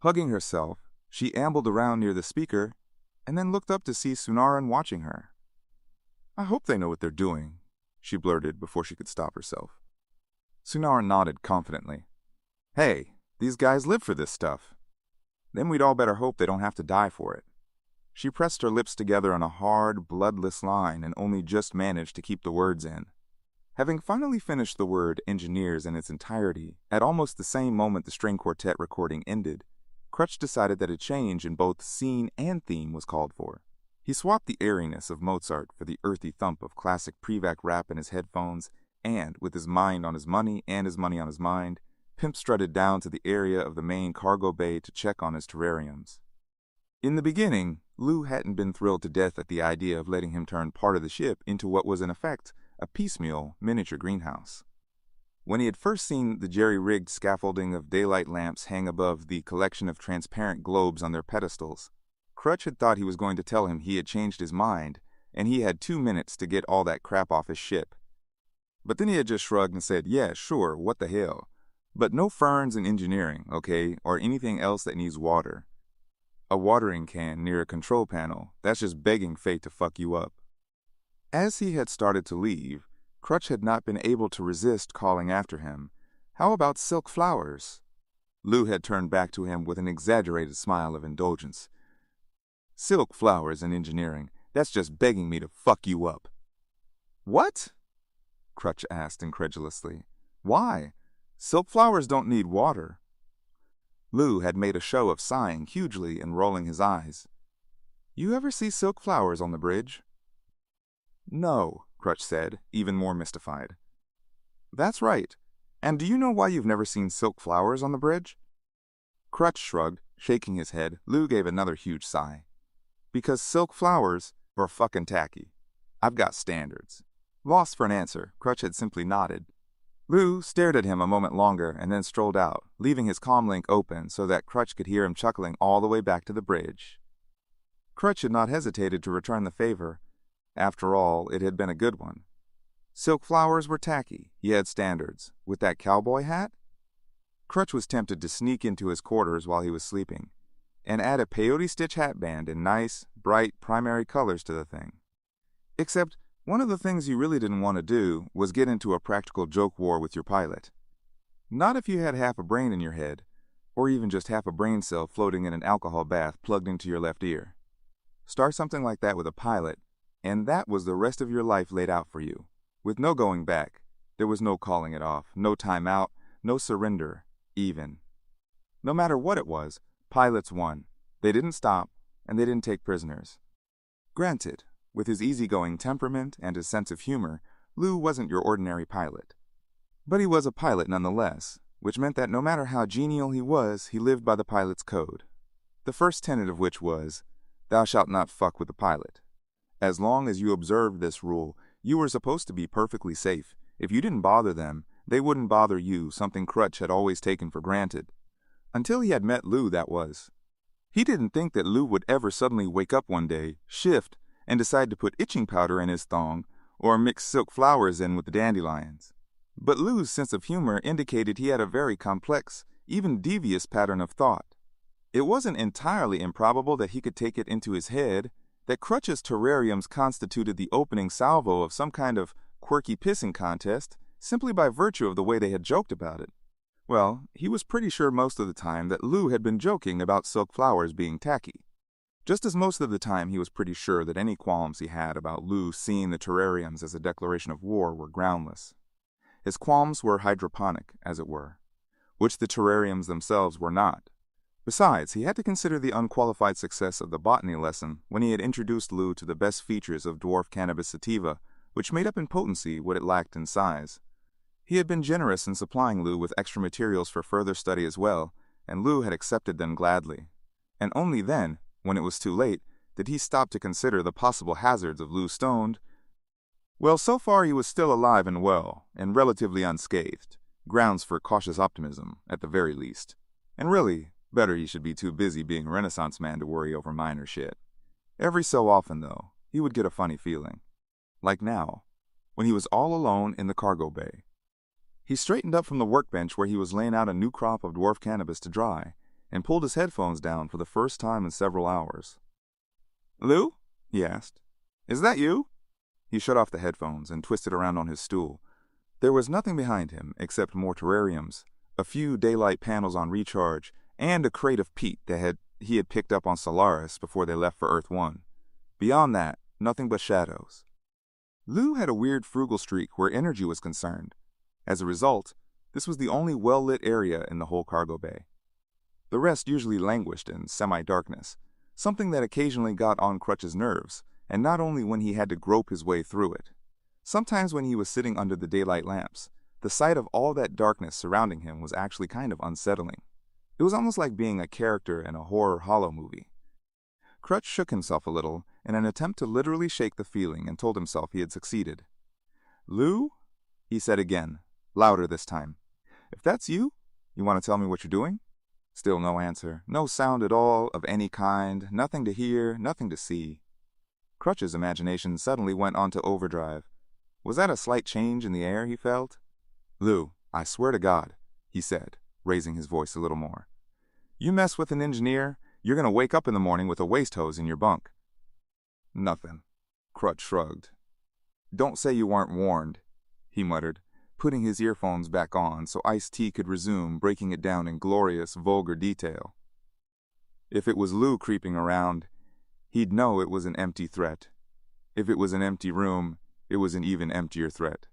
[SPEAKER 1] Hugging herself, she ambled around near the speaker, and then looked up to see Sunaran watching her. "I hope they know what they're doing," she blurted before she could stop herself. Sunaran nodded confidently. "Hey, these guys live for this stuff. Then we'd all better hope they don't have to die for it." She pressed her lips together on a hard, bloodless line and only just managed to keep the words in. Having finally finished the word engineers in its entirety, at almost the same moment the string quartet recording ended, Crutch decided that a change in both scene and theme was called for. He swapped the airiness of Mozart for the earthy thump of classic Prevac rap in his headphones, and, with his mind on his money and his money on his mind, Pimp strutted down to the area of the main cargo bay to check on his terrariums. In the beginning, Lou hadn't been thrilled to death at the idea of letting him turn part of the ship into what was in effect a piecemeal miniature greenhouse. When he had first seen the jerry-rigged scaffolding of daylight lamps hang above the collection of transparent globes on their pedestals, Crutch had thought he was going to tell him he had changed his mind, and he had 2 minutes to get all that crap off his ship. But then he had just shrugged and said, yeah, sure, what the hell. But no ferns in engineering, okay, or anything else that needs water. A watering can near a control panel, that's just begging fate to fuck you up. As he had started to leave, Crutch had not been able to resist calling after him, how about silk flowers? Lou had turned back to him with an exaggerated smile of indulgence. Silk flowers in engineering, that's just begging me to fuck you up. What? Crutch asked incredulously. Why? Silk flowers don't need water. Lou had made a show of sighing hugely and rolling his eyes. You ever see silk flowers on the bridge? No, Crutch said, even more mystified. That's right. And do you know why you've never seen silk flowers on the bridge? Crutch shrugged, shaking his head. Lou gave another huge sigh. Because silk flowers are fucking tacky. I've got standards. Lost for an answer, Crutch had simply nodded. Lou stared at him a moment longer and then strolled out, leaving his comlink open so that Crutch could hear him chuckling all the way back to the bridge. Crutch had not hesitated to return the favor. After all, it had been a good one. Silk flowers were tacky. He had standards. With that cowboy hat? Crutch was tempted to sneak into his quarters while he was sleeping and add a peyote stitch hatband in nice, bright, primary colors to the thing. Except one of the things you really didn't want to do was get into a practical joke war with your pilot. Not if you had half a brain in your head, or even just half a brain cell floating in an alcohol bath plugged into your left ear. Start something like that with a pilot, and that was the rest of your life laid out for you, with no going back. There was no calling it off, no time out, no surrender, even. No matter what it was, pilots won. They didn't stop, and they didn't take prisoners. Granted, with his easygoing temperament and his sense of humor, Lou wasn't your ordinary pilot. But he was a pilot nonetheless, which meant that no matter how genial he was, he lived by the pilot's code. The first tenet of which was, thou shalt not fuck with the pilot. As long as you observed this rule, you were supposed to be perfectly safe. If you didn't bother them, they wouldn't bother you, something Crutch had always taken for granted. Until he had met Lou, that was. He didn't think that Lou would ever suddenly wake up one day, shift, and decide to put itching powder in his thong or mix silk flowers in with the dandelions. But Lou's sense of humor indicated he had a very complex, even devious pattern of thought. It wasn't entirely improbable that he could take it into his head that Crutch's terrariums constituted the opening salvo of some kind of quirky pissing contest simply by virtue of the way they had joked about it. Well, he was pretty sure most of the time that Lou had been joking about silk flowers being tacky. Just as most of the time he was pretty sure that any qualms he had about Lou seeing the terrariums as a declaration of war were groundless. His qualms were hydroponic, as it were, which the terrariums themselves were not. Besides, he had to consider the unqualified success of the botany lesson when he had introduced Lou to the best features of dwarf cannabis sativa, which made up in potency what it lacked in size. He had been generous in supplying Lou with extra materials for further study as well, and Lou had accepted them gladly. And only then, when it was too late, did he stop to consider the possible hazards of Lou stoned. Well, so far he was still alive and well, and relatively unscathed. Grounds for cautious optimism, at the very least. And really, better he should be too busy being a Renaissance man to worry over minor shit. Every so often, though, he would get a funny feeling. Like now, when he was all alone in the cargo bay. He straightened up from the workbench where he was laying out a new crop of dwarf cannabis to dry, and pulled his headphones down for the first time in several hours. "Lou?" he asked. "Is that you?" He shut off the headphones and twisted around on his stool. There was nothing behind him except more terrariums, a few daylight panels on recharge, and a crate of peat that he had picked up on Solaris before they left for Earth 1. Beyond that, nothing but shadows. Lou had a weird frugal streak where energy was concerned. As a result, this was the only well-lit area in the whole cargo bay. The rest usually languished in semi-darkness, something that occasionally got on Crutch's nerves, and not only when he had to grope his way through it. Sometimes when he was sitting under the daylight lamps, the sight of all that darkness surrounding him was actually kind of unsettling. It was almost like being a character in a horror hollow movie. Crutch shook himself a little in an attempt to literally shake the feeling and told himself he had succeeded. "Lou?" he said again, louder this time. "If that's you, you want to tell me what you're doing?" Still no answer, no sound at all of any kind, nothing to hear, nothing to see. Crutch's imagination suddenly went onto overdrive. Was that a slight change in the air he felt? "Lou, I swear to God," he said, raising his voice a little more. "You mess with an engineer, you're going to wake up in the morning with a waste hose in your bunk." "Nothing," Crutch shrugged. "Don't say you weren't warned," he muttered, putting his earphones back on so Ice-T could resume breaking it down in glorious, vulgar detail. If it was Lou creeping around, he'd know it was an empty threat. If it was an empty room, it was an even emptier threat.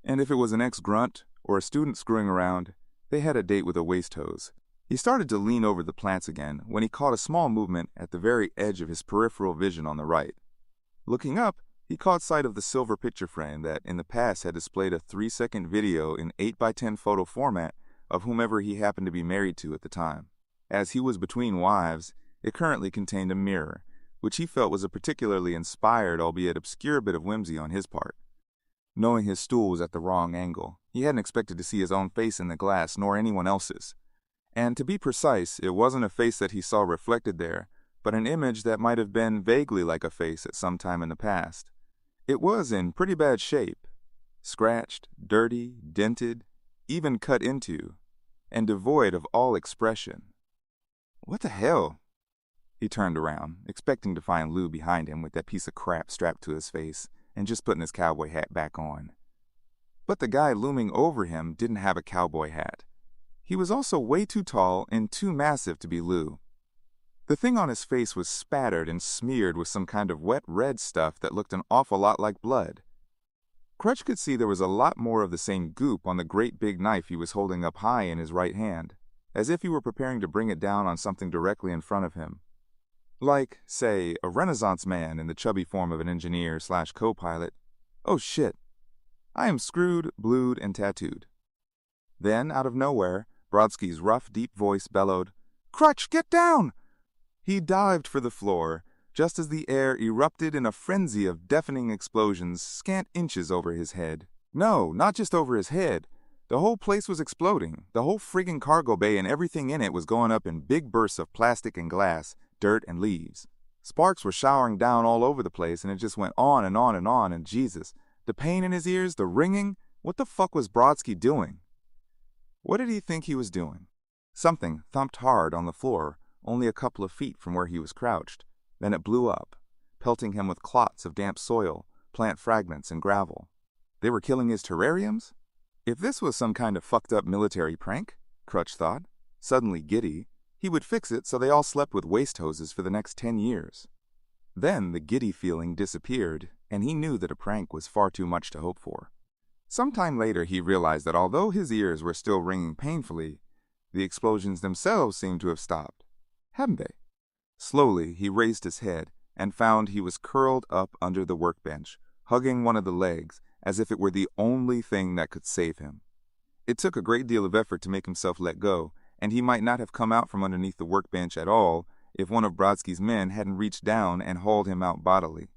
[SPEAKER 1] And if it was an ex-grunt or a student screwing around, they had a date with a waste hose. He started to lean over the plants again when he caught a small movement at the very edge of his peripheral vision on the right. Looking up, he caught sight of the silver picture frame that in the past had displayed a 3-second video in 8x10 photo format of whomever he happened to be married to at the time. As he was between wives, it currently contained a mirror, which he felt was a particularly inspired, albeit obscure bit of whimsy on his part. Knowing his stool was at the wrong angle, he hadn't expected to see his own face in the glass nor anyone else's. And to be precise, it wasn't a face that he saw reflected there, but an image that might have been vaguely like a face at some time in the past. It was in pretty bad shape, scratched, dirty, dented, even cut into, and devoid of all expression. What the hell? He turned around, expecting to find Lou behind him with that piece of crap strapped to his face and just putting his cowboy hat back on. But the guy looming over him didn't have a cowboy hat. He was also way too tall and too massive to be Lou. The thing on his face was spattered and smeared with some kind of wet red stuff that looked an awful lot like blood. Crutch could see there was a lot more of the same goop on the great big knife he was holding up high in his right hand, as if he were preparing to bring it down on something directly in front of him. Like, say, a Renaissance man in the chubby form of an engineer/co-pilot. Oh shit. I am screwed, blued, and tattooed. Then, out of nowhere, Brodsky's rough, deep voice bellowed, "Crutch, get down!" He dived for the floor, just as the air erupted in a frenzy of deafening explosions scant inches over his head. No, not just over his head. The whole place was exploding. The whole friggin' cargo bay and everything in it was going up in big bursts of plastic and glass, dirt and leaves. Sparks were showering down all over the place, and it just went on and on and on, and Jesus, the pain in his ears, the ringing, what the fuck was Brodsky doing? What did he think he was doing? Something thumped hard on the floor, only a couple of feet from where he was crouched. Then it blew up, pelting him with clots of damp soil, plant fragments, and gravel. They were killing his terrariums? If this was some kind of fucked up military prank, Crutch thought, suddenly giddy, he would fix it so they all slept with waste hoses for the next 10 years. Then the giddy feeling disappeared, and he knew that a prank was far too much to hope for. Sometime later he realized that although his ears were still ringing painfully, the explosions themselves seemed to have stopped. Hadn't they? Slowly he raised his head and found he was curled up under the workbench, hugging one of the legs as if it were the only thing that could save him. It took a great deal of effort to make himself let go, and he might not have come out from underneath the workbench at all if one of Brodsky's men hadn't reached down and hauled him out bodily.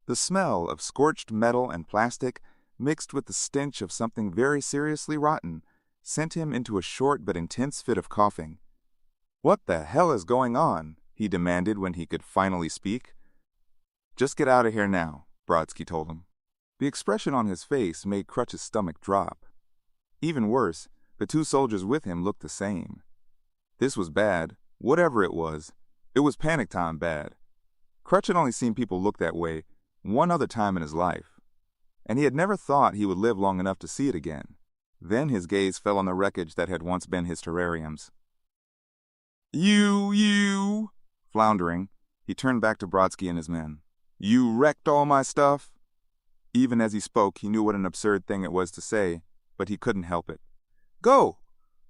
[SPEAKER 1] The smell of scorched metal and plastic, mixed with the stench of something very seriously rotten, sent him into a short but intense fit of coughing. "What the hell is going on?" he demanded when he could finally speak. "Just get out of here now," Brodsky told him. The expression on his face made Crutch's stomach drop. Even worse, the two soldiers with him looked the same. This was bad, whatever it was. It was panic time bad. Crutch had only seen people look that way one other time in his life, and he had never thought he would live long enough to see it again. Then his gaze fell on the wreckage that had once been his terrariums. You, floundering, he turned back to Brodsky and his men. "You wrecked all my stuff?" Even as he spoke, he knew what an absurd thing it was to say, but he couldn't help it. "Go!"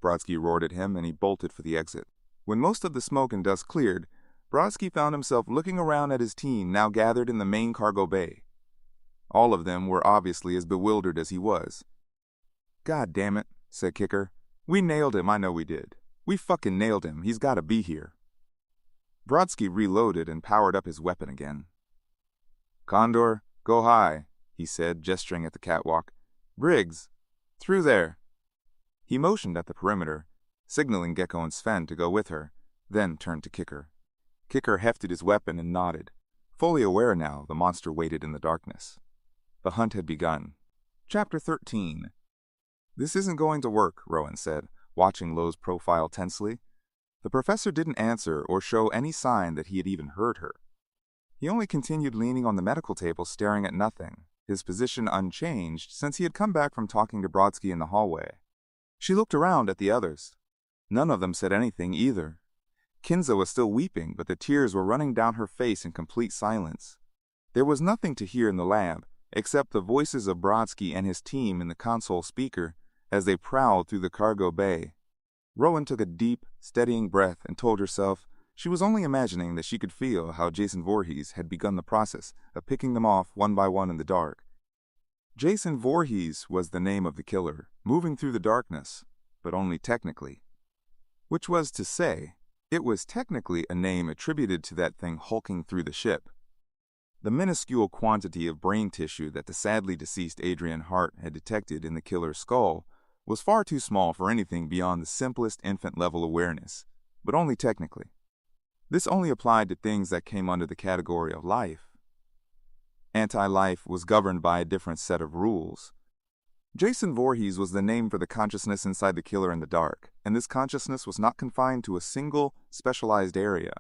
[SPEAKER 1] Brodsky roared at him, and he bolted for the exit. When most of the smoke and dust cleared, Brodsky found himself looking around at his team now gathered in the main cargo bay. All of them were obviously as bewildered as he was. "God damn it," said Kicker. "We nailed him, I know we did. We fucking nailed him, he's gotta be here." Brodsky reloaded and powered up his weapon again. "Condor, go high," he said, gesturing at the catwalk. "Briggs, through there." He motioned at the perimeter, signaling Gecko and Sven to go with her, then turned to Kicker. Kicker hefted his weapon and nodded. Fully aware now, the monster waited in the darkness. The hunt had begun. Chapter 13. "This isn't going to work," Rowan said, watching Lowe's profile tensely. The professor didn't answer or show any sign that he had even heard her. He only continued leaning on the medical table, staring at nothing, his position unchanged since he had come back from talking to Brodsky in the hallway. She looked around at the others. None of them said anything either. Kinza was still weeping, but the tears were running down her face in complete silence. There was nothing to hear in the lab, except the voices of Brodsky and his team in the console speaker as they prowled through the cargo bay. Rowan took a deep, steadying breath and told herself she was only imagining that she could feel how Jason Voorhees had begun the process of picking them off one by one in the dark. Jason Voorhees was the name of the killer, moving through the darkness, but only technically. Which was to say, it was technically a name attributed to that thing hulking through the ship. The minuscule quantity of brain tissue that the sadly deceased Adrian Hart had detected in the killer's skull was far too small for anything beyond the simplest infant-level awareness, but only technically. This only applied to things that came under the category of life. Anti-life was governed by a different set of rules. Jason Voorhees was the name for the consciousness inside the killer in the dark, and this consciousness was not confined to a single, specialized area.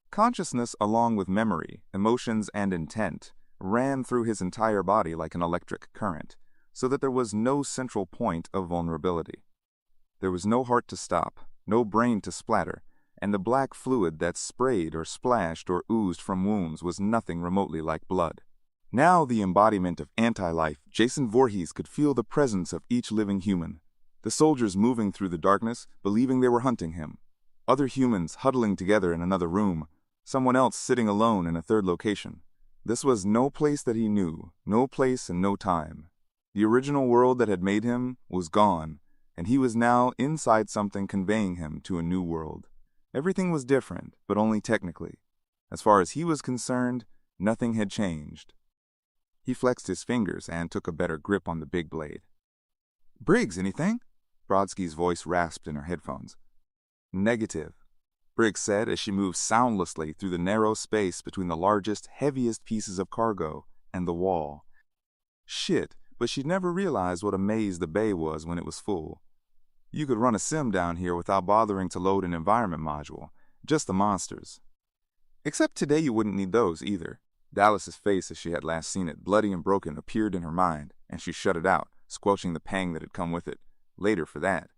[SPEAKER 1] Consciousness, along with memory, emotions, and intent, ran through his entire body like an electric current, so that there was no central point of vulnerability. There was no heart to stop, no brain to splatter, and the black fluid that sprayed or splashed or oozed from wounds was nothing remotely like blood. Now the embodiment of anti-life, Jason Voorhees could feel the presence of each living human. The soldiers moving through the darkness, believing they were hunting him. Other humans huddling together in another room. Someone else sitting alone in a third location. This was no place that he knew, no place and no time. The original world that had made him was gone, and he was now inside something conveying him to a new world. Everything was different, but only technically. As far as he was concerned, nothing had changed. He flexed his fingers and took a better grip on the big blade. "Briggs, anything?" Brodsky's voice rasped in her headphones. "Negative," Briggs said as she moved soundlessly through the narrow space between the largest, heaviest pieces of cargo and the wall. Shit, but she'd never realized what a maze the bay was when it was full. You could run a sim down here without bothering to load an environment module, just the monsters. Except today you wouldn't need those either. Dallas's face as she had last seen it, bloody and broken, appeared in her mind, and she shut it out, squelching the pang that had come with it. Later for that.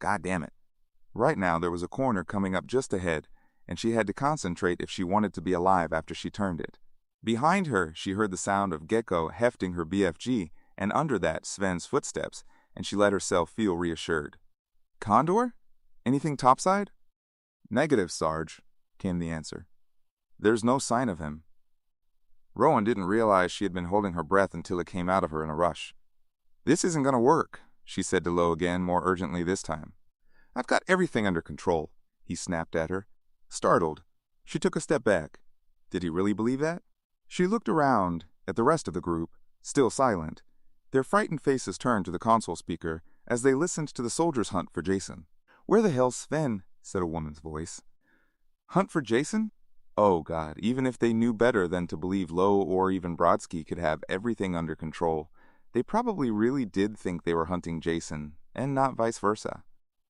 [SPEAKER 1] God damn it. Right now there was a corner coming up just ahead, and she had to concentrate if she wanted to be alive after she turned it. Behind her, she heard the sound of Gecko hefting her BFG, and under that, Sven's footsteps, and she let herself feel reassured. "Condor? Anything topside?" "Negative, Sarge," came the answer. "There's no sign of him." Rowan didn't realize she had been holding her breath until it came out of her in a rush. "This isn't going to work," she said to Lowe again, more urgently this time. "I've got everything under control," he snapped at her. Startled, she took a step back. Did he really believe that? She looked around at the rest of the group, still silent. Their frightened faces turned to the console speaker as they listened to the soldiers hunt for Jason. "Where the hell's Sven?" said a woman's voice. "Hunt for Jason?" Oh God, even if they knew better than to believe Lowe or even Brodsky could have everything under control, they probably really did think they were hunting Jason, and not vice versa.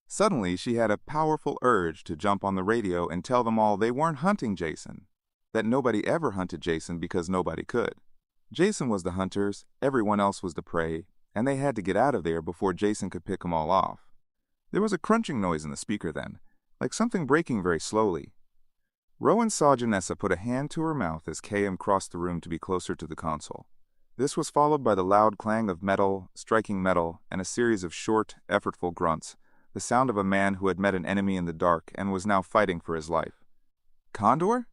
[SPEAKER 1] Suddenly, she had a powerful urge to jump on the radio and tell them all they weren't hunting Jason, that nobody ever hunted Jason because nobody could. Jason was the hunters, everyone else was the prey, and they had to get out of there before Jason could pick them all off. There was a crunching noise in the speaker then, like something breaking very slowly. Rowan saw Janessa put a hand to her mouth as KM crossed the room to be closer to the console. This was followed by the loud clang of metal striking metal and a series of short, effortful grunts, the sound of a man who had met an enemy in the dark and was now fighting for his life. Condor?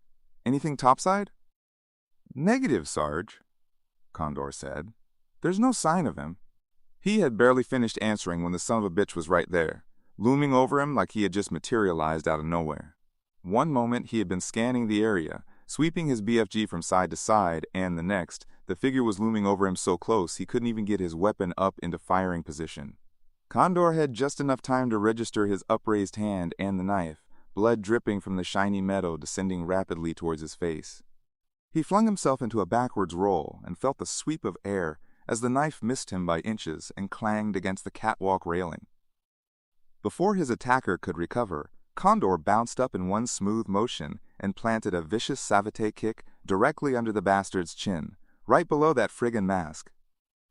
[SPEAKER 1] Anything topside?" "Negative, Sarge," Condor said. "There's no sign of him." He had barely finished answering when the son of a bitch was right there, looming over him like he had just materialized out of nowhere. One moment he had been scanning the area, sweeping his BFG from side to side, and the next, the figure was looming over him so close he couldn't even get his weapon up into firing position. Condor had just enough time to register his upraised hand and the knife, blood dripping from the shiny metal descending rapidly towards his face. He flung himself into a backwards roll and felt the sweep of air as the knife missed him by inches and clanged against the catwalk railing. Before his attacker could recover, Condor bounced up in one smooth motion and planted a vicious savate kick directly under the bastard's chin, right below that friggin' mask.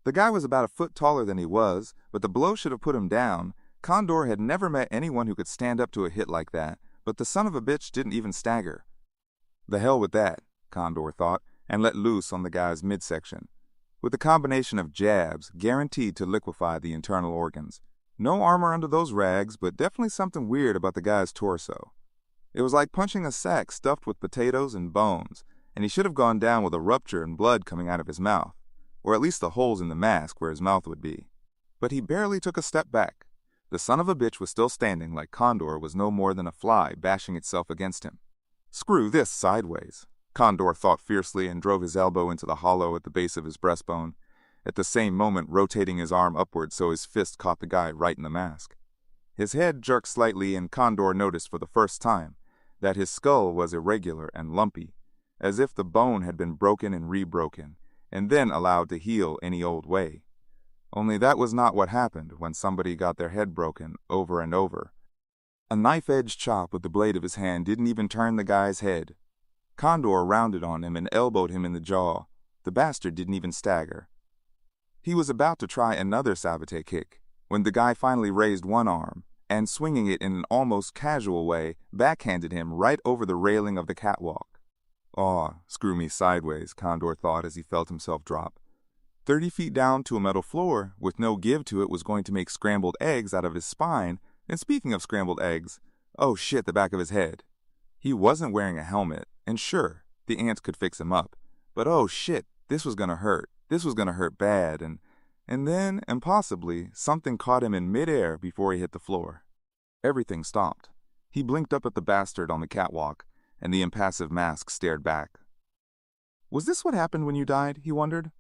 [SPEAKER 1] The guy was about a foot taller than he was, but the blow should have put him down. Condor had never met anyone who could stand up to a hit like that, but the son of a bitch didn't even stagger. The hell with that, Condor thought, and let loose on the guy's midsection, with a combination of jabs guaranteed to liquefy the internal organs. No armor under those rags, but definitely something weird about the guy's torso. It was like punching a sack stuffed with potatoes and bones, and he should have gone down with a rupture and blood coming out of his mouth, or at least the holes in the mask where his mouth would be. But he barely took a step back. The son of a bitch was still standing like Condor was no more than a fly bashing itself against him. Screw this sideways, Condor thought fiercely and drove his elbow into the hollow at the base of his breastbone, at the same moment rotating his arm upward so his fist caught the guy right in the mask. His head jerked slightly and Condor noticed for the first time that his skull was irregular and lumpy, as if the bone had been broken and rebroken, and then allowed to heal any old way. Only that was not what happened when somebody got their head broken over and over. A knife-edged chop with the blade of his hand didn't even turn the guy's head. Condor rounded on him and elbowed him in the jaw. The bastard didn't even stagger. He was about to try another savate kick when the guy finally raised one arm and, swinging it in an almost casual way, backhanded him right over the railing of the catwalk. Aw, screw me sideways, Condor thought as he felt himself drop. 30 feet down to a metal floor with no give to it was going to make scrambled eggs out of his spine, and speaking of scrambled eggs, oh shit, the back of his head. He wasn't wearing a helmet, and sure, the ants could fix him up, but oh shit, this was gonna hurt. This was gonna hurt bad, and then, impossibly, something caught him in midair before he hit the floor. Everything stopped. He blinked up at the bastard on the catwalk, and the impassive mask stared back. Was this what happened when you died, he wondered?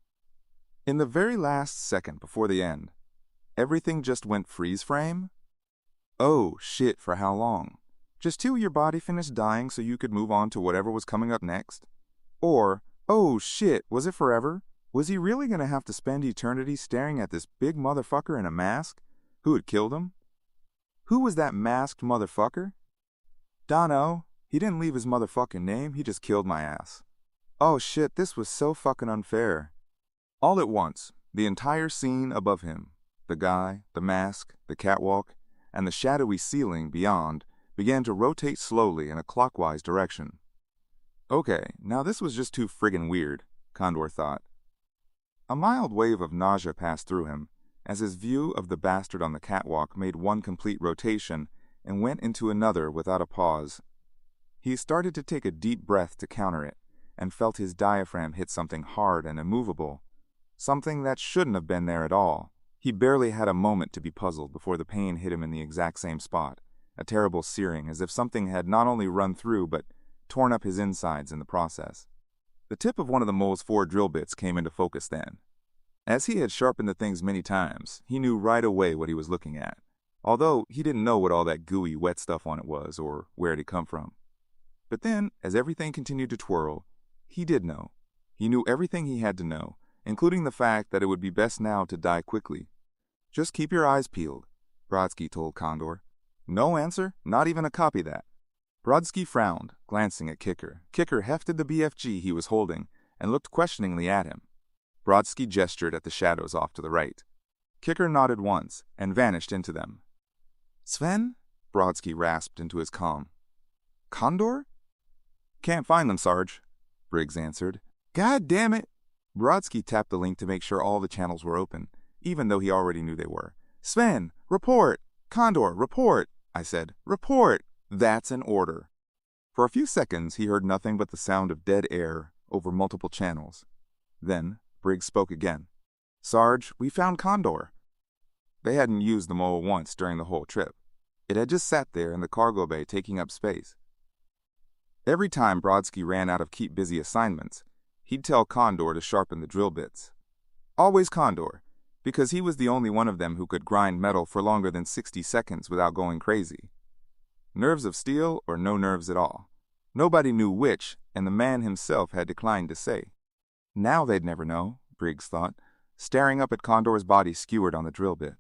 [SPEAKER 1] In the very last second before the end, everything just went freeze frame? Oh, shit, for how long? Just till your body finished dying so you could move on to whatever was coming up next? Or, oh shit, was it forever? Was he really going to have to spend eternity staring at this big motherfucker in a mask? Who had killed him? Who was that masked motherfucker? Dunno. He didn't leave his motherfucking name, he just killed my ass. Oh shit, this was so fucking unfair. All at once, the entire scene above him, the guy, the mask, the catwalk, and the shadowy ceiling beyond began to rotate slowly in a clockwise direction. Okay, now this was just too friggin' weird, Condor thought. A mild wave of nausea passed through him as his view of the bastard on the catwalk made one complete rotation and went into another without a pause. He started to take a deep breath to counter it and felt his diaphragm hit something hard and immovable, something that shouldn't have been there at all. He barely had a moment to be puzzled before the pain hit him in the exact same spot, a terrible searing as if something had not only run through but torn up his insides in the process. The tip of one of the mole's 4 drill bits came into focus then. As he had sharpened the things many times, he knew right away what he was looking at, although he didn't know what all that gooey, wet stuff on it was or where it had come from. But then, as everything continued to twirl, he did know. He knew everything he had to know, including the fact that it would be best now to die quickly. Just keep your eyes peeled, Brodsky told Condor. No answer, not even a copy that. Brodsky frowned, glancing at Kicker. Kicker hefted the BFG he was holding and looked questioningly at him. Brodsky gestured at the shadows off to the right. Kicker nodded once and vanished into them. Sven? Brodsky rasped into his calm. Condor? Can't find them, Sarge, Briggs answered. God damn it! Brodsky tapped the link to make sure all the channels were open, even though he already knew they were. Sven, report! Condor, report! I said, report! That's an order. For a few seconds, he heard nothing but the sound of dead air over multiple channels. Then, Briggs spoke again. "Sarge, we found Condor." They hadn't used the mole once during the whole trip. It had just sat there in the cargo bay taking up space. Every time Brodsky ran out of keep busy assignments, he'd tell Condor to sharpen the drill bits. Always Condor, because he was the only one of them who could grind metal for longer than 60 seconds without going crazy. Nerves of steel or no nerves at all. Nobody knew which, and the man himself had declined to say. Now they'd never know, Briggs thought, staring up at Condor's body skewered on the drill bit.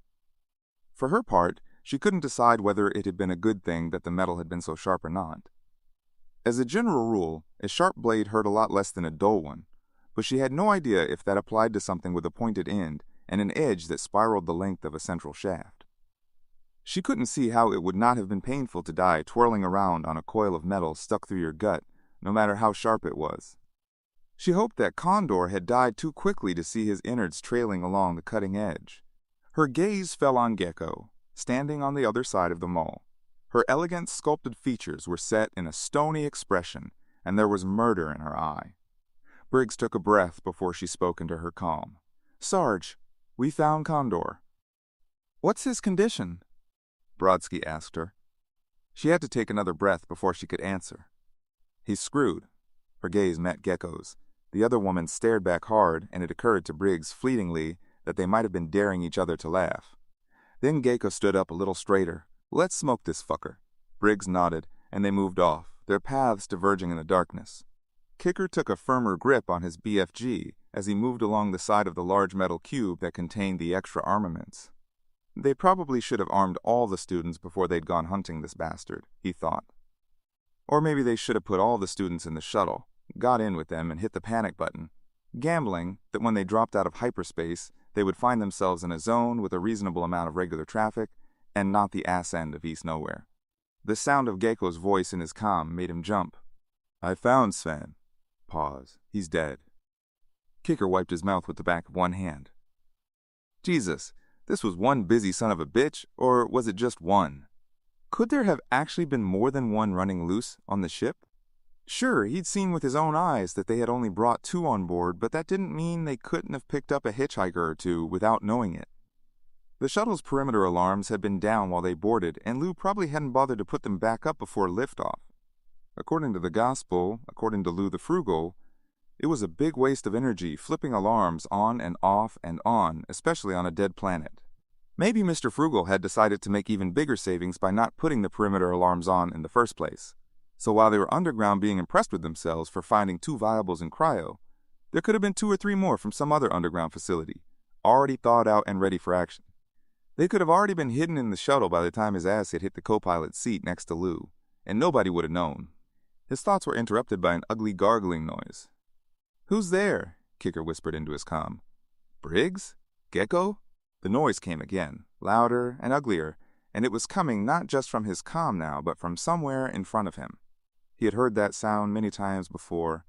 [SPEAKER 1] For her part, she couldn't decide whether it had been a good thing that the metal had been so sharp or not. As a general rule, a sharp blade hurt a lot less than a dull one, but she had no idea if that applied to something with a pointed end and an edge that spiraled the length of a central shaft. She couldn't see how it would not have been painful to die twirling around on a coil of metal stuck through your gut, no matter how sharp it was. She hoped that Condor had died too quickly to see his innards trailing along the cutting edge. Her gaze fell on Gecko, standing on the other side of the mole. Her elegant sculpted features were set in a stony expression, and there was murder in her eye. Briggs took a breath before she spoke into her calm. "Sarge, we found Condor." "What's his condition?" Brodsky asked her. She had to take another breath before she could answer. "He's screwed." Her gaze met Gecko's. The other woman stared back hard, and it occurred to Briggs fleetingly that they might have been daring each other to laugh. Then Gecko stood up a little straighter. "Let's smoke this fucker." Briggs nodded, and they moved off, their paths diverging in the darkness. Kicker took a firmer grip on his BFG as he moved along the side of the large metal cube that contained the extra armaments. They probably should have armed all the students before they'd gone hunting this bastard, he thought. Or maybe they should have put all the students in the shuttle, got in with them and hit the panic button, gambling that when they dropped out of hyperspace, they would find themselves in a zone with a reasonable amount of regular traffic and not the ass end of East Nowhere. The sound of Gecko's voice in his comm made him jump. "I found Sven." Pause. "He's dead." Kicker wiped his mouth with the back of one hand. Jesus, this was one busy son of a bitch, or was it just one? Could there have actually been more than one running loose on the ship? Sure, he'd seen with his own eyes that they had only brought 2 on board, but that didn't mean they couldn't have picked up a hitchhiker or 2 without knowing it. The shuttle's perimeter alarms had been down while they boarded, and Lou probably hadn't bothered to put them back up before liftoff. According to the gospel, according to Lou the Frugal, it was a big waste of energy flipping alarms on and off and on, especially on a dead planet. Maybe Mr. Frugal had decided to make even bigger savings by not putting the perimeter alarms on in the first place. So while they were underground being impressed with themselves for finding 2 viables in cryo, there could have been 2 or 3 more from some other underground facility, already thawed out and ready for action. They could have already been hidden in the shuttle by the time his ass had hit the co-pilot's seat next to Lou, and nobody would have known. His thoughts were interrupted by an ugly gargling noise. "Who's there?" Kicker whispered into his comm. "Briggs? Gecko?" The noise came again, louder and uglier, and it was coming not just from his comm now, but from somewhere in front of him. He had heard that sound many times before,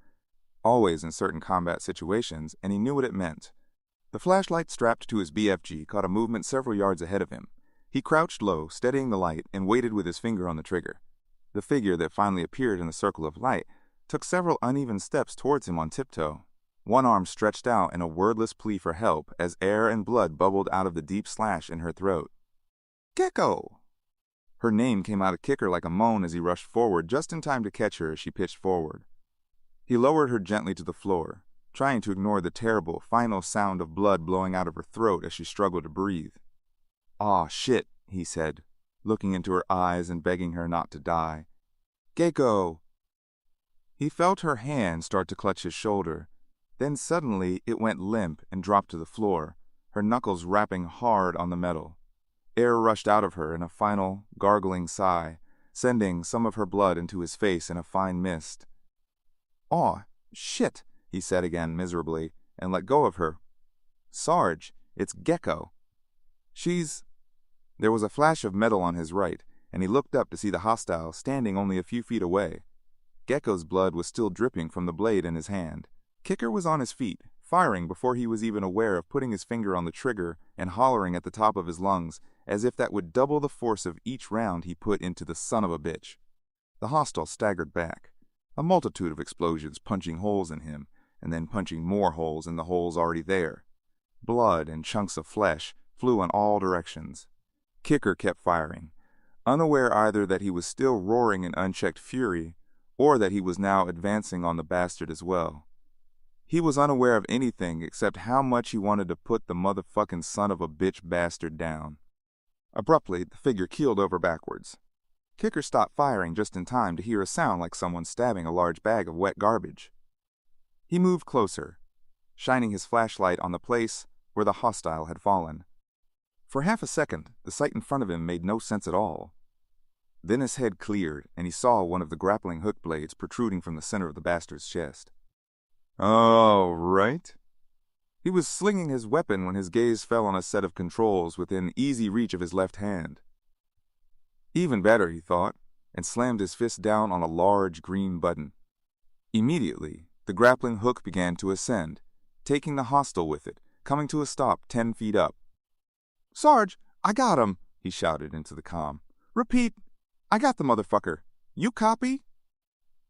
[SPEAKER 1] always in certain combat situations, and he knew what it meant. The flashlight strapped to his BFG caught a movement several yards ahead of him. He crouched low, steadying the light, and waited with his finger on the trigger. The figure that finally appeared in the circle of light took several uneven steps towards him on tiptoe, one arm stretched out in a wordless plea for help as air and blood bubbled out of the deep slash in her throat. "Gecko!" Her name came out of Kicker like a moan as he rushed forward just in time to catch her as she pitched forward. He lowered her gently to the floor, trying to ignore the terrible, final sound of blood blowing out of her throat as she struggled to breathe. "Aw, shit," he said, looking into her eyes and begging her not to die. "Gecko!" He felt her hand start to clutch his shoulder. Then suddenly it went limp and dropped to the floor, her knuckles rapping hard on the metal. Air rushed out of her in a final, gargling sigh, sending some of her blood into his face in a fine mist. "Aw, shit," he said again miserably, and let go of her. "Sarge, it's Gecko. She's—" There was a flash of metal on his right, and he looked up to see the hostile standing only a few feet away. Gecko's blood was still dripping from the blade in his hand. Kicker was on his feet, firing before he was even aware of putting his finger on the trigger and hollering at the top of his lungs, as if that would double the force of each round he put into the son of a bitch. The hostile staggered back, a multitude of explosions punching holes in him, and then punching more holes in the holes already there. Blood and chunks of flesh flew in all directions. Kicker kept firing, unaware either that he was still roaring in unchecked fury, or that he was now advancing on the bastard as well. He was unaware of anything except how much he wanted to put the motherfucking son of a bitch bastard down. Abruptly, the figure keeled over backwards. Kicker stopped firing just in time to hear a sound like someone stabbing a large bag of wet garbage. He moved closer, shining his flashlight on the place where the hostile had fallen. For half a second, the sight in front of him made no sense at all. Then his head cleared, and he saw one of the grappling hook blades protruding from the center of the bastard's chest. "All right." He was slinging his weapon when his gaze fell on a set of controls within easy reach of his left hand. Even better, he thought, and slammed his fist down on a large green button. Immediately, the grappling hook began to ascend, taking the hostile with it, coming to a stop 10 feet up. "Sarge, I got him," he shouted into the comm. "Repeat, I got the motherfucker. You copy?"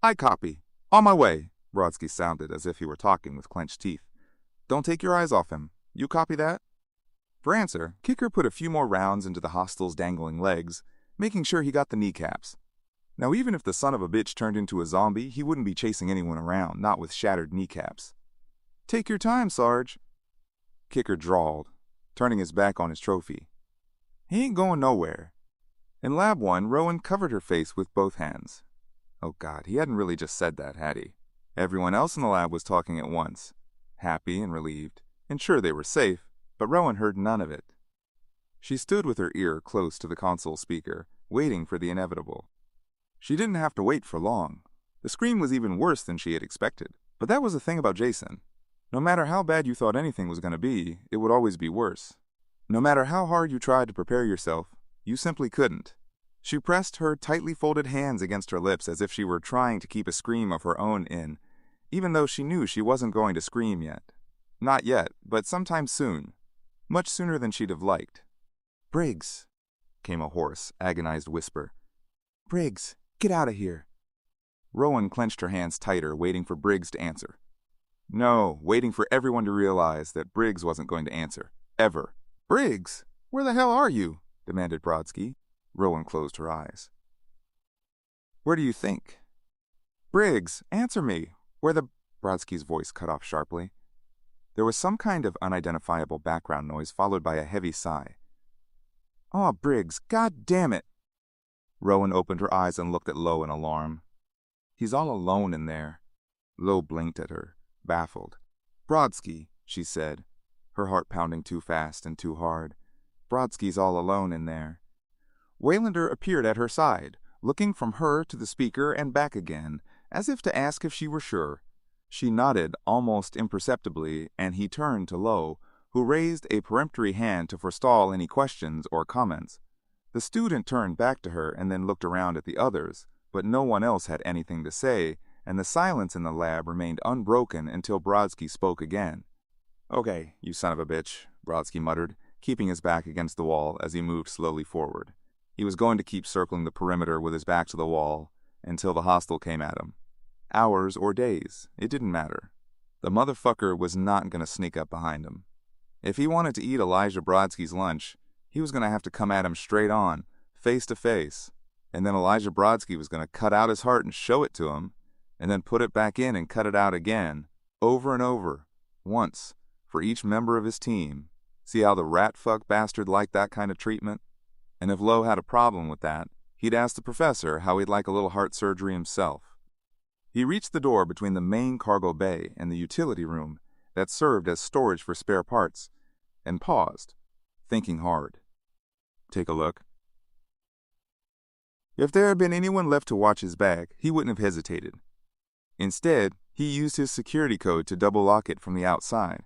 [SPEAKER 1] "I copy. On my way," Brodsky sounded as if he were talking with clenched teeth. "Don't take your eyes off him. You copy that?" For answer, Kicker put a few more rounds into the hostile's dangling legs, making sure he got the kneecaps. Now, even if the son of a bitch turned into a zombie, he wouldn't be chasing anyone around, not with shattered kneecaps. "Take your time, Sarge," Kicker drawled, turning his back on his trophy. "He ain't going nowhere." In Lab 1, Rowan covered her face with both hands. Oh God, he hadn't really just said that, had he? Everyone else in the lab was talking at once, happy and relieved, and sure they were safe, but Rowan heard none of it. She stood with her ear close to the console speaker, waiting for the inevitable. She didn't have to wait for long. The scream was even worse than she had expected. But that was the thing about Jason. No matter how bad you thought anything was going to be, it would always be worse. No matter how hard you tried to prepare yourself, you simply couldn't. She pressed her tightly folded hands against her lips as if she were trying to keep a scream of her own in, even though she knew she wasn't going to scream yet. Not yet, but sometime soon. Much sooner than she'd have liked. "Briggs," came a hoarse, agonized whisper. "Briggs, get out of here." Rowan clenched her hands tighter, waiting for Briggs to answer. No, waiting for everyone to realize that Briggs wasn't going to answer. Ever. "Briggs, where the hell are you?" demanded Brodsky. Rowan closed her eyes. "Where do you think?" "Briggs, answer me. Where the—" Brodsky's voice cut off sharply. There was some kind of unidentifiable background noise followed by a heavy sigh. "Aw, Briggs, God damn it!" Rowan opened her eyes and looked at Lo in alarm. "He's all alone in there." Lo blinked at her, baffled. "Brodsky," she said, her heart pounding too fast and too hard. "Brodsky's all alone in there." Waylander appeared at her side, looking from her to the speaker and back again, as if to ask if she were sure. She nodded almost imperceptibly, and he turned to Lo, who raised a peremptory hand to forestall any questions or comments. The student turned back to her and then looked around at the others, but no one else had anything to say, and the silence in the lab remained unbroken until Brodsky spoke again. "Okay, you son of a bitch," Brodsky muttered, keeping his back against the wall as he moved slowly forward. He was going to keep circling the perimeter with his back to the wall until the hostile came at him. Hours or days, it didn't matter. The motherfucker was not going to sneak up behind him. If he wanted to eat Elijah Brodsky's lunch, he was going to have to come at him straight on, face to face, and then Elijah Brodsky was going to cut out his heart and show it to him, and then put it back in and cut it out again, over and over, once, for each member of his team. See how the rat-fuck bastard liked that kind of treatment? And if Lo had a problem with that, he'd ask the professor how he'd like a little heart surgery himself. He reached the door between the main cargo bay and the utility room that served as storage for spare parts, and paused, thinking hard. Take a look. If there had been anyone left to watch his bag, he wouldn't have hesitated. Instead, he used his security code to double lock it from the outside.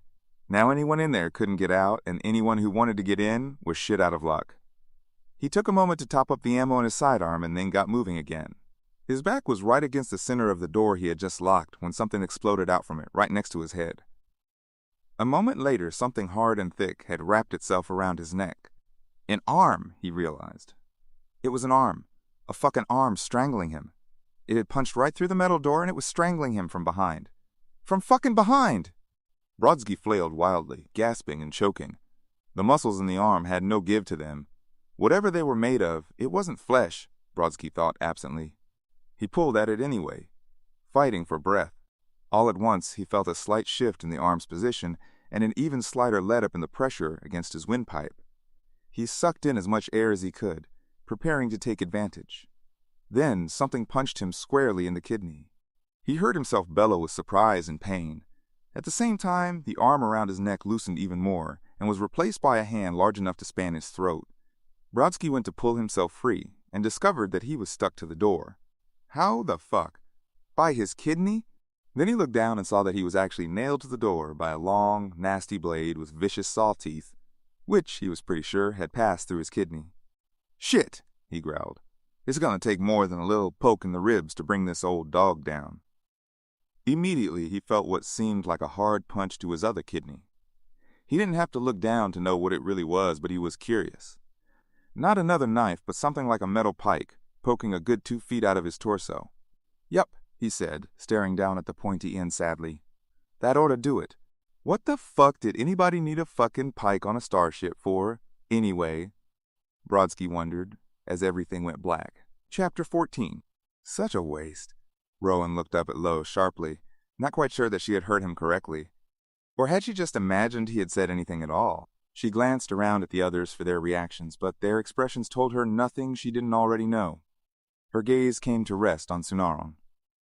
[SPEAKER 1] Now anyone in there couldn't get out, and anyone who wanted to get in was shit out of luck. He took a moment to top up the ammo in his sidearm and then got moving again. His back was right against the center of the door he had just locked when something exploded out from it, right next to his head. A moment later, something hard and thick had wrapped itself around his neck. An arm, he realized. It was an arm. A fucking arm strangling him. It had punched right through the metal door and it was strangling him from behind. From fucking behind! Brodsky flailed wildly, gasping and choking. The muscles in the arm had no give to them. Whatever they were made of, it wasn't flesh, Brodsky thought absently. He pulled at it anyway, fighting for breath. All at once, he felt a slight shift in the arm's position and an even slighter let-up in the pressure against his windpipe. He sucked in as much air as he could, preparing to take advantage. Then something punched him squarely in the kidney. He heard himself bellow with surprise and pain. At the same time, the arm around his neck loosened even more and was replaced by a hand large enough to span his throat. Brodsky went to pull himself free and discovered that he was stuck to the door. How the fuck? By his kidney? Then he looked down and saw that he was actually nailed to the door by a long, nasty blade with vicious saw teeth, which, he was pretty sure, had passed through his kidney. Shit, he growled. It's gonna take more than a little poke in the ribs to bring this old dog down. Immediately, he felt what seemed like a hard punch to his other kidney. He didn't have to look down to know what it really was, but he was curious. Not another knife, but something like a metal pike, poking a good 2 feet out of his torso. Yup, he said, staring down at the pointy end sadly. That ought to do it. What the fuck did anybody need a fucking pike on a starship for, anyway? Brodsky wondered, as everything went black. Chapter 14. Such a waste. Rowan looked up at Lo sharply, not quite sure that she had heard him correctly. Or had she just imagined he had said anything at all? She glanced around at the others for their reactions, but their expressions told her nothing she didn't already know. Her gaze came to rest on Sunaron.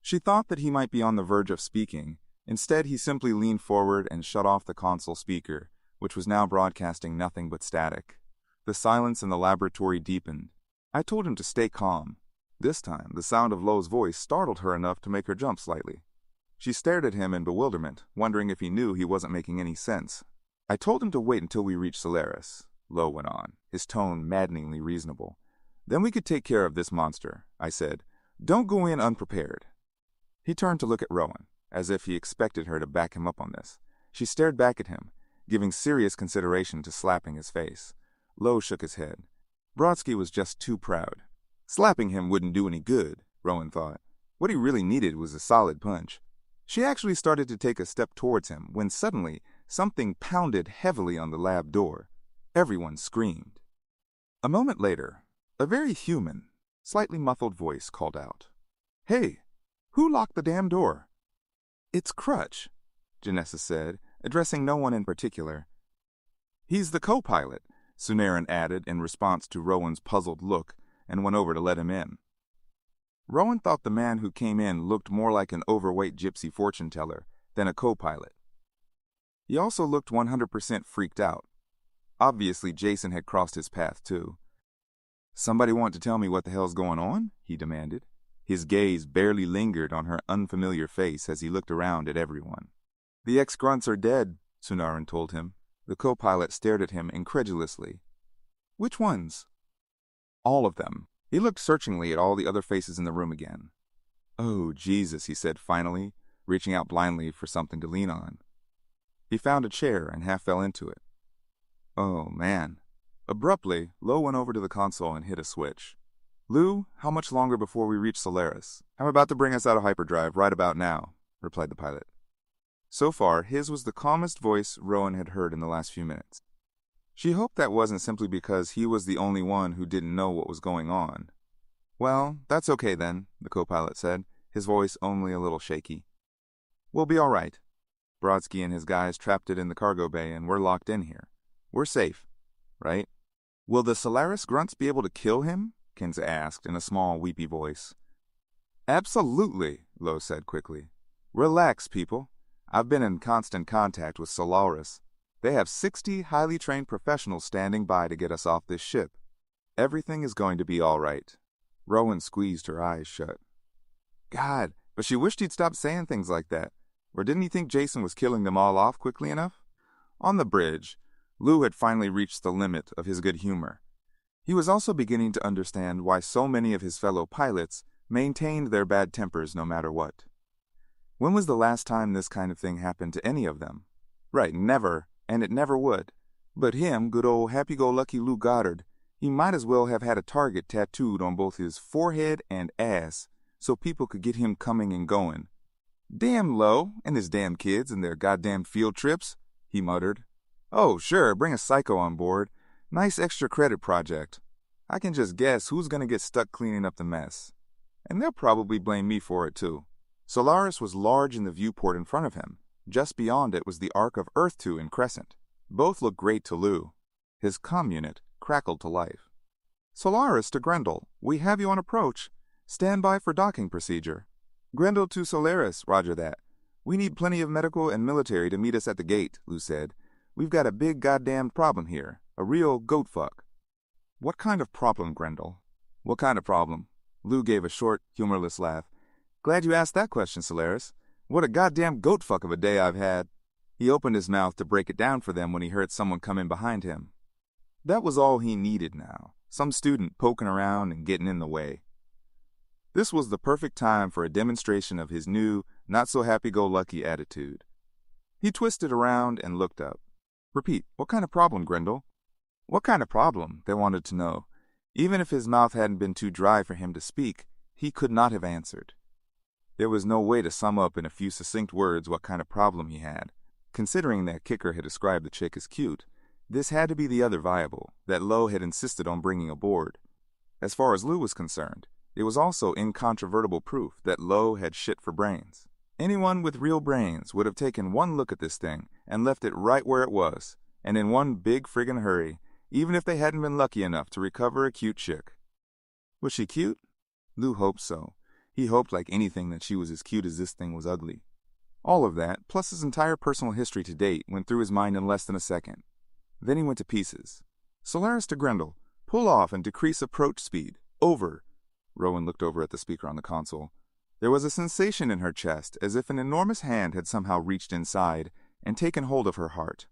[SPEAKER 1] She thought that he might be on the verge of speaking. Instead, he simply leaned forward and shut off the console speaker, which was now broadcasting nothing but static. The silence in the laboratory deepened. I told him to stay calm. This time, the sound of Lo's voice startled her enough to make her jump slightly. She stared at him in bewilderment, wondering if he knew he wasn't making any sense. I told him to wait until we reached Solaris, Lo went on, his tone maddeningly reasonable. Then we could take care of this monster, I said. Don't go in unprepared. He turned to look at Rowan, as if he expected her to back him up on this. She stared back at him, giving serious consideration to slapping his face. Lo shook his head. Brodsky was just too proud. Slapping him wouldn't do any good, Rowan thought. What he really needed was a solid punch. She actually started to take a step towards him when suddenly something pounded heavily on the lab door. Everyone screamed. A moment later, a very human, slightly muffled voice called out, "Hey, who locked the damn door?" "It's Crutch," Janessa said, addressing no one in particular. "He's the co-pilot," Sunaran added in response to Rowan's puzzled look, and went over to let him in. Rowan thought the man who came in looked more like an overweight gypsy fortune-teller than a co-pilot. He also looked 100% freaked out. Obviously, Jason had crossed his path, too. "Somebody want to tell me what the hell's going on?" he demanded. His gaze barely lingered on her unfamiliar face as he looked around at everyone. "The ex-grunts are dead," Sunaran told him. The co-pilot stared at him incredulously. "Which ones?" "All of them." He looked searchingly at all the other faces in the room again. "Oh, Jesus," he said finally, reaching out blindly for something to lean on. He found a chair and half fell into it. "Oh, man." Abruptly, Lo went over to the console and hit a switch. "Lou, how much longer before we reach Solaris?" "I'm about to bring us out of hyperdrive right about now," replied the pilot. So far, his was the calmest voice Rowan had heard in the last few minutes. She hoped that wasn't simply because he was the only one who didn't know what was going on. "Well, that's okay then," the co-pilot said, his voice only a little shaky. "We'll be all right. Brodsky and his guys trapped it in the cargo bay and we're locked in here. We're safe, right?" "Will the Solaris grunts be able to kill him?" Kenza asked in a small, weepy voice. "Absolutely," Lo said quickly. "Relax, people. I've been in constant contact with Solaris. They have 60 highly trained professionals standing by to get us off this ship. Everything is going to be all right." Rowan squeezed her eyes shut. God, but she wished he'd stop saying things like that. Or didn't he think Jason was killing them all off quickly enough? On the bridge, Lou had finally reached the limit of his good humor. He was also beginning to understand why so many of his fellow pilots maintained their bad tempers no matter what. When was the last time this kind of thing happened to any of them? Right, never, and it never would. But him, good old happy-go-lucky Lou Goddard, he might as well have had a target tattooed on both his forehead and ass, so people could get him coming and going. "Damn Lo and his damn kids and their goddamn field trips," he muttered. "Oh, sure, bring a psycho on board. Nice extra credit project. I can just guess who's gonna get stuck cleaning up the mess. And they'll probably blame me for it, too." Solaris was large in the viewport in front of him. Just beyond it was the arc of Earth 2 and Crescent. Both looked great to Lou. His comm unit crackled to life. "Solaris to Grendel, we have you on approach. Stand by for docking procedure." "Grendel to Solaris, roger that. We need plenty of medical and military to meet us at the gate," Lou said. "We've got a big goddamn problem here. A real goat fuck." "What kind of problem, Grendel?" "What kind of problem?" Lou gave a short, humorless laugh. "Glad you asked that question, Solaris. What a goddamn goat fuck of a day I've had." He opened his mouth to break it down for them when he heard someone come in behind him. That was all he needed now. Some student poking around and getting in the way. This was the perfect time for a demonstration of his new, not-so-happy-go-lucky attitude. He twisted around and looked up. "Repeat, what kind of problem, Grendel?" What kind of problem, they wanted to know. Even if his mouth hadn't been too dry for him to speak, he could not have answered. There was no way to sum up in a few succinct words what kind of problem he had. Considering that Kicker had described the chick as cute, this had to be the other viable, that Lo had insisted on bringing aboard. As far as Lou was concerned, it was also incontrovertible proof that Lo had shit for brains. Anyone with real brains would have taken one look at this thing and left it right where it was, and in one big friggin' hurry, even if they hadn't been lucky enough to recover a cute chick. Was she cute? Lou hoped so. He hoped like anything that she was as cute as this thing was ugly. All of that, plus his entire personal history to date, went through his mind in less than a second. Then he went to pieces. "Solaris to Grendel, pull off and decrease approach speed. Over." Rowan looked over at the speaker on the console. There was a sensation in her chest, as if an enormous hand had somehow reached inside and taken hold of her heart.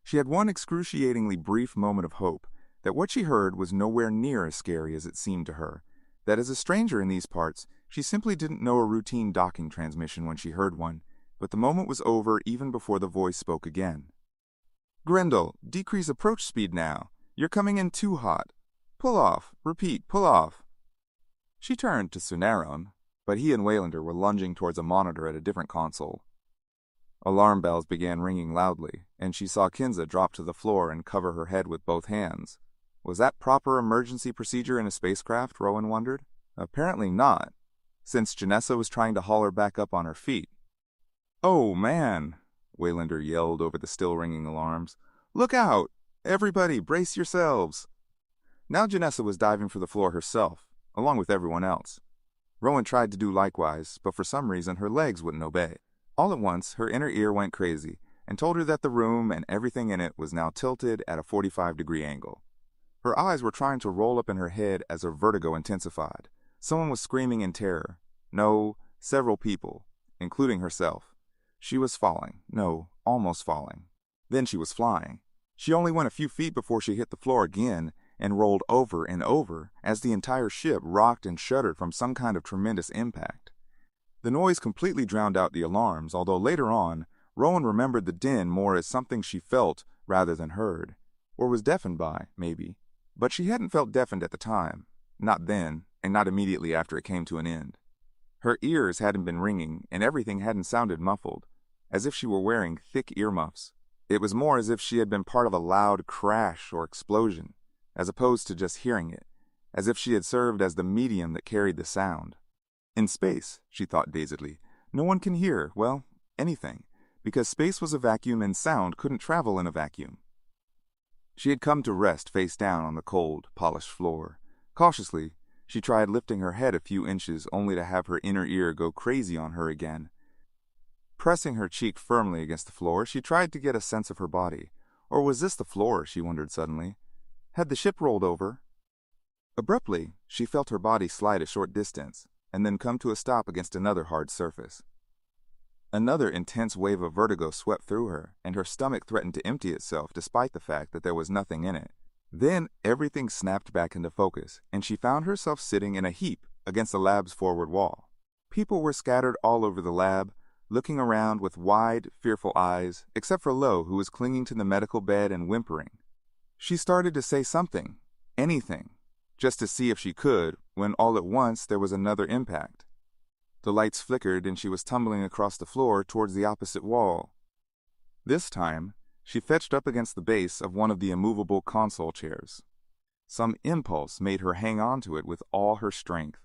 [SPEAKER 1] She had one excruciatingly brief moment of hope that what she heard was nowhere near as scary as it seemed to her, that as a stranger in these parts, she simply didn't know a routine docking transmission when she heard one, but the moment was over even before the voice spoke again. "Grendel, decrease approach speed now. You're coming in too hot. Pull off. Repeat, pull off." She turned to Sunaron, but he and Waylander were lunging towards a monitor at a different console. Alarm bells began ringing loudly, and she saw Kinza drop to the floor and cover her head with both hands. Was that proper emergency procedure in a spacecraft, Rowan wondered? Apparently not, since Janessa was trying to haul her back up on her feet. "Oh, man," Waylander yelled over the still ringing alarms. "Look out! Everybody, brace yourselves!" Now Janessa was diving for the floor herself, along with everyone else. Rowan tried to do likewise, but for some reason her legs wouldn't obey. All at once, her inner ear went crazy and told her that the room and everything in it was now tilted at a 45-degree angle. Her eyes were trying to roll up in her head as her vertigo intensified. Someone was screaming in terror. No, several people, including herself. She was falling. No, almost falling. Then she was flying. She only went a few feet before she hit the floor again and rolled over and over as the entire ship rocked and shuddered from some kind of tremendous impact. The noise completely drowned out the alarms, although later on, Rowan remembered the din more as something she felt rather than heard, or was deafened by, maybe. But she hadn't felt deafened at the time. Not then, and not immediately after it came to an end. Her ears hadn't been ringing, and everything hadn't sounded muffled, as if she were wearing thick earmuffs. It was more as if she had been part of a loud crash or explosion, as opposed to just hearing it, as if she had served as the medium that carried the sound. In space, she thought dazedly, no one can hear, well, anything, because space was a vacuum and sound couldn't travel in a vacuum. She had come to rest face down on the cold, polished floor. Cautiously, she tried lifting her head a few inches only to have her inner ear go crazy on her again. Pressing her cheek firmly against the floor, she tried to get a sense of her body. Or was this the floor, she wondered suddenly? Had the ship rolled over? Abruptly, she felt her body slide a short distance, and then come to a stop against another hard surface. Another intense wave of vertigo swept through her, and her stomach threatened to empty itself despite the fact that there was nothing in it. Then everything snapped back into focus, and she found herself sitting in a heap against the lab's forward wall. People were scattered all over the lab, looking around with wide, fearful eyes, except for Lo, who was clinging to the medical bed and whimpering. She started to say something, anything, just to see if she could, when all at once there was another impact. The lights flickered and she was tumbling across the floor towards the opposite wall. This time, she fetched up against the base of one of the immovable console chairs. Some impulse made her hang on to it with all her strength,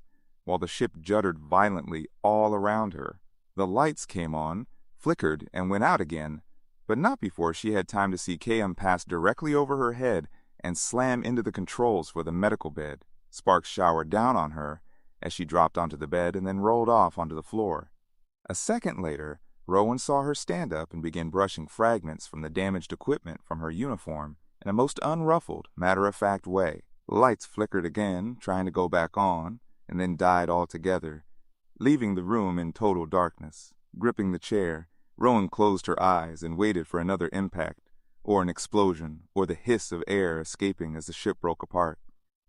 [SPEAKER 1] while the ship juddered violently all around her. The lights came on, flickered, and went out again, but not before she had time to see KM pass directly over her head and slam into the controls for the medical bed. Sparks showered down on her as she dropped onto the bed and then rolled off onto the floor. A second later, Rowan saw her stand up and begin brushing fragments from the damaged equipment from her uniform in a most unruffled, matter-of-fact way. Lights flickered again, trying to go back on, and then died altogether, leaving the room in total darkness. Gripping the chair, Rowan closed her eyes and waited for another impact, or an explosion, or the hiss of air escaping as the ship broke apart.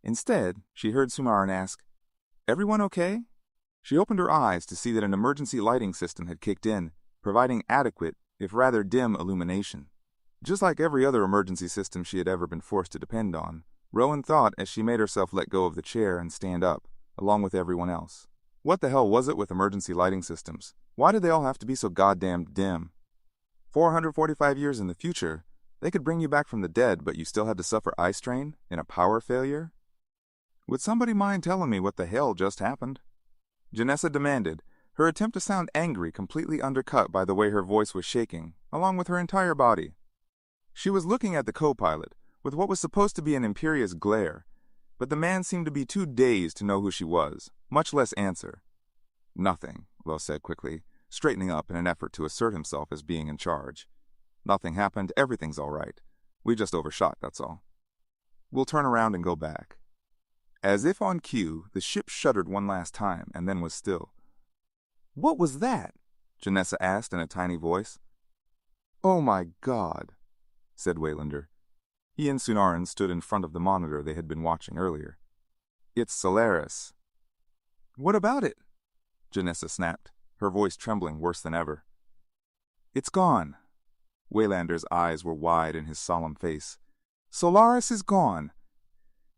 [SPEAKER 1] Instead, she heard Sumaran ask, "Everyone okay?" She opened her eyes to see that an emergency lighting system had kicked in, providing adequate, if rather dim, illumination. Just like every other emergency system she had ever been forced to depend on, Rowan thought as she made herself let go of the chair and stand up, along with everyone else. What the hell was it with emergency lighting systems? Why did they all have to be so goddamn dim? 445 years in the future, they could bring you back from the dead, but you still had to suffer eye strain and a power failure? Would somebody mind telling me what the hell just happened? Janessa demanded, her attempt to sound angry completely undercut by the way her voice was shaking, along with her entire body. She was looking at the co-pilot with what was supposed to be an imperious glare, but the man seemed to be too dazed to know who she was, much less answer. "Nothing," Lo said quickly, straightening up in an effort to assert himself as being in charge. "Nothing happened, everything's all right. We just overshot, that's all. We'll turn around and go back." As if on cue, the ship shuddered one last time and then was still. "What was that?" Janessa asked in a tiny voice. "Oh my God," said Waylander. He and Sunaran stood in front of the monitor they had been watching earlier. "It's Solaris." "What about it?" Janessa snapped, her voice trembling worse than ever. "It's gone." Waylander's eyes were wide in his solemn face. "Solaris is gone."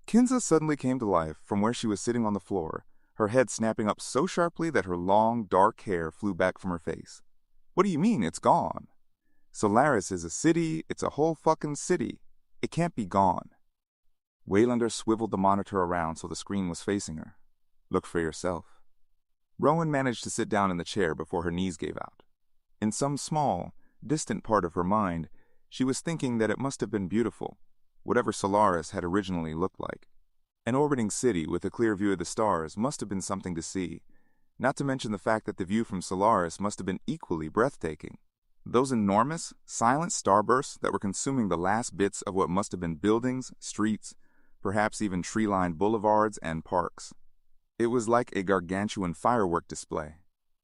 [SPEAKER 1] Kinza suddenly came to life from where she was sitting on the floor, her head snapping up so sharply that her long, dark hair flew back from her face. "What do you mean, it's gone? Solaris is a city, it's a whole fucking city. It can't be gone." Waylander swiveled the monitor around so the screen was facing her. "Look for yourself." Rowan managed to sit down in the chair before her knees gave out. In some small, distant part of her mind, she was thinking that it must have been beautiful, whatever Solaris had originally looked like. An orbiting city with a clear view of the stars must have been something to see, not to mention the fact that the view from Solaris must have been equally breathtaking. Those enormous, silent starbursts that were consuming the last bits of what must have been buildings, streets, perhaps even tree-lined boulevards and parks. It was like a gargantuan firework display.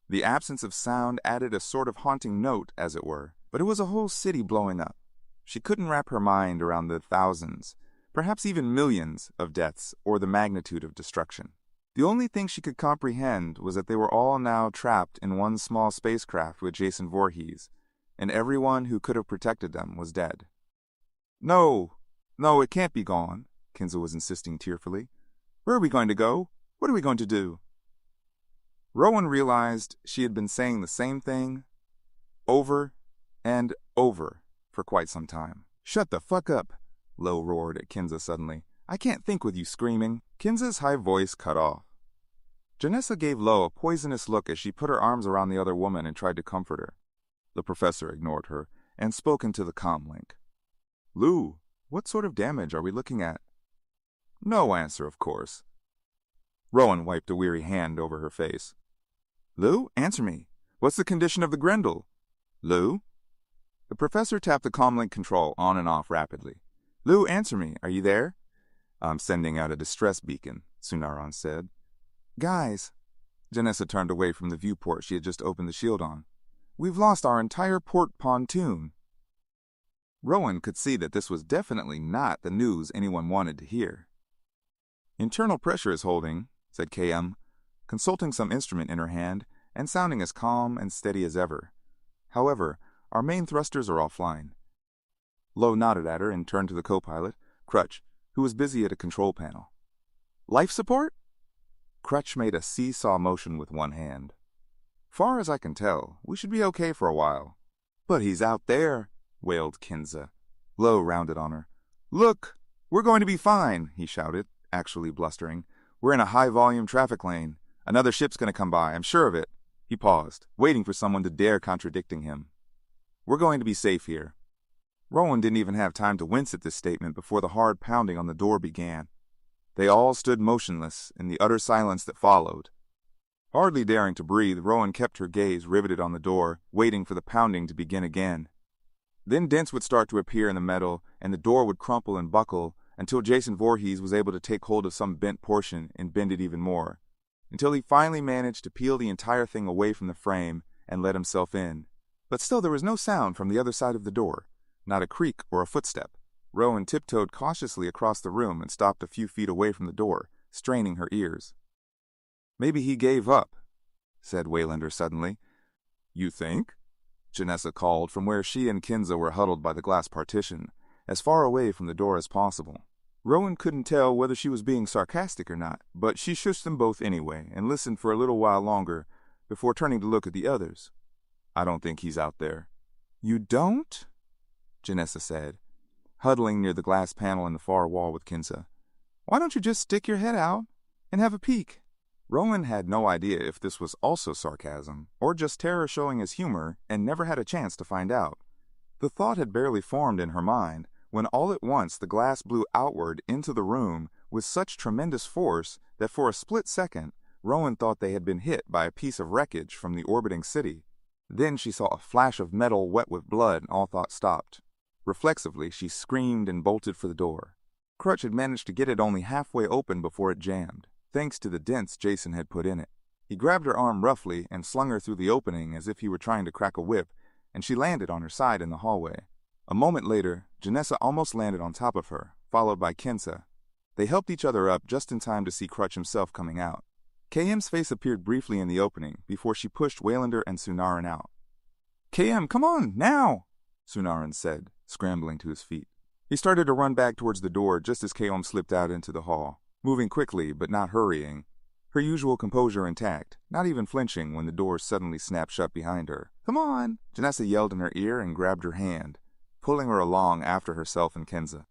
[SPEAKER 1] The absence of sound added a sort of haunting note, as it were, but it was a whole city blowing up. She couldn't wrap her mind around the thousands, perhaps even millions, of deaths or the magnitude of destruction. The only thing she could comprehend was that they were all now trapped in one small spacecraft with Jason Voorhees, and everyone who could have protected them was dead. No, it can't be gone," Kinza was insisting tearfully. "Where are we going to go? What are we going to do?" Rowan realized she had been saying the same thing over and over for quite some time. "Shut the fuck up," Lo roared at Kinza suddenly. "I can't think with you screaming." Kinza's high voice cut off. Janessa gave Lo a poisonous look as she put her arms around the other woman and tried to comfort her. The professor ignored her and spoke into the comm link. "Lou, what sort of damage are we looking at?" "No answer, of course." Rowan wiped a weary hand over her face. "Lou, answer me. What's the condition of the Grendel? Lou?" The professor tapped the comlink control on and off rapidly. "Lou, answer me. Are you there?" "I'm sending out a distress beacon," Sunaran said. "Guys." Janessa turned away from the viewport she had just opened the shield on. "We've lost our entire port pontoon." Rowan could see that this was definitely not the news anyone wanted to hear. "Internal pressure is holding," said KM, consulting some instrument in her hand and sounding as calm and steady as ever. "However, our main thrusters are offline." Lo nodded at her and turned to the co-pilot, Crutch, who was busy at a control panel. "Life support?" Crutch made a seesaw motion with one hand. Far as I can tell, we should be okay for a while. But he's out there, wailed Kinza. Lowe rounded on her. Look, we're going to be fine, he shouted, actually blustering. We're in a high-volume traffic lane. Another ship's going to come by, I'm sure of it. He paused, waiting for someone to dare contradicting him. We're going to be safe here. Rowan didn't even have time to wince at this statement before the hard pounding on the door began. They all stood motionless in the utter silence that followed. Hardly daring to breathe, Rowan kept her gaze riveted on the door, waiting for the pounding to begin again. Then dents would start to appear in the metal, and the door would crumple and buckle until Jason Voorhees was able to take hold of some bent portion and bend it even more, until he finally managed to peel the entire thing away from the frame and let himself in. But still there was no sound from the other side of the door, not a creak or a footstep. Rowan tiptoed cautiously across the room and stopped a few feet away from the door, straining her ears. Maybe he gave up, said Waylander suddenly. You think? Janessa called from where she and Kinza were huddled by the glass partition, as far away from the door as possible. Rowan couldn't tell whether she was being sarcastic or not, but she shushed them both anyway and listened for a little while longer before turning to look at the others. I don't think he's out there. You don't? Janessa said, huddling near the glass panel in the far wall with Kinza. Why don't you just stick your head out and have a peek? Rowan had no idea if this was also sarcasm, or just terror showing as humor, and never had a chance to find out. The thought had barely formed in her mind, when all at once the glass blew outward into the room with such tremendous force that for a split second, Rowan thought they had been hit by a piece of wreckage from the orbiting city. Then she saw a flash of metal wet with blood, and all thought stopped. Reflexively, she screamed and bolted for the door. Crutch had managed to get it only halfway open before it jammed, thanks to the dents Jason had put in it. He grabbed her arm roughly and slung her through the opening as if he were trying to crack a whip, and she landed on her side in the hallway. A moment later, Janessa almost landed on top of her, followed by Kinza. They helped each other up just in time to see Crutch himself coming out. KM's face appeared briefly in the opening before she pushed Waylander and Sunaran out. KM, come on, now! Sunaran said, scrambling to his feet. He started to run back towards the door just as KM slipped out into the hall, moving quickly but not hurrying, her usual composure intact, not even flinching when the door suddenly snapped shut behind her. Come on! Janessa yelled in her ear and grabbed her hand, pulling her along after herself and Kinza.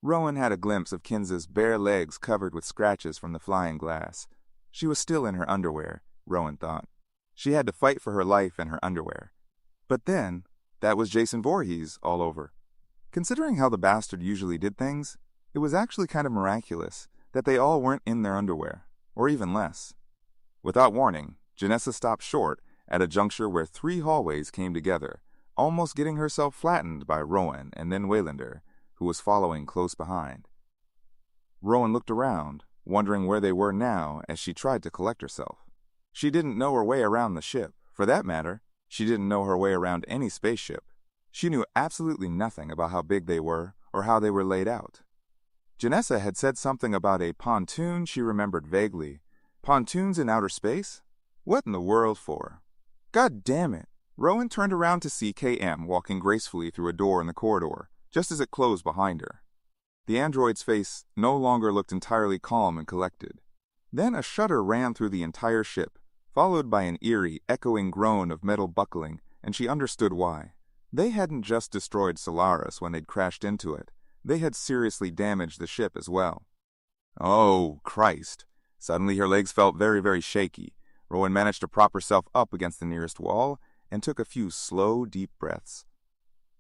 [SPEAKER 1] Rowan had a glimpse of Kinza's bare legs covered with scratches from the flying glass. She was still in her underwear, Rowan thought. She had to fight for her life in her underwear. But then, that was Jason Voorhees all over. Considering how the bastard usually did things, it was actually kind of miraculous that they all weren't in their underwear, or even less. Without warning, Janessa stopped short at a juncture where 3 hallways came together, almost getting herself flattened by Rowan and then Waylander, who was following close behind. Rowan looked around, wondering where they were now as she tried to collect herself. She didn't know her way around the ship. For that matter, she didn't know her way around any spaceship. She knew absolutely nothing about how big they were or how they were laid out. Janessa had said something about a pontoon she remembered vaguely. Pontoons in outer space? What in the world for? God damn it! Rowan turned around to see KM walking gracefully through a door in the corridor, just as it closed behind her. The android's face no longer looked entirely calm and collected. Then a shudder ran through the entire ship, followed by an eerie, echoing groan of metal buckling, and she understood why. They hadn't just destroyed Solaris when they'd crashed into it. They had seriously damaged the ship as well. Oh, Christ. Suddenly her legs felt very, very shaky. Rowan managed to prop herself up against the nearest wall and took a few slow, deep breaths.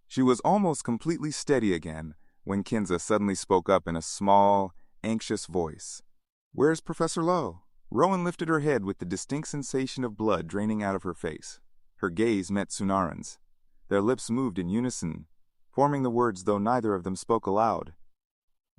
[SPEAKER 1] She was almost completely steady again when Kinza suddenly spoke up in a small, anxious voice. Where's Professor Lowe? Rowan lifted her head with the distinct sensation of blood draining out of her face. Her gaze met Sunaran's. Their lips moved in unison, forming the words though neither of them spoke aloud.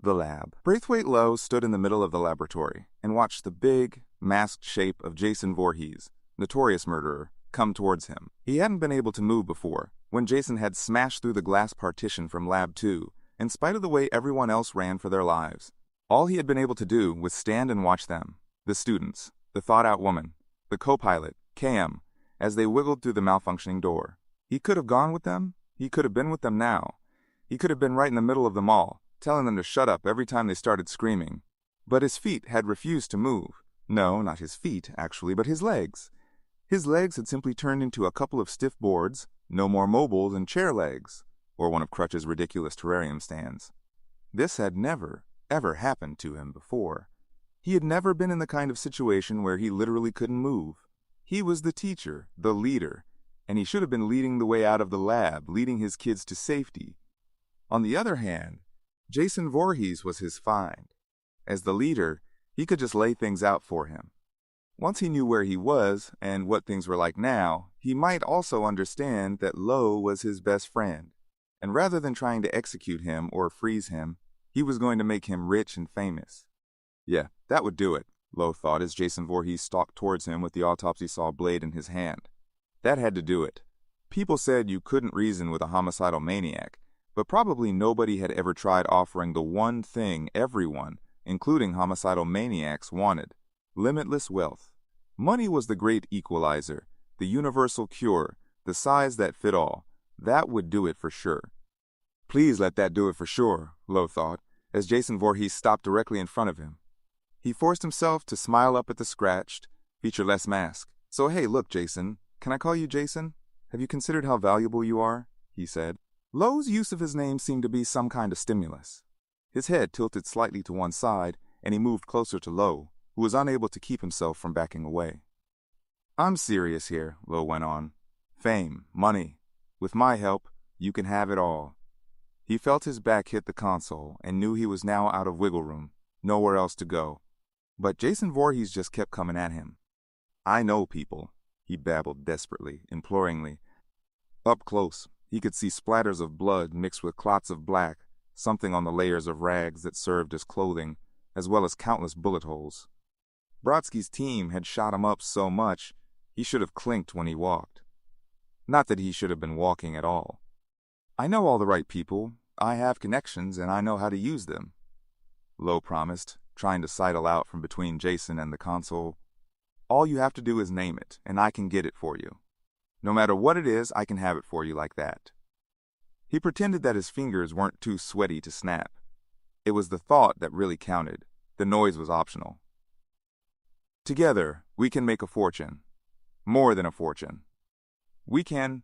[SPEAKER 1] The lab. Braithwaite Lowe stood in the middle of the laboratory and watched the big, masked shape of Jason Voorhees, notorious murderer, come towards him. He hadn't been able to move before, when Jason had smashed through the glass partition from Lab 2, in spite of the way everyone else ran for their lives. All he had been able to do was stand and watch them, the students, the thought-out woman, the co-pilot, KM, as they wiggled through the malfunctioning door. He could have gone with them. He could have been with them now. He could have been right in the middle of them all, telling them to shut up every time they started screaming. But his feet had refused to move. No, not his feet, actually, but his legs. His legs had simply turned into a couple of stiff boards, no more mobile than chair legs, or one of Crutch's ridiculous terrarium stands. This had never, ever happened to him before. He had never been in the kind of situation where he literally couldn't move. He was the teacher, the leader, and he should have been leading the way out of the lab, leading his kids to safety. On the other hand, Jason Voorhees was his find. As the leader, he could just lay things out for him. Once he knew where he was and what things were like now, he might also understand that Lo was his best friend, and rather than trying to execute him or freeze him, he was going to make him rich and famous. Yeah, that would do it, Lo thought as Jason Voorhees stalked towards him with the autopsy saw blade in his hand. That had to do it. People said you couldn't reason with a homicidal maniac, but probably nobody had ever tried offering the one thing everyone, including homicidal maniacs, wanted: limitless wealth. Money was the great equalizer, the universal cure, the size that fit all. That would do it for sure. Please let that do it for sure, Lo thought, as Jason Voorhees stopped directly in front of him. He forced himself to smile up at the scratched, featureless mask. So hey, look, Jason, can I call you Jason? Have you considered how valuable you are? He said. Lo's use of his name seemed to be some kind of stimulus. His head tilted slightly to one side, and he moved closer to Lo, who was unable to keep himself from backing away. I'm serious here, Lo went on. Fame, money. With my help, you can have it all. He felt his back hit the console and knew he was now out of wiggle room, nowhere else to go. But Jason Voorhees just kept coming at him. I know people, he babbled desperately, imploringly. Up close, he could see splatters of blood mixed with clots of black, something on the layers of rags that served as clothing, as well as countless bullet holes. Brodsky's team had shot him up so much, he should have clinked when he walked. Not that he should have been walking at all. I know all the right people, I have connections, and I know how to use them, Lo promised, trying to sidle out from between Jason and the console. All you have to do is name it, and I can get it for you. No matter what it is, I can have it for you like that. He pretended that his fingers weren't too sweaty to snap. It was the thought that really counted. The noise was optional. Together, we can make a fortune. More than a fortune. We can.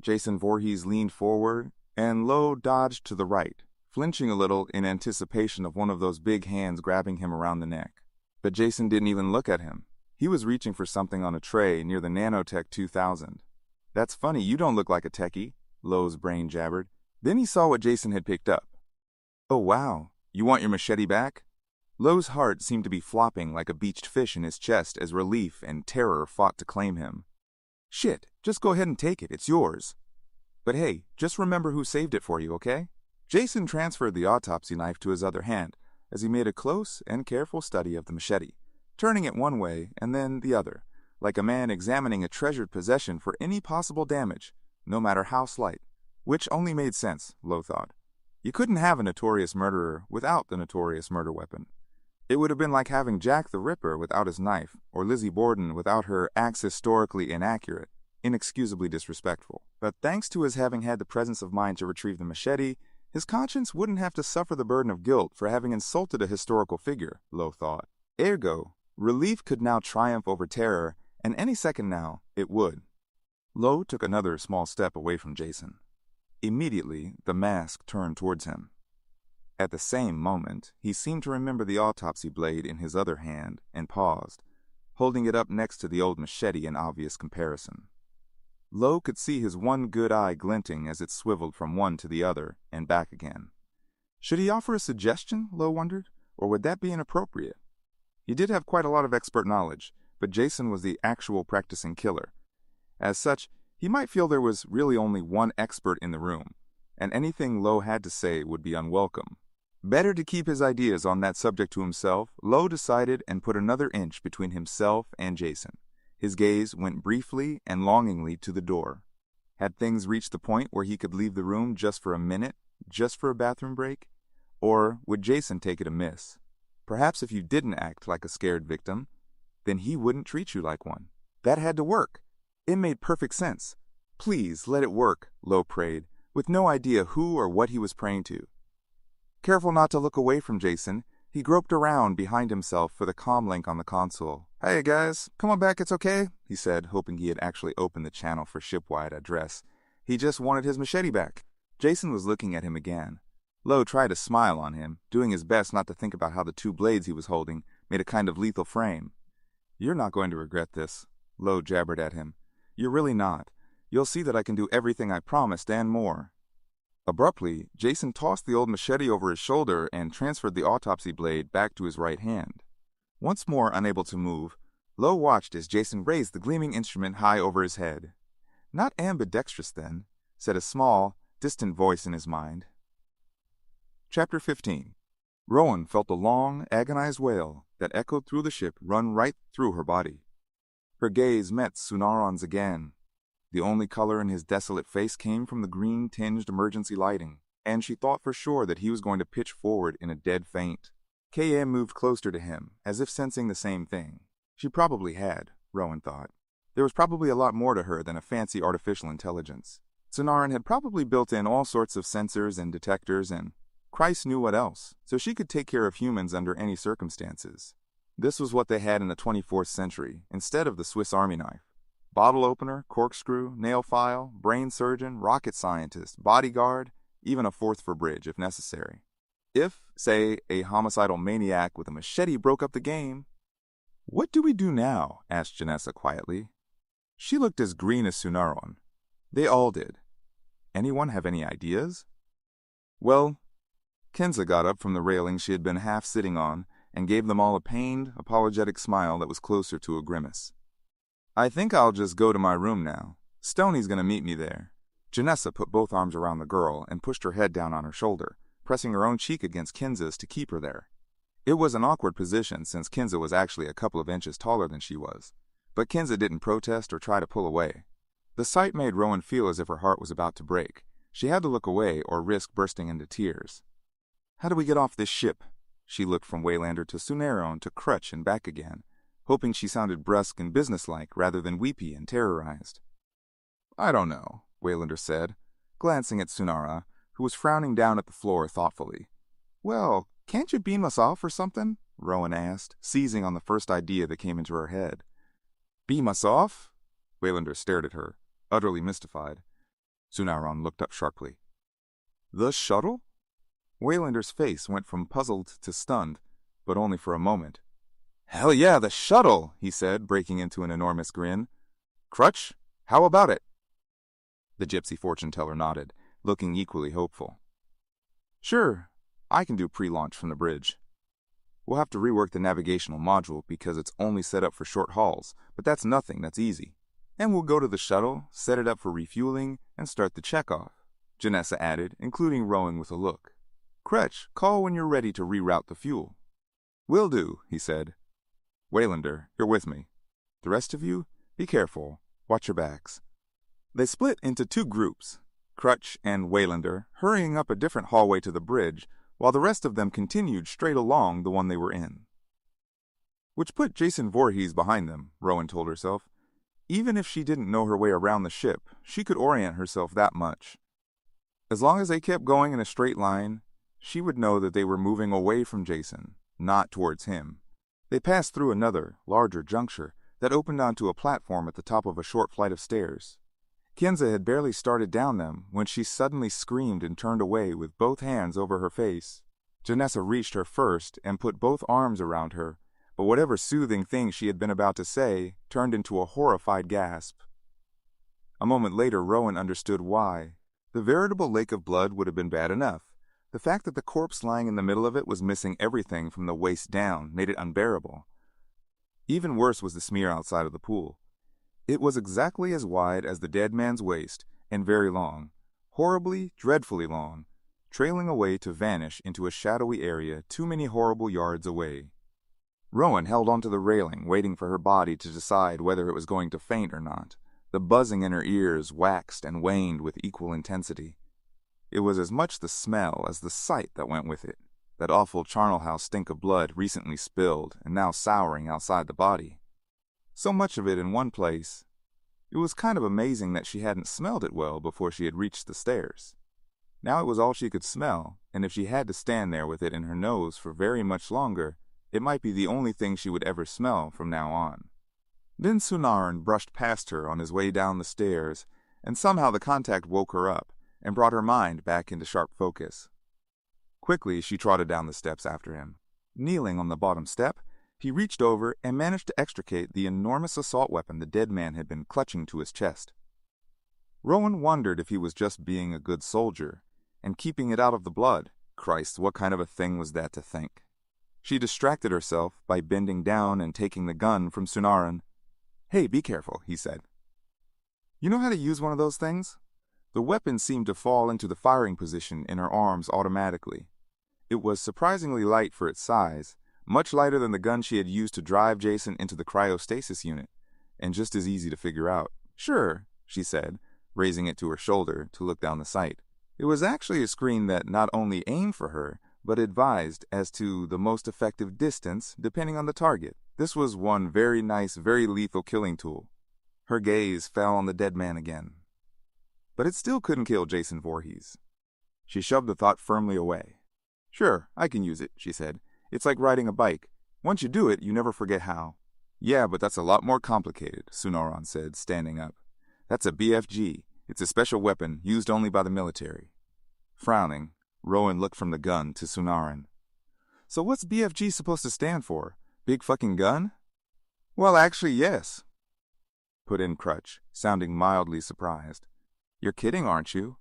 [SPEAKER 1] Jason Voorhees leaned forward, and Lo dodged to the right, flinching a little in anticipation of one of those big hands grabbing him around the neck. But Jason didn't even look at him. He was reaching for something on a tray near the Nanotech 2000. That's funny, you don't look like a techie, Lo's brain jabbered. Then he saw what Jason had picked up. Oh wow, you want your machete back? Lo's heart seemed to be flopping like a beached fish in his chest as relief and terror fought to claim him. Shit, just go ahead and take it, it's yours. But hey, just remember who saved it for you, okay? Jason transferred the autopsy knife to his other hand as he made a close and careful study of the machete, turning it one way and then the other, like a man examining a treasured possession for any possible damage, no matter how slight. Which only made sense, Lo thought. You couldn't have a notorious murderer without the notorious murder weapon. It would have been like having Jack the Ripper without his knife, or Lizzie Borden without her axe historically inaccurate, inexcusably disrespectful. But thanks to his having had the presence of mind to retrieve the machete, his conscience wouldn't have to suffer the burden of guilt for having insulted a historical figure, Lo thought. Ergo, relief could now triumph over terror, and any second now, it would. Lo took another small step away from Jason. Immediately, the mask turned towards him. At the same moment, he seemed to remember the autopsy blade in his other hand and paused, holding it up next to the old machete in obvious comparison. Lo could see his one good eye glinting as it swiveled from one to the other and back again. Should he offer a suggestion, Lo wondered, or would that be inappropriate? He did have quite a lot of expert knowledge, but Jason was the actual practicing killer. As such, he might feel there was really only one expert in the room, and anything Lo had to say would be unwelcome. Better to keep his ideas on that subject to himself, Lo decided and put another inch between himself and Jason. His gaze went briefly and longingly to the door. Had things reached the point where he could leave the room just for a minute, just for a bathroom break? Or would Jason take it amiss? Perhaps if you didn't act like a scared victim, then he wouldn't treat you like one. That had to work. It made perfect sense. Please let it work, Lo prayed, with no idea who or what he was praying to. Careful not to look away from Jason, He groped around behind himself for the comm link on the console. "Hey guys, come on back, it's okay," he said, hoping he had actually opened the channel for shipwide address. He just wanted his machete back. Jason was looking at him again. Lowe tried to smile on him, doing his best not to think about how the two blades he was holding made a kind of lethal frame. "You're not going to regret this," Lowe jabbered at him. "You're really not. You'll see that I can do everything I promised and more." Abruptly, Jason tossed the old machete over his shoulder and transferred the autopsy blade back to his right hand. Once more unable to move, Lowe watched as Jason raised the gleaming instrument high over his head. "Not ambidextrous, then," said a small, distant voice in his mind. Chapter 15. Rowan felt a long, agonized wail that echoed through the ship run right through her body. Her gaze met Sunaron's again. The only color in his desolate face came from the green-tinged emergency lighting, and she thought for sure that he was going to pitch forward in a dead faint. KM moved closer to him, as if sensing the same thing. She probably had, Rowan thought. There was probably a lot more to her than a fancy artificial intelligence. Sunaron had probably built in all sorts of sensors and detectors and Christ knew what else, so she could take care of humans under any circumstances. This was what they had in the 24th century, instead of the Swiss Army knife. Bottle opener, corkscrew, nail file, brain surgeon, rocket scientist, bodyguard, even a fourth for bridge if necessary. If, say, a homicidal maniac with a machete broke up the game. "What do we do now?" asked Janessa quietly. She looked as green as Sunaron. They all did. Anyone have any ideas? Well, Kenza got up from the railing she had been half sitting on and gave them all a pained, apologetic smile that was closer to a grimace. "I think I'll just go to my room now. Stoney's going to meet me there." Janessa put both arms around the girl and pushed her head down on her shoulder, pressing her own cheek against Kenza's to keep her there. It was an awkward position since Kenza was actually a couple of inches taller than she was, but Kenza didn't protest or try to pull away. The sight made Rowan feel as if her heart was about to break. She had to look away or risk bursting into tears. "How do we get off this ship?" She looked from Waylander to Sunaron to Crutch and back again, hoping she sounded brusque and businesslike rather than weepy and terrorized. "I don't know," Waylander said, glancing at Sunara, who was frowning down at the floor thoughtfully. "Well, can't you beam us off or something?" Rowan asked, seizing on the first idea that came into her head. "Beam us off?" Waylander stared at her, utterly mystified. Sunaron looked up sharply. "The shuttle?" Waylander's face went from puzzled to stunned, but only for a moment. "Hell yeah, the shuttle," he said, breaking into an enormous grin. "Crutch, how about it?" The gypsy fortune-teller nodded, looking equally hopeful. "Sure, I can do pre-launch from the bridge. We'll have to rework the navigational module because it's only set up for short hauls, but that's nothing, that's easy. And we'll go to the shuttle, set it up for refueling, and start the check-off," Janessa added, including Rowan with a look. "Crutch, call when you're ready to reroute the fuel." "Will do," he said. "Waylander, you're with me. The rest of you, be careful. Watch your backs." They split into two groups, Crutch and Waylander, hurrying up a different hallway to the bridge, while the rest of them continued straight along the one they were in. Which put Jason Voorhees behind them, Rowan told herself. Even if she didn't know her way around the ship, she could orient herself that much. As long as they kept going in a straight line, she would know that they were moving away from Jason, not towards him. They passed through another, larger juncture that opened onto a platform at the top of a short flight of stairs. Kenza had barely started down them when she suddenly screamed and turned away with both hands over her face. Janessa reached her first and put both arms around her, but whatever soothing thing she had been about to say turned into a horrified gasp. A moment later, Rowan understood why. The veritable lake of blood would have been bad enough. The fact that the corpse lying in the middle of it was missing everything from the waist down made it unbearable. Even worse was the smear outside of the pool. It was exactly as wide as the dead man's waist and very long, horribly, dreadfully long, trailing away to vanish into a shadowy area too many horrible yards away. Rowan held onto the railing, waiting for her body to decide whether it was going to faint or not. The buzzing in her ears waxed and waned with equal intensity. It was as much the smell as the sight that went with it, that awful charnel house stink of blood recently spilled and now souring outside the body. So much of it in one place. It was kind of amazing that she hadn't smelled it well before she had reached the stairs. Now it was all she could smell, and if she had to stand there with it in her nose for very much longer, it might be the only thing she would ever smell from now on. Then Sunaran brushed past her on his way down the stairs, and somehow the contact woke her up and brought her mind back into sharp focus. Quickly, she trotted down the steps after him. Kneeling on the bottom step, he reached over and managed to extricate the enormous assault weapon the dead man had been clutching to his chest. Rowan wondered if he was just being a good soldier and keeping it out of the blood. Christ, what kind of a thing was that to think? She distracted herself by bending down and taking the gun from Sunaran. "Hey, be careful," he said. "You know how to use one of those things?" The weapon seemed to fall into the firing position in her arms automatically. It was surprisingly light for its size, much lighter than the gun she had used to drive Jason into the cryostasis unit, and just as easy to figure out. "Sure," she said, raising it to her shoulder to look down the sight. It was actually a screen that not only aimed for her, but advised as to the most effective distance depending on the target. This was one very nice, very lethal killing tool. Her gaze fell on the dead man again. But it still couldn't kill Jason Voorhees. She shoved the thought firmly away. "Sure, I can use it," she said. "It's like riding a bike. Once you do it, you never forget how." "Yeah, but that's a lot more complicated," Sunaran said, standing up. "That's a BFG. It's a special weapon used only by the military." Frowning, Rowan looked from the gun to Sunaran. "So what's BFG supposed to stand for? Big fucking gun?" "Well, actually, yes," put in Crutch, sounding mildly surprised. "You're kidding, aren't you?"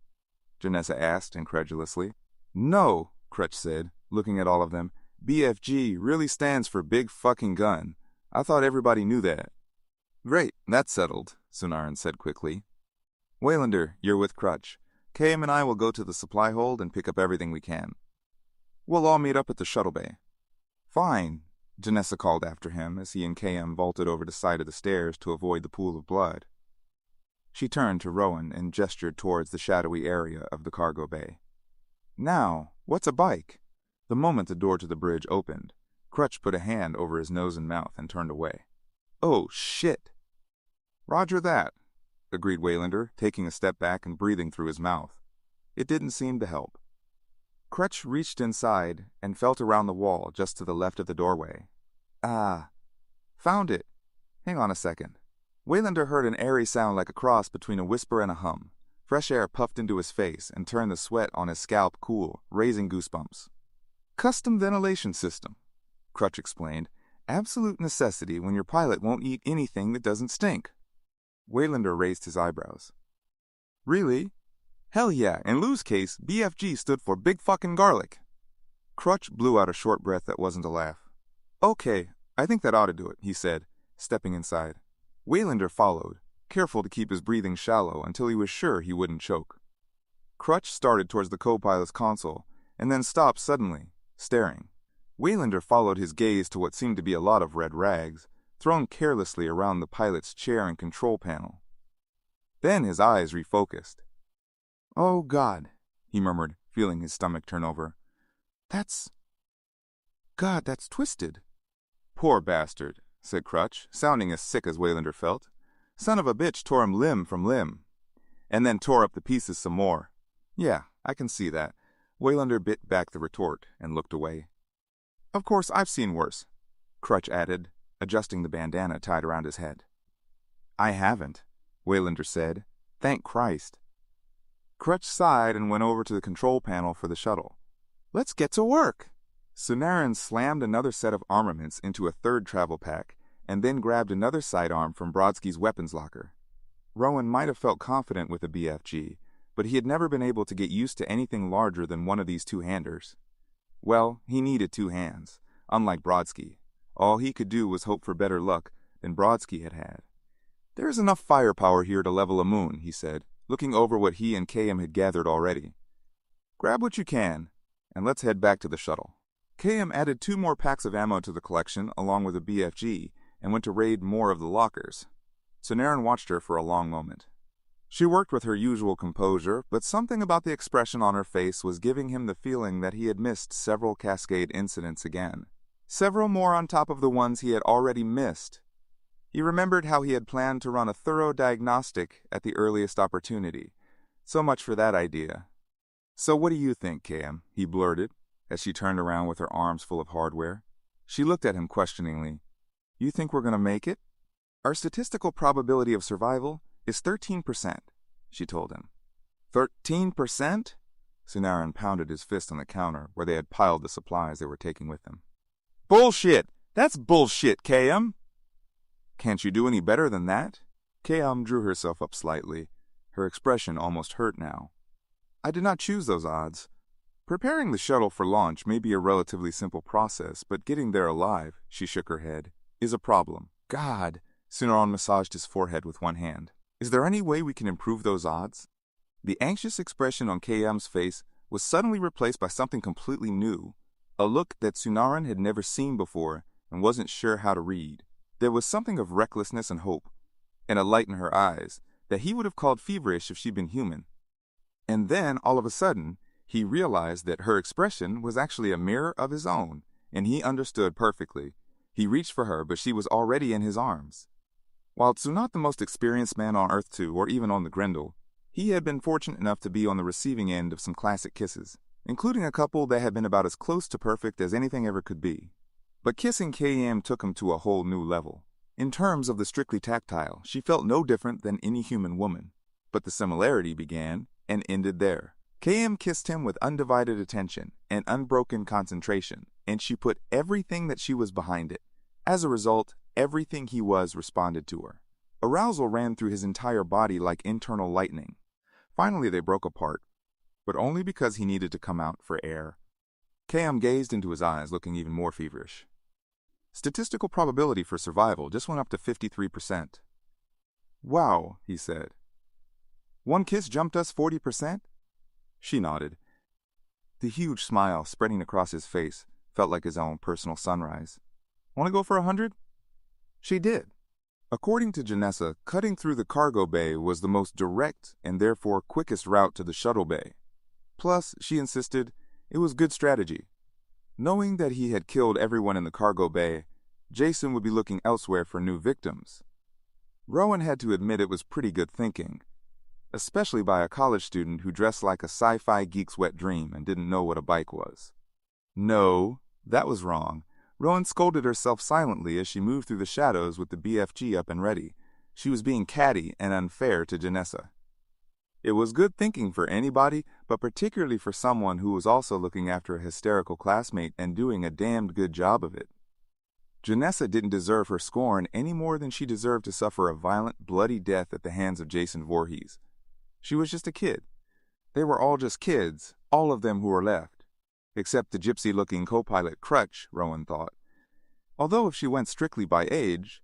[SPEAKER 1] Janessa asked incredulously. "No," Crutch said, looking at all of them. "BFG really stands for Big Fucking Gun. I thought everybody knew that." "Great, that's settled," Sunaran said quickly. "Waylander, you're with Crutch. KM and I will go to the supply hold and pick up everything we can. We'll all meet up at the shuttle bay." "Fine," Janessa called after him as he and KM vaulted over the side of the stairs to avoid the pool of blood. She turned to Rowan and gestured towards the shadowy area of the cargo bay. "Now, what's a bike?" The moment the door to the bridge opened, Crutch put a hand over his nose and mouth and turned away. "Oh, shit!" "Roger that," agreed Waylander, taking a step back and breathing through his mouth. It didn't seem to help. Crutch reached inside and felt around the wall just to the left of the doorway. "Ah, found it. Hang on a second." Waylander heard an airy sound like a cross between a whisper and a hum. Fresh air puffed into his face and turned the sweat on his scalp cool, raising goosebumps. "Custom ventilation system," Crutch explained. "Absolute necessity when your pilot won't eat anything that doesn't stink." Waylander raised his eyebrows. "Really?" "Hell yeah, in Lou's case, BFG stood for Big Fucking Garlic." Crutch blew out a short breath that wasn't a laugh. "Okay, I think that ought to do it," he said, stepping inside. Waylander followed, careful to keep his breathing shallow until he was sure he wouldn't choke. Crutch started towards the co-pilot's console, and then stopped suddenly, staring. Waylander followed his gaze to what seemed to be a lot of red rags, thrown carelessly around the pilot's chair and control panel. Then his eyes refocused. "Oh, God," he murmured, feeling his stomach turn over. That's twisted." "Poor bastard," said Crutch, sounding as sick as Waylander felt. "Son of a bitch tore him limb from limb, and then tore up the pieces some more." "Yeah, I can see that." Waylander bit back the retort and looked away. "Of course, I've seen worse," Crutch added, adjusting the bandana tied around his head. "I haven't," Waylander said. "Thank Christ." Crutch sighed and went over to the control panel for the shuttle. "Let's get to work." Sunaran slammed another set of armaments into a third travel pack, and then grabbed another sidearm from Brodsky's weapons locker. Rowan might have felt confident with a BFG, but he had never been able to get used to anything larger than one of these two-handers. Well, he needed two hands, unlike Brodsky. All he could do was hope for better luck than Brodsky had had. "There's enough firepower here to level a moon," he said, looking over what he and KM had gathered already. "Grab what you can, and let's head back to the shuttle." KM added 2 more packs of ammo to the collection along with a BFG and went to raid more of the lockers. Sunaran watched her for a long moment. She worked with her usual composure, but something about the expression on her face was giving him the feeling that he had missed several Cascade incidents again. Several more on top of the ones he had already missed. He remembered how he had planned to run a thorough diagnostic at the earliest opportunity. So much for that idea. "So what do you think, Cam?" he blurted, as she turned around with her arms full of hardware. She looked at him questioningly. "You think we're gonna make it?" "Our statistical probability of survival is 13%, she told him. 13%? Sunaran pounded his fist on the counter where they had piled the supplies they were taking with them. "Bullshit! That's bullshit, Kayam!" "Can't you do any better than that?" Kayam drew herself up slightly. Her expression almost hurt now. "I did not choose those odds. Preparing the shuttle for launch may be a relatively simple process, but getting there alive," she shook her head, "is a problem." "God!" Sunaran massaged his forehead with one hand. "Is there any way we can improve those odds?" The anxious expression on Kayam's face was suddenly replaced by something completely new, a look that Sunaran had never seen before and wasn't sure how to read. There was something of recklessness and hope, and a light in her eyes that he would have called feverish if she'd been human. And then, all of a sudden, he realized that her expression was actually a mirror of his own, and he understood perfectly. He reached for her, but she was already in his arms. While not the most experienced man on Earth 2, or even on the Grendel, he had been fortunate enough to be on the receiving end of some classic kisses, including a couple that had been about as close to perfect as anything ever could be. But kissing KM took him to a whole new level. In terms of the strictly tactile, she felt no different than any human woman. But the similarity began and ended there. KM kissed him with undivided attention and unbroken concentration, and she put everything that she was behind it. As a result, everything he was responded to her. Arousal ran through his entire body like internal lightning. Finally, they broke apart, but only because he needed to come out for air. KM gazed into his eyes, looking even more feverish. Statistical probability for survival just went up to 53%. "Wow," he said. "One kiss jumped us 40%? She nodded. The huge smile spreading across his face felt like his own personal sunrise. "Want to go for 100? She did. According to Janessa, cutting through the cargo bay was the most direct and therefore quickest route to the shuttle bay. Plus, she insisted, it was good strategy. Knowing that he had killed everyone in the cargo bay, Jason would be looking elsewhere for new victims. Rowan had to admit it was pretty good thinking, especially by a college student who dressed like a sci-fi geek's wet dream and didn't know what a bike was. No, that was wrong. Rowan scolded herself silently as she moved through the shadows with the BFG up and ready. She was being catty and unfair to Janessa. It was good thinking for anybody, but particularly for someone who was also looking after a hysterical classmate and doing a damned good job of it. Janessa didn't deserve her scorn any more than she deserved to suffer a violent, bloody death at the hands of Jason Voorhees. She was just a kid. They were all just kids, all of them who were left. Except the gypsy-looking co-pilot Crutch, Rowan thought. Although if she went strictly by age,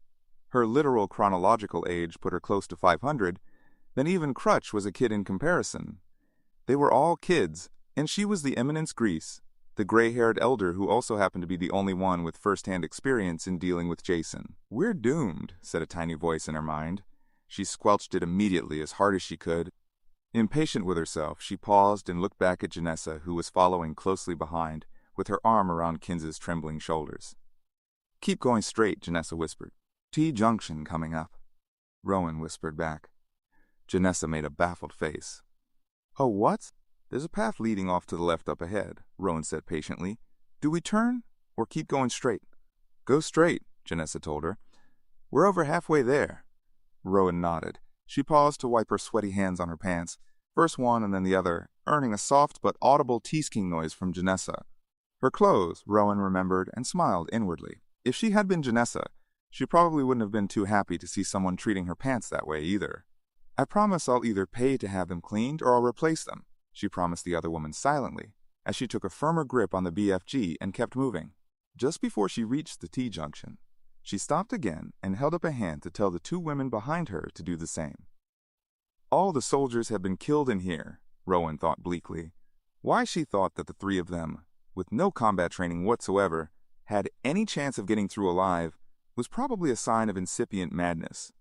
[SPEAKER 1] her literal chronological age put her close to 500, then even Crutch was a kid in comparison. They were all kids, and she was the Eminence Grease, the gray-haired elder who also happened to be the only one with first-hand experience in dealing with Jason. "We're doomed," said a tiny voice in her mind. She squelched it immediately as hard as she could. Impatient with herself, she paused and looked back at Janessa, who was following closely behind, with her arm around Kinz's trembling shoulders. "Keep going straight," Janessa whispered. "T-junction coming up." Rowan whispered back. Janessa made a baffled face. "Oh, what?" "There's a path leading off to the left up ahead," Rowan said patiently. "Do we turn, or keep going straight?" "Go straight," Janessa told her. "We're over halfway there." Rowan nodded. She paused to wipe her sweaty hands on her pants, first one and then the other, earning a soft but audible teasking noise from Janessa. Her clothes, Rowan remembered and smiled inwardly. If she had been Janessa, she probably wouldn't have been too happy to see someone treating her pants that way either. "I promise I'll either pay to have them cleaned or I'll replace them," she promised the other woman silently, as she took a firmer grip on the BFG and kept moving. Just before she reached the T-junction, she stopped again and held up a hand to tell the two women behind her to do the same. All the soldiers had been killed in here, Rowan thought bleakly. Why she thought that the three of them, with no combat training whatsoever, had any chance of getting through alive was probably a sign of incipient madness.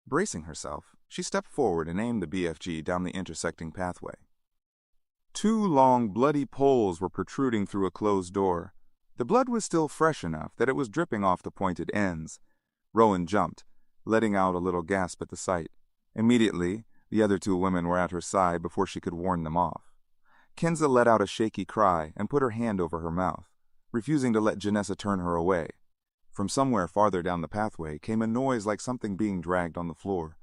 [SPEAKER 1] Bracing herself, she stepped forward and aimed the BFG down the intersecting pathway. Two long, bloody poles were protruding through a closed door. The blood was still fresh enough that it was dripping off the pointed ends. Rowan jumped, letting out a little gasp at the sight. Immediately, the other two women were at her side before she could warn them off. Kinza let out a shaky cry and put her hand over her mouth, refusing to let Janessa turn her away. From somewhere farther down the pathway came a noise like something being dragged on the floor.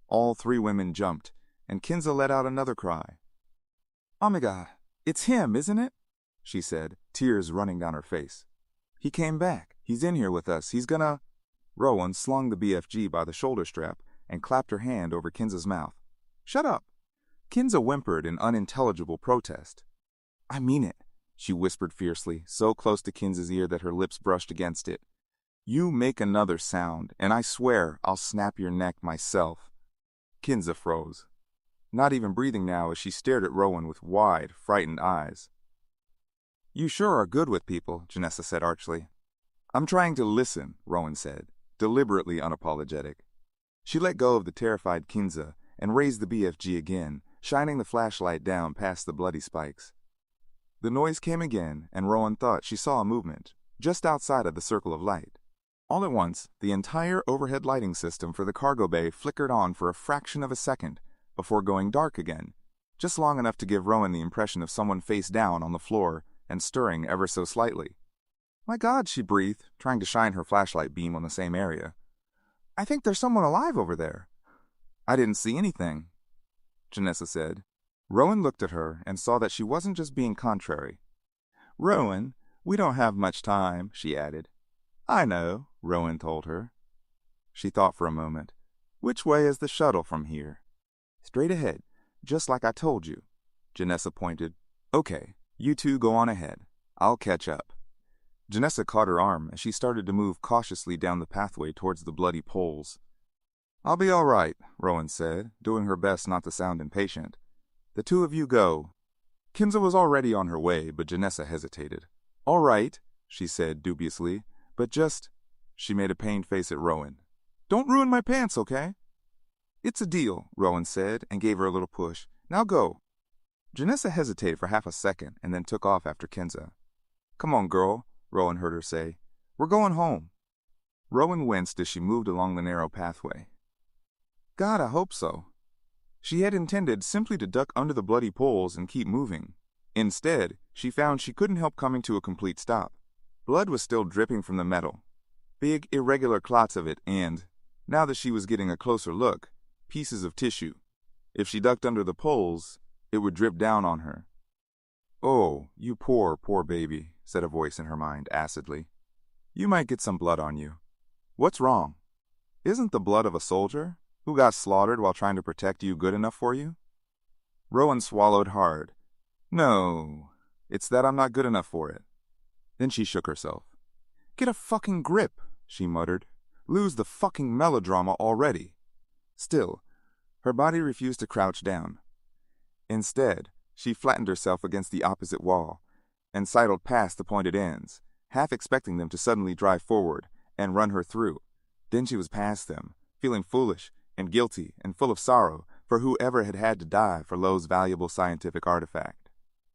[SPEAKER 1] All three women jumped, and Kinza let out another cry. "Omega, it's him, isn't it?" she said, tears running down her face. "He came back. He's in here with us. He's gonna—" Rowan slung the BFG by the shoulder strap and clapped her hand over Kinza's mouth. "Shut up!" Kinza whimpered in unintelligible protest. "I mean it," she whispered fiercely, so close to Kinza's ear that her lips brushed against it. "You make another sound, and I swear I'll snap your neck myself." Kinza froze, not even breathing now as she stared at Rowan with wide, frightened eyes. "You sure are good with people," Janessa said archly. "I'm trying to listen," Rowan said, deliberately unapologetic. She let go of the terrified Kinza and raised the BFG again, shining the flashlight down past the bloody spikes. The noise came again, and Rowan thought she saw a movement, just outside of the circle of light. All at once, the entire overhead lighting system for the cargo bay flickered on for a fraction of a second before going dark again, just long enough to give Rowan the impression of someone face down on the floor and stirring ever so slightly. "My God," she breathed, trying to shine her flashlight beam on the same area. "I think there's someone alive over there." "I didn't see anything," Janessa said. Rowan looked at her and saw that she wasn't just being contrary. "Rowan, we don't have much time," she added. "I know," Rowan told her. She thought for a moment. "Which way is the shuttle from here?" "Straight ahead, just like I told you." Janessa pointed. "Okay, you two go on ahead. I'll catch up." Janessa caught her arm as she started to move cautiously down the pathway towards the bloody poles. "I'll be all right," Rowan said, doing her best not to sound impatient. "The two of you go." Kinza was already on her way, but Janessa hesitated. "All right," she said dubiously, "but just—" She made a pained face at Rowan. "Don't ruin my pants, okay?" "It's a deal," Rowan said, and gave her a little push. "Now go." Janessa hesitated for half a second and then took off after Kinza. "Come on, girl," Rowan heard her say. "We're going home." Rowan winced as she moved along the narrow pathway. "God, I hope so." She had intended simply to duck under the bloody poles and keep moving. Instead, she found she couldn't help coming to a complete stop. Blood was still dripping from the metal, big, irregular clots of it, and, now that she was getting a closer look, pieces of tissue. If she ducked under the poles, it would drip down on her. "Oh, you poor, poor baby," said a voice in her mind acidly. "You might get some blood on you." "What's wrong? Isn't the blood of a soldier who got slaughtered while trying to protect you good enough for you?" Rowan swallowed hard. "No, it's that I'm not good enough for it." Then she shook herself. "Get a fucking grip," she muttered. "Lose the fucking melodrama already." Still, her body refused to crouch down. Instead, she flattened herself against the opposite wall and sidled past the pointed ends, half expecting them to suddenly drive forward and run her through. Then she was past them, feeling foolish and guilty and full of sorrow for whoever had had to die for Lowe's valuable scientific artifact.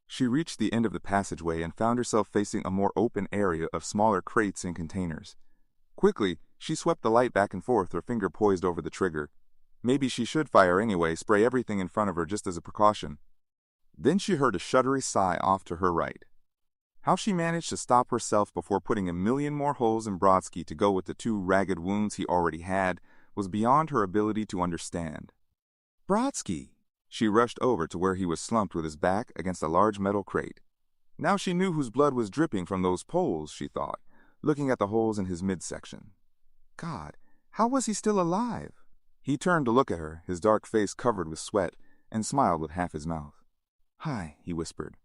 [SPEAKER 1] She reached the end of the passageway and found herself facing a more open area of smaller crates and containers. Quickly, she swept the light back and forth, her finger poised over the trigger. Maybe she should fire anyway, spray everything in front of her just as a precaution. Then she heard a shuddery sigh off to her right. How she managed to stop herself before putting a million more holes in Brodsky to go with the 2 ragged wounds he already had was beyond her ability to understand. "Brodsky!" She rushed over to where he was slumped with his back against a large metal crate. Now she knew whose blood was dripping from those poles, she thought, looking at the holes in his midsection. God, how was he still alive? He turned to look at her, his dark face covered with sweat, and smiled with half his mouth. "Hi," he whispered.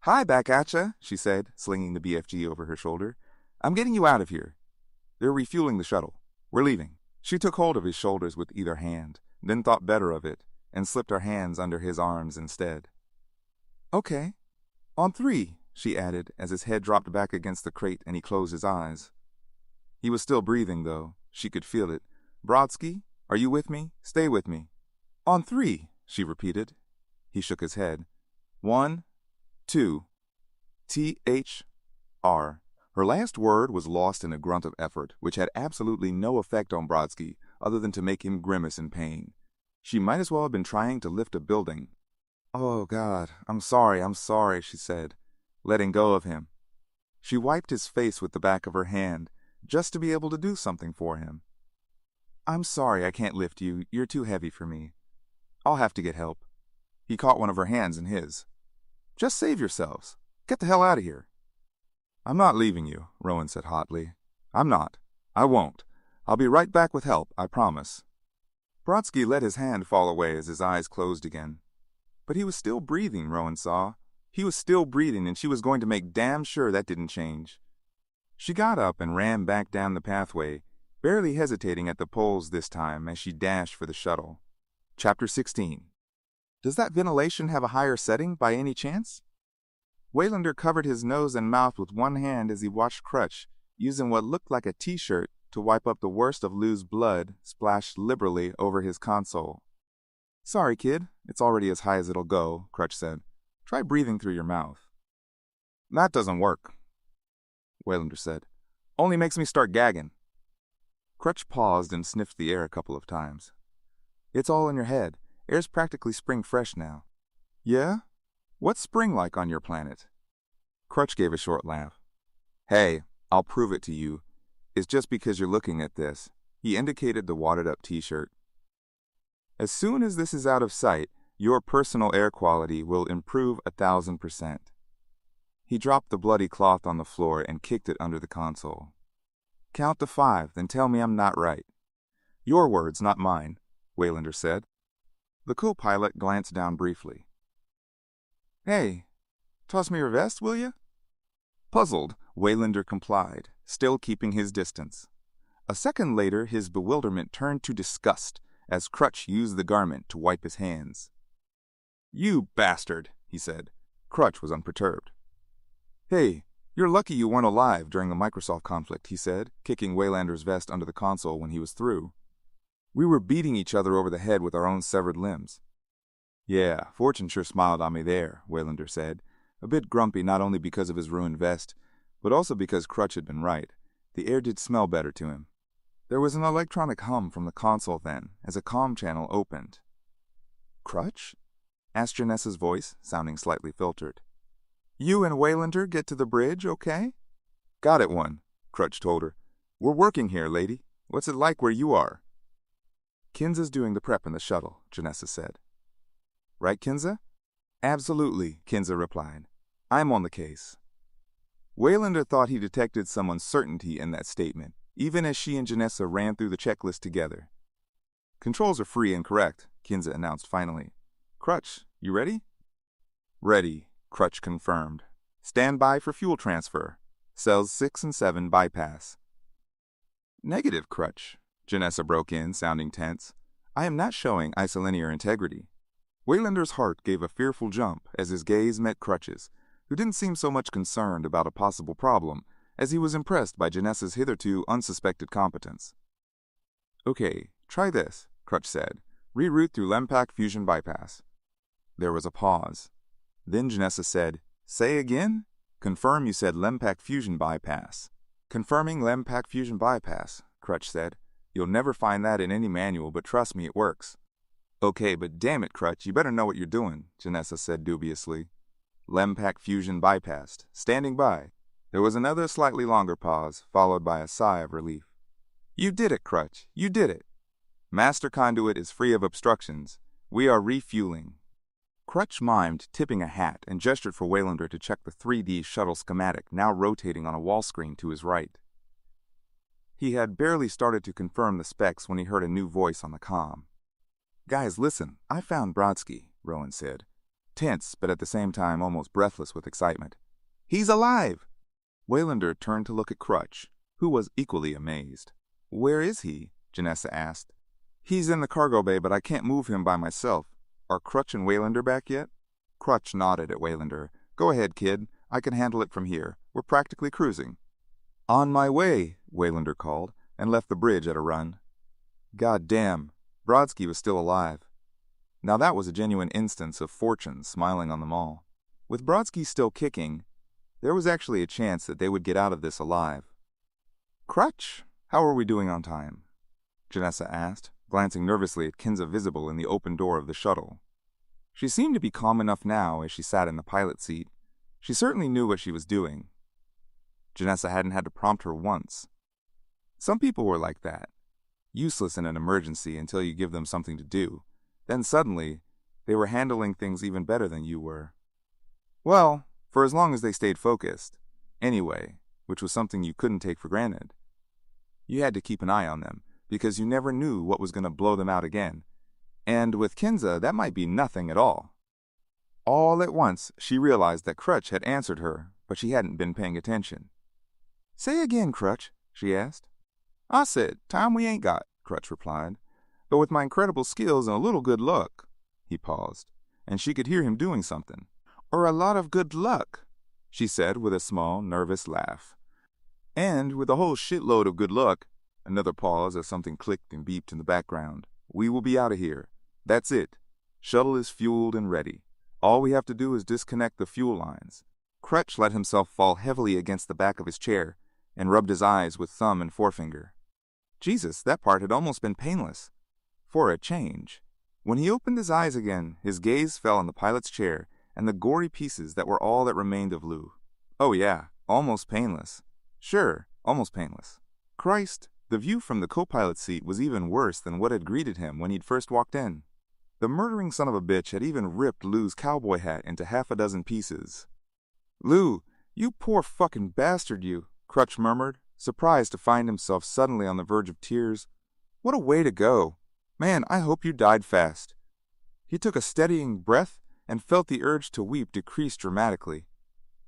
[SPEAKER 1] "Hi, back at ya," she said, slinging the BFG over her shoulder. "I'm getting you out of here. They're refueling the shuttle. We're leaving." She took hold of his shoulders with either hand, then thought better of it, and slipped her hands under his arms instead. "Okay. On 3, she added, as his head dropped back against the crate and he closed his eyes. He was still breathing, though. She could feel it. "Brodsky, are you with me? Stay with me." "On 3, she repeated. He shook his head. 1, 2, THR. Her last word was lost in a grunt of effort, which had absolutely no effect on Brodsky other than to make him grimace in pain. She might as well have been trying to lift a building. "Oh, God, I'm sorry," she said, letting go of him. She wiped his face with the back of her hand, just to be able to do something for him. "I'm sorry I can't lift you. You're too heavy for me. I'll have to get help." He caught one of her hands in his. "Just save yourselves. Get the hell out of here." "I'm not leaving you," Rowan said hotly. "I'm not. I won't. I'll be right back with help, I promise." Brodsky let his hand fall away as his eyes closed again. But he was still breathing, Rowan saw. He was still breathing, and she was going to make damn sure that didn't change. She got up and ran back down the pathway, barely hesitating at the poles this time as she dashed for the shuttle. Chapter 16. Does that ventilation have a higher setting by any chance? Waylander covered his nose and mouth with one hand as he watched Crutch, using what looked like a t-shirt to wipe up the worst of Lou's blood splashed liberally over his console. "Sorry, kid. It's already as high as it'll go," Crutch said. "Try breathing through your mouth." "That doesn't work," Waylander said. "Only makes me start gagging." Crutch paused and sniffed the air a couple of times. "It's all in your head. Air's practically spring fresh now." "Yeah? What's spring like on your planet?" Crutch gave a short laugh. "Hey, I'll prove it to you. It's just because you're looking at this." He indicated the wadded-up t-shirt. "As soon as this is out of sight, your personal air quality will improve 1,000%. He dropped the bloody cloth on the floor and kicked it under the console. "Count to 5, then tell me I'm not right." "Your words, not mine," Waylander said. The co-pilot glanced down briefly. "Hey, toss me your vest, will you?" Puzzled, Waylander complied, still keeping his distance. A second later, his bewilderment turned to disgust as Crutch used the garment to wipe his hands. "You bastard," he said. Crutch was unperturbed. "Hey, you're lucky you weren't alive during the Microsoft conflict," he said, kicking Waylander's vest under the console when he was through. "We were beating each other over the head with our own severed limbs." "Yeah, fortune sure smiled on me there," Waylander said, a bit grumpy not only because of his ruined vest, but also because Crutch had been right. The air did smell better to him. There was an electronic hum from the console then, as a comm channel opened. "Crutch?" asked Janessa's voice, sounding slightly filtered. "You and Waylander get to the bridge, okay?" "Got it, one," Crutch told her. "We're working here, lady. What's it like where you are?" "Kinza's doing the prep in the shuttle," Janessa said. "Right, Kinza?" "Absolutely," Kinza replied. "I'm on the case." Waylander thought he detected some uncertainty in that statement, even as she and Janessa ran through the checklist together. "Controls are free and correct," Kinza announced finally. "Crutch, you ready?" "Ready," Crutch confirmed. "Stand by for fuel transfer. Cells 6 and 7 bypass." "Negative, Crutch," Janessa broke in, sounding tense. "I am not showing isolinear integrity." Waylander's heart gave a fearful jump as his gaze met Crutch's, who didn't seem so much concerned about a possible problem as he was impressed by Janessa's hitherto unsuspected competence. "Okay, try this," Crutch said. "Reroute through Lempac Fusion Bypass." There was a pause. Then Janessa said, "Say again?" "Confirm you said Lempac Fusion Bypass." "Confirming Lempac Fusion Bypass," Crutch said. "You'll never find that in any manual, but trust me, it works." "Okay, but damn it, Crutch, you better know what you're doing," Janessa said dubiously. "Lempac Fusion bypassed. Standing by." There was another slightly longer pause, followed by a sigh of relief. "You did it, Crutch. You did it. Master conduit is free of obstructions. We are refueling." Crutch mimed tipping a hat and gestured for Waylander to check the 3D shuttle schematic now rotating on a wall screen to his right. He had barely started to confirm the specs when he heard a new voice on the comm. "Guys, listen, I found Brodsky," Rowan said, tense but at the same time almost breathless with excitement. "He's alive!" Waylander turned to look at Crutch, who was equally amazed. "Where is he?" Janessa asked. "He's in the cargo bay, but I can't move him by myself. Are Crutch and Waylander back yet?" Crutch nodded at Waylander. "Go ahead, kid. I can handle it from here. We're practically cruising." "On my way," Waylander called, and left the bridge at a run. God damn, Brodsky was still alive. Now that was a genuine instance of fortune smiling on them all. With Brodsky still kicking, there was actually a chance that they would get out of this alive. "Crutch, how are we doing on time?" Janessa asked, glancing nervously at Kinza visible in the open door of the shuttle. She seemed to be calm enough now as she sat in the pilot seat. She certainly knew what she was doing. Janessa hadn't had to prompt her once. Some people were like that, useless in an emergency until you give them something to do. Then suddenly, they were handling things even better than you were. Well, for as long as they stayed focused. Anyway, which was something you couldn't take for granted. You had to keep an eye on them, because you never knew what was going to blow them out again. And with Kinza, that might be nothing at all. All at once, she realized that Crutch had answered her, but she hadn't been paying attention. "Say again, Crutch," she asked. "I said, time we ain't got," Crutch replied. "But with my incredible skills and a little good luck." He paused, and she could hear him doing something. "Or a lot of good luck," she said with a small, nervous laugh. "And with a whole shitload of good luck," another pause as something clicked and beeped in the background, "we will be out of here. That's it. Shuttle is fueled and ready. All we have to do is disconnect the fuel lines." Crutch let himself fall heavily against the back of his chair and rubbed his eyes with thumb and forefinger. Jesus, that part had almost been painless. For a change. When he opened his eyes again, his gaze fell on the pilot's chair and the gory pieces that were all that remained of Lou. Oh yeah, almost painless. Sure, almost painless. Christ, the view from the co-pilot seat was even worse than what had greeted him when he'd first walked in. The murdering son of a bitch had even ripped Lou's cowboy hat into half a dozen pieces. "Lou, you poor fucking bastard, you," Crutch murmured, surprised to find himself suddenly on the verge of tears. "What a way to go. Man, I hope you died fast." He took a steadying breath and felt the urge to weep decrease dramatically.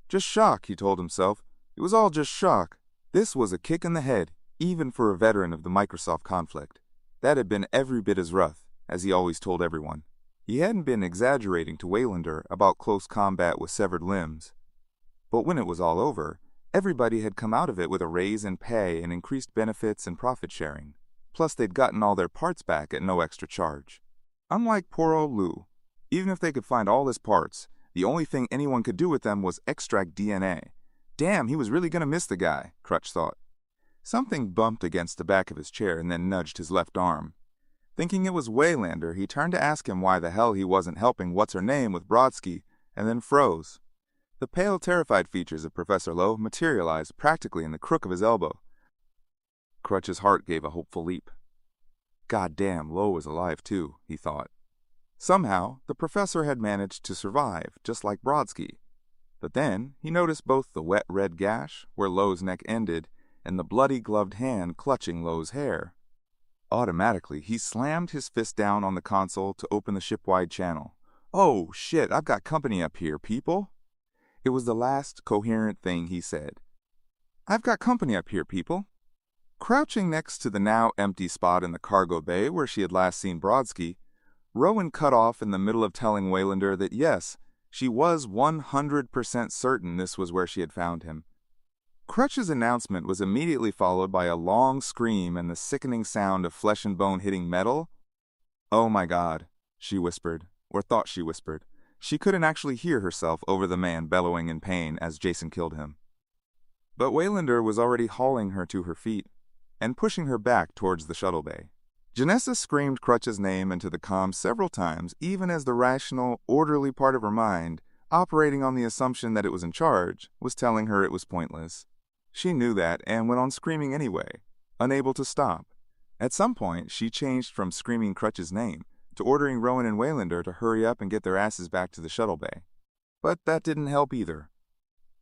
[SPEAKER 1] Just shock, he told himself. It was all just shock. This was a kick in the head, even for a veteran of the Microsoft conflict. That had been every bit as rough, as he always told everyone. He hadn't been exaggerating to Waylander about close combat with severed limbs. But when it was all over, everybody had come out of it with a raise in pay and increased benefits and profit sharing. Plus they'd gotten all their parts back at no extra charge. Unlike poor old Lou, even if they could find all his parts, the only thing anyone could do with them was extract DNA. Damn, he was really going to miss the guy, Crutch thought. Something bumped against the back of his chair and then nudged his left arm. Thinking it was Waylander, he turned to ask him why the hell he wasn't helping What's-Her-Name with Brodsky, and then froze. The pale, terrified features of Professor Lowe materialized practically in the crook of his elbow. Crutch's heart gave a hopeful leap. God damn, Lowe was alive too, he thought. Somehow, the professor had managed to survive, just like Brodsky. But then, he noticed both the wet red gash, where Lowe's neck ended, and the bloody gloved hand clutching Lowe's hair. Automatically, he slammed his fist down on the console to open the ship-wide channel. "Oh, shit, I've got company up here, people." It was the last coherent thing he said. "I've got company up here, people." Crouching next to the now empty spot in the cargo bay where she had last seen Brodsky, Rowan cut off in the middle of telling Waylander that yes, she was 100% certain this was where she had found him. Crutch's announcement was immediately followed by a long scream and the sickening sound of flesh and bone hitting metal. "Oh my God," she whispered, or thought she whispered. She couldn't actually hear herself over the man bellowing in pain as Jason killed him. But Waylander was already hauling her to her feet and pushing her back towards the shuttle bay. Janessa screamed Crutch's name into the comm several times, even as the rational, orderly part of her mind, operating on the assumption that it was in charge, was telling her it was pointless. She knew that and went on screaming anyway, unable to stop. At some point, she changed from screaming Crutch's name to ordering Rowan and Waylander to hurry up and get their asses back to the shuttle bay. But that didn't help either.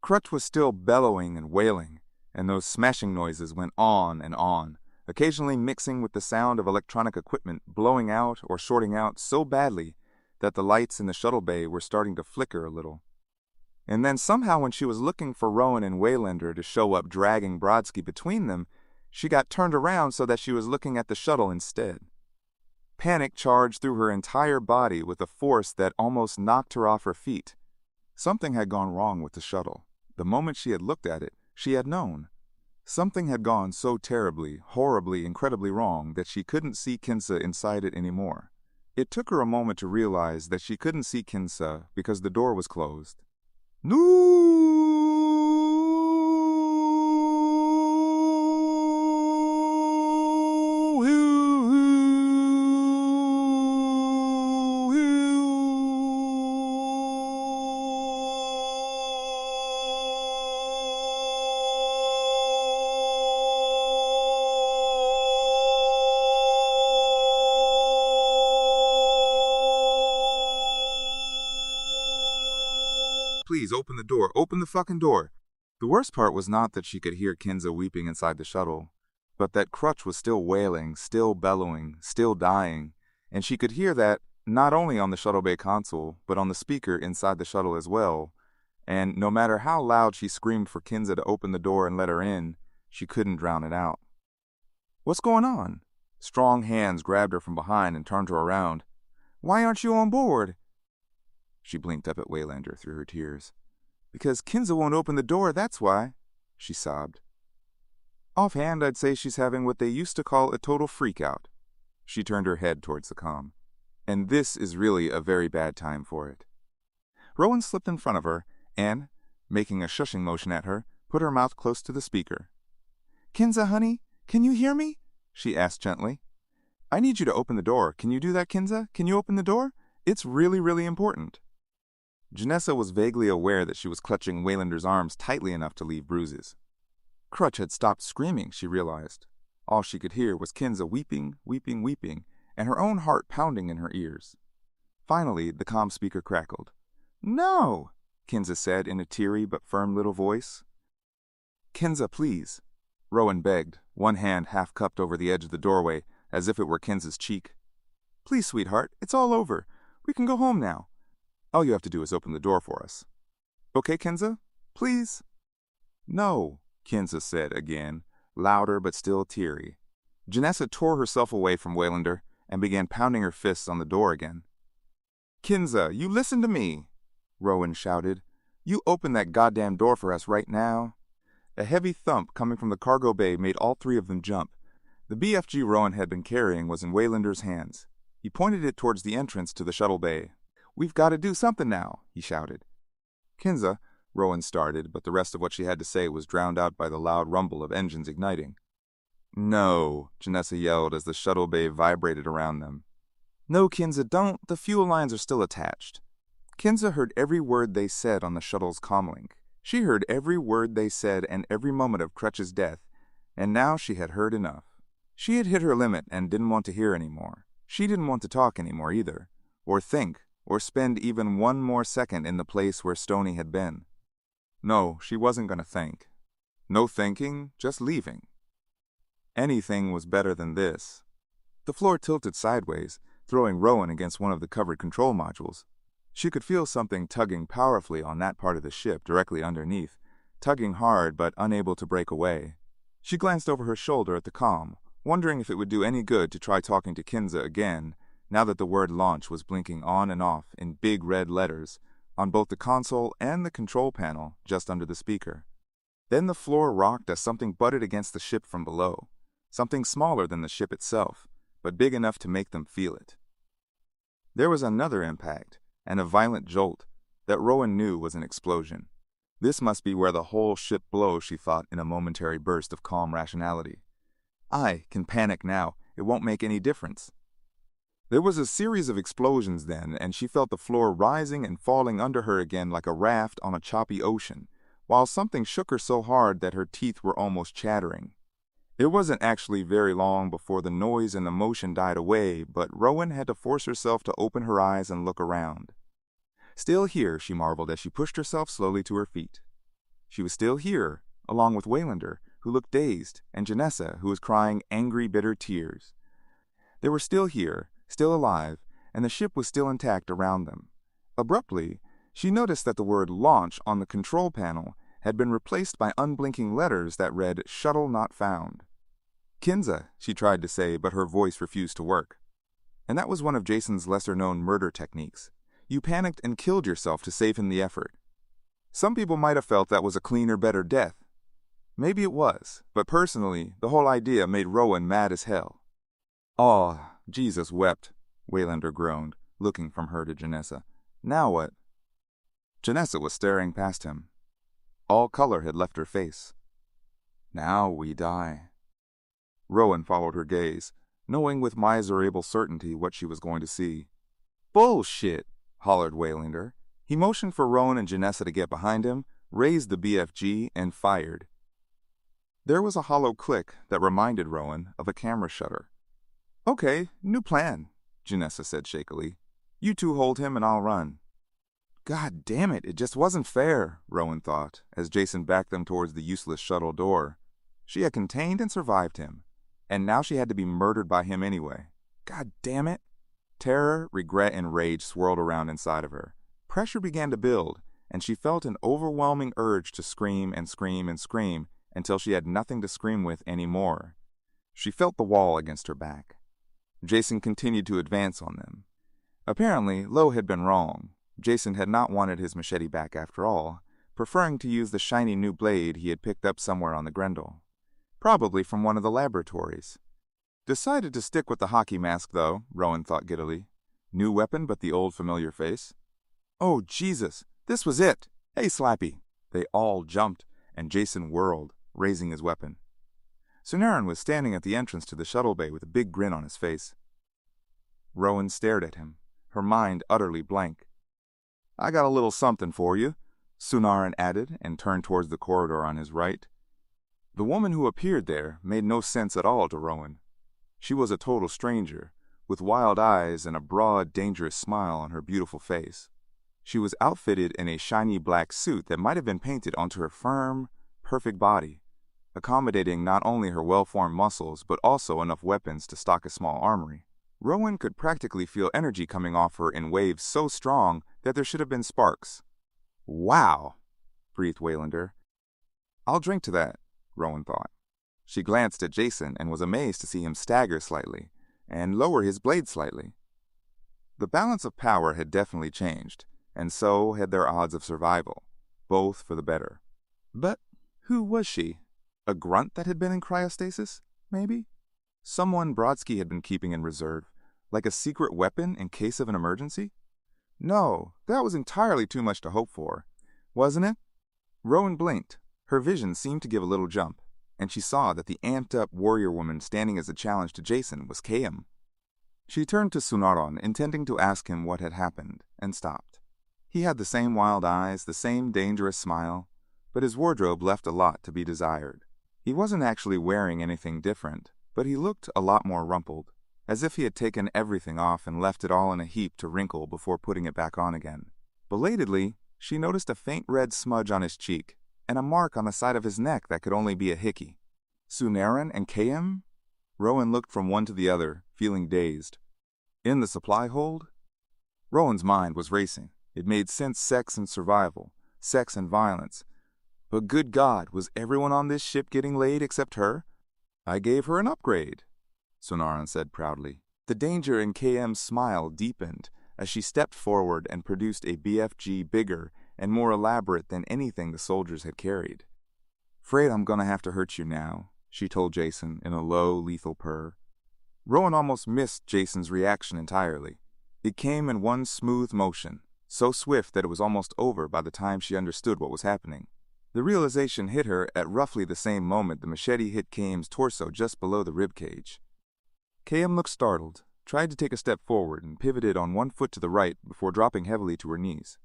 [SPEAKER 1] Crutch was still bellowing and wailing, and those smashing noises went on and on, occasionally mixing with the sound of electronic equipment blowing out or shorting out so badly that the lights in the shuttle bay were starting to flicker a little. And then somehow when she was looking for Rowan and Waylander to show up dragging Brodsky between them, she got turned around so that she was looking at the shuttle instead. Panic charged through her entire body with a force that almost knocked her off her feet. Something had gone wrong with the shuttle. The moment she had looked at it, she had known. Something had gone so terribly, horribly, incredibly wrong that she couldn't see Kinsa inside it anymore. It took her a moment to realize that she couldn't see Kinsa because the door was closed. No! please, open the door. Open the fucking door. The worst part was not that she could hear Kinza weeping inside the shuttle, but that Crutch was still wailing, still bellowing, still dying, and she could hear that not only on the shuttle bay console, but on the speaker inside the shuttle as well, and no matter how loud she screamed for Kinza to open the door and let her in, she couldn't drown it out. What's going on? Strong hands grabbed her from behind and turned her around. Why aren't you on board? She blinked up at Waylander through her tears. Because Kinza won't open the door, that's why, she sobbed. Offhand, I'd say she's having what they used to call a total freak-out. She turned her head towards the comm. And this is really a very bad time for it. Rowan slipped in front of her and, making a shushing motion at her, put her mouth close to the speaker. Kinza, honey, can you hear me? She asked gently. I need you to open the door. Can you do that, Kinza? Can you open the door? It's really, really important. Janessa was vaguely aware that she was clutching Waylander's arms tightly enough to leave bruises. Crutch had stopped screaming, she realized. All she could hear was Kinza weeping, weeping, weeping, and her own heart pounding in her ears. Finally, the comm speaker crackled. No, Kinza said in a teary but firm little voice. Kinza, please, Rowan begged, one hand half cupped over the edge of the doorway, as if it were Kinza's cheek. Please, sweetheart, it's all over. We can go home now. All you have to do is open the door for us. Okay, Kinza? Please? No, Kinza said again, louder but still teary. Janessa tore herself away from Waylander and began pounding her fists on the door again. Kinza, you listen to me, Rowan shouted. You open that goddamn door for us right now. A heavy thump coming from the cargo bay made all three of them jump. The BFG Rowan had been carrying was in Waylander's hands. He pointed it towards the entrance to the shuttle bay. We've got to do something now, he shouted. Kinza, Rowan started, but the rest of what she had to say was drowned out by the loud rumble of engines igniting. No, Janessa yelled as the shuttle bay vibrated around them. No, Kinza, don't. The fuel lines are still attached. Kinza heard every word they said on the shuttle's comlink. She heard every word they said and every moment of Crutch's death, and now she had heard enough. She had hit her limit and didn't want to hear any more. She didn't want to talk anymore either, or think, or spend even one more second in the place where Stoney had been. No, she wasn't going to think. No thinking, just leaving. Anything was better than this. The floor tilted sideways, throwing Rowan against one of the covered control modules. She could feel something tugging powerfully on that part of the ship directly underneath, tugging hard but unable to break away. She glanced over her shoulder at the comm, wondering if it would do any good to try talking to Kinza again, now that the word launch was blinking on and off in big red letters on both the console and the control panel just under the speaker. Then the floor rocked as something butted against the ship from below, something smaller than the ship itself, but big enough to make them feel it. There was another impact, and a violent jolt that Rowan knew was an explosion. This must be where the whole ship blows, she thought in a momentary burst of calm rationality. I can panic now. It won't make any difference. There was a series of explosions then, and she felt the floor rising and falling under her again like a raft on a choppy ocean, while something shook her so hard that her teeth were almost chattering. It wasn't actually very long before the noise and the motion died away, but Rowan had to force herself to open her eyes and look around. Still here, she marveled as she pushed herself slowly to her feet. She was still here, along with Waylander, who looked dazed, and Janessa, who was crying angry, bitter tears. They were still here, still alive, and the ship was still intact around them. Abruptly, she noticed that the word launch on the control panel had been replaced by unblinking letters that read shuttle not found. Kinza, she tried to say, but her voice refused to work. And that was one of Jason's lesser-known murder techniques. You panicked and killed yourself to save him the effort. Some people might have felt that was a cleaner, better death. Maybe it was, but personally, the whole idea made Rowan mad as hell. "Aw, Jesus wept," Waylander groaned, looking from her to Janessa. "Now what?" Janessa was staring past him. All color had left her face. "Now we die." Rowan followed her gaze, knowing with miserable certainty what she was going to see. "Bullshit!" hollered Waylander. He motioned for Rowan and Janessa to get behind him, raised the BFG, and fired. There was a hollow click that reminded Rowan of a camera shutter. "Okay, new plan," Janessa said shakily. "You two hold him and I'll run." God damn it just wasn't fair, Rowan thought, as Jason backed them towards the useless shuttle door. She had contained and survived him, and now she had to be murdered by him anyway. God damn it! Terror, regret, and rage swirled around inside of her. Pressure began to build, and she felt an overwhelming urge to scream and scream and scream until she had nothing to scream with anymore. She felt the wall against her back. Jason continued to advance on them. Apparently, Lo had been wrong. Jason had not wanted his machete back after all, preferring to use the shiny new blade he had picked up somewhere on the Grendel. Probably from one of the laboratories. Decided to stick with the hockey mask, though, Rowan thought giddily. New weapon, but the old familiar face. Oh, Jesus! This was it! Hey, Slappy! They all jumped, and Jason whirled, raising his weapon. Sunaran was standing at the entrance to the shuttle bay with a big grin on his face. Rowan stared at him, her mind utterly blank. I got a little something for you, Sunaran added, and turned towards the corridor on his right. The woman who appeared there made no sense at all to Rowan. She was a total stranger, with wild eyes and a broad, dangerous smile on her beautiful face. She was outfitted in a shiny black suit that might have been painted onto her firm, perfect body, accommodating not only her well-formed muscles but also enough weapons to stock a small armory. Rowan could practically feel energy coming off her in waves so strong that there should have been sparks. Wow, breathed Waylander. I'll drink to that, Rowan thought. She glanced at Jason and was amazed to see him stagger slightly and lower his blade slightly. The balance of power had definitely changed, and so had their odds of survival, both for the better. But who was she? A grunt that had been in cryostasis, maybe? Someone Brodsky had been keeping in reserve, like a secret weapon in case of an emergency? No, that was entirely too much to hope for, wasn't it? Rowan blinked. Her vision seemed to give a little jump, and she saw that the amped-up warrior woman standing as a challenge to Jason was Kayam. She turned to Sunaran, intending to ask him what had happened, and stopped. He had the same wild eyes, the same dangerous smile, but his wardrobe left a lot to be desired. He wasn't actually wearing anything different, but he looked a lot more rumpled, as if he had taken everything off and left it all in a heap to wrinkle before putting it back on again. Belatedly, she noticed a faint red smudge on his cheek, and a mark on the side of his neck that could only be a hickey. Sunaran and Kayam? Rowan looked from one to the other, feeling dazed. In the supply hold? Rowan's mind was racing. It made sense, sex and survival, sex and violence. But good God, was everyone on this ship getting laid except her? I gave her an upgrade, Sunaran said proudly. The danger in KM's smile deepened as she stepped forward and produced a BFG bigger and more elaborate than anything the soldiers had carried. "Afraid I'm gonna have to hurt you now," she told Jason in a low, lethal purr. Rowan almost missed Jason's reaction entirely. It came in one smooth motion, so swift that it was almost over by the time she understood what was happening. The realization hit her at roughly the same moment the machete hit KM's torso just below the ribcage. KM looked startled, tried to take a step forward, and pivoted on one foot to the right before dropping heavily to her knees.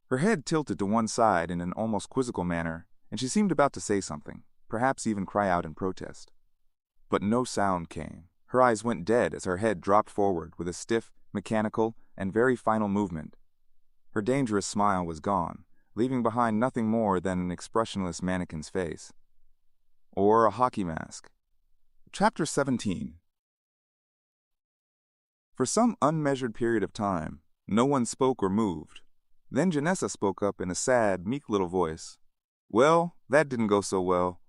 [SPEAKER 1] Her head tilted to one side in an almost quizzical manner, and she seemed about to say something, perhaps even cry out in protest. But no sound came. Her eyes went dead as her head dropped forward with a stiff, mechanical, and very final movement. Her dangerous smile was gone, leaving behind nothing more than an expressionless mannequin's face. Or a hockey mask. Chapter 17. For some unmeasured period of time, no one spoke or moved. Then Janessa spoke up in a sad, meek little voice. "Well, that didn't go so well."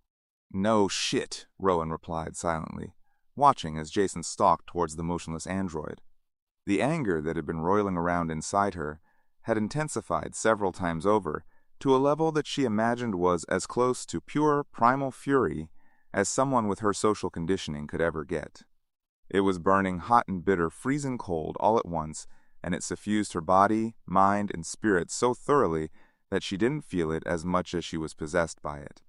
[SPEAKER 1] "No shit," Rowan replied silently, watching as Jason stalked towards the motionless android. The anger that had been roiling around inside her had intensified several times over to a level that she imagined was as close to pure primal fury as someone with her social conditioning could ever get. It was burning hot and bitter, freezing cold all at once, and it suffused her body, mind, and spirit so thoroughly that she didn't feel it as much as she was possessed by it.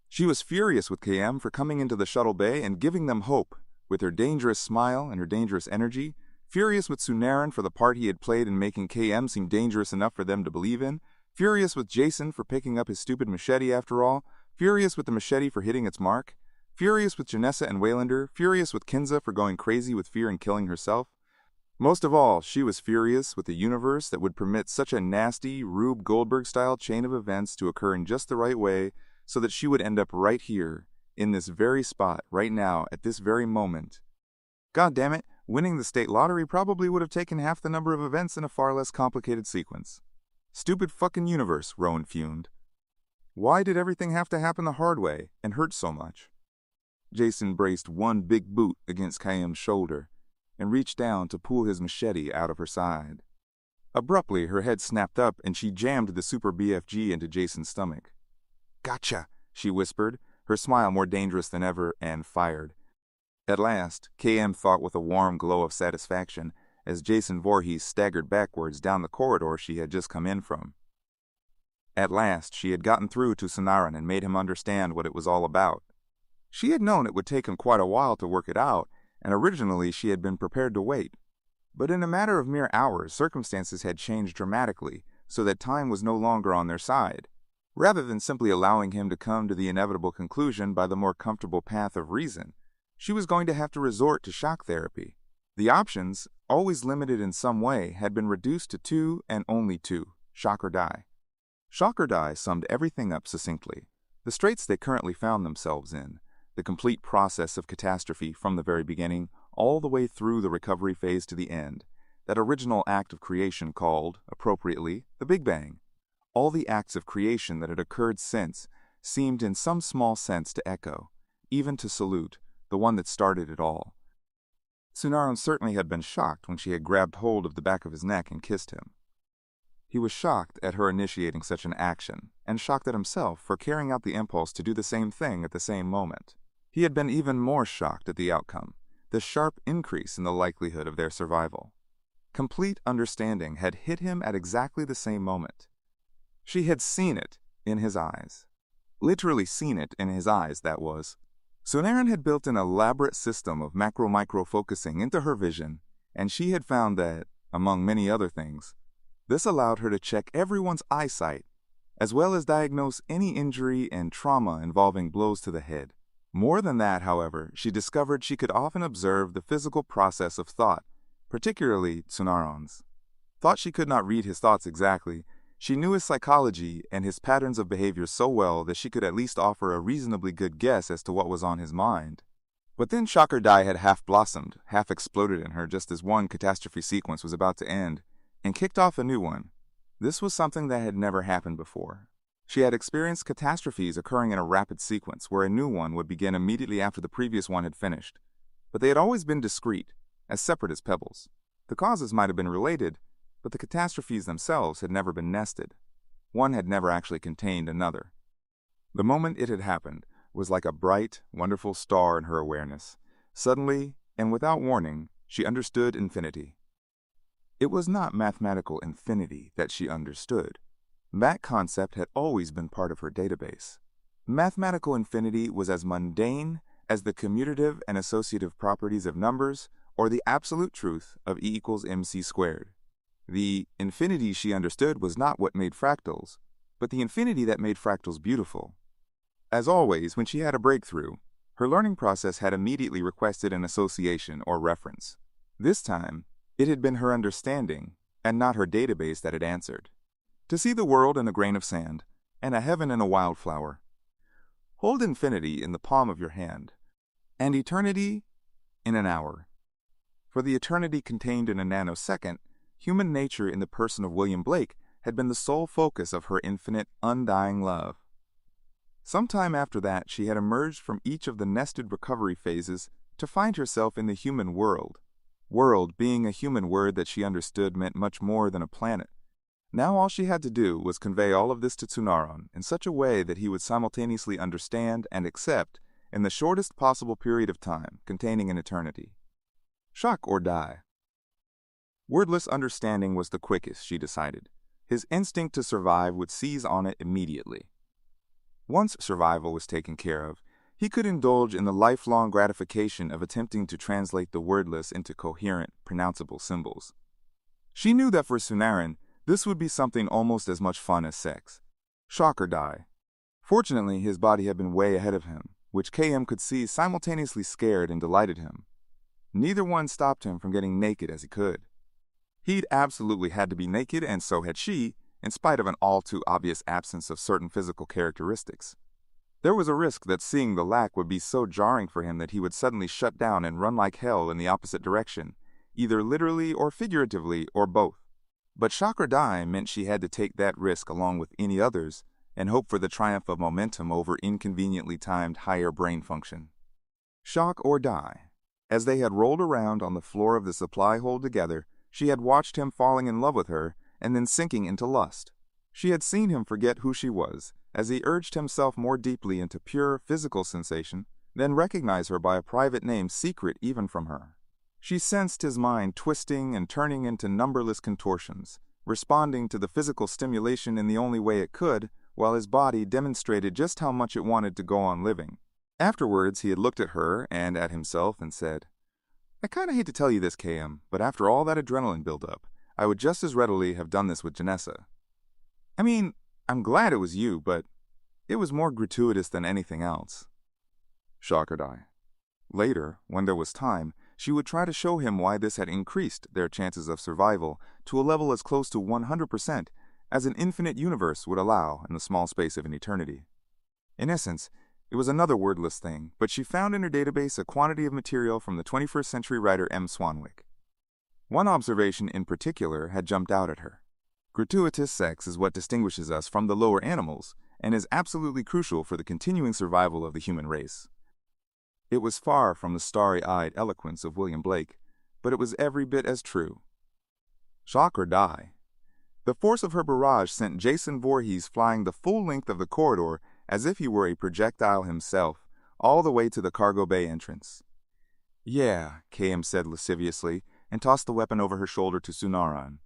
[SPEAKER 1] She was furious with KM for coming into the shuttle bay and giving them hope, with her dangerous smile and her dangerous energy, furious with Sunaran for the part he had played in making KM seem dangerous enough for them to believe in, furious with Jason for picking up his stupid machete after all, furious with the machete for hitting its mark, furious with Janessa and Waylander, furious with Kinza for going crazy with fear and killing herself. Most of all, she was furious with a universe that would permit such a nasty, Rube Goldberg-style chain of events to occur in just the right way so that she would end up right here, in this very spot, right now, at this very moment. God damn it, winning the state lottery probably would have taken half the number of events in a far less complicated sequence. Stupid fucking universe, Rowan fumed. Why did everything have to happen the hard way and hurt so much? Jason braced one big boot against Kayam's shoulder and reached down to pull his machete out of her side. Abruptly, her head snapped up and she jammed the Super BFG into Jason's stomach. Gotcha, she whispered, her smile more dangerous than ever, and fired. At last, KM thought with a warm glow of satisfaction as Jason Voorhees staggered backwards down the corridor she had just come in from. At last, she had gotten through to Sonaran and made him understand what it was all about. She had known it would take him quite a while to work it out, and originally she had been prepared to wait. But in a matter of mere hours, circumstances had changed dramatically, so that time was no longer on their side. Rather than simply allowing him to come to the inevitable conclusion by the more comfortable path of reason, she was going to have to resort to shock therapy. The options, always limited in some way, had been reduced to two and only two: shock or die. Shock or die summed everything up succinctly. The straits they currently found themselves in, the complete process of catastrophe from the very beginning, all the way through the recovery phase to the end, that original act of creation called, appropriately, the Big Bang. All the acts of creation that had occurred since seemed in some small sense to echo, even to salute, the one that started it all. Sonaran certainly had been shocked when she had grabbed hold of the back of his neck and kissed him. He was shocked at her initiating such an action, and shocked at himself for carrying out the impulse to do the same thing at the same moment. He had been even more shocked at the outcome, the sharp increase in the likelihood of their survival. Complete understanding had hit him at exactly the same moment. She had seen it in his eyes. Literally seen it in his eyes, that was. Sonaran had built an elaborate system of macro-micro focusing into her vision, and she had found that, among many other things, this allowed her to check everyone's eyesight, as well as diagnose any injury and trauma involving blows to the head. More than that, however, she discovered she could often observe the physical process of thought, particularly Sonaran's. Thought she could not read his thoughts exactly, she knew his psychology and his patterns of behavior so well that she could at least offer a reasonably good guess as to what was on his mind. But then shock or die had half blossomed, half exploded in her just as one catastrophe sequence was about to end, and kicked off a new one. This was something that had never happened before. She had experienced catastrophes occurring in a rapid sequence where a new one would begin immediately after the previous one had finished. But they had always been discrete, as separate as pebbles. The causes might have been related, but the catastrophes themselves had never been nested. One had never actually contained another. The moment it had happened was like a bright, wonderful star in her awareness. Suddenly, and without warning, she understood infinity. It was not mathematical infinity that she understood. That concept had always been part of her database. Mathematical infinity was as mundane as the commutative and associative properties of numbers or the absolute truth of E equals mc squared. The infinity she understood was not what made fractals, but the infinity that made fractals beautiful. As always, when she had a breakthrough, her learning process had immediately requested an association or reference. This time, it had been her understanding, and not her database, that had answered. To see the world in a grain of sand, and a heaven in a wildflower. Hold infinity in the palm of your hand, and eternity in an hour. For the eternity contained in a nanosecond, human nature in the person of William Blake had been the sole focus of her infinite, undying love. Some time after that, she had emerged from each of the nested recovery phases to find herself in the human world. World being a human word that she understood meant much more than a planet. Now all she had to do was convey all of this to Sonaran in such a way that he would simultaneously understand and accept in the shortest possible period of time, containing an eternity. Shock or die. Wordless understanding was the quickest, she decided. His instinct to survive would seize on it immediately. Once survival was taken care of, he could indulge in the lifelong gratification of attempting to translate the wordless into coherent, pronounceable symbols. She knew that for Sonaran, this would be something almost as much fun as sex. Shock or die. Fortunately, his body had been way ahead of him, which KM could see simultaneously scared and delighted him. Neither one stopped him from getting naked as he could. He'd absolutely had to be naked, and so had she, in spite of an all-too-obvious absence of certain physical characteristics. There was a risk that seeing the lack would be so jarring for him that he would suddenly shut down and run like hell in the opposite direction, either literally or figuratively or both. But shock or die meant she had to take that risk along with any others and hope for the triumph of momentum over inconveniently timed higher brain function. Shock or die. As they had rolled around on the floor of the supply hold together, she had watched him falling in love with her and then sinking into lust. She had seen him forget who she was as he urged himself more deeply into pure physical sensation, then recognize her by a private name secret even from her. She sensed his mind twisting and turning into numberless contortions, responding to the physical stimulation in the only way it could, while his body demonstrated just how much it wanted to go on living. Afterwards, he had looked at her and at himself and said, "I kinda hate to tell you this, KM, but after all that adrenaline buildup, I would just as readily have done this with Janessa. I mean, I'm glad it was you, but it was more gratuitous than anything else." Shock or die. Later, when there was time, she would try to show him why this had increased their chances of survival to a level as close to 100% as an infinite universe would allow in the small space of an eternity. In essence, it was another wordless thing, but she found in her database a quantity of material from the 21st century writer M. Swanwick. One observation in particular had jumped out at her. Gratuitous sex is what distinguishes us from the lower animals and is absolutely crucial for the continuing survival of the human race. It was far from the starry-eyed eloquence of William Blake, but it was every bit as true. Shock or die. The force of her barrage sent Jason Voorhees flying the full length of the corridor as if he were a projectile himself, all the way to the cargo bay entrance. "Yeah," KM said lasciviously, and tossed the weapon over her shoulder to Sunaran.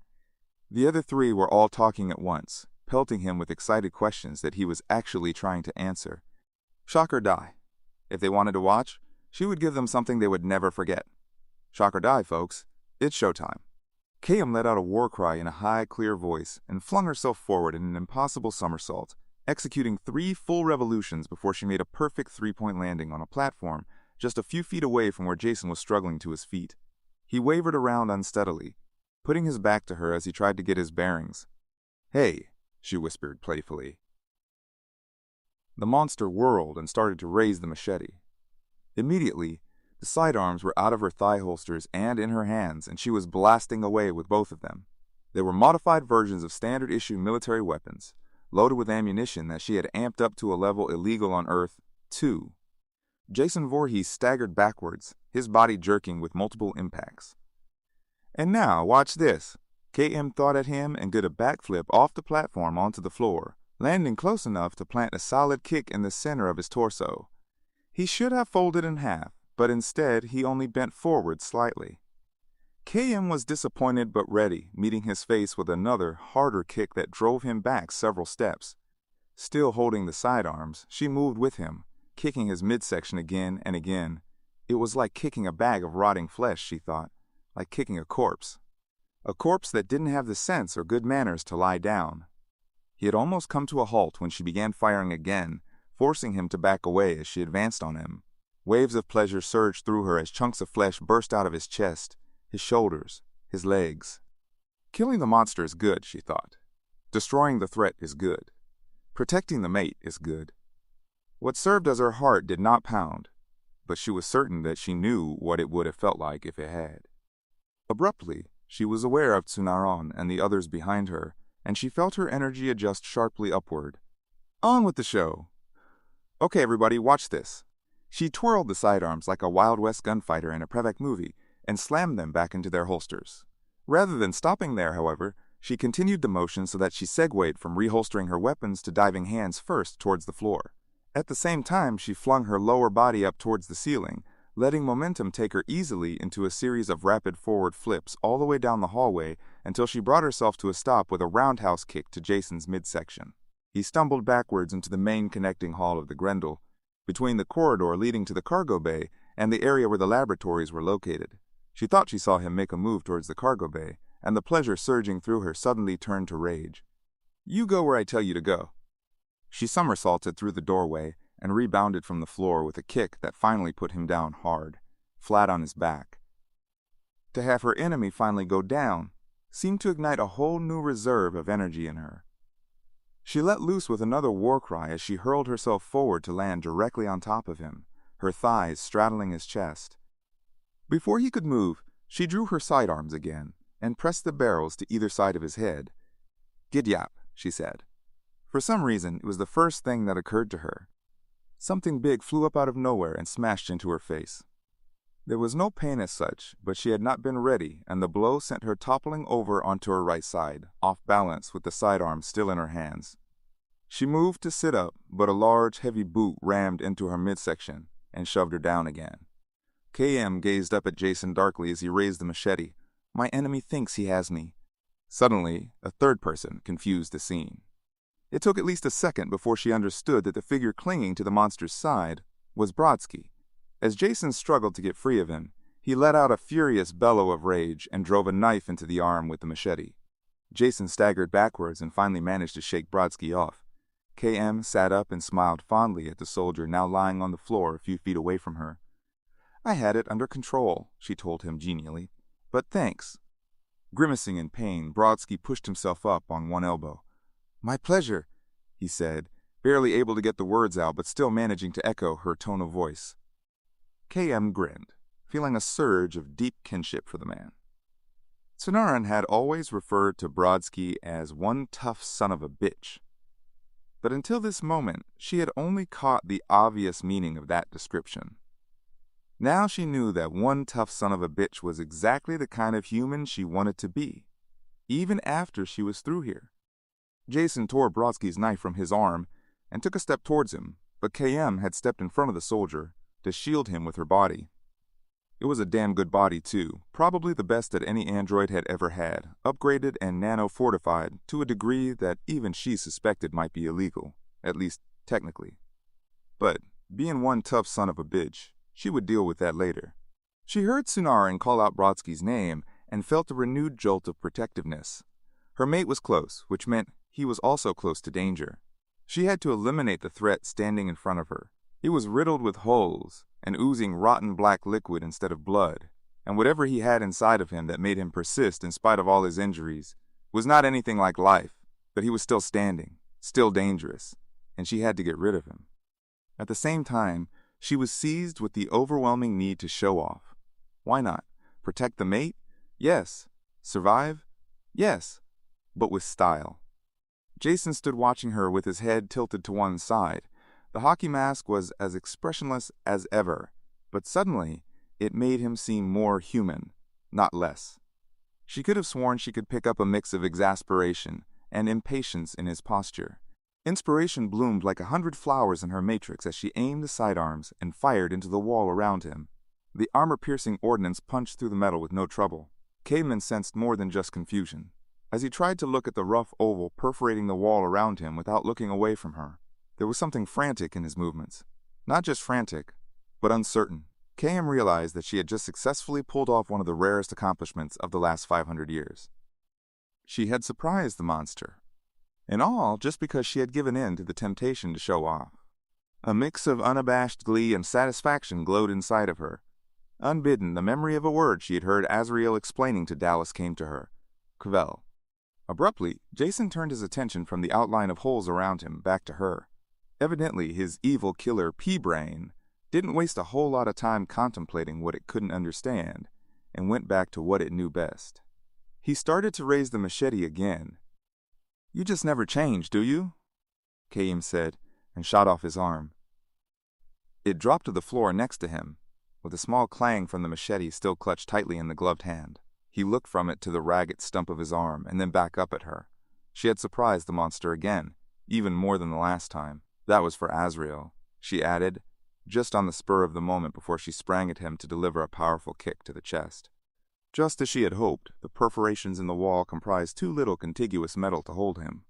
[SPEAKER 1] The other three were all talking at once, pelting him with excited questions that he was actually trying to answer. Shock or die. If they wanted to watch, she would give them something they would never forget. Shock or die, folks. It's showtime. KM let out a war cry in a high, clear voice and flung herself forward in an impossible somersault, executing 3 full revolutions before she made a perfect 3-point landing on a platform just a few feet away from where Jason was struggling to his feet. He wavered around unsteadily, putting his back to her as he tried to get his bearings. "Hey," she whispered playfully. The monster whirled and started to raise the machete. Immediately, the sidearms were out of her thigh holsters and in her hands, and she was blasting away with both of them. They were modified versions of standard-issue military weapons, loaded with ammunition that she had amped up to a level illegal on Earth, too. Jason Voorhees staggered backwards, his body jerking with multiple impacts. "And now, watch this." KM thought at him and did a backflip off the platform onto the floor, landing close enough to plant a solid kick in the center of his torso. He should have folded in half, but instead he only bent forward slightly. KM was disappointed but ready, meeting his face with another, harder kick that drove him back several steps. Still holding the sidearms, she moved with him, kicking his midsection again and again. It was like kicking a bag of rotting flesh, she thought, like kicking a corpse. A corpse that didn't have the sense or good manners to lie down. He had almost come to a halt when she began firing again, forcing him to back away as she advanced on him. Waves of pleasure surged through her as chunks of flesh burst out of his chest, his shoulders, his legs. Killing the monster is good, she thought. Destroying the threat is good. Protecting the mate is good. What served as her heart did not pound, but she was certain that she knew what it would have felt like if it had. Abruptly, she was aware of Tsunaron and the others behind her, and she felt her energy adjust sharply upward. On with the show. Okay, everybody, watch this. She twirled the sidearms like a Wild West gunfighter in a Prevec movie and slammed them back into their holsters. Rather than stopping there, however, she continued the motion so that she segued from reholstering her weapons to diving hands first towards the floor. At the same time, she flung her lower body up towards the ceiling, letting momentum take her easily into a series of rapid forward flips all the way down the hallway until she brought herself to a stop with a roundhouse kick to Jason's midsection. He stumbled backwards into the main connecting hall of the Grendel, between the corridor leading to the cargo bay and the area where the laboratories were located. She thought she saw him make a move towards the cargo bay, and the pleasure surging through her suddenly turned to rage. "You go where I tell you to go." She somersaulted through the doorway and rebounded from the floor with a kick that finally put him down hard, flat on his back. To have her enemy finally go down, seemed to ignite a whole new reserve of energy in her. She let loose with another war cry as she hurled herself forward to land directly on top of him, her thighs straddling his chest. Before he could move, she drew her sidearms again and pressed the barrels to either side of his head. "Gidyap," she said. For some reason, it was the first thing that occurred to her. Something big flew up out of nowhere and smashed into her face. There was no pain as such, but she had not been ready, and the blow sent her toppling over onto her right side, off balance with the sidearm still in her hands. She moved to sit up, but a large, heavy boot rammed into her midsection and shoved her down again. KM gazed up at Jason darkly as he raised the machete. "My enemy thinks he has me." Suddenly, a third person confused the scene. It took at least a second before she understood that the figure clinging to the monster's side was Brodsky. As Jason struggled to get free of him, he let out a furious bellow of rage and drove a knife into the arm with the machete. Jason staggered backwards and finally managed to shake Brodsky off. KM sat up and smiled fondly at the soldier now lying on the floor a few feet away from her. "I had it under control," she told him genially. "But thanks." Grimacing in pain, Brodsky pushed himself up on one elbow. "My pleasure," he said, barely able to get the words out but still managing to echo her tone of voice. KM grinned, feeling a surge of deep kinship for the man. Sonaran had always referred to Brodsky as one tough son of a bitch. But until this moment, she had only caught the obvious meaning of that description. Now she knew that one tough son of a bitch was exactly the kind of human she wanted to be, even after she was through here. Jason tore Brodsky's knife from his arm and took a step towards him, but KM had stepped in front of the soldier to shield him with her body. It was a damn good body, too, probably the best that any android had ever had, upgraded and nano-fortified to a degree that even she suspected might be illegal, at least technically. But, being one tough son of a bitch, she would deal with that later. She heard Sonaran call out Brodsky's name and felt a renewed jolt of protectiveness. Her mate was close, which meant he was also close to danger. She had to eliminate the threat standing in front of her. He was riddled with holes and oozing rotten black liquid instead of blood, and whatever he had inside of him that made him persist in spite of all his injuries was not anything like life, but he was still standing, still dangerous, and she had to get rid of him. At the same time, she was seized with the overwhelming need to show off. Why not? Protect the mate? Yes. Survive? Yes. But with style. Jason stood watching her with his head tilted to one side. The hockey mask was as expressionless as ever, but suddenly it made him seem more human, not less. She could have sworn she could pick up a mix of exasperation and impatience in his posture. Inspiration bloomed like 100 flowers in her matrix as she aimed the sidearms and fired into the wall around him. The armor-piercing ordnance punched through the metal with no trouble. Caveman sensed more than just confusion. As he tried to look at the rough oval perforating the wall around him without looking away from her, there was something frantic in his movements. Not just frantic, but uncertain. KM realized that she had just successfully pulled off one of the rarest accomplishments of the last 500 years. She had surprised the monster. And all just because she had given in to the temptation to show off. A mix of unabashed glee and satisfaction glowed inside of her. Unbidden, the memory of a word she had heard Azrael explaining to Dallas came to her. Cvel. Abruptly, Jason turned his attention from the outline of holes around him back to her. Evidently, his evil killer P-Brain didn't waste a whole lot of time contemplating what it couldn't understand, and went back to what it knew best. He started to raise the machete again. "You just never change, do you?" KM said, and shot off his arm. It dropped to the floor next to him, with a small clang from the machete still clutched tightly in the gloved hand. He looked from it to the ragged stump of his arm, and then back up at her. She had surprised the monster again, even more than the last time. That was for Azrael, she added, just on the spur of the moment before she sprang at him to deliver a powerful kick to the chest. Just as she had hoped, the perforations in the wall comprised too little contiguous metal to hold him.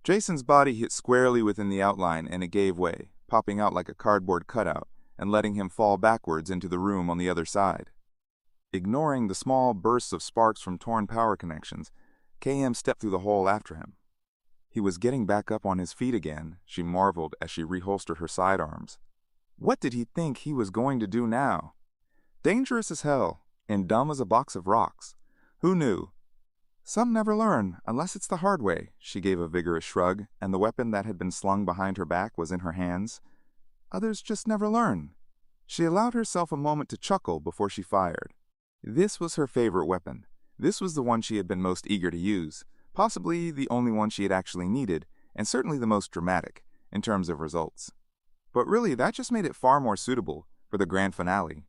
[SPEAKER 1] Jason's body hit squarely within the outline, and it gave way, popping out like a cardboard cutout and letting him fall backwards into the room on the other side. Ignoring the small bursts of sparks from torn power connections, KM stepped through the hole after him. He was getting back up on his feet again, she marveled as she reholstered her sidearms. What did he think he was going to do now? Dangerous as hell, and dumb as a box of rocks. Who knew? Some never learn, unless it's the hard way. She gave a vigorous shrug, and the weapon that had been slung behind her back was in her hands. Others just never learn. She allowed herself a moment to chuckle before she fired. This was her favorite weapon. This was the one she had been most eager to use, possibly the only one she had actually needed, and certainly the most dramatic, in terms of results. But really, that just made it far more suitable for the grand finale.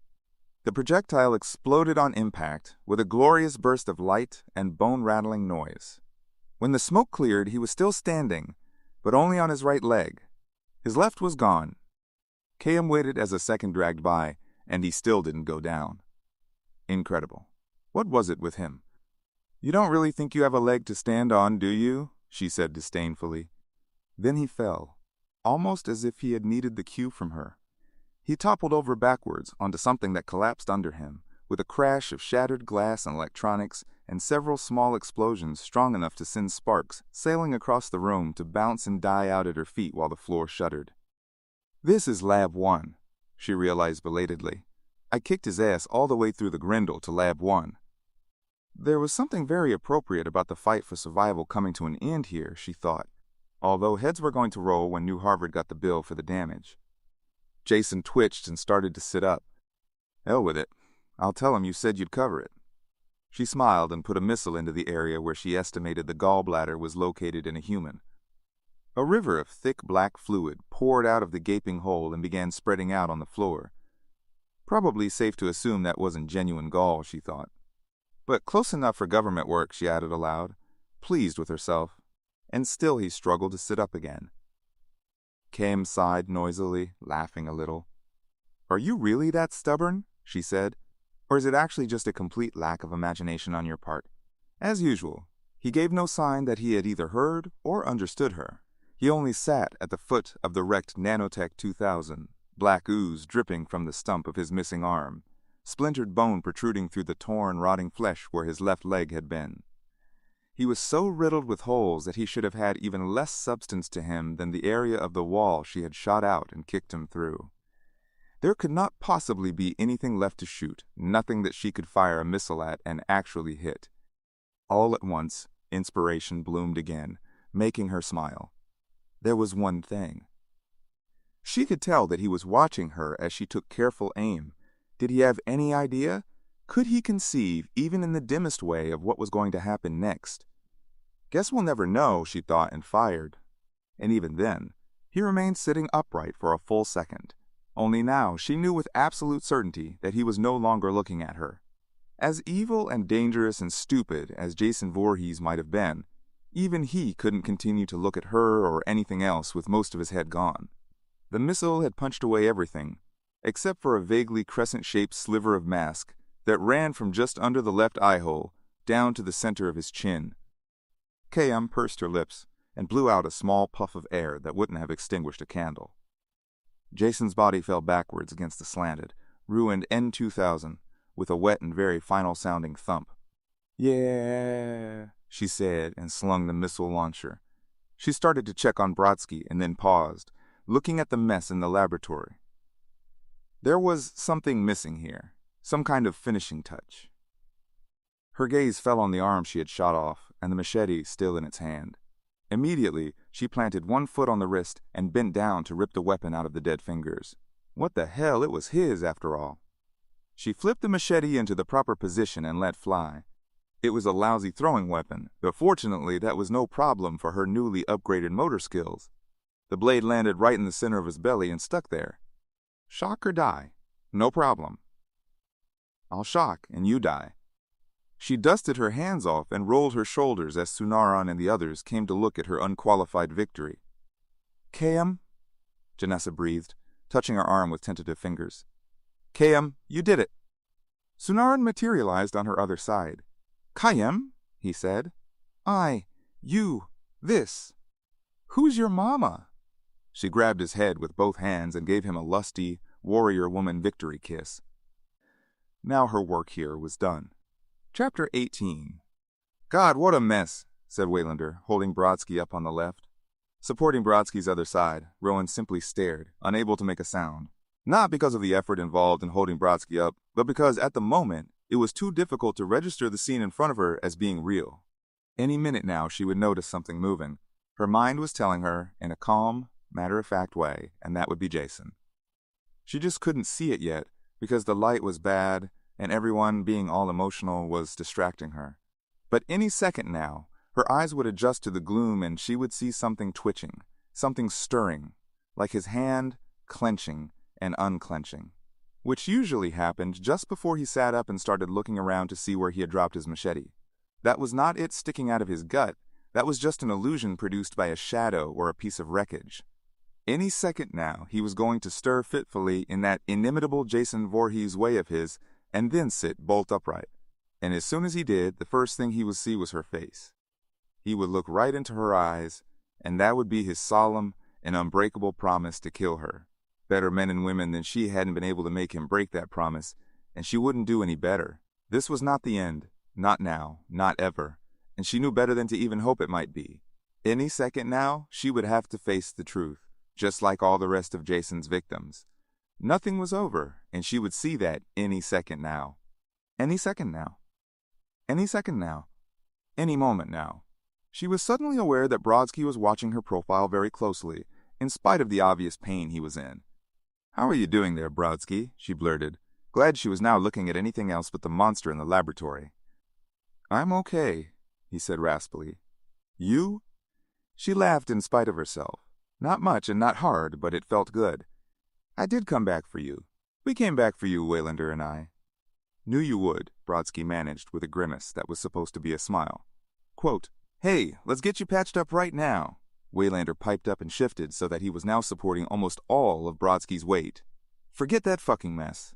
[SPEAKER 1] The projectile exploded on impact with a glorious burst of light and bone-rattling noise. When the smoke cleared, he was still standing, but only on his right leg. His left was gone. K.M. waited as a second dragged by, and he still didn't go down. Incredible. What was it with him? "You don't really think you have a leg to stand on, do you?" she said disdainfully. Then he fell, almost as if he had needed the cue from her. He toppled over backwards onto something that collapsed under him, with a crash of shattered glass and electronics and several small explosions strong enough to send sparks sailing across the room to bounce and die out at her feet while the floor shuddered. "This is Lab 1, she realized belatedly. "I kicked his ass all the way through the Grendel to Lab 1. There was something very appropriate about the fight for survival coming to an end here, she thought, although heads were going to roll when New Harvard got the bill for the damage. Jason twitched and started to sit up. "Hell with it. I'll tell him you said you'd cover it." She smiled and put a missile into the area where she estimated the gallbladder was located in a human. A river of thick black fluid poured out of the gaping hole and began spreading out on the floor. Probably safe to assume that wasn't genuine gall, she thought. But close enough for government work, she added aloud, pleased with herself. And still he struggled to sit up again. Cam sighed noisily, laughing a little. "Are you really that stubborn?" she said. "Or is it actually just a complete lack of imagination on your part?" As usual, he gave no sign that he had either heard or understood her. He only sat at the foot of the wrecked Nanotech 2000, black ooze dripping from the stump of his missing arm, splintered bone protruding through the torn, rotting flesh where his left leg had been. He was so riddled with holes that he should have had even less substance to him than the area of the wall she had shot out and kicked him through. There could not possibly be anything left to shoot, nothing that she could fire a missile at and actually hit. All at once, inspiration bloomed again, making her smile. There was one thing. She could tell that he was watching her as she took careful aim. Did he have any idea? Could he conceive, even in the dimmest way, of what was going to happen next? Guess we'll never know, she thought, and fired. And even then, he remained sitting upright for a full second. Only now she knew with absolute certainty that he was no longer looking at her. As evil and dangerous and stupid as Jason Voorhees might have been, even he couldn't continue to look at her or anything else with most of his head gone. The missile had punched away everything, except for a vaguely crescent-shaped sliver of mask that ran from just under the left eye hole down to the center of his chin. K.M. pursed her lips and blew out a small puff of air that wouldn't have extinguished a candle. Jason's body fell backwards against the slanted, ruined N2000 with a wet and very final-sounding thump. "Yeah," she said and slung the missile launcher. She started to check on Brodsky and then paused, looking at the mess in the laboratory. There was something missing here, some kind of finishing touch. Her gaze fell on the arm she had shot off and the machete still in its hand. Immediately, she planted one foot on the wrist and bent down to rip the weapon out of the dead fingers. What the hell, it was his after all. She flipped the machete into the proper position and let fly. It was a lousy throwing weapon, but fortunately that was no problem for her newly upgraded motor skills. The blade landed right in the center of his belly and stuck there. Shock or die? No problem. I'll shock and you die. She dusted her hands off and rolled her shoulders as Sunaran and the others came to look at her unqualified victory. "K.M.?" Janessa breathed, touching her arm with tentative fingers. "K.M., you did it." Sunaran materialized on her other side. "K.M.?" he said. You, this. Who's your mama?" She grabbed his head with both hands and gave him a lusty, warrior woman victory kiss. Now her work here was done. Chapter 18. "God, what a mess," said Waylander, holding Brodsky up on the left. Supporting Brodsky's other side, Rowan simply stared, unable to make a sound. Not because of the effort involved in holding Brodsky up, but because at the moment, it was too difficult to register the scene in front of her as being real. Any minute now she would notice something moving. Her mind was telling her, in a calm, matter-of-fact way, and that would be Jason. She just couldn't see it yet, because the light was bad, and everyone being all emotional was distracting her. But any second now, her eyes would adjust to the gloom and she would see something twitching, something stirring, like his hand clenching and unclenching, which usually happened just before he sat up and started looking around to see where he had dropped his machete. That was not it sticking out of his gut, that was just an illusion produced by a shadow or a piece of wreckage. Any second now, he was going to stir fitfully in that inimitable Jason Voorhees way of his, and then sit bolt upright. And as soon as he did, the first thing he would see was her face. He would look right into her eyes, and that would be his solemn and unbreakable promise to kill her. Better men and women than she hadn't been able to make him break that promise, and she wouldn't do any better. This was not the end, not now, not ever, and she knew better than to even hope it might be. Any second now, she would have to face the truth, just like all the rest of Jason's victims. Nothing was over, and she would see that any second now. Any second now. Any second now. Any moment now. She was suddenly aware that Brodsky was watching her profile very closely, in spite of the obvious pain he was in. "How are you doing there, Brodsky?" she blurted, glad she was now looking at anything else but the monster in the laboratory. "I'm okay," he said raspily. "You?" She laughed in spite of herself. Not much and not hard, but it felt good. "I did come back for you. We came back for you, Waylander and I." "Knew you would," Brodsky managed with a grimace that was supposed to be a smile. Quote, "Hey, let's get you patched up right now." Waylander piped up and shifted so that he was now supporting almost all of Brodsky's weight. "Forget that fucking mess.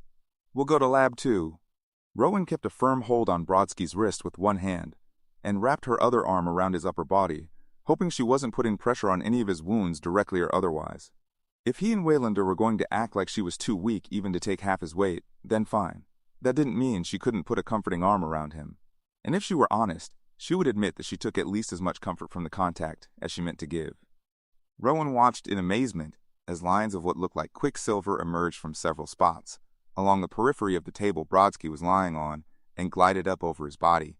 [SPEAKER 1] We'll go to Lab 2. Rowan kept a firm hold on Brodsky's wrist with one hand, and wrapped her other arm around his upper body, hoping she wasn't putting pressure on any of his wounds directly or otherwise. If he and Waylander were going to act like she was too weak even to take half his weight, then fine. That didn't mean she couldn't put a comforting arm around him. And if she were honest, she would admit that she took at least as much comfort from the contact as she meant to give. Rowan watched in amazement as lines of what looked like quicksilver emerged from several spots, along the periphery of the table Brodsky was lying on, and glided up over his body.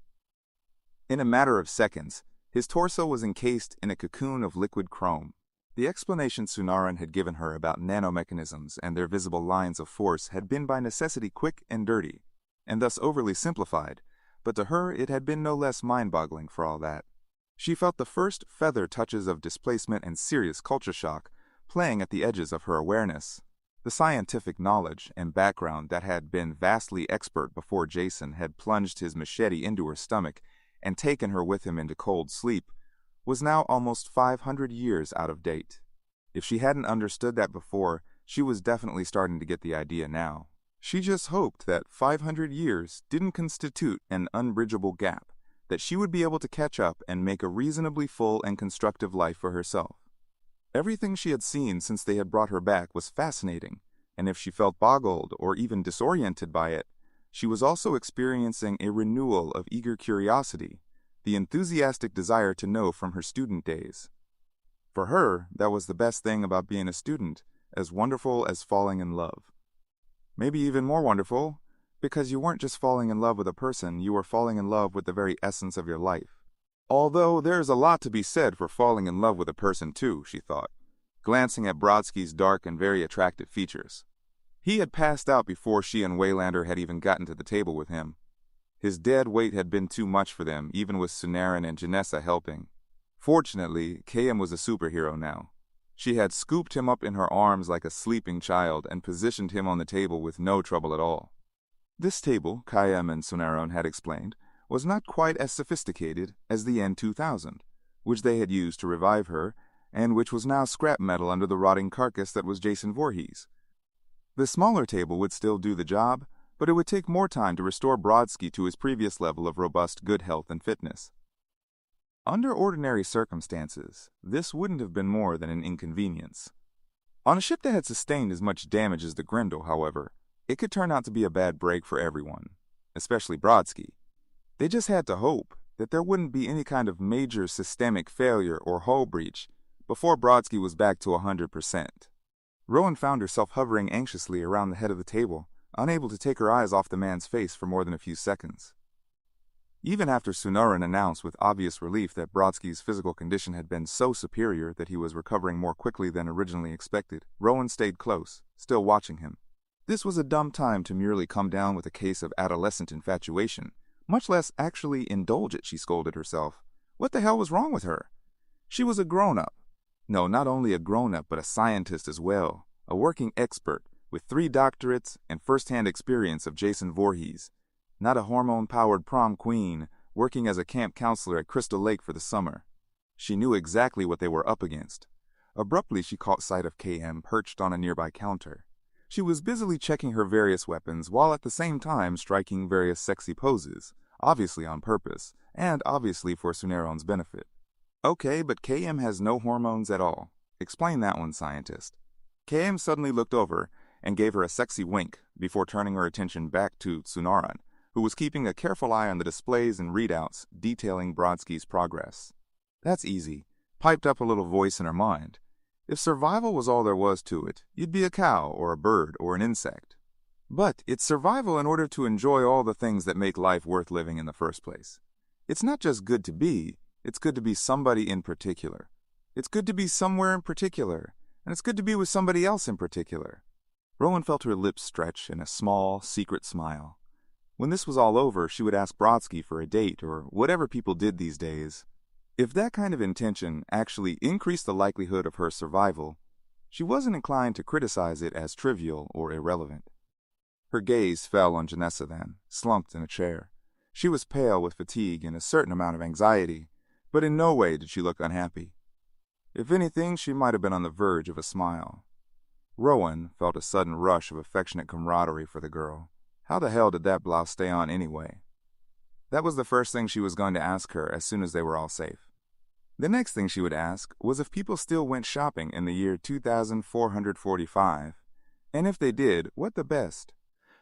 [SPEAKER 1] In a matter of seconds, his torso was encased in a cocoon of liquid chrome. The explanation Sunaran had given her about nanomechanisms and their visible lines of force had been by necessity quick and dirty, and thus overly simplified, but to her it had been no less mind-boggling for all that. She felt the first feather touches of displacement and serious culture shock playing at the edges of her awareness. The scientific knowledge and background that had been vastly expert before Jason had plunged his machete into her stomach and taken her with him into cold sleep was now almost 500 years out of date. If she hadn't understood that before, she was definitely starting to get the idea now. She just hoped that 500 years didn't constitute an unbridgeable gap, that she would be able to catch up and make a reasonably full and constructive life for herself. Everything she had seen since they had brought her back was fascinating, and if she felt boggled or even disoriented by it, she was also experiencing a renewal of eager curiosity, the enthusiastic desire to know from her student days. For her, that was the best thing about being a student, as wonderful as falling in love. Maybe even more wonderful, because you weren't just falling in love with a person, you were falling in love with the very essence of your life. Although there's a lot to be said for falling in love with a person too, she thought, glancing at Brodsky's dark and very attractive features. He had passed out before she and Waylander had even gotten to the table with him. His dead weight had been too much for them, even with Sunaran and Janessa helping. Fortunately, Kayam was a superhero now. She had scooped him up in her arms like a sleeping child and positioned him on the table with no trouble at all. This table, Kayam and Sunaran had explained, was not quite as sophisticated as the N-2000, which they had used to revive her, and which was now scrap metal under the rotting carcass that was Jason Voorhees. The smaller table would still do the job, but it would take more time to restore Brodsky to his previous level of robust good health and fitness. Under ordinary circumstances, this wouldn't have been more than an inconvenience. On a ship that had sustained as much damage as the Grendel, however, it could turn out to be a bad break for everyone, especially Brodsky. They just had to hope that there wouldn't be any kind of major systemic failure or hull breach before Brodsky was back to 100%. Rowan found herself hovering anxiously around the head of the table, unable to take her eyes off the man's face for more than a few seconds. Even after Sunaran announced with obvious relief that Brodsky's physical condition had been so superior that he was recovering more quickly than originally expected, Rowan stayed close, still watching him. This was a dumb time to merely come down with a case of adolescent infatuation, much less actually indulge it, she scolded herself. What the hell was wrong with her? She was a grown-up. No, not only a grown-up, but a scientist as well, a working expert with 3 doctorates and first-hand experience of Jason Voorhees. Not a hormone-powered prom queen working as a camp counselor at Crystal Lake for the summer. She knew exactly what they were up against. Abruptly, she caught sight of KM perched on a nearby counter. She was busily checking her various weapons while at the same time striking various sexy poses, obviously on purpose, and obviously for Sunaran's benefit. Okay, but KM has no hormones at all. Explain that one, scientist. KM suddenly looked over and gave her a sexy wink before turning her attention back to Sunaran, who was keeping a careful eye on the displays and readouts detailing Brodsky's progress. That's easy, piped up a little voice in her mind. If survival was all there was to it, you'd be a cow or a bird or an insect. But it's survival in order to enjoy all the things that make life worth living in the first place. It's not just good to be, it's good to be somebody in particular. It's good to be somewhere in particular, and it's good to be with somebody else in particular. Rowan felt her lips stretch in a small, secret smile. When this was all over, she would ask Brodsky for a date or whatever people did these days. If that kind of intention actually increased the likelihood of her survival, she wasn't inclined to criticize it as trivial or irrelevant. Her gaze fell on Janessa then, slumped in a chair. She was pale with fatigue and a certain amount of anxiety, but in no way did she look unhappy. If anything, she might have been on the verge of a smile. Rowan felt a sudden rush of affectionate camaraderie for the girl. How the hell did that blouse stay on anyway? That was the first thing she was going to ask her as soon as they were all safe. The next thing she would ask was if people still went shopping in the year 2445, and if they did, what the best.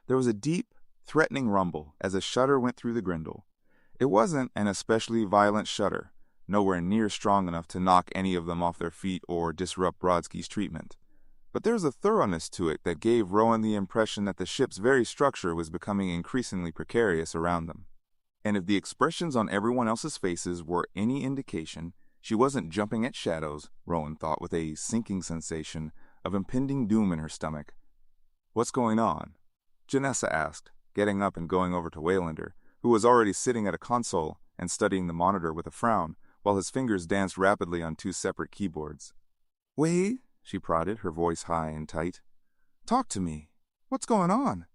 [SPEAKER 1] There was a deep, threatening rumble as a shudder went through the grindle. It wasn't an especially violent shudder, nowhere near strong enough to knock any of them off their feet or disrupt Brodsky's treatment. But there was a thoroughness to it that gave Rowan the impression that the ship's very structure was becoming increasingly precarious around them. And if the expressions on everyone else's faces were any indication, she wasn't jumping at shadows, Rowan thought with a sinking sensation of impending doom in her stomach. What's going on? Janessa asked, getting up and going over to Waylander, who was already sitting at a console and studying the monitor with a frown, while his fingers danced rapidly on 2 separate keyboards. Way, she prodded, her voice high and tight. Talk to me. What's going on?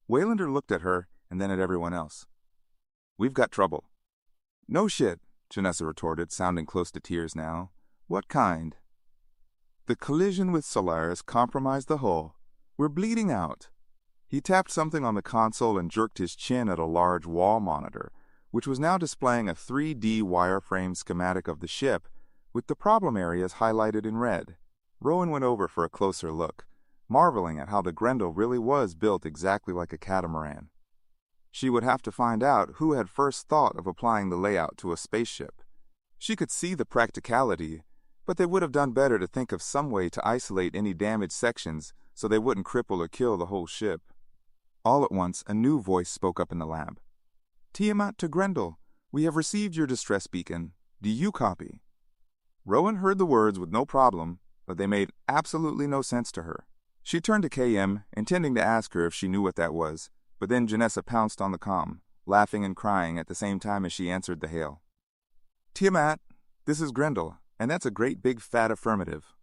[SPEAKER 1] Waylander looked at her and then at everyone else. We've got trouble. No shit, Janessa retorted, sounding close to tears now. What kind? The collision with Solaris compromised the hull. We're bleeding out. He tapped something on the console and jerked his chin at a large wall monitor, which was now displaying a 3D wireframe schematic of the ship, with the problem areas highlighted in red. Rowan went over for a closer look, marveling at how the Grendel really was built exactly like a catamaran. She would have to find out who had first thought of applying the layout to a spaceship. She could see the practicality, but they would have done better to think of some way to isolate any damaged sections so they wouldn't cripple or kill the whole ship. All at once, a new voice spoke up in the lab. Tiamat to Grendel, we have received your distress beacon. Do you copy? Rowan heard the words with no problem, but they made absolutely no sense to her. She turned to KM, intending to ask her if she knew what that was, but then Janessa pounced on the comm, laughing and crying at the same time as she answered the hail. Tiamat, this is Grendel, and that's a great big fat affirmative.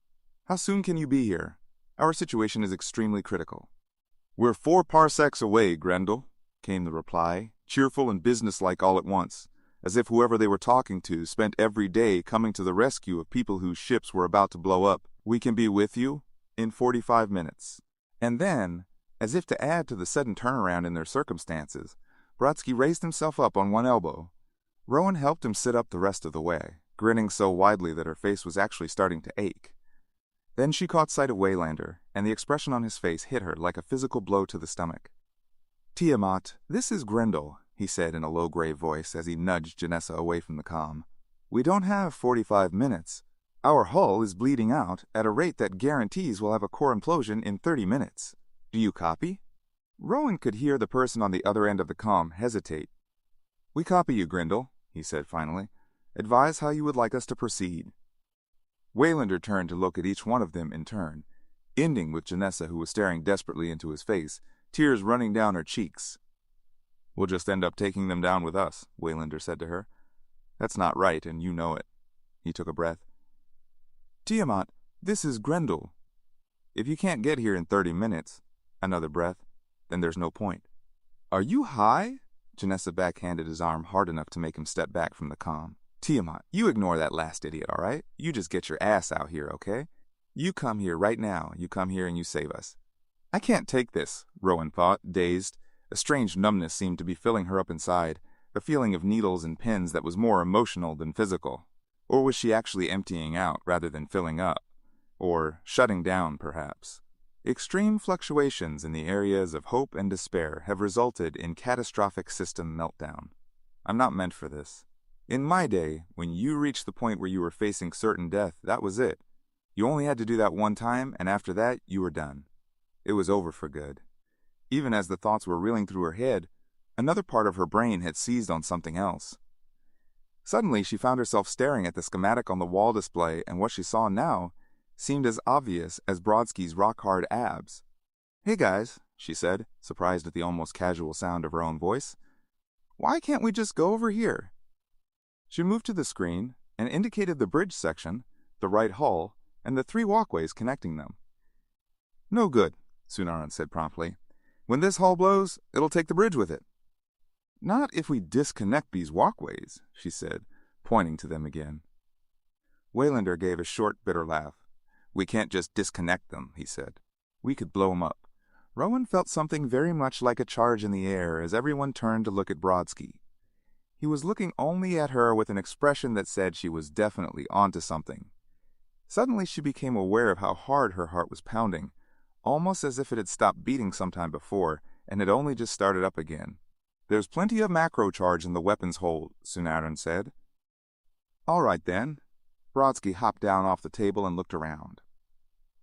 [SPEAKER 1] How soon can you be here? Our situation is extremely critical. We're 4 parsecs away, Grendel, came the reply, cheerful and businesslike all at once, as if whoever they were talking to spent every day coming to the rescue of people whose ships were about to blow up. We can be with you in 45 minutes. And then, as if to add to the sudden turnaround in their circumstances, Brodsky raised himself up on one elbow. Rowan helped him sit up the rest of the way, grinning so widely that her face was actually starting to ache. Then she caught sight of Waylander, and the expression on his face hit her like a physical blow to the stomach. Tiamat, this is Grendel, he said in a low, grave voice as he nudged Janessa away from the comm. We don't have 45 minutes. Our hull is bleeding out at a rate that guarantees we'll have a core implosion in 30 minutes. Do you copy? Rowan could hear the person on the other end of the comm hesitate. "We copy you, Grindel," he said finally. "Advise how you would like us to proceed." Waylander turned to look at each one of them in turn, ending with Janessa, who was staring desperately into his face, tears running down her cheeks. "We'll just end up taking them down with us," Waylander said to her. "That's not right, and you know it." He took a breath. "Tiamat, this is Grendel." "If you can't get here in 30 minutes," another breath, "then there's no point." "Are you high?" Janessa backhanded his arm hard enough to make him step back from the comm. "Tiamat, you ignore that last idiot, all right? You just get your ass out here, okay? You come here right now. You come here and you save us." "I can't take this," Rowan thought, dazed. A strange numbness seemed to be filling her up inside, a feeling of needles and pins that was more emotional than physical. Or was she actually emptying out rather than filling up? Or shutting down, perhaps? Extreme fluctuations in the areas of hope and despair have resulted in catastrophic system meltdown. I'm not meant for this. In my day, when you reached the point where you were facing certain death, that was it. You only had to do that one time, and after that, you were done. It was over for good. Even as the thoughts were reeling through her head, another part of her brain had seized on something else. Suddenly, she found herself staring at the schematic on the wall display, and what she saw now seemed as obvious as Brodsky's rock-hard abs. "Hey guys," she said, surprised at the almost casual sound of her own voice. "Why can't we just go over here?" She moved to the screen and indicated the bridge section, the right hull, and the 3 walkways connecting them. "No good," Sunaran said promptly. "When this hull blows, it'll take the bridge with it." "Not if we disconnect these walkways," she said, pointing to them again. Waylander gave a short, bitter laugh. "We can't just disconnect them," he said. "We could blow them up." Rowan felt something very much like a charge in the air as everyone turned to look at Brodsky. He was looking only at her with an expression that said she was definitely onto something. Suddenly she became aware of how hard her heart was pounding, almost as if it had stopped beating sometime before and had only just started up again. "There's plenty of macro charge in the weapons hold," Sunaran said. "All right, then." Brodsky hopped down off the table and looked around.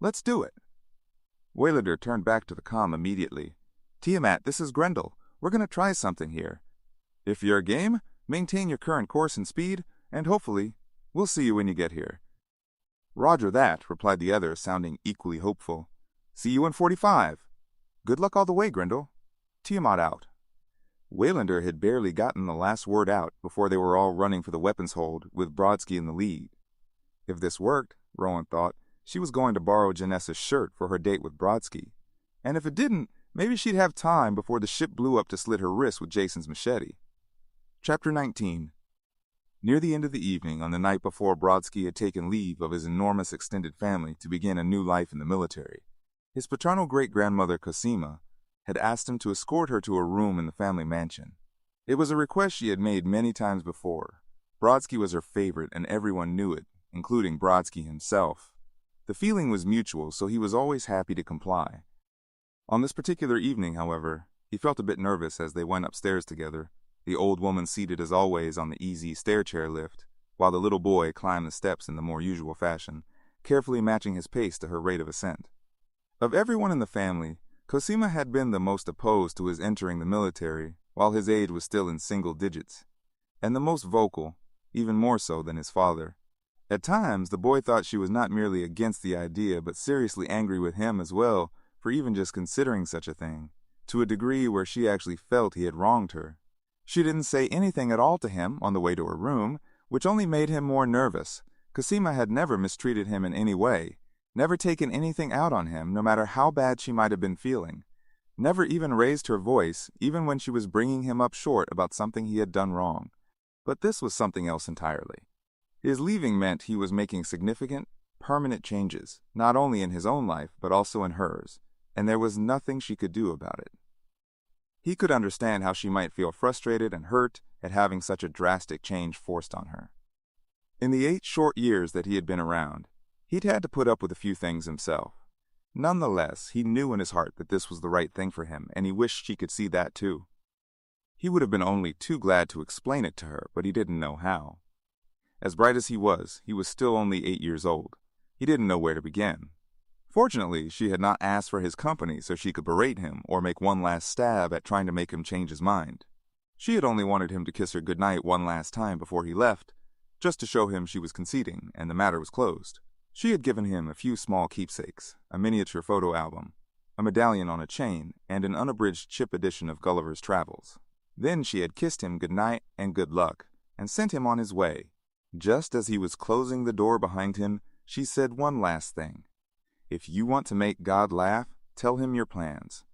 [SPEAKER 1] "Let's do it." Waylander turned back to the comm immediately. "Tiamat, this is Grendel. We're going to try something here. If you're game, maintain your current course and speed, and hopefully, we'll see you when you get here." "Roger that," replied the other, sounding equally hopeful. "See you in 45. Good luck all the way, Grendel. Tiamat out." Waylander had barely gotten the last word out before they were all running for the weapons hold, with Brodsky in the lead. If this worked, Rowan thought, she was going to borrow Janessa's shirt for her date with Brodsky. And if it didn't, maybe she'd have time before the ship blew up to slit her wrist with Jason's machete. Chapter 19. Near the end of the evening, on the night before Brodsky had taken leave of his enormous extended family to begin a new life in the military, his paternal great-grandmother Cosima had asked him to escort her to a room in the family mansion. It was a request she had made many times before. Brodsky was her favorite, and everyone knew it, including Brodsky himself. The feeling was mutual, so he was always happy to comply. On this particular evening, however, he felt a bit nervous as they went upstairs together, the old woman seated as always on the easy stair-chair lift, while the little boy climbed the steps in the more usual fashion, carefully matching his pace to her rate of ascent. Of everyone in the family, Cosima had been the most opposed to his entering the military while his age was still in single digits, and the most vocal, even more so than his father. At times, the boy thought she was not merely against the idea but seriously angry with him as well for even just considering such a thing, to a degree where she actually felt he had wronged her. She didn't say anything at all to him on the way to her room, which only made him more nervous. Cosima had never mistreated him in any way, never taken anything out on him, no matter how bad she might have been feeling, never even raised her voice, even when she was bringing him up short about something he had done wrong. But this was something else entirely. His leaving meant he was making significant, permanent changes, not only in his own life, but also in hers, and there was nothing she could do about it. He could understand how she might feel frustrated and hurt at having such a drastic change forced on her. In the 8 short years that he had been around, he'd had to put up with a few things himself. Nonetheless, he knew in his heart that this was the right thing for him, and he wished she could see that too. He would have been only too glad to explain it to her, but he didn't know how. As bright as he was still only 8 years old. He didn't know where to begin. Fortunately, she had not asked for his company so she could berate him or make one last stab at trying to make him change his mind. She had only wanted him to kiss her goodnight one last time before he left, just to show him she was conceding and the matter was closed. She had given him a few small keepsakes, a miniature photo album, a medallion on a chain, and an unabridged chip edition of Gulliver's Travels. Then she had kissed him goodnight and good luck, and sent him on his way. Just as he was closing the door behind him, she said one last thing. "If you want to make God laugh, tell him your plans."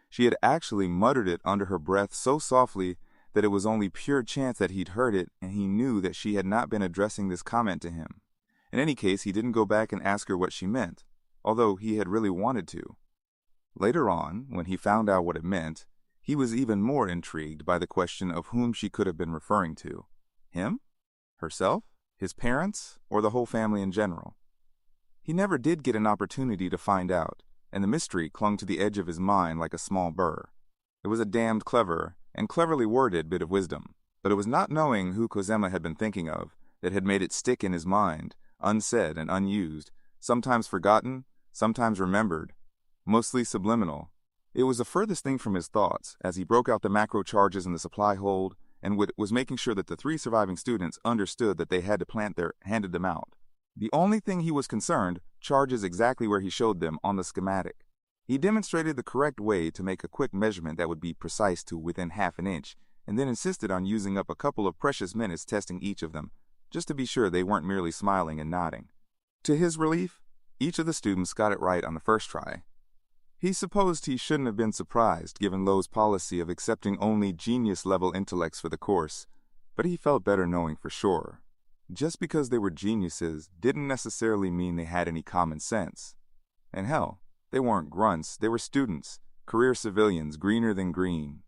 [SPEAKER 1] She had actually muttered it under her breath so softly that it was only pure chance that he'd heard it, and he knew that she had not been addressing this comment to him. In any case, he didn't go back and ask her what she meant, although he had really wanted to. Later on, when he found out what it meant, he was even more intrigued by the question of whom she could have been referring to. Him? Herself? His parents? Or the whole family in general? He never did get an opportunity to find out, and the mystery clung to the edge of his mind like a small burr. It was a damned clever and cleverly worded bit of wisdom, but it was not knowing who Cosima had been thinking of that had made it stick in his mind, unsaid and unused, sometimes forgotten, sometimes remembered, mostly subliminal. It was the furthest thing from his thoughts as he broke out the macro charges in the supply hold and was making sure that the 3 surviving students understood that they had to handed them out. The only thing he was concerned, charges exactly where he showed them on the schematic. He demonstrated the correct way to make a quick measurement that would be precise to within half an inch, and then insisted on using up a couple of precious minutes testing each of them, just to be sure they weren't merely smiling and nodding. To his relief, each of the students got it right on the first try. He supposed he shouldn't have been surprised given Lowe's policy of accepting only genius-level intellects for the course, but he felt better knowing for sure. Just because they were geniuses didn't necessarily mean they had any common sense. And hell, they weren't grunts, they were students, career civilians greener than green.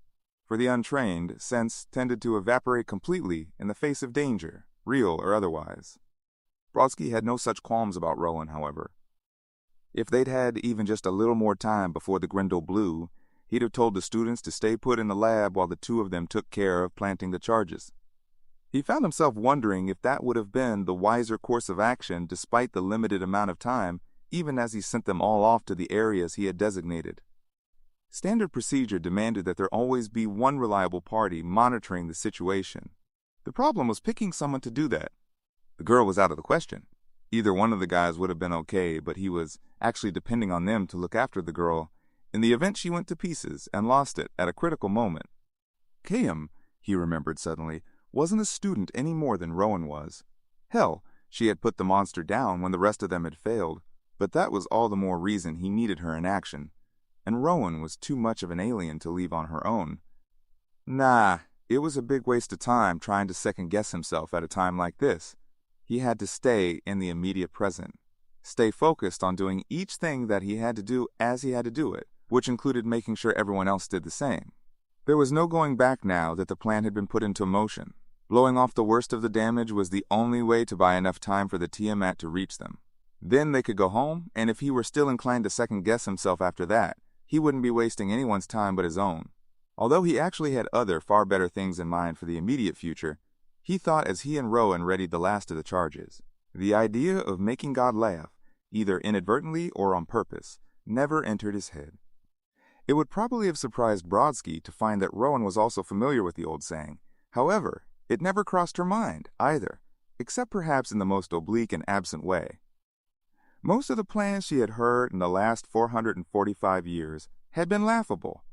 [SPEAKER 1] For the untrained, sense tended to evaporate completely in the face of danger, real or otherwise. Brodsky had no such qualms about Rowan, however. If they'd had even just a little more time before the Grendel blew, he'd have told the students to stay put in the lab while the 2 of them took care of planting the charges. He found himself wondering if that would have been the wiser course of action despite the limited amount of time, even as he sent them all off to the areas he had designated. Standard procedure demanded that there always be one reliable party monitoring the situation. The problem was picking someone to do that. The girl was out of the question. Either one of the guys would have been okay, but he was actually depending on them to look after the girl in the event she went to pieces and lost it at a critical moment. Kayam, he remembered suddenly, wasn't a student any more than Rowan was. Hell, she had put the monster down when the rest of them had failed, but that was all the more reason he needed her in action, and Rowan was too much of an alien to leave on her own. Nah, it was a big waste of time trying to second-guess himself at a time like this. He had to stay in the immediate present, stay focused on doing each thing that he had to do as he had to do it, which included making sure everyone else did the same. There was no going back now that the plan had been put into motion. Blowing off the worst of the damage was the only way to buy enough time for the Tiamat to reach them. Then they could go home, and if he were still inclined to second-guess himself after that, he wouldn't be wasting anyone's time but his own. Although he actually had other, far better things in mind for the immediate future, he thought as he and Rowan readied the last of the charges. The idea of making God laugh, either inadvertently or on purpose, never entered his head. It would probably have surprised Brodsky to find that Rowan was also familiar with the old saying. However, it never crossed her mind, either, except perhaps in the most oblique and absent way. Most of the plans she had heard in the last 445 years had been laughable,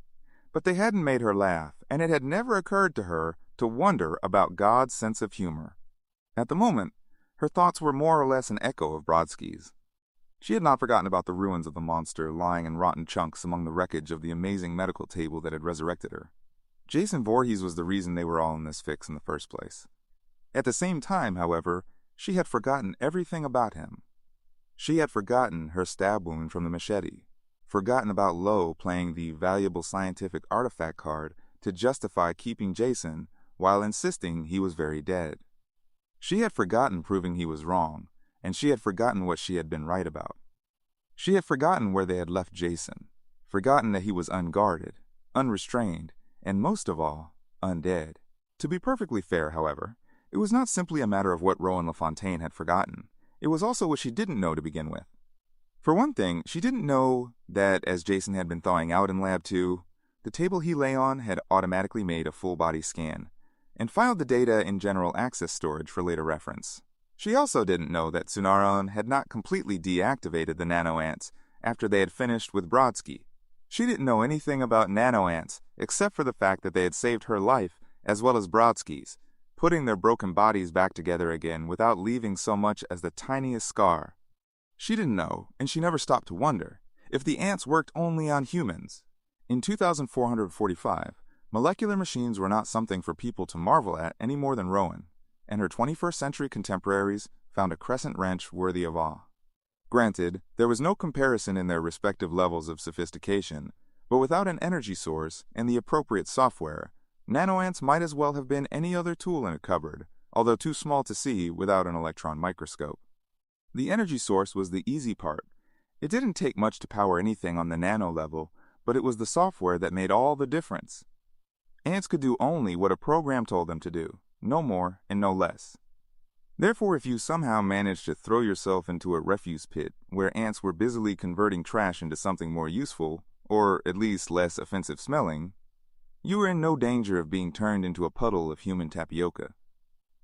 [SPEAKER 1] but they hadn't made her laugh, and it had never occurred to her to wonder about God's sense of humor. At the moment, her thoughts were more or less an echo of Brodsky's. She had not forgotten about the ruins of the monster lying in rotten chunks among the wreckage of the amazing medical table that had resurrected her. Jason Voorhees was the reason they were all in this fix in the first place. At the same time, however, she had forgotten everything about him. She had forgotten her stab wound from the machete, forgotten about Lowe playing the valuable scientific artifact card to justify keeping Jason while insisting he was very dead. She had forgotten proving he was wrong, and she had forgotten what she had been right about. She had forgotten where they had left Jason, forgotten that he was unguarded, unrestrained, and most of all, undead. To be perfectly fair, however, it was not simply a matter of what Rowan LaFontaine had forgotten. It was also what she didn't know to begin with. For one thing, she didn't know that, as Jason had been thawing out in Lab 2, the table he lay on had automatically made a full-body scan and filed the data in general access storage for later reference. She also didn't know that Sunaron had not completely deactivated the nano-ants after they had finished with Brodsky. She didn't know anything about nano-ants except for the fact that they had saved her life as well as Brodsky's, putting their broken bodies back together again without leaving so much as the tiniest scar. She didn't know, and she never stopped to wonder, if the ants worked only on humans. In 2445, molecular machines were not something for people to marvel at any more than Rowan, and her 21st century contemporaries found a crescent wrench worthy of awe. Granted, there was no comparison in their respective levels of sophistication, but without an energy source and the appropriate software, nano-ants might as well have been any other tool in a cupboard, although too small to see without an electron microscope. The energy source was the easy part. It didn't take much to power anything on the nano level, but it was the software that made all the difference. Ants could do only what a program told them to do, no more and no less. Therefore, if you somehow managed to throw yourself into a refuse pit where ants were busily converting trash into something more useful, or at least less offensive smelling, you were in no danger of being turned into a puddle of human tapioca.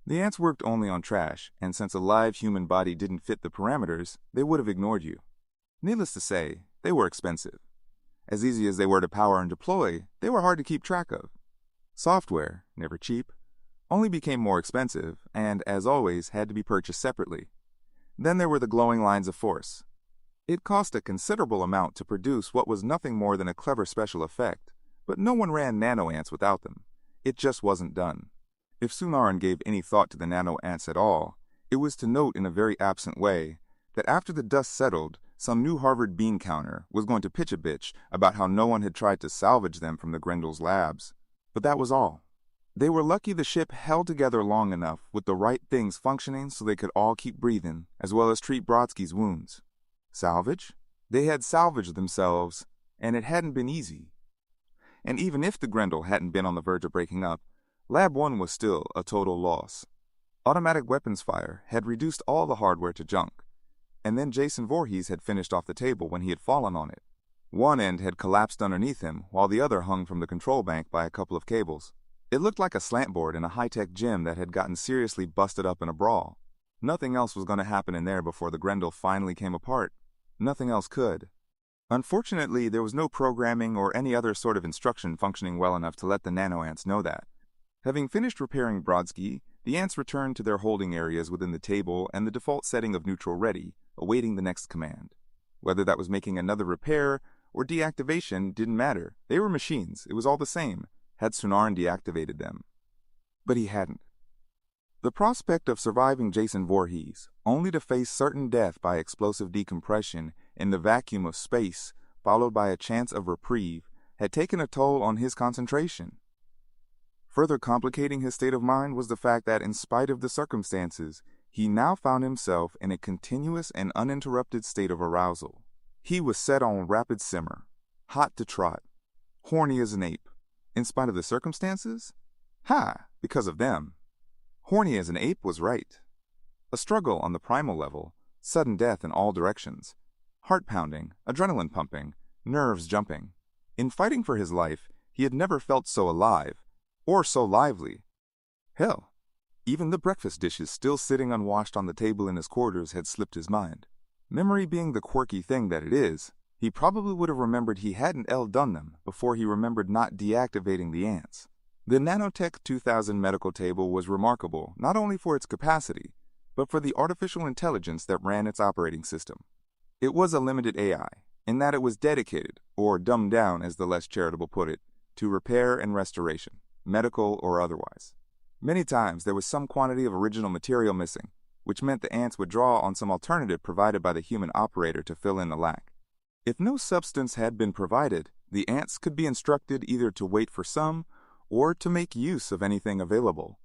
[SPEAKER 1] The ants worked only on trash, and since a live human body didn't fit the parameters, they would have ignored you. Needless to say, they were expensive. As easy as they were to power and deploy, they were hard to keep track of. Software, never cheap, only became more expensive, and, as always, had to be purchased separately. Then there were the glowing lines of force. It cost a considerable amount to produce what was nothing more than a clever special effect, but no one ran nano-ants without them. It just wasn't done. If Sunaron gave any thought to the nano-ants at all, it was to note in a very absent way that after the dust settled, some new Harvard bean counter was going to pitch a bitch about how no one had tried to salvage them from the Grendel's labs. But that was all. They were lucky the ship held together long enough with the right things functioning so they could all keep breathing, as well as treat Brodsky's wounds. Salvage? They had salvaged themselves, and it hadn't been easy. And even if the Grendel hadn't been on the verge of breaking up, Lab 1 was still a total loss. Automatic weapons fire had reduced all the hardware to junk, and then Jason Voorhees had finished off the table when he had fallen on it. One end had collapsed underneath him, while the other hung from the control bank by a couple of cables. It looked like a slant board in a high-tech gym that had gotten seriously busted up in a brawl. Nothing else was going to happen in there before the Grendel finally came apart. Nothing else could. Unfortunately, there was no programming or any other sort of instruction functioning well enough to let the nano-ants know that. Having finished repairing Brodsky, the ants returned to their holding areas within the table and the default setting of neutral ready, awaiting the next command. Whether that was making another repair or deactivation didn't matter. They were machines. It was all the same, had Sunaron deactivated them. But he hadn't. The prospect of surviving Jason Voorhees, only to face certain death by explosive decompression in the vacuum of space, followed by a chance of reprieve, had taken a toll on his concentration. Further complicating his state of mind was the fact that, in spite of the circumstances, he now found himself in a continuous and uninterrupted state of arousal. He was set on rapid simmer, hot to trot, horny as an ape. In spite of the circumstances? Ha! Because of them. Horny as an ape was right. A struggle on the primal level, sudden death in all directions, heart pounding, adrenaline pumping, nerves jumping. In fighting for his life, he had never felt so alive, or so lively. Hell, even the breakfast dishes still sitting unwashed on the table in his quarters had slipped his mind. Memory being the quirky thing that it is, he probably would have remembered he hadn't done them before he remembered not deactivating the ants. The Nanotech 2000 medical table was remarkable not only for its capacity, but for the artificial intelligence that ran its operating system. It was a limited AI, in that it was dedicated, or dumbed down as the less charitable put it, to repair and restoration, medical or otherwise. Many times there was some quantity of original material missing, which meant the ants would draw on some alternative provided by the human operator to fill in the lack. If no substance had been provided, the ants could be instructed either to wait for some or to make use of anything available.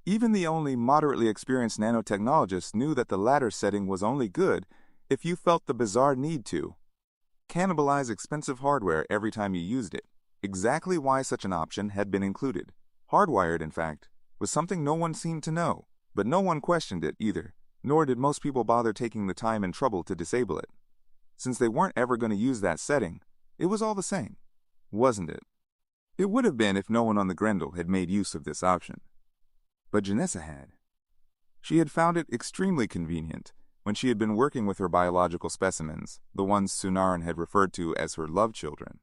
[SPEAKER 1] Even the only moderately experienced nanotechnologists knew that the latter setting was only good if you felt the bizarre need to cannibalize expensive hardware every time you used it. Exactly why such an option had been included, hardwired in fact, was something no one seemed to know, but no one questioned it either, nor did most people bother taking the time and trouble to disable it. Since they weren't ever going to use that setting, it was all the same, wasn't it? It would have been if no one on the Grendel had made use of this option. But Janessa had. She had found it extremely convenient when she had been working with her biological specimens, the ones Sunaran had referred to as her love children.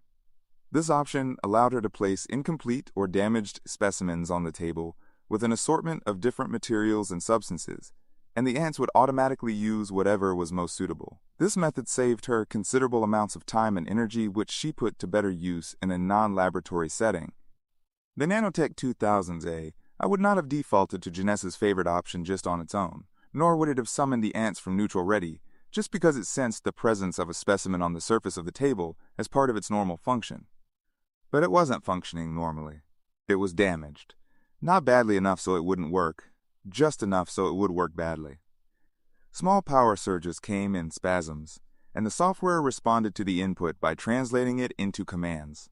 [SPEAKER 1] This option allowed her to place incomplete or damaged specimens on the table with an assortment of different materials and substances, and the ants would automatically use whatever was most suitable. This method saved her considerable amounts of time and energy, which she put to better use in a non-laboratory setting. The Nanotech 2000s I would not have defaulted to Janessa's favorite option just on its own, nor would it have summoned the ants from neutral ready just because it sensed the presence of a specimen on the surface of the table as part of its normal function. But it wasn't functioning normally. It was damaged. Not badly enough so it wouldn't work, just enough so it would work badly. Small power surges came in spasms, and the software responded to the input by translating it into commands.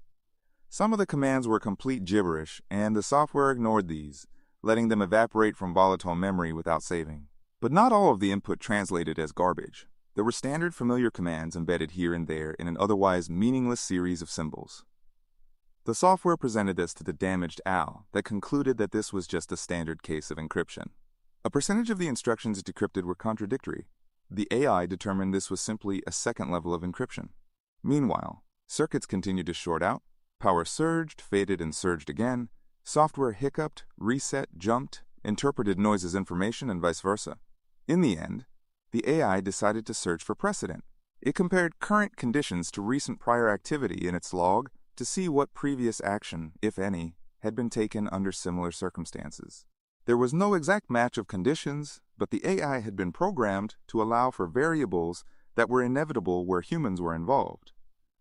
[SPEAKER 1] Some of the commands were complete gibberish, and the software ignored these, letting them evaporate from volatile memory without saving. But not all of the input translated as garbage. There were standard familiar commands embedded here and there in an otherwise meaningless series of symbols. The software presented this to the damaged OWL that concluded that this was just a standard case of encryption. A percentage of the instructions it decrypted were contradictory. The AI determined this was simply a second level of encryption. Meanwhile, circuits continued to short out, power surged, faded, and surged again, software hiccuped, reset, jumped, interpreted noise as information, and vice versa. In the end, the AI decided to search for precedent. It compared current conditions to recent prior activity in its log to see what previous action, if any, had been taken under similar circumstances. There was no exact match of conditions, but the AI had been programmed to allow for variables that were inevitable where humans were involved.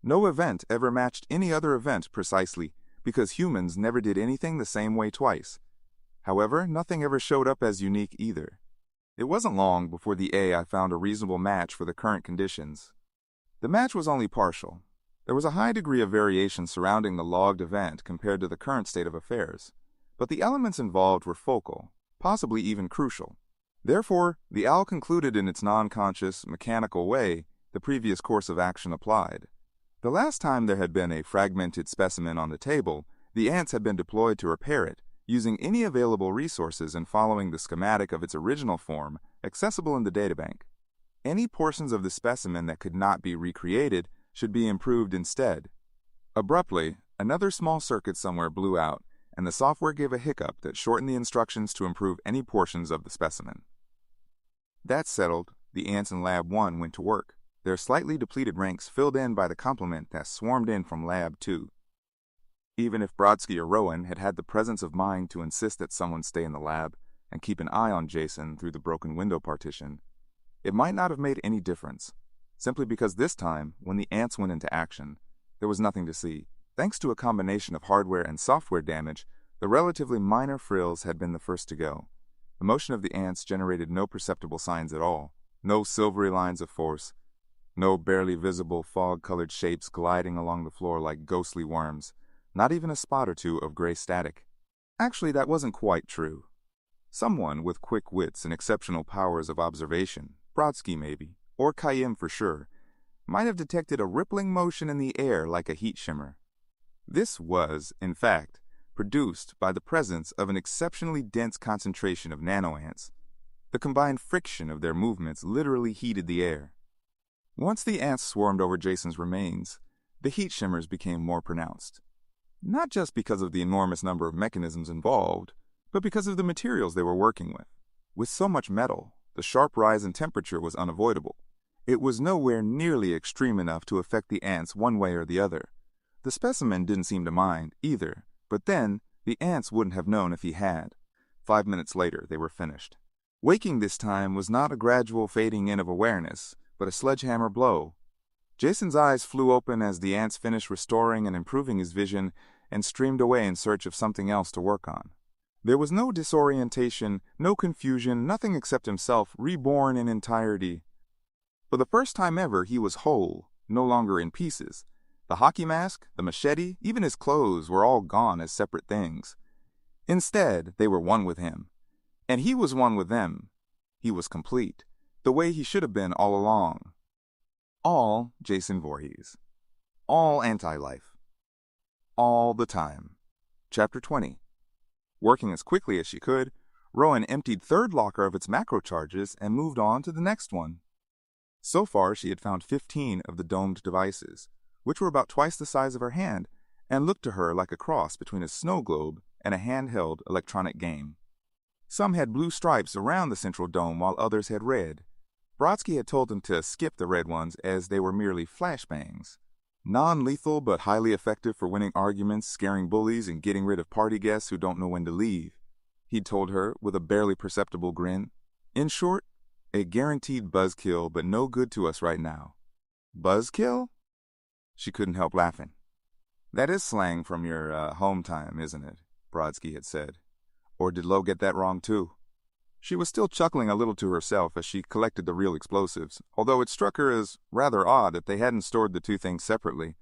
[SPEAKER 1] No event ever matched any other event precisely, because humans never did anything the same way twice. However, nothing ever showed up as unique either. It wasn't long before the AI found a reasonable match for the current conditions. The match was only partial. There was a high degree of variation surrounding the logged event compared to the current state of affairs, but the elements involved were focal, possibly even crucial. Therefore, the OWL concluded in its non-conscious, mechanical way the previous course of action applied. The last time there had been a fragmented specimen on the table, the ants had been deployed to repair it, using any available resources and following the schematic of its original form accessible in the databank. Any portions of the specimen that could not be recreated should be improved instead. Abruptly, another small circuit somewhere blew out, and the software gave a hiccup that shortened the instructions to improve any portions of the specimen. That settled, the ants in Lab 1 went to work, their slightly depleted ranks filled in by the complement that swarmed in from Lab 2. Even if Brodsky or Rowan had had the presence of mind to insist that someone stay in the lab and keep an eye on Jason through the broken window partition, it might not have made any difference, simply because this time, when the ants went into action, there was nothing to see. Thanks to a combination of hardware and software damage, the relatively minor frills had been the first to go. The motion of the ants generated no perceptible signs at all, no silvery lines of force, no barely visible fog-colored shapes gliding along the floor like ghostly worms, not even a spot or two of gray static. Actually, that wasn't quite true. Someone with quick wits and exceptional powers of observation, Brodsky maybe, or Kayim for sure, might have detected a rippling motion in the air like a heat shimmer. This was, in fact, produced by the presence of an exceptionally dense concentration of nanoants. The combined friction of their movements literally heated the air. Once the ants swarmed over Jason's remains, the heat shimmers became more pronounced. Not just because of the enormous number of mechanisms involved, but because of the materials they were working with. With so much metal, the sharp rise in temperature was unavoidable. It was nowhere nearly extreme enough to affect the ants one way or the other. The specimen didn't seem to mind, either, but then the ants wouldn't have known if he had. 5 minutes later, they were finished. Waking this time was not a gradual fading in of awareness, but a sledgehammer blow. Jason's eyes flew open as the ants finished restoring and improving his vision and streamed away in search of something else to work on. There was no disorientation, no confusion, nothing except himself reborn in entirety. For the first time ever, he was whole, no longer in pieces. The hockey mask, the machete, even his clothes were all gone as separate things. Instead, they were one with him. And he was one with them. He was complete, the way he should have been all along. All Jason Voorhees. All anti-life. all the time. Chapter 20. Working as quickly as she could, Rowan emptied third locker of its macro charges and moved on to the next one. So far, she had found 15 of the domed devices, which were about twice the size of her hand, and looked to her like a cross between a snow globe and a handheld electronic game. Some had blue stripes around the central dome while others had red. Brodsky had told them to skip the red ones as they were merely flashbangs. Non-lethal but highly effective for winning arguments, scaring bullies, and getting rid of party guests who don't know when to leave, he'd told her with a barely perceptible grin. In short, a guaranteed buzzkill, but no good to us right now. Buzzkill? She couldn't help laughing. That is slang from your home time, isn't it? Brodsky had said. Or did Lo get that wrong too? She was still chuckling a little to herself as she collected the real explosives, although it struck her as rather odd that they hadn't stored the two things separately.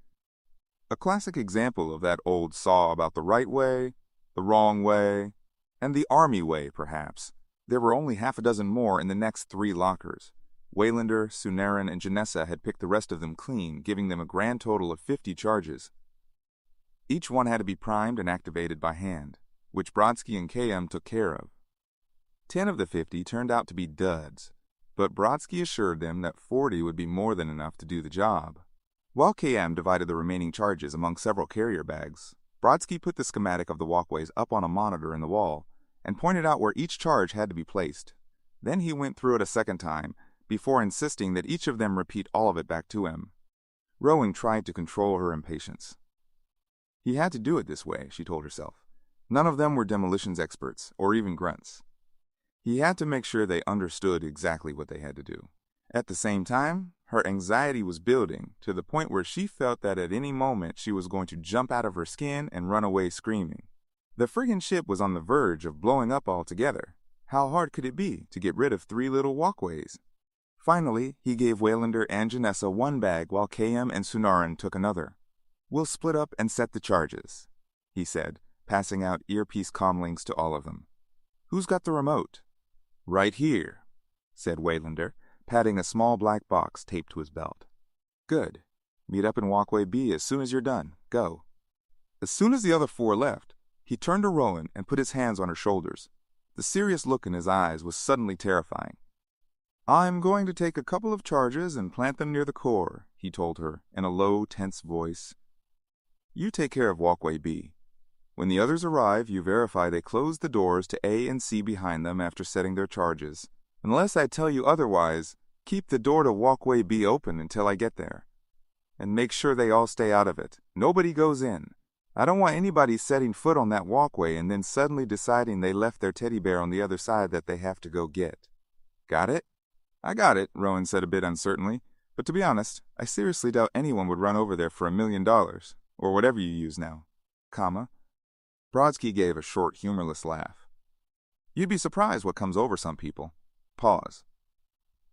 [SPEAKER 1] A classic example of that old saw about the right way, the wrong way, and the army way, perhaps. There were only half a dozen more in the next 3 lockers. Waylander, Sunaran, and Janessa had picked the rest of them clean, giving them a grand total of 50 charges. Each one had to be primed and activated by hand, which Brodsky and KM took care of. 10 of the 50 turned out to be duds, but Brodsky assured them that 40 would be more than enough to do the job. While KM divided the remaining charges among several carrier bags, Brodsky put the schematic of the walkways up on a monitor in the wall and pointed out where each charge had to be placed. Then he went through it a second time before insisting that each of them repeat all of it back to him. Rowan tried to control her impatience. He had to do it this way, she told herself. None of them were demolitions experts, or even grunts. He had to make sure they understood exactly what they had to do. At the same time, her anxiety was building to the point where she felt that at any moment she was going to jump out of her skin and run away screaming. The friggin' ship was on the verge of blowing up altogether. How hard could it be to get rid of 3 little walkways? Finally, he gave Waylander and Janessa one bag while KM and Sunaran took another. "We'll split up and set the charges," he said, passing out earpiece comlinks to all of them. "Who's got the remote?" "Right here," said Waylander, patting a small black box taped to his belt. "Good. Meet up in walkway B as soon as you're done. Go." As soon as the other 4 left, he turned to Rowan and put his hands on her shoulders. The serious look in his eyes was suddenly terrifying. "I'm going to take a couple of charges and plant them near the core," he told her in a low, tense voice. "You take care of walkway B. When the others arrive, you verify they close the doors to A and C behind them after setting their charges. Unless I tell you otherwise, keep the door to walkway B open until I get there. And make sure they all stay out of it. Nobody goes in. I don't want anybody setting foot on that walkway and then suddenly deciding they left their teddy bear on the other side that they have to go get. Got it?" "I got it," Rowan said a bit uncertainly. "But to be honest, I seriously doubt anyone would run over there for $1 million, or whatever you use now. Comma." Brodsky gave a short, humorless laugh. "You'd be surprised what comes over some people." Pause.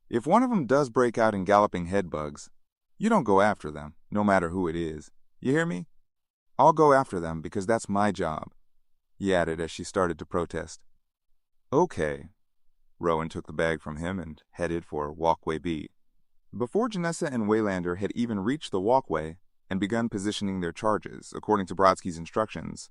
[SPEAKER 1] "If one of them does break out in galloping head bugs, you don't go after them, no matter who it is. You hear me? I'll go after them because that's my job," he added as she started to protest. "Okay." Rowan took the bag from him and headed for walkway B. Before Janessa and Waylander had even reached the walkway and begun positioning their charges, according to Brodsky's instructions,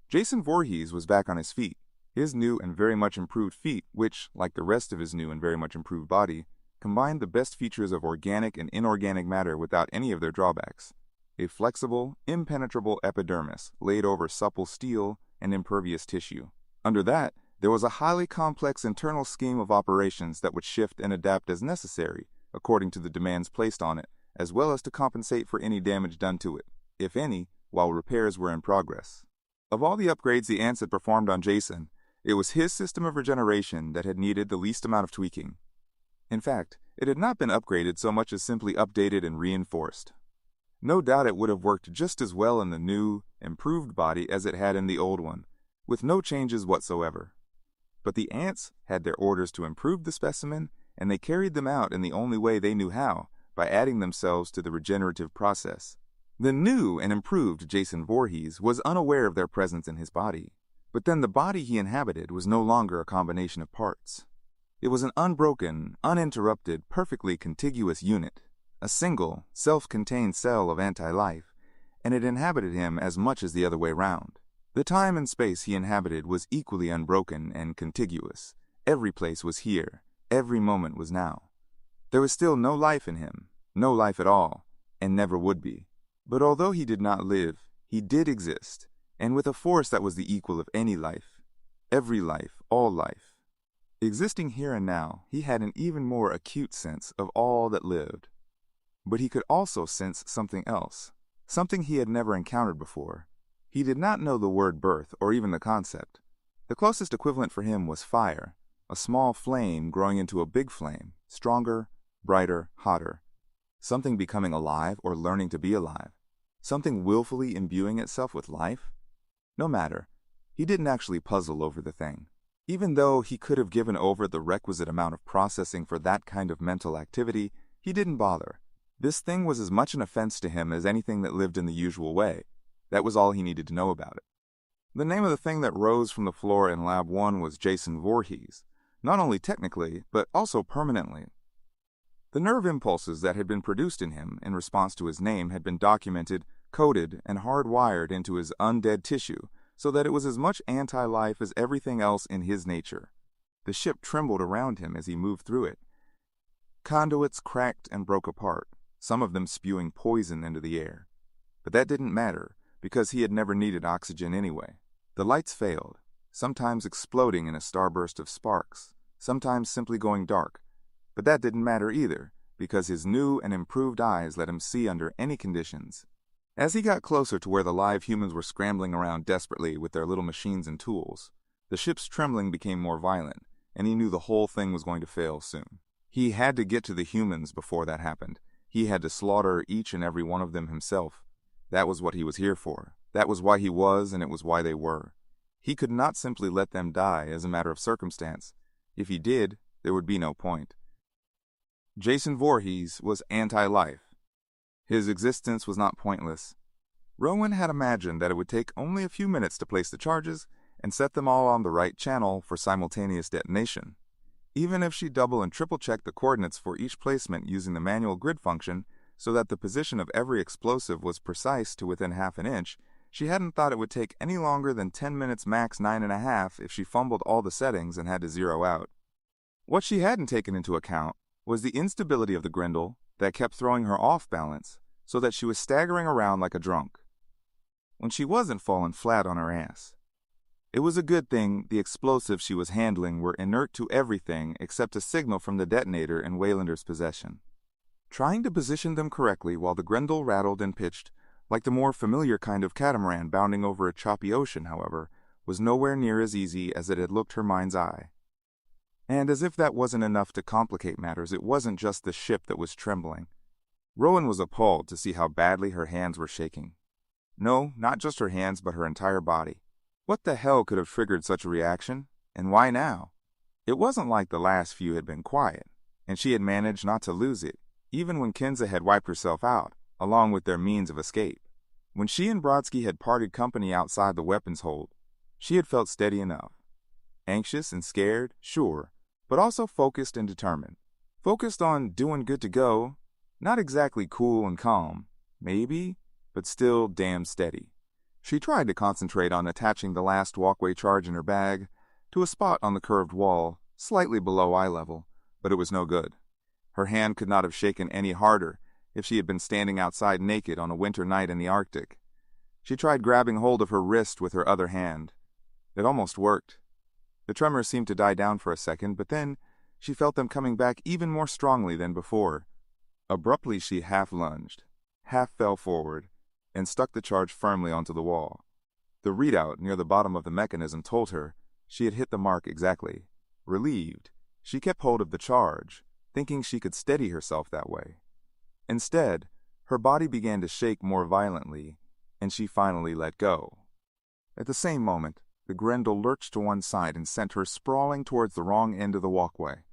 [SPEAKER 1] Jason Voorhees was back on his feet. His new and very much improved feet, which, like the rest of his new and very much improved body, combined the best features of organic and inorganic matter without any of their drawbacks. A flexible, impenetrable epidermis laid over supple steel and impervious tissue. Under that, there was a highly complex internal scheme of operations that would shift and adapt as necessary, according to the demands placed on it, as well as to compensate for any damage done to it, if any, while repairs were in progress. Of all the upgrades the ants had performed on Jason, it was his system of regeneration that had needed the least amount of tweaking. In fact, it had not been upgraded so much as simply updated and reinforced. No doubt it would have worked just as well in the new, improved body as it had in the old one, with no changes whatsoever. But the ants had their orders to improve the specimen, and they carried them out in the only way they knew how, by adding themselves to the regenerative process. The new and improved Jason Voorhees was unaware of their presence in his body, but then the body he inhabited was no longer a combination of parts. It was an unbroken, uninterrupted, perfectly contiguous unit, a single, self-contained cell of anti-life, and it inhabited him as much as the other way round. The time and space he inhabited was equally unbroken and contiguous. Every place was here, every moment was now. There was still no life in him, no life at all, and never would be. But although he did not live, he did exist, and with a force that was the equal of any life. Every life, all life. Existing here and now, he had an even more acute sense of all that lived. But he could also sense something else, something he had never encountered before. He did not know the word birth or even the concept. The closest equivalent for him was fire, a small flame growing into a big flame, stronger, brighter, hotter. Something becoming alive or learning to be alive. Something willfully imbuing itself with life? No matter. He didn't actually puzzle over the thing. Even though he could have given over the requisite amount of processing for that kind of mental activity, he didn't bother. This thing was as much an offense to him as anything that lived in the usual way. That was all he needed to know about it. The name of the thing that rose from the floor in Lab 1 was Jason Voorhees, not only technically, but also permanently. The nerve impulses that had been produced in him in response to his name had been documented, coded, and hardwired into his undead tissue, so that it was as much anti-life as everything else in his nature. The ship trembled around him as he moved through it. Conduits cracked and broke apart, some of them spewing poison into the air. But that didn't matter, because he had never needed oxygen anyway. The lights failed, sometimes exploding in a starburst of sparks, sometimes simply going dark. But that didn't matter either, because his new and improved eyes let him see under any conditions. As he got closer to where the live humans were scrambling around desperately with their little machines and tools, the ship's trembling became more violent, and he knew the whole thing was going to fail soon. He had to get to the humans before that happened. He had to slaughter each and every one of them himself. That was what he was here for. That was why he was, and it was why they were. He could not simply let them die as a matter of circumstance. If he did, there would be no point. Jason Voorhees was anti-life. His existence was not pointless. Rowan had imagined that it would take only a few minutes to place the charges and set them all on the right channel for simultaneous detonation. Even if she double and triple checked the coordinates for each placement using the manual grid function so that the position of every explosive was precise to within half an inch, she hadn't thought it would take any longer than 10 minutes max 9.5 if she fumbled all the settings and had to zero out. What she hadn't taken into account was the instability of the Grendel that kept throwing her off balance so that she was staggering around like a drunk, when she wasn't falling flat on her ass. It was a good thing the explosives she was handling were inert to everything except a signal from the detonator in Waylander's possession. Trying to position them correctly while the Grendel rattled and pitched, like the more familiar kind of catamaran bounding over a choppy ocean, however, was nowhere near as easy as it had looked her mind's eye. And as if that wasn't enough to complicate matters, it wasn't just the ship that was trembling. Rowan was appalled to see how badly her hands were shaking. No, not just her hands, but her entire body. What the hell could have triggered such a reaction, and why now? It wasn't like the last few had been quiet, and she had managed not to lose it, even when Kenza had wiped herself out, along with their means of escape. When she and Brodsky had parted company outside the weapons hold, she had felt steady enough. Anxious and scared, sure, but also focused and determined. Focused on doing good to go, not exactly cool and calm, maybe, but still damn steady. She tried to concentrate on attaching the last walkway charge in her bag to a spot on the curved wall, slightly below eye level, but it was no good. Her hand could not have shaken any harder if she had been standing outside naked on a winter night in the Arctic. She tried grabbing hold of her wrist with her other hand. It almost worked. The tremors seemed to die down for a second, but then she felt them coming back even more strongly than before. Abruptly she half lunged, half fell forward, and stuck the charge firmly onto the wall. The readout near the bottom of the mechanism told her she had hit the mark exactly. Relieved, she kept hold of the charge, thinking she could steady herself that way. Instead, her body began to shake more violently, and she finally let go. At the same moment, the Grendel lurched to one side and sent her sprawling towards the wrong end of the walkway.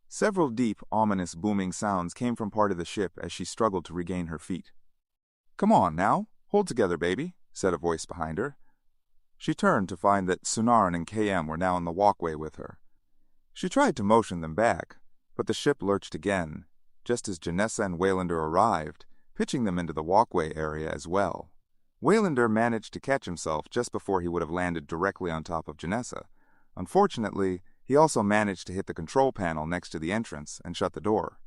[SPEAKER 1] Several deep, ominous booming sounds came from part of the ship as she struggled to regain her feet. "Come on, now. Hold together, baby," said a voice behind her. She turned to find that Sunaran and KM were now in the walkway with her. She tried to motion them back, but the ship lurched again. Just as Janessa and Waylander arrived, pitching them into the walkway area as well. Waylander managed to catch himself just before he would have landed directly on top of Janessa. Unfortunately, he also managed to hit the control panel next to the entrance and shut the door.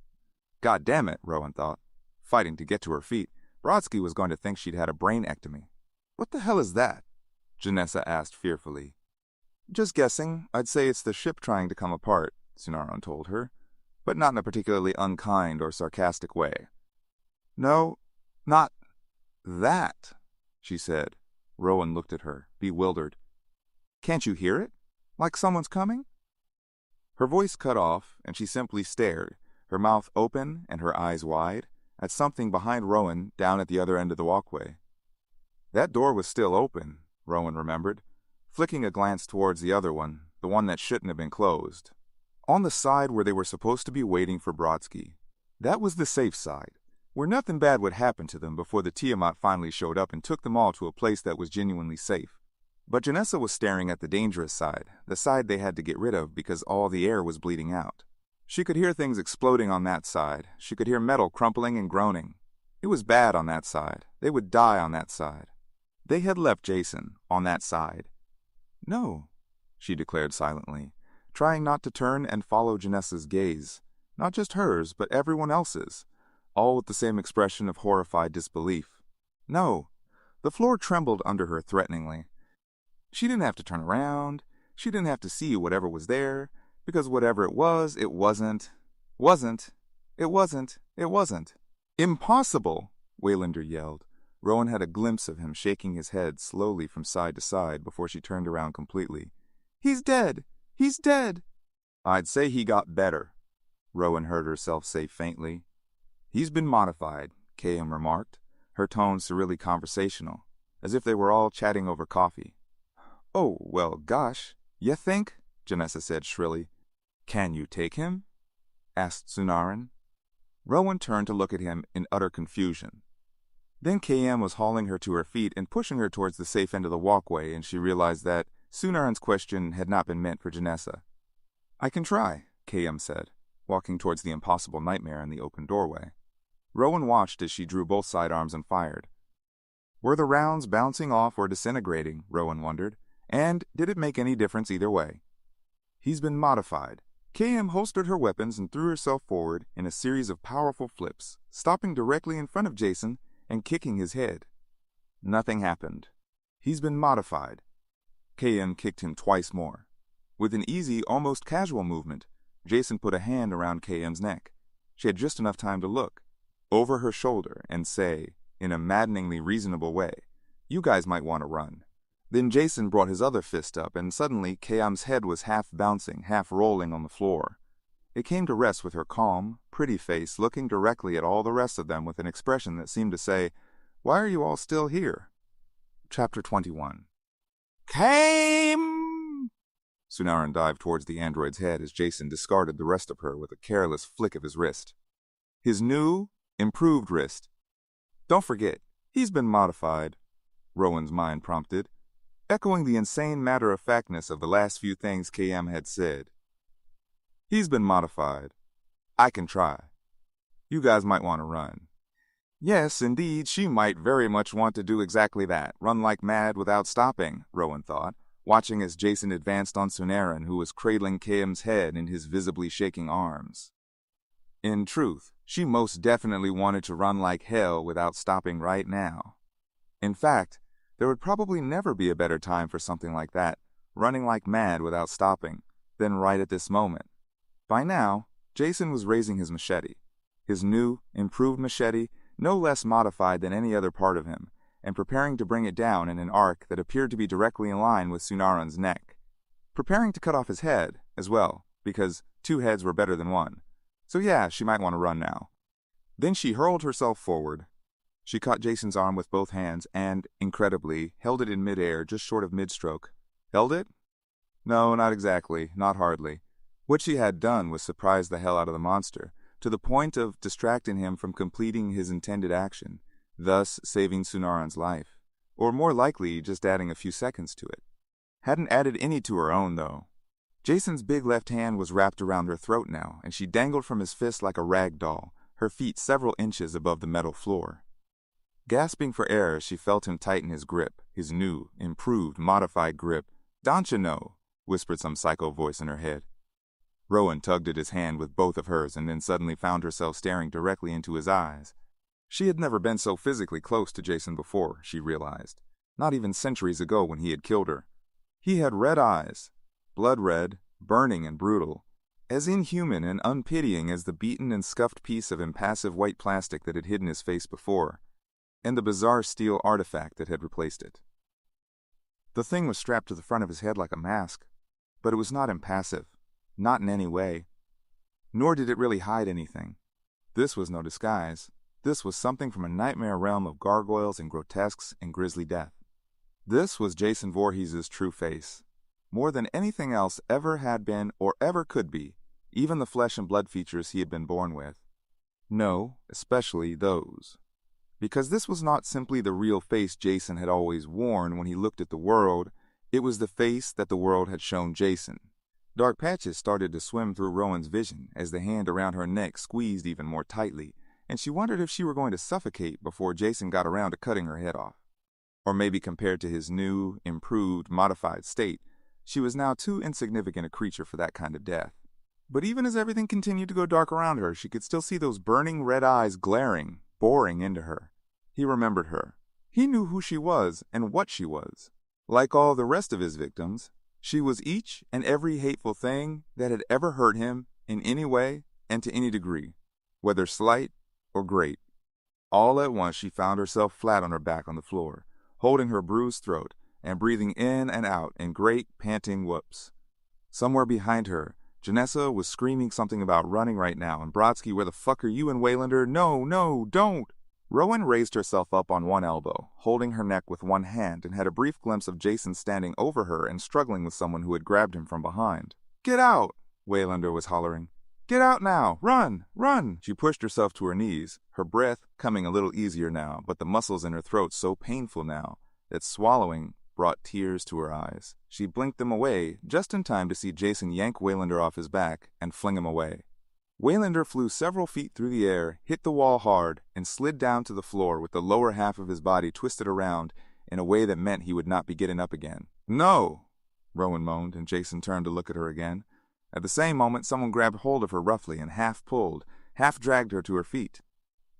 [SPEAKER 1] God damn it, Rowan thought. Fighting to get to her feet, Brodsky was going to think she'd had a brainectomy. What the hell is that? Janessa asked fearfully. Just guessing. I'd say it's the ship trying to come apart, Sunaran told her, but not in a particularly unkind or sarcastic way. No, not that, she said. Rowan looked at her, bewildered. Can't you hear it? Like someone's coming? Her voice cut off, and she simply stared, her mouth open and her eyes wide, at something behind Rowan down at the other end of the walkway. That door was still open, Rowan remembered, flicking a glance towards the other one, the one that shouldn't have been closed. On the side where they were supposed to be waiting for Brodsky. That was the safe side, where nothing bad would happen to them before the Tiamat finally showed up and took them all to a place that was genuinely safe. But Janessa was staring at the dangerous side, the side they had to get rid of because all the air was bleeding out. She could hear things exploding on that side. She could hear metal crumpling and groaning. It was bad on that side. They would die on that side. They had left Jason on that side. No, she declared silently, trying not to turn and follow Janessa's gaze. Not just hers, but everyone else's, all with the same expression of horrified disbelief. No. The floor trembled under her threateningly. She didn't have to turn around. She didn't have to see whatever was there, because whatever it was, it wasn't. Impossible, Waylander yelled. Rowan had a glimpse of him shaking his head slowly from side to side before she turned around completely. He's dead! He's dead! I'd say he got better, Rowan heard herself say faintly. He's been modified, K.M. remarked, her tone surreally conversational, as if they were all chatting over coffee. Oh, well, gosh, you think? Janessa said shrilly. Can you take him? Asked Sunaran. Rowan turned to look at him in utter confusion. Then K.M. was hauling her to her feet and pushing her towards the safe end of the walkway, and she realized that Sunaran's question had not been meant for Janessa. I can try, K.M. said, walking towards the impossible nightmare in the open doorway. Rowan watched as she drew both sidearms and fired. Were the rounds bouncing off or disintegrating, Rowan wondered, and did it make any difference either way? He's been modified. K.M. holstered her weapons and threw herself forward in a series of powerful flips, stopping directly in front of Jason and kicking his head. Nothing happened. He's been modified. K.M. kicked him twice more. With an easy, almost casual movement, Jason put a hand around K.M.'s neck. She had just enough time to look over her shoulder and say, in a maddeningly reasonable way, "You guys might want to run." Then Jason brought his other fist up, and suddenly K.M.'s head was half bouncing, half rolling on the floor. It came to rest with her calm, pretty face looking directly at all the rest of them with an expression that seemed to say, "Why are you all still here?" Chapter 21. Came! Sunaran dived towards the android's head as Jason discarded the rest of her with a careless flick of his wrist. His new, improved wrist. Don't forget, he's been modified, Rowan's mind prompted, echoing the insane matter-of-factness of the last few things K.M. had said. He's been modified. I can try. You guys might want to run. Yes, indeed, she might very much want to do exactly that, run like mad without stopping, Rowan thought, watching as Jason advanced on Sunaran, who was cradling K.M.'s head in his visibly shaking arms. In truth, she most definitely wanted to run like hell without stopping right now. In fact, there would probably never be a better time for something like that, running like mad without stopping, than right at this moment. By now, Jason was raising his machete, his new, improved machete, no less modified than any other part of him, and preparing to bring it down in an arc that appeared to be directly in line with Sunaran's neck. Preparing to cut off his head, as well, because 2 heads were better than 1. So yeah, she might want to run now. Then she hurled herself forward. She caught Jason's arm with both hands and, incredibly, held it in midair just short of mid-stroke. Held it? No, not exactly, not hardly. What she had done was surprise the hell out of the monster, to the point of distracting him from completing his intended action, thus saving Sunaran's life. Or more likely, just adding a few seconds to it. Hadn't added any to her own, though. Jason's big left hand was wrapped around her throat now, and she dangled from his fist like a rag doll, her feet several inches above the metal floor. Gasping for air, she felt him tighten his grip, his new, improved, modified grip. "Don't you know?" whispered some psycho voice in her head. Rowan tugged at his hand with both of hers and then suddenly found herself staring directly into his eyes. She had never been so physically close to Jason before, she realized. Not even centuries ago when he had killed her. He had red eyes, blood red, burning and brutal, as inhuman and unpitying as the beaten and scuffed piece of impassive white plastic that had hidden his face before, and the bizarre steel artifact that had replaced it. The thing was strapped to the front of his head like a mask, but it was not impassive, not in any way. Nor did it really hide anything. This was no disguise. This was something from a nightmare realm of gargoyles and grotesques and grisly death. This was Jason Voorhees' true face. More than anything else ever had been or ever could be, even the flesh and blood features he had been born with. No, especially those. Because this was not simply the real face Jason had always worn when he looked at the world, it was the face that the world had shown Jason. Dark patches started to swim through Rowan's vision as the hand around her neck squeezed even more tightly, and she wondered if she were going to suffocate before Jason got around to cutting her head off. Or maybe compared to his new, improved, modified state, she was now too insignificant a creature for that kind of death. But even as everything continued to go dark around her, she could still see those burning red eyes glaring, boring into her. He remembered her. He knew who she was and what she was. Like all the rest of his victims, she was each and every hateful thing that had ever hurt him in any way and to any degree, whether slight or great. All at once she found herself flat on her back on the floor, holding her bruised throat and breathing in and out in great panting whoops. Somewhere behind her, Janessa was screaming something about running right now, and Brodsky, "Where the fuck are you?" and Waylander, "No, don't!" Rowan raised herself up on one elbow, holding her neck with one hand, and had a brief glimpse of Jason standing over her and struggling with someone who had grabbed him from behind. "Get out!" Waylander was hollering. "Get out now! Run! Run!" She pushed herself to her knees, her breath coming a little easier now, but the muscles in her throat so painful now that swallowing brought tears to her eyes. She blinked them away just in time to see Jason yank Waylander off his back and fling him away. Waylander flew several feet through the air, hit the wall hard, and slid down to the floor with the lower half of his body twisted around in a way that meant he would not be getting up again. "No!" Rowan moaned, and Jason turned to look at her again. At the same moment, someone grabbed hold of her roughly and half pulled, half dragged her to her feet.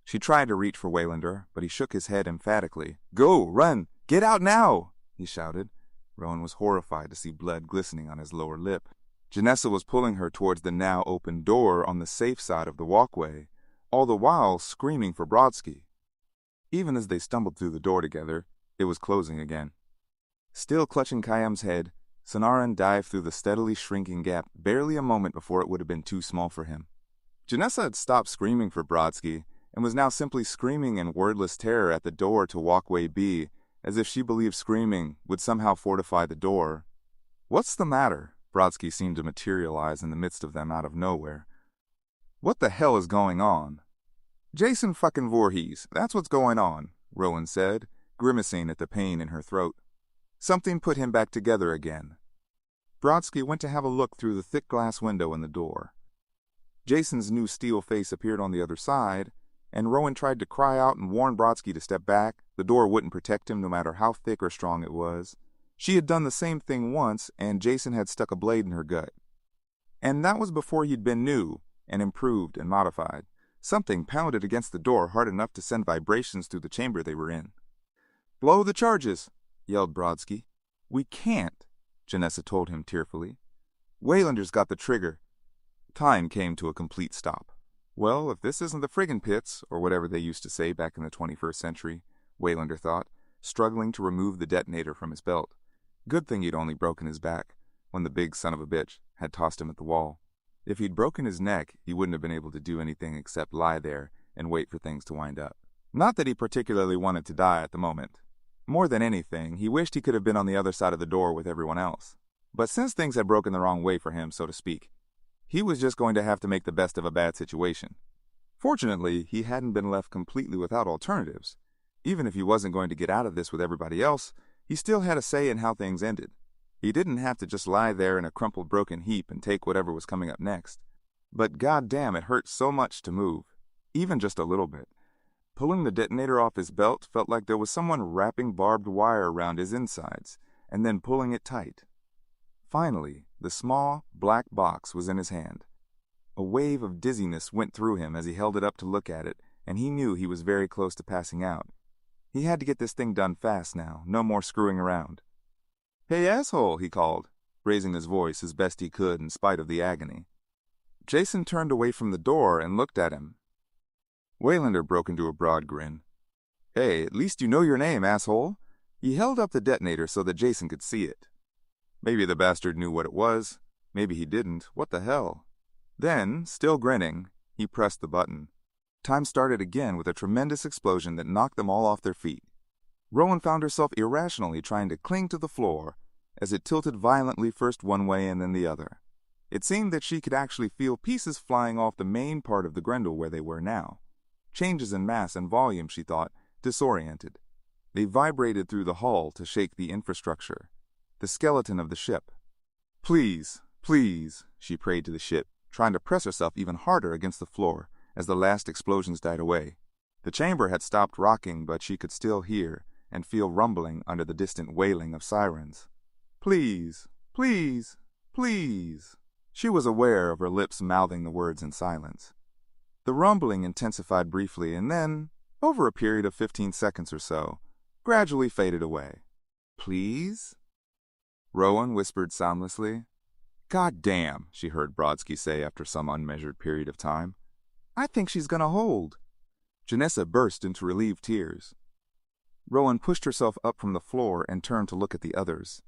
[SPEAKER 1] She tried to reach for Waylander, but he shook his head emphatically. "Go! Run! Get out now!" he shouted. Rowan was horrified to see blood glistening on his lower lip. Janessa was pulling her towards the now open door on the safe side of the walkway, all the while screaming for Brodsky. Even as they stumbled through the door together, it was closing again. Still clutching Khayyam's head, Sonaran dived through the steadily shrinking gap barely a moment before it would have been too small for him. Janessa had stopped screaming for Brodsky and was now simply screaming in wordless terror at the door to walkway B, as if she believed screaming would somehow fortify the door. "What's the matter?" Brodsky seemed to materialize in the midst of them out of nowhere. "What the hell is going on?" "Jason fucking Voorhees, that's what's going on," Rowan said, grimacing at the pain in her throat. Something put him back together again. Brodsky went to have a look through the thick glass window in the door. Jason's new steel face appeared on the other side, and Rowan tried to cry out and warn Brodsky to step back. The door wouldn't protect him no matter how thick or strong it was. She had done the same thing once, and Jason had stuck a blade in her gut. And that was before he'd been new and improved and modified. Something pounded against the door hard enough to send vibrations through the chamber they were in. "Blow the charges!" yelled Brodsky. "We can't," Janessa told him tearfully. "Waylander's got the trigger." Time came to a complete stop. Well, if this isn't the friggin' pits, or whatever they used to say back in the 21st century, Waylander thought, struggling to remove the detonator from his belt. Good thing he'd only broken his back, when the big son of a bitch had tossed him at the wall. If he'd broken his neck, he wouldn't have been able to do anything except lie there and wait for things to wind up. Not that he particularly wanted to die at the moment. More than anything, he wished he could have been on the other side of the door with everyone else. But since things had broken the wrong way for him, so to speak, he was just going to have to make the best of a bad situation. Fortunately, he hadn't been left completely without alternatives. Even if he wasn't going to get out of this with everybody else, he still had a say in how things ended. He didn't have to just lie there in a crumpled broken heap and take whatever was coming up next. But goddamn, it hurt so much to move. even just a little bit. Pulling the detonator off his belt felt like there was someone wrapping barbed wire around his insides and then pulling it tight. Finally, the small, black box was in his hand. A wave of dizziness went through him as he held it up to look at it, and he knew he was very close to passing out. He had to get this thing done fast now, no more screwing around. "Hey, asshole," he called, raising his voice as best he could in spite of the agony. Jason turned away from the door and looked at him. Waylander broke into a broad grin. "Hey, at least you know your name, asshole." He held up the detonator so that Jason could see it. Maybe the bastard knew what it was. Maybe he didn't. What the hell? Then, still grinning, he pressed the button. Time started again with a tremendous explosion that knocked them all off their feet. Rowan found herself irrationally trying to cling to the floor as it tilted violently first one way and then the other. It seemed that she could actually feel pieces flying off the main part of the Grendel where they were now. Changes in mass and volume, she thought, disoriented. They vibrated through the hull to shake the infrastructure, the skeleton of the ship. "Please, please," she prayed to the ship, trying to press herself even harder against the floor as the last explosions died away. The chamber had stopped rocking, but she could still hear and feel rumbling under the distant wailing of sirens. "Please, please, please." She was aware of her lips mouthing the words in silence. The rumbling intensified briefly and then, over a period of 15 seconds or so, gradually faded away. "Please?" Rowan whispered soundlessly. "God damn," she heard Brodsky say after some unmeasured period of time. "I think she's gonna hold." Janessa burst into relieved tears. Rowan pushed herself up from the floor and turned to look at the others.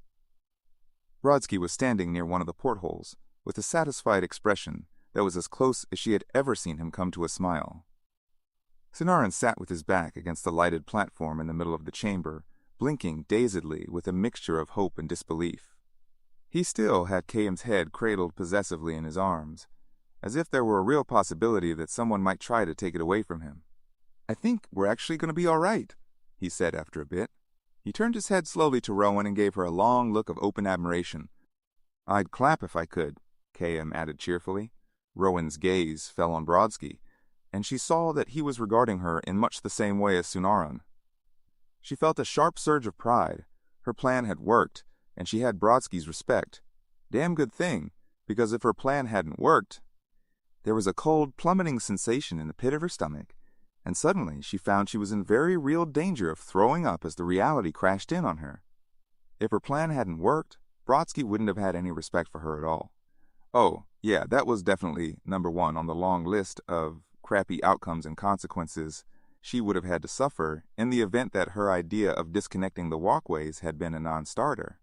[SPEAKER 1] Brodsky was standing near one of the portholes, with a satisfied expression that was as close as she had ever seen him come to a smile. Sonaran sat with his back against the lighted platform in the middle of the chamber, blinking dazedly with a mixture of hope and disbelief. He still had Kayam's head cradled possessively in his arms, as if there were a real possibility that someone might try to take it away from him. "I think we're actually going to be all right," he said after a bit. He turned his head slowly to Rowan and gave her a long look of open admiration. "I'd clap if I could," Kayam added cheerfully. Rowan's gaze fell on Brodsky, and she saw that he was regarding her in much the same way as Sunaran. She felt a sharp surge of pride. Her plan had worked, and she had Brodsky's respect. Damn good thing, because if her plan hadn't worked... There was a cold, plummeting sensation in the pit of her stomach, and suddenly she found she was in very real danger of throwing up as the reality crashed in on her. If her plan hadn't worked, Brodsky wouldn't have had any respect for her at all. Oh, yeah, that was definitely number one on the long list of crappy outcomes and consequences she would have had to suffer in the event that her idea of disconnecting the walkways had been a non-starter.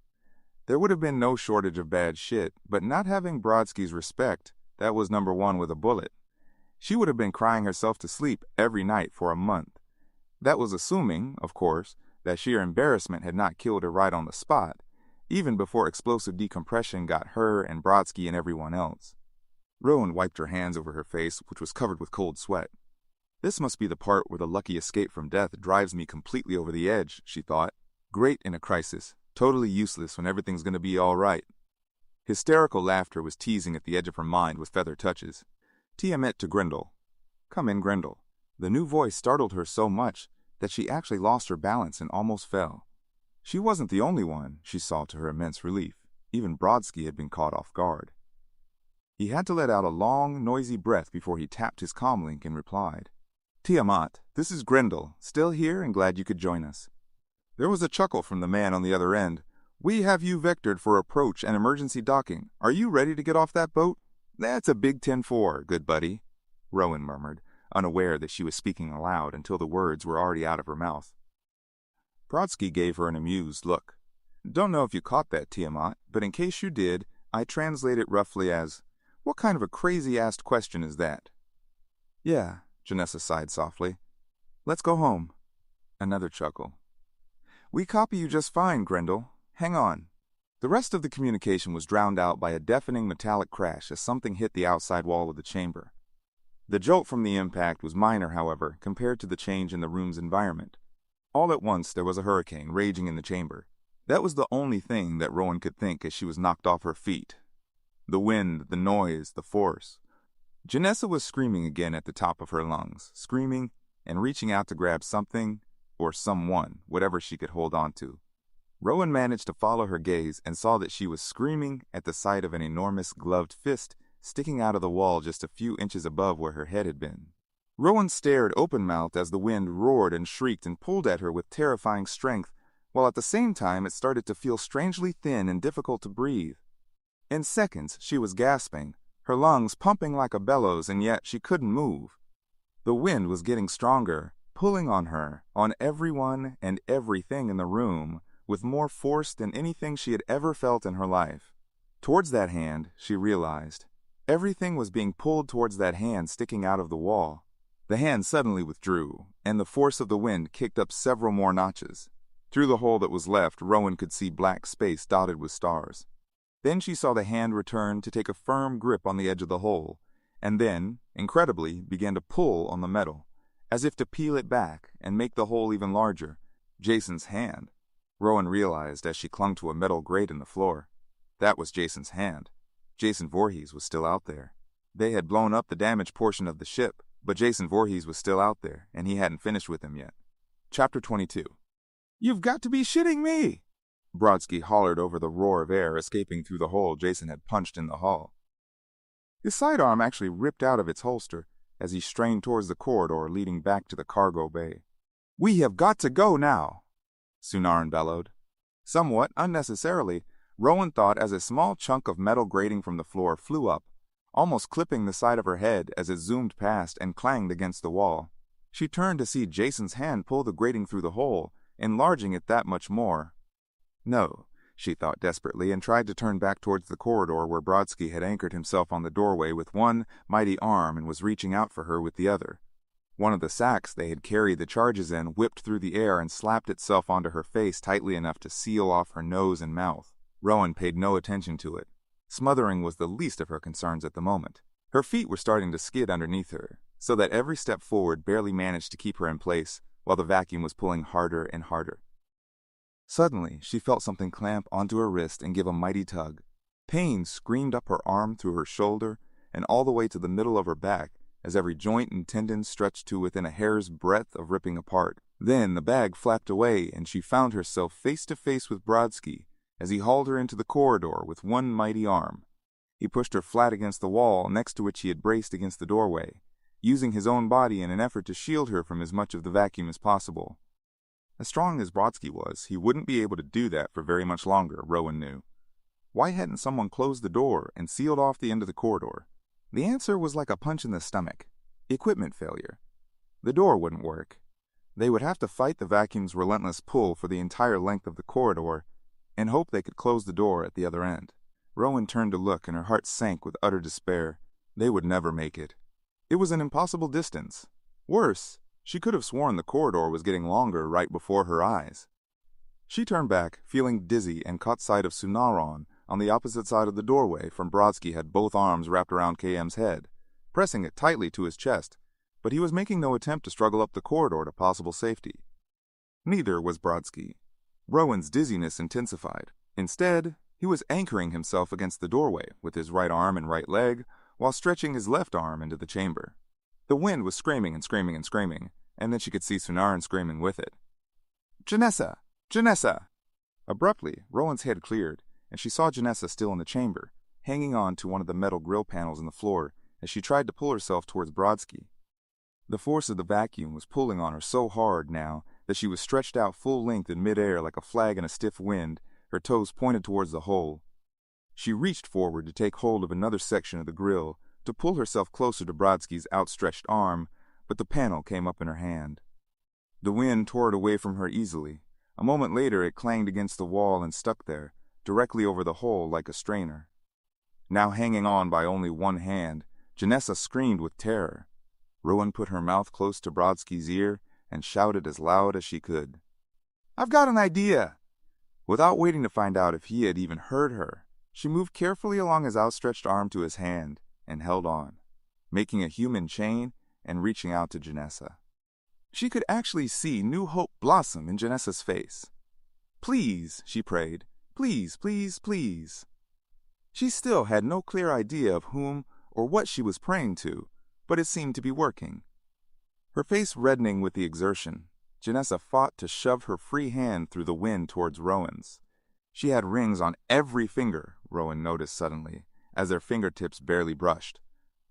[SPEAKER 1] There would have been no shortage of bad shit, but not having Brodsky's respect, that was number one with a bullet. She would have been crying herself to sleep every night for a month. That was assuming, of course, that sheer embarrassment had not killed her right on the spot, even before explosive decompression got her and Brodsky and everyone else. Rowan wiped her hands over her face, which was covered with cold sweat. This must be the part where the lucky escape from death drives me completely over the edge, she thought. Great in a crisis, totally useless when everything's going to be all right. Hysterical laughter was teasing at the edge of her mind with feather touches. Tiamat to Grendel. "Come in, Grendel." The new voice startled her so much that she actually lost her balance and almost fell. She wasn't the only one, she saw to her immense relief. Even Brodsky had been caught off guard. He had to let out a long, noisy breath before he tapped his comlink and replied. "Tiamat, this is Grendel, still here and glad you could join us." There was a chuckle from the man on the other end. "We have you vectored for approach and emergency docking. Are you ready to get off that boat?" "That's a big 10-4, good buddy," Rowan murmured, unaware that she was speaking aloud until the words were already out of her mouth. Brodsky gave her an amused look. "Don't know if you caught that, Tiamat, but in case you did, I translate it roughly as, 'What kind of a crazy-ass question is that?'" "Yeah," Janessa sighed softly. "Let's go home." Another chuckle. "We copy you just fine, Grendel. Hang on." The rest of the communication was drowned out by a deafening metallic crash as something hit the outside wall of the chamber. The jolt from the impact was minor, however, compared to the change in the room's environment. All at once there was a hurricane raging in the chamber. That was the only thing that Rowan could think as she was knocked off her feet. The wind, the noise, the force. Janessa was screaming again at the top of her lungs, screaming and reaching out to grab something or someone, whatever she could hold on to. Rowan managed to follow her gaze and saw that she was screaming at the sight of an enormous gloved fist sticking out of the wall just a few inches above where her head had been. Rowan stared open-mouthed as the wind roared and shrieked and pulled at her with terrifying strength, while at the same time it started to feel strangely thin and difficult to breathe. In seconds, she was gasping, her lungs pumping like a bellows, and yet she couldn't move. The wind was getting stronger, pulling on her, on everyone and everything in the room, with more force than anything she had ever felt in her life. Towards that hand, she realized. Everything was being pulled towards that hand sticking out of the wall. The hand suddenly withdrew, and the force of the wind kicked up several more notches. Through the hole that was left, Rowan could see black space dotted with stars. Then she saw the hand return to take a firm grip on the edge of the hole, and then, incredibly, began to pull on the metal, as if to peel it back and make the hole even larger. Jason's hand. Rowan realized as she clung to a metal grate in the floor. That was Jason's hand. Jason Voorhees was still out there. They had blown up the damaged portion of the ship, but Jason Voorhees was still out there, and he hadn't finished with him yet. Chapter 22. "You've got to be shitting me!" Brodsky hollered over the roar of air escaping through the hole Jason had punched in the hull. His sidearm actually ripped out of its holster as he strained towards the corridor leading back to the cargo bay. "We have got to go now," Sunaran bellowed. Somewhat unnecessarily, Rowan thought as a small chunk of metal grating from the floor flew up, almost clipping the side of her head as it zoomed past and clanged against the wall. She turned to see Jason's hand pull the grating through the hole, enlarging it that much more. No, she thought desperately, and tried to turn back towards the corridor where Brodsky had anchored himself on the doorway with one mighty arm and was reaching out for her with the other. One of the sacks they had carried the charges in whipped through the air and slapped itself onto her face tightly enough to seal off her nose and mouth. Rowan paid no attention to it. Smothering was the least of her concerns at the moment. Her feet were starting to skid underneath her, so that every step forward barely managed to keep her in place, while the vacuum was pulling harder and harder. Suddenly, she felt something clamp onto her wrist and give a mighty tug. Pain screamed up her arm through her shoulder and all the way to the middle of her back as every joint and tendon stretched to within a hair's breadth of ripping apart. Then the bag flapped away and she found herself face to face with Brodsky as he hauled her into the corridor with one mighty arm. He pushed her flat against the wall next to which he had braced against the doorway, using his own body in an effort to shield her from as much of the vacuum as possible. As strong as Brodsky was, he wouldn't be able to do that for very much longer, Rowan knew. Why hadn't someone closed the door and sealed off the end of the corridor? The answer was like a punch in the stomach. Equipment failure. The door wouldn't work. They would have to fight the vacuum's relentless pull for the entire length of the corridor and hope they could close the door at the other end. Rowan turned to look and her heart sank with utter despair. They would never make it. It was an impossible distance. Worse, she could have sworn the corridor was getting longer right before her eyes. She turned back, feeling dizzy, and caught sight of Sunaran on the opposite side of the doorway from Brodsky had both arms wrapped around KM's head, pressing it tightly to his chest, but he was making no attempt to struggle up the corridor to possible safety. Neither was Brodsky. Rowan's dizziness intensified. Instead, he was anchoring himself against the doorway with his right arm and right leg while stretching his left arm into the chamber. The wind was screaming and screaming and screaming, and then she could see Sunaran screaming with it. "Janessa! Janessa!" Abruptly, Rowan's head cleared, and she saw Janessa still in the chamber, hanging on to one of the metal grill panels in the floor as she tried to pull herself towards Brodsky. The force of the vacuum was pulling on her so hard now that she was stretched out full length in midair like a flag in a stiff wind, her toes pointed towards the hole. She reached forward to take hold of another section of the grill, to pull herself closer to Brodsky's outstretched arm, but the panel came up in her hand. The wind tore it away from her easily. A moment later it clanged against the wall and stuck there, directly over the hole like a strainer. Now hanging on by only one hand, Janessa screamed with terror. Rowan put her mouth close to Brodsky's ear and shouted as loud as she could. "I've got an idea!" Without waiting to find out if he had even heard her, she moved carefully along his outstretched arm to his hand and held on, making a human chain and reaching out to Janessa. She could actually see new hope blossom in Janessa's face. "Please," she prayed. "Please, please, please." She still had no clear idea of whom or what she was praying to, but it seemed to be working. Her face reddening with the exertion, Janessa fought to shove her free hand through the wind towards Rowan's. She had rings on every finger, Rowan noticed suddenly, as their fingertips barely brushed.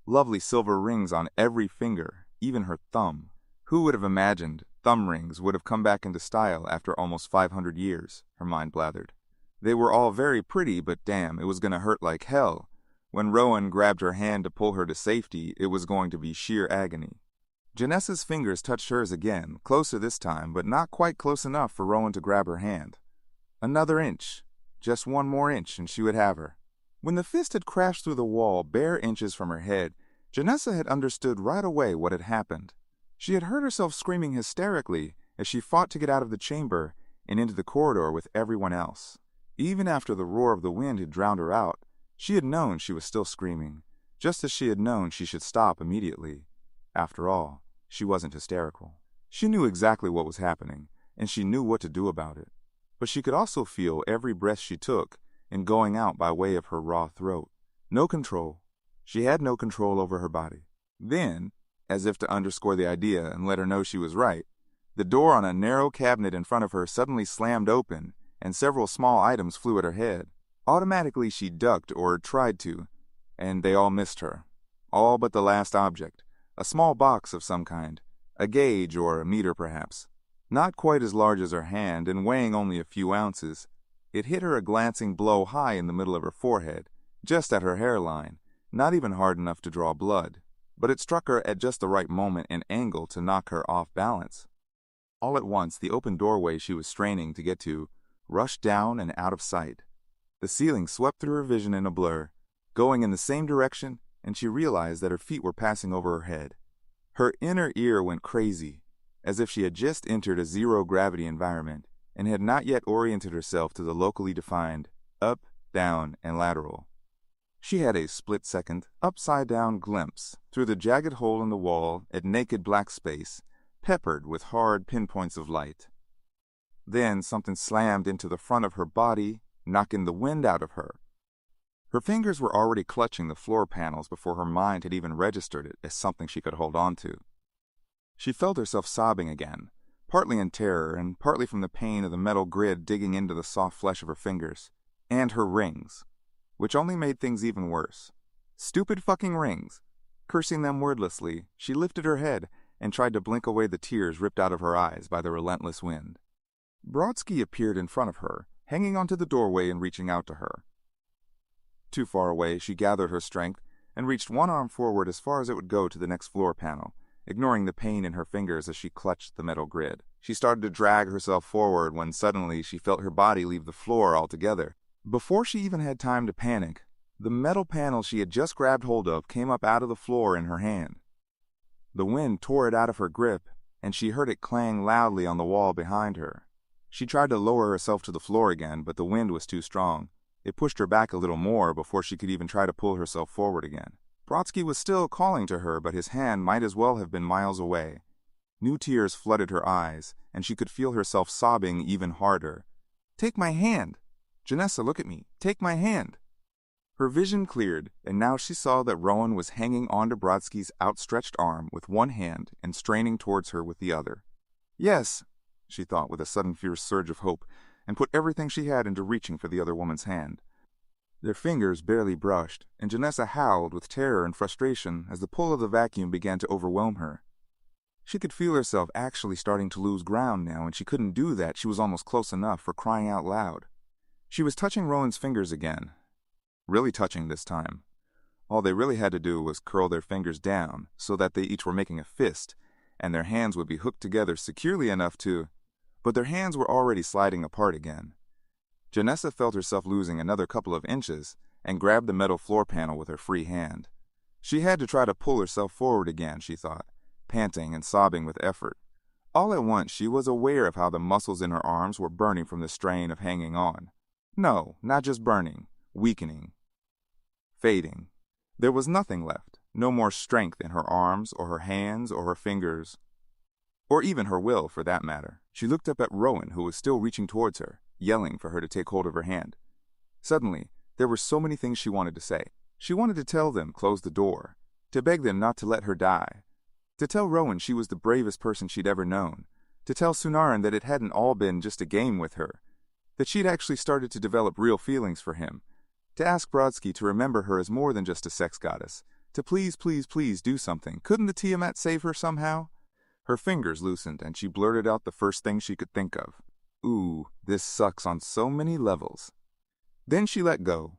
[SPEAKER 1] Lovely silver rings on every finger, even her thumb. Who would have imagined thumb rings would have come back into style after almost 500 years, her mind blathered. They were all very pretty, but damn, it was going to hurt like hell. When Rowan grabbed her hand to pull her to safety, it was going to be sheer agony. Janessa's fingers touched hers again, closer this time, but not quite close enough for Rowan to grab her hand. Another inch. Just one more inch, and she would have her. When the fist had crashed through the wall bare inches from her head, Janessa had understood right away what had happened. She had heard herself screaming hysterically as she fought to get out of the chamber and into the corridor with everyone else. Even after the roar of the wind had drowned her out, she had known she was still screaming, just as she had known she should stop immediately. After all, she wasn't hysterical. She knew exactly what was happening, and she knew what to do about it. But she could also feel every breath she took in going out by way of her raw throat. No control. She had no control over her body. Then, as if to underscore the idea and let her know she was right, the door on a narrow cabinet in front of her suddenly slammed open, and several small items flew at her head. Automatically she ducked, or tried to, and they all missed her. All but the last object, a small box of some kind, a gauge or a meter perhaps. Not quite as large as her hand and weighing only a few ounces, it hit her a glancing blow high in the middle of her forehead, just at her hairline, not even hard enough to draw blood, but it struck her at just the right moment and angle to knock her off balance. All at once, the open doorway she was straining to get to rushed down and out of sight. The ceiling swept through her vision in a blur, going in the same direction, and she realized that her feet were passing over her head. Her inner ear went crazy, as if she had just entered a zero-gravity environment and had not yet oriented herself to the locally defined up, down, and lateral. She had a split-second, upside-down glimpse through the jagged hole in the wall at naked black space, peppered with hard pinpoints of light. Then something slammed into the front of her body, knocking the wind out of her. Her fingers were already clutching the floor panels before her mind had even registered it as something she could hold on to. She felt herself sobbing again, partly in terror and partly from the pain of the metal grid digging into the soft flesh of her fingers, and her rings, which only made things even worse. Stupid fucking rings! Cursing them wordlessly, she lifted her head and tried to blink away the tears ripped out of her eyes by the relentless wind. Brodsky appeared in front of her, hanging onto the doorway and reaching out to her. Too far away, she gathered her strength and reached one arm forward as far as it would go to the next floor panel, ignoring the pain in her fingers as she clutched the metal grid. She started to drag herself forward when suddenly she felt her body leave the floor altogether. Before she even had time to panic, the metal panel she had just grabbed hold of came up out of the floor in her hand. The wind tore it out of her grip, and she heard it clang loudly on the wall behind her. She tried to lower herself to the floor again, but the wind was too strong. It pushed her back a little more before she could even try to pull herself forward again. Brodsky was still calling to her, but his hand might as well have been miles away. New tears flooded her eyes, and she could feel herself sobbing even harder. "Take my hand! Janessa, look at me! Take my hand!" Her vision cleared, and now she saw that Rowan was hanging onto Brodsky's outstretched arm with one hand and straining towards her with the other. Yes, she thought with a sudden fierce surge of hope, and put everything she had into reaching for the other woman's hand. Their fingers barely brushed, and Janessa howled with terror and frustration as the pull of the vacuum began to overwhelm her. She could feel herself actually starting to lose ground now, and she couldn't do that. She was almost close enough for crying out loud. She was touching Rowan's fingers again. Really touching this time. All they really had to do was curl their fingers down so that they each were making a fist, and their hands would be hooked together securely enough to... But their hands were already sliding apart again. Janessa felt herself losing another couple of inches and grabbed the metal floor panel with her free hand. She had to try to pull herself forward again, she thought, panting and sobbing with effort. All at once she was aware of how the muscles in her arms were burning from the strain of hanging on. No, not just burning, weakening, fading. There was nothing left, no more strength in her arms or her hands or her fingers, or even her will for that matter. She looked up at Rowan, who was still reaching towards her, yelling for her to take hold of her hand. Suddenly, there were so many things she wanted to say. She wanted to tell them close the door, to beg them not to let her die, to tell Rowan she was the bravest person she'd ever known, to tell Sunaran that it hadn't all been just a game with her, that she'd actually started to develop real feelings for him, to ask Brodsky to remember her as more than just a sex goddess, to please, please, please do something. Couldn't the Tiamat save her somehow? Her fingers loosened, and she blurted out the first thing she could think of. Ooh, this sucks on so many levels. Then she let go.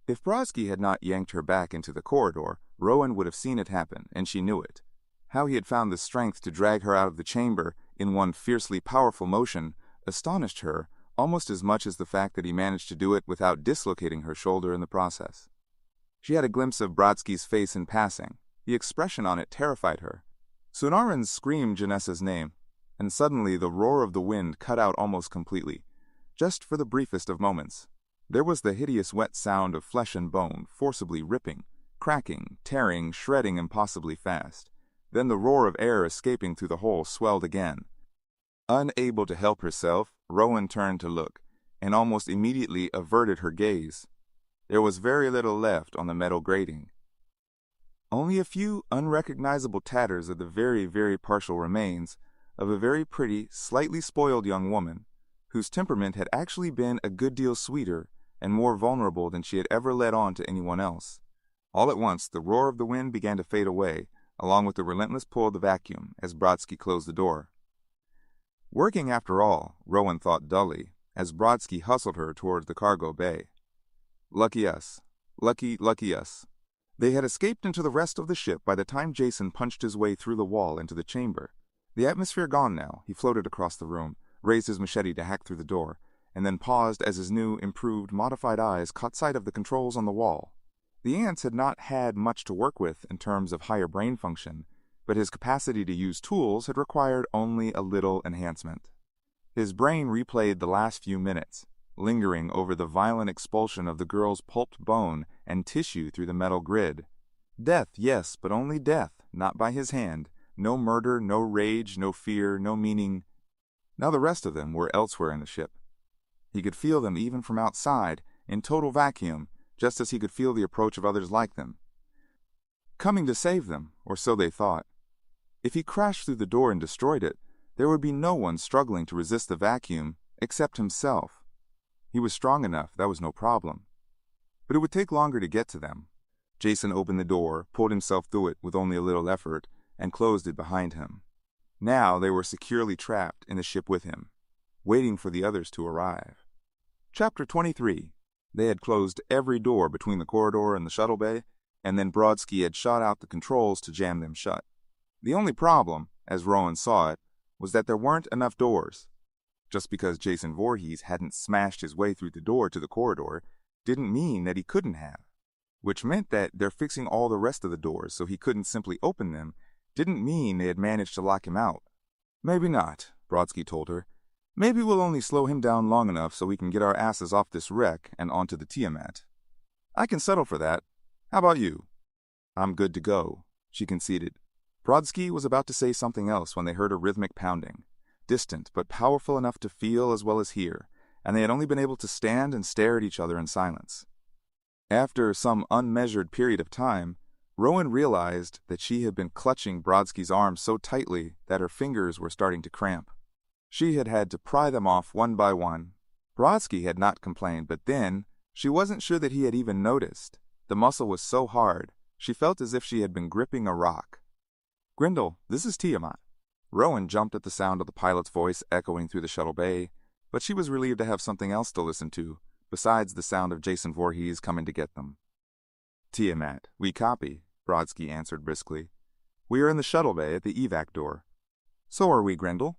[SPEAKER 1] If Brodsky had not yanked her back into the corridor, Rowan would have seen it happen, and she knew it. How he had found the strength to drag her out of the chamber in one fiercely powerful motion astonished her almost as much as the fact that he managed to do it without dislocating her shoulder in the process. She had a glimpse of Brodsky's face in passing. The expression on it terrified her. Sunaran screamed Janessa's name, and suddenly the roar of the wind cut out almost completely, just for the briefest of moments. There was the hideous wet sound of flesh and bone forcibly ripping, cracking, tearing, shredding impossibly fast. Then the roar of air escaping through the hole swelled again. Unable to help herself, Rowan turned to look, and almost immediately averted her gaze. There was very little left on the metal grating. Only a few unrecognizable tatters of the very, very partial remains of a very pretty, slightly spoiled young woman, whose temperament had actually been a good deal sweeter and more vulnerable than she had ever let on to anyone else. All at once, the roar of the wind began to fade away, along with the relentless pull of the vacuum, as Brodsky closed the door. Working after all, Rowan thought dully, as Brodsky hustled her toward the cargo bay. Lucky us. Lucky us. They had escaped into the rest of the ship by the time Jason punched his way through the wall into the chamber. The atmosphere gone now, he floated across the room, raised his machete to hack through the door, and then paused as his new, improved, modified eyes caught sight of the controls on the wall. The ants had not had much to work with in terms of higher brain function, but his capacity to use tools had required only a little enhancement. His brain replayed the last few minutes, lingering over the violent expulsion of the girl's pulped bone and tissue through the metal grid. Death, yes, but only death, not by his hand. No murder, no rage, no fear, no meaning. Now the rest of them were elsewhere in the ship. He could feel them even from outside, in total vacuum, just as he could feel the approach of others like them. Coming to save them, or so they thought. If he crashed through the door and destroyed it, there would be no one struggling to resist the vacuum except himself. He was strong enough, that was no problem. But it would take longer to get to them. Jason opened the door, pulled himself through it with only a little effort, and closed it behind him. Now they were securely trapped in the ship with him, waiting for the others to arrive. Chapter 23. They had closed every door between the corridor and the shuttle bay, and then Brodsky had shot out the controls to jam them shut. The only problem, as Rowan saw it, was that there weren't enough doors. Just because Jason Voorhees hadn't smashed his way through the door to the corridor didn't mean that he couldn't have, which meant that they're fixing all the rest of the doors so he couldn't simply open them didn't mean they had managed to lock him out. Maybe not, Brodsky told her. Maybe we'll only slow him down long enough so we can get our asses off this wreck and onto the Tiamat. I can settle for that. How about you? I'm good to go, she conceded. Brodsky was about to say something else when they heard a rhythmic pounding, distant but powerful enough to feel as well as hear, and they had only been able to stand and stare at each other in silence. After some unmeasured period of time, Rowan realized that she had been clutching Brodsky's arm so tightly that her fingers were starting to cramp. She had had to pry them off one by one. Brodsky had not complained, but then she wasn't sure that he had even noticed. The muscle was so hard, she felt as if she had been gripping a rock. Grindel, this is Tiamat. Rowan jumped at the sound of the pilot's voice echoing through the shuttle bay, but she was relieved to have something else to listen to, besides the sound of Jason Voorhees coming to get them. Tiamat, we copy, Brodsky answered briskly. We are in the shuttle bay at the evac door. So are we, Grindel.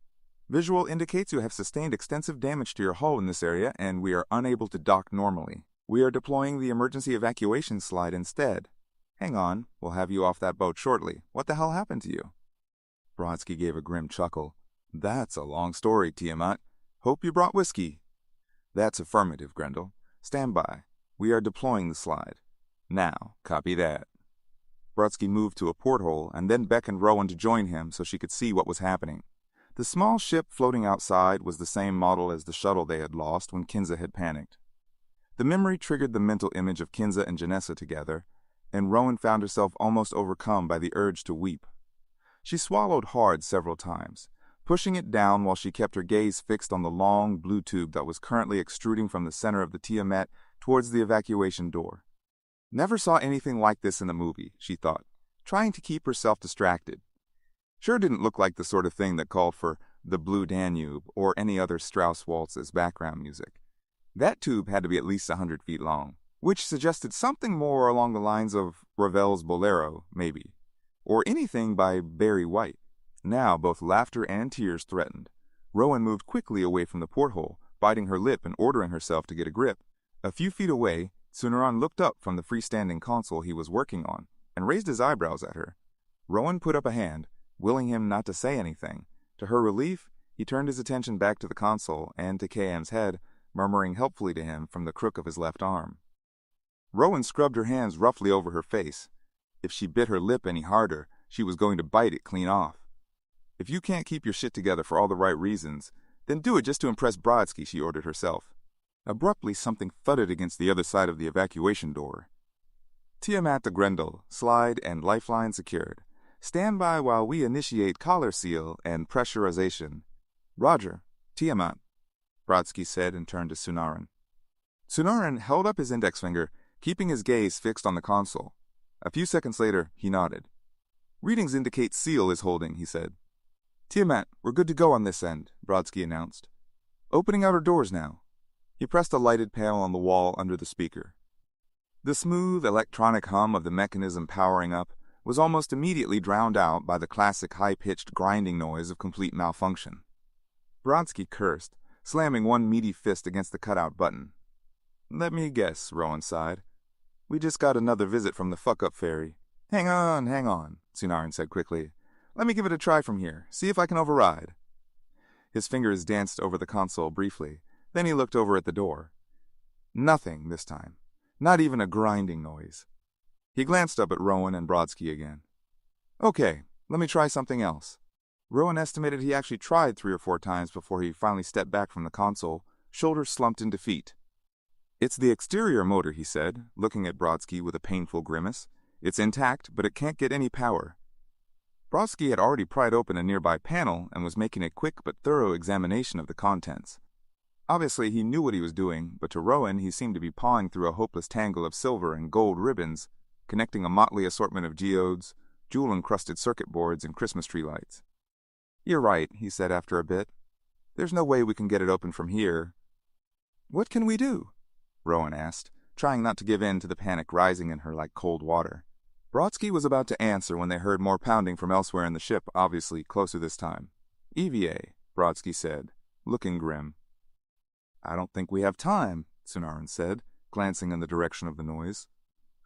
[SPEAKER 1] Visual indicates you have sustained extensive damage to your hull in this area, and we are unable to dock normally. We are deploying the emergency evacuation slide instead. Hang on, we'll have you off that boat shortly. What the hell happened to you? Brodsky gave a grim chuckle. That's a long story, Tiamat. Hope you brought whiskey. That's affirmative, Grindel. Stand by. We are deploying the slide. Now, copy that. Brodsky moved to a porthole and then beckoned Rowan to join him so she could see what was happening. The small ship floating outside was the same model as the shuttle they had lost when Kinza had panicked. The memory triggered the mental image of Kinza and Janessa together, and Rowan found herself almost overcome by the urge to weep. She swallowed hard several times, pushing it down while she kept her gaze fixed on the long blue tube that was currently extruding from the center of the Tiamat towards the evacuation door. Never saw anything like this in the movie, she thought, trying to keep herself distracted. Sure didn't look like the sort of thing that called for The Blue Danube or any other Strauss waltz as background music. That tube had to be at least 100 feet long, which suggested something more along the lines of Ravel's Bolero, maybe, or anything by Barry White. Now both laughter and tears threatened. Rowan moved quickly away from the porthole, biting her lip and ordering herself to get a grip. A few feet away, Sunaran looked up from the freestanding console he was working on and raised his eyebrows at her. Rowan put up a hand, willing him not to say anything. To her relief, he turned his attention back to the console and to KM's head, murmuring helpfully to him from the crook of his left arm. Rowan scrubbed her hands roughly over her face. If she bit her lip any harder, she was going to bite it clean off. If you can't keep your shit together for all the right reasons, then do it just to impress Brodsky, she ordered herself. Abruptly, something thudded against the other side of the evacuation door. Tiamat to Grendel, slide and lifeline secured. Stand by while we initiate collar seal and pressurization. Roger, Tiamat, Brodsky said and turned to Sunaran. Sunaran held up his index finger, keeping his gaze fixed on the console. A few seconds later, he nodded. Readings indicate seal is holding, he said. Tiamat, we're good to go on this end, Brodsky announced. Opening outer doors now. He pressed a lighted panel on the wall under the speaker. The smooth electronic hum of the mechanism powering up was almost immediately drowned out by the classic high-pitched grinding noise of complete malfunction. Brodsky cursed, slamming one meaty fist against the cutout button. Let me guess, Rowan sighed. We just got another visit from the fuck-up fairy. Hang on, Sunaran said quickly. Let me give it a try from here, see if I can override. His fingers danced over the console briefly, then he looked over at the door. Nothing this time, not even a grinding noise. He glanced up at Rowan and Brodsky again. Okay, let me try something else. Rowan estimated he actually tried 3 or 4 times before he finally stepped back from the console, shoulders slumped in defeat. It's the exterior motor, he said, looking at Brodsky with a painful grimace. It's intact, but it can't get any power. Brodsky had already pried open a nearby panel and was making a quick but thorough examination of the contents. Obviously, he knew what he was doing, but to Rowan he seemed to be pawing through a hopeless tangle of silver and gold ribbons, connecting a motley assortment of geodes, jewel-encrusted circuit boards, and Christmas tree lights. You're right, he said after a bit. There's no way we can get it open from here. What can we do? Rowan asked, trying not to give in to the panic rising in her like cold water. Brodsky was about to answer when they heard more pounding from elsewhere in the ship, obviously closer this time. EVA, Brodsky said, looking grim. I don't think we have time, Sunaran said, glancing in the direction of the noise.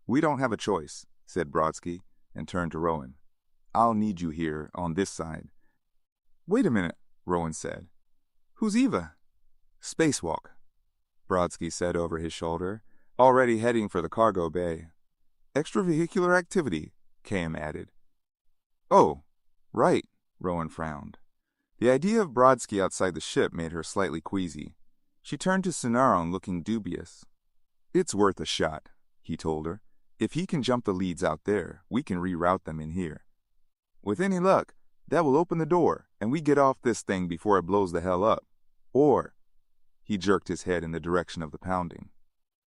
[SPEAKER 1] We don't have a choice, said Brodsky, and turned to Rowan. I'll need you here, on this side. Wait a minute, Rowan said. Who's Eva? Spacewalk, Brodsky said over his shoulder, already heading for the cargo bay. Extravehicular activity, KM added. Oh, right, Rowan frowned. The idea of Brodsky outside the ship made her slightly queasy. She turned to Sunaran looking dubious. It's worth a shot, he told her. If he can jump the leads out there, we can reroute them in here. With any luck, that will open the door, and we get off this thing before it blows the hell up. Or, he jerked his head in the direction of the pounding.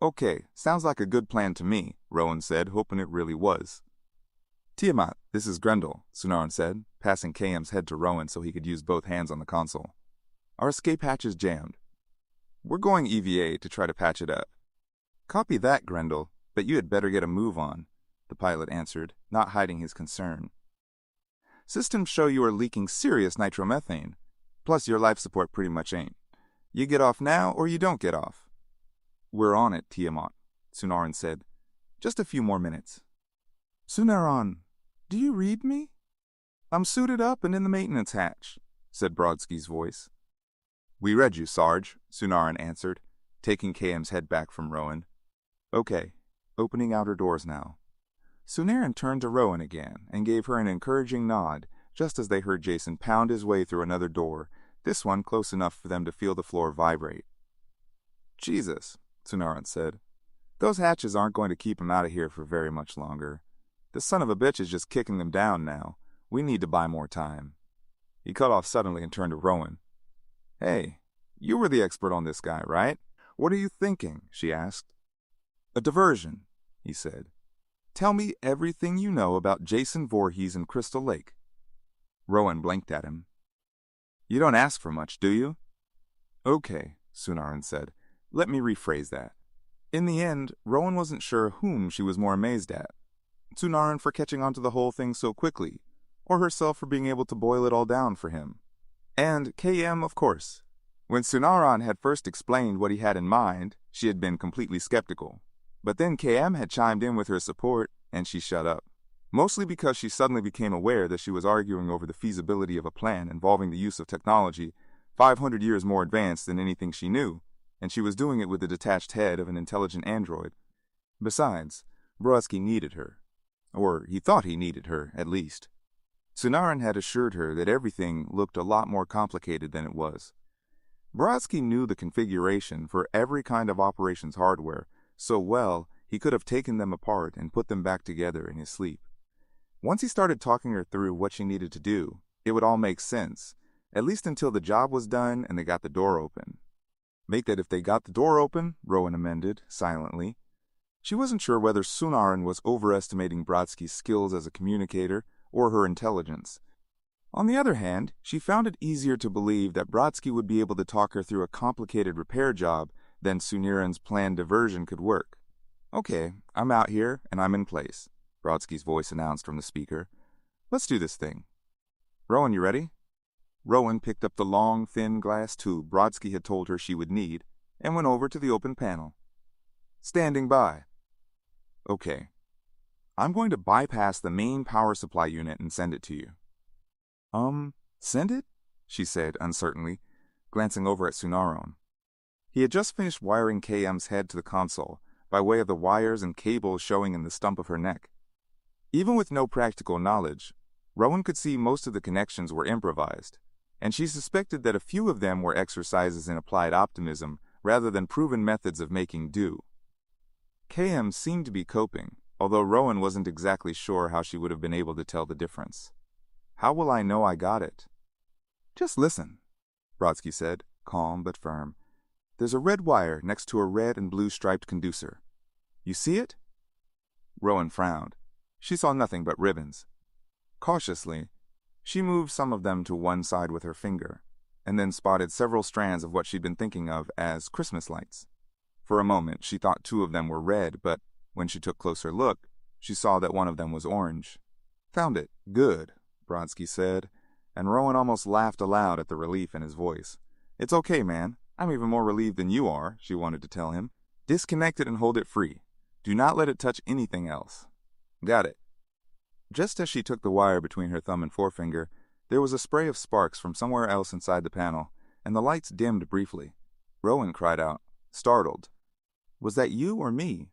[SPEAKER 1] Okay, sounds like a good plan to me, Rowan said, hoping it really was. Tiamat, this is Grendel, Sunaran said, passing KM's head to Rowan so he could use both hands on the console. Our escape hatch is jammed. We're going EVA to try to patch it up. Copy that, Grendel, but you had better get a move on, the pilot answered, not hiding his concern. Systems show you are leaking serious nitromethane, plus your life support pretty much ain't. You get off now or you don't get off. We're on it, Tiamat, Sunaran said. Just a few more minutes. Sunaran, do you read me? I'm suited up and in the maintenance hatch, said Brodsky's voice. We read you, Sarge, Sunaran answered, taking KM's head back from Rowan. Okay, opening outer doors now. Sunaran turned to Rowan again and gave her an encouraging nod, just as they heard Jason pound his way through another door, this one close enough for them to feel the floor vibrate. Jesus, Sunaran said. Those hatches aren't going to keep him out of here for very much longer. The son of a bitch is just kicking them down now. We need to buy more time." He cut off suddenly and turned to Rowan. "Hey, you were the expert on this guy, right? What are you thinking?" she asked. "A diversion," he said. "Tell me everything you know about Jason Voorhees and Crystal Lake." Rowan blinked at him. "You don't ask for much, do you?" "Okay," Sunaran said. "Let me rephrase that." In the end, Rowan wasn't sure whom she was more amazed at. Sunaran for catching on to the whole thing so quickly, or herself for being able to boil it all down for him. And KM, of course. When Sunaran had first explained what he had in mind, she had been completely skeptical. But then KM had chimed in with her support, and she shut up. Mostly because she suddenly became aware that she was arguing over the feasibility of a plan involving the use of technology 500 years more advanced than anything she knew, and she was doing it with the detached head of an intelligent android. Besides, Brodsky needed her. Or he thought he needed her, at least. Sunaran had assured her that everything looked a lot more complicated than it was. Brodsky knew the configuration for every kind of operations hardware so well he could have taken them apart and put them back together in his sleep. Once he started talking her through what she needed to do, it would all make sense, at least until the job was done and they got the door open. Make that if they got the door open, Rowan amended, silently. She wasn't sure whether Sunaran was overestimating Brodsky's skills as a communicator or her intelligence. On the other hand, she found it easier to believe that Brodsky would be able to talk her through a complicated repair job than Sunaran's planned diversion could work. "Okay, I'm out here and I'm in place," Brodsky's voice announced from the speaker. "Let's do this thing. Rowan, you ready?" Rowan picked up the long, thin glass tube Brodsky had told her she would need and went over to the open panel. "Standing by." "Okay. I'm going to bypass the main power supply unit and send it to you." Send it?" she said uncertainly, glancing over at Sunaran. He had just finished wiring KM's head to the console by way of the wires and cables showing in the stump of her neck. Even with no practical knowledge, Rowan could see most of the connections were improvised, and she suspected that a few of them were exercises in applied optimism rather than proven methods of making do. KM seemed to be coping, although Rowan wasn't exactly sure how she would have been able to tell the difference. "How will I know I got it?" "Just listen," Brodsky said, calm but firm. "There's a red wire next to a red and blue striped conducer. You see it?" Rowan frowned. She saw nothing but ribbons. Cautiously, she moved some of them to one side with her finger, and then spotted several strands of what she'd been thinking of as Christmas lights. For a moment, she thought 2 of them were red, but when she took closer look, she saw that one of them was orange. "Found it. Good," Brodsky said, and Rowan almost laughed aloud at the relief in his voice. "It's okay, man. I'm even more relieved than you are," she wanted to tell him. "Disconnect it and hold it free. Do not let it touch anything else." "Got it." Just as she took the wire between her thumb and forefinger, there was a spray of sparks from somewhere else inside the panel, and the lights dimmed briefly. Rowan cried out, startled. "Was that you or me?"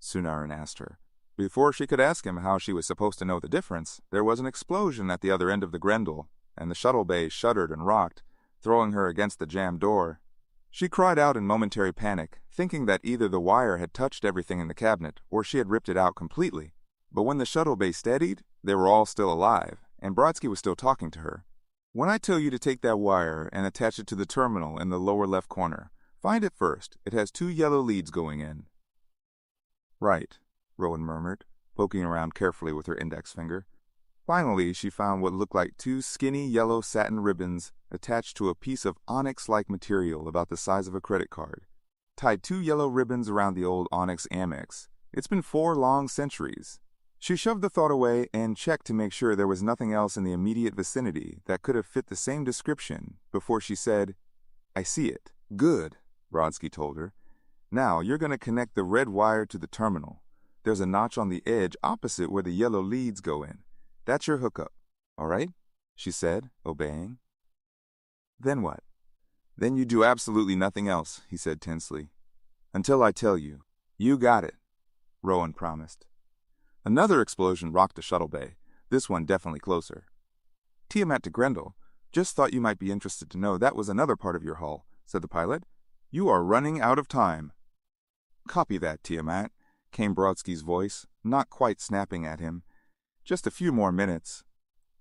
[SPEAKER 1] Sunaran asked her. Before she could ask him how she was supposed to know the difference, there was an explosion at the other end of the Grendel, and the shuttle bay shuddered and rocked, throwing her against the jammed door. She cried out in momentary panic, thinking that either the wire had touched everything in the cabinet or she had ripped it out completely. But when the shuttle bay steadied, they were all still alive, and Brodsky was still talking to her. "When I tell you to take that wire and attach it to the terminal in the lower left corner, find it first. It has 2 yellow leads going in." "Right," Rowan murmured, poking around carefully with her index finger. Finally, she found what looked like 2 skinny yellow satin ribbons attached to a piece of onyx-like material about the size of a credit card. Tied 2 yellow ribbons around the old onyx Amex. It's been 4 long centuries. She shoved the thought away and checked to make sure there was nothing else in the immediate vicinity that could have fit the same description before she said, "I see it." "Good," Brodsky told her. "Now you're going to connect the red wire to the terminal. There's a notch on the edge opposite where the yellow leads go in. That's your hookup. All right?" she said, obeying. "Then what?" "Then you do absolutely nothing else," he said tensely. "Until I tell you. You got it," Rowan promised. Another explosion rocked the shuttle bay, this one definitely closer. "Tiamat to Grendel. Just thought you might be interested to know that was another part of your hull," said the pilot. "You are running out of time." "Copy that, Tiamat," came Brodsky's voice, not quite snapping at him. "Just a few more minutes."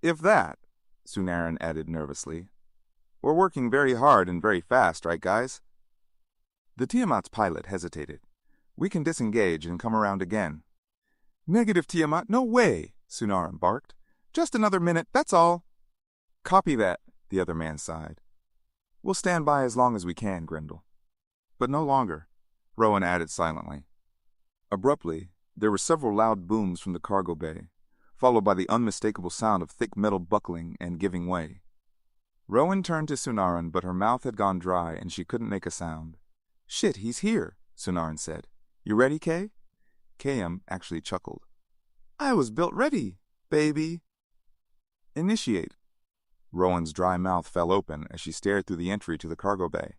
[SPEAKER 1] "If that," Sunaran added nervously. "We're working very hard and very fast, right, guys?" The Tiamat's pilot hesitated. "We can disengage and come around again." "Negative, Tiamat, no way," Sunaran barked. "Just another minute, that's all." "Copy that," the other man sighed. "We'll stand by as long as we can, Grendel." "But no longer," Rowan added silently. Abruptly, there were several loud booms from the cargo bay, followed by the unmistakable sound of thick metal buckling and giving way. Rowan turned to Sunaran, but her mouth had gone dry and she couldn't make a sound. "Shit, he's here," Sunaran said. "You ready, Kay?" Kayam actually chuckled. "I was built ready, baby." "Initiate." Rowan's dry mouth fell open as she stared through the entry to the cargo bay.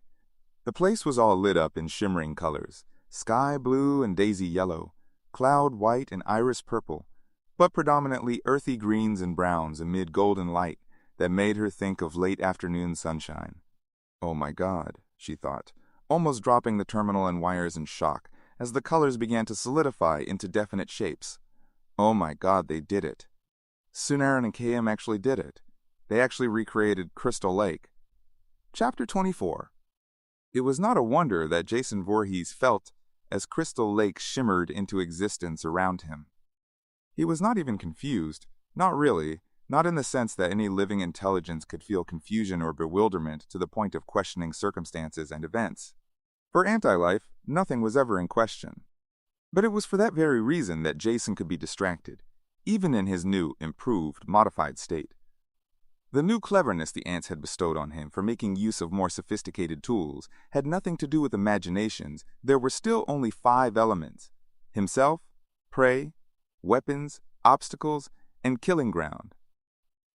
[SPEAKER 1] The place was all lit up in shimmering colors, sky blue and daisy yellow, cloud white and iris purple, but predominantly earthy greens and browns amid golden light that made her think of late afternoon sunshine. "Oh my God," she thought, almost dropping the terminal and wires in shock as the colors began to solidify into definite shapes. "Oh my God, they did it. Sunaran and Kayam actually did it. They actually recreated Crystal Lake." Chapter 24. It was not a wonder that Jason Voorhees felt as Crystal Lake shimmered into existence around him. He was not even confused, not really, not in the sense that any living intelligence could feel confusion or bewilderment to the point of questioning circumstances and events. For anti-life, nothing was ever in question. But it was for that very reason that Jason could be distracted, even in his new, improved, modified state. The new cleverness the ants had bestowed on him for making use of more sophisticated tools had nothing to do with imaginations. There were still only 5 elements: himself, prey, weapons, obstacles, and killing ground.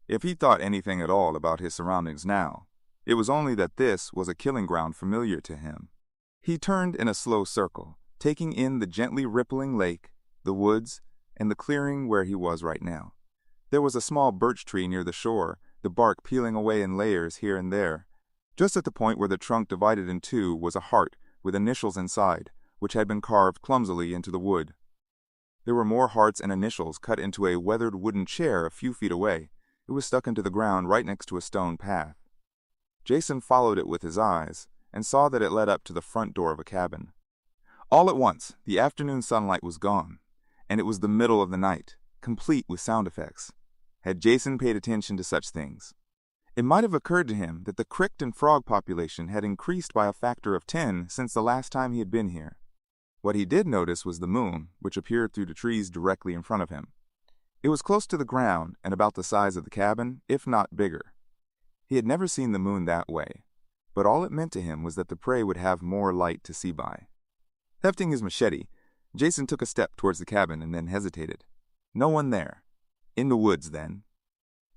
[SPEAKER 1] If he thought anything at all about his surroundings now, it was only that this was a killing ground familiar to him. He turned in a slow circle, taking in the gently rippling lake, the woods, and the clearing where he was right now. There was a small birch tree near the shore, the bark peeling away in layers here and there. Just at the point where the trunk divided in two was a heart with initials inside, which had been carved clumsily into the wood. There were more hearts and initials cut into a weathered wooden chair a few feet away. It was stuck into the ground right next to a stone path. Jason followed it with his eyes and saw that it led up to the front door of a cabin. All at once, the afternoon sunlight was gone, and it was the middle of the night, complete with sound effects. Had Jason paid attention to such things? It might have occurred to him that the cricket and frog population had increased by a factor of 10 since the last time he had been here. What he did notice was the moon, which appeared through the trees directly in front of him. It was close to the ground and about the size of the cabin, if not bigger. He had never seen the moon that way, but all it meant to him was that the prey would have more light to see by. Hefting his machete, Jason took a step towards the cabin and then hesitated. No one there. In the woods, then.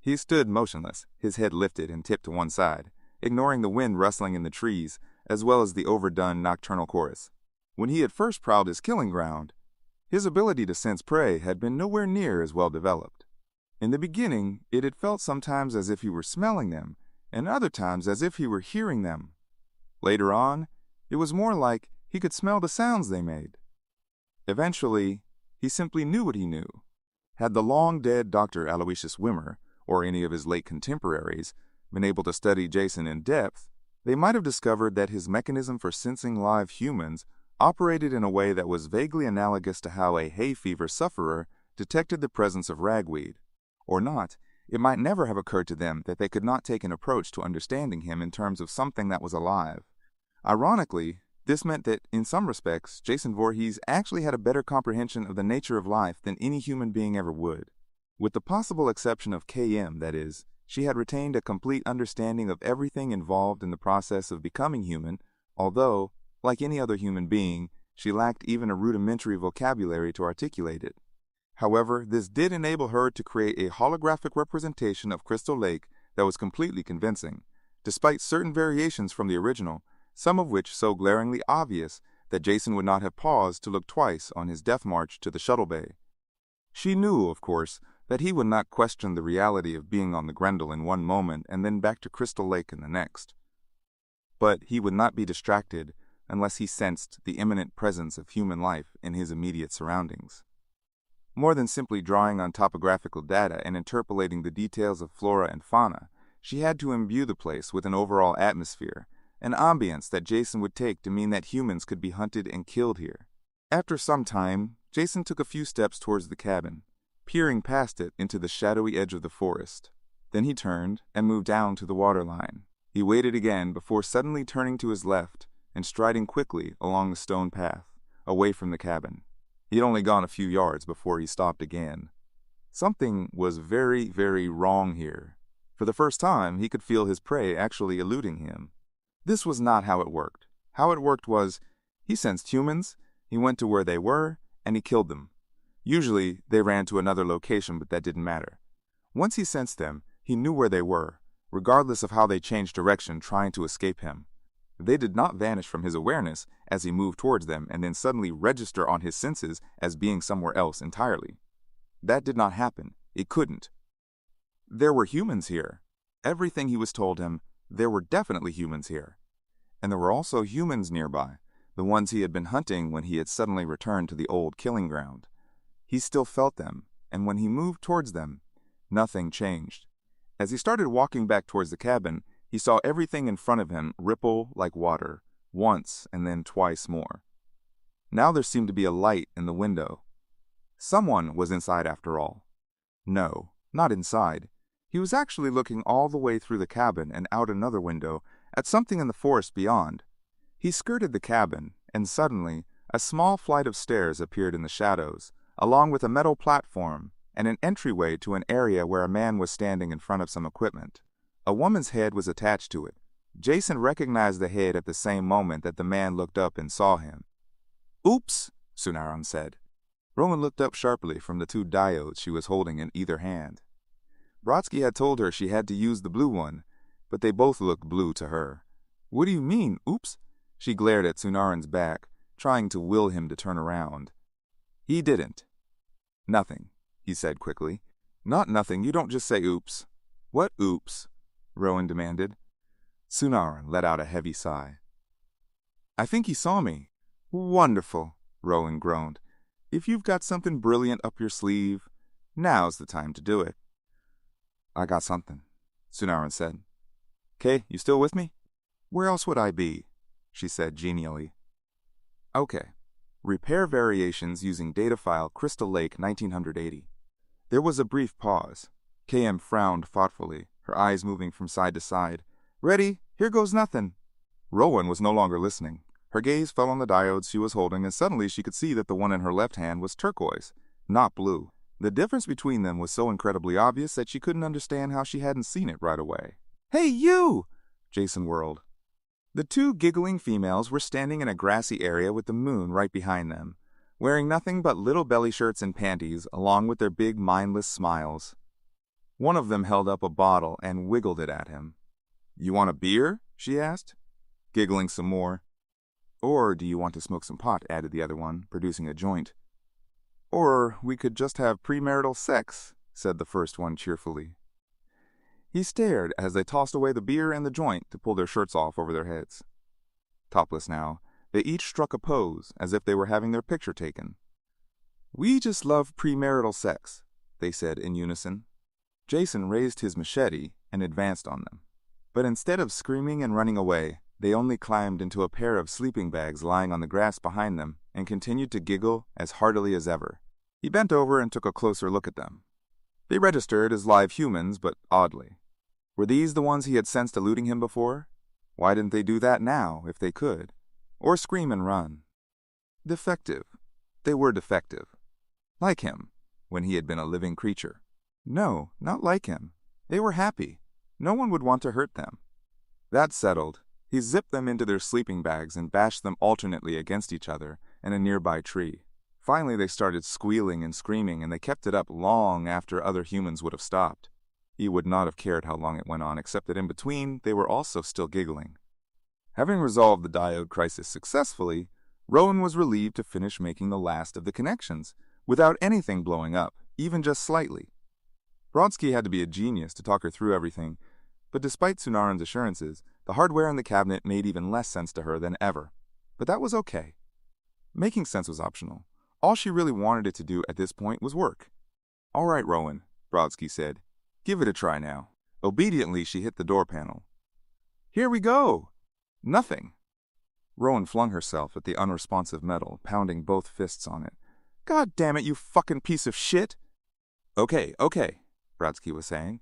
[SPEAKER 1] He stood motionless, his head lifted and tipped to one side, ignoring the wind rustling in the trees, as well as the overdone nocturnal chorus. When he had first prowled his killing ground, his ability to sense prey had been nowhere near as well developed. In the beginning, it had felt sometimes as if he were smelling them, and other times as if he were hearing them. Later on, it was more like he could smell the sounds they made. Eventually, he simply knew what he knew. Had the long-dead Dr. Aloysius Wimmer, or any of his late contemporaries, been able to study Jason in depth, they might have discovered that his mechanism for sensing live humans operated in a way that was vaguely analogous to how a hay fever sufferer detected the presence of ragweed. Or not, it might never have occurred to them that they could not take an approach to understanding him in terms of something that was alive. Ironically, this meant that, in some respects, Jason Voorhees actually had a better comprehension of the nature of life than any human being ever would. With the possible exception of KM, that is, she had retained a complete understanding of everything involved in the process of becoming human, although, like any other human being, she lacked even a rudimentary vocabulary to articulate it. However, this did enable her to create a holographic representation of Crystal Lake that was completely convincing, despite certain variations from the original, some of which so glaringly obvious that Jason would not have paused to look twice on his death march to the shuttle bay. She knew, of course, that he would not question the reality of being on the Grendel in one moment and then back to Crystal Lake in the next. But he would not be distracted unless he sensed the imminent presence of human life in his immediate surroundings. More than simply drawing on topographical data and interpolating the details of flora and fauna, she had to imbue the place with an overall atmosphere, an ambience that Jason would take to mean that humans could be hunted and killed here. After some time, Jason took a few steps towards the cabin, peering past it into the shadowy edge of the forest. Then he turned and moved down to the waterline. He waited again before suddenly turning to his left and striding quickly along the stone path, away from the cabin. He had only gone a few yards before he stopped again. Something was very, very wrong here. For the first time, he could feel his prey actually eluding him. This was not how it worked. How it worked was, he sensed humans, he went to where they were, and he killed them. Usually, they ran to another location, but that didn't matter. Once he sensed them, he knew where they were, regardless of how they changed direction trying to escape him. They did not vanish from his awareness as he moved towards them and then suddenly register on his senses as being somewhere else entirely. That did not happen. It couldn't. There were humans here. Everything he was told him, there were definitely humans here. And there were also humans nearby, the ones he had been hunting when he had suddenly returned to the old killing ground. He still felt them, and when he moved towards them, nothing changed. As he started walking back towards the cabin, he saw everything in front of him ripple like water, once and then twice more. Now there seemed to be a light in the window. Someone was inside after all. No, not inside. He was actually looking all the way through the cabin and out another window at something in the forest beyond. He skirted the cabin, and suddenly a small flight of stairs appeared in the shadows, along with a metal platform and an entryway to an area where a man was standing in front of some equipment. A woman's head was attached to it. Jason recognized the head at the same moment that the man looked up and saw him. "Oops," Sunaran said. Rowan looked up sharply from the two diodes she was holding in either hand. Brodsky had told her she had to use the blue one, but they both looked blue to her. "What do you mean, oops?" She glared at Sunaran's back, trying to will him to turn around. He didn't. "Nothing," he said quickly. "Not nothing, you don't just say oops." "What oops?" Rowan demanded. Sunaran let out a heavy sigh. "I think he saw me." "Wonderful," Rowan groaned. "If you've got something brilliant up your sleeve, now's the time to do it." "I got something," Sunaran said. "'Kay, you still with me?" "Where else would I be?" she said genially. "Okay. Repair variations using data file Crystal Lake 1980. There was a brief pause. KM frowned thoughtfully, her eyes moving from side to side. "Ready? Here goes nothing." Rowan was no longer listening. Her gaze fell on the diodes she was holding, and suddenly she could see that the one in her left hand was turquoise, not blue. The difference between them was so incredibly obvious that she couldn't understand how she hadn't seen it right away. "Hey, you!" Jason whirled. The two giggling females were standing in a grassy area with the moon right behind them, wearing nothing but little belly shirts and panties, along with their big mindless smiles. One of them held up a bottle and wiggled it at him. "You want a beer?" she asked, giggling some more. "Or do you want to smoke some pot?" added the other one, producing a joint. "Or we could just have premarital sex," said the first one cheerfully. He stared as they tossed away the beer and the joint to pull their shirts off over their heads. Topless now, they each struck a pose as if they were having their picture taken. "We just love premarital sex," they said in unison. Jason raised his machete and advanced on them. But instead of screaming and running away, they only climbed into a pair of sleeping bags lying on the grass behind them and continued to giggle as heartily as ever. He bent over and took a closer look at them. They registered as live humans, but oddly. Were these the ones he had sensed eluding him before? Why didn't they do that now, if they could? Or scream and run? Defective. They were defective. Like him, when he had been a living creature. No, not like him. They were happy. No one would want to hurt them. That settled, he zipped them into their sleeping bags and bashed them alternately against each other and a nearby tree. Finally they started squealing and screaming, and they kept it up long after other humans would have stopped. He would not have cared how long it went on, except that in between they were also still giggling. Having resolved the diode crisis successfully, Rowan was relieved to finish making the last of the connections, without anything blowing up, even just slightly. Brodsky had to be a genius to talk her through everything, but despite Sunaran's assurances, the hardware in the cabinet made even less sense to her than ever. but that was okay. Making sense was optional. All she really wanted it to do at this point was work. "All right, Rowan," Brodsky said. "Give it a try now." Obediently, she hit the door panel. "Here we go!" Nothing. Rowan flung herself at the unresponsive metal, pounding both fists on it. "God damn it, you fucking piece of shit!" Okay, Brodsky was saying.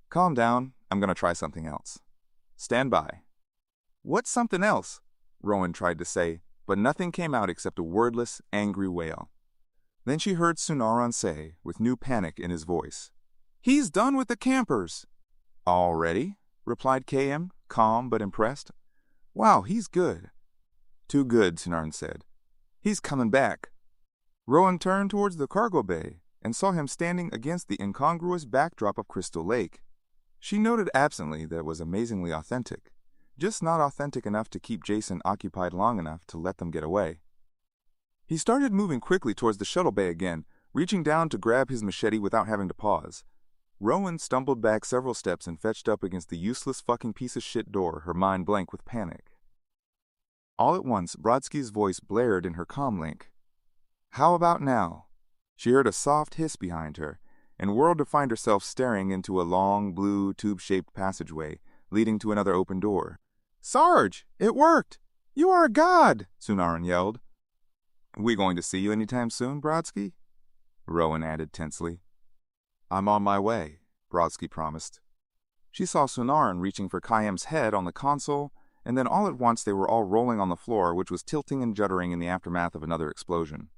[SPEAKER 1] "Calm down. I'm gonna try something else. Stand by." "What's something else?" Rowan tried to say, but nothing came out except a wordless, angry wail. Then she heard Sunaran say, with new panic in his voice, "He's done with the campers." "Already?" replied KM, calm but impressed. "Wow, he's good." "Too good," Sunaran said. "He's coming back." Rowan turned towards the cargo bay and saw him standing against the incongruous backdrop of Crystal Lake. She noted absently that it was amazingly authentic, just not authentic enough to keep Jason occupied long enough to let them get away. He started moving quickly towards the shuttle bay again, reaching down to grab his machete without having to pause. Rowan stumbled back several steps and fetched up against the useless fucking piece of shit door, her mind blank with panic. All at once, Brodsky's voice blared in her comlink. "How about now?" She heard a soft hiss behind her, and whirled to find herself staring into a long, blue, tube-shaped passageway leading to another open door. "Sarge, it worked! You are a god!" Sunaran yelled. "We going to see you anytime soon, Brodsky?" Rowan added tensely. "I'm on my way," Brodsky promised. She saw Sunaran reaching for Kayem's head on the console, and then all at once they were all rolling on the floor, which was tilting and juddering in the aftermath of another explosion.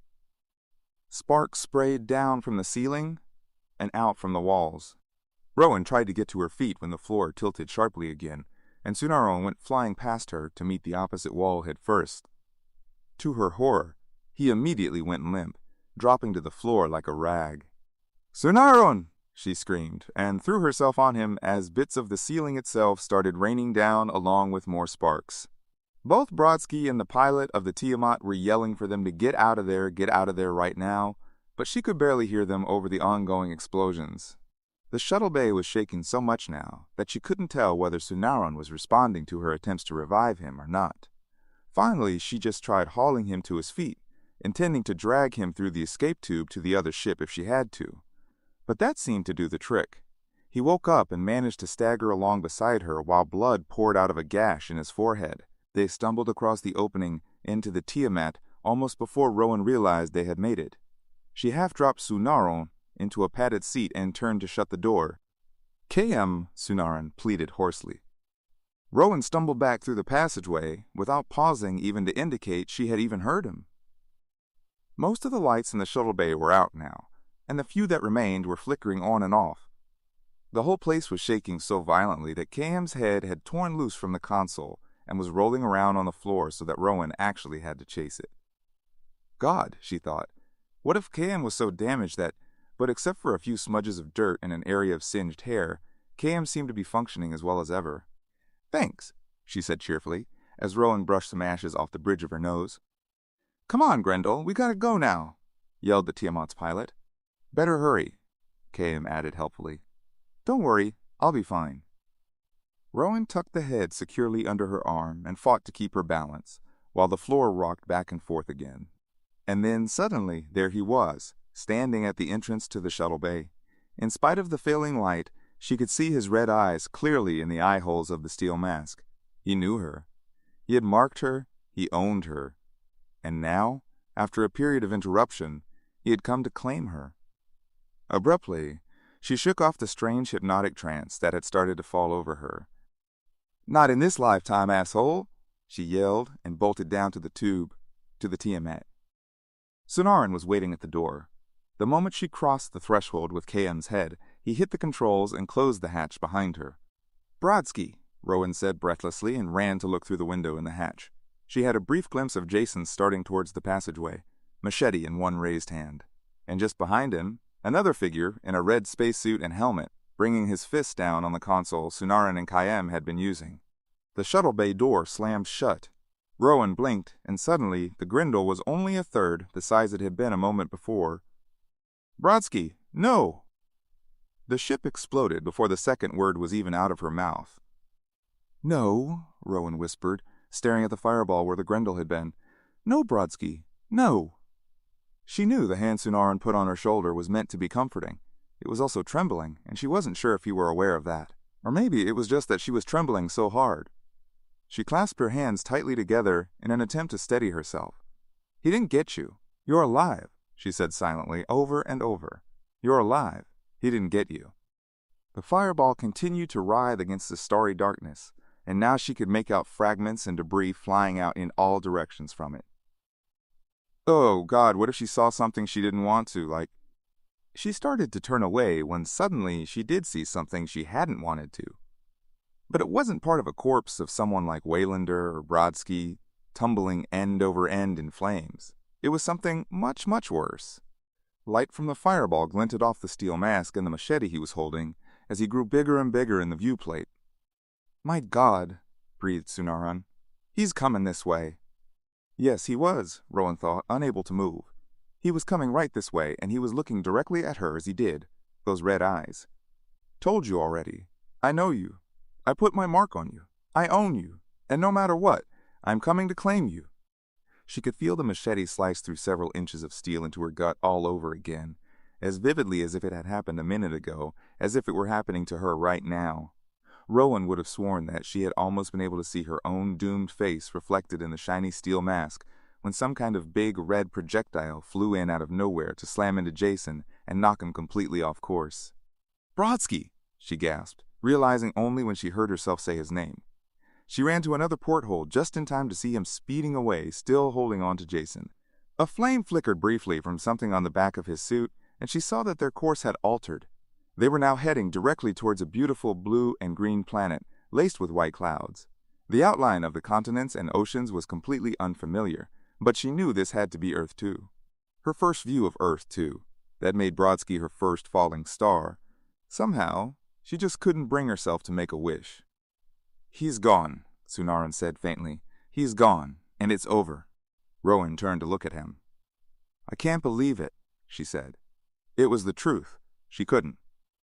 [SPEAKER 1] Sparks sprayed down from the ceiling and out from the walls. Rowan tried to get to her feet when the floor tilted sharply again, and Sunaran went flying past her to meet the opposite wall head first. To her horror, he immediately went limp, dropping to the floor like a rag. "Sunaran!" she screamed, and threw herself on him as bits of the ceiling itself started raining down along with more sparks. Both Brodsky and the pilot of the Tiamat were yelling for them to get out of there right now, but she could barely hear them over the ongoing explosions. The shuttle bay was shaking so much now that she couldn't tell whether Sunaran was responding to her attempts to revive him or not. Finally, she just tried hauling him to his feet, intending to drag him through the escape tube to the other ship if she had to. But that seemed to do the trick. He woke up and managed to stagger along beside her while blood poured out of a gash in his forehead. They stumbled across the opening into the Tiamat almost before Rowan realized they had made it. She half-dropped Sunaran into a padded seat and turned to shut the door. "KM," Sunaran pleaded hoarsely. Rowan stumbled back through the passageway without pausing even to indicate she had even heard him. Most of the lights in the shuttle bay were out now, and the few that remained were flickering on and off. The whole place was shaking so violently that KM's head had torn loose from the console and was rolling around on the floor so that Rowan actually had to chase it. God, she thought, what if KM was so damaged that, but except for a few smudges of dirt and an area of singed hair, KM seemed to be functioning as well as ever. "Thanks," she said cheerfully, as Rowan brushed some ashes off the bridge of her nose. "Come on, Grendel, we gotta go now," yelled the Tiamat's pilot. "Better hurry," KM added helpfully. "Don't worry, I'll be fine." Rowan tucked the head securely under her arm and fought to keep her balance, while the floor rocked back and forth again. And then, suddenly, there he was, standing at the entrance to the shuttle bay. In spite of the failing light, she could see his red eyes clearly in the eye holes of the steel mask. He knew her. He had marked her, he owned her. And now, after a period of interruption, he had come to claim her. Abruptly, she shook off the strange hypnotic trance that had started to fall over her. "Not in this lifetime, asshole!" she yelled and bolted down to the tube, to the Tiamat. Sunaran was waiting at the door. The moment she crossed the threshold with KM's head, he hit the controls and closed the hatch behind her. "Brodsky," Rowan said breathlessly and ran to look through the window in the hatch. She had a brief glimpse of Jason starting towards the passageway, machete in one raised hand. And just behind him, another figure in a red spacesuit and helmet, bringing his fist down on the console Sunaran and KM had been using. The shuttle bay door slammed shut. Rowan blinked, and suddenly the Grendel was only a third the size it had been a moment before. "Brodsky, no!" The ship exploded before the second word was even out of her mouth. "No," Rowan whispered, staring at the fireball where the Grendel had been. "No, Brodsky, no." She knew the hand Sunaran put on her shoulder was meant to be comforting. It was also trembling, and she wasn't sure if he were aware of that. Or maybe it was just that she was trembling so hard. She clasped her hands tightly together in an attempt to steady herself. "He didn't get you. You're alive," she said silently, over and over. "You're alive. He didn't get you." The fireball continued to writhe against the starry darkness, and now she could make out fragments and debris flying out in all directions from it. Oh, God, what if she saw something she didn't want to, like... She started to turn away when suddenly she did see something she hadn't wanted to. But it wasn't part of a corpse of someone like Waylander or Brodsky, tumbling end over end in flames. It was something much, much worse. Light from the fireball glinted off the steel mask and the machete he was holding as he grew bigger and bigger in the viewplate. "My God," breathed Sunaran. "He's coming this way." Yes, he was, Rowan thought, unable to move. He was coming right this way, and he was looking directly at her as he did, those red eyes. "Told you already. I know you. I put my mark on you. I own you. And no matter what, I'm coming to claim you." She could feel the machete slice through several inches of steel into her gut all over again, as vividly as if it had happened a minute ago, as if it were happening to her right now. Rowan would have sworn that she had almost been able to see her own doomed face reflected in the shiny steel mask when some kind of big red projectile flew in out of nowhere to slam into Jason and knock him completely off course. "Brodsky!" she gasped, realizing only when she heard herself say his name. She ran to another porthole just in time to see him speeding away, still holding on to Jason. A flame flickered briefly from something on the back of his suit, and she saw that their course had altered. They were now heading directly towards a beautiful blue and green planet laced with white clouds. The outline of the continents and oceans was completely unfamiliar, but she knew this had to be Earth too. Her first view of Earth too. That made Brodsky her first falling star. Somehow, she just couldn't bring herself to make a wish. "He's gone," Sunaran said faintly. "He's gone, and it's over." Rowan turned to look at him. "I can't believe it," she said. It was the truth. She couldn't.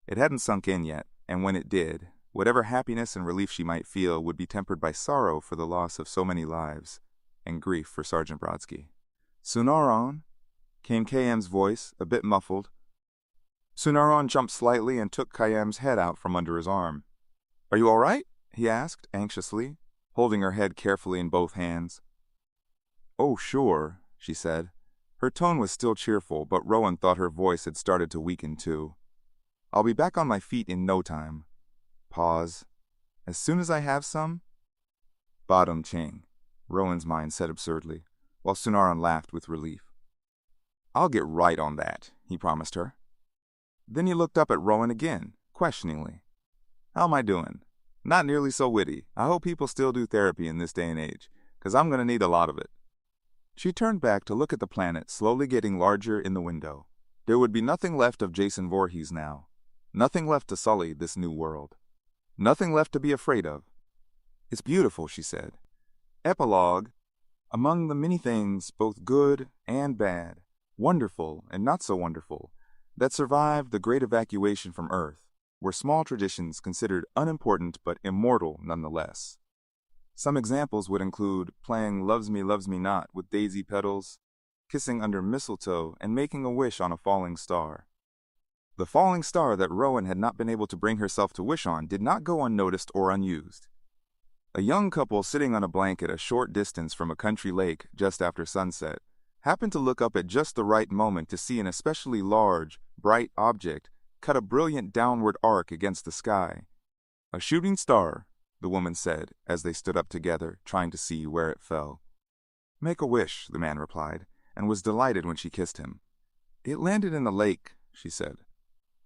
[SPEAKER 1] It hadn't sunk in yet, and when it did, whatever happiness and relief she might feel would be tempered by sorrow for the loss of so many lives, and grief for Sergeant Brodsky. "Sunaran?" came Kayam's voice, a bit muffled. Sunaran jumped slightly and took Kayam's head out from under his arm. "Are you all right?" he asked, anxiously, holding her head carefully in both hands. "Oh, sure," she said. Her tone was still cheerful, but Rowan thought her voice had started to weaken too. "I'll be back on my feet in no time." Pause. "As soon as I have some?" "Bottom Ching," Rowan's mind said absurdly, while Sunaran laughed with relief. "I'll get right on that," he promised her. Then he looked up at Rowan again, questioningly. "How am I doing? Not nearly so witty. I hope people still do therapy in this day and age, 'cause I'm gonna need a lot of it." She turned back to look at the planet slowly getting larger in the window. There would be nothing left of Jason Voorhees now. Nothing left to sully this new world. Nothing left to be afraid of. "It's beautiful," she said. Epilogue. Among the many things, both good and bad, wonderful and not so wonderful, that survived the great evacuation from Earth, were small traditions considered unimportant but immortal nonetheless. Some examples would include playing Loves Me Not with daisy petals, kissing under mistletoe, and making a wish on a falling star. The falling star that Rowan had not been able to bring herself to wish on did not go unnoticed or unused. A young couple sitting on a blanket a short distance from a country lake just after sunset happened to look up at just the right moment to see an especially large, bright object cut a brilliant downward arc against the sky. "A shooting star," the woman said as they stood up together, trying to see where it fell. "Make a wish," the man replied, and was delighted when she kissed him. "It landed in the lake," she said.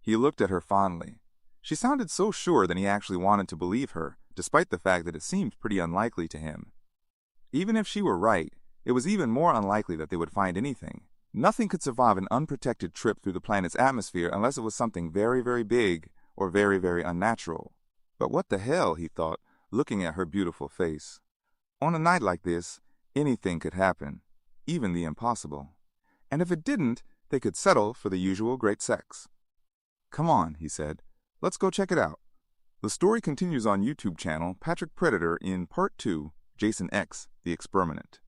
[SPEAKER 1] He looked at her fondly. She sounded so sure that he actually wanted to believe her, despite the fact that it seemed pretty unlikely to him. Even if she were right, it was even more unlikely that they would find anything. Nothing could survive an unprotected trip through the planet's atmosphere unless it was something very, very big or very, very unnatural. But what the hell, he thought, looking at her beautiful face. On a night like this, anything could happen, even the impossible. And if it didn't, they could settle for the usual great sex. "Come on," he said. "Let's go check it out." The story continues on YouTube channel Patrick Predator in Part 2, Jason X, The Experiment.